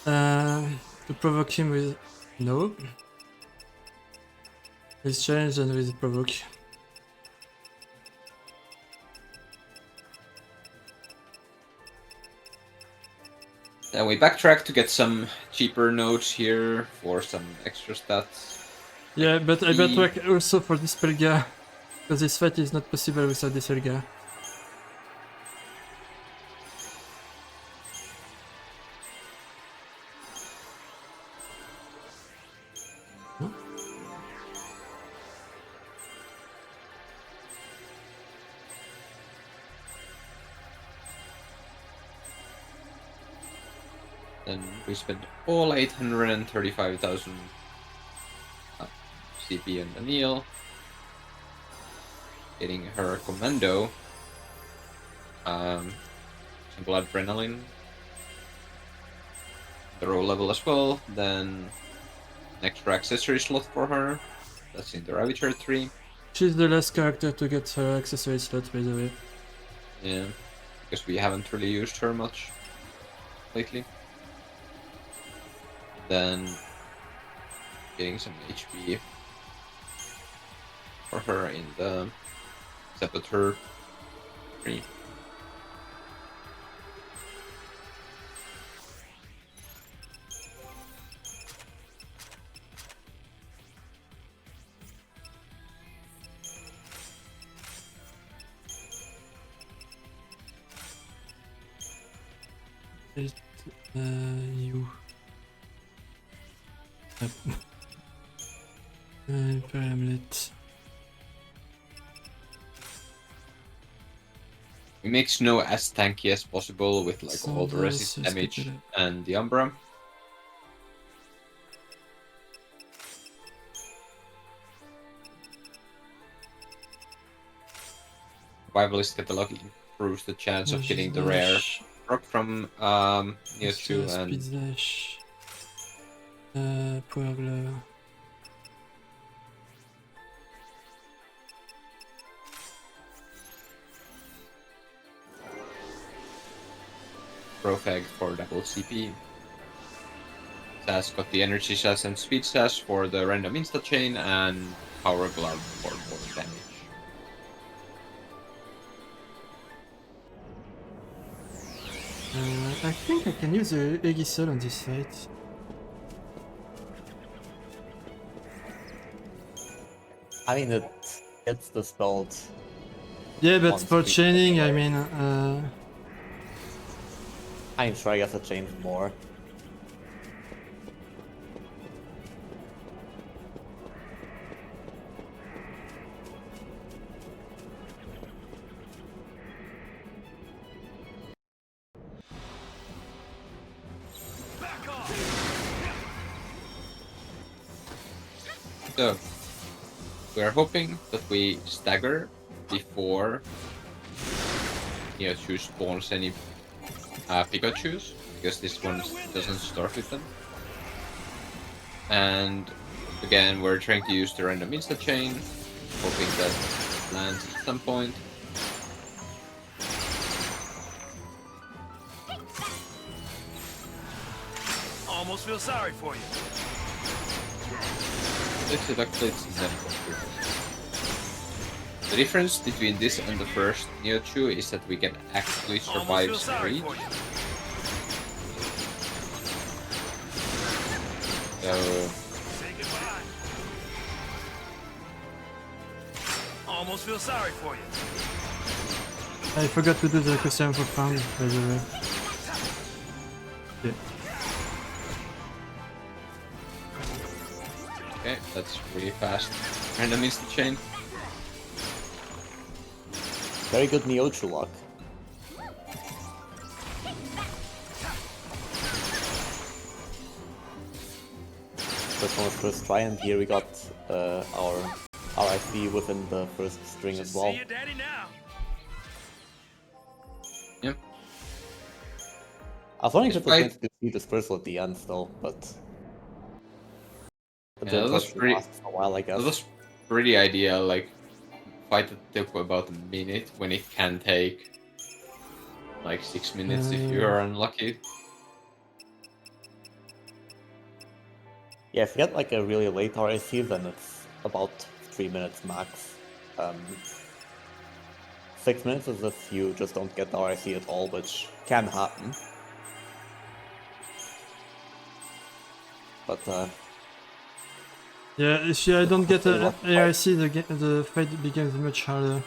A: to provoke him with with challenge than with provoke.
G: Then we backtrack to get some cheaper nodes here for some extra stats.
A: Yeah, but I
G: the-
A: backtrack also for this Pelga, because this fight is not possible without this Pelga.
G: Then we spent all 835,000 CP on Daniel. Getting her commando. Simple adrenaline. The roll level as well. Then an extra accessory slot for her. That's in the Ravager 3.
A: She's the last character to get her accessory slot, by the way.
G: Yeah, because we haven't really used her much lately. Then getting some HP for her in the Saboteur 3.
A: You. Yep. Pyramid.
G: We make Snow as tanky as possible with like
A: So
G: all the
A: this
G: resist
A: is
G: damage
A: good.
G: and the Umbra. Survivalist Catalog improves the chance of getting the rare rock from Neo2
A: Speed
G: and
A: Slash. Power Glove.
G: Profag for double CP. Sass got the Energy Sass and Speed Sass for the random insta chain and Power Glove for more damage.
A: I think I can use a Aegisol on this fight.
F: I mean, it gets dispelled.
A: Yeah, but
F: Once
A: for
F: we-
A: chaining, I mean,
F: I'm sure I guess it changed more.
G: So, we are hoping that we stagger before Neo2 spawns any Pikachus, because this one doesn't start with them. And again, we're trying to use the random insta chain, hoping that lands at some point.
D: Almost feel sorry for you.
G: The difference between this and the first Neo2 is that we can actually survive
D: Almost feel sorry
G: straight.
D: for you.
G: So
D: Say goodbye. Almost feel sorry for you.
A: I forgot to do the custom for farm, by the way. Yeah.
G: okay, that's really fast. Random insta chain.
F: Very good Neo2 luck. just on his first try, and here we got our RIC within the first string as well.
D: See you, Daddy, now.
G: Yep.
F: I was wondering if it was
G: Right.
F: going to see dispersal at the end still, but
G: Yeah, that was pretty.
F: last for a while, I guess.
G: That was pretty ideal. Like fight that took about a minute when it can take like 6 minutes if you are unlucky.
F: Yeah, if you get like a really late RIC, then it's about 3 minutes max. 6 minutes is if you just don't get the RIC at all, which can happen. But
A: Yeah, if I don't get a AIC, the fight becomes much harder.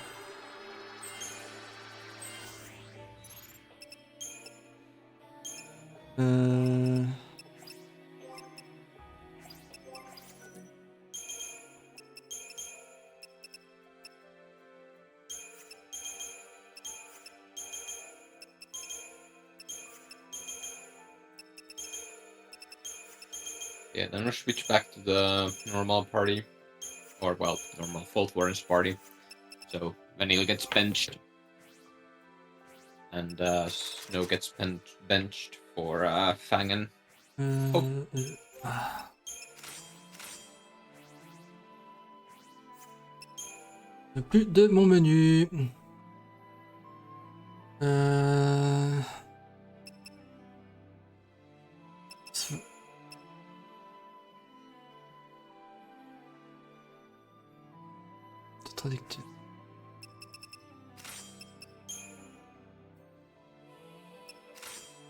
G: Yeah, then we'll switch back to the normal party, or well, normal Fault Warren's party. So Vanille gets benched, and Snow gets benched for Fangen.
A: Plus de mon menu. C'est trop addictif.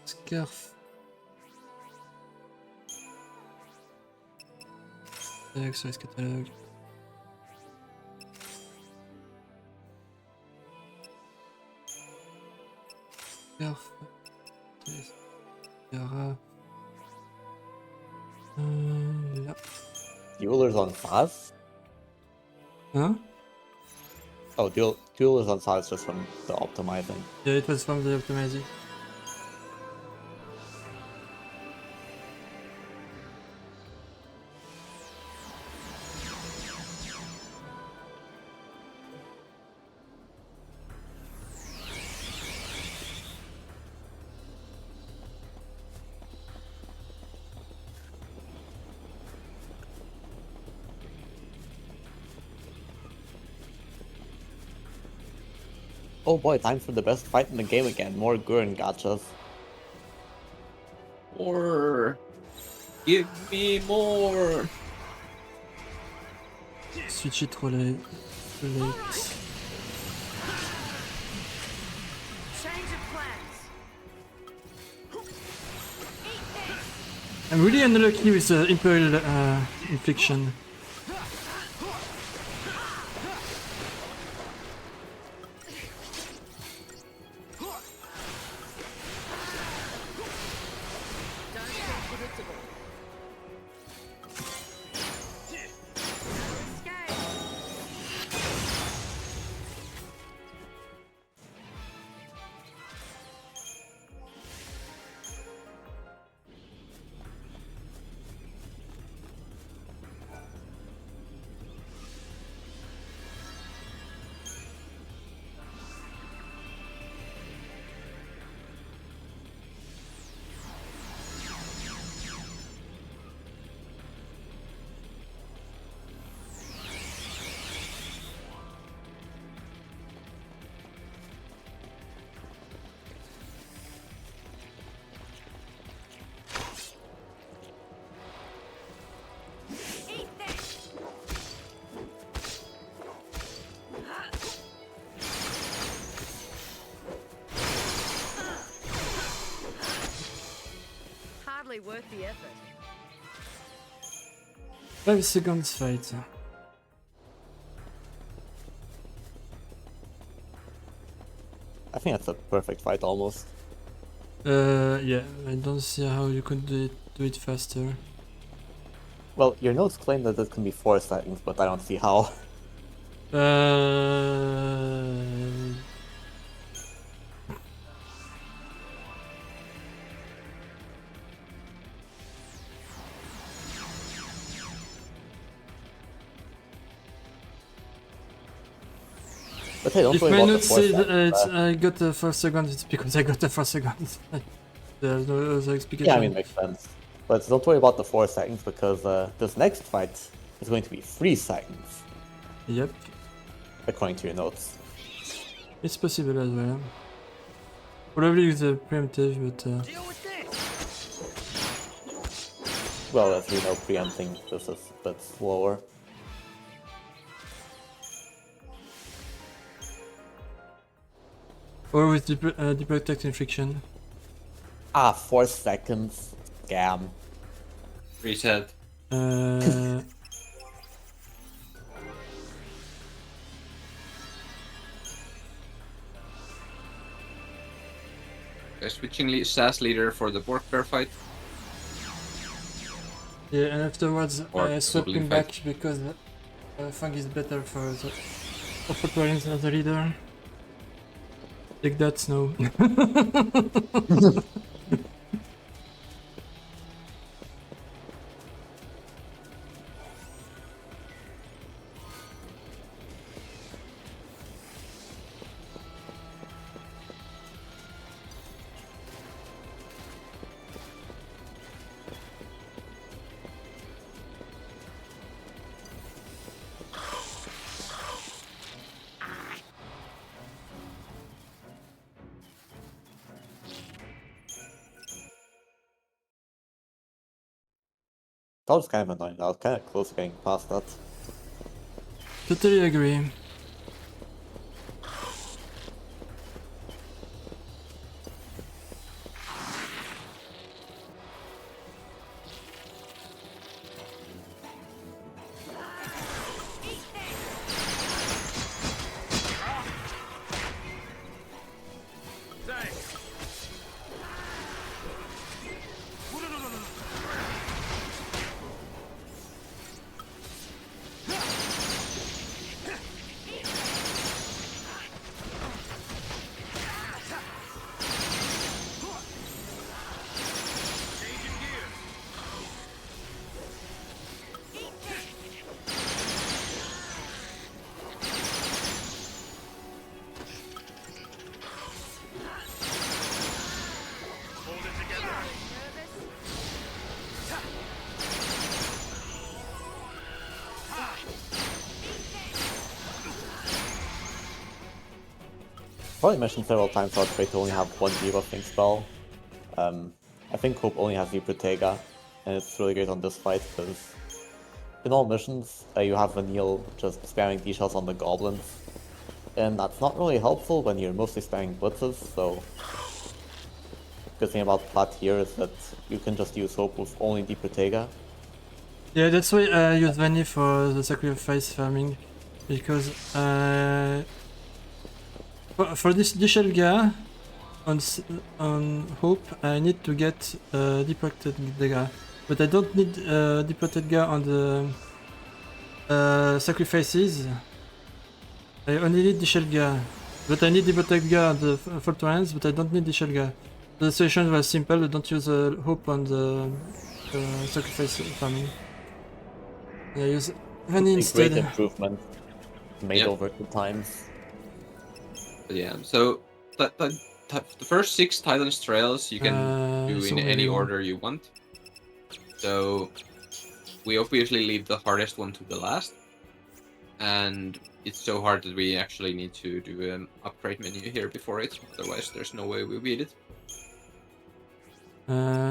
A: Scarf. Service catalogue. Scarf. Là.
F: Duelers on fast?
A: Huh?
F: Oh, Duelers on fast just from the optimizing.
A: Yeah, it was from the optimizing.
F: Oh boy, time for the best fight in the game again. More Gurren gachas.
G: More! Give me more!
A: Switch it trop late.
E: Change of plans.
A: I'm really unlucky with the Imperial Infliction.
E: Don't get predictable. Escape. Eat this. Hardly worth the effort.
A: 5 seconds fight.
F: I think that's a perfect fight almost.
A: Yeah, I don't see how you could do it faster.
F: Well, your notes claim that it can be 4 seconds, but I don't see how. But hey, don't
A: If
F: worry
A: my
F: about the
A: notes
F: 4
A: say
F: seconds.
A: I got the 4 seconds, it's because I got the 4 seconds. There's no other explication.
F: Yeah, I mean, makes sense. But don't worry about the 4 seconds because this next fight is going to be 3 seconds,
A: Yep,
F: according to your notes.
A: it's possible as well. Probably with the preemptive, but
D: Deal with this.
F: Well, as we know, preempting this is a bit slower.
A: or with deprotect infliction.
F: Ah, 4 seconds. Scam.
G: Reset.
A: Uh,
G: Switching SAS leader for the Bork Bear fight.
A: yeah, and afterwards
G: Or
A: I swap
G: probably
A: him
G: fight.
A: back because Fang is better for Rollins as a leader. Take that, Snow.
F: That was kind of annoying. I was kind of close to getting past that.
A: Totally agree.
D: Thanks. Changing gears. Hold it together.
F: Probably mentioned several times how it's great to only have one debuffing spell. I think Hope only has the Protega, and it's really great on this fight because in all missions you have Vanille just spamming D-shells on the goblins, and that's not really helpful when you're mostly spamming blitzes, so good thing about Plat here is that you can just use Hope with only the Protega.
A: Yeah, that's why I use Vanny for the sacrifice farming, because for this Dishelga on Hope I need to get Deprotected Ga, but I don't need Deprotected Ga on the sacrifices. I only need Dishelga, but I need Deprotected Ga on the Fault Lines, but I don't need Dishelga. The solution was simple, don't use Hope on the sacrifice farming. Yeah, use Vanny
F: A
A: instead.
F: great improvement made
G: Yep.
F: over the times.
G: But yeah, so the first 6 Titan's Trails you can do
A: so
G: in any
A: many.
G: order you want. So we obviously leave the hardest one to the last. And it's so hard that we actually need to do an upgrade menu here before it, otherwise there's no way we beat it.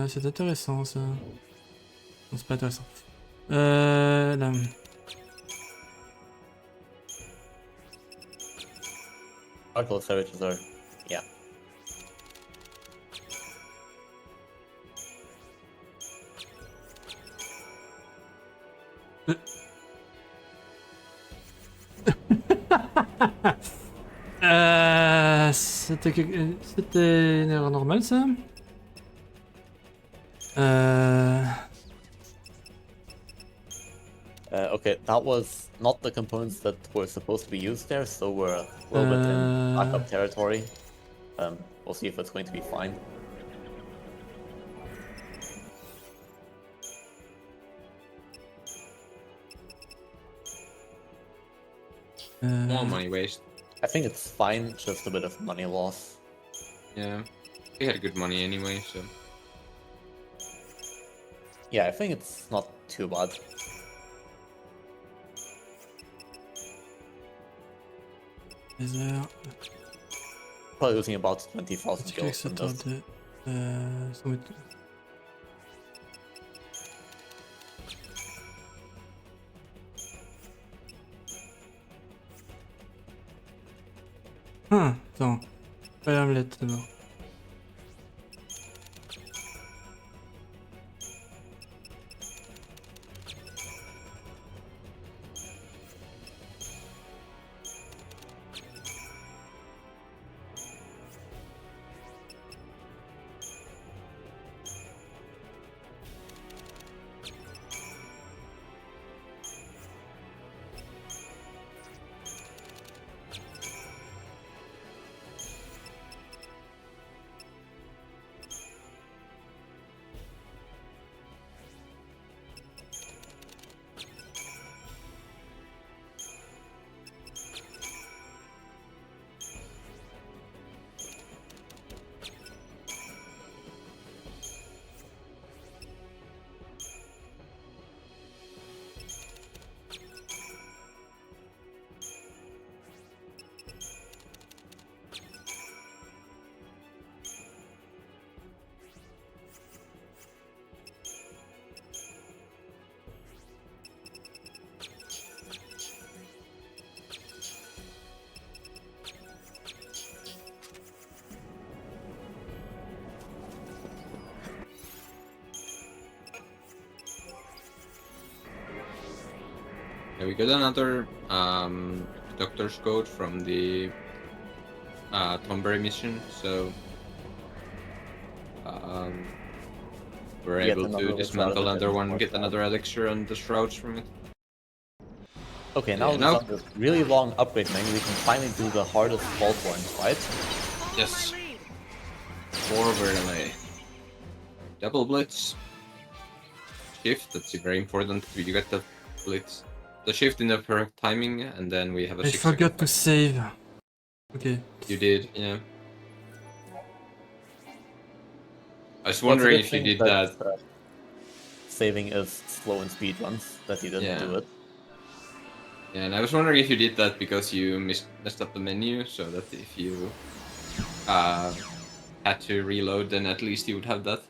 A: C'est intéressant ça. Non, c'est pas intéressant. Là.
F: Article Savages are, yeah.
A: C'était une erreur normale ça.
F: Okay, that was not the components that were supposed to be used there, so we're a little bit in backup territory. We'll see if it's going to be fine.
G: More money waste.
F: I think it's fine, just a bit of money loss.
G: Yeah, we had good money anyway, so.
F: Yeah, I think it's not too bad.
A: Is there...
F: Probably losing about 20,000
A: Check
F: gills in this.
A: Summit. Ah, attends. Pas l'omelette d'abord.
G: Yeah, we got another doctor's code from the Tomberry mission, so we're
F: Get
G: able
F: another
G: to
F: one
G: dismantle
F: shrouded
G: another
F: and
G: one,
F: more
G: get
F: shrouded.
G: another elixir and the shrouds from it.
F: Okay, now
G: Yeah,
F: that
G: now-
F: after this really long upgrade menu, we can finally do the hardest fault ones, right?
G: Yes. Forward and double blitz. Shift, that's very important. You get the blitz. The shift in the correct timing, and then we have a
A: I
G: 6
A: forgot to
G: second.
A: save. Okay.
G: You did, yeah. I was
F: Well, it's a
G: wondering
F: good
G: if you
F: thing
G: did that.
F: Saving is slow in speedruns, that you didn't
G: Yeah.
F: do it.
G: Yeah, and I was wondering if you did that because you messed up the menu, so that if you had to reload, then at least you would have that.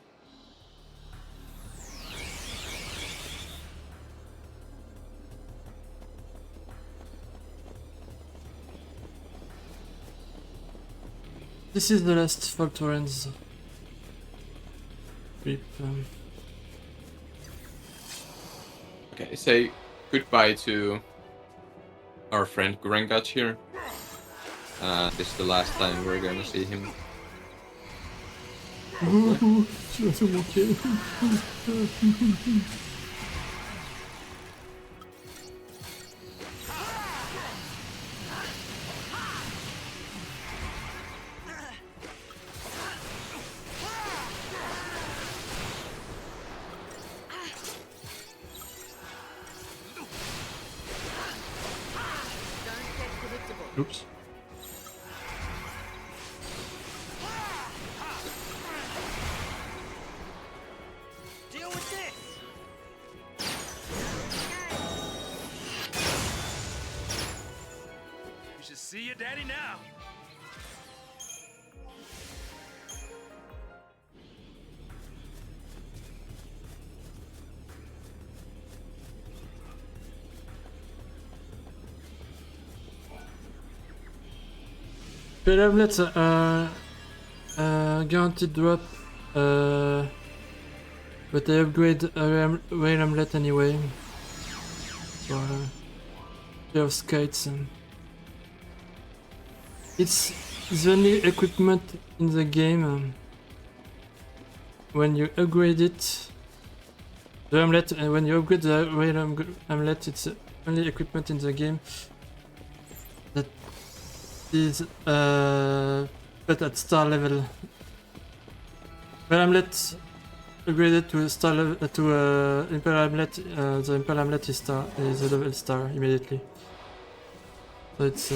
A: This is the last fault runs. Rip.
G: Okay, say goodbye to our friend Gurengat here. This is the last time we're gonna see him.
A: Tu vas te manquer.
E: Don't get predictable.
A: Oops.
D: Deal with this. You should see your daddy now.
A: Let's guaranteed drop, but I upgrade Rail Omelette anyway. For pair of skates. It's the only equipment in the game. When you upgrade it, the omelette, when you upgrade the Rail Omelette, it's the only equipment in the game that is but at star level. Imperial Omelette upgraded to star level to Imperial Omelette. The Imperial Omelette is a level star immediately. So it's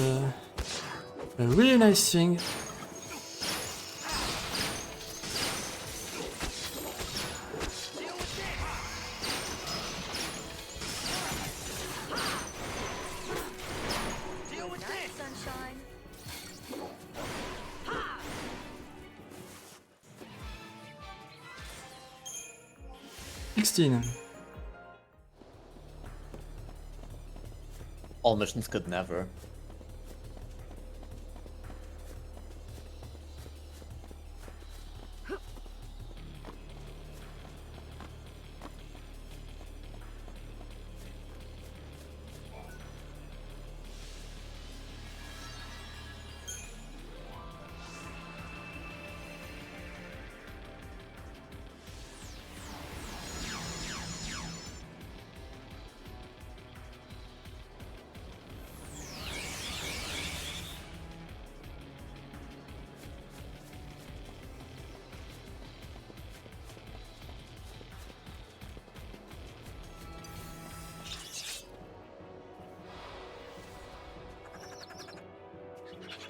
A: a really nice thing.
E: Night, sunshine.
A: 16.
F: All missions could never.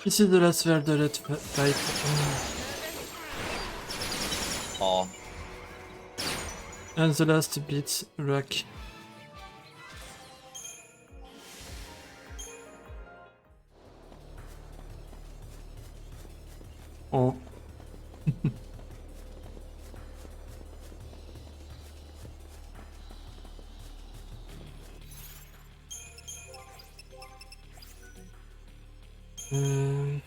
A: This is the last RRLAT fight.
F: Oh,
A: And the last bit rack. Oh. Um,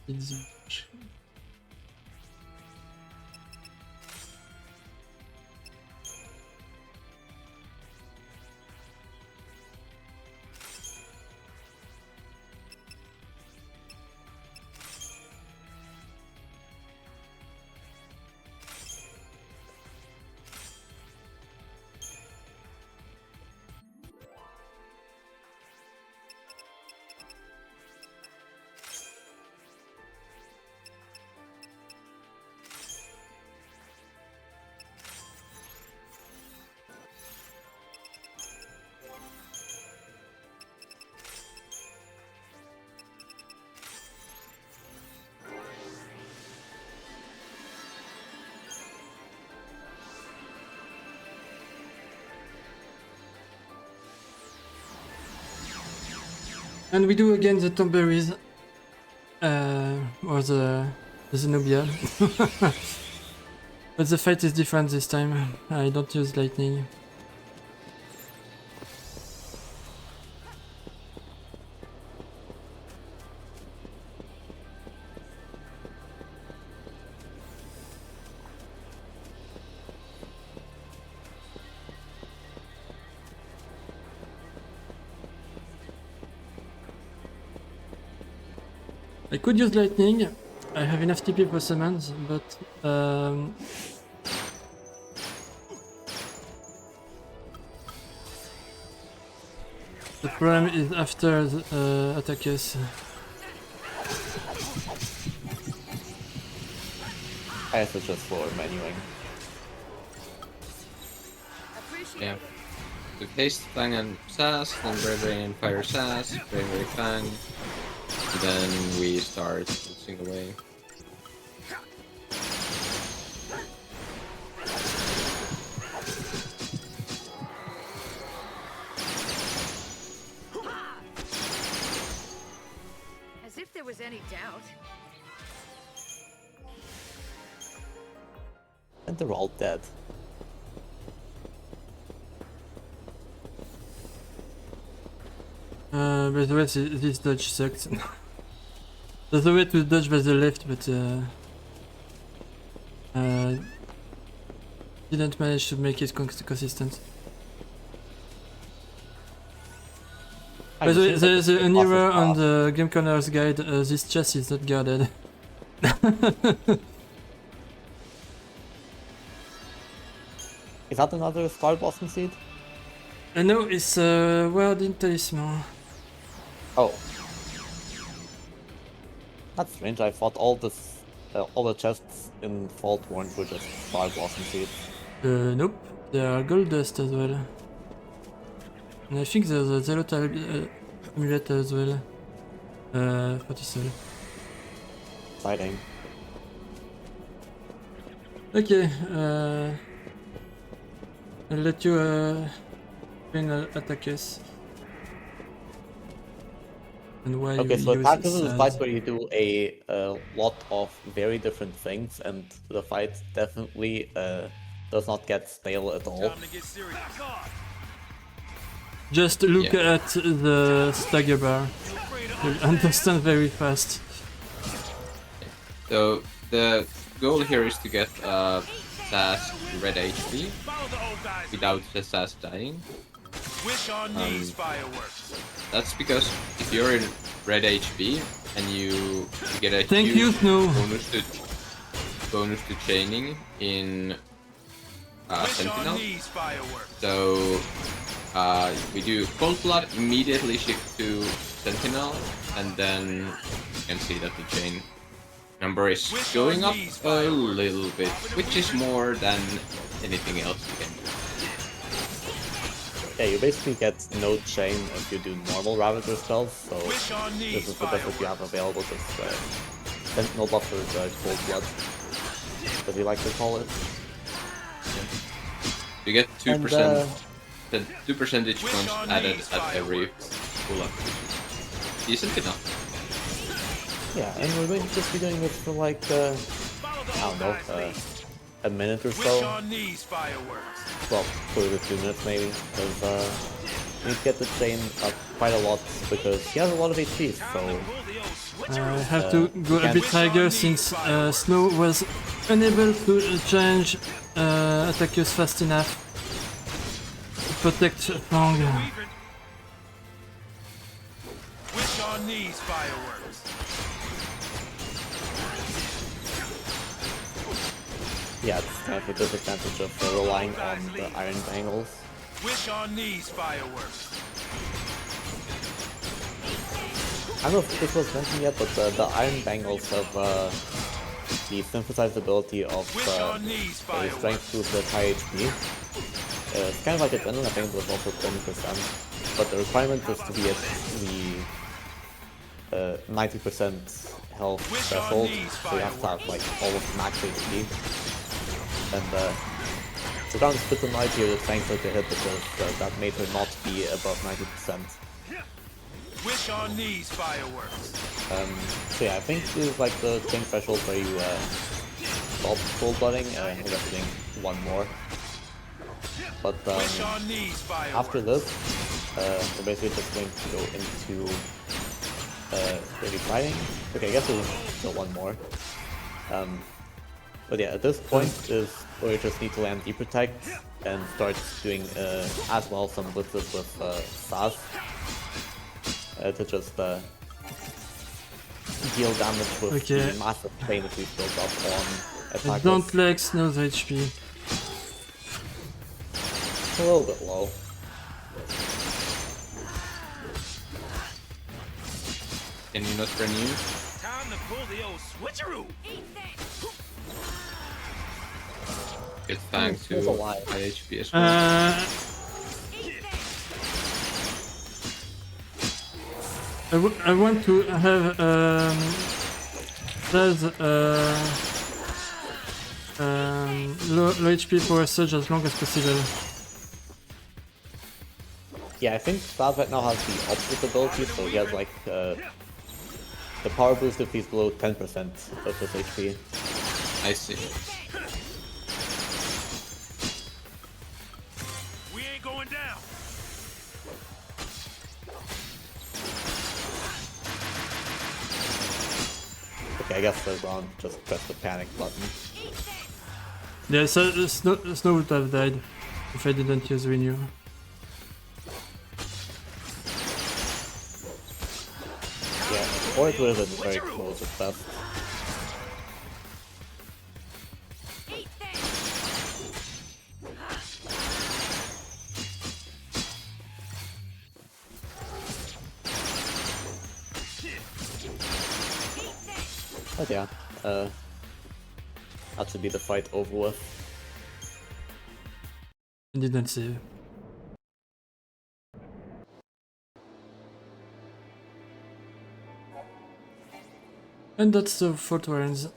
A: it's- And we do again the Tomberries. Or the Zenobia. But the fight is different this time. I don't use lightning. I could use lightning. I have enough TP for summons, but the problem is after the attackers.
F: I have to just for menuing.
E: Appreciate
G: Yeah.
E: it.
G: With haste, fang, and sass, then bravery and fire sass, bravery fang. And then we start pulsing away.
E: As if there was any doubt.
F: And they're all dead.
A: By the way, this dodge sucked. There's a way to dodge by the left, but didn't manage to make it consistent. By the way, there's an error on the Game Corner's guide. This chest is not guarded.
F: Is that another Star Blossom seed?
A: No, it's Warding Talisman.
F: Oh. That's strange. I thought all the chests in Fault Warrant were just Star Blossom seeds.
A: Nope. There are gold dust as well. And I think there's a Zealot amulet as well. 47.
F: Exciting.
A: Okay, I'll let you attack us. And why
F: Okay,
A: you
F: so
A: use
F: attack is a
A: Saz.
F: fight where you do a lot of very different things, and the fight definitely does not get stale at all.
D: Time to get serious.
A: Just look
G: Yeah.
A: at the stagger bar. You'll understand very fast.
G: So the goal here is to get Saz red HP
D: Follow the old guys.
G: without the Saz dying.
D: Wish on these fireworks.
G: That's because if you're in red HP and you get a
A: Thank
G: huge
A: you, Snow.
G: bonus to chaining in
D: Wish
G: Sentinel.
D: on these fireworks.
G: So we do Cold Blood, immediately shift to Sentinel, and then you can see that the chain number is going up a little bit, which is more than anything else you can do.
F: Yeah, you basically get no chain if you do normal Ravager spells, so
D: Wish on
F: this
D: these
F: is the best that you have available, just Sentinel buffers, Cold Blood, as you like to call it.
G: You get 2%,
F: And,
G: 2 percentage points added at every pull up. Decent enough.
F: Yeah, and we're going to just be doing this for like,
D: Follow the
F: I
D: old
F: don't know,
D: guys' lead.
F: a minute or
D: Wish
F: so.
D: on these fireworks.
F: Well, for the 2 minutes maybe, because we need to get the chain up quite a lot, because he has a lot of HP, so
D: Pull the old switcheroo.
A: I have to go a bit higher since Snow was unable to change attackers fast enough to protect Fang.
D: Wish on these fireworks.
F: yeah, it's kind of a disadvantage of relying on the iron bangles.
D: Wish on these fireworks.
F: I don't know if this was mentioned yet, but the iron bangles have the synthesized ability of
D: Wish on these
F: a
D: fireworks.
F: strength boost with high HP. It's kind of like a Adrenaline, I think it was also 20%, but the requirement is to be at the 90% health threshold, so you have to have like almost max HP. And so down split the knight here, the strength that they hit because that made her not be above 90%.
D: Wish on these fireworks.
F: So yeah, I think this is like the chain threshold where you stop full blooding, and we're just doing one more. But
D: Wish on these fireworks.
F: after this, we're basically just going to go into really fighting. Okay, I guess we'll go one more. But yeah, at this point is where we just need to land Protect and start doing as well some blitzes with Saz to just deal damage with
A: Okay.
F: the massive chain that we've built up on
A: I
F: attackers.
A: don't like Snow's HP.
F: A little bit low.
G: Can you not renew?
D: Time to pull the old switcheroo.
G: Get Fang to
F: That's a lie.
G: high HP as well.
A: I want to have low HP for Surge as long as possible.
F: Yeah, I think Saz right now has the opposite ability, so he has like the power boost if he's below 10% of his HP.
G: I see.
D: We ain't going down.
F: Okay, I guess the round just press the panic button.
A: Yeah, so Snow would have died if I didn't use Renew.
F: Yeah, or it would have been very close at best. But yeah, that should be the fight over with.
A: I didn't save. And that's the Fort Warrens.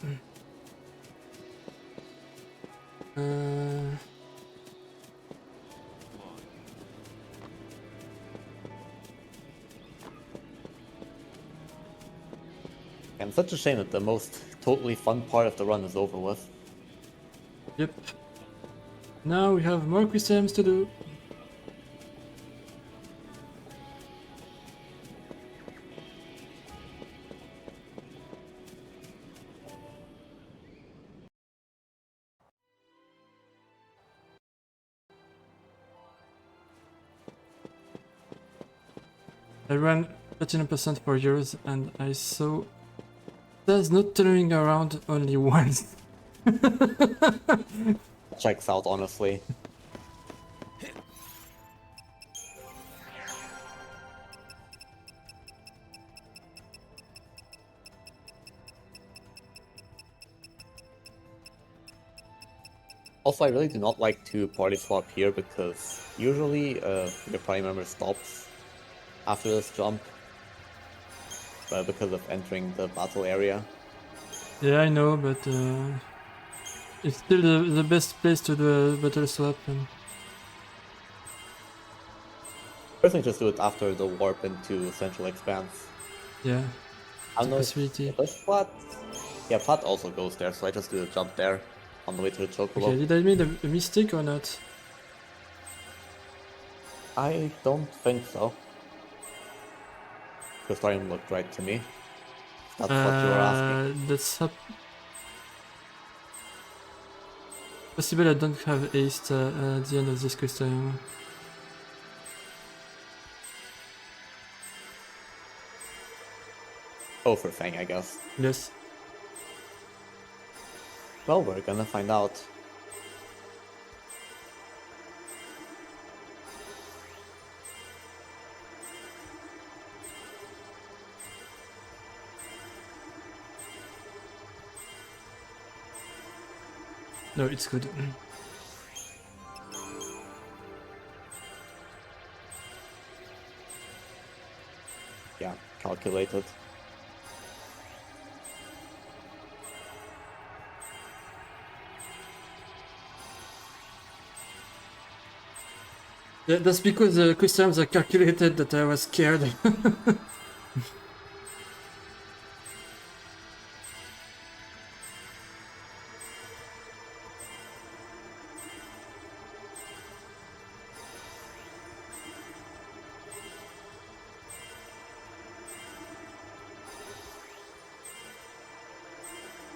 F: And such a shame that the most totally fun part of the run is over with.
A: Yep. Now we have more questions to do. I ran 39% for years and I saw that's not turning around only once.
F: Checks out, honestly. Also, I really do not like to party swap here because usually your party member stops after this jump because of entering the battle area.
A: Yeah, I know, but it's still the best place to do a battle swap. And
F: Personally, just do it after the warp into Central Expanse.
A: yeah,
F: I don't know
A: possibility.
F: if Plat... Yeah, Plat also goes there, so I just do a jump there on the way to the Chocobo.
A: Okay, did I make a mistake or not?
F: I don't think so. The story looked right to me. If that's what you were asking.
A: That's possible I don't have haste at the end of this question.
F: Oh, for Fang, I guess.
A: Yes.
F: Well, we're gonna find out.
A: No, it's good.
F: Yeah, calculated.
A: Yeah, that's because the questions are calculated that I was scared.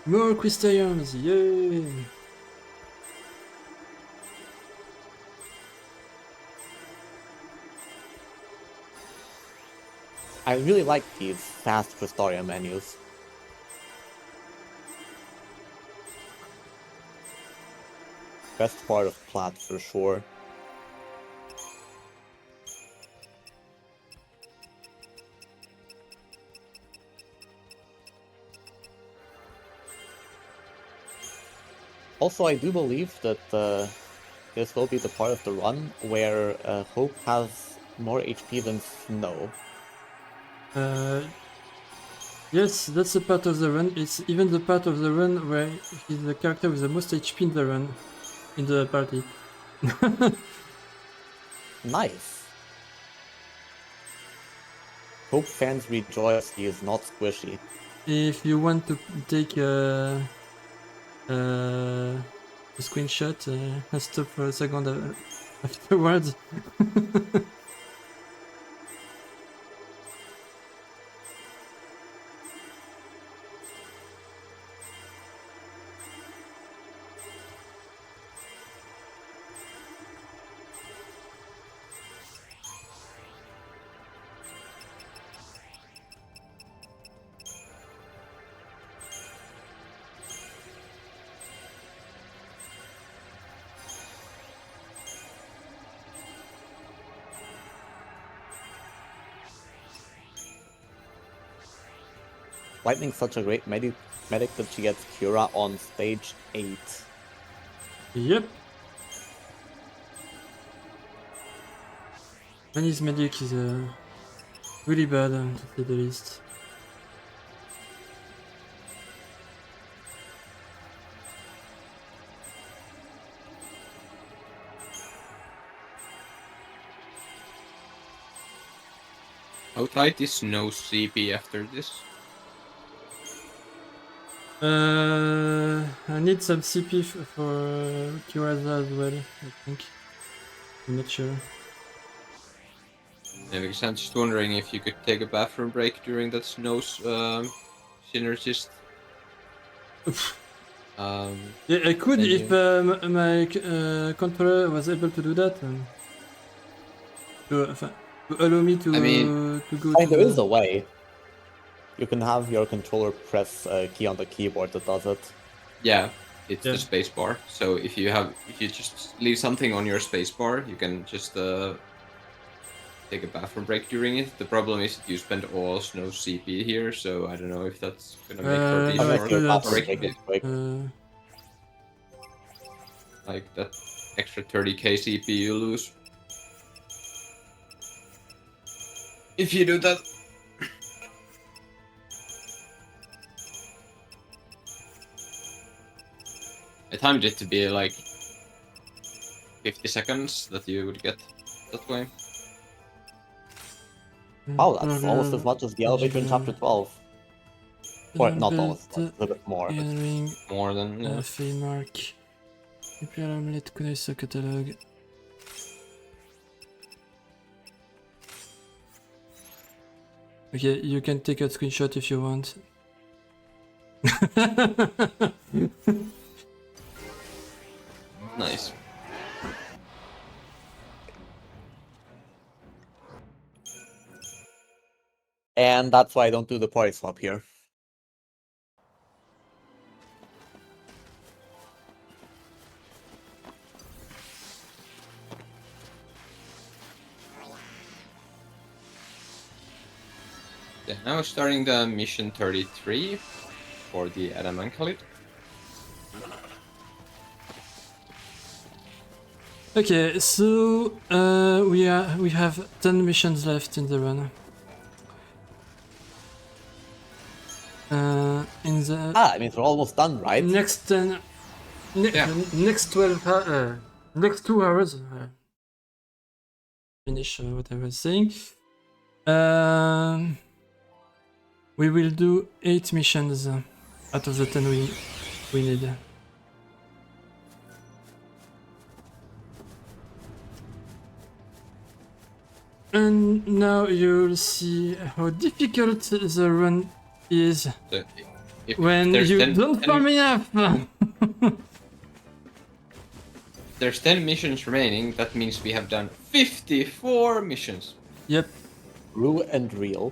A: More crystaliums, yay!
F: I really like these fast Crystarium menus. Best part of Plat for sure. Also, I do believe that this will be the part of the run where Hope has more HP than Snow.
A: Yes, that's the part of the run. It's even the part of the run where he's the character with the most HP in the run, in the party.
F: Nice. Hope fans rejoice he is not squishy.
A: If you want to take a screenshot, I'll stop for a second afterwards.
F: Lightning's such a great medic that she gets Cura on stage 8.
A: Yep. And his medic is really bad, to say the least.
G: How tight is no CP after this?
A: I need some CP for Kiraza as well, I think. I'm not sure.
G: Yeah, because I'm just wondering if you could take a bathroom break during that snow's synergist.
A: Yeah, I could
G: Can
A: if my controller was able to do that. To allow me to,
G: I mean,
A: to go
F: I mean,
A: to
F: there is a way. You can have your controller press a key on the keyboard that does it.
G: Yeah, it's
A: Yeah.
G: the spacebar. So if you just leave something on your spacebar, you can just take a bathroom break during it. The problem is that you spend all snow CP here, so I don't know if that's gonna make for a
A: no, I
F: Unless
G: more
A: do
F: your
A: that.
F: bathroom break is quick.
G: like that extra 30k CP you lose. If you do that. I timed it to be like 50 seconds that you would get that way.
F: Wow, that's almost as much as the elevator in chapter 12. Or not almost, like, a bit more. But...
A: Entering
G: More than yeah.
A: Mark. RRLAT9 connaît ce catalogue. Okay, you can take a screenshot if you want.
G: Nice.
F: And that's why I don't do the party swap here.
G: Yeah, now starting the mission 33 for the Adamankalit.
A: Okay, so we have 10 missions left in the run. In the
F: I mean, they're almost done, right?
A: next 10, next 12, next 2 hours. Finish what I was saying. We will do 8 missions out of the 10 we need. And now you'll see how difficult the run is
G: So if
A: when
G: there's
A: you
G: 10
A: don't farm enough.
G: There's 10 missions remaining, that means we have done 54 missions.
A: Yep.
F: Rue and real.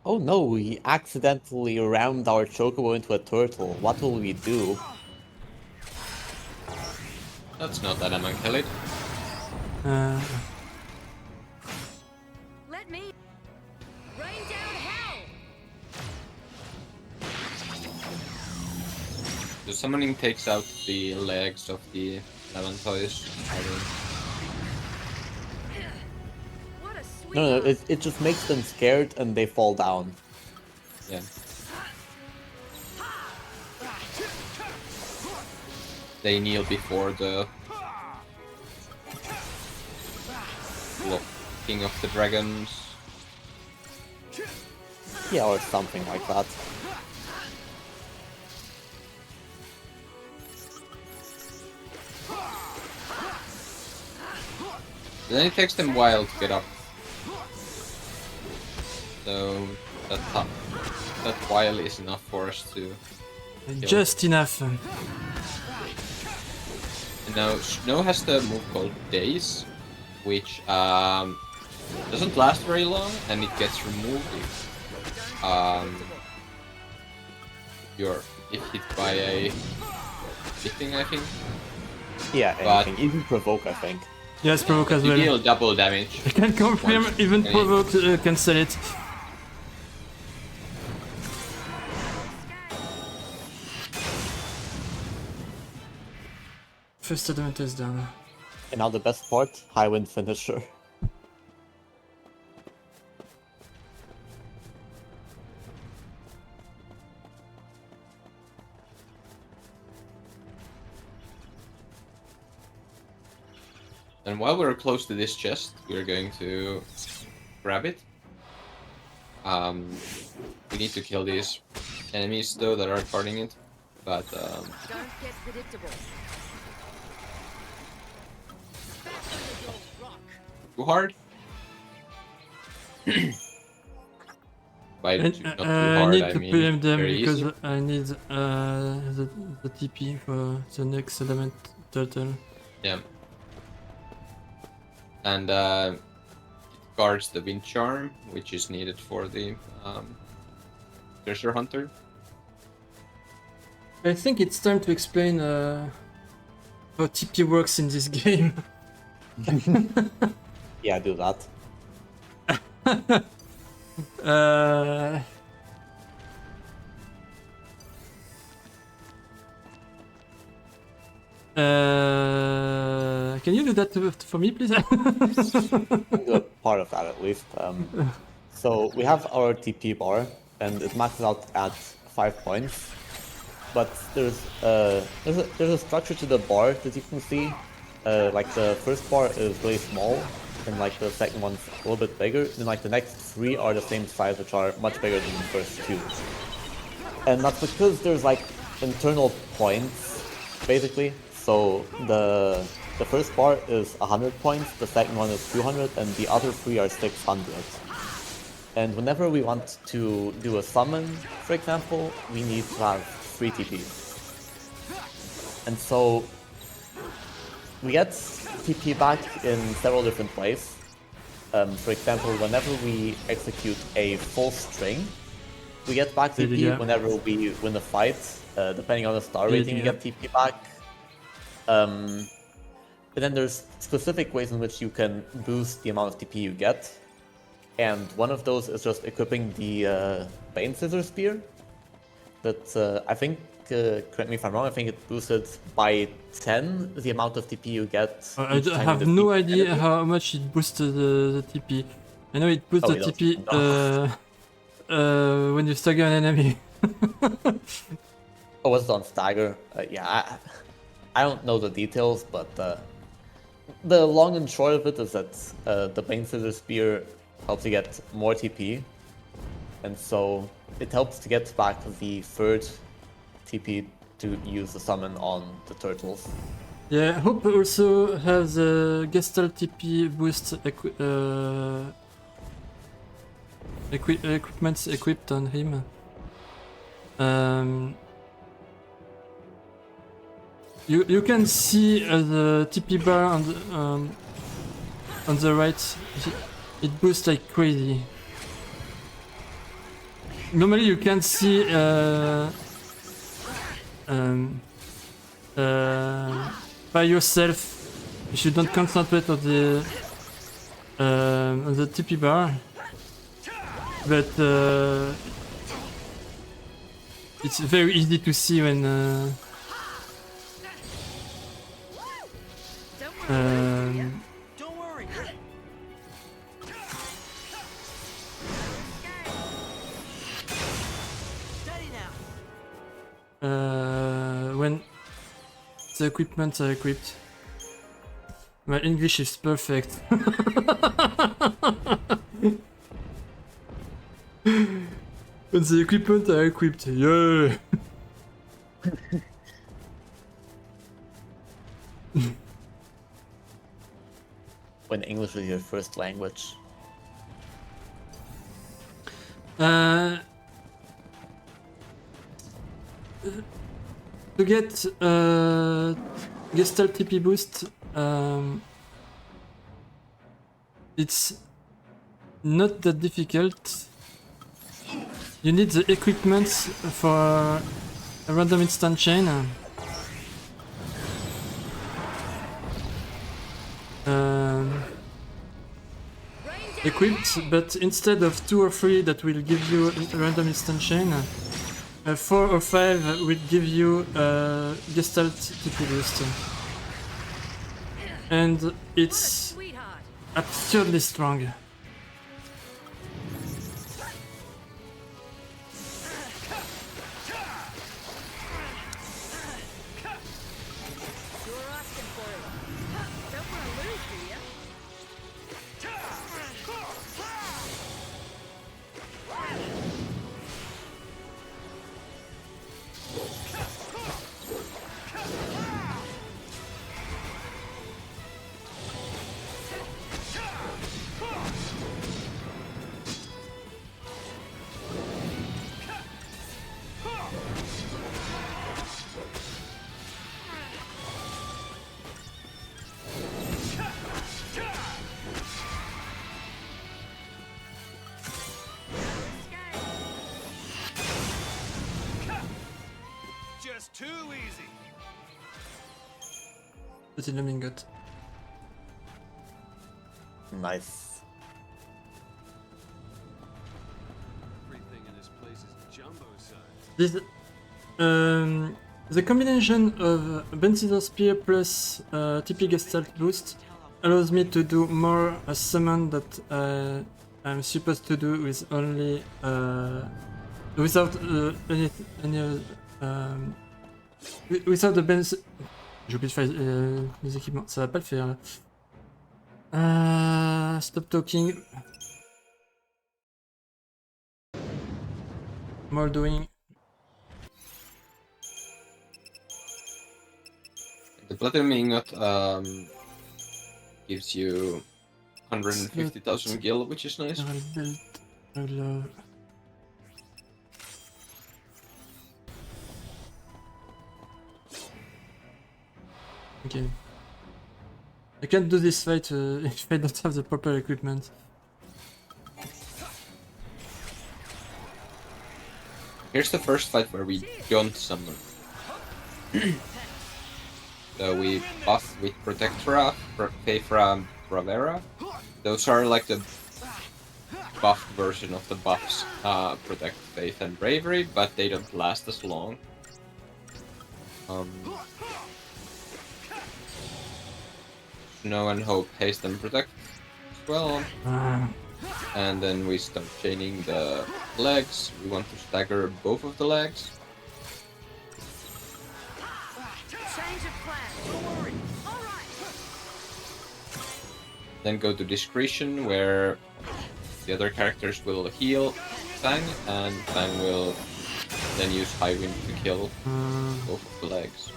F: Oh no, we accidentally rammed our chocobo into a turtle. What will we do?
G: That's not Adamankalit.
E: Let me rain down hell.
G: The summoning takes out the legs of the Lavantoys.
E: What a sweet.
F: No, it just makes them scared and they fall down.
G: Yeah. They kneel before the King of the Dragons.
F: Yeah, or something like that.
G: Then it takes them a while to get up. So that while is enough for us to kill.
A: Just enough.
G: And Now, Snow has the move called Daze, which doesn't last very long, and it gets removed if you're hit by a anything, I think.
F: Yeah,
G: But-
F: anything. Even provoke, I think.
A: Yes, provoke as
G: You
A: well.
G: deal double damage.
A: I can confirm
G: once
A: even
G: a-
A: provoke cancel it. First element is done.
F: And now the best part, high wind finisher.
G: And while we're close to this chest, we're going to grab it. We need to kill these enemies though that are guarding it, but
E: Don't get predictable.
G: too hard. By
A: And,
G: not too
A: I
G: hard,
A: need
G: I
A: to
G: mean
A: PM them
G: very
A: because
G: easy.
A: I need the TP for the next element turtle.
G: Yeah. And it guards the wind charm, which is needed for the treasure hunter.
A: I think it's time to explain how TP works in this game.
F: Yeah, do that.
A: uh, can you do that for me, please?
F: Do a part of that at least. So we have our TP bar, and it maxes out at 5 points. But there's a structure to the bar that you can see. Like the first bar is really small, and like the second one's a little bit bigger. And like the next three are the same size, which are much bigger than the first two. And that's because there's like internal points, basically. So the first bar is 100 points, the second one is 200, and the other three are 600. And whenever we want to do a summon, for example, we need to have 3 TP. And so we get TP back in several different ways. For example, whenever we execute a full string, we get back TP.
A: Yeah.
F: Whenever we win a fight, depending on the star rating, we
A: Yeah.
F: get TP back. But then there's specific ways in which you can boost the amount of TP you get. And one of those is just equipping the Bane Scissor Spear. That I think, correct me if I'm wrong, I think it boosted by 10 the amount of TP you get.
A: I
F: each time you
A: have
F: defeat
A: no
F: an
A: idea
F: enemy.
A: how much it boosted the TP. I know it boosts
F: Oh,
A: the
F: we
A: TP
F: don't
A: when you stagger an enemy.
F: Oh, was it on Stagger? Yeah, I don't know the details, but the long and short of it is that the Bane Scissor Spear helps you get more TP. And so it helps to get back the third TP to use the summon on the turtles.
A: Yeah, I hope also has a Gestalt TP boost equipments equipped on him. You can see the TP bar on the right. It boosts like crazy. Normally you can see by yourself if you don't concentrate on the TP bar, but it's very easy to see when
D: Don't worry. Steady now.
A: when the equipment are equipped. My English is perfect. When the equipment are equipped, yeah.
F: When English is your first language.
A: To get Gestalt TP boost, it's not that difficult. You need the equipment for a random instant chain. Equipped, but instead of 2 or 3 that will give you a random instant chain, 4 or 5 will give you Gestalt TP boost. And it's
E: Sweetheart.
A: absurdly strong.
E: You're asking for it. Don't want to lose, do ya?
D: Just too easy.
A: Petit Lumingot.
F: Nice.
D: Everything in this place is jumbo size.
A: This, the combination of Benzino Spear plus TP Gestalt boost allows me to do more a summon that I'm supposed to do with only without without the Benz. J'ai oublié de faire les équipements, ça va pas le faire là. Stop talking. More doing.
G: The platinum ingot gives you 150,000 gil, which is nice.
A: Okay. I can't do this fight if I don't have the proper equipment.
G: Here's the first fight where we don't summon. So we buff with Protectora, Faithra, Bravera. Those are like the buffed version of the buffs, Protect, Faith, and Bravery, but they don't last as long. Snow and Hope, Haste and Protect as well. And then we start chaining the legs. We want to stagger both of the legs.
E: Change of plan. Don't worry. All right.
G: Then go to Discretion, where the other characters will heal Fang, and Fang will then use High Wind to kill both of the legs.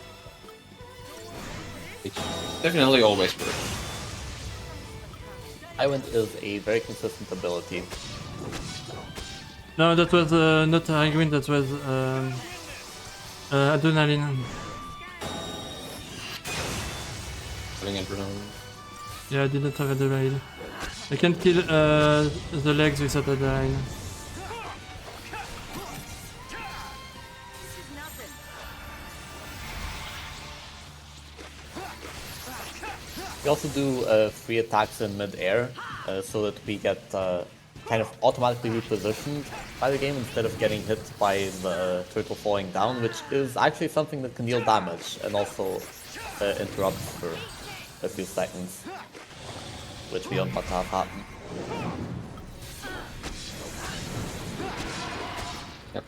G: Which definitely always works.
F: Highwind is a very consistent ability.
A: No, that was not High-Wind, that was Adrenaline.
G: Having Adrenaline.
A: Yeah, I didn't have Adrenaline. I can kill the legs without Adrenaline.
E: This is nothing.
F: We also do 3 attacks in mid-air, so that we get kind of automatically repositioned by the game instead of getting hit by the turtle falling down, which is actually something that can deal damage and also interrupt for a few seconds, which we don't want to have happen.
G: Yep.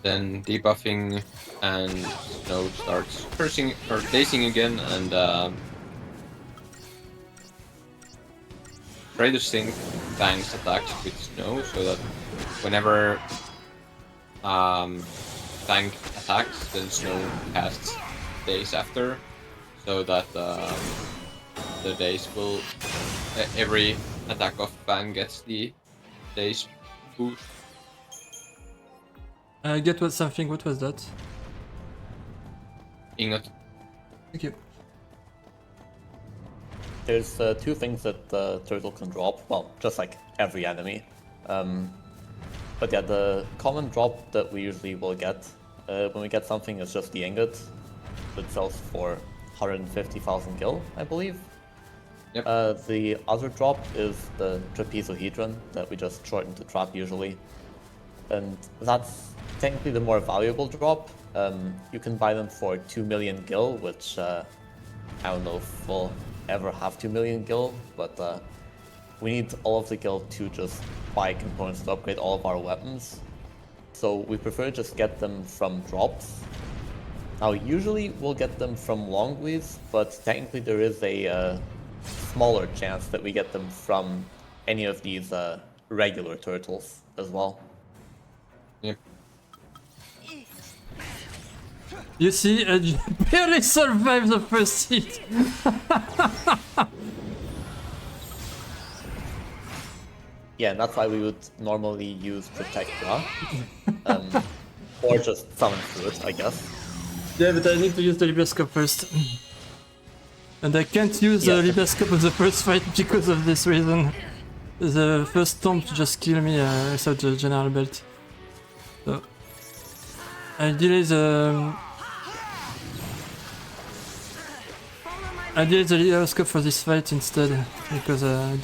G: Then debuffing, and Snow starts cursing or dazing again, and try to sync Fang's attacks with Snow so that whenever Fang attacks, then Snow casts Daze after, so that the Daze will every attack of Fang gets the Daze boost.
A: I get what something. What was that?
G: Ingot.
A: Thank you.
F: There's two things that the turtle can drop, well, just like every enemy. But yeah, the common drop that we usually will get when we get something is just the ingot that sells for 150,000 gil, I believe.
G: Yep.
F: The other drop is the trapezohedron that we just shorten to trap usually. And that's technically the more valuable drop. You can buy them for 2 million gil, which I don't know if we'll ever have 2 million gil, but we need all of the gil to just buy components to upgrade all of our weapons. So we prefer to just get them from drops. Now usually we'll get them from Longleaves, but technically there is a smaller chance that we get them from any of these regular turtles as well.
G: Yep.
A: You see, I barely survived the first hit.
F: Yeah, and that's why we would normally use Protect Ra. Or just Summon Fruit, I guess.
A: Yeah, but I need to use the Libescope first. And I can't use
F: Yeah.
A: the Libescope in the first fight because of this reason. The first stomp just killed me without the general belt. So I delay the Libescope for this fight instead because I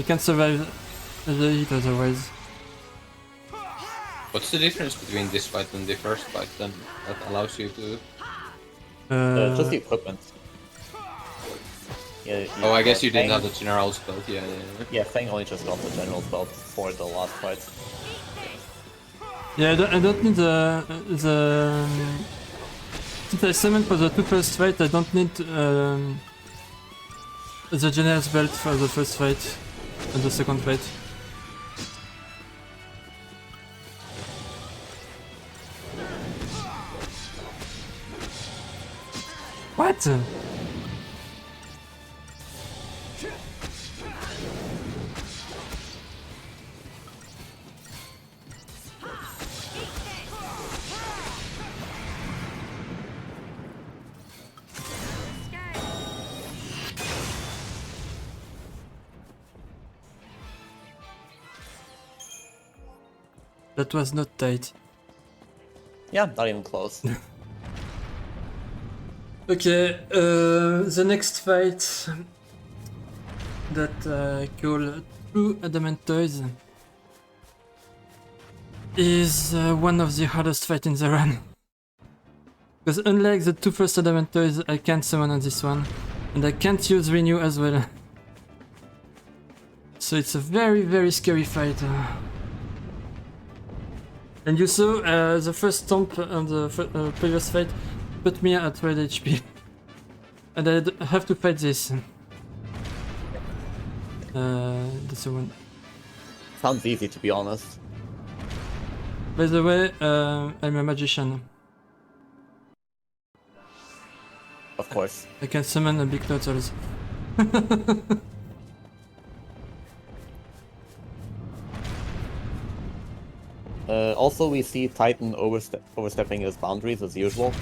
A: can't survive the hit otherwise.
G: What's the difference between this fight and the first fight then that allows you to...
F: Just the equipment. Yeah,
G: Oh, I guess you didn't
F: Fang-
G: have the general's belt, yeah.
F: Yeah, Fang only just got the general's belt for the last fight.
A: Yeah, I don't need the since I summoned for the two first fight, I don't need the general's belt for the first fight and the second fight. What? That was not tight.
F: Yeah, not even close.
A: Okay, the next fight that I call True Adamantoids is one of the hardest fights in the run. Because unlike the two first Adamantoids, I can't summon on this one, and I can't use Renew as well. So it's a very, very scary fight. And you saw the first stomp on the previous fight put me at 12 HP. And I have to fight this. That's the one.
F: Sounds easy, to be honest.
A: By the way, I'm a magician.
F: Of course.
A: I can summon a big turtles.
F: Also, we see Titan overstepping his boundaries as usual.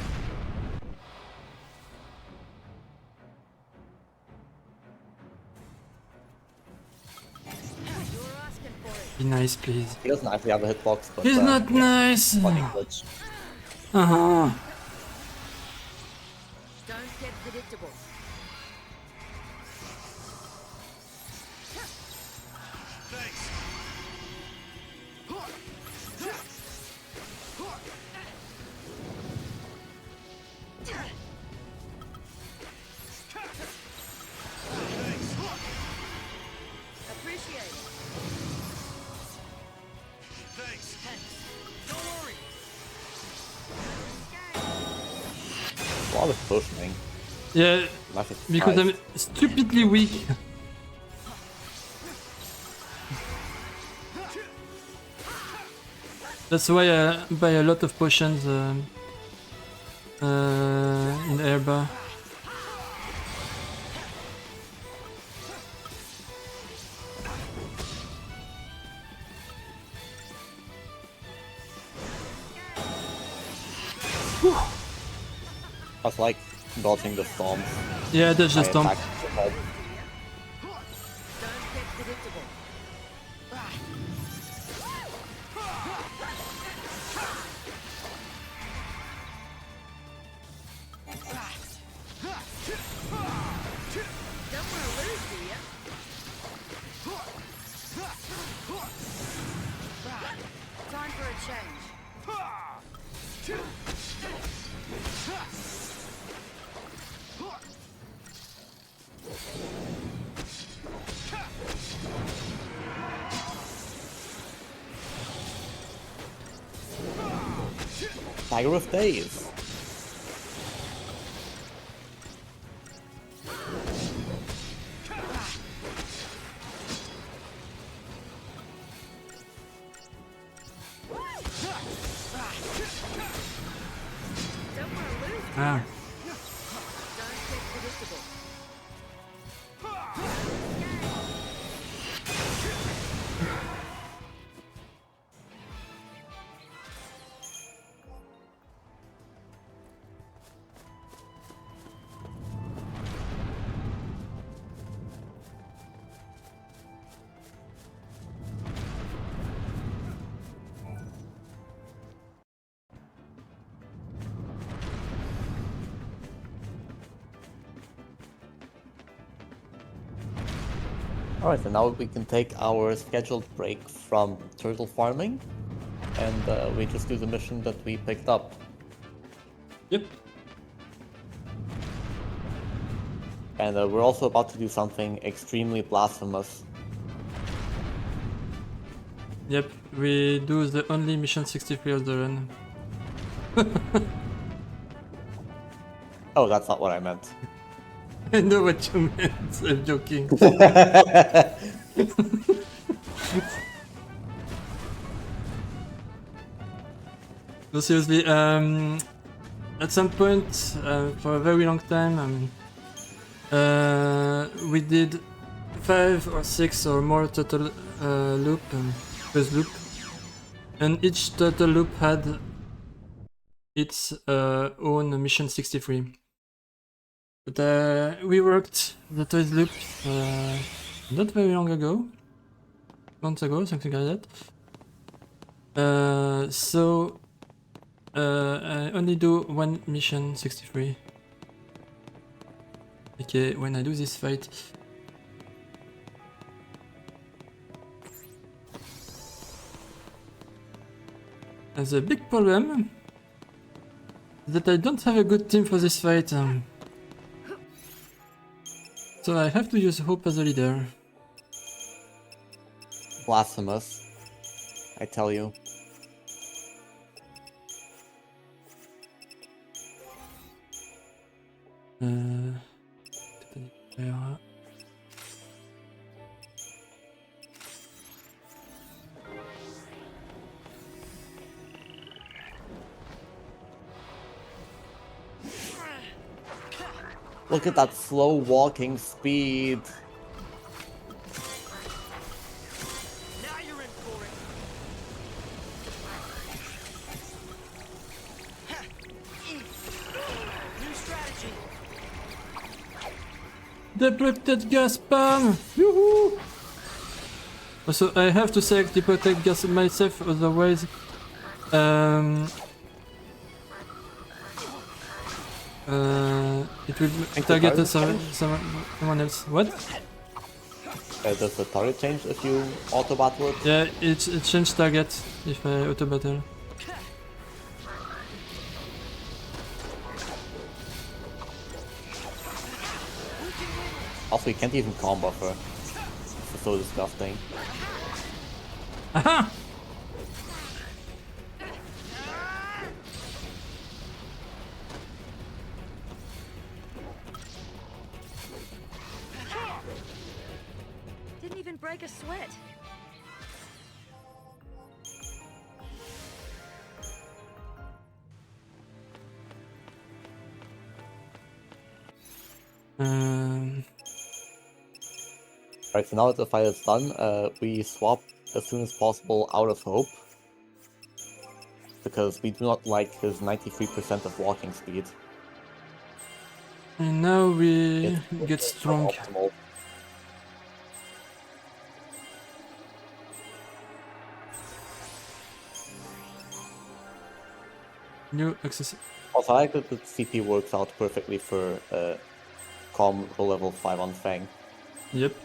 A: Be nice, please.
F: He doesn't actually have a hitbox, but
A: He's not
F: yeah,
A: nice!
F: funny glitch.
A: Uh-huh.
E: Don't get predictable. Appreciate it.
F: A lot of potioning.
A: Yeah,
F: Massive
A: because I'm
F: surprise.
A: stupidly weak. That's why I buy a lot of potions in Airbar.
F: I was like, dodging the storms.
A: Yeah, that's just
F: I
A: dumb.
F: attack.
E: Don't get predictable. Don't want to lose, do ya? Time for a change.
F: Tiger of Days.
E: Don't want to lose.
A: Ah.
E: Don't get predictable.
F: Alright, so now we can take our scheduled break from turtle farming, and we just do the mission that we picked up.
A: Yep.
F: And we're also about to do something extremely blasphemous.
A: Yep. We do the only mission 63 of the run.
F: Oh, that's not what I meant.
A: I know what you meant. I'm joking. No, seriously. At some point, for a very long time, we did 5 or 6 or more total loop, first loop, and each total loop had its own mission 63. But we worked the toys loop not very long ago, months ago, something like that. So I only do one mission 63. Okay, when I do this fight. And the big problem is that I don't have a good team for this fight. So I have to use Hope as a leader.
F: Blasphemous, I tell you. Look at that slow walking speed.
D: Now you're in for it. New strategy.
A: Depleted gas bomb! Yoo-hoo! Also, I have to select depleted gas myself, otherwise it will target someone else. What?
F: Does the target change if you auto battle it?
A: Yeah, it changes target if I auto battle.
F: Also, you can't even combo her. It's so disgusting.
A: Aha!
E: Didn't even break a sweat.
F: Alright, so now that the fight is done, we swap as soon as possible out of Hope. Because we do not like his 93% of walking speed.
A: And now we
F: It's
A: get strong.
F: optimal.
A: New access.
F: Also, I like that the CP works out perfectly for Calm roll level 5 on Fang.
A: Yep.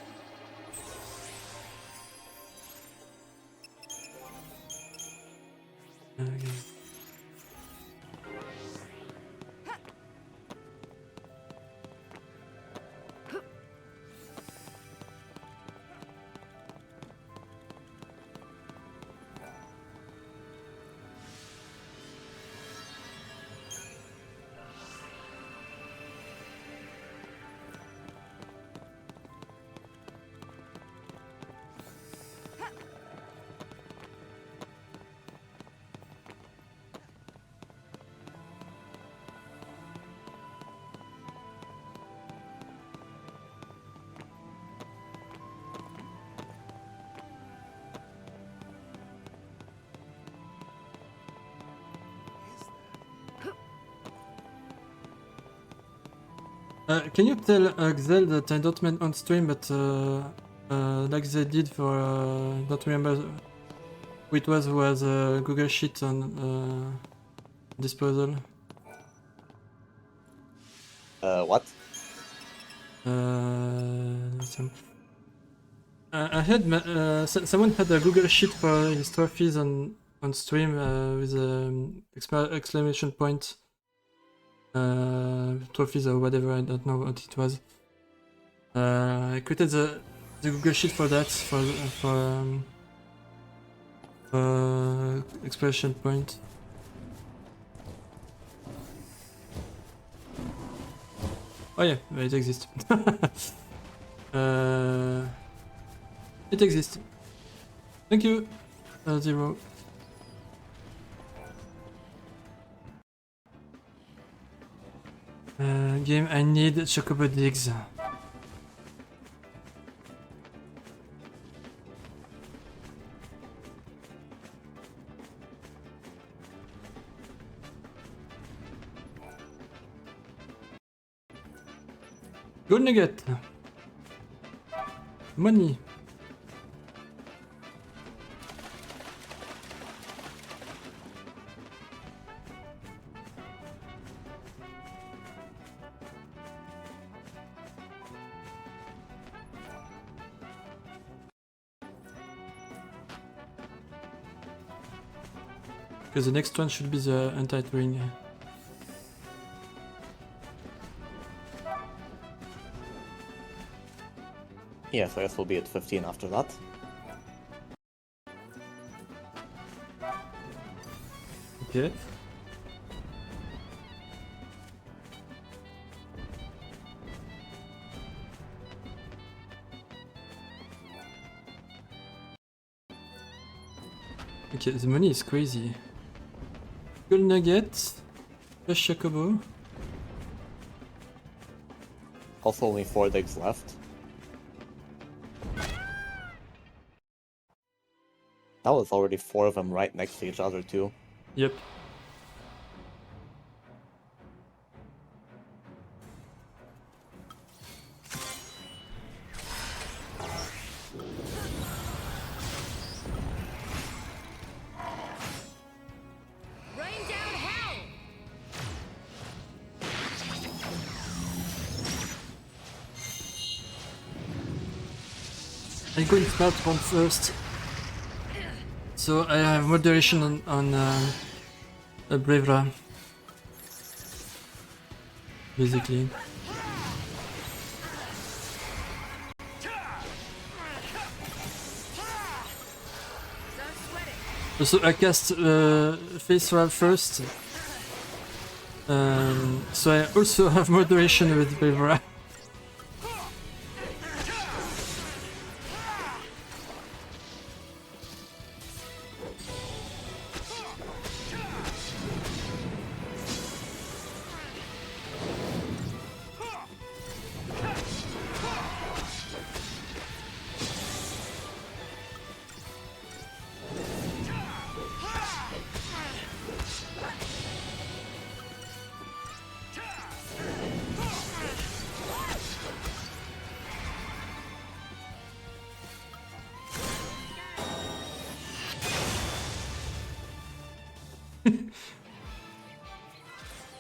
A: Okay. Can you tell Xel that I don't mean on stream, but like they did for don't remember who it was Google Sheet on disposal.
F: What?
A: I had someone had a Google Sheet for his trophies on stream with exclamation point. Trophies or whatever, I don't know what it was. I created the Google Sheet for that, for expression point. Oh yeah, it exists. It exists. Thank you, Zero. Game, I need Chocobo Digs. Gold nugget. Money. Because the next one should be the anti-twin.
F: Yeah, so I guess we'll be at 15 after that.
A: Okay. Okay, the money is crazy. Gold nugget, plus Chocobo.
F: Also only 4 digs left. That was already 4 of them right next to each other too.
A: Yep.
E: Rain down hell!
A: I'm going to start one first. So I have moderation on Bravera. Basically.
E: Start sweating.
A: Also I cast Face Swap first. So I also have moderation with Bravera.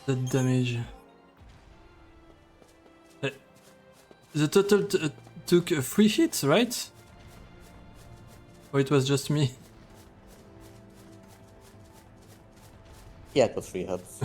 A: the damage. The total took 3 hits, right? Or it was just me?
F: Yeah, it was 3 hits.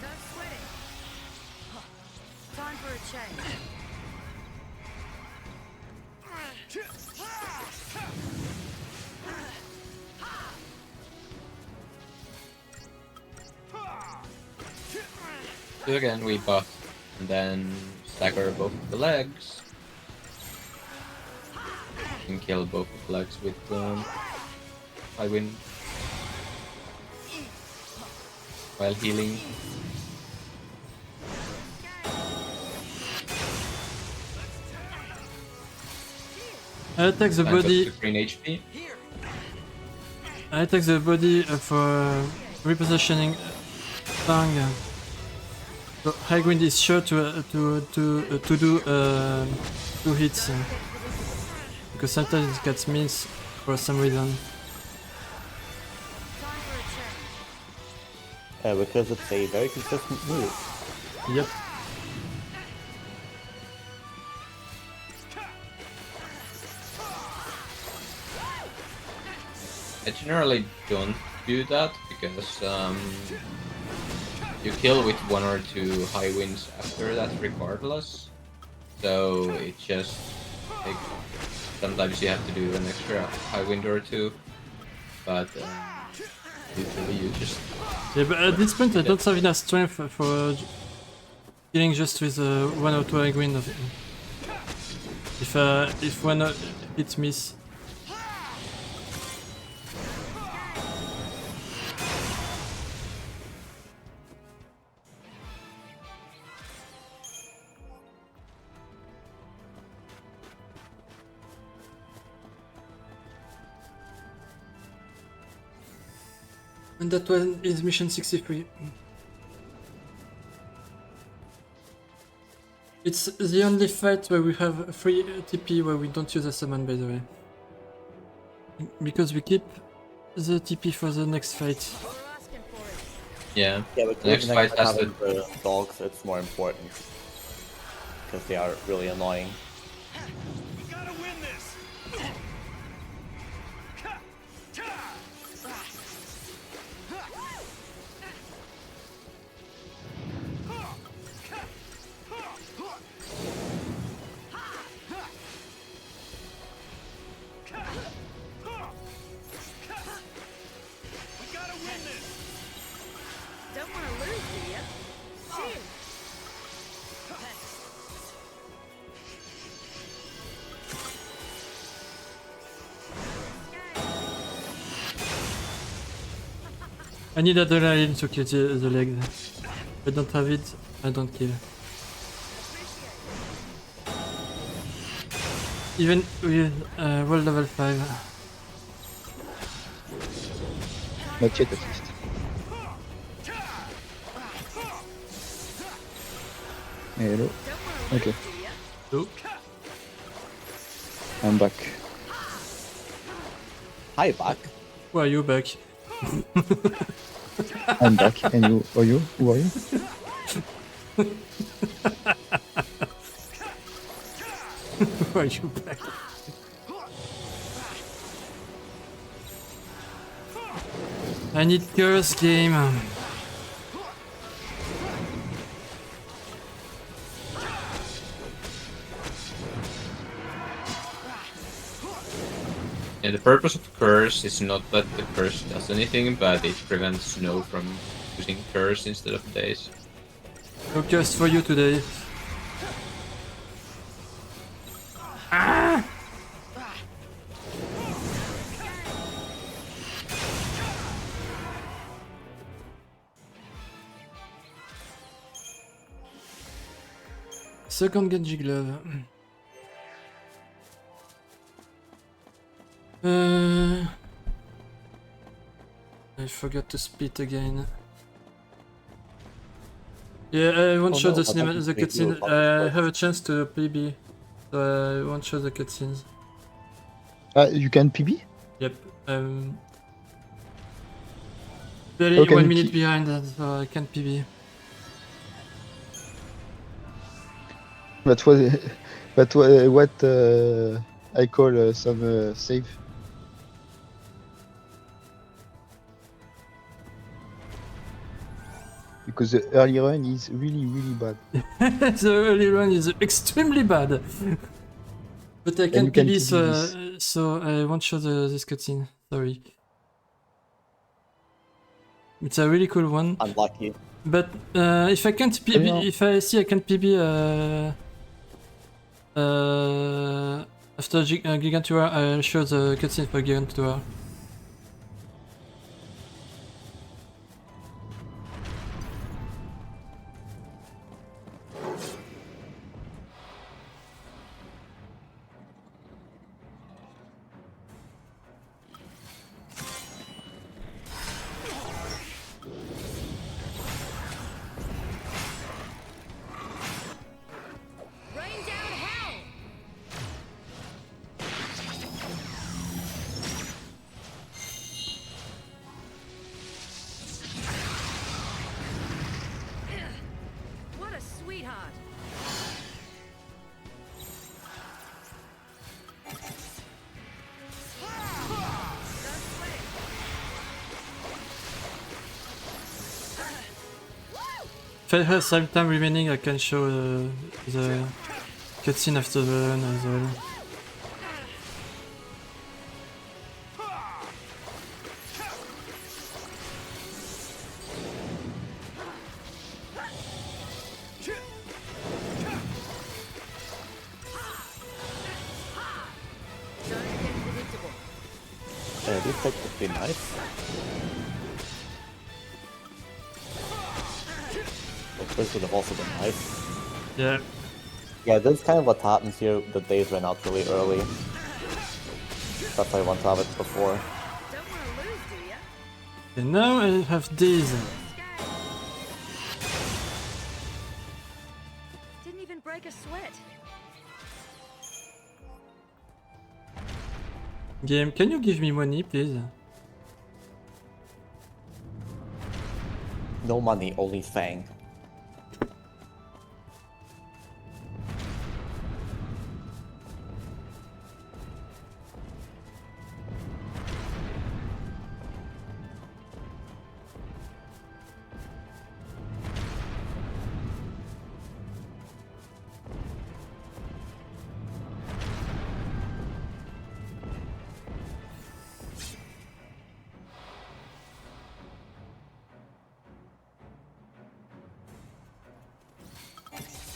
E: Don't sweat it. Time for a change.
G: So again, we buff and then stagger both of the legs. And kill both of the legs with high wind. While healing.
A: I attack the
G: Times up
A: body.
G: to green HP.
A: I attack the body for repositioning tongue. So high wind is sure to do 2 hits because sometimes it gets missed for some reason.
E: Time for a change.
F: Because it's a very consistent move.
A: Yep.
G: I generally don't do that because you kill with 1 or 2 high winds after that regardless. So it just like, sometimes you have to do an extra high wind or 2, but usually you just
A: Yeah, but at this point I don't have enough strength for killing just with 1 or 2 high wind. If one hit miss. And that one is mission 63. It's the only fight where we have free TP where we don't use a summon, by the way. Because we keep the TP for the next fight.
E: We're asking for it.
G: yeah.
F: Yeah, but
G: Next
F: even
G: fight has
F: having the dogs, it's more important. Because they are really annoying.
D: We gotta win this. We gotta win this.
E: Don't want to lose, do you? Shoot.
A: I need adrenaline to kill the leg. If I don't have it, I don't kill. Even with world level 5.
B: Not yet, at least. Hello.
E: Don't want to lose,
B: Okay,
E: do you?
A: So,
B: I'm back.
F: Hi, back.
A: why are you back?
B: I'm back. And you? Are you? Who are you?
A: Why are you back? I need curse game.
G: And the purpose of curse is not that the curse does anything, but it prevents snow from using curse instead of days.
A: Focus for you today. Second Genji glove. I forgot to spit again. Yeah, I won't show the cutscene. I have a chance to PB, so I won't show the cutscenes.
B: You can PB?
A: Yep. Barely
B: Okay,
A: 1 minute behind, so I can't PB.
B: That's what I call some save. Because the early run is really bad.
A: The early run is extremely bad. But I can't
B: can
A: PB,
B: PB
A: so I won't show this cutscene. Sorry. It's a really cool one.
F: Unlucky.
A: But if I can't PB, if I see I can't PB after Gigantua, I'll show the cutscene for Gigantua.
E: Rain down hell! What a sweetheart! Don't sweat it.
A: If I have some time remaining, I can show the cutscene after the run as well.
E: Don't get predictable.
F: This tech would be nice. But this would have also been nice.
A: Yeah.
F: Yeah, this is kind of what happens here. The days ran out really early. That's why I want to have it before.
E: Don't want to lose, do ya?
A: And now I have these.
E: Didn't even break a sweat.
A: Game, can you give me money, please?
F: No money, only Fang.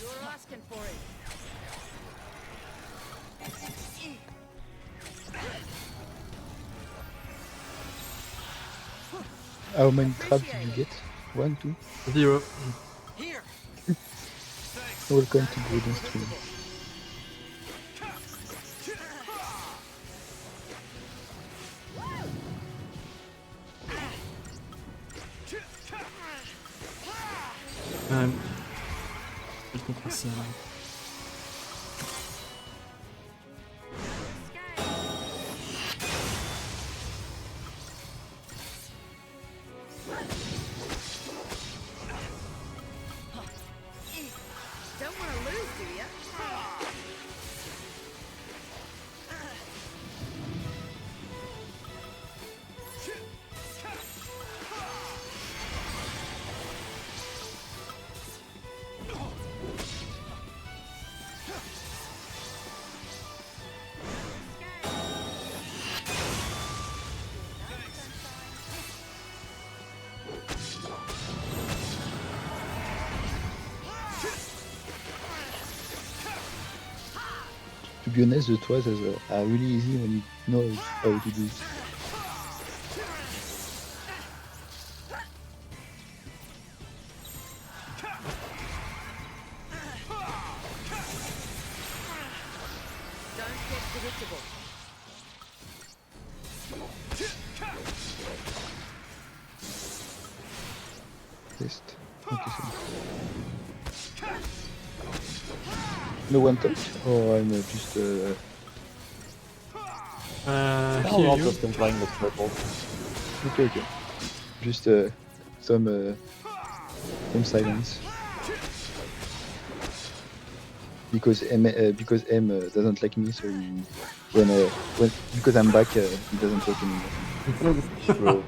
E: You're asking for it.
B: How many traps did you get? 1, 2?
A: 0.
D: Here.
B: Welcome to Golden Stream.
A: Je vais comprendre ça.
E: Don't want to lose, do ya?
B: be honest, the toys are really easy when you know how to do it.
E: Don't get predictable.
B: Test. Okay, so. No one touch? Or I'm just
F: Now we're
A: Hear
F: all
A: you.
F: just enjoying the triple.
B: okay. Just some silence. Because M doesn't like me, so when because I'm back, he doesn't talk anymore.
F: True.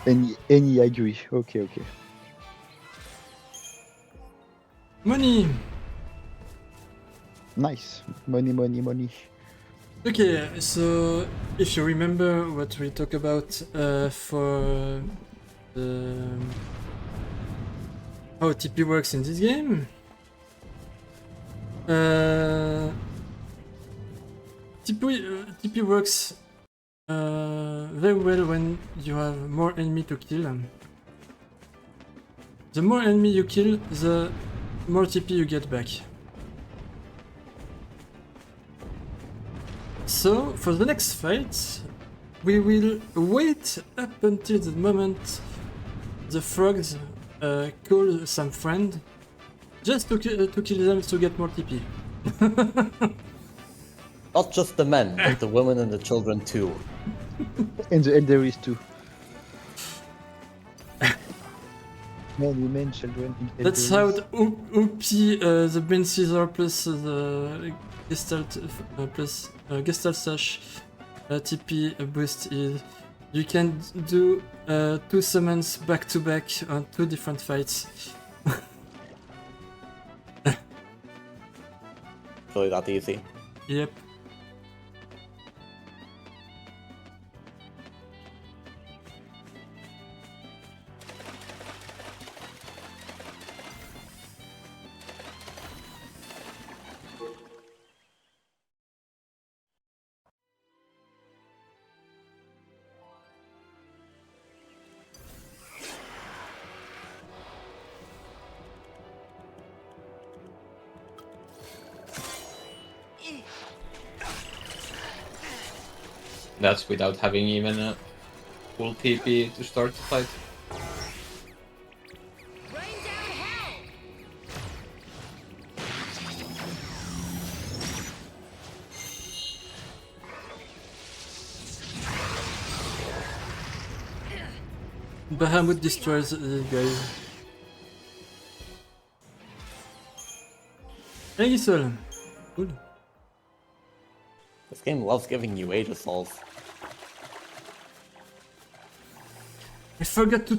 B: And he agree. Okay.
A: Money!
B: Nice. Money.
A: Okay, so if you remember what we talked about for the how TP works in this game, TP works very well when you have more enemy to kill. The more enemy you kill, the more TP you get back. So, for the next fight, we will wait up until the moment the frogs call some friend, just to kill them to get more TP.
F: Not just the men, but the women and the children too.
B: And the elderlies too. Men, women, children,
A: That's how the OP the Ben Caesar plus the Gestalt plus Gestalt Sash TP boost is. You can do 2 summons back to back on 2 different fights.
F: Really that easy.
A: Yep.
G: That's without having even a full TP to start the fight.
E: Rain down hell!
A: Bahamut destroys these guys. Hey Giselle. Cool.
F: This game loves giving you age assaults.
A: I forgot to.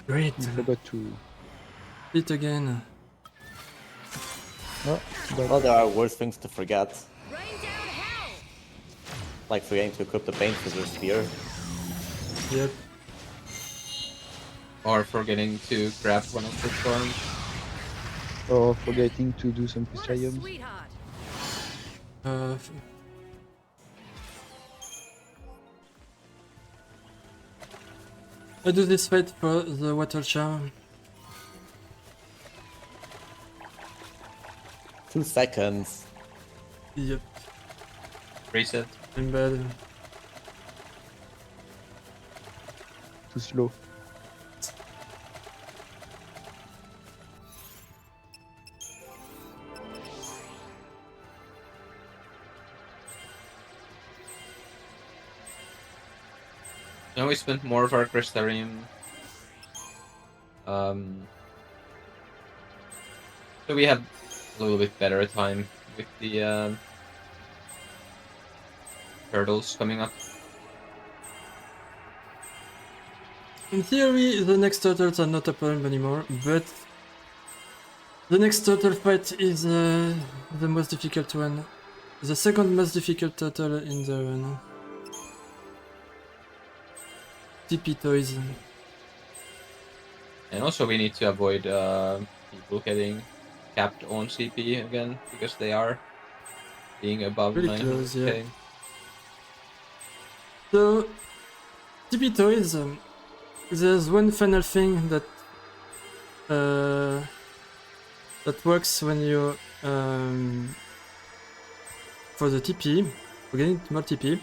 A: Great.
B: I forgot to.
A: Hit again.
B: Oh,
F: Well, there are worse things to forget.
E: Rain down hell!
F: Like forgetting to equip the Bane Scissor Spear.
A: Yep.
G: Or forgetting to grab one of the storms.
B: or forgetting to do some
E: What a
B: Crystaliums.
E: sweetheart!
A: I do this fight for the water charm.
F: 2 seconds.
A: Yep,
G: Reset.
A: I'm bad.
B: Too slow.
G: Now we spent more of our Crystarium. So we have a little bit better time with the turtles coming up.
A: In theory, the next turtles are not a problem anymore, but the next turtle fight is the most difficult one. The second most difficult turtle in the run. TP Toys.
H: And also we need to avoid people getting capped on CP again, because they are being above
A: Really
H: 900k.
A: close, yeah. So, TP Toys, there's one final thing that that works when you for the TP, for getting more TP,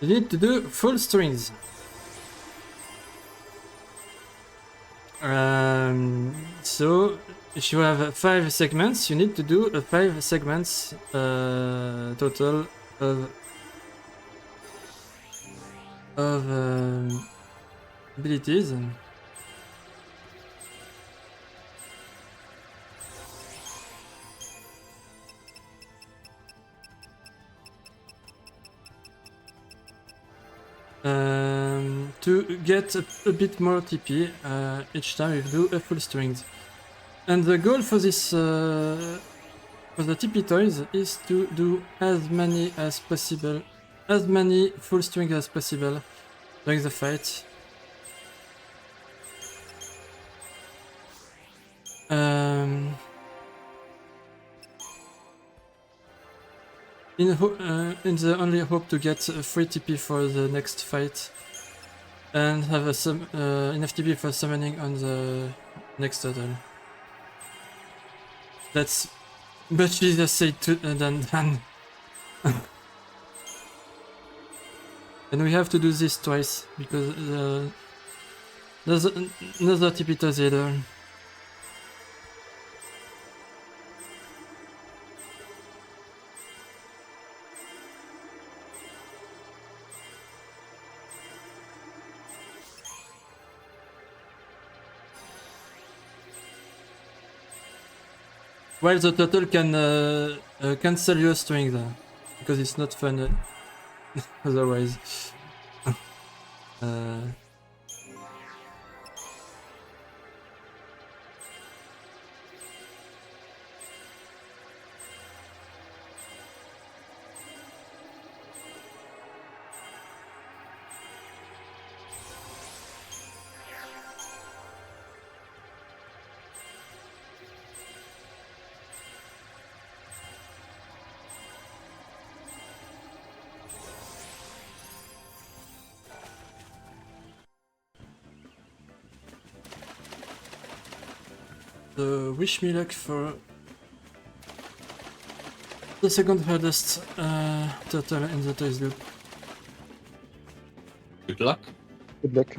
A: you need to do full strings. So if you have 5 segments, you need to do 5 segments total of abilities. To get a bit more TP each time you do a full strings. And the goal for this for the TP toys is to do as many as possible, as many full strings as possible during the fight. In the only hope to get free TP for the next fight and have enough TP for summoning on the next turtle. That's much easier said than done. And we have to do this twice because there's another TP toys either. While the turtle can cancel your string though, because it's not fun otherwise. So wish me luck for the second hardest turtle in the toys loop.
H: Good luck.
B: Good luck.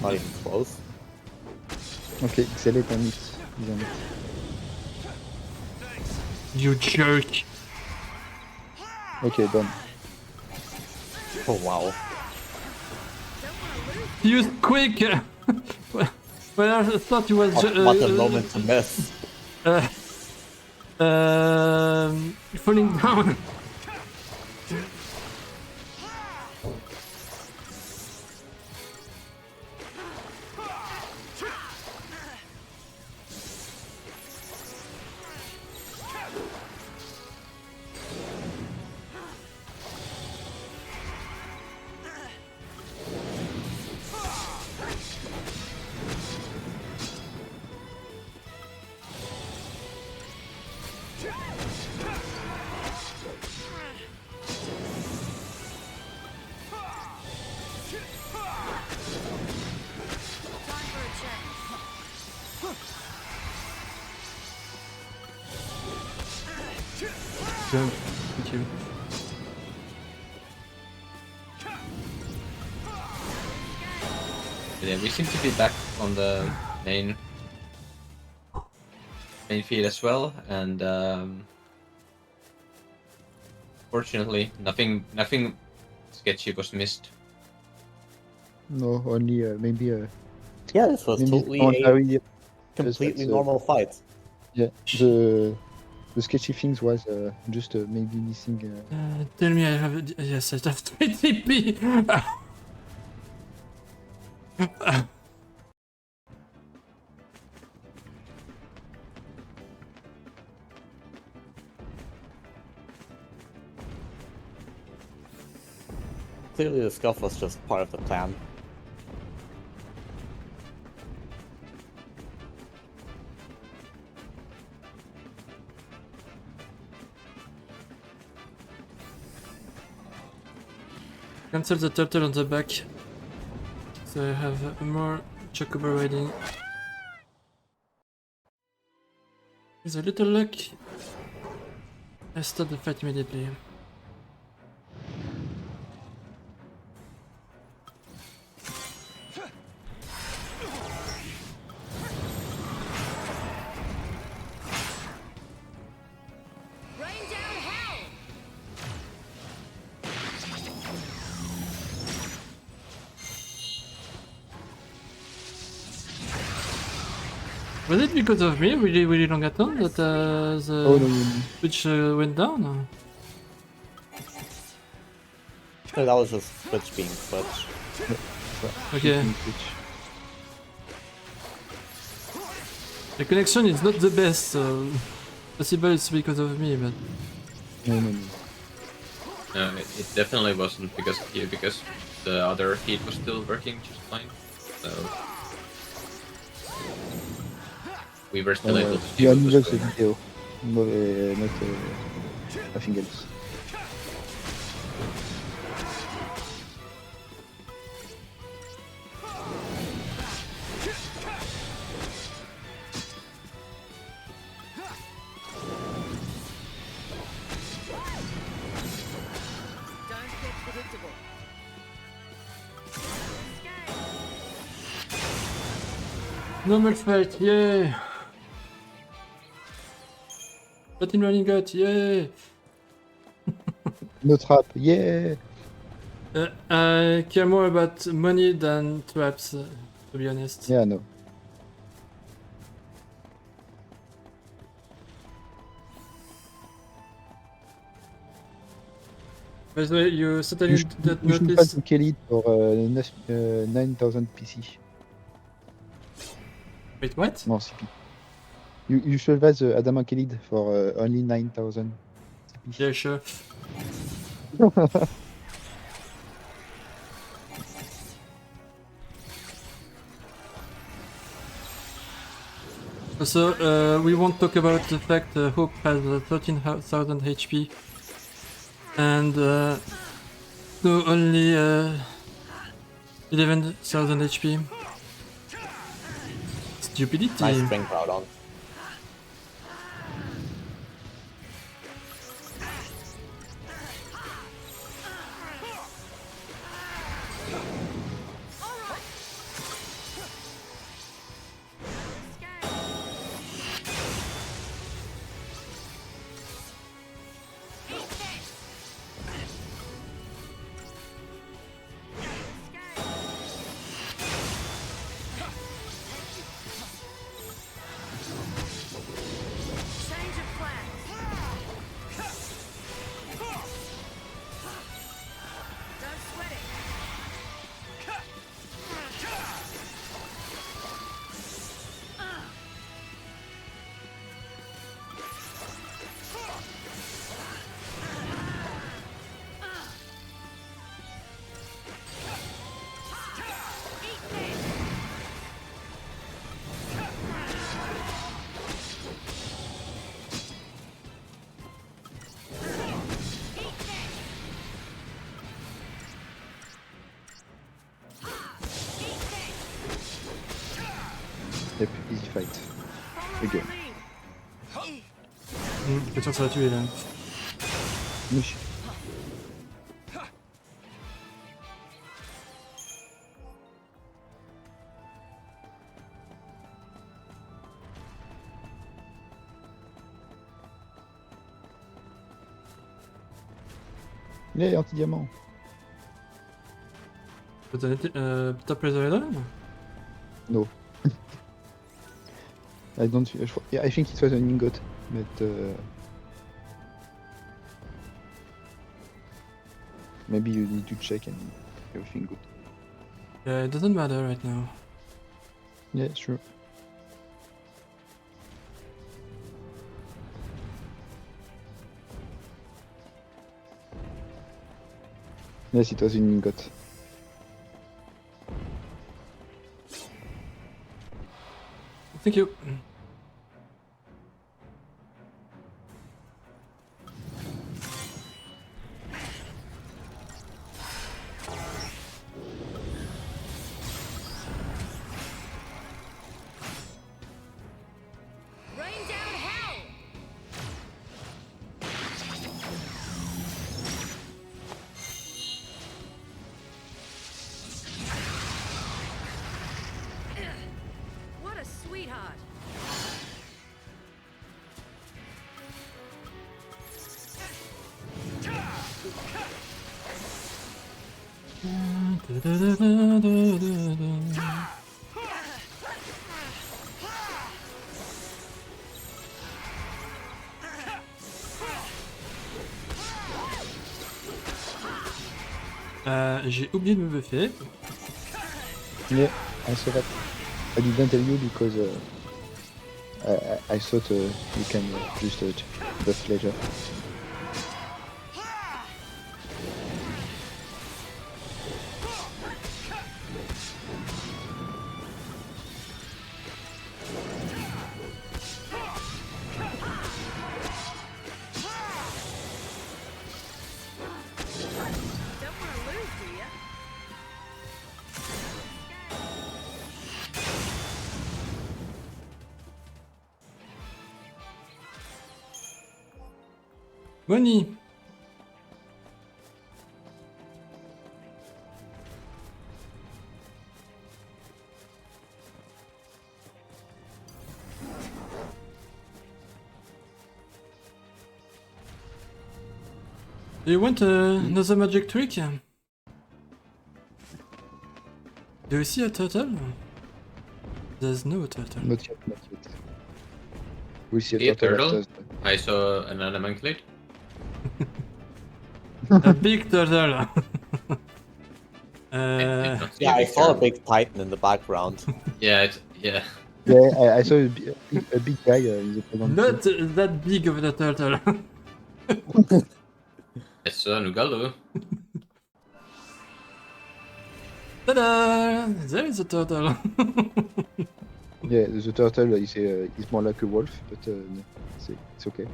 F: not even close.
B: Okay, XIII on it. He's on it.
A: You jerk.
B: Okay, done.
F: Oh wow.
A: He used quick. Well, I thought he was.
F: What a moment to miss.
A: Falling down. Good. Thank you.
H: Yeah, we seem to be back on the main field as well, and fortunately, nothing sketchy was missed.
B: No, only maybe
F: Yeah, this was
B: maybe
F: totally
B: on
F: a
B: Harry,
F: completely
B: that's,
F: normal fight.
B: yeah, the sketchy things was just maybe missing.
A: Tell me I have. Yes, I have 3 TP.
F: Clearly the scuff was just part of the plan.
A: Cancel the turtle on the back. So I have more chocobo riding. With a little luck, I start the fight immediately.
E: Rain down hell!
A: Was it because of me, really long attempt, that the
B: Oh no,
A: switch went down? Or?
F: So that was just Switch being Switch.
A: Okay. The connection is not the best, so possible it's because of me, but
B: no.
G: No, it definitely wasn't because of you, because the other feed was still working just fine. So we were still able to see
B: Yeah,
G: what was
B: just the
G: going on.
B: video, no, not nothing else.
E: Don't get predictable.
A: normal fight, yay! Platin running gut, yay!
B: No trap, yeah.
A: I care more about money than traps, to be honest.
B: Yeah, no.
A: By the way, you certainly did
B: You should
A: notice.
B: pass Kelly for 9,000 PC.
A: Wait, what?
B: No, CP. You should pass Adama Khalid for only 9,000 CP.
A: Yeah, sure. Also, we won't talk about the fact Hope has 13,000 HP and no, only 11,000 HP. Stupidity.
F: Nice string crowd on.
B: Yep, easy fight. Again.
A: T'es sûr que ça va tuer là.
B: Oui. Yeah, anti-diamant.
A: Top laser gun?
B: No. I don't. Yeah, I think it was an ingot, but maybe you need to check and everything good.
A: Yeah, it doesn't matter right now.
B: Yeah, sure. Yes, it was an ingot.
A: Thank you.
E: Rain down hell! What a sweetheart!
A: J'ai oublié de me buffer.
B: Yeah, I saw that. I didn't tell you because I thought you can just buff later.
E: Don't want to lose, do ya?
A: Money! Do you want another magic trick? Do you see a turtle? There's no turtle.
B: Not yet, not yet. We see
G: See
B: a
G: a
B: turtle
G: turtle?
B: after.
G: I saw an animalclade.
A: A big turtle!
G: I did not see
F: Yeah,
G: a
F: I
G: big
F: saw a
G: turtle.
F: big titan in the background.
G: Yeah, yeah.
B: Yeah, I saw a big guy in the playground.
A: Not that big of a turtle.
G: I saw Nugalu.
A: Ta-da! There is a turtle.
B: Yeah, the turtle is more like a wolf, but no, it's okay.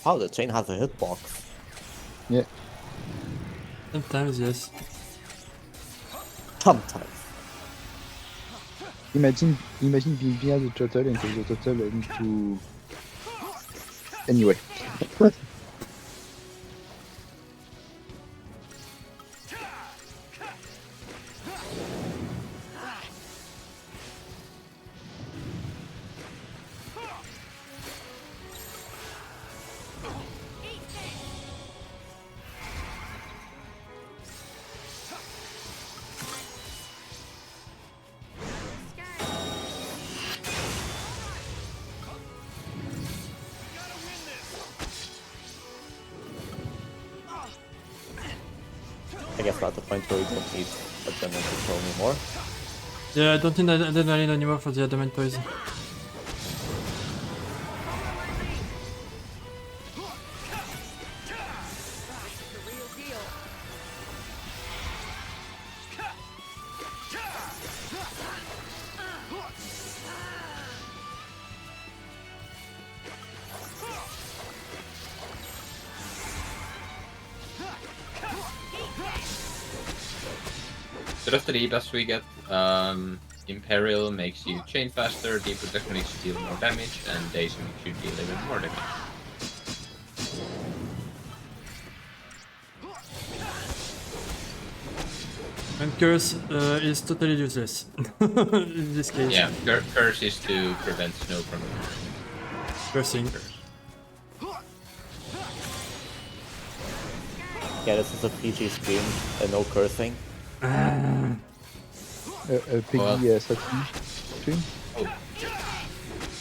F: How the chain has a hitbox.
B: Yeah,
A: Sometimes, yes.
F: Sometimes.
B: imagine being behind the turtle and the turtle need to. Anyway.
F: I guess we're at the point where we don't need adrenaline to kill anymore.
A: Yeah, I don't think I don't need anymore for the adamant poison.
E: The real deal.
H: of the debuffs we get, Imperial makes you chain faster, Deep Protection makes you deal more damage, and Daze makes you deal even more damage.
A: And Curse is totally useless in this case.
H: Yeah, Curse is to prevent snow from
A: Cursing.
F: Yeah, this is a PG stream and no cursing.
B: Peggy 13 stream.
H: Oh.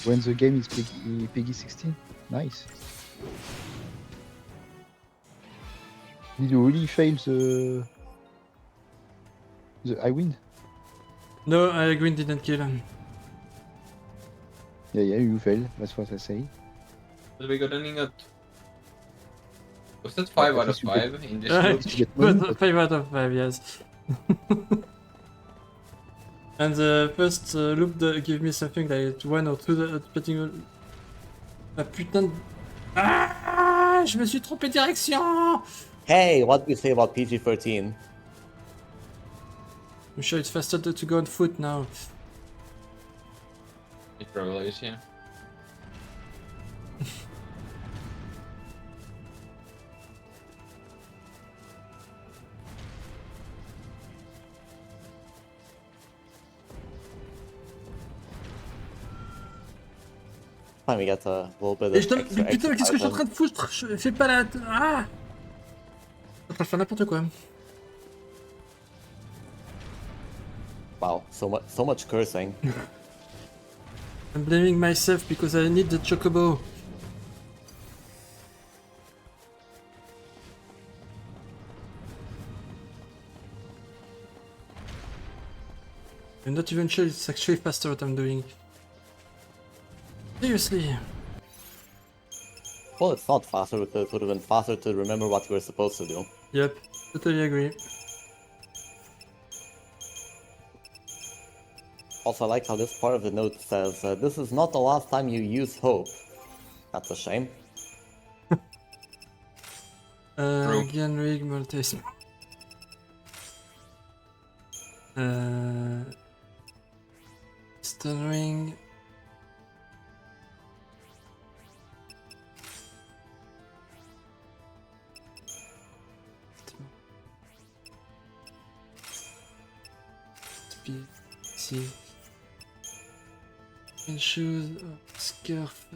B: When the game is Peggy 16. Nice. Did you really fail the I win?
A: No, I agree, didn't kill him.
B: Yeah, you fail. That's what I say.
H: But we got an ingot. Was that 5 out of 5 in this
A: Uh,
H: group?
B: You get money,
A: But 5 out of 5, yes. And the first loop gave me something like 1 or 2 depending. Ah putain de... Ah, je me suis trompé de direction.
F: Hey, what do you say about PG-13?
A: I'm sure it's faster to go on foot now.
H: It probably is, yeah.
F: Fine, we get a little bit
A: Et
F: of
A: je donne...
F: extra
A: Putain, qu'est-ce que je suis en train
F: excitement.
A: de foutre? Je fais pas la... Ah, je suis en train de faire n'importe quoi.
F: Wow, so much cursing.
A: I'm blaming myself because I need the chocobo. I'm not even sure it's actually faster what I'm doing. Seriously.
F: Well, it's not faster because it would have been faster to remember what you were supposed to do.
A: Yep, totally agree.
F: Also, I like how this part of the note says, this is not the last time you use hope. That's a shame.
H: True.
A: Gianrig Maltese. Stun Ring. Speed. See. And shoes, scarf,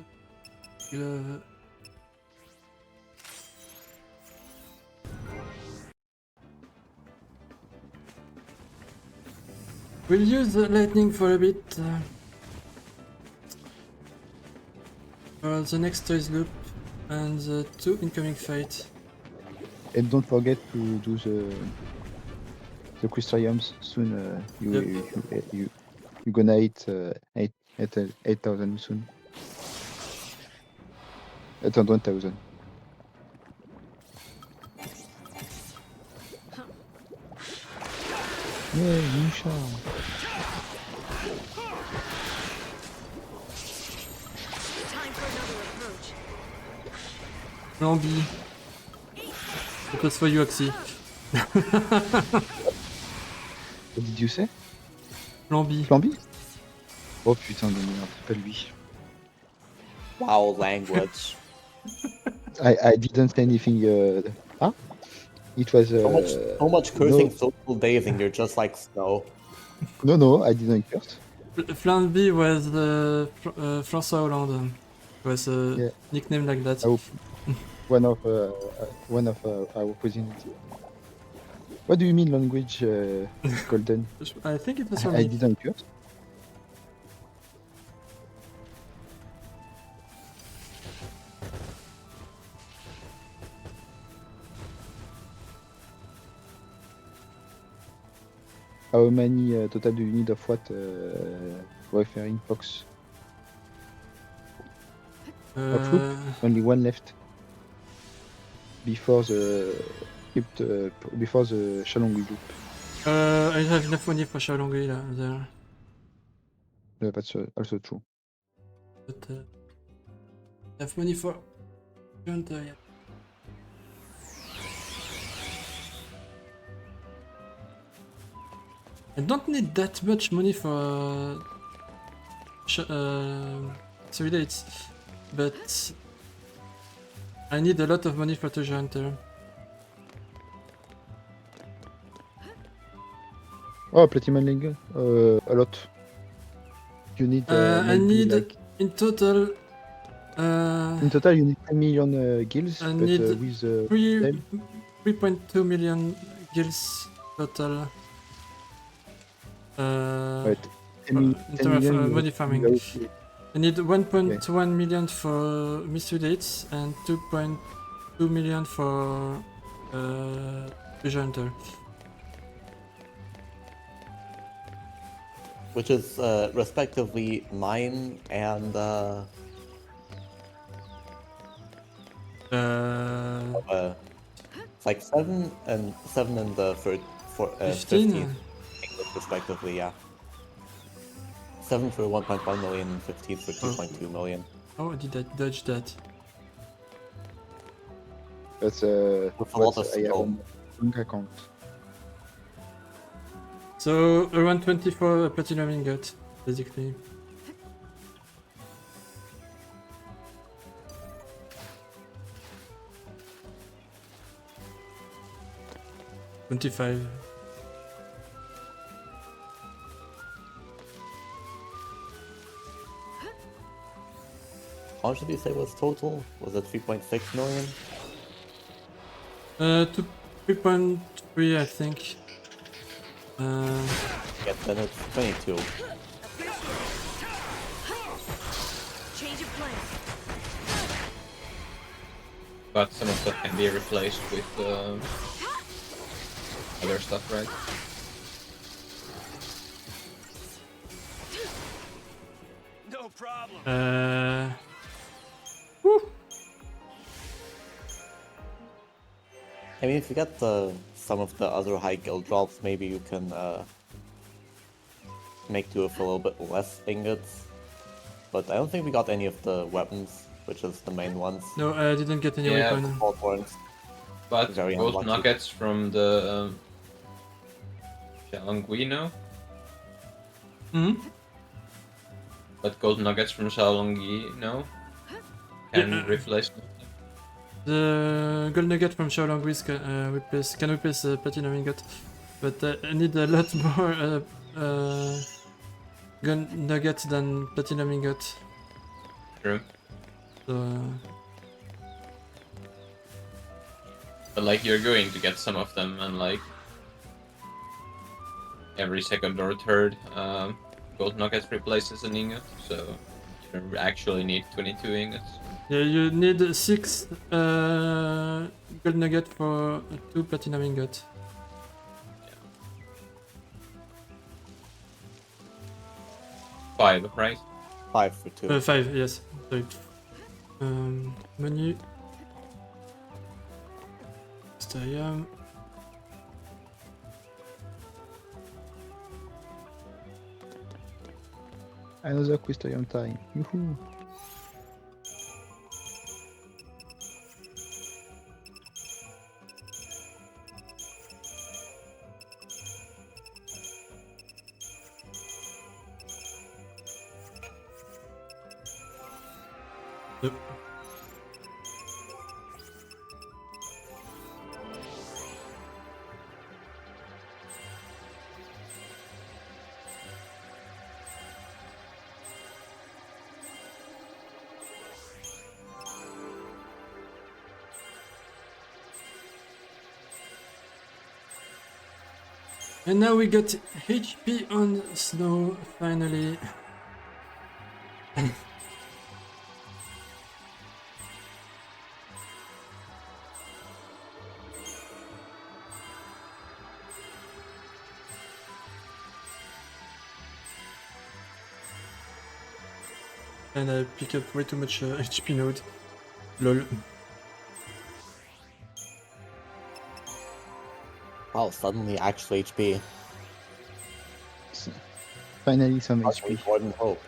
A: glove. We'll use the lightning for a bit. For the next toys loop and the 2 incoming fight.
B: And don't forget to do the crystaliums soon. You're gonna hit 8,000 soon. 1,000. Yeah, Misha.
E: Time for another approach.
A: Lambi. It was for you, Oxy.
B: What did you say?
A: Lambi.
B: Flamby? Oh putain de merde, pas lui.
F: Wow, language.
B: I didn't say anything. It was.
F: So much cursing, social dazing, you're just like snow.
B: No, I didn't curse.
A: Flamby was François Hollande. Was a
B: Yeah.
A: nickname like that.
B: One of our presidents. What do you mean language, Golden?
A: I think it was for
B: I
A: me.
B: didn't curse. How many total do you need of what referring Fox? Only one left. Before the before the Shalongui loop.
A: I have enough money for Shaolongui there.
B: That's also true.
A: But I have money for Junta, yeah. I don't need that much money for 3 dates, but I need a lot of money for Treasure Hunter.
B: Oh, Platinum Lingle? A lot. You need
A: I
B: maybe
A: need
B: like...
A: in total.
B: In total, you need 10 million gills,
A: I
B: but
A: need
B: with them...
A: 3.2 million gills total.
B: Right. 10,
A: In
B: 10
A: terms of
B: million,
A: money farming.
B: you
A: I need 1.1 million for mystery dates and 2.2 million for Treasure Hunter.
F: Which is respectively 9 and it's like 7 and the 15
A: 15?
F: respectively, yeah. 7 for 1.1 million and 15 for 2.2 million.
A: How did I dodge that?
B: That's
F: With a lot of
B: I have
F: skill.
B: on bank account.
A: So around 24 platinum ingot, basically. $25.
F: How much did you say was total? Was it 3.6 million?
A: To 3.3, I think.
F: Yeah, then it's 22.
E: Change of plan.
H: But some of that can be replaced with other stuff, right?
D: No problem.
F: I mean, if you get some of the other high guild drops, maybe you can make do with a little bit less ingots. But I don't think we got any of the weapons, which is the main ones.
A: No, I didn't get any
H: Yeah.
A: weapon.
F: All horns.
H: But
F: Very
H: gold
F: unlucky.
H: nuggets from the Xiaolongui,
A: Hmm?
H: but gold nuggets from Xiaolongyi, no? Can
A: Yeah,
H: replace them.
A: The gold nugget from Xiaolong can replace platinum ingot, but I need a lot more gold nugget than platinum ingot.
H: True.
A: So
H: But like you're going to get some of them, and like every second or third gold nuggets replaces an ingot, so you don't actually need 22 ingots.
A: yeah, you need 6 gold nugget for 2 platinum ingot.
H: 5, right?
F: 5 for 2.
A: 5, yes. Sorry. Menu. Mysterium.
B: Another Quistorium time. Yoo-hoo.
A: Yep. And now we got HP on Snow, finally. And I pick up way too much HP node. Lol.
F: Wow, suddenly actual HP.
B: Finally some
F: Actually,
B: HP.
F: more than hope.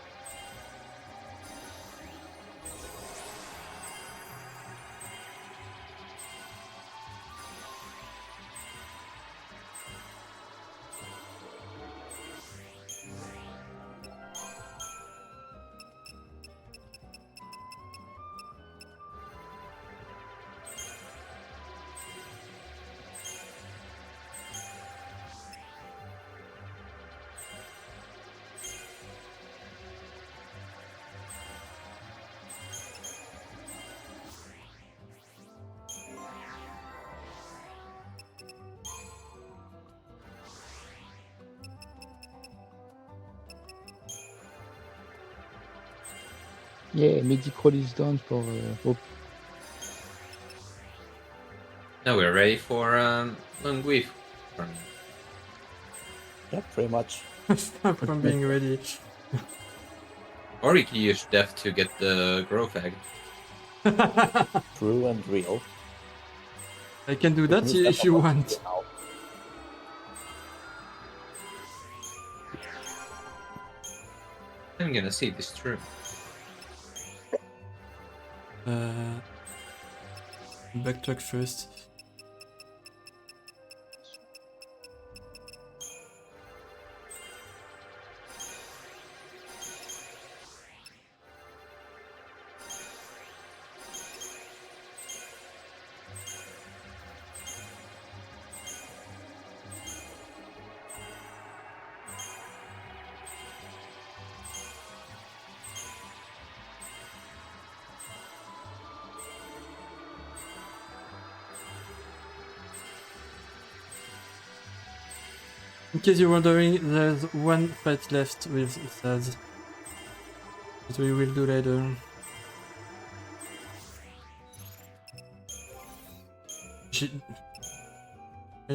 B: Yeah, medical is done for Hope.
H: Now we're ready for long weave.
F: Yeah, pretty much.
A: Stop from being ready.
H: Or we can use Death to get the growth egg.
F: True and real.
A: I can do
F: We
A: that
F: can use
A: if you
F: Death
A: want.
F: now.
H: I'm gonna see this through.
A: Backtrack first. In case you're wondering, there's one fight left with Saz. That we will do later.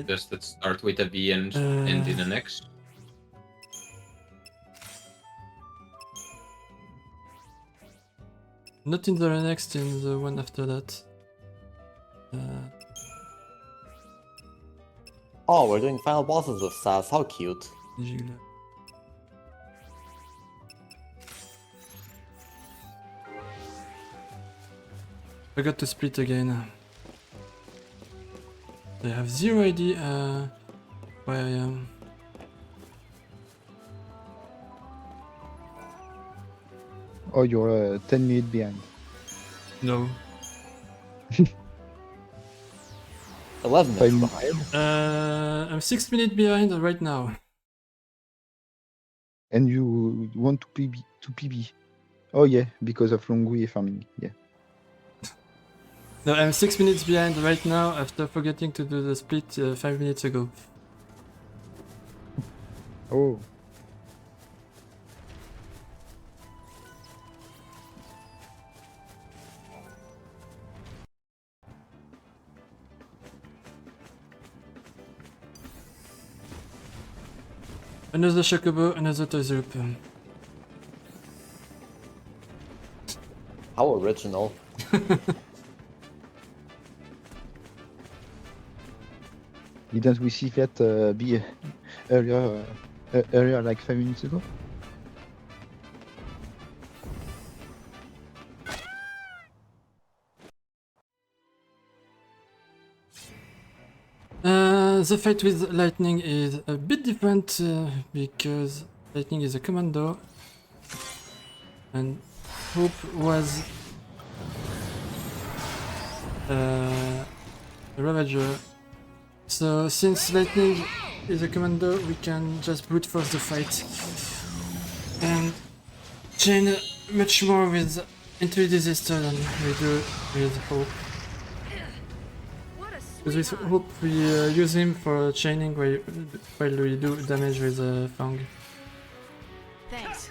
H: Does that start with a V and end in an X?
A: Not in the next, in the one after that.
F: Oh, we're doing final bosses with Saz. How cute.
A: Gila. Forgot to split again. I have zero idea where I am.
B: Oh, you're 10 minutes behind.
A: No.
F: 11
B: 5
F: minutes
B: minutes.
F: behind.
A: I'm 6 minutes behind right now.
B: And you want to PB. Oh yeah, because of Longwy farming. Yeah.
A: No, I'm 6 minutes behind right now after forgetting to do the split 5 minutes ago.
B: Oh.
A: Another Chocobo, another Toys Loop.
F: How original.
B: Didn't we see that be earlier like 5 minutes ago?
A: The fight with Lightning is a bit different because Lightning is a commando and Hope was a Ravager. So since Lightning is a commando, we can just brute force the fight and chain much more with into disaster than we do with Hope.
E: What a
A: Because with
E: sweetheart.
A: Hope we use him for chaining while we do damage with Fang.
E: Thanks.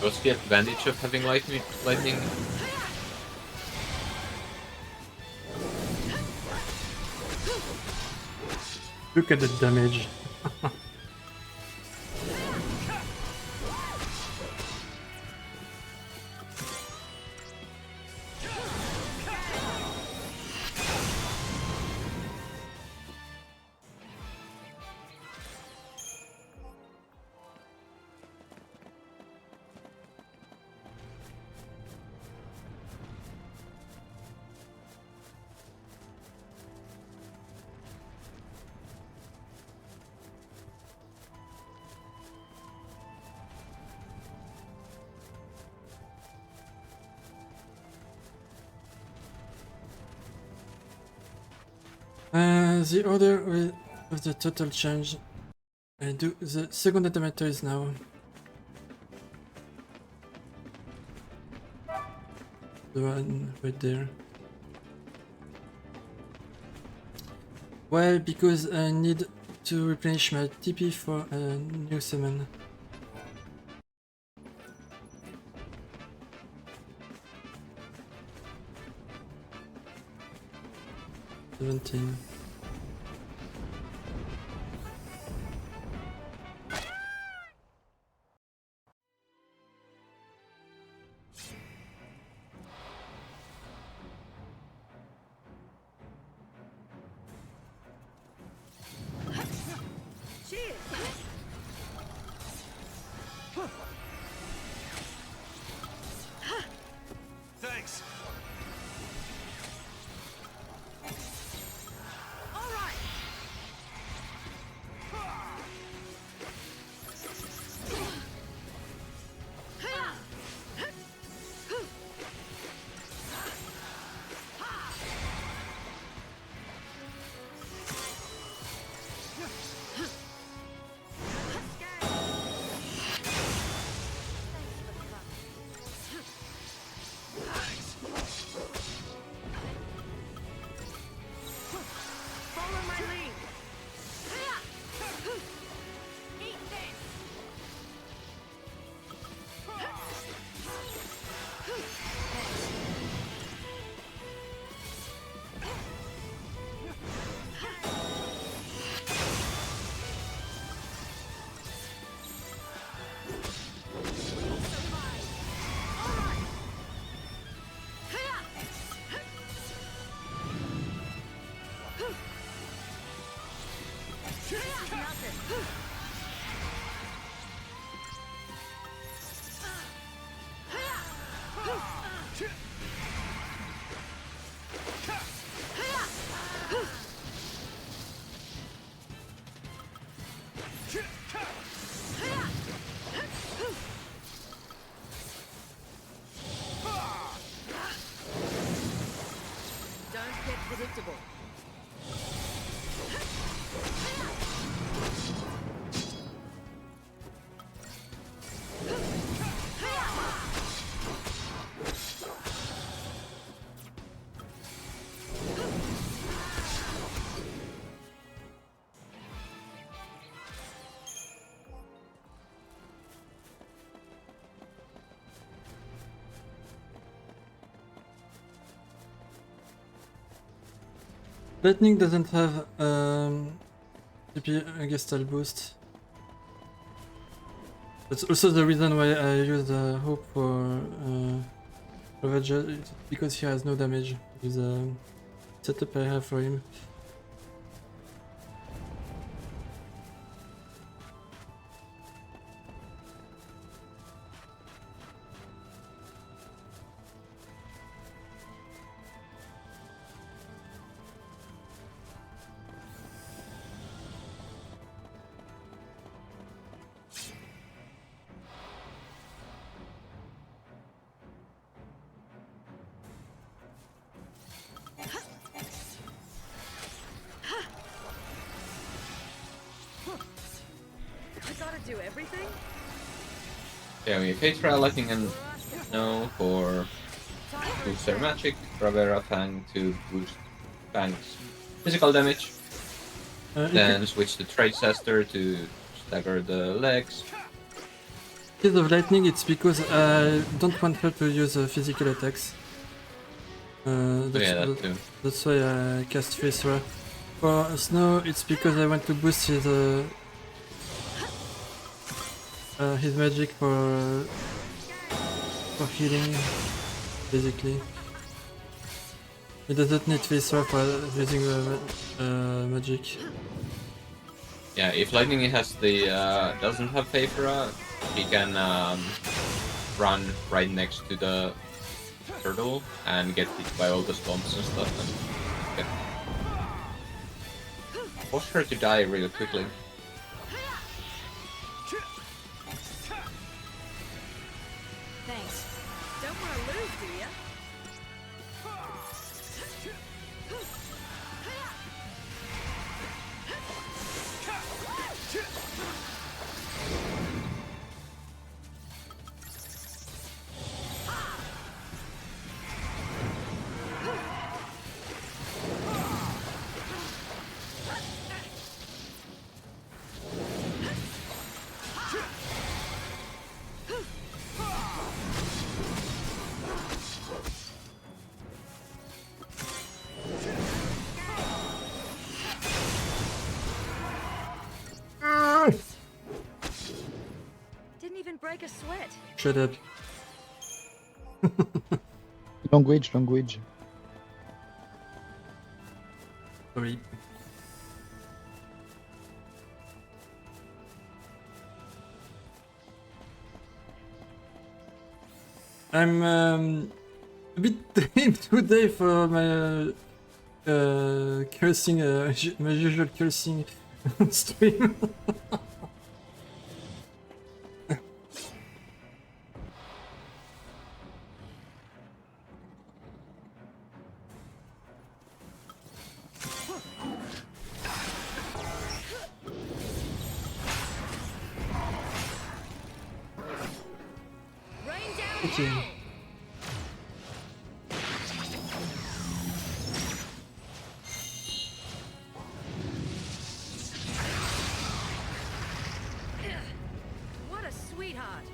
H: What's the advantage of having lightning?
A: Look at the damage. The order of the total change. I do the second automator is now. The one right there. Why? Because I need to replenish my TP for a new summon. $17.
E: Cheers!
D: Thanks.
E: All right. Follow my lead. Eat this. Don't get predictable.
A: Lightning doesn't have TP Gestal boost. That's also the reason why I use Hope for Ravager, it's because he has no damage with the setup I have for him.
E: I gotta do everything?
H: Yeah, we have XIII and no for boost their magic, Bravera Fang to boost Fang's physical damage, then switch to Trace Aster to stagger the legs.
A: In case of Lightning, it's because I don't want her to use physical attacks. That's why I cast Face Ra. For Snow, it's because I want to boost his magic for healing, basically. He doesn't need Face Ra for using magic.
H: Yeah, if Lightning has the doesn't have Favora, he can run right next to the turtle and get hit by all the stomps and stuff, and force her to die really quickly.
E: Thanks. Don't want to lose, do ya? like a sweat.
A: Shut up.
B: Language.
A: Sorry. I'm a bit lame today for my cursing, my usual cursing stream.
E: Rain down
A: Okay.
E: hell. What a sweetheart.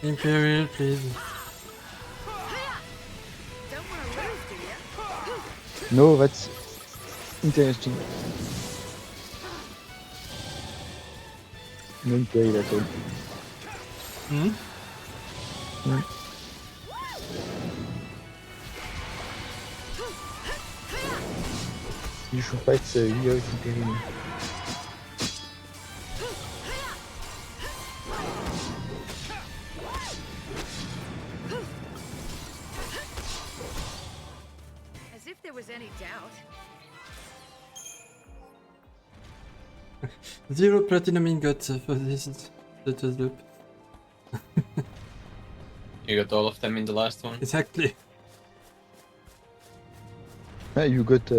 A: Imperial, please.
E: Don't want to lose, do you?
B: No, that's interesting. No Imperial at all.
A: Hmm?
B: You should fight without Imperial.
E: As if there was any doubt.
A: 0 platinum ingot for this status loop.
H: You got all of them in the last one.
A: Exactly.
B: Ah, you got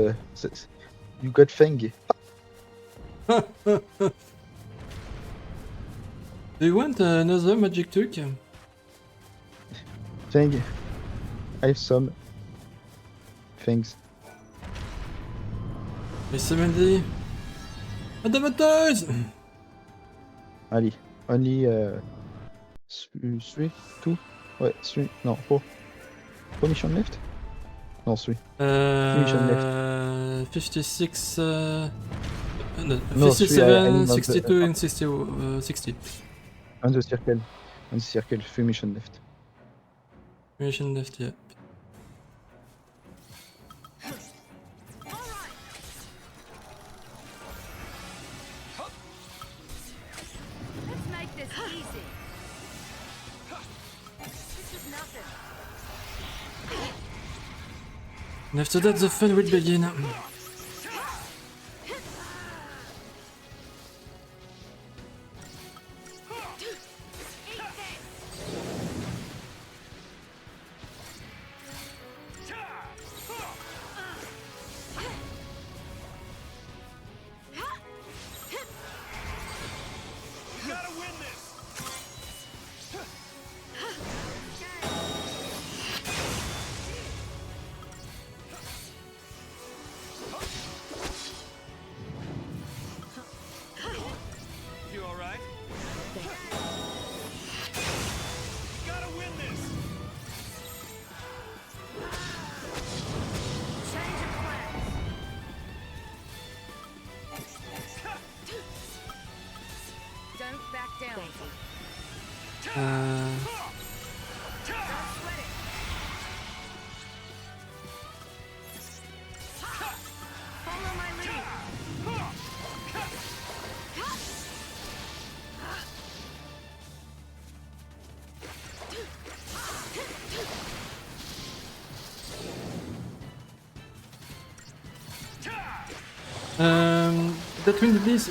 B: Feng.
A: Do you want another magic trick?
B: Feng. I have some. Thanks.
A: Les 70. Adavantage!
B: Allez, only 3, 2, ouais, 3, non, 4. 4 missions left? No, 3. mission
A: 56, no,
B: No,
A: 57,
B: 3,
A: 62, and 60.
B: On the circle. 3 missions left.
A: Mission left, yeah.
E: Let's make this easy. This is nothing.
A: And after that, the fun will begin.
D: You alright? Gotta win this!
E: Change of plans. Don't back down.
A: Uh,
E: Don't sweat it. Follow my lead.
A: Between these,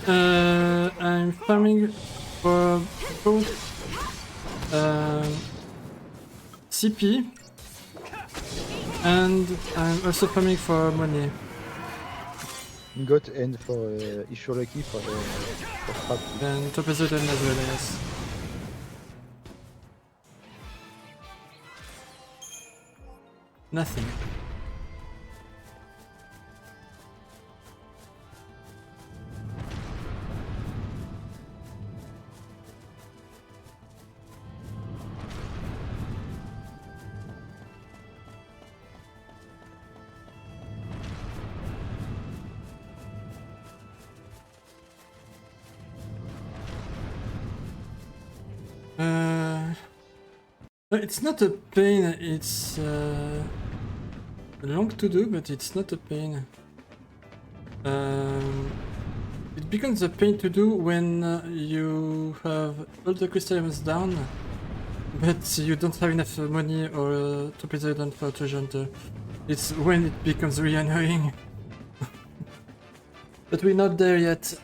A: I'm farming for both CP and I'm also farming for money.
B: Got and for if you're lucky for scrap.
A: And top as well, yes. Nothing. It's not a pain, it's long to do, but it's not a pain. It becomes a pain to do when you have all the crystals down, but you don't have enough money or to pay the down for a treasure hunter. It's when it becomes really annoying. But we're not there yet.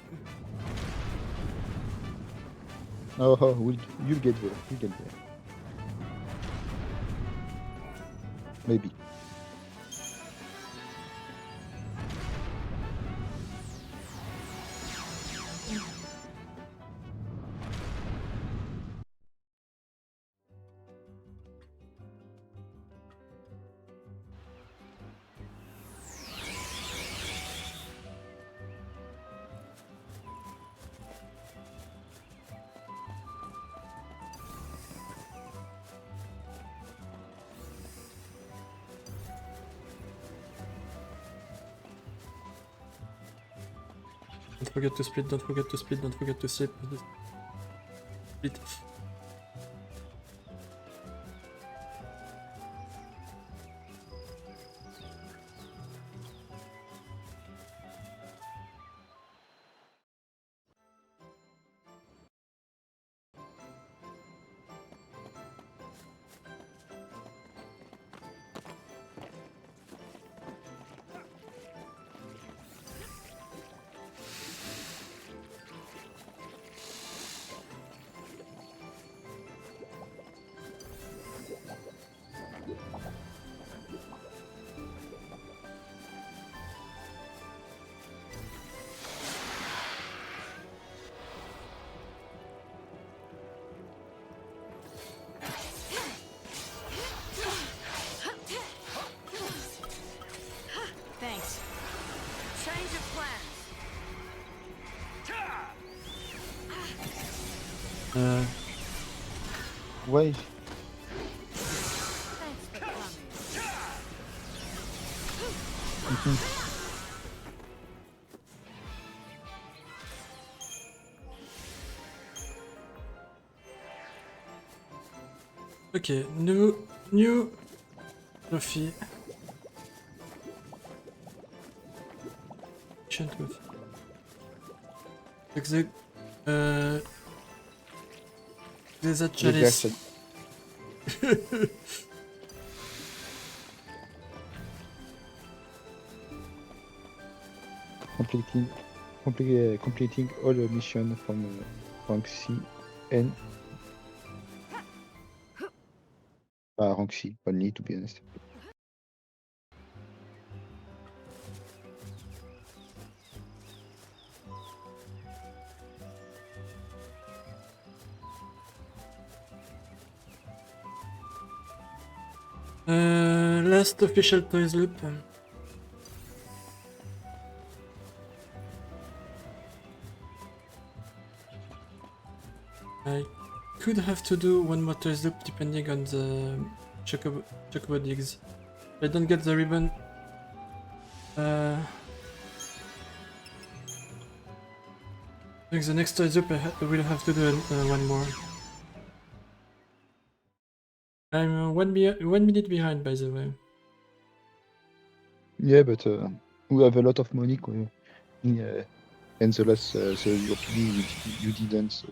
B: Oh, you'll get there. You'll get there. Maybe.
A: Don't forget to split, don't forget to split, don't forget to sip. Split.
E: Thanks. Change of plans.
B: Why?
E: Thanks for coming.
A: Okay, new trophy. Ancient trophy. There's a chalice.
B: Completing all the mission from rank C and rank C only, to be honest.
A: Last official toys loop. I could have to do one more toys loop depending on the chocobo digs. If I don't get the ribbon, I think the next toys loop I will have to do one more. I'm 1 minute behind, by the way.
B: Yeah, but we have a lot of money and the last so your PB you didn't, so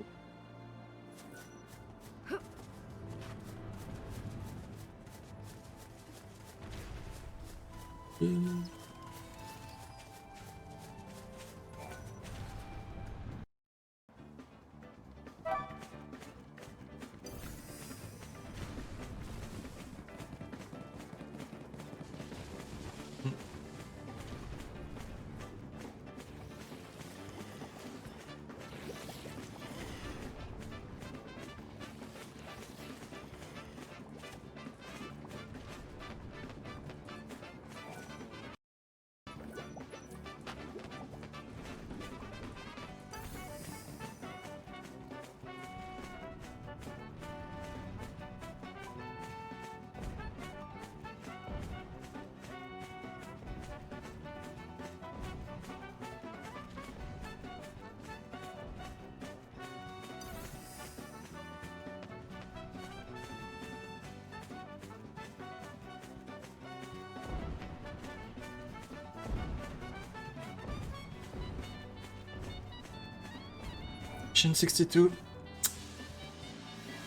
A: Mission 62.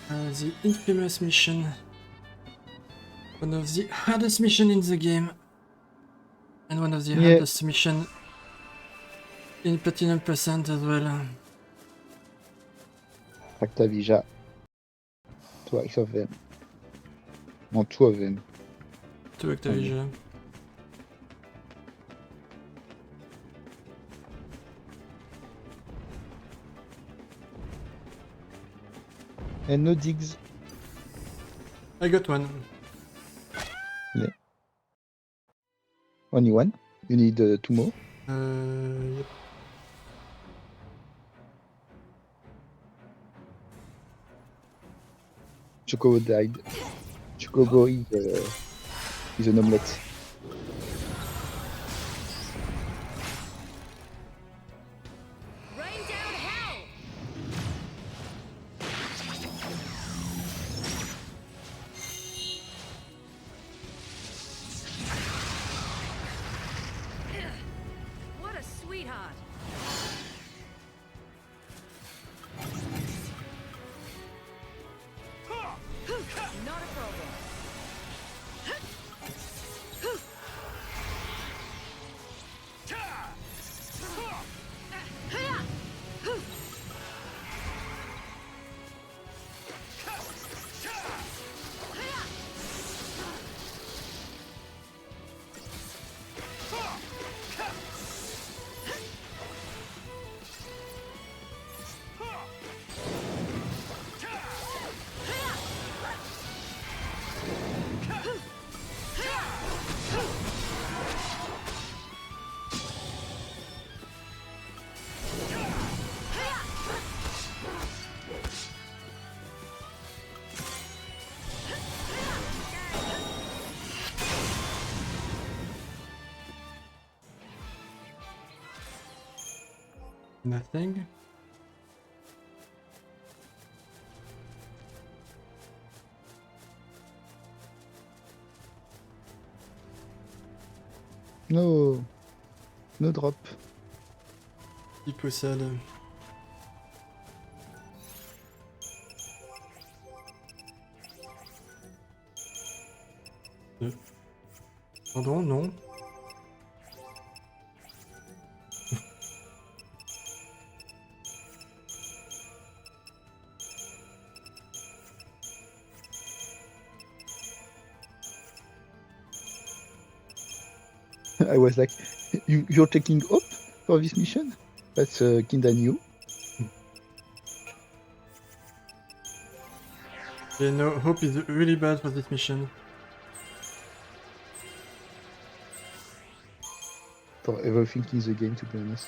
A: The infamous mission. One of the hardest missions in the game. And one of the
B: Yeah.
A: hardest missions in Platinum Percent as well.
B: Actavija. Twice of them. No, 2 of them.
A: To Activision.
B: And no digs.
A: I got one.
B: Only one. You need 2 more.
A: Yep.
B: Chocobo died. Chocobo is an omelette.
E: Rain down hell! What a sweetheart! Not a problem.
A: Nothing.
B: No. No drop.
A: Qui possède. Pardon, non.
B: I was like, you're taking up for this mission? That's kinda new.
A: Yeah, no, Hope is really bad for this mission.
B: For everything in the game, to be honest.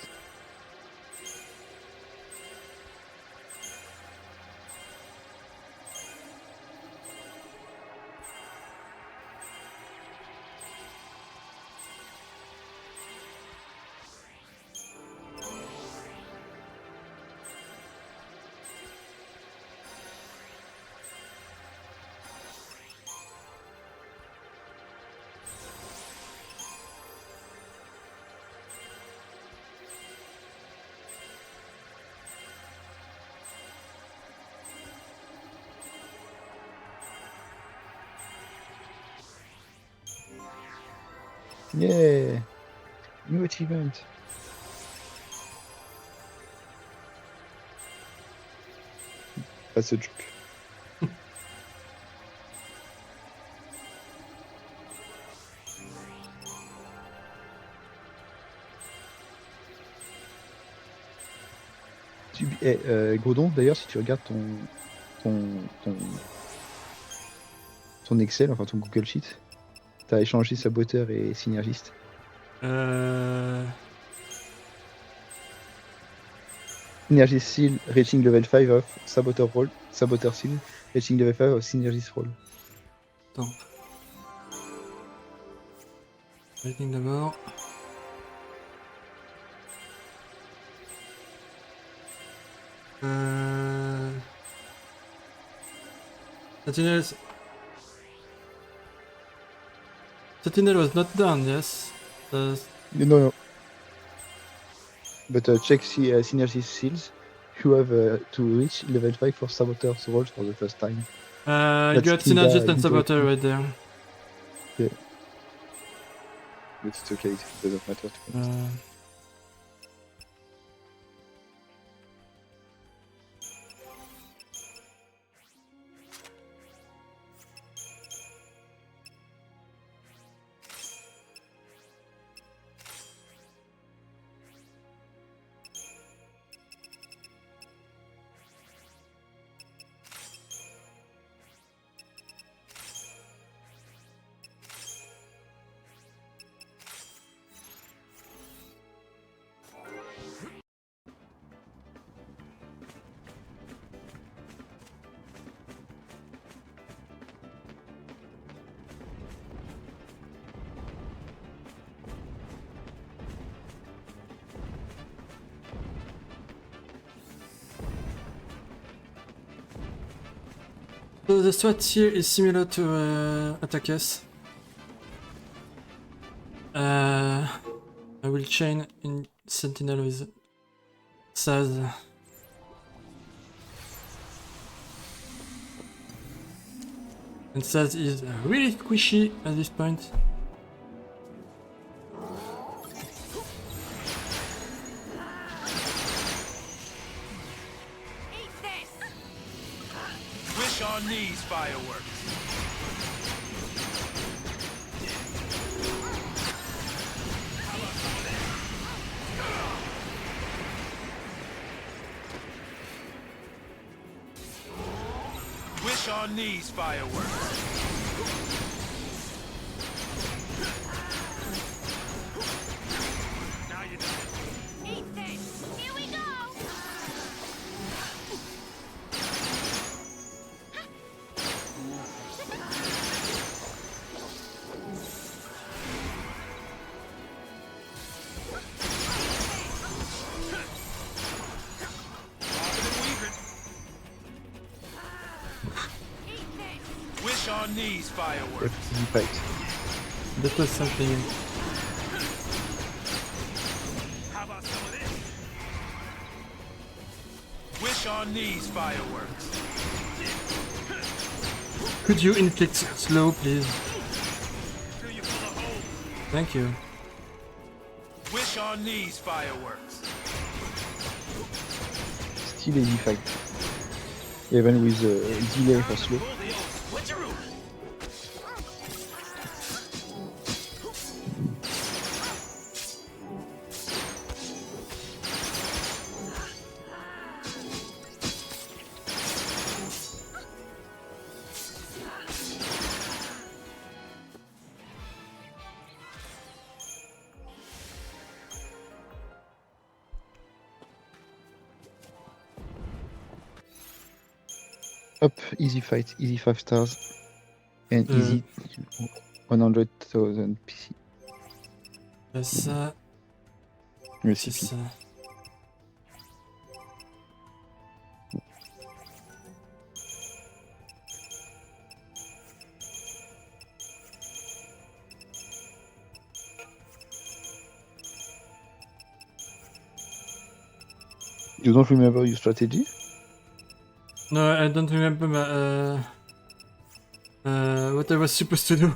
B: Yeah! New achievement! That's a joke. Godon, d'ailleurs, si tu regardes ton Excel, enfin ton Google Sheet, t'as échangé saboteur et synergiste. Synergist seal, reaching level 5 of saboteur roll, saboteur seal, reaching level 5 of synergist roll.
A: Attends. Lightning d'abord. Sentinel was not done, yes.
B: No. But check synergist seals, you have to reach level 5 for Saboteur's roles for the first time.
A: You
B: That's
A: got
B: Hilda
A: Synergist and
B: Hilda.
A: Saboteur right there.
B: But it's okay, it doesn't matter to be honest.
A: So the strat here is similar to Attack S. I will chain in Sentinel with Saz. And Saz is really squishy at this point.
E: Eat this!
D: Wish on these fireworks. Wish on these fireworks. Now you know.
E: Eat this! Here we go!
D: Wish on these fireworks.
B: Easy fight.
A: That was something.
D: How about some of this? Wish on these fireworks.
A: Could you inflict slow, please?
D: Till you full of holes.
A: Thank you.
D: Wish on these fireworks.
B: Still easy fight. Even with delay for slow.
D: Pull the old switcheroo.
B: Up, easy fight, easy 5 stars. And easy 100,000 PC.
A: Ça, c'est
B: Recipe.
A: ça.
B: You don't remember your strategy?
A: No, I don't remember what I was supposed to do.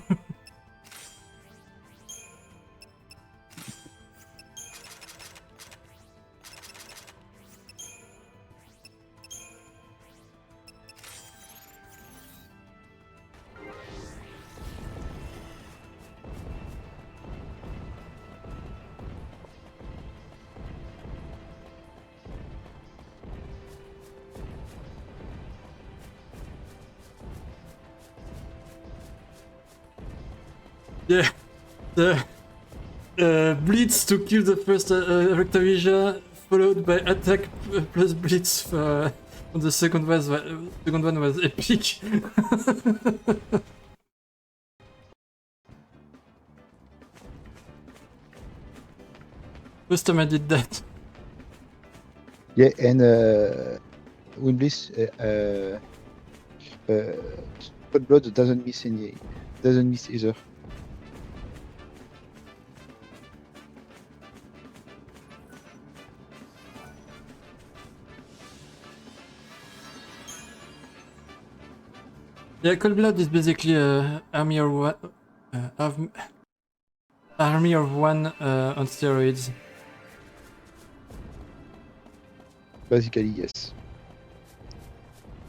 A: Yeah, the Blitz to kill the first Rectavisia, followed by attack plus Blitz on the second one was epic. First time I did that.
B: Yeah, and Wind Bliss, Hot Blood doesn't miss either.
A: Yeah, Cold Blood is basically army of one, army of one on steroids.
B: Basically, yes.